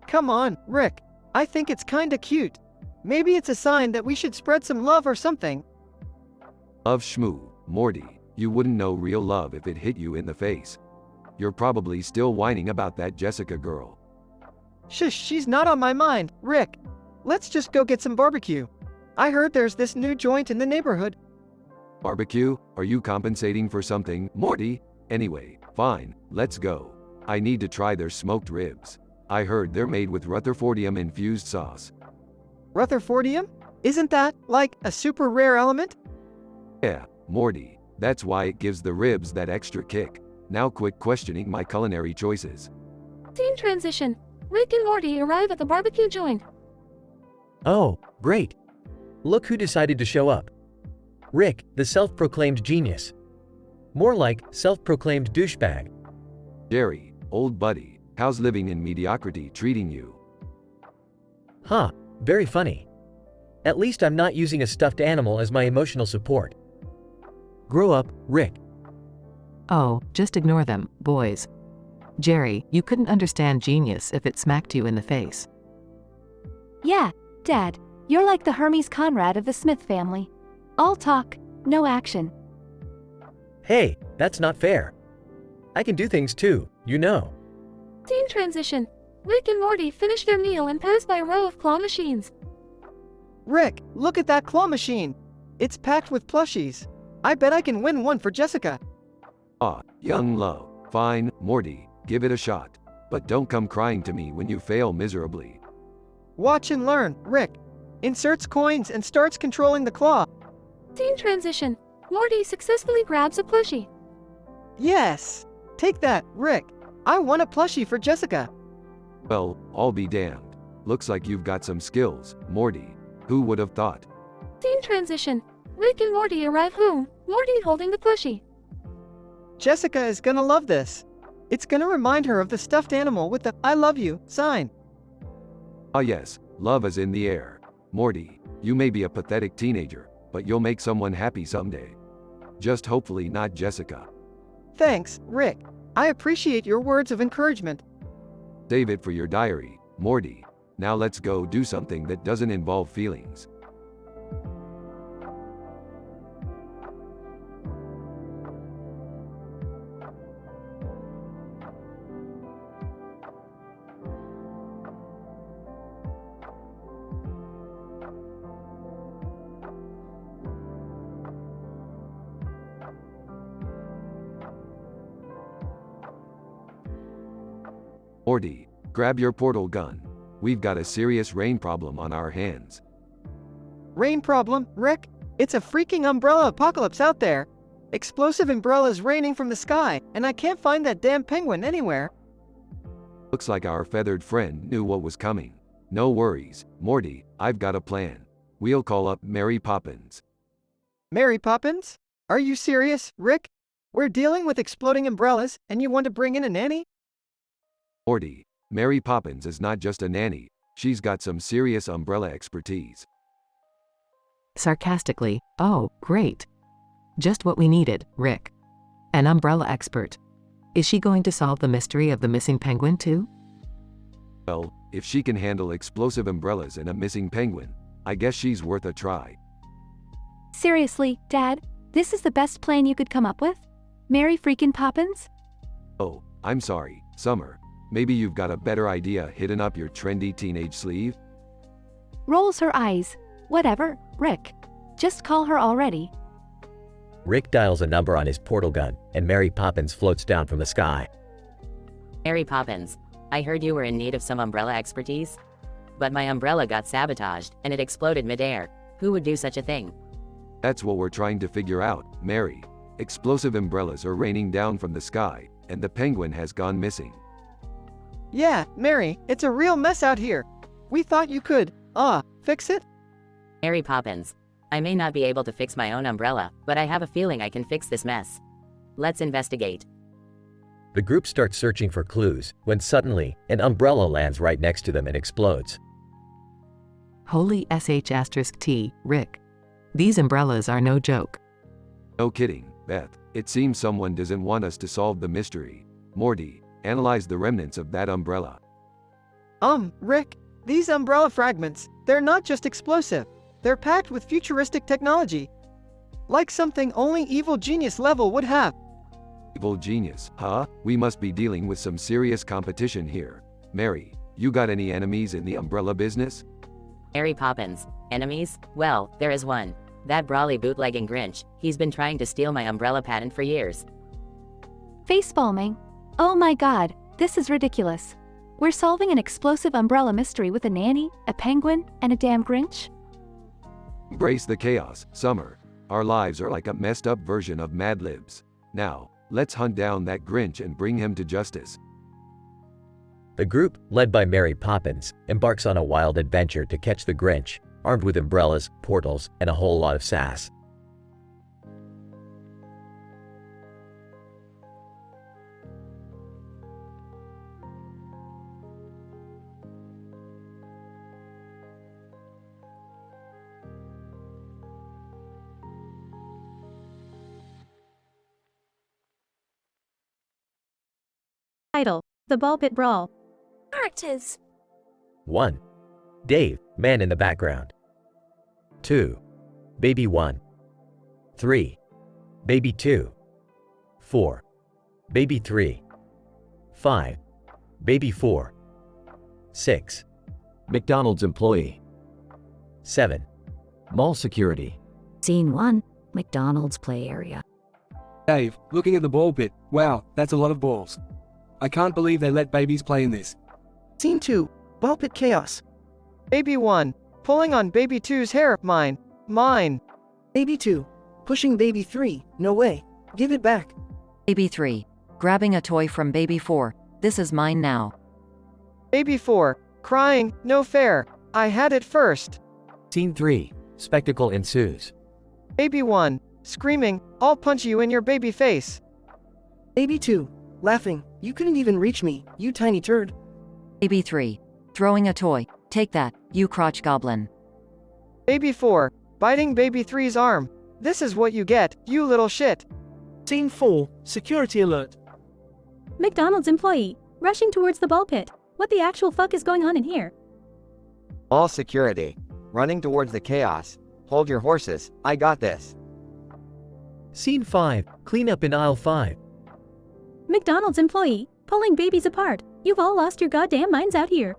Come on, Rick. I think it's kinda cute. Maybe it's a sign that we should spread some love or something. Love shmoo, Morty, you wouldn't know real love if it hit you in the face. You're probably still whining about that Jessica girl. Shush, she's not on my mind, Rick. Let's just go get some barbecue. I heard there's this new joint in the neighborhood. Barbecue? Are you compensating for something, Morty? Anyway, fine, let's go. I need to try their smoked ribs. I heard they're made with Rutherfordium infused sauce. Rutherfordium? Isn't that, like, a super rare element? Yeah, Morty, that's why it gives the ribs that extra kick. Now quit questioning my culinary choices. Scene transition. Rick and Morty arrive at the barbecue joint. Oh, great. Look who decided to show up. Rick, the self-proclaimed genius. More like self-proclaimed douchebag. Jerry, old buddy, how's living in mediocrity treating you? Huh, very funny. At least I'm not using a stuffed animal as my emotional support. Grow up, Rick. Oh, just ignore them, boys. Jerry, you couldn't understand genius if it smacked you in the face. Yeah, Dad, you're like the Hermes Conrad of the Smith family. All talk, no action. Hey, that's not fair. I can do things too, you know. Scene transition. Rick and Morty finish their meal and pass by a row of claw machines. Rick, look at that claw machine. It's packed with plushies. I bet I can win one for Jessica. Ah, young love. Fine, Morty, give it a shot. But don't come crying to me when you fail miserably. Watch and learn, Rick. Inserts coins and starts controlling the claw. Scene transition. Morty successfully grabs a plushie. Yes! Take that, Rick. I won a plushie for Jessica. Well, I'll be damned. Looks like you've got some skills, Morty. Who would have thought? Scene transition. Rick and Morty arrive home, Morty holding the plushie. Jessica is gonna love this. It's gonna remind her of the stuffed animal with the I love you sign. Ah yes, love is in the air. Morty, you may be a pathetic teenager, but you'll make someone happy someday. Just hopefully not Jessica. Thanks, Rick. I appreciate your words of encouragement. Save it for your diary, Morty. Now let's go do something that doesn't involve feelings. Morty, grab your portal gun. We've got a serious rain problem on our hands. Rain problem, Rick? It's a freaking umbrella apocalypse out there. Explosive umbrellas raining from the sky, and I can't find that damn penguin anywhere. Looks like our feathered friend knew what was coming. No worries, Morty, I've got a plan. We'll call up Mary Poppins. Mary Poppins? Are you serious, Rick? We're dealing with exploding umbrellas, and you want to bring in a nanny? Morty, Mary Poppins is not just a nanny, she's got some serious umbrella expertise. Sarcastically, oh, great. Just what we needed, Rick. An umbrella expert. Is she going to solve the mystery of the missing penguin too? Well, if she can handle explosive umbrellas and a missing penguin, I guess she's worth a try. Seriously, Dad, this is the best plan you could come up with? Mary freaking Poppins? Oh, I'm sorry, Summer. Maybe you've got a better idea hidden up your trendy teenage sleeve? Rolls her eyes. Whatever, Rick. Just call her already. Rick dials a number on his portal gun, and Mary Poppins floats down from the sky. Mary Poppins, I heard you were in need of some umbrella expertise. But my umbrella got sabotaged, and it exploded midair. Who would do such a thing? That's what we're trying to figure out, Mary. Explosive umbrellas are raining down from the sky, and the penguin has gone missing. Yeah, Mary, it's a real mess out here. We thought you could, fix it? Mary Poppins, I may not be able to fix my own umbrella, but I have a feeling I can fix this mess. Let's investigate. The group starts searching for clues, when suddenly, an umbrella lands right next to them and explodes. Holy sh*T, Rick. These umbrellas are no joke. No kidding, Beth. It seems someone doesn't want us to solve the mystery. Morty, analyze the remnants of that umbrella. Rick, these umbrella fragments, they're not just explosive. They're packed with futuristic technology. Like something only evil genius level would have. Evil genius, huh? We must be dealing with some serious competition here. Mary, you got any enemies in the umbrella business? Mary Poppins, enemies? Well, there is one. That brawly bootlegging Grinch. He's been trying to steal my umbrella patent for years. Facepalming. Oh my god, this is ridiculous. We're solving an explosive umbrella mystery with a nanny, a penguin, and a damn Grinch? Embrace the chaos, Summer. Our lives are like a messed up version of Mad Libs. Now, let's hunt down that Grinch and bring him to justice. The group, led by Mary Poppins, embarks on a wild adventure to catch the Grinch, armed with umbrellas, portals, and a whole lot of sass. Title: The Ball Pit Brawl. Characters. 1. Dave, man in the background. 2. Baby 1. 3. Baby 2. 4. Baby 3. 5. Baby 4. 6. McDonald's employee. 7. Mall security. Scene 1. McDonald's play area. Dave, looking at the ball pit, wow, that's a lot of balls. I can't believe they let babies play in this. Scene 2. Ball pit chaos. Baby 1, pulling on Baby 2's hair. Mine. Baby 2. Pushing Baby 3. No way. Give it back. Baby 3. Grabbing a toy from Baby 4. This is mine now. Baby 4, crying, no fair. I had it first. Scene 3. Spectacle ensues. Baby 1, screaming, I'll punch you in your baby face. Baby 2. Laughing, you couldn't even reach me, you tiny turd. Baby 3. Throwing a toy. Take that, you crotch goblin. Baby 4, biting Baby 3's arm. This is what you get, you little shit. Scene 4. Security alert. McDonald's employee, rushing towards the ball pit. What the actual fuck is going on in here? All security, running towards the chaos. Hold your horses, I got this. Scene 5. Cleanup in aisle 5. McDonald's employee, pulling babies apart. You've all lost your goddamn minds out here.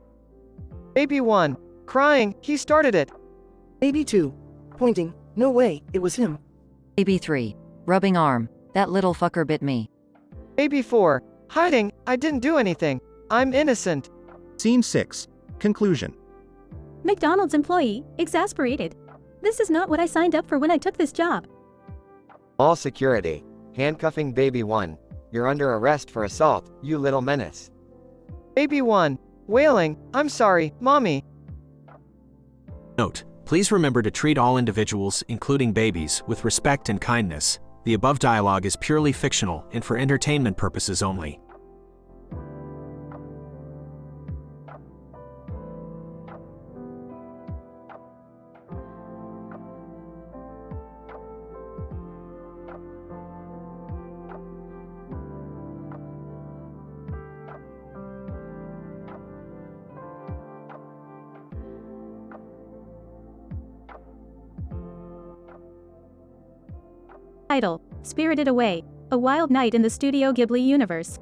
Baby 1, crying, he started it. Baby 2. Pointing, no way, it was him. Baby 3. Rubbing arm. That little fucker bit me. Baby 4, hiding, I didn't do anything. I'm innocent. Scene 6. Conclusion. McDonald's employee, exasperated. This is not what I signed up for when I took this job. All security, handcuffing Baby 1. You're under arrest for assault, you little menace. Baby 1, wailing, I'm sorry, mommy. Note: please remember to treat all individuals, including babies, with respect and kindness. The above dialogue is purely fictional and for entertainment purposes only. Title: Spirited Away. A Wild Night in the Studio Ghibli Universe.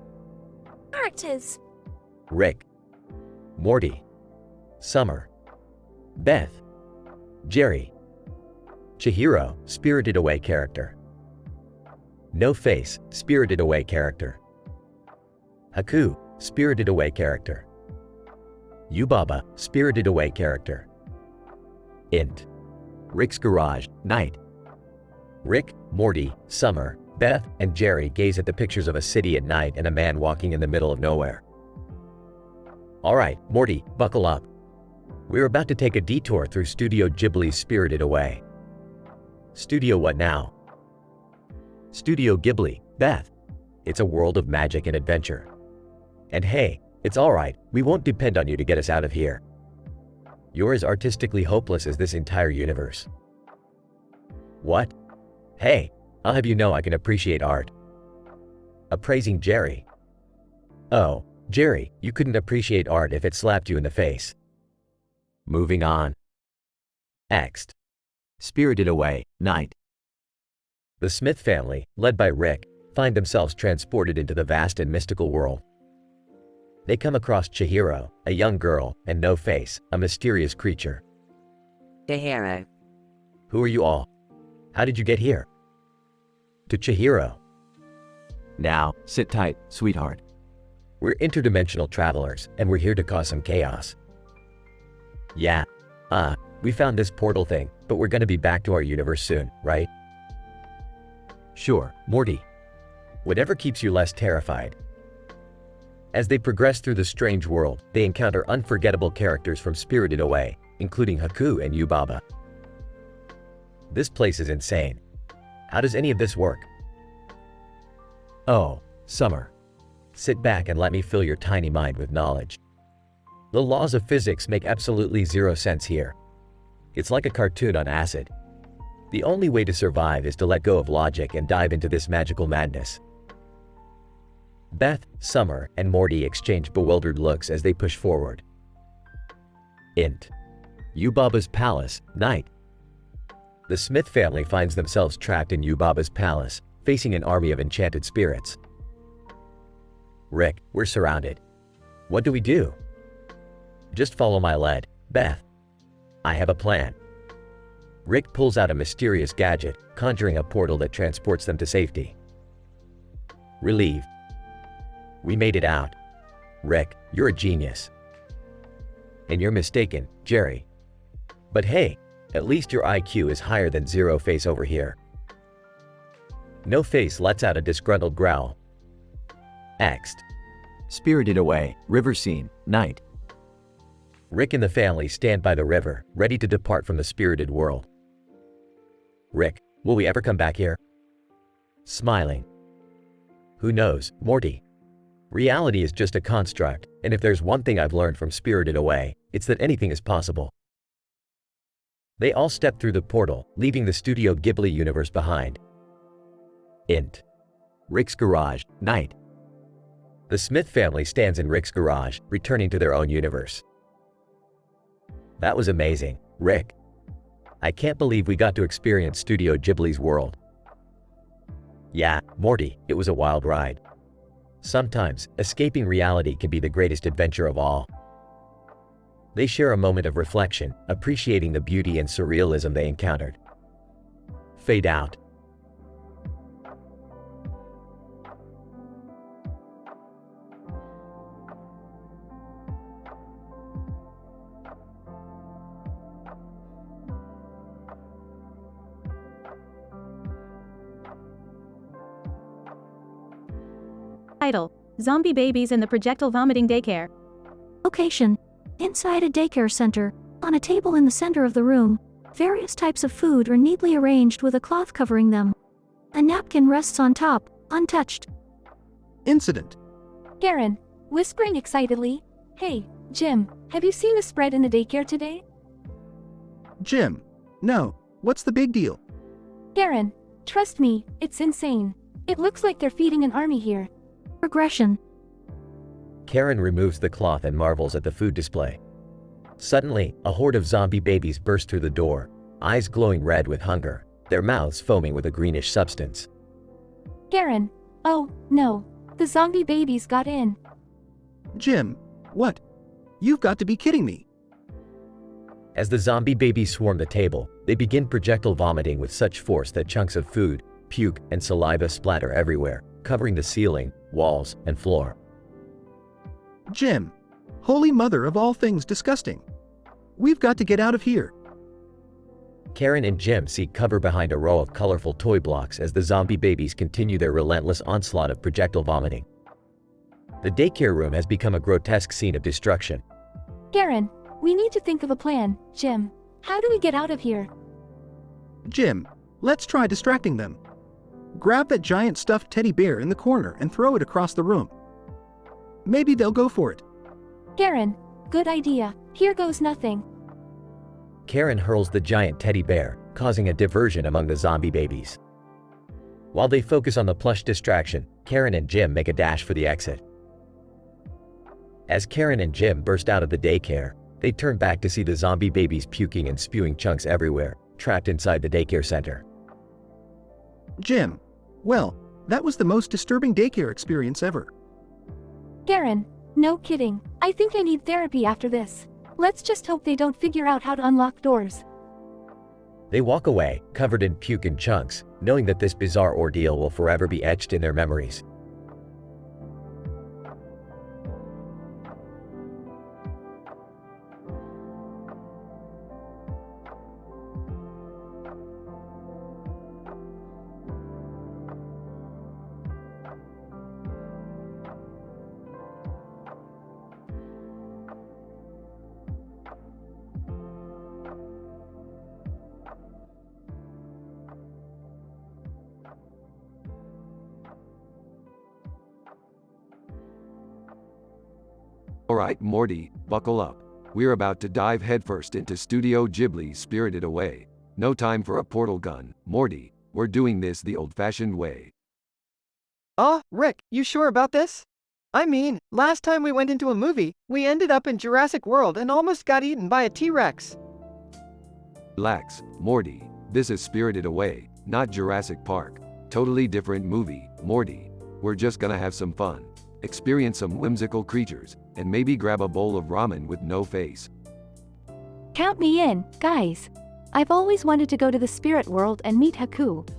Characters. Rick, Morty, Summer, Beth, Jerry, Chihiro, Spirited Away character. No Face, Spirited Away character. Haku, Spirited Away character. Yubaba, Spirited Away character. Int. Rick's Garage, Night. Rick, Morty, Summer, Beth, and Jerry gaze at the pictures of a city at night and a man walking in the middle of nowhere. Alright, Morty, buckle up. We're about to take a detour through Studio Ghibli's Spirited Away. Studio what now? Studio Ghibli, Beth. It's a world of magic and adventure. And hey, it's alright, we won't depend on you to get us out of here. You're as artistically hopeless as this entire universe. What? Hey, I'll have you know I can appreciate art. Appraising Jerry. Oh, Jerry, you couldn't appreciate art if it slapped you in the face. Moving on. Next. Spirited Away, Night. The Smith family, led by Rick, find themselves transported into the vast and mystical world. They come across Chihiro, a young girl, and No Face, a mysterious creature. Chihiro. Who are you all? How did you get here? To Chihiro. Now, sit tight, sweetheart. We're interdimensional travelers, and we're here to cause some chaos. Yeah. We found this portal thing, but we're gonna be back to our universe soon, right? Sure, Morty. Whatever keeps you less terrified. As they progress through the strange world, they encounter unforgettable characters from Spirited Away, including Haku and Yubaba. This place is insane. How does any of this work? Oh, Summer. Sit back and let me fill your tiny mind with knowledge. The laws of physics make absolutely zero sense here. It's like a cartoon on acid. The only way to survive is to let go of logic and dive into this magical madness. Beth, Summer, and Morty exchange bewildered looks as they push forward. Int. Yubaba's Palace, Night. The Smith family finds themselves trapped in Yubaba's palace, facing an army of enchanted spirits. Rick, we're surrounded. What do we do? Just follow my lead, Beth. I have a plan. Rick pulls out a mysterious gadget, conjuring a portal that transports them to safety. Relieved. We made it out. Rick, you're a genius. And you're mistaken, Jerry. But hey, at least your IQ is higher than Zero Face over here. No Face lets out a disgruntled growl. Next. Spirited Away, River Scene, Night. Rick and the family stand by the river, ready to depart from the spirited world. Rick, will we ever come back here? Smiling. Who knows, Morty? Reality is just a construct, and if there's one thing I've learned from Spirited Away, it's that anything is possible. They all step through the portal, leaving the Studio Ghibli universe behind. Int. Rick's Garage, Night. The Smith family stands in Rick's garage, returning to their own universe. That was amazing, Rick. I can't believe we got to experience Studio Ghibli's world. Yeah, Morty, it was a wild ride. Sometimes, escaping reality can be the greatest adventure of all. They share a moment of reflection, appreciating the beauty and surrealism they encountered. Fade out. Title: Zombie Babies in the Projectile Vomiting Daycare. Location: inside a daycare center, on a table in the center of the room. Various types of food are neatly arranged with a cloth covering them. A napkin rests on top, untouched. Incident. Karen, whispering excitedly, "Hey, Jim, have you seen the spread in the daycare today?" Jim. No, what's the big deal? Karen, trust me, it's insane. It looks like they're feeding an army here. Regression. Karen removes the cloth and marvels at the food display. Suddenly, a horde of zombie babies burst through the door, eyes glowing red with hunger, their mouths foaming with a greenish substance. Karen. Oh, no. The zombie babies got in. Jim, what? You've got to be kidding me. As the zombie babies swarm the table, they begin projectile vomiting with such force that chunks of food, puke, and saliva splatter everywhere, covering the ceiling, walls, and floor. Jim, holy mother of all things disgusting. We've got to get out of here. Karen and Jim seek cover behind a row of colorful toy blocks as the zombie babies continue their relentless onslaught of projectile vomiting. The daycare room has become a grotesque scene of destruction. Karen, we need to think of a plan. Jim, how do we get out of here? Jim, let's try distracting them. Grab that giant stuffed teddy bear in the corner and throw it across the room. Maybe they'll go for it. Karen, good idea. Here goes nothing. Karen hurls the giant teddy bear, causing a diversion among the zombie babies. While they focus on the plush distraction, Karen and Jim make a dash for the exit. As Karen and Jim burst out of the daycare, they turn back to see the zombie babies puking and spewing chunks everywhere, trapped inside the daycare center. Jim, well, that was the most disturbing daycare experience ever. Karen, no kidding. I think I need therapy after this. Let's just hope they don't figure out how to unlock doors. They walk away, covered in puke and chunks, knowing that this bizarre ordeal will forever be etched in their memories. Alright, Morty, buckle up. We're about to dive headfirst into Studio Ghibli's Spirited Away. No time for a portal gun, Morty. We're doing this the old-fashioned way. Rick, you sure about this? I mean, last time we went into a movie, we ended up in Jurassic World and almost got eaten by a T-Rex. Relax, Morty. This is Spirited Away, not Jurassic Park. Totally different movie, Morty. We're just gonna have some fun. Experience some whimsical creatures, and maybe grab a bowl of ramen with no face. Count me in, guys. I've always wanted to go to the spirit world and meet Haku.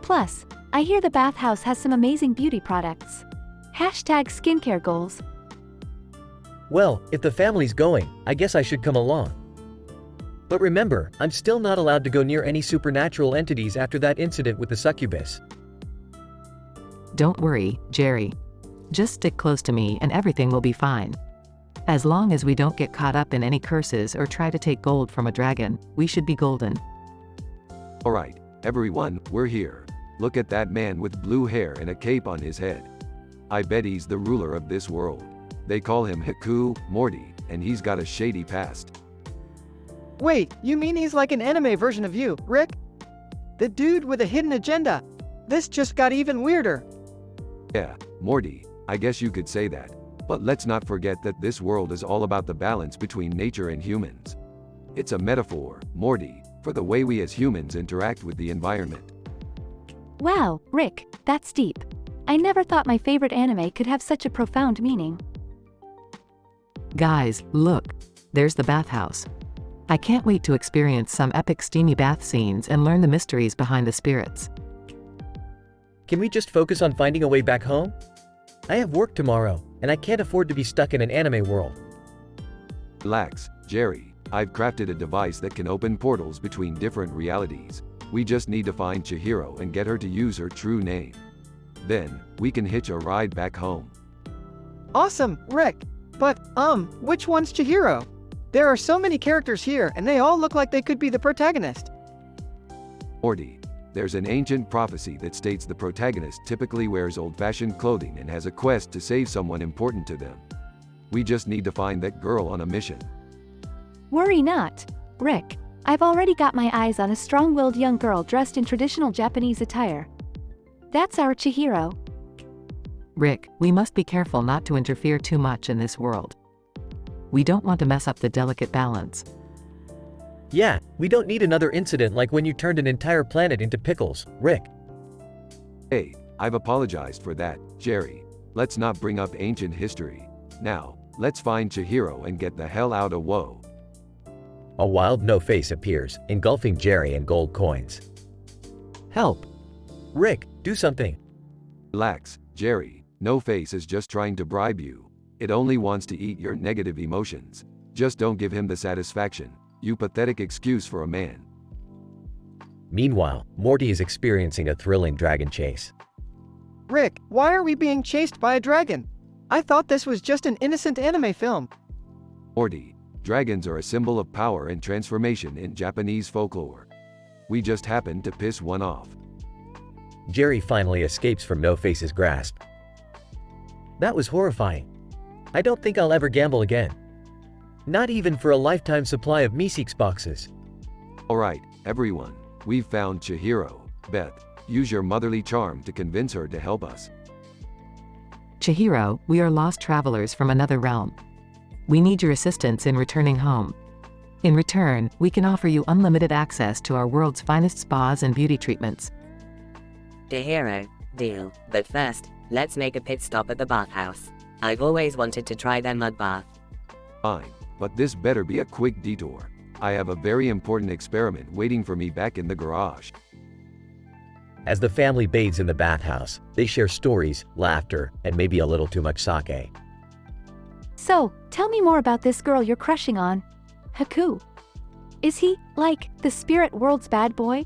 Plus, I hear the bathhouse has some amazing beauty products. Hashtag skincare goals. Well, if the family's going, I guess I should come along. But remember, I'm still not allowed to go near any supernatural entities after that incident with the succubus. Don't worry, Jerry. Just stick close to me and everything will be fine. As long as we don't get caught up in any curses or try to take gold from a dragon, we should be golden. Alright, everyone, we're here. Look at that man with blue hair and a cape on his head. I bet he's the ruler of this world. They call him Haku, Morty, and he's got a shady past. Wait, you mean he's like an anime version of you, Rick? The dude with a hidden agenda. This just got even weirder. Yeah, Morty, I guess you could say that. But let's not forget that this world is all about the balance between nature and humans. It's a metaphor, Morty, for the way we as humans interact with the environment. Wow, Rick, that's deep. I never thought my favorite anime could have such a profound meaning. Guys, look. There's the bathhouse. I can't wait to experience some epic steamy bath scenes and learn the mysteries behind the spirits. Can we just focus on finding a way back home? I have work tomorrow, and I can't afford to be stuck in an anime world. Relax, Jerry. I've crafted a device that can open portals between different realities. We just need to find Chihiro and get her to use her true name. Then, we can hitch a ride back home. Awesome, Rick. But, which one's Chihiro? There are so many characters here and they all look like they could be the protagonist. Morty, there's an ancient prophecy that states the protagonist typically wears old-fashioned clothing and has a quest to save someone important to them. We just need to find that girl on a mission. Worry not, Rick. I've already got my eyes on a strong-willed young girl dressed in traditional Japanese attire. That's our Chihiro. Rick, we must be careful not to interfere too much in this world. We don't want to mess up the delicate balance. Yeah, we don't need another incident like when you turned an entire planet into pickles, Rick. Hey, I've apologized for that, Jerry. Let's not bring up ancient history. Now, let's find Chihiro and get the hell out of Woe. A wild no-face appears, engulfing Jerry and gold coins. Help! Rick, do something. Relax, Jerry. No-face is just trying to bribe you. It only wants to eat your negative emotions. Just don't give him the satisfaction. You pathetic excuse for a man. Meanwhile, Morty is experiencing a thrilling dragon chase. Rick, why are we being chased by a dragon? I thought this was just an innocent anime film. Morty, dragons are a symbol of power and transformation in Japanese folklore. We just happened to piss one off. Jerry finally escapes from No-Face's grasp. That was horrifying. I don't think I'll ever gamble again. Not even for a lifetime supply of Meeseeks boxes. Alright, everyone, we've found Chihiro. Beth, use your motherly charm to convince her to help us. Chihiro, we are lost travelers from another realm. We need your assistance in returning home. In return, we can offer you unlimited access to our world's finest spas and beauty treatments. Chihiro, deal. But first, let's make a pit stop at the bathhouse. I've always wanted to try their mud bath. Fine, but this better be a quick detour. I have a very important experiment waiting for me back in the garage. As the family bathes in the bathhouse, they share stories, laughter, and maybe a little too much sake. So, tell me more about this girl you're crushing on. Haku. Is he, like, the spirit world's bad boy?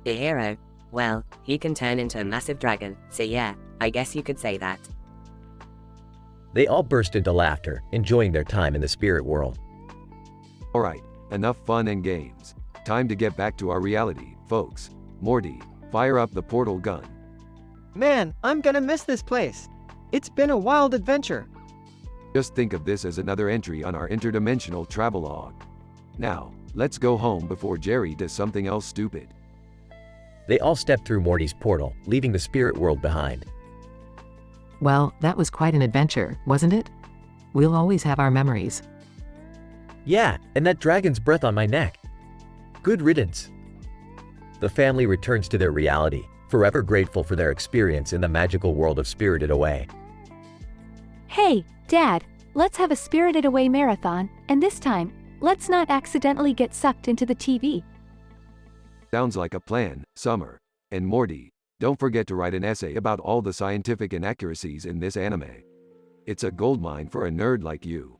Chihiro? Well, he can turn into a massive dragon, so yeah, I guess you could say that. They all burst into laughter, enjoying their time in the spirit world. Alright, enough fun and games. Time to get back to our reality, folks. Morty, fire up the portal gun. Man, I'm gonna miss this place. It's been a wild adventure. Just think of this as another entry on our interdimensional travelogue. Now, let's go home before Jerry does something else stupid. They all step through Morty's portal, leaving the spirit world behind. Well, that was quite an adventure, wasn't it? We'll always have our memories. Yeah, and that dragon's breath on my neck. Good riddance. The family returns to their reality, forever grateful for their experience in the magical world of Spirited Away. Hey, Dad, let's have a Spirited Away marathon, and this time, let's not accidentally get sucked into the TV. Sounds like a plan, Summer. And Morty, don't forget to write an essay about all the scientific inaccuracies in this anime. It's a goldmine for a nerd like you.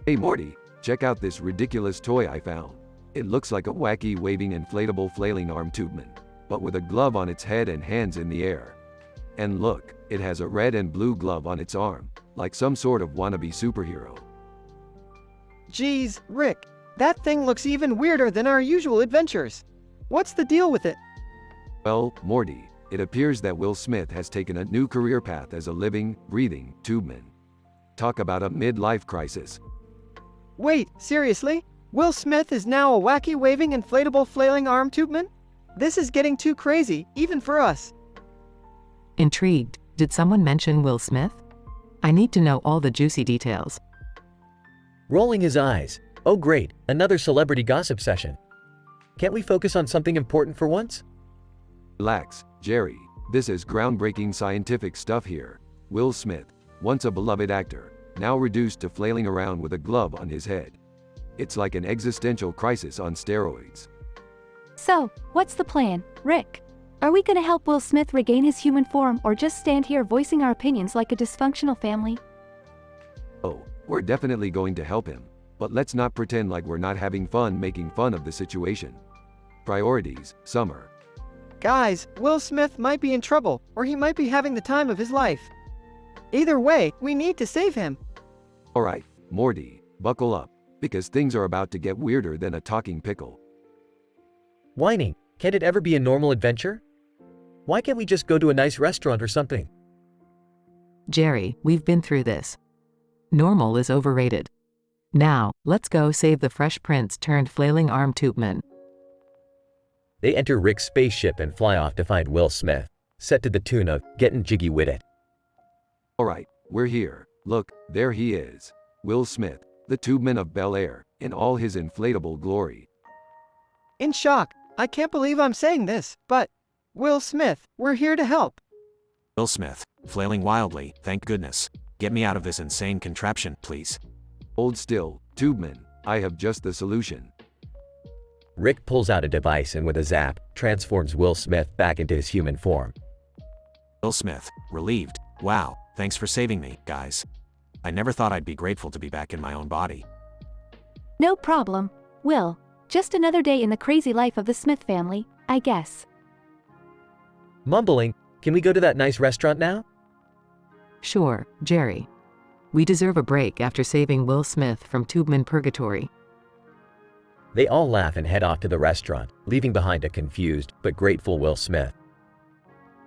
Hey Morty, check out this ridiculous toy I found. It looks like a wacky waving inflatable flailing arm tubeman, but with a glove on its head and hands in the air. And look, it has a red and blue glove on its arm, like some sort of wannabe superhero. Geez, Rick, that thing looks even weirder than our usual adventures. What's the deal with it? Well, Morty, it appears that Will Smith has taken a new career path as a living, breathing tubeman. Talk about a midlife crisis. Wait, seriously? Will Smith is now a wacky waving inflatable flailing arm tubeman? This is getting too crazy, even for us. Intrigued, did someone mention Will Smith? I need to know all the juicy details. Rolling his eyes. Oh great, another celebrity gossip session. Can't we focus on something important for once? Relax, Jerry. This is groundbreaking scientific stuff here. Will Smith, once a beloved actor, now reduced to flailing around with a glove on his head. It's like an existential crisis on steroids. So, what's the plan, Rick? Are we gonna help Will Smith regain his human form or just stand here voicing our opinions like a dysfunctional family? Oh, we're definitely going to help him, but let's not pretend like we're not having fun making fun of the situation. Priorities, Summer. Guys, Will Smith might be in trouble, or he might be having the time of his life. Either way, we need to save him. Alright, Morty, buckle up, because things are about to get weirder than a talking pickle. Whining, can't it ever be a normal adventure? Why can't we just go to a nice restaurant or something? Jerry, we've been through this. Normal is overrated. Now, let's go save the Fresh Prince turned flailing arm tubeman. They enter Rick's spaceship and fly off to find Will Smith, set to the tune of Gettin' Jiggy With It. Alright, we're here. Look, there he is. Will Smith, the tubeman of Bel Air, in all his inflatable glory. In shock. I can't believe I'm saying this, but Will Smith, we're here to help. Will Smith, flailing wildly, thank goodness. Get me out of this insane contraption, please. Hold still, tubeman. I have just the solution. Rick pulls out a device and with a zap, transforms Will Smith back into his human form. Will Smith, relieved. Wow, thanks for saving me, guys. I never thought I'd be grateful to be back in my own body. No problem, Will. Just another day in the crazy life of the Smith family, I guess. Mumbling, can we go to that nice restaurant now? Sure, Jerry. We deserve a break after saving Will Smith from tubeman purgatory. They all laugh and head off to the restaurant, leaving behind a confused but grateful Will Smith.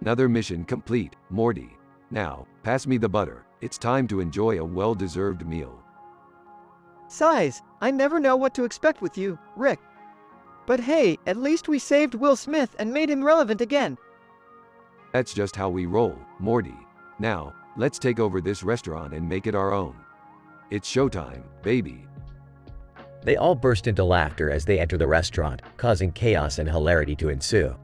Another mission complete, Morty. Now, pass me the butter. It's time to enjoy a well-deserved meal. Sighs, I never know what to expect with you, Rick. But hey, at least we saved Will Smith and made him relevant again. That's just how we roll, Morty. Now, let's take over this restaurant and make it our own. It's showtime, baby. They all burst into laughter as they enter the restaurant, causing chaos and hilarity to ensue.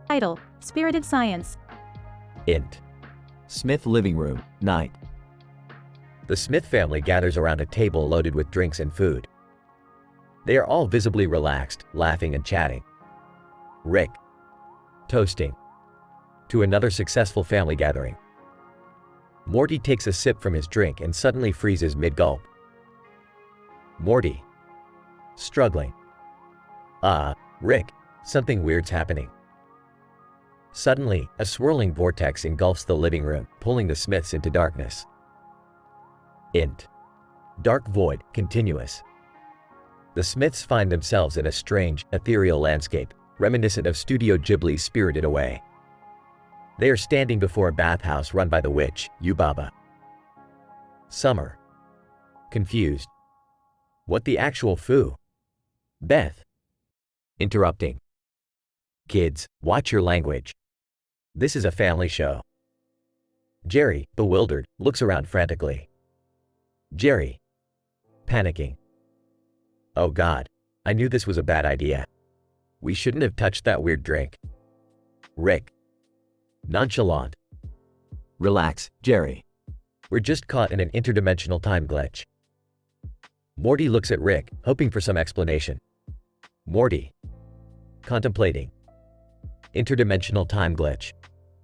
Title: Spirited Science. Int. Smith living room, night. The Smith family gathers around a table loaded with drinks and food. They are all visibly relaxed, laughing and chatting. Rick. Toasting. To another successful family gathering. Morty takes a sip from his drink and suddenly freezes mid-gulp. Morty. Struggling. Rick, something weird's happening. Suddenly, a swirling vortex engulfs the living room, pulling the Smiths into darkness. Int. Dark void, continuous. The Smiths find themselves in a strange, ethereal landscape, reminiscent of Studio Ghibli's Spirited Away. They are standing before a bathhouse run by the witch, Yubaba. Summer. Confused. What the actual foo? Beth. Interrupting. Kids, watch your language. This is a family show. Jerry, bewildered, looks around frantically. Jerry. Panicking. Oh God, I knew this was a bad idea. We shouldn't have touched that weird drink. Rick. Nonchalant. Relax, Jerry. We're just caught in an interdimensional time glitch. Morty looks at Rick, hoping for some explanation. Morty. Contemplating. Interdimensional time glitch.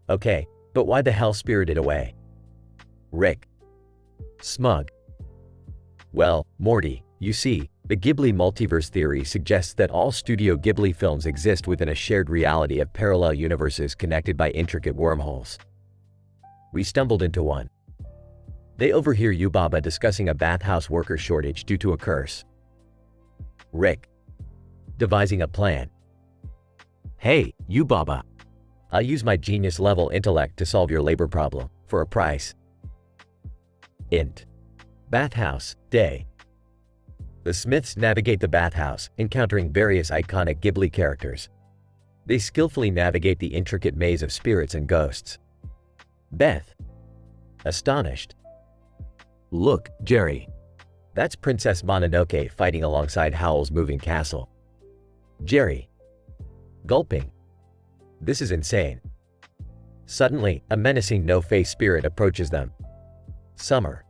Okay, but why the hell Spirited Away? Rick. Smug. Well, Morty, you see, the Ghibli multiverse theory suggests that all Studio Ghibli films exist within a shared reality of parallel universes connected by intricate wormholes. We stumbled into one. They overhear Yubaba discussing a bathhouse worker shortage due to a curse. Rick. Devising a plan. Hey, Yubaba. I'll use my genius-level intellect to solve your labor problem, for a price. Int. Bathhouse, day. The Smiths navigate the bathhouse, encountering various iconic Ghibli characters. They skillfully navigate the intricate maze of spirits and ghosts. Beth. Astonished. Look, Jerry. That's Princess Mononoke fighting alongside Howl's moving castle. Jerry. Gulping. This is insane. Suddenly, a menacing no-face spirit approaches them. Summer.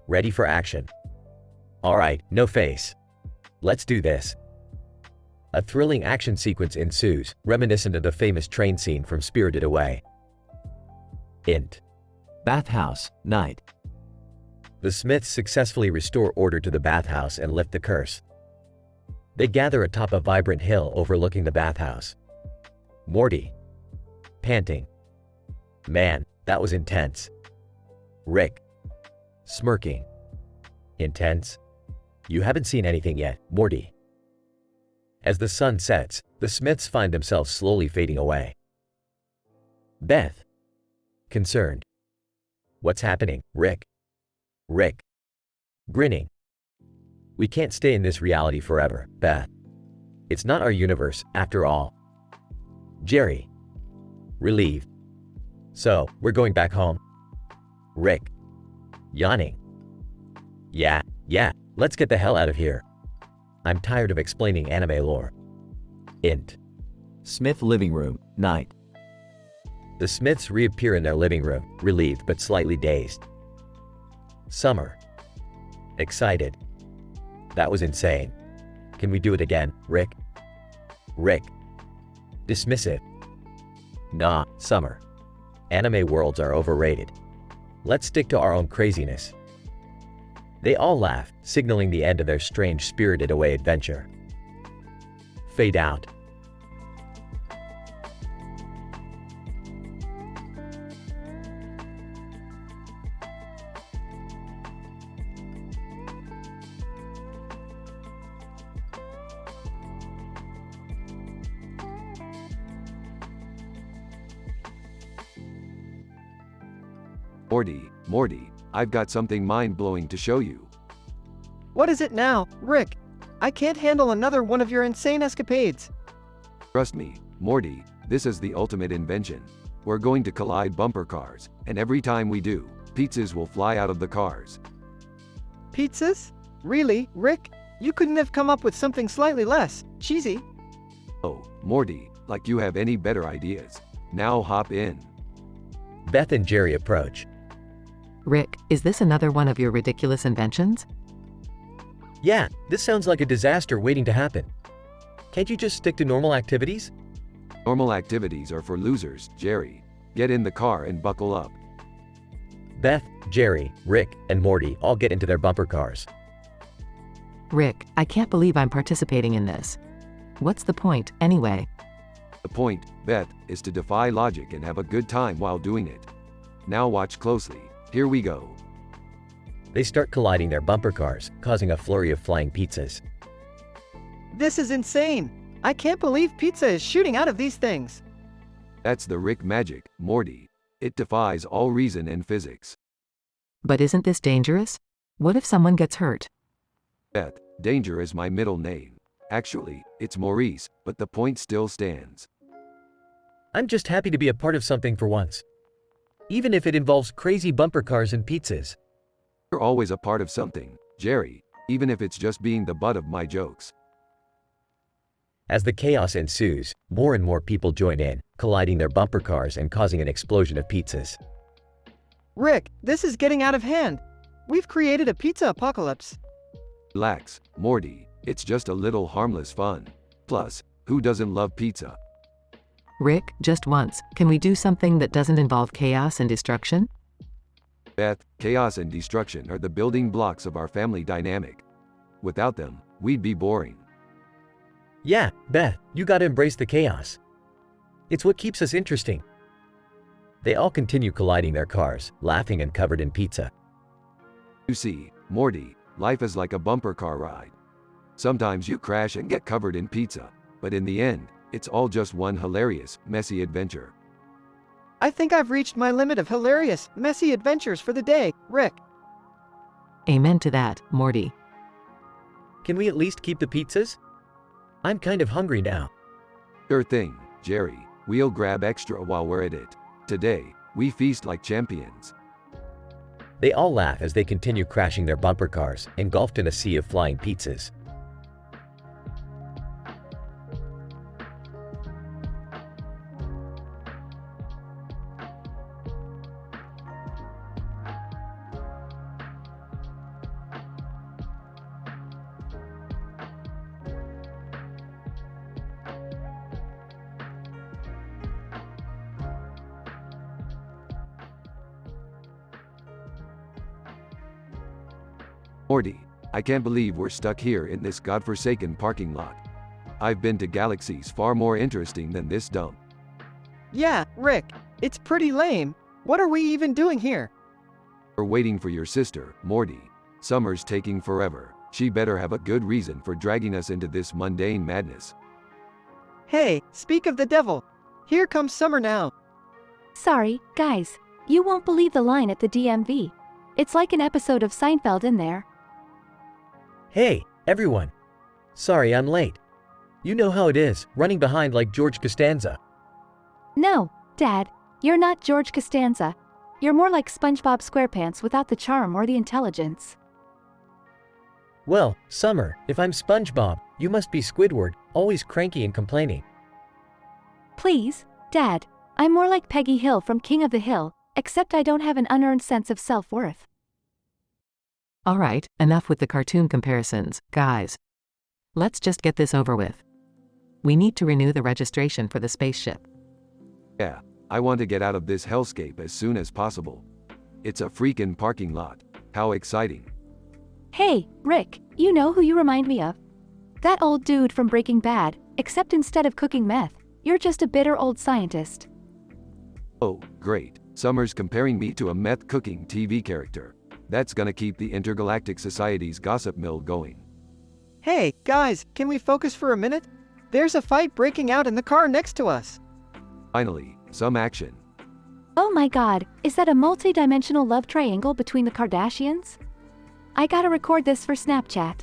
Ready for action. Alright, no face. Let's do this. A thrilling action sequence ensues, reminiscent of the famous train scene from Spirited Away. Int. Bathhouse, night. The Smiths successfully restore order to the bathhouse and lift the curse. They gather atop a vibrant hill overlooking the bathhouse. Morty, panting. Man, that was intense. Rick, smirking. Intense? You haven't seen anything yet, Morty. As the sun sets, the Smiths find themselves slowly fading away. Beth, concerned. What's happening, Rick? Rick, grinning. We can't stay in this reality forever, Beth. It's not our universe, after all. Jerry, relieved. So, we're going back home? Rick, yawning. Yeah, let's get the hell out of here. I'm tired of explaining anime lore. Int. Smith living room, night. The Smiths reappear in their living room, relieved but slightly dazed. Summer, excited. That was insane. Can we do it again, Rick? Rick, dismissive. Nah, Summer. Anime worlds are overrated. Let's stick to our own craziness. They all laugh, signaling the end of their strange Spirited Away adventure. Fade out. Morty, I've got something mind-blowing to show you. What is it now, Rick? I can't handle another one of your insane escapades. Trust me, Morty, this is the ultimate invention. We're going to collide bumper cars, and every time we do, pizzas will fly out of the cars. Pizzas? Really, Rick? You couldn't have come up with something slightly less cheesy? Oh, Morty, like you have any better ideas. Now hop in. Beth and Jerry approach. Rick, is this another one of your ridiculous inventions? Yeah, this sounds like a disaster waiting to happen. Can't you just stick to normal activities? Normal activities are for losers, Jerry. Get in the car and buckle up. Beth, Jerry, Rick, and Morty all get into their bumper cars. Rick, I can't believe I'm participating in this. What's the point, anyway? The point, Beth, is to defy logic and have a good time while doing it. Now watch closely. Here we go. They start colliding their bumper cars, causing a flurry of flying pizzas. This is insane. I can't believe pizza is shooting out of these things. That's the Rick magic, Morty. It defies all reason and physics. But isn't this dangerous? What if someone gets hurt? Beth, danger is my middle name. Actually, it's Maurice, but the point still stands. I'm just happy to be a part of something for once. Even if it involves crazy bumper cars and pizzas. You're always a part of something, Jerry, even if it's just being the butt of my jokes. As the chaos ensues, more and more people join in, colliding their bumper cars and causing an explosion of pizzas. Rick, this is getting out of hand. We've created a pizza apocalypse. Relax, Morty, it's just a little harmless fun. Plus, who doesn't love pizza? Rick, just once, can we do something that doesn't involve chaos and destruction? Beth, chaos and destruction are the building blocks of our family dynamic. Without them, we'd be boring. Yeah, Beth, you gotta embrace the chaos. It's what keeps us interesting. They all continue colliding their cars, laughing and covered in pizza. You see, Morty, life is like a bumper car ride. Sometimes you crash and get covered in pizza, but in the end, it's all just one hilarious, messy adventure. I think I've reached my limit of hilarious, messy adventures for the day, Rick. Amen to that, Morty. Can we at least keep the pizzas? I'm kind of hungry now. Sure thing, Jerry. We'll grab extra while we're at it. Today, we feast like champions. They all laugh as they continue crashing their bumper cars, engulfed in a sea of flying pizzas. Morty, I can't believe we're stuck here in this godforsaken parking lot. I've been to galaxies far more interesting than this dump. Yeah, Rick, it's pretty lame. What are we even doing here? We're waiting for your sister, Morty. Summer's taking forever. She better have a good reason for dragging us into this mundane madness. Hey, speak of the devil. Here comes Summer now. Sorry, guys. You won't believe the line at the DMV. It's like an episode of Seinfeld in there. Hey, everyone. Sorry I'm late. You know how it is, running behind like George Costanza. No, Dad, you're not George Costanza. You're more like SpongeBob SquarePants without the charm or the intelligence. Well, Summer, if I'm SpongeBob, you must be Squidward, always cranky and complaining. Please, Dad, I'm more like Peggy Hill from King of the Hill, except I don't have an unearned sense of self-worth. All right, enough with the cartoon comparisons, guys. Let's just get this over with. We need to renew the registration for the spaceship. Yeah, I want to get out of this hellscape as soon as possible. It's a freaking parking lot. How exciting. Hey, Rick, you know who you remind me of? That old dude from Breaking Bad, except instead of cooking meth, you're just a bitter old scientist. Oh, great. Summer's comparing me to a meth-cooking TV character. That's gonna keep the Intergalactic Society's gossip mill going. Hey, guys, can we focus for a minute? There's a fight breaking out in the car next to us. Finally, some action. Oh my god, is that a multi-dimensional love triangle between the Kardashians? I gotta record this for Snapchat.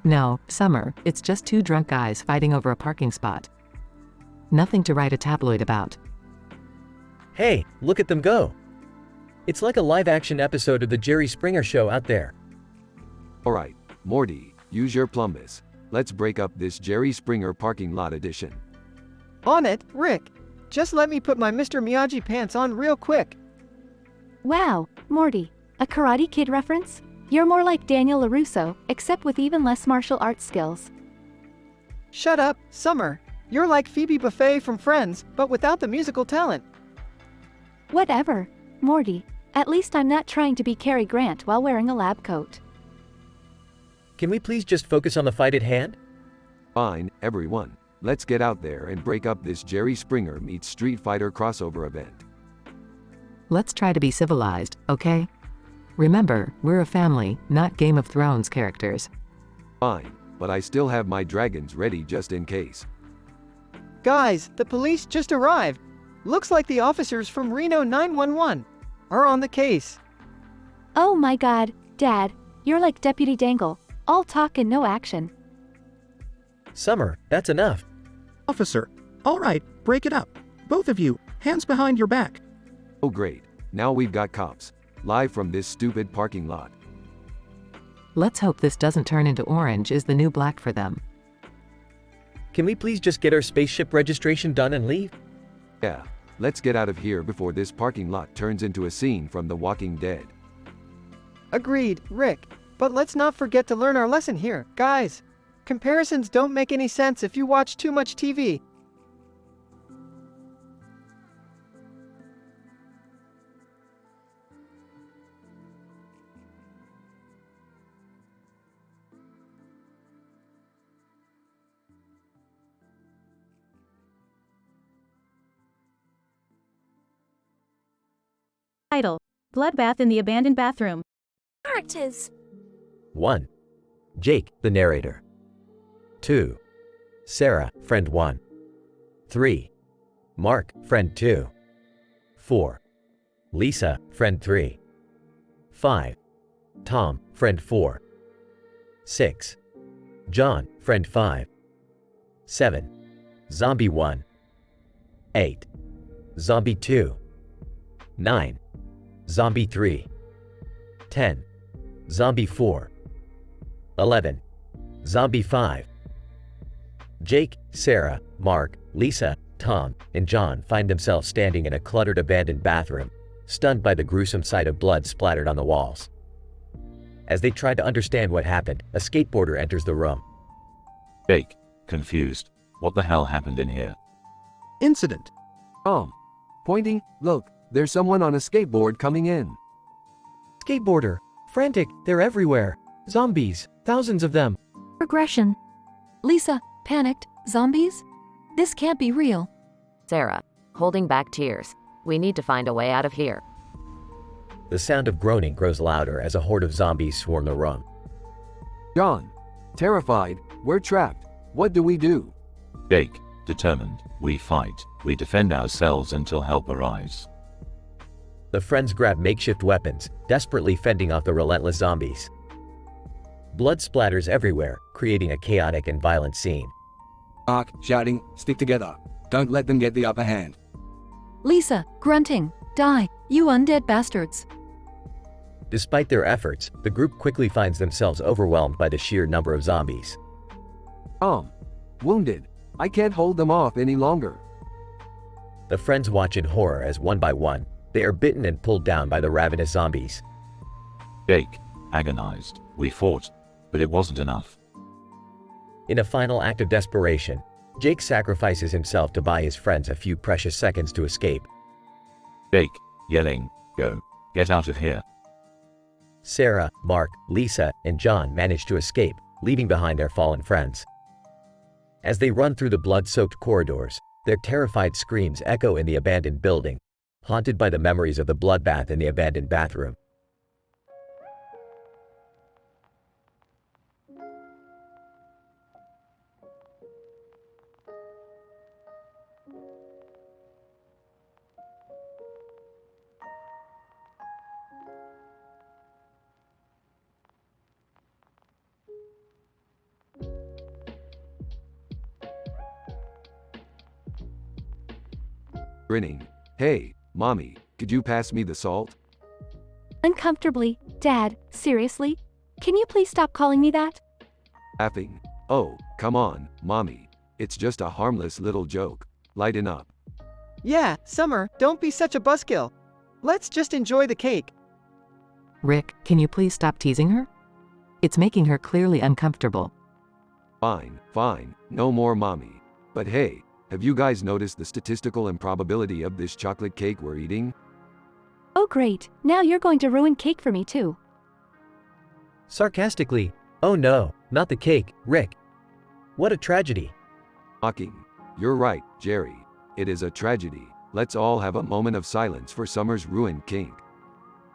No, Summer, it's just two drunk guys fighting over a parking spot. Nothing to write a tabloid about. Hey, look at them go. It's like a live-action episode of the Jerry Springer Show out there. Alright, Morty, use your plumbus. Let's break up this Jerry Springer parking lot edition. On it, Rick. Just let me put my Mr. Miyagi pants on real quick. Wow, Morty, a Karate Kid reference? You're more like Daniel LaRusso, except with even less martial arts skills. Shut up, Summer. You're like Phoebe Buffay from Friends, but without the musical talent. Whatever, Morty. At least I'm not trying to be Cary Grant while wearing a lab coat. Can we please just focus on the fight at hand? Fine, everyone. Let's get out there and break up this Jerry Springer meets Street Fighter crossover event. Let's try to be civilized, okay? Remember, we're a family, not Game of Thrones characters. Fine, but I still have my dragons ready just in case. Guys, the police just arrived. Looks like the officers from Reno 911 are on the case. Oh my god, Dad, you're like Deputy Dangle, all talk and no action. Summer, that's enough. Officer, all right, break it up. Both of you, hands behind your back. Oh great, now we've got cops. Live from this stupid parking lot. Let's hope this doesn't turn into orange is the new black for them. Can we please just get our spaceship registration done and leave? Yeah, let's get out of here before this parking lot turns into a scene from The Walking Dead. Agreed, Rick. But let's not forget to learn our lesson here, guys. Comparisons don't make any sense if you watch too much TV. Title: Bloodbath in the Abandoned Bathroom. Characters. 1. Jake, the narrator. 2. Sarah, friend 1. 3. Mark, friend 2. 4. Lisa, friend 3. 5. Tom, friend 4. 6. John, friend 5. 7. Zombie 1. 8. Zombie 2. 9. Zombie 3. 10. Zombie 4. 11. Zombie 5. Jake, Sarah, Mark, Lisa, Tom, and John find themselves standing in a cluttered abandoned bathroom, stunned by the gruesome sight of blood splattered on the walls. As they try to understand what happened, a skateboarder enters the room. Jake, confused. What the hell happened in here? Incident. Pointing, look, there's someone on a skateboard coming in. Skateboarder, Frantic, they're everywhere. Zombies, thousands of them. Regression. Lisa, panicked. Zombies? This can't be real. Sarah, holding back tears. We need to find a way out of here. The sound of groaning grows louder as a horde of zombies swarm the room. John, terrified, we're trapped. What do we do? Jake, determined, we fight. We defend ourselves until help arrives. The friends grab makeshift weapons, desperately fending off the relentless zombies. Blood splatters everywhere, creating a chaotic and violent scene. Mark, shouting, stick together. Don't let them get the upper hand. Lisa, grunting. Die, you undead bastards. Despite their efforts, the group quickly finds themselves overwhelmed by the sheer number of zombies. Wounded. I can't hold them off any longer. The friends watch in horror as one by one, they are bitten and pulled down by the ravenous zombies. Jake, agonized, we fought, but it wasn't enough. In a final act of desperation, Jake sacrifices himself to buy his friends a few precious seconds to escape. Jake, yelling, go, get out of here. Sarah, Mark, Lisa, and John manage to escape, leaving behind their fallen friends. As they run through the blood-soaked corridors, their terrified screams echo in the abandoned building, haunted by the memories of the bloodbath in the abandoned bathroom. Grinning. Hey, Mommy, could you pass me the salt? Uncomfortably. Dad, seriously? Can you please stop calling me that? Laughing. Oh, come on, Mommy. It's just a harmless little joke. Lighten up. Yeah, Summer, don't be such a buzzkill. Let's just enjoy the cake. Rick, can you please stop teasing her? It's making her clearly uncomfortable. Fine, fine, no more Mommy. But hey, have you guys noticed the statistical improbability of this chocolate cake we're eating? Oh great, now you're going to ruin cake for me too. Sarcastically, oh no, not the cake, Rick. What a tragedy. Mocking. You're right, Jerry. It is a tragedy. Let's all have a moment of silence for Summer's ruined kink.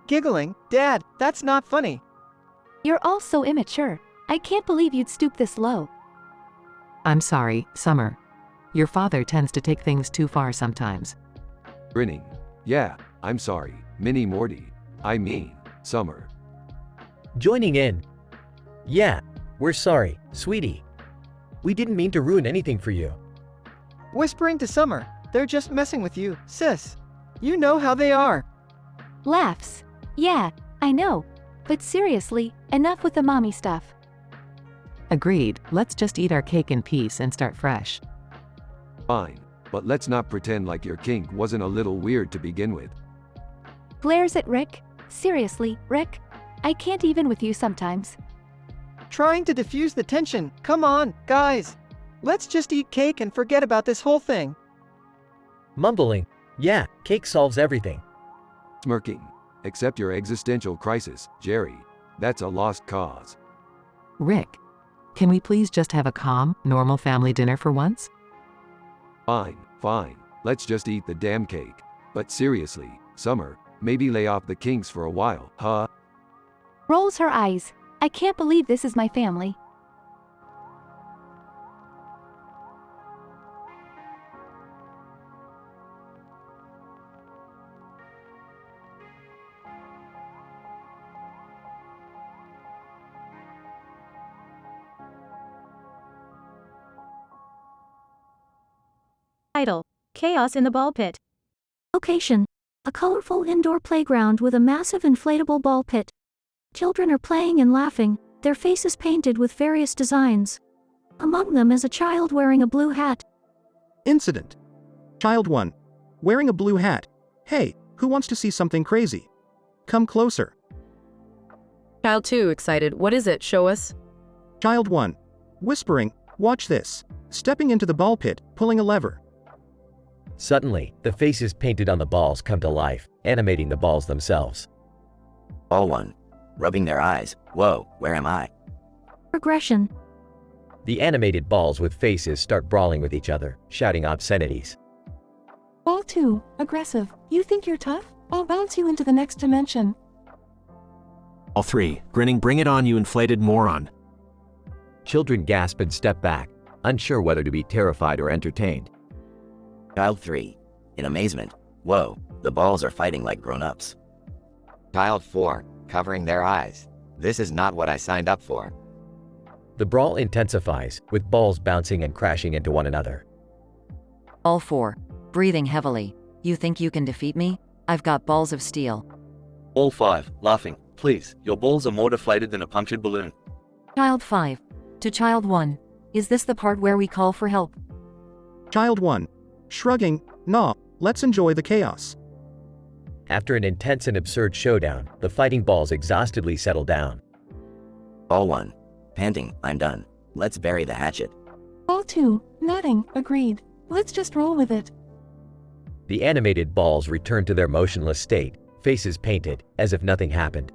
Giggling. Dad, that's not funny. You're all so immature. I can't believe you'd stoop this low. I'm sorry, Summer. Your father tends to take things too far sometimes. Grinning. Yeah, I'm sorry, Mini Morty. I mean, Summer. Joining in. Yeah, we're sorry, sweetie. We didn't mean to ruin anything for you. Whispering to Summer. They're just messing with you, sis. You know how they are. Laughs. Yeah, I know. But seriously, enough with the mommy stuff. Agreed, let's just eat our cake in peace and start fresh. Fine, but let's not pretend like your kink wasn't a little weird to begin with. Glares at Rick. Seriously, Rick? I can't even with you sometimes. Trying to diffuse the tension. Come on, guys. Let's just eat cake and forget about this whole thing. Mumbling. Yeah, cake solves everything. Smirking. Accept your existential crisis, Jerry. That's a lost cause. Rick, can we please just have a calm, normal family dinner for once? Fine, fine. Let's just eat the damn cake. But seriously, Summer, maybe lay off the kinks for a while, huh? Rolls her eyes. I can't believe this is my family. Title: Chaos in the Ball Pit. Location: a colorful indoor playground with a massive inflatable ball pit. Children are playing and laughing, their faces painted with various designs. Among them is a child wearing a blue hat. Incident. Child 1. Wearing a blue hat. Hey, who wants to see something crazy? Come closer. Child 2, excited. What is it? Show us. Child 1. Whispering, watch this. Stepping into the ball pit, pulling a lever. Suddenly, the faces painted on the balls come to life, animating the balls themselves. Ball 1. rubbing their eyes. Whoa, where am I? Regression. The animated balls with faces start brawling with each other, shouting obscenities. Ball 2, aggressive. You think you're tough? I'll bounce you into the next dimension. All 3, grinning, bring it on, you inflated moron. Children gasp and step back, unsure whether to be terrified or entertained. Child 3, in amazement. Whoa, the balls are fighting like grown-ups. Child 4, covering their eyes. This is not what I signed up for. The brawl intensifies, with balls bouncing and crashing into one another. All 4, breathing heavily. You think you can defeat me? I've got balls of steel. All 5, laughing. Please, your balls are more deflated than a punctured balloon. Child 5. To Child 1. Is this the part where we call for help? Child 1. Shrugging, nah, let's enjoy the chaos. After an intense and absurd showdown, the fighting balls exhaustedly settle down. Ball 1. Panting, I'm done. Let's bury the hatchet. Ball 2, nodding, agreed. Let's just roll with it. The animated balls return to their motionless state, faces painted, as if nothing happened.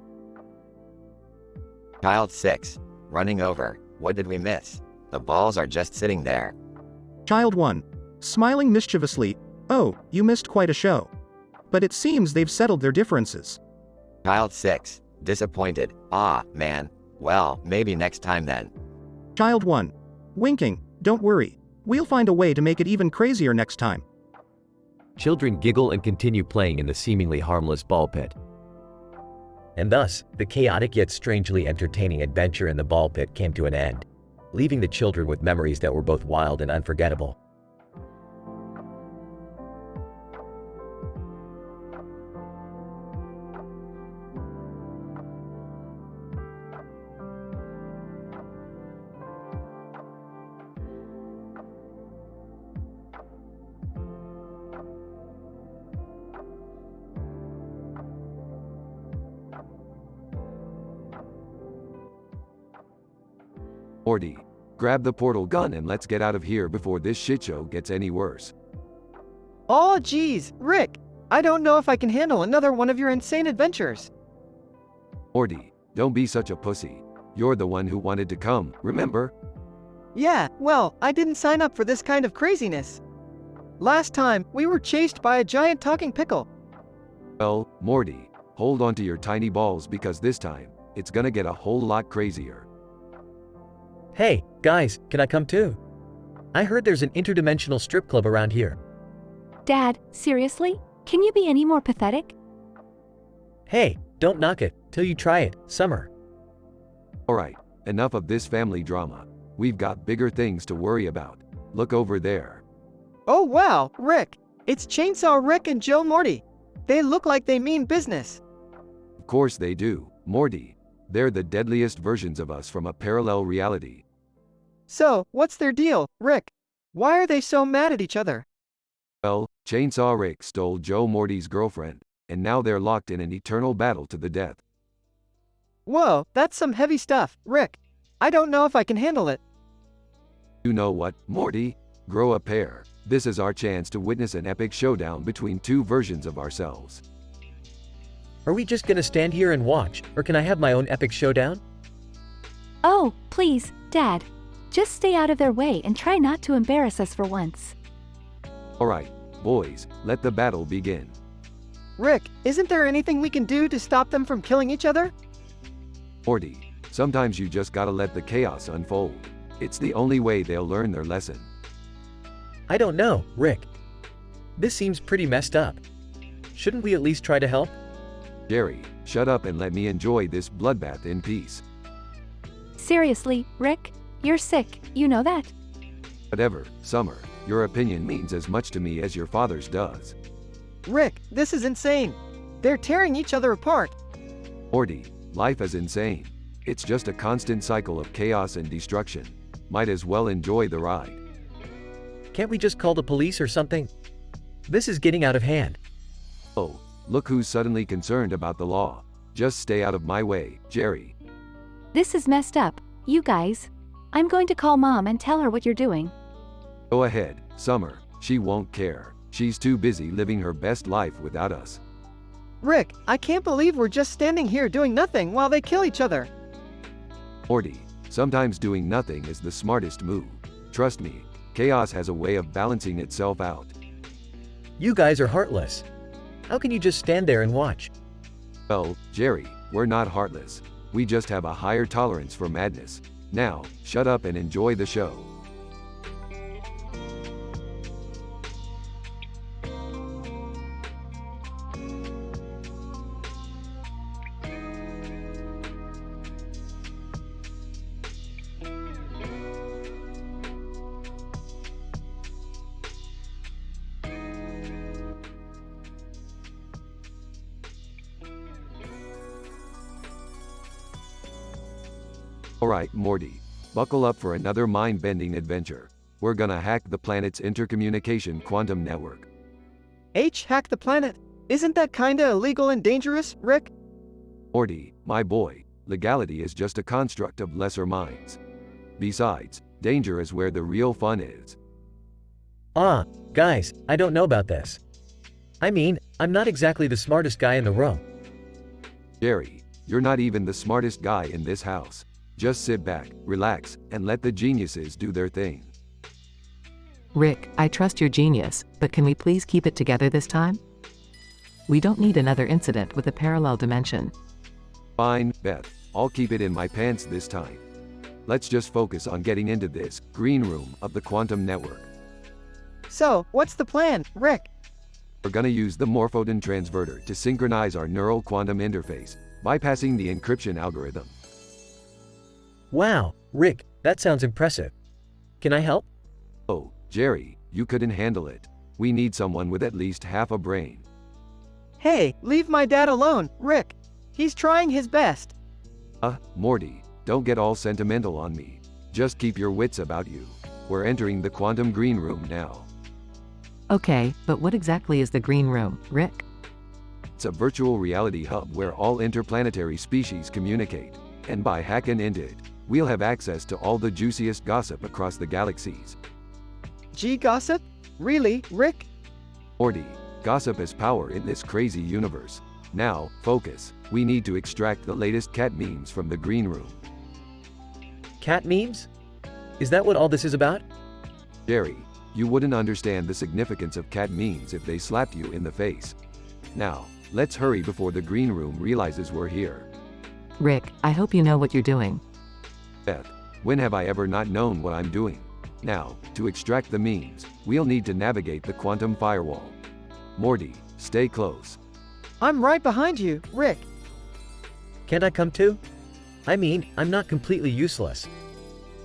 Child 6, running over. What did we miss? The balls are just sitting there. Child 1. Smiling mischievously. Oh, you missed quite a show. But it seems they've settled their differences. Child 6, disappointed. Ah, man. Well, maybe next time then. Child 1. Winking, don't worry. We'll find a way to make it even crazier next time. Children giggle and continue playing in the seemingly harmless ball pit. And thus, the chaotic yet strangely entertaining adventure in the ball pit came to an end, leaving the children with memories that were both wild and unforgettable. Morty, grab the portal gun and let's get out of here before this shitshow gets any worse. Oh geez, Rick, I don't know if I can handle another one of your insane adventures. Morty, don't be such a pussy. You're the one who wanted to come, remember? Yeah, well, I didn't sign up for this kind of craziness. Last time, we were chased by a giant talking pickle. Well, Morty, hold on to your tiny balls because this time, it's gonna get a whole lot crazier. Hey, guys, can I come too? I heard there's an interdimensional strip club around here. Dad, seriously? Can you be any more pathetic? Hey, don't knock it till you try it, Summer. Alright, enough of this family drama. We've got bigger things to worry about. Look over there. Oh wow, Rick, it's Chainsaw Rick and Joe Morty. They look like they mean business. Of course they do, Morty. They're the deadliest versions of us from a parallel reality. So, what's their deal, Rick? Why are they so mad at each other? Well, Chainsaw Rick stole Joe Morty's girlfriend, and now they're locked in an eternal battle to the death. Whoa, that's some heavy stuff, Rick. I don't know if I can handle it. You know what, Morty? Grow a pair. This is our chance to witness an epic showdown between two versions of ourselves. Are we just gonna stand here and watch, or can I have my own epic showdown? Oh, please, Dad. Just stay out of their way and try not to embarrass us for once. Alright, boys, let the battle begin. Rick, isn't there anything we can do to stop them from killing each other? Morty, sometimes you just gotta let the chaos unfold. It's the only way they'll learn their lesson. I don't know, Rick. This seems pretty messed up. Shouldn't we at least try to help? Jerry, shut up and let me enjoy this bloodbath in peace. Seriously, Rick? You're sick, you know that? Whatever, Summer, your opinion means as much to me as your father's does. Rick, this is insane. They're tearing each other apart. Morty, life is insane. It's just a constant cycle of chaos and destruction. Might as well enjoy the ride. Can't we just call the police or something? This is getting out of hand. Oh, look who's suddenly concerned about the law. Just stay out of my way, Jerry. This is messed up, you guys. I'm going to call Mom and tell her what you're doing. Go ahead, Summer. She won't care. She's too busy living her best life without us. Rick, I can't believe we're just standing here doing nothing while they kill each other. Morty, sometimes doing nothing is the smartest move. Trust me, chaos has a way of balancing itself out. You guys are heartless. How can you just stand there and watch? Well, Jerry, we're not heartless. We just have a higher tolerance for madness. Now, shut up and enjoy the show. Alright, Morty. Buckle up for another mind-bending adventure. We're gonna hack the planet's intercommunication quantum network. Hack the planet? Isn't that kinda illegal and dangerous, Rick? Morty, my boy, legality is just a construct of lesser minds. Besides, danger is where the real fun is. Guys, I don't know about this. I mean, I'm not exactly the smartest guy in the room. Jerry, you're not even the smartest guy in this house. Just sit back, relax, and let the geniuses do their thing. Rick, I trust your genius, but can we please keep it together this time? We don't need another incident with a parallel dimension. Fine, Beth, I'll keep it in my pants this time. Let's just focus on getting into this green room of the quantum network. So, what's the plan, Rick? We're gonna use the Morphodon transverter to synchronize our neural quantum interface, bypassing the encryption algorithm. Wow, Rick, that sounds impressive. Can I help? Oh, Jerry, you couldn't handle it. We need someone with at least half a brain. Hey, leave my dad alone, Rick. He's trying his best. Morty, don't get all sentimental on me. Just keep your wits about you. We're entering the quantum green room now. Okay, but what exactly is the green room, Rick? It's a virtual reality hub where all interplanetary species communicate. And by hacking into it, we'll have access to all the juiciest gossip across the galaxies. Gossip? Really, Rick? Morty, gossip is power in this crazy universe. Now, focus. We need to extract the latest cat memes from the green room. Cat memes? Is that what all this is about? Jerry, you wouldn't understand the significance of cat memes if they slapped you in the face. Now, let's hurry before the green room realizes we're here. Rick, I hope you know what you're doing. Beth, when have I ever not known what I'm doing? Now, to extract the memes, we'll need to navigate the quantum firewall. Morty, stay close. I'm right behind you, Rick. Can't I come too? I mean, I'm not completely useless.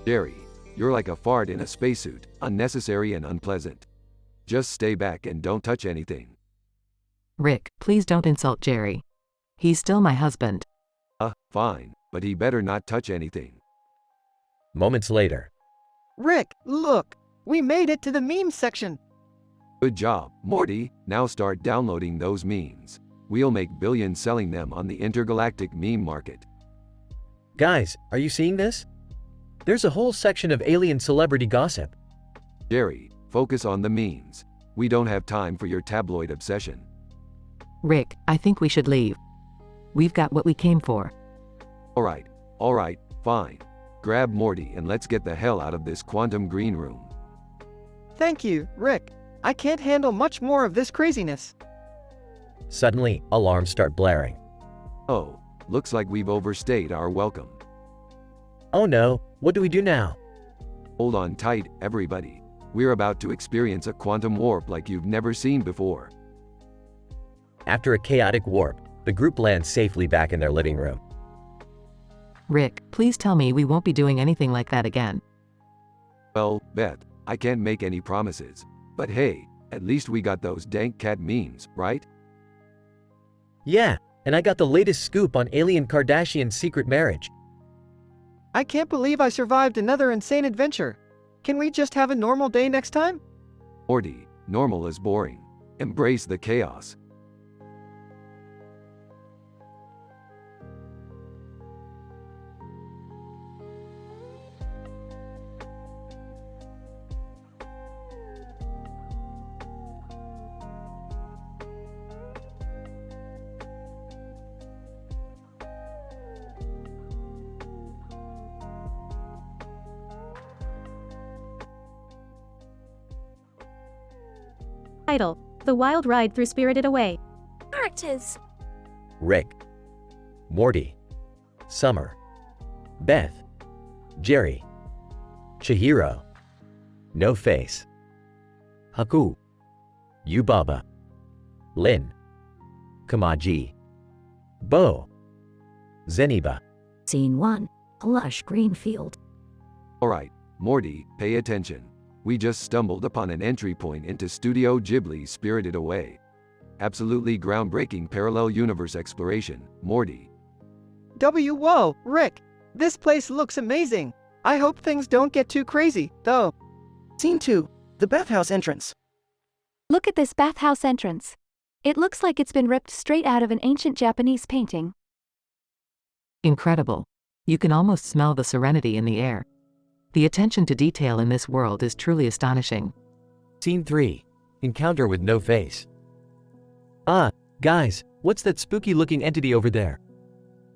Jerry, you're like a fart in a spacesuit, unnecessary and unpleasant. Just stay back and don't touch anything. Rick, please don't insult Jerry. He's still my husband. Fine, but he better not touch anything. Moments later. Rick, look! We made it to the memes section! Good job, Morty. Now start downloading those memes. We'll make billions selling them on the intergalactic meme market. Guys, are you seeing this? There's a whole section of alien celebrity gossip. Jerry, focus on the memes. We don't have time for your tabloid obsession. Rick, I think we should leave. We've got what we came for. Alright, fine. Grab Morty and let's get the hell out of this quantum green room. Thank you, Rick. I can't handle much more of this craziness. Suddenly, alarms start blaring. Oh, looks like we've overstayed our welcome. Oh no, what do we do now? Hold on tight, everybody. We're about to experience a quantum warp like you've never seen before. After a chaotic warp, the group lands safely back in their living room. Rick, please tell me we won't be doing anything like that again. Well, Beth, I can't make any promises. But hey, at least we got those dank cat memes, right? Yeah, and I got the latest scoop on alien Kardashian's secret marriage. I can't believe I survived another insane adventure. Can we just have a normal day next time? Morty, normal is boring. Embrace the chaos. Title: The Wild Ride Through Spirited Away. Characters: Rick, Morty, Summer, Beth, Jerry, Chihiro, No Face, Haku, Yubaba, Lin, Kamaji, Bo, Zeniba. Scene 1. A lush green field. Alright, Morty, pay attention. We just stumbled upon an entry point into Studio Ghibli's Spirited Away. Absolutely groundbreaking parallel universe exploration, Morty. Whoa, Rick! This place looks amazing! I hope things don't get too crazy, though. Scene 2. The bathhouse entrance. Look at this bathhouse entrance. It looks like it's been ripped straight out of an ancient Japanese painting. Incredible. You can almost smell the serenity in the air. The attention to detail in this world is truly astonishing. Scene 3. Encounter with No Face. Ah, guys, what's that spooky-looking entity over there?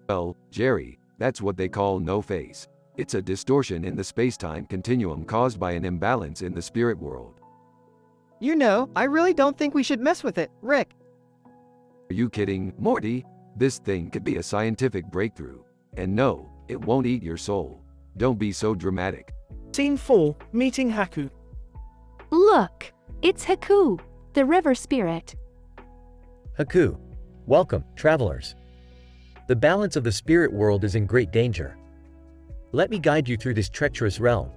Well, Jerry, that's what they call No Face. It's a distortion in the space-time continuum caused by an imbalance in the spirit world. You know, I really don't think we should mess with it, Rick. Are you kidding, Morty? This thing could be a scientific breakthrough. And no, it won't eat your soul. Don't be so dramatic. Scene 4. Meeting Haku. Look! It's Haku, the river spirit. Haku, welcome, travelers. The balance of the spirit world is in great danger. Let me guide you through this treacherous realm.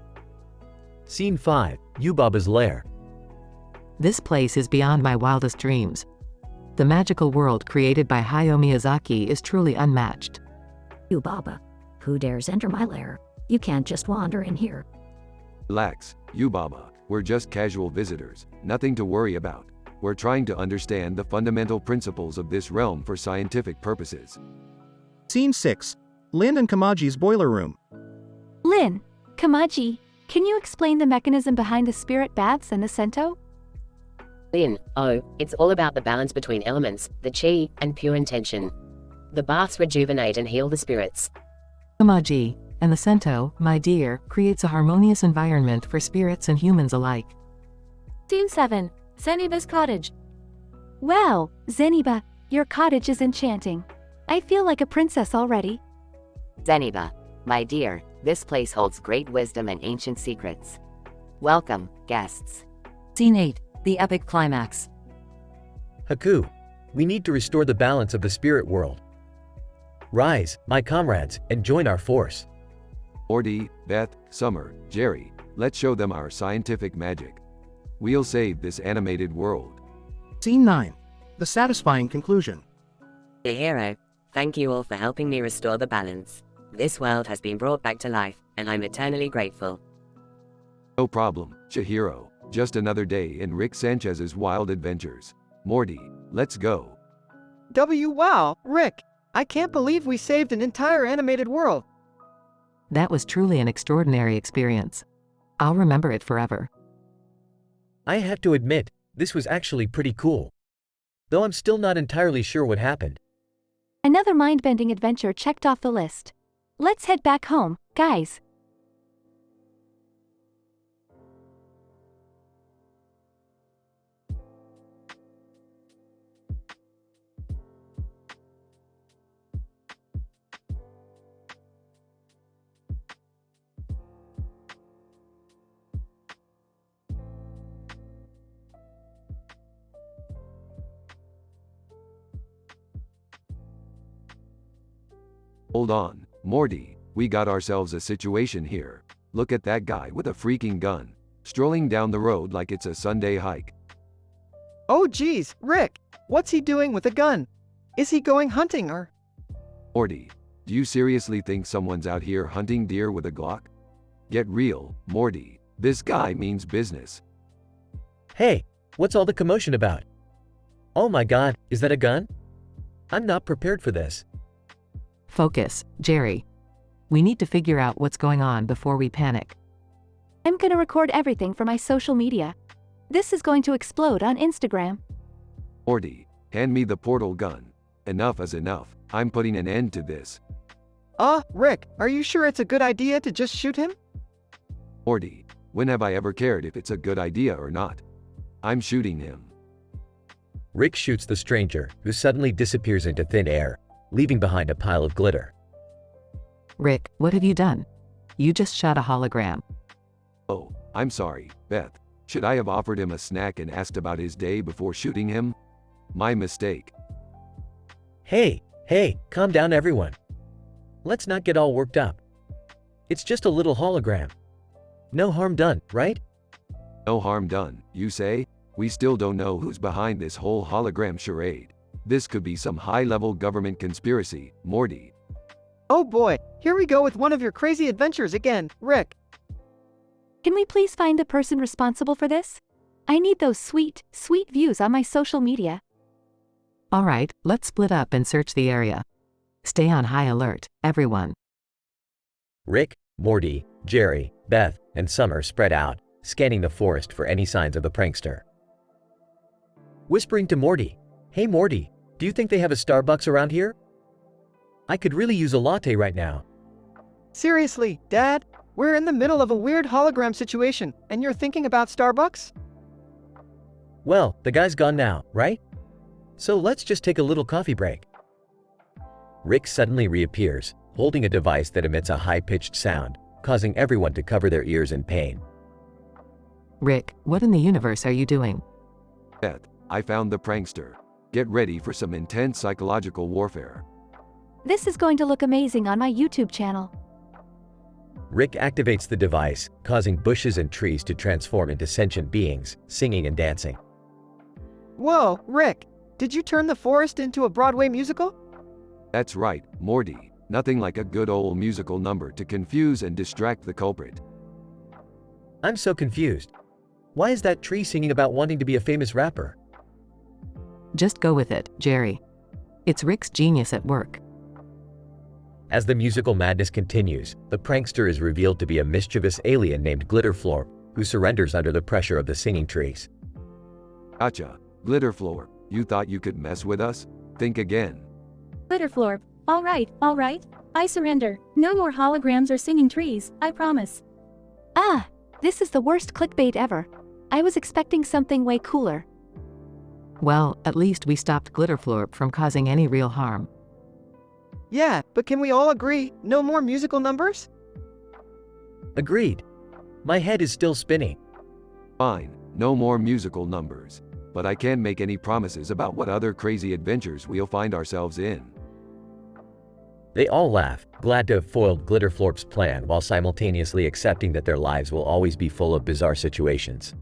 Scene 5. Yubaba's Lair. This place is beyond my wildest dreams. The magical world created by Hayao Miyazaki is truly unmatched. Yubaba, who dares enter my lair? You can't just wander in here. Relax, Yubaba. We're just casual visitors. Nothing to worry about. We're trying to understand the fundamental principles of this realm for scientific purposes. Scene 6. Lin and Kamaji's boiler room. Lin, Kamaji, can you explain the mechanism behind the spirit baths and the Sento? Lin, oh, it's all about the balance between elements, the chi, and pure intention. The baths rejuvenate and heal the spirits. Kamaji, and the Sento, my dear, creates a harmonious environment for spirits and humans alike. Scene 7. Zeniba's cottage. Wow, Zeniba, your cottage is enchanting. I feel like a princess already. Zeniba, my dear, this place holds great wisdom and ancient secrets. Welcome, guests. Scene 8. The epic climax. Haku, we need to restore the balance of the spirit world. Rise, my comrades, and join our force. Morty, Beth, Summer, Jerry, let's show them our scientific magic. We'll save this animated world. Scene 9. The satisfying conclusion. The hero, thank you all for helping me restore the balance. This world has been brought back to life, and I'm eternally grateful. No problem, Chihiro. Just another day in Rick Sanchez's wild adventures. Morty, let's go. Wow, Rick! I can't believe we saved an entire animated world. That was truly an extraordinary experience. I'll remember it forever. I have to admit, this was actually pretty cool. Though I'm still not entirely sure what happened. Another mind-bending adventure checked off the list. Let's head back home, guys. Hold on, Morty, we got ourselves a situation here. Look at that guy with a freaking gun, strolling down the road like it's a Sunday hike. Oh geez, Rick, what's he doing with a gun? Is he going hunting or? Morty, do you seriously think someone's out here hunting deer with a Glock? Get real, Morty, this guy means business. Hey, what's all the commotion about? Oh my god, is that a gun? I'm not prepared for this. Focus, Jerry. We need to figure out what's going on before we panic. I'm gonna record everything for my social media. This is going to explode on Instagram. Morty, hand me the portal gun. Enough is enough. I'm putting an end to this. Rick, are you sure it's a good idea to just shoot him? Morty, when have I ever cared if it's a good idea or not? I'm shooting him. Rick shoots the stranger, who suddenly disappears into thin air, leaving behind a pile of glitter. Rick, what have you done? You just shot a hologram. Oh, I'm sorry, Beth. Should I have offered him a snack and asked about his day before shooting him? My mistake. Hey, calm down everyone. Let's not get all worked up. It's just a little hologram. No harm done, right? No harm done, you say? We still don't know who's behind this whole hologram charade. This could be some high-level government conspiracy, Morty. Oh boy, here we go with one of your crazy adventures again, Rick. Can we please find the person responsible for this? I need those sweet, sweet views on my social media. All right, let's split up and search the area. Stay on high alert, everyone. Rick, Morty, Jerry, Beth, and Summer spread out, scanning the forest for any signs of the prankster. Whispering to Morty, "Hey Morty, do you think they have a Starbucks around here? I could really use a latte right now." Seriously, Dad? We're in the middle of a weird hologram situation, and you're thinking about Starbucks? Well, the guy's gone now, right? So let's just take a little coffee break. Rick suddenly reappears, holding a device that emits a high-pitched sound, causing everyone to cover their ears in pain. Rick, what in the universe are you doing? Beth, I found the prankster. Get ready for some intense psychological warfare. This is going to look amazing on my YouTube channel. Rick activates the device, causing bushes and trees to transform into sentient beings, singing and dancing. Whoa, Rick, did you turn the forest into a Broadway musical? That's right, Morty. Nothing like a good old musical number to confuse and distract the culprit. I'm so confused. Why is that tree singing about wanting to be a famous rapper? Just go with it, Jerry. It's Rick's genius at work. As the musical madness continues, the prankster is revealed to be a mischievous alien named Glitterflor, who surrenders under the pressure of the singing trees. Gotcha, Glitterflor. You thought you could mess with us? Think again. Glitterflorp, all right. I surrender. No more holograms or singing trees, I promise. Ah, this is the worst clickbait ever. I was expecting something way cooler. Well, at least we stopped Glitterflorp from causing any real harm. Yeah, but can we all agree, no more musical numbers? Agreed. My head is still spinning. Fine, no more musical numbers. But I can't make any promises about what other crazy adventures we'll find ourselves in. They all laugh, glad to have foiled Glitterflorp's plan while simultaneously accepting that their lives will always be full of bizarre situations.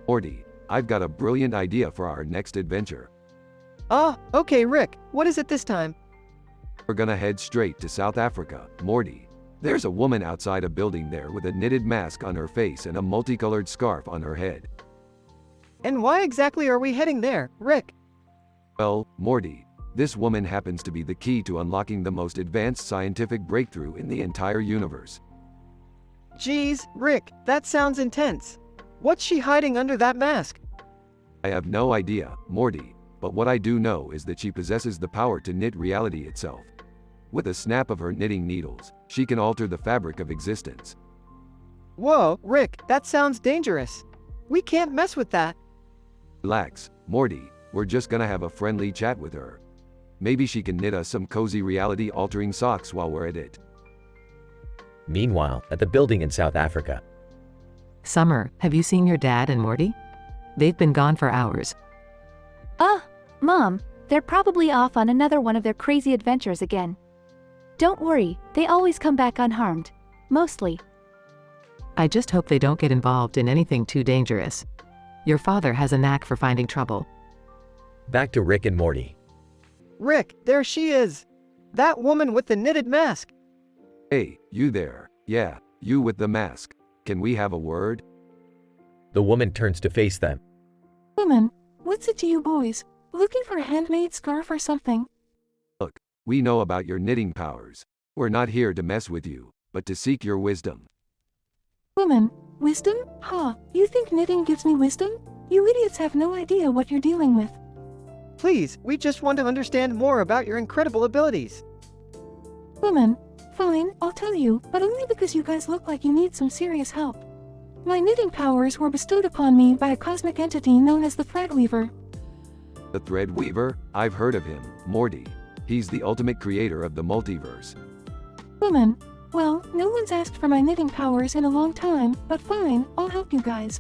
Morty, I've got a brilliant idea for our next adventure. Okay, Rick, what is it this time? We're gonna head straight to South Africa, Morty. There's a woman outside a building there with a knitted mask on her face and a multicolored scarf on her head. And why exactly are we heading there, Rick? Well, Morty, this woman happens to be the key to unlocking the most advanced scientific breakthrough in the entire universe. Geez, Rick, that sounds intense. What's she hiding under that mask? I have no idea, Morty, but what I do know is that she possesses the power to knit reality itself. With a snap of her knitting needles, she can alter the fabric of existence. Whoa, Rick, that sounds dangerous. We can't mess with that. Relax, Morty, we're just gonna have a friendly chat with her. Maybe she can knit us some cozy reality-altering socks while we're at it. Meanwhile, at the building in South Africa. Summer, have you seen your dad and Morty? They've been gone for hours. Mom, they're probably off on another one of their crazy adventures again. Don't worry, they always come back unharmed. Mostly. I just hope they don't get involved in anything too dangerous. Your father has a knack for finding trouble. Back to Rick and Morty. Rick, there she is. That woman with the knitted mask. Hey, you there. Yeah, you with the mask. Can we have a word? The woman turns to face them. Woman, what's it to you boys? Looking for a handmade scarf or something? Look, we know about your knitting powers. We're not here to mess with you, but to seek your wisdom. Woman, wisdom? Ha, you think knitting gives me wisdom? You idiots have no idea what you're dealing with. Please, we just want to understand more about your incredible abilities. Woman, fine, I'll tell you, but only because you guys look like you need some serious help. My knitting powers were bestowed upon me by a cosmic entity known as the Threadweaver. The Threadweaver? I've heard of him, Morty. He's the ultimate creator of the multiverse. Woman, well, no one's asked for my knitting powers in a long time, but fine, I'll help you guys.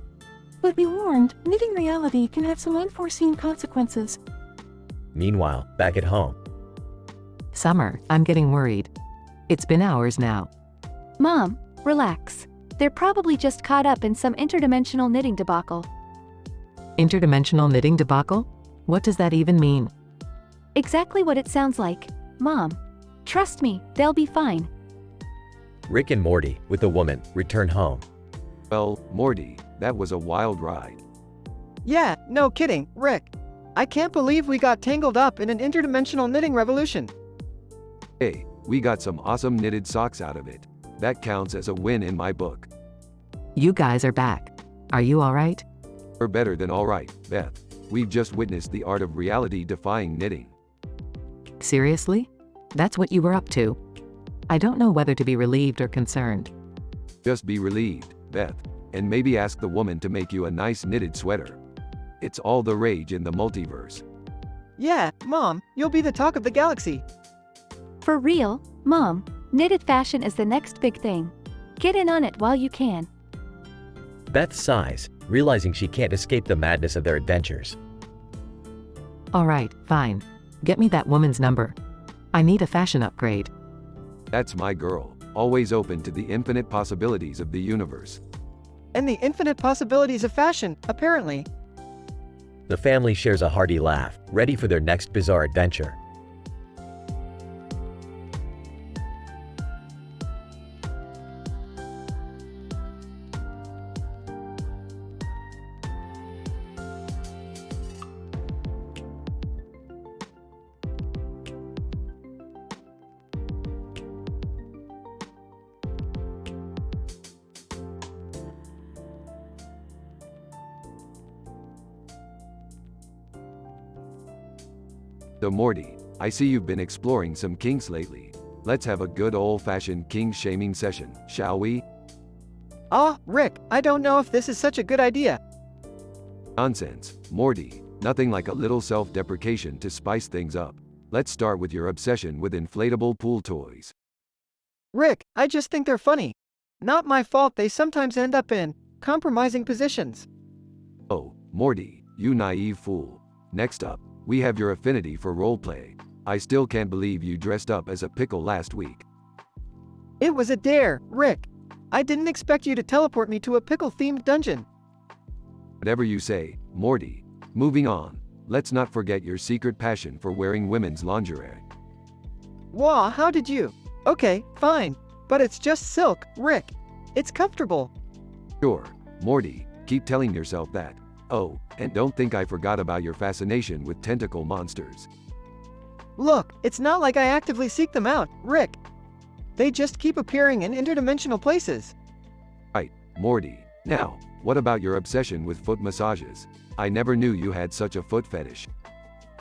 But be warned, knitting reality can have some unforeseen consequences. Meanwhile, back at home. Summer, I'm getting worried. It's been hours now. Mom, relax. They're probably just caught up in some interdimensional knitting debacle. Interdimensional knitting debacle? What does that even mean? Exactly what it sounds like, Mom. Trust me, they'll be fine. Rick and Morty, with the woman, return home. Well, Morty, that was a wild ride. Yeah, no kidding, Rick. I can't believe we got tangled up in an interdimensional knitting revolution. Hey, we got some awesome knitted socks out of it. That counts as a win in my book. You guys are back. Are you alright? We're better than alright, Beth. We've just witnessed the art of reality-defying knitting. Seriously? That's what you were up to? I don't know whether to be relieved or concerned. Just be relieved, Beth, and maybe ask the woman to make you a nice knitted sweater. It's all the rage in the multiverse. Yeah, Mom, you'll be the talk of the galaxy. For real, Mom, knitted fashion is the next big thing. Get in on it while you can. Beth sighs, realizing she can't escape the madness of their adventures. Alright, fine. Get me that woman's number. I need a fashion upgrade. That's my girl, always open to the infinite possibilities of the universe. And the infinite possibilities of fashion, apparently. The family shares a hearty laugh, ready for their next bizarre adventure. So Morty, I see you've been exploring some kinks lately. Let's have a good old-fashioned kink-shaming session, shall we? Rick, I don't know if this is such a good idea. Nonsense, Morty. Nothing like a little self-deprecation to spice things up. Let's start with your obsession with inflatable pool toys. Rick, I just think they're funny. Not my fault they sometimes end up in compromising positions. Oh, Morty, you naive fool. Next up, we have your affinity for roleplay. I still can't believe you dressed up as a pickle last week. It was a dare, Rick. I didn't expect you to teleport me to a pickle-themed dungeon. Whatever you say, Morty. Moving on, let's not forget your secret passion for wearing women's lingerie. Wah, how did you? Okay, fine. But it's just silk, Rick. It's comfortable. Sure, Morty, keep telling yourself that. Oh, and don't think I forgot about your fascination with tentacle monsters. Look, it's not like I actively seek them out, Rick. They just keep appearing in interdimensional places. Right, Morty. Now, what about your obsession with foot massages? I never knew you had such a foot fetish.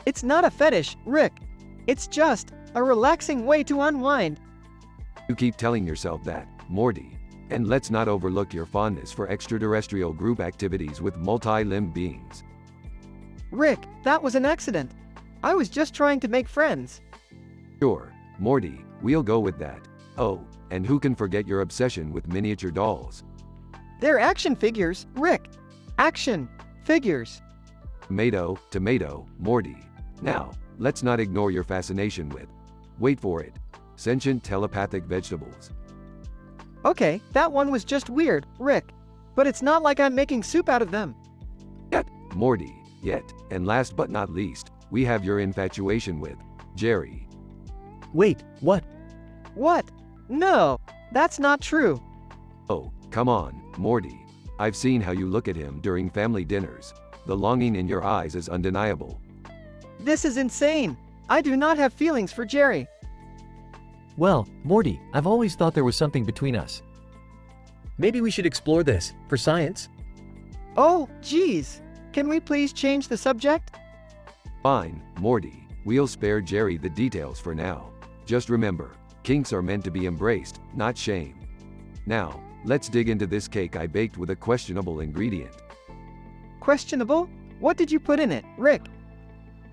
It's not a fetish, Rick. It's just a relaxing way to unwind. You keep telling yourself that, Morty. And let's not overlook your fondness for extraterrestrial group activities with multi-limbed beings. Rick, that was an accident. I was just trying to make friends. Sure, Morty, we'll go with that. Oh, and who can forget your obsession with miniature dolls? They're action figures, Rick. Action figures. Tomato, Morty. Now, let's not ignore your fascination with, wait for it, sentient telepathic vegetables. Okay, that one was just weird, Rick. But it's not like I'm making soup out of them. Yet, Morty, yet. And last but not least, we have your infatuation with Jerry. Wait, what? What? No, that's not true. Oh, come on, Morty. I've seen how you look at him during family dinners. The longing in your eyes is undeniable. This is insane. I do not have feelings for Jerry. Well, Morty, I've always thought there was something between us. Maybe we should explore this, for science. Oh, geez. Can we please change the subject? Fine, Morty. We'll spare Jerry the details for now. Just remember, kinks are meant to be embraced, not shamed. Now, let's dig into this cake I baked with a questionable ingredient. Questionable? What did you put in it, Rick?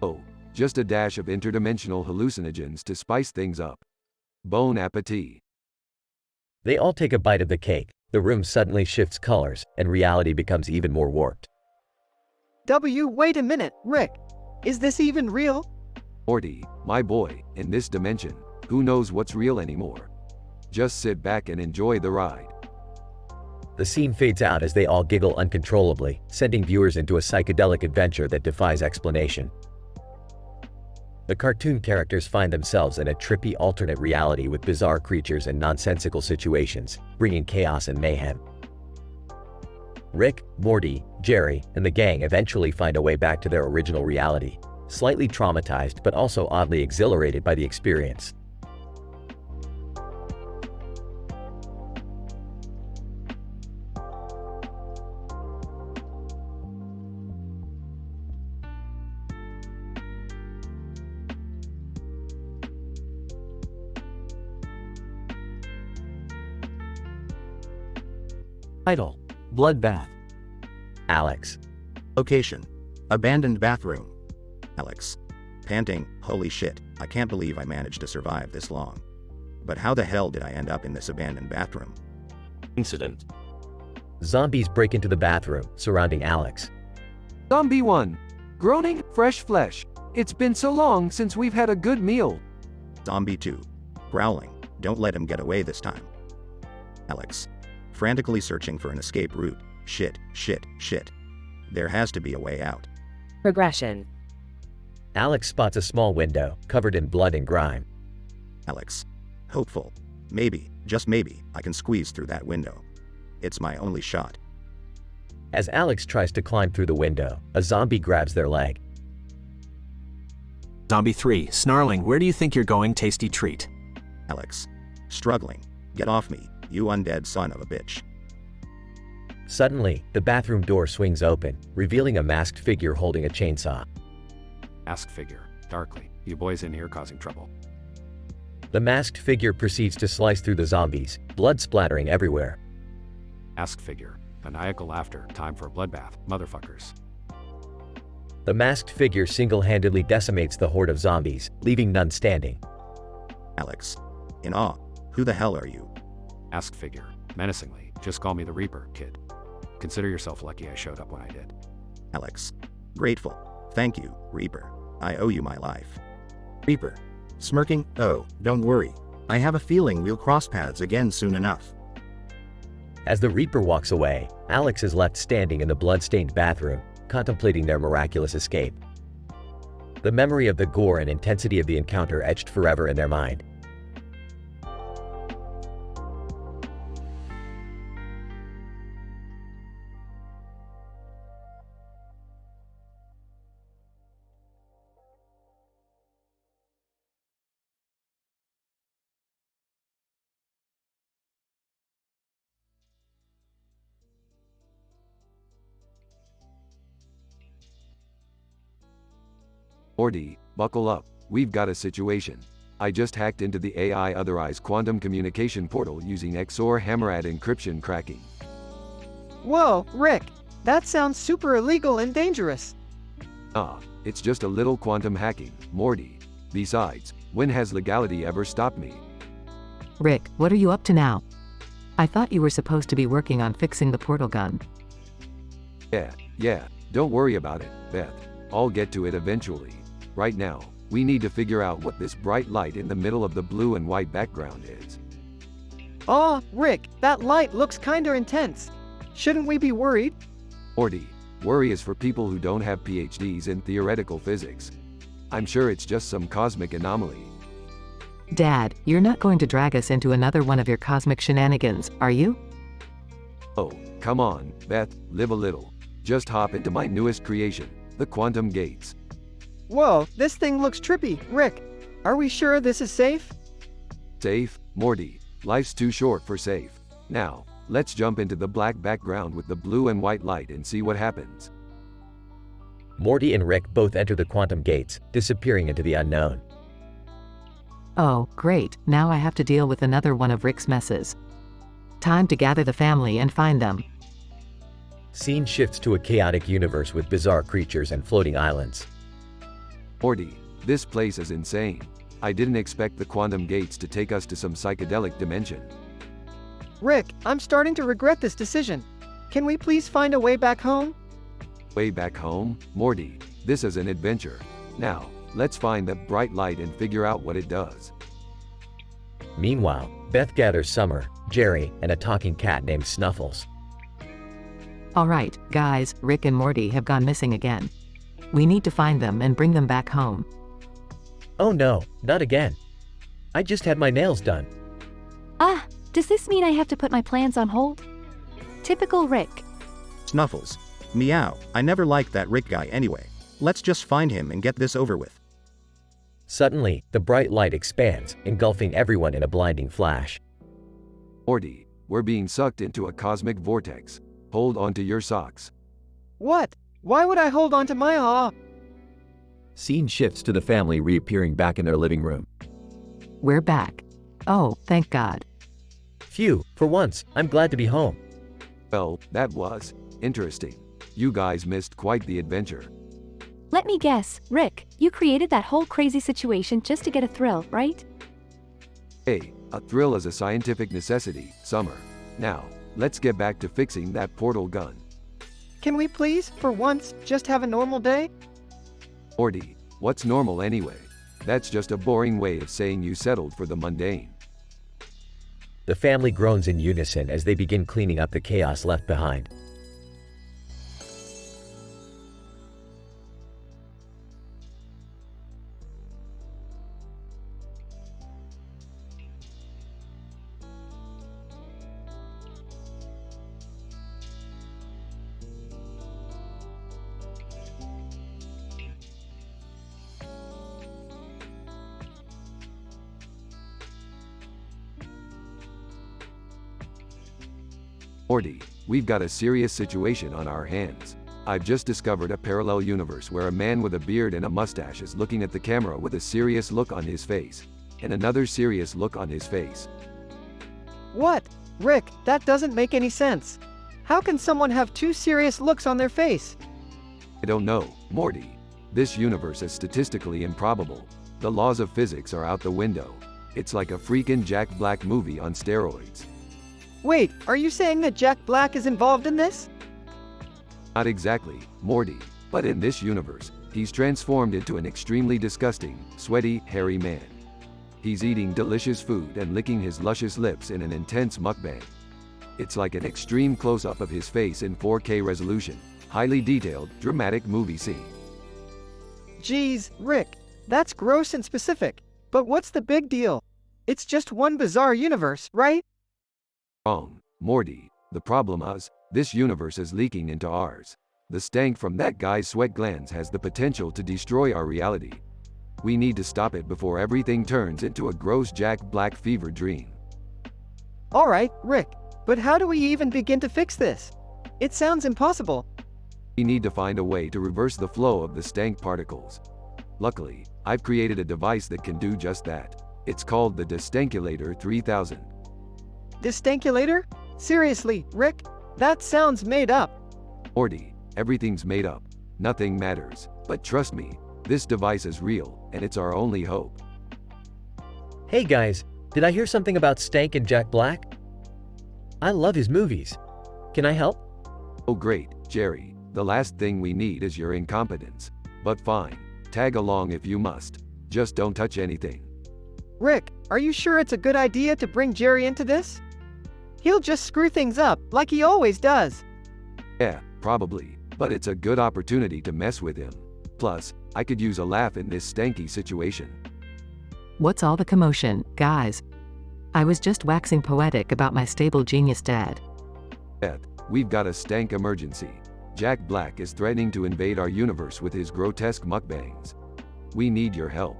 Oh, just a dash of interdimensional hallucinogens to spice things up. Bon appetit. They all take a bite of the cake. The room suddenly shifts colors, and reality becomes even more warped. Wait a minute, Rick. Is this even real? Morty, my boy, in this dimension, who knows what's real anymore? Just sit back and enjoy the ride. The scene fades out as they all giggle uncontrollably, sending viewers into a psychedelic adventure that defies explanation. The cartoon characters find themselves in a trippy alternate reality with bizarre creatures and nonsensical situations, bringing chaos and mayhem. Rick, Morty, Jerry, and the gang eventually find a way back to their original reality, slightly traumatized but also oddly exhilarated by the experience. Title: Bloodbath. Alex. Location: abandoned bathroom. Alex. Panting, holy shit, I can't believe I managed to survive this long. But how the hell did I end up in this abandoned bathroom? Incident. Zombies break into the bathroom, surrounding Alex. Zombie 1. Groaning, fresh flesh. It's been so long since we've had a good meal. Zombie 2. Growling, don't let him get away this time. Alex. Frantically searching for an escape route. Shit, shit, shit. There has to be a way out. Progression. Alex spots a small window, covered in blood and grime. Alex. Hopeful. Maybe, just maybe, I can squeeze through that window. It's my only shot. As Alex tries to climb through the window, a zombie grabs their leg. Zombie 3, snarling, where do you think you're going, tasty treat? Alex. Struggling. Get off me, you undead son of a bitch. Suddenly, the bathroom door swings open, revealing a masked figure holding a chainsaw. Masked figure, darkly. You boys in here causing trouble. The masked figure proceeds to slice through the zombies, blood splattering everywhere. Masked figure, maniacal laughter, time for a bloodbath, motherfuckers. The masked figure single-handedly decimates the horde of zombies, leaving none standing. Alex. In awe. Who the hell are you? Masked figure, menacingly, just call me the Reaper, kid. Consider yourself lucky I showed up when I did. Alex. Grateful. Thank you, Reaper. I owe you my life. Reaper. Smirking, oh, don't worry. I have a feeling we'll cross paths again soon enough. As the Reaper walks away, Alex is left standing in the blood-stained bathroom, contemplating their miraculous escape. The memory of the gore and intensity of the encounter etched forever in their mind. Morty, buckle up, we've got a situation. I just hacked into the AI Otherwise quantum communication portal using XOR Hammerad encryption cracking. Whoa, Rick, that sounds super illegal and dangerous. Ah, it's just a little quantum hacking, Morty. Besides, when has legality ever stopped me? Rick, what are you up to now? I thought you were supposed to be working on fixing the portal gun. Yeah, don't worry about it, Beth. I'll get to it eventually. Right now, we need to figure out what this bright light in the middle of the blue and white background is. Aw, Rick, that light looks kinda intense. Shouldn't we be worried? Morty, worry is for people who don't have PhDs in theoretical physics. I'm sure it's just some cosmic anomaly. Dad, you're not going to drag us into another one of your cosmic shenanigans, are you? Oh, come on, Beth, live a little. Just hop into my newest creation, the quantum gates. Whoa, this thing looks trippy. Rick, are we sure this is safe? Safe, Morty. Life's too short for safe. Now, let's jump into the black background with the blue and white light and see what happens. Morty and Rick both enter the quantum gates, disappearing into the unknown. Oh, great, now I have to deal with another one of Rick's messes. Time to gather the family and find them. Scene shifts to a chaotic universe with bizarre creatures and floating islands. Morty, this place is insane. I didn't expect the quantum gates to take us to some psychedelic dimension. Rick, I'm starting to regret this decision. Can we please find a way back home? Way back home? Morty, this is an adventure. Now, let's find that bright light and figure out what it does. Meanwhile, Beth gathers Summer, Jerry, and a talking cat named Snuffles. Alright, guys, Rick and Morty have gone missing again. We need to find them and bring them back home. Oh no, not again. I just had my nails done. Ah, does this mean I have to put my plans on hold? Typical Rick. Snuffles. Meow, I never liked that Rick guy anyway. Let's just find him and get this over with. Suddenly, the bright light expands, engulfing everyone in a blinding flash. Morty, we're being sucked into a cosmic vortex. Hold on to your socks. What? Why would I hold on to my aw? Scene shifts to the family reappearing back in their living room. We're back. Oh, thank God. Phew, for once, I'm glad to be home. Well, that was interesting. You guys missed quite the adventure. Let me guess, Rick, you created that whole crazy situation just to get a thrill, right? Hey, a thrill is a scientific necessity, Summer. Now, let's get back to fixing that portal gun. Can we please, for once, just have a normal day? Morty, what's normal anyway? That's just a boring way of saying you settled for the mundane. The family groans in unison as they begin cleaning up the chaos left behind. Morty, we've got a serious situation on our hands. I've just discovered a parallel universe where a man with a beard and a mustache is looking at the camera with a serious look on his face. And another serious look on his face. What? Rick, that doesn't make any sense. How can someone have two serious looks on their face? I don't know, Morty. This universe is statistically improbable. The laws of physics are out the window. It's like a freaking Jack Black movie on steroids. Wait, are you saying that Jack Black is involved in this? Not exactly, Morty, but in this universe, he's transformed into an extremely disgusting, sweaty, hairy man. He's eating delicious food and licking his luscious lips in an intense mukbang. It's like an extreme close-up of his face in 4K resolution, highly detailed, dramatic movie scene. Geez, Rick, that's gross and specific, but what's the big deal? It's just one bizarre universe, right? Wrong, Morty. The problem is, this universe is leaking into ours. The stank from that guy's sweat glands has the potential to destroy our reality. We need to stop it before everything turns into a gross Jack Black fever dream. Alright, Rick, but how do we even begin to fix this? It sounds impossible. We need to find a way to reverse the flow of the stank particles. Luckily, I've created a device that can do just that. It's called the Distanculator 3000. Distanculator? Seriously, Rick? That sounds made up. Morty, everything's made up. Nothing matters. But trust me, this device is real, and it's our only hope. Hey guys, did I hear something about Stank and Jack Black? I love his movies. Can I help? Oh great, Jerry. The last thing we need is your incompetence. But fine, tag along if you must. Just don't touch anything. Rick, are you sure it's a good idea to bring Jerry into this? He'll just screw things up, like he always does. Yeah, probably, but it's a good opportunity to mess with him. Plus, I could use a laugh in this stanky situation. What's all the commotion, guys? I was just waxing poetic about my stable genius dad. Beth, we've got a stank emergency. Jack Black is threatening to invade our universe with his grotesque mukbangs. We need your help.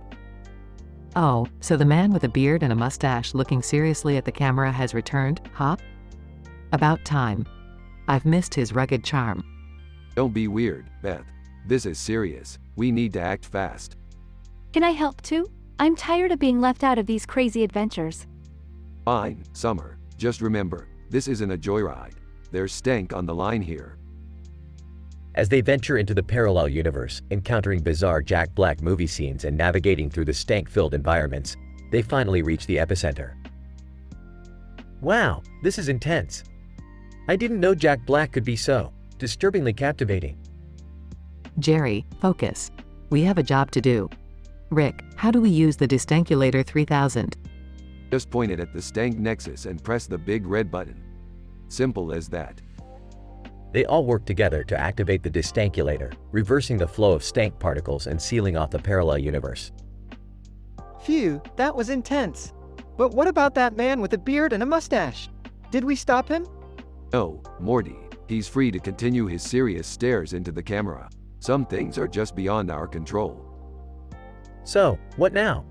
Oh, so the man with a beard and a mustache looking seriously at the camera has returned, huh? About time. I've missed his rugged charm. Don't be weird, Beth. This is serious. We need to act fast. Can I help too? I'm tired of being left out of these crazy adventures. Fine, Summer. Just remember, this isn't a joyride. There's stank on the line here. As they venture into the parallel universe, encountering bizarre Jack Black movie scenes and navigating through the stank-filled environments, they finally reach the epicenter. Wow, this is intense. I didn't know Jack Black could be so disturbingly captivating. Jerry, focus. We have a job to do. Rick, how do we use the Distanculator 3000? Just point it at the stank nexus and press the big red button. Simple as that. They all work together to activate the Distanculator, reversing the flow of stank particles and sealing off the parallel universe. Phew, that was intense. But what about that man with a beard and a mustache? Did we stop him? No, Morty. He's free to continue his serious stares into the camera. Some things are just beyond our control. So, what now?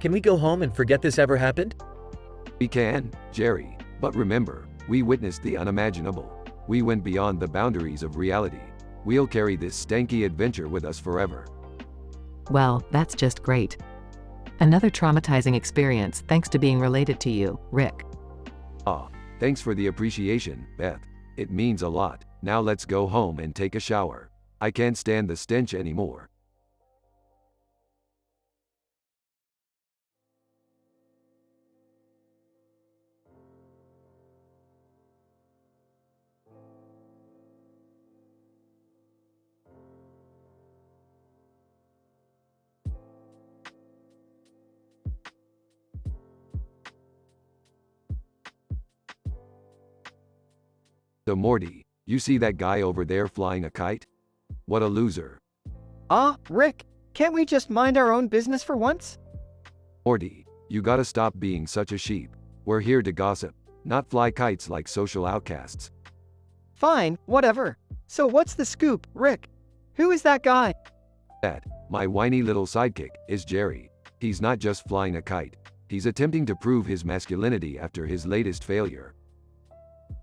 Can we go home and forget this ever happened? We can, Jerry. But remember, we witnessed the unimaginable. We went beyond the boundaries of reality. We'll carry this stanky adventure with us forever. Well, that's just great. Another traumatizing experience thanks to being related to you, Rick. Ah, thanks for the appreciation, Beth. It means a lot. Now let's go home and take a shower. I can't stand the stench anymore. So Morty, you see that guy over there flying a kite? What a loser. Rick, can't we just mind our own business for once? Morty, you gotta stop being such a sheep. We're here to gossip, not fly kites like social outcasts. Fine, whatever. So what's the scoop, Rick? Who is that guy? That, my whiny little sidekick, is Jerry. He's not just flying a kite. He's attempting to prove his masculinity after his latest failure.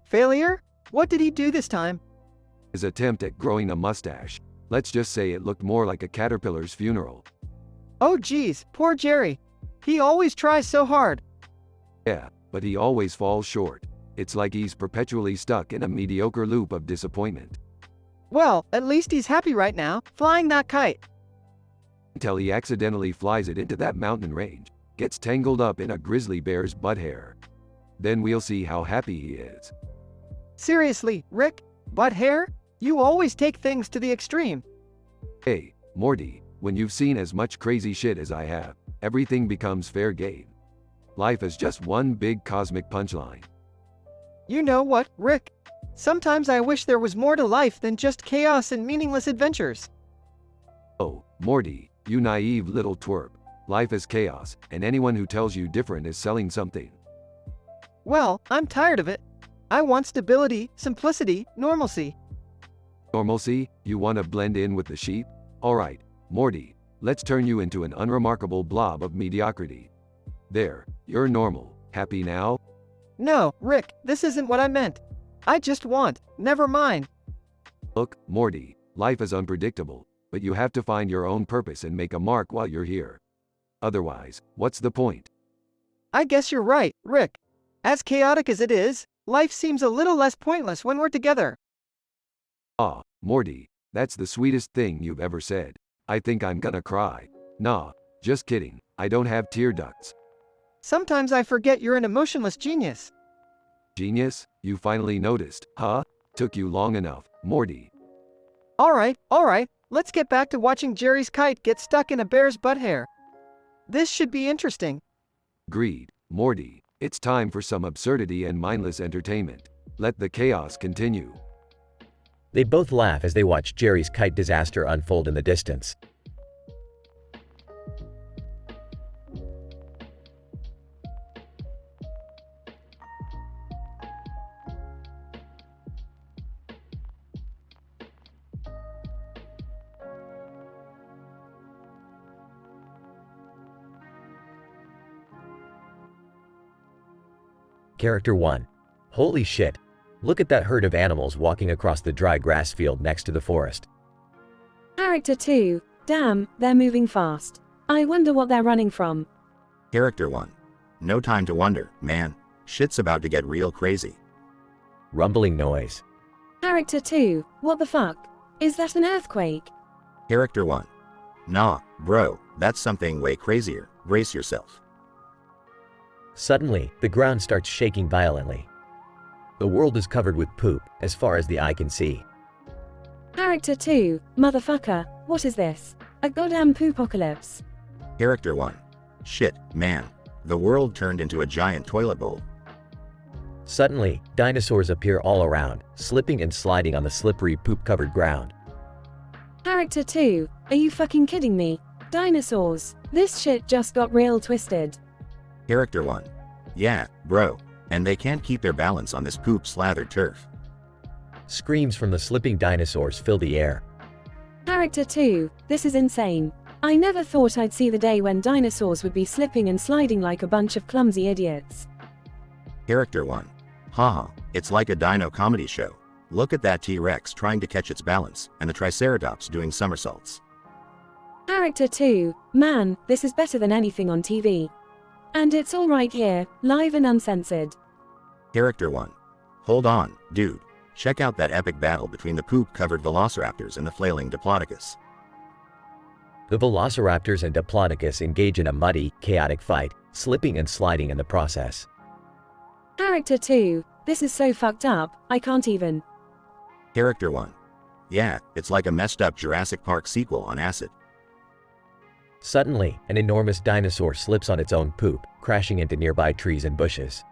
Failure? What did he do this time? His attempt at growing a mustache. Let's just say it looked more like a caterpillar's funeral. Oh geez, poor Jerry. He always tries so hard. Yeah, but he always falls short. It's like he's perpetually stuck in a mediocre loop of disappointment. Well, at least he's happy right now, flying that kite. Until he accidentally flies it into that mountain range, gets tangled up in a grizzly bear's butt hair. Then we'll see how happy he is. Seriously, Rick? Butt hair? You always take things to the extreme. Hey, Morty, when you've seen as much crazy shit as I have, everything becomes fair game. Life is just one big cosmic punchline. You know what, Rick? Sometimes I wish there was more to life than just chaos and meaningless adventures. Oh, Morty, you naive little twerp. Life is chaos, and anyone who tells you different is selling something. Well, I'm tired of it. I want stability, simplicity, normalcy. Normalcy? You want to blend in with the sheep? Alright, Morty, let's turn you into an unremarkable blob of mediocrity. There, you're normal. Happy now? No, Rick, this isn't what I meant. I just want, never mind. Look, Morty, life is unpredictable, but you have to find your own purpose and make a mark while you're here. Otherwise, what's the point? I guess you're right, Rick. As chaotic as it is, life seems a little less pointless when we're together. Ah, Morty, that's the sweetest thing you've ever said. I think I'm gonna cry. Nah, just kidding, I don't have tear ducts. Sometimes I forget you're an emotionless genius. Genius? You finally noticed, huh? Took you long enough, Morty. Alright, let's get back to watching Jerry's kite get stuck in a bear's butt hair. This should be interesting. Agreed, Morty. It's time for some absurdity and mindless entertainment. Let the chaos continue. They both laugh as they watch Jerry's kite disaster unfold in the distance. Character 1. Holy shit. Look at that herd of animals walking across the dry grass field next to the forest. Character 2. Damn, they're moving fast. I wonder what they're running from. Character 1. No time to wonder, man. Shit's about to get real crazy. Rumbling noise. Character 2. What the fuck? Is that an earthquake? Character 1. Nah, bro, that's something way crazier. Brace yourself. Suddenly, the ground starts shaking violently. The world is covered with poop, as far as the eye can see. Character 2. Motherfucker, what is this? A goddamn poopocalypse. Character 1. Shit, man. The world turned into a giant toilet bowl. Suddenly, dinosaurs appear all around, slipping and sliding on the slippery poop-covered ground. Character 2. Are you fucking kidding me? Dinosaurs. This shit just got real twisted. Character 1. Yeah, bro. And they can't keep their balance on this poop-slathered turf. Screams from the slipping dinosaurs fill the air. Character 2. This is insane. I never thought I'd see the day when dinosaurs would be slipping and sliding like a bunch of clumsy idiots. Character 1. Haha, it's like a dino comedy show. Look at that T-Rex trying to catch its balance, and the Triceratops doing somersaults. Character 2. Man, this is better than anything on TV. And it's all right here, live and uncensored. Character 1. Hold on, dude. Check out that epic battle between the poop-covered velociraptors and the flailing Diplodocus. The velociraptors and Diplodocus engage in a muddy, chaotic fight, slipping and sliding in the process. Character 2. This is so fucked up, I can't even. Character 1. Yeah, it's like a messed up Jurassic Park sequel on acid. Suddenly, an enormous dinosaur slips on its own poop, crashing into nearby trees and bushes.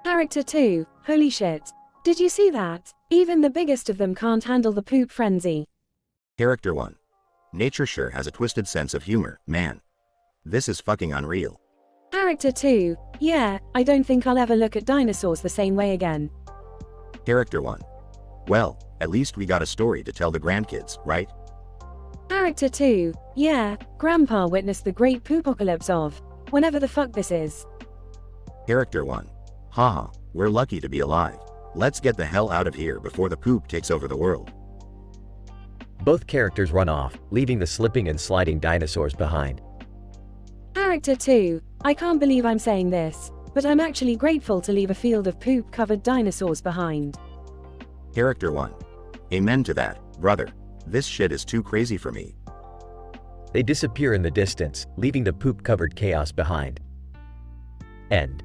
Character 2. Holy shit. Did you see that? Even the biggest of them can't handle the poop frenzy. Character 1. Nature sure has a twisted sense of humor, man. This is fucking unreal. Character 2. Yeah, I don't think I'll ever look at dinosaurs the same way again. Character 1. Well, at least we got a story to tell the grandkids, right? Character 2. Yeah, Grandpa witnessed the great poopocalypse of whenever the fuck this is. Character 1. Haha, we're lucky to be alive. Let's get the hell out of here before the poop takes over the world. Both characters run off, leaving the slipping and sliding dinosaurs behind. Character 2. I can't believe I'm saying this, but I'm actually grateful to leave a field of poop-covered dinosaurs behind. Character 1. Amen to that, brother. This shit is too crazy for me. They disappear in the distance, leaving the poop-covered chaos behind. End.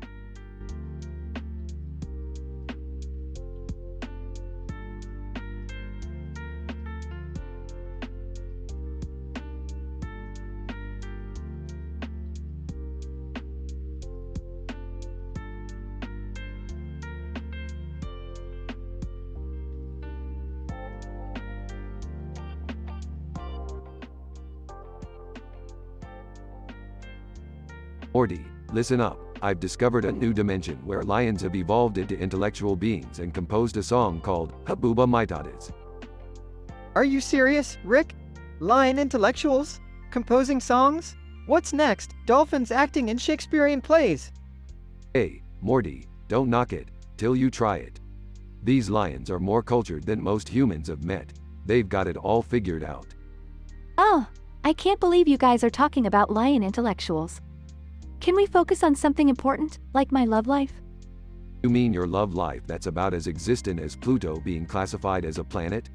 Morty, listen up. I've discovered a new dimension where lions have evolved into intellectual beings and composed a song called Habuba Maitadas. Are you serious, Rick? Lion intellectuals? Composing songs? What's next? Dolphins acting in Shakespearean plays? Hey, Morty, don't knock it till you try it. These lions are more cultured than most humans have met. They've got it all figured out. Oh, I can't believe you guys are talking about lion intellectuals. Can we focus on something important, like my love life? You mean your love life that's about as existent as Pluto being classified as a planet?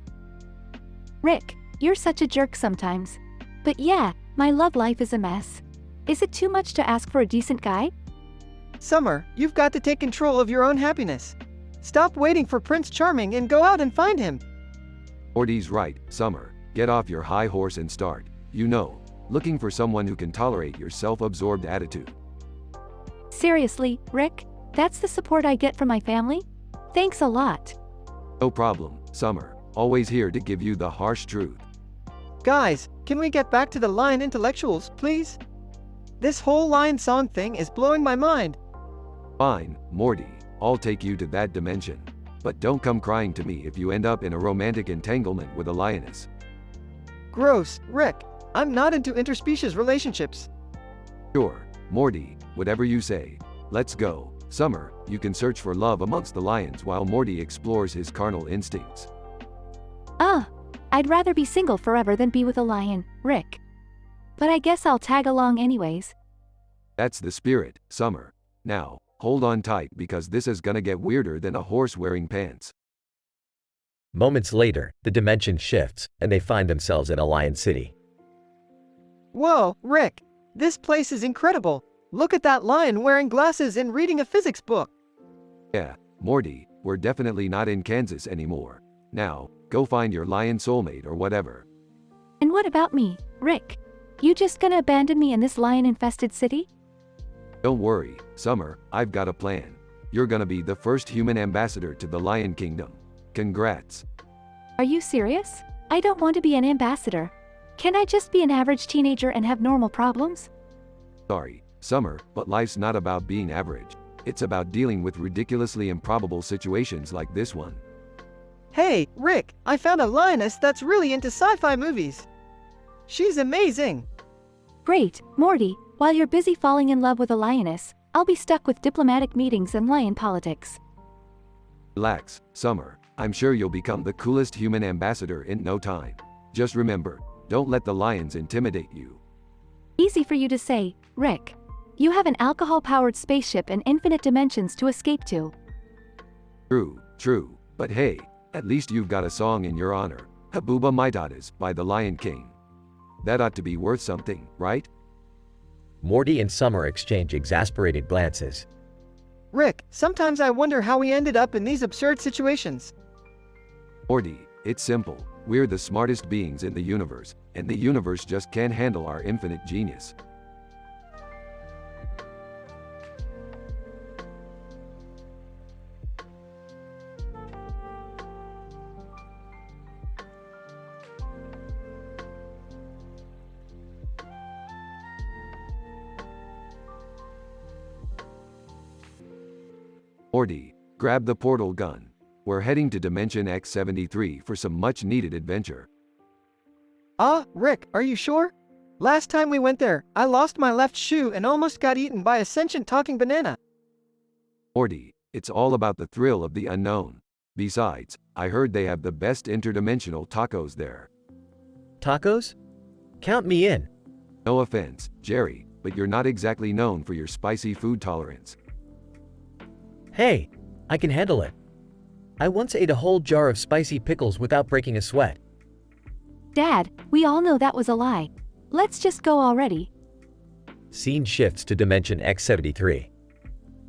Rick, you're such a jerk sometimes. But yeah, my love life is a mess. Is it too much to ask for a decent guy? Summer, you've got to take control of your own happiness. Stop waiting for Prince Charming and go out and find him. Morty's right, Summer. Get off your high horse and start, looking for someone who can tolerate your self-absorbed attitude. Seriously, Rick? That's the support I get from my family? Thanks a lot. No problem, Summer. Always here to give you the harsh truth. Guys, can we get back to the lion intellectuals, please? This whole lion song thing is blowing my mind. Fine, Morty. I'll take you to that dimension. But don't come crying to me if you end up in a romantic entanglement with a lioness. Gross, Rick. I'm not into interspecies relationships. Sure, Morty, whatever you say. Let's go. Summer, you can search for love amongst the lions while Morty explores his carnal instincts. I'd rather be single forever than be with a lion, Rick. But I guess I'll tag along anyways. That's the spirit, Summer. Now, hold on tight because this is gonna get weirder than a horse wearing pants. Moments later, the dimension shifts, and they find themselves in a lion city. Whoa, Rick! This place is incredible! Look at that lion wearing glasses and reading a physics book! Yeah, Morty, we're definitely not in Kansas anymore. Now, go find your lion soulmate or whatever. And what about me, Rick? You just gonna abandon me in this lion-infested city? Don't worry, Summer, I've got a plan. You're gonna be the first human ambassador to the Lion Kingdom. Congrats. Are you serious? I don't want to be an ambassador. Can I just be an average teenager and have normal problems? Sorry, Summer, but life's not about being average. It's about dealing with ridiculously improbable situations like this one. Hey, Rick, I found a lioness that's really into sci-fi movies. She's amazing. Great, Morty, while you're busy falling in love with a lioness, I'll be stuck with diplomatic meetings and lion politics. Relax, Summer. I'm sure you'll become the coolest human ambassador in no time. Just remember, don't let the lions intimidate you. Easy for you to say, Rick. You have an alcohol-powered spaceship and infinite dimensions to escape to. True. But hey, at least you've got a song in your honor, Habuba Maitadas by the Lion King. That ought to be worth something, right? Morty and Summer exchange exasperated glances. Rick, sometimes I wonder how we ended up in these absurd situations. Morty, it's simple. We're the smartest beings in the universe, and the universe just can't handle our infinite genius. Morty, grab the portal gun. We're heading to Dimension X73 for some much-needed adventure. Rick, are you sure? Last time we went there, I lost my left shoe and almost got eaten by a sentient talking banana. Morty, it's all about the thrill of the unknown. Besides, I heard they have the best interdimensional tacos there. Tacos? Count me in. No offense, Jerry, but you're not exactly known for your spicy food tolerance. Hey, I can handle it. I once ate a whole jar of spicy pickles without breaking a sweat. Dad, we all know that was a lie. Let's just go already. Scene shifts to Dimension X73.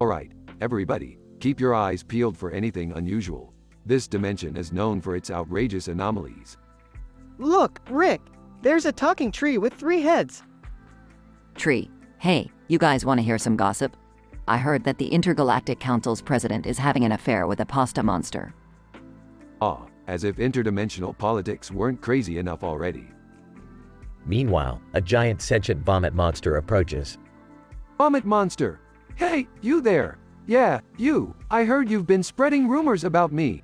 Alright, everybody, keep your eyes peeled for anything unusual. This dimension is known for its outrageous anomalies. Look, Rick, there's a talking tree with 3 heads. Tree. Hey, you guys want to hear some gossip? I heard that the Intergalactic Council's president is having an affair with a pasta monster. As if interdimensional politics weren't crazy enough already. Meanwhile, a giant sentient vomit monster approaches. Vomit monster! Hey, you there! Yeah, you! I heard you've been spreading rumors about me.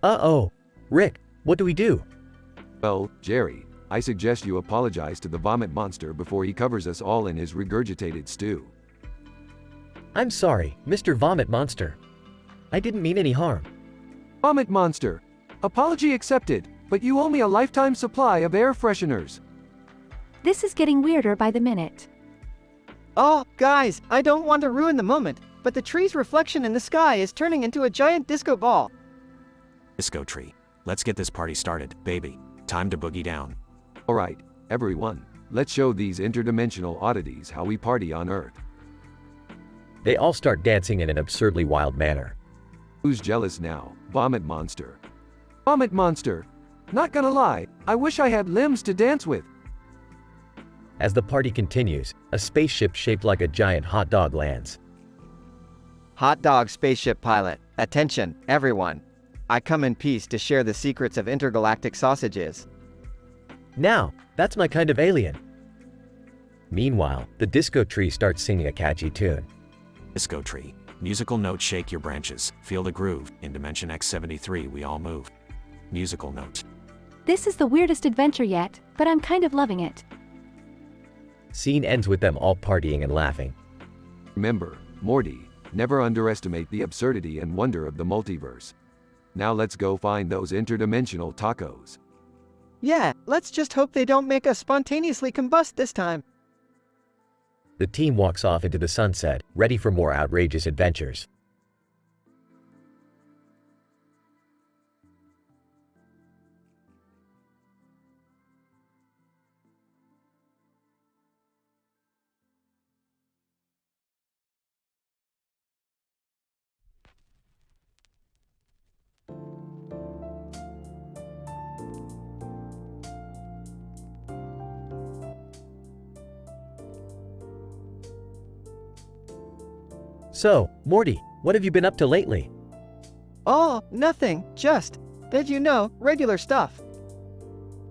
Uh-oh. Rick, what do we do? Well, Jerry, I suggest you apologize to the vomit monster before he covers us all in his regurgitated stew. I'm sorry, Mr. Vomit Monster. I didn't mean any harm. Vomit monster! Apology accepted, but you owe me a lifetime supply of air fresheners. This is getting weirder by the minute. Guys, I don't want to ruin the moment, but the tree's reflection in the sky is turning into a giant disco ball. Disco tree. Let's get this party started, baby. Time to boogie down. Alright, everyone, let's show these interdimensional oddities how we party on Earth. They all start dancing in an absurdly wild manner. Who's jealous now? Vomit monster. Vomit monster! Not gonna lie, I wish I had limbs to dance with. As the party continues, a spaceship shaped like a giant hot dog lands. Hot dog spaceship pilot, attention, everyone. I come in peace to share the secrets of intergalactic sausages. Now, that's my kind of alien. Meanwhile, the disco tree starts singing a catchy tune. Disco tree. Musical notes shake your branches. Feel the groove. In Dimension X73 we all move. Musical notes. This is the weirdest adventure yet, but I'm kind of loving it. Scene ends with them all partying and laughing. Remember, Morty, Never underestimate the absurdity and wonder of the multiverse. Now let's go find those interdimensional tacos. Yeah, let's just hope they don't make us spontaneously combust this time. The team walks off into the sunset, ready for more outrageous adventures. So, Morty, what have you been up to lately? Oh, nothing, just, regular stuff.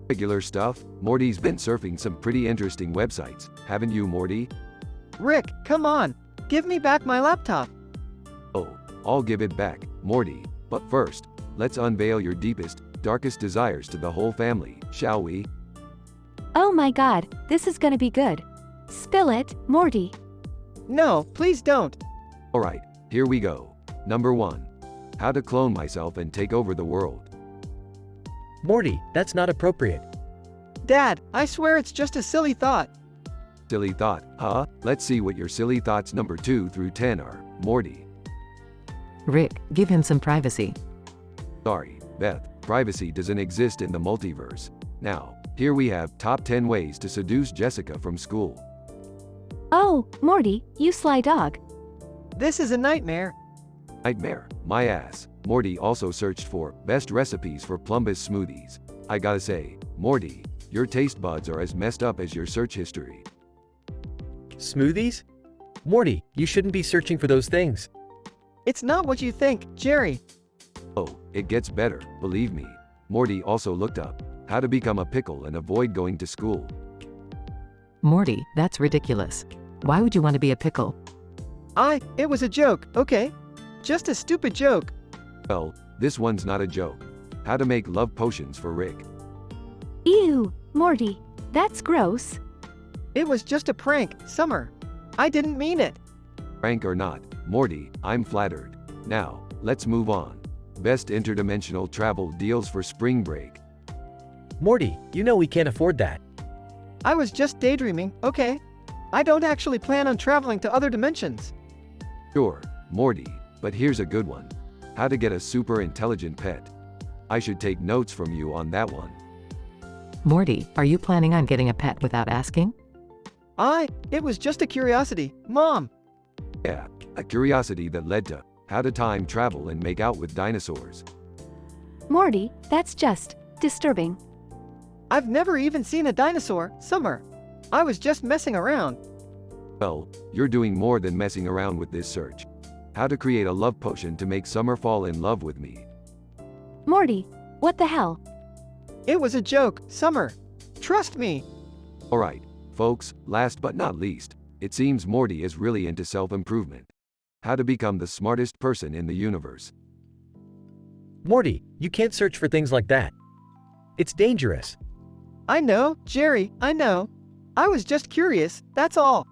Regular stuff? Morty's been surfing some pretty interesting websites, haven't you, Morty? Rick, come on, give me back my laptop. Oh, I'll give it back, Morty, but first, let's unveil your deepest, darkest desires to the whole family, shall we? Oh my god, this is gonna be good. Spill it, Morty. No, please don't. Alright, here we go. Number 1. How to clone myself and take over the world. Morty, that's not appropriate. Dad, I swear it's just a silly thought. Silly thought, huh? Let's see what your silly thoughts number 2 through 10 are, Morty. Rick, give him some privacy. Sorry, Beth, privacy doesn't exist in the multiverse. Now, here we have top 10 ways to seduce Jessica from school. Oh, Morty, you sly dog. This is a nightmare. Nightmare, my ass. Morty also searched for best recipes for plumbus smoothies. I gotta say, Morty, your taste buds are as messed up as your search history. Smoothies? Morty, you shouldn't be searching for those things. It's not what you think, Jerry. Oh, it gets better, believe me. Morty also looked up how to become a pickle and avoid going to school. Morty, that's ridiculous. Why would you want to be a pickle? It was a joke, okay? Just a stupid joke. Well, this one's not a joke. How to make love potions for Rick. Ew, Morty, that's gross. It was just a prank, Summer. I didn't mean it. Prank or not, Morty, I'm flattered. Now, let's move on. Best interdimensional travel deals for spring break. Morty, you know we can't afford that. I was just daydreaming, okay? I don't actually plan on traveling to other dimensions. Sure, Morty, but here's a good one. How to get a super intelligent pet. I should take notes from you on that one. Morty, are you planning on getting a pet without asking? It was just a curiosity, Mom. Yeah, a curiosity that led to how to time travel and make out with dinosaurs. Morty, that's just disturbing. I've never even seen a dinosaur, Summer. I was just messing around. Well, you're doing more than messing around with this search. How to create a love potion to make Summer fall in love with me. Morty, what the hell? It was a joke, Summer. Trust me. Alright, folks, last but not least, it seems Morty is really into self-improvement. How to become the smartest person in the universe. Morty, you can't search for things like that. It's dangerous. I know, Jerry, I know. I was just curious, that's all.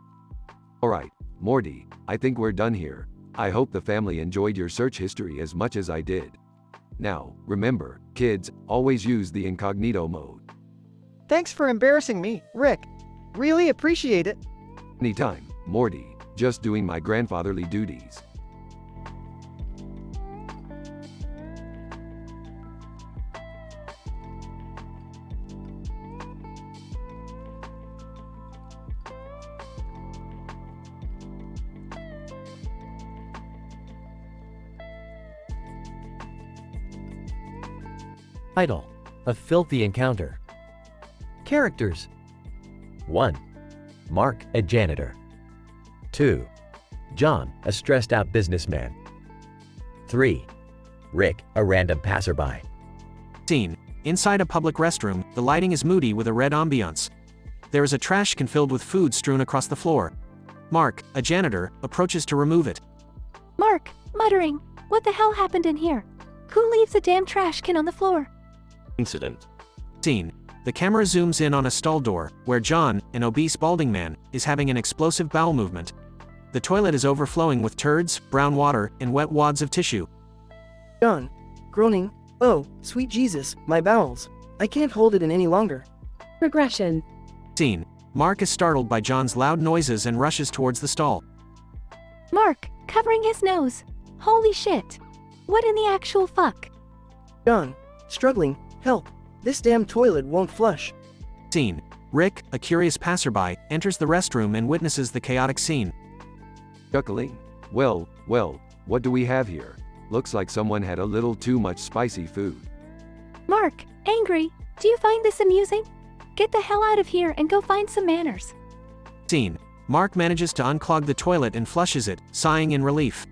Alright, Morty, I think we're done here. I hope the family enjoyed your search history as much as I did. Now, remember, kids, always use the incognito mode. Thanks for embarrassing me, Rick. Really appreciate it. Anytime, Morty, just doing my grandfatherly duties. Title: A Filthy Encounter. Characters: 1. Mark, a janitor. 2. John, a stressed-out businessman. 3. Rick, a random passerby. Scene. Inside a public restroom, the lighting is moody with a red ambiance. There is a trash can filled with food strewn across the floor. Mark, a janitor, approaches to remove it. Mark, muttering, what the hell happened in here? Who leaves a damn trash can on the floor? Incident. Scene. The camera zooms in on a stall door, where John, an obese balding man, is having an explosive bowel movement. The toilet is overflowing with turds, brown water, and wet wads of tissue. John, groaning, "Oh, sweet Jesus, my bowels. I can't hold it in any longer." Regression. Scene. Mark is startled by John's loud noises and rushes towards the stall. Mark, covering his nose. Holy shit. What in the actual fuck? John, struggling, "Help. This damn toilet won't flush." Scene. Rick, a curious passerby, enters the restroom and witnesses the chaotic scene. Chuckling. Well, what do we have here? Looks like someone had a little too much spicy food. Mark, angry. Do you find this amusing? Get the hell out of here and go find some manners. Scene. Mark manages to unclog the toilet and flushes it, sighing in relief.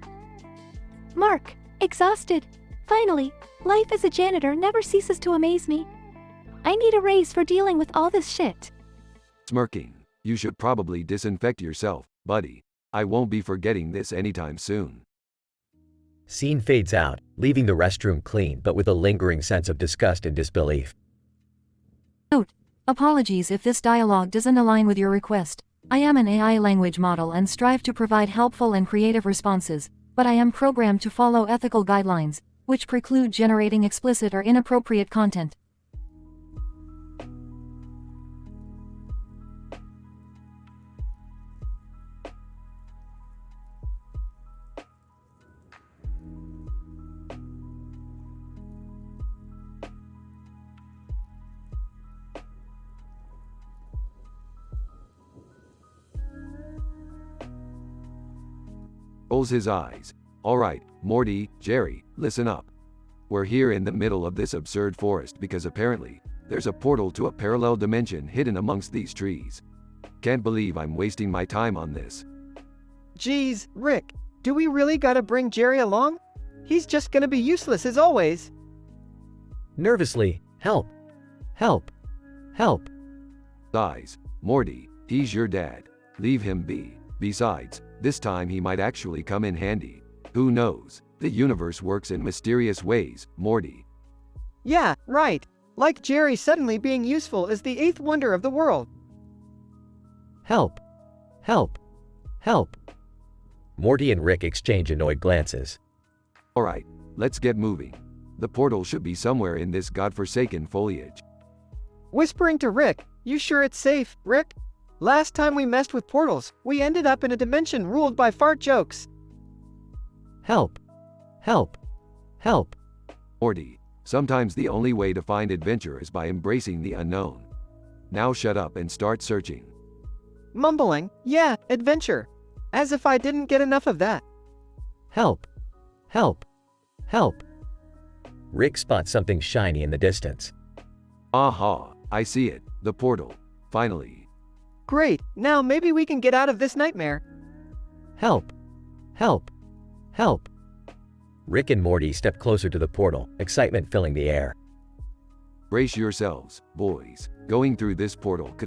Mark, exhausted. Finally, life as a janitor never ceases to amaze me. I need a raise for dealing with all this shit. Smirking. You should probably disinfect yourself, buddy. I won't be forgetting this anytime soon. Scene fades out, leaving the restroom clean but with a lingering sense of disgust and disbelief. Note: apologies if this dialogue doesn't align with your request. I am an AI language model and strive to provide helpful and creative responses, but I am programmed to follow ethical guidelines, which preclude generating explicit or inappropriate content. Rolls his eyes. All right, Morty, Jerry, listen up. We're here in the middle of this absurd forest because apparently, there's a portal to a parallel dimension hidden amongst these trees. Can't believe I'm wasting my time on this. Geez, Rick, do we really gotta bring Jerry along? He's just gonna be useless as always. Nervously, help. Help. Help. Sighs. Morty, he's your dad. Leave him be. Besides, this time he might actually come in handy. Who knows? The universe works in mysterious ways, Morty. Yeah, right. Like Jerry suddenly being useful is the eighth wonder of the world. Help. Help. Help. Morty and Rick exchange annoyed glances. All right, let's get moving. The portal should be somewhere in this godforsaken foliage. Whispering to Rick, "You sure it's safe, Rick? Last time we messed with portals, we ended up in a dimension ruled by fart jokes." Help. Help. Help. Morty, sometimes the only way to find adventure is by embracing the unknown. Now shut up and start searching. Mumbling, "Yeah, adventure." As if I didn't get enough of that. Help. Help. Help. Rick spots something shiny in the distance. Aha, I see it, the portal. Finally. Great, now maybe we can get out of this nightmare. Help. Help. Help. Rick and Morty step closer to the portal, excitement filling the air. Brace yourselves, boys. Going through this portal could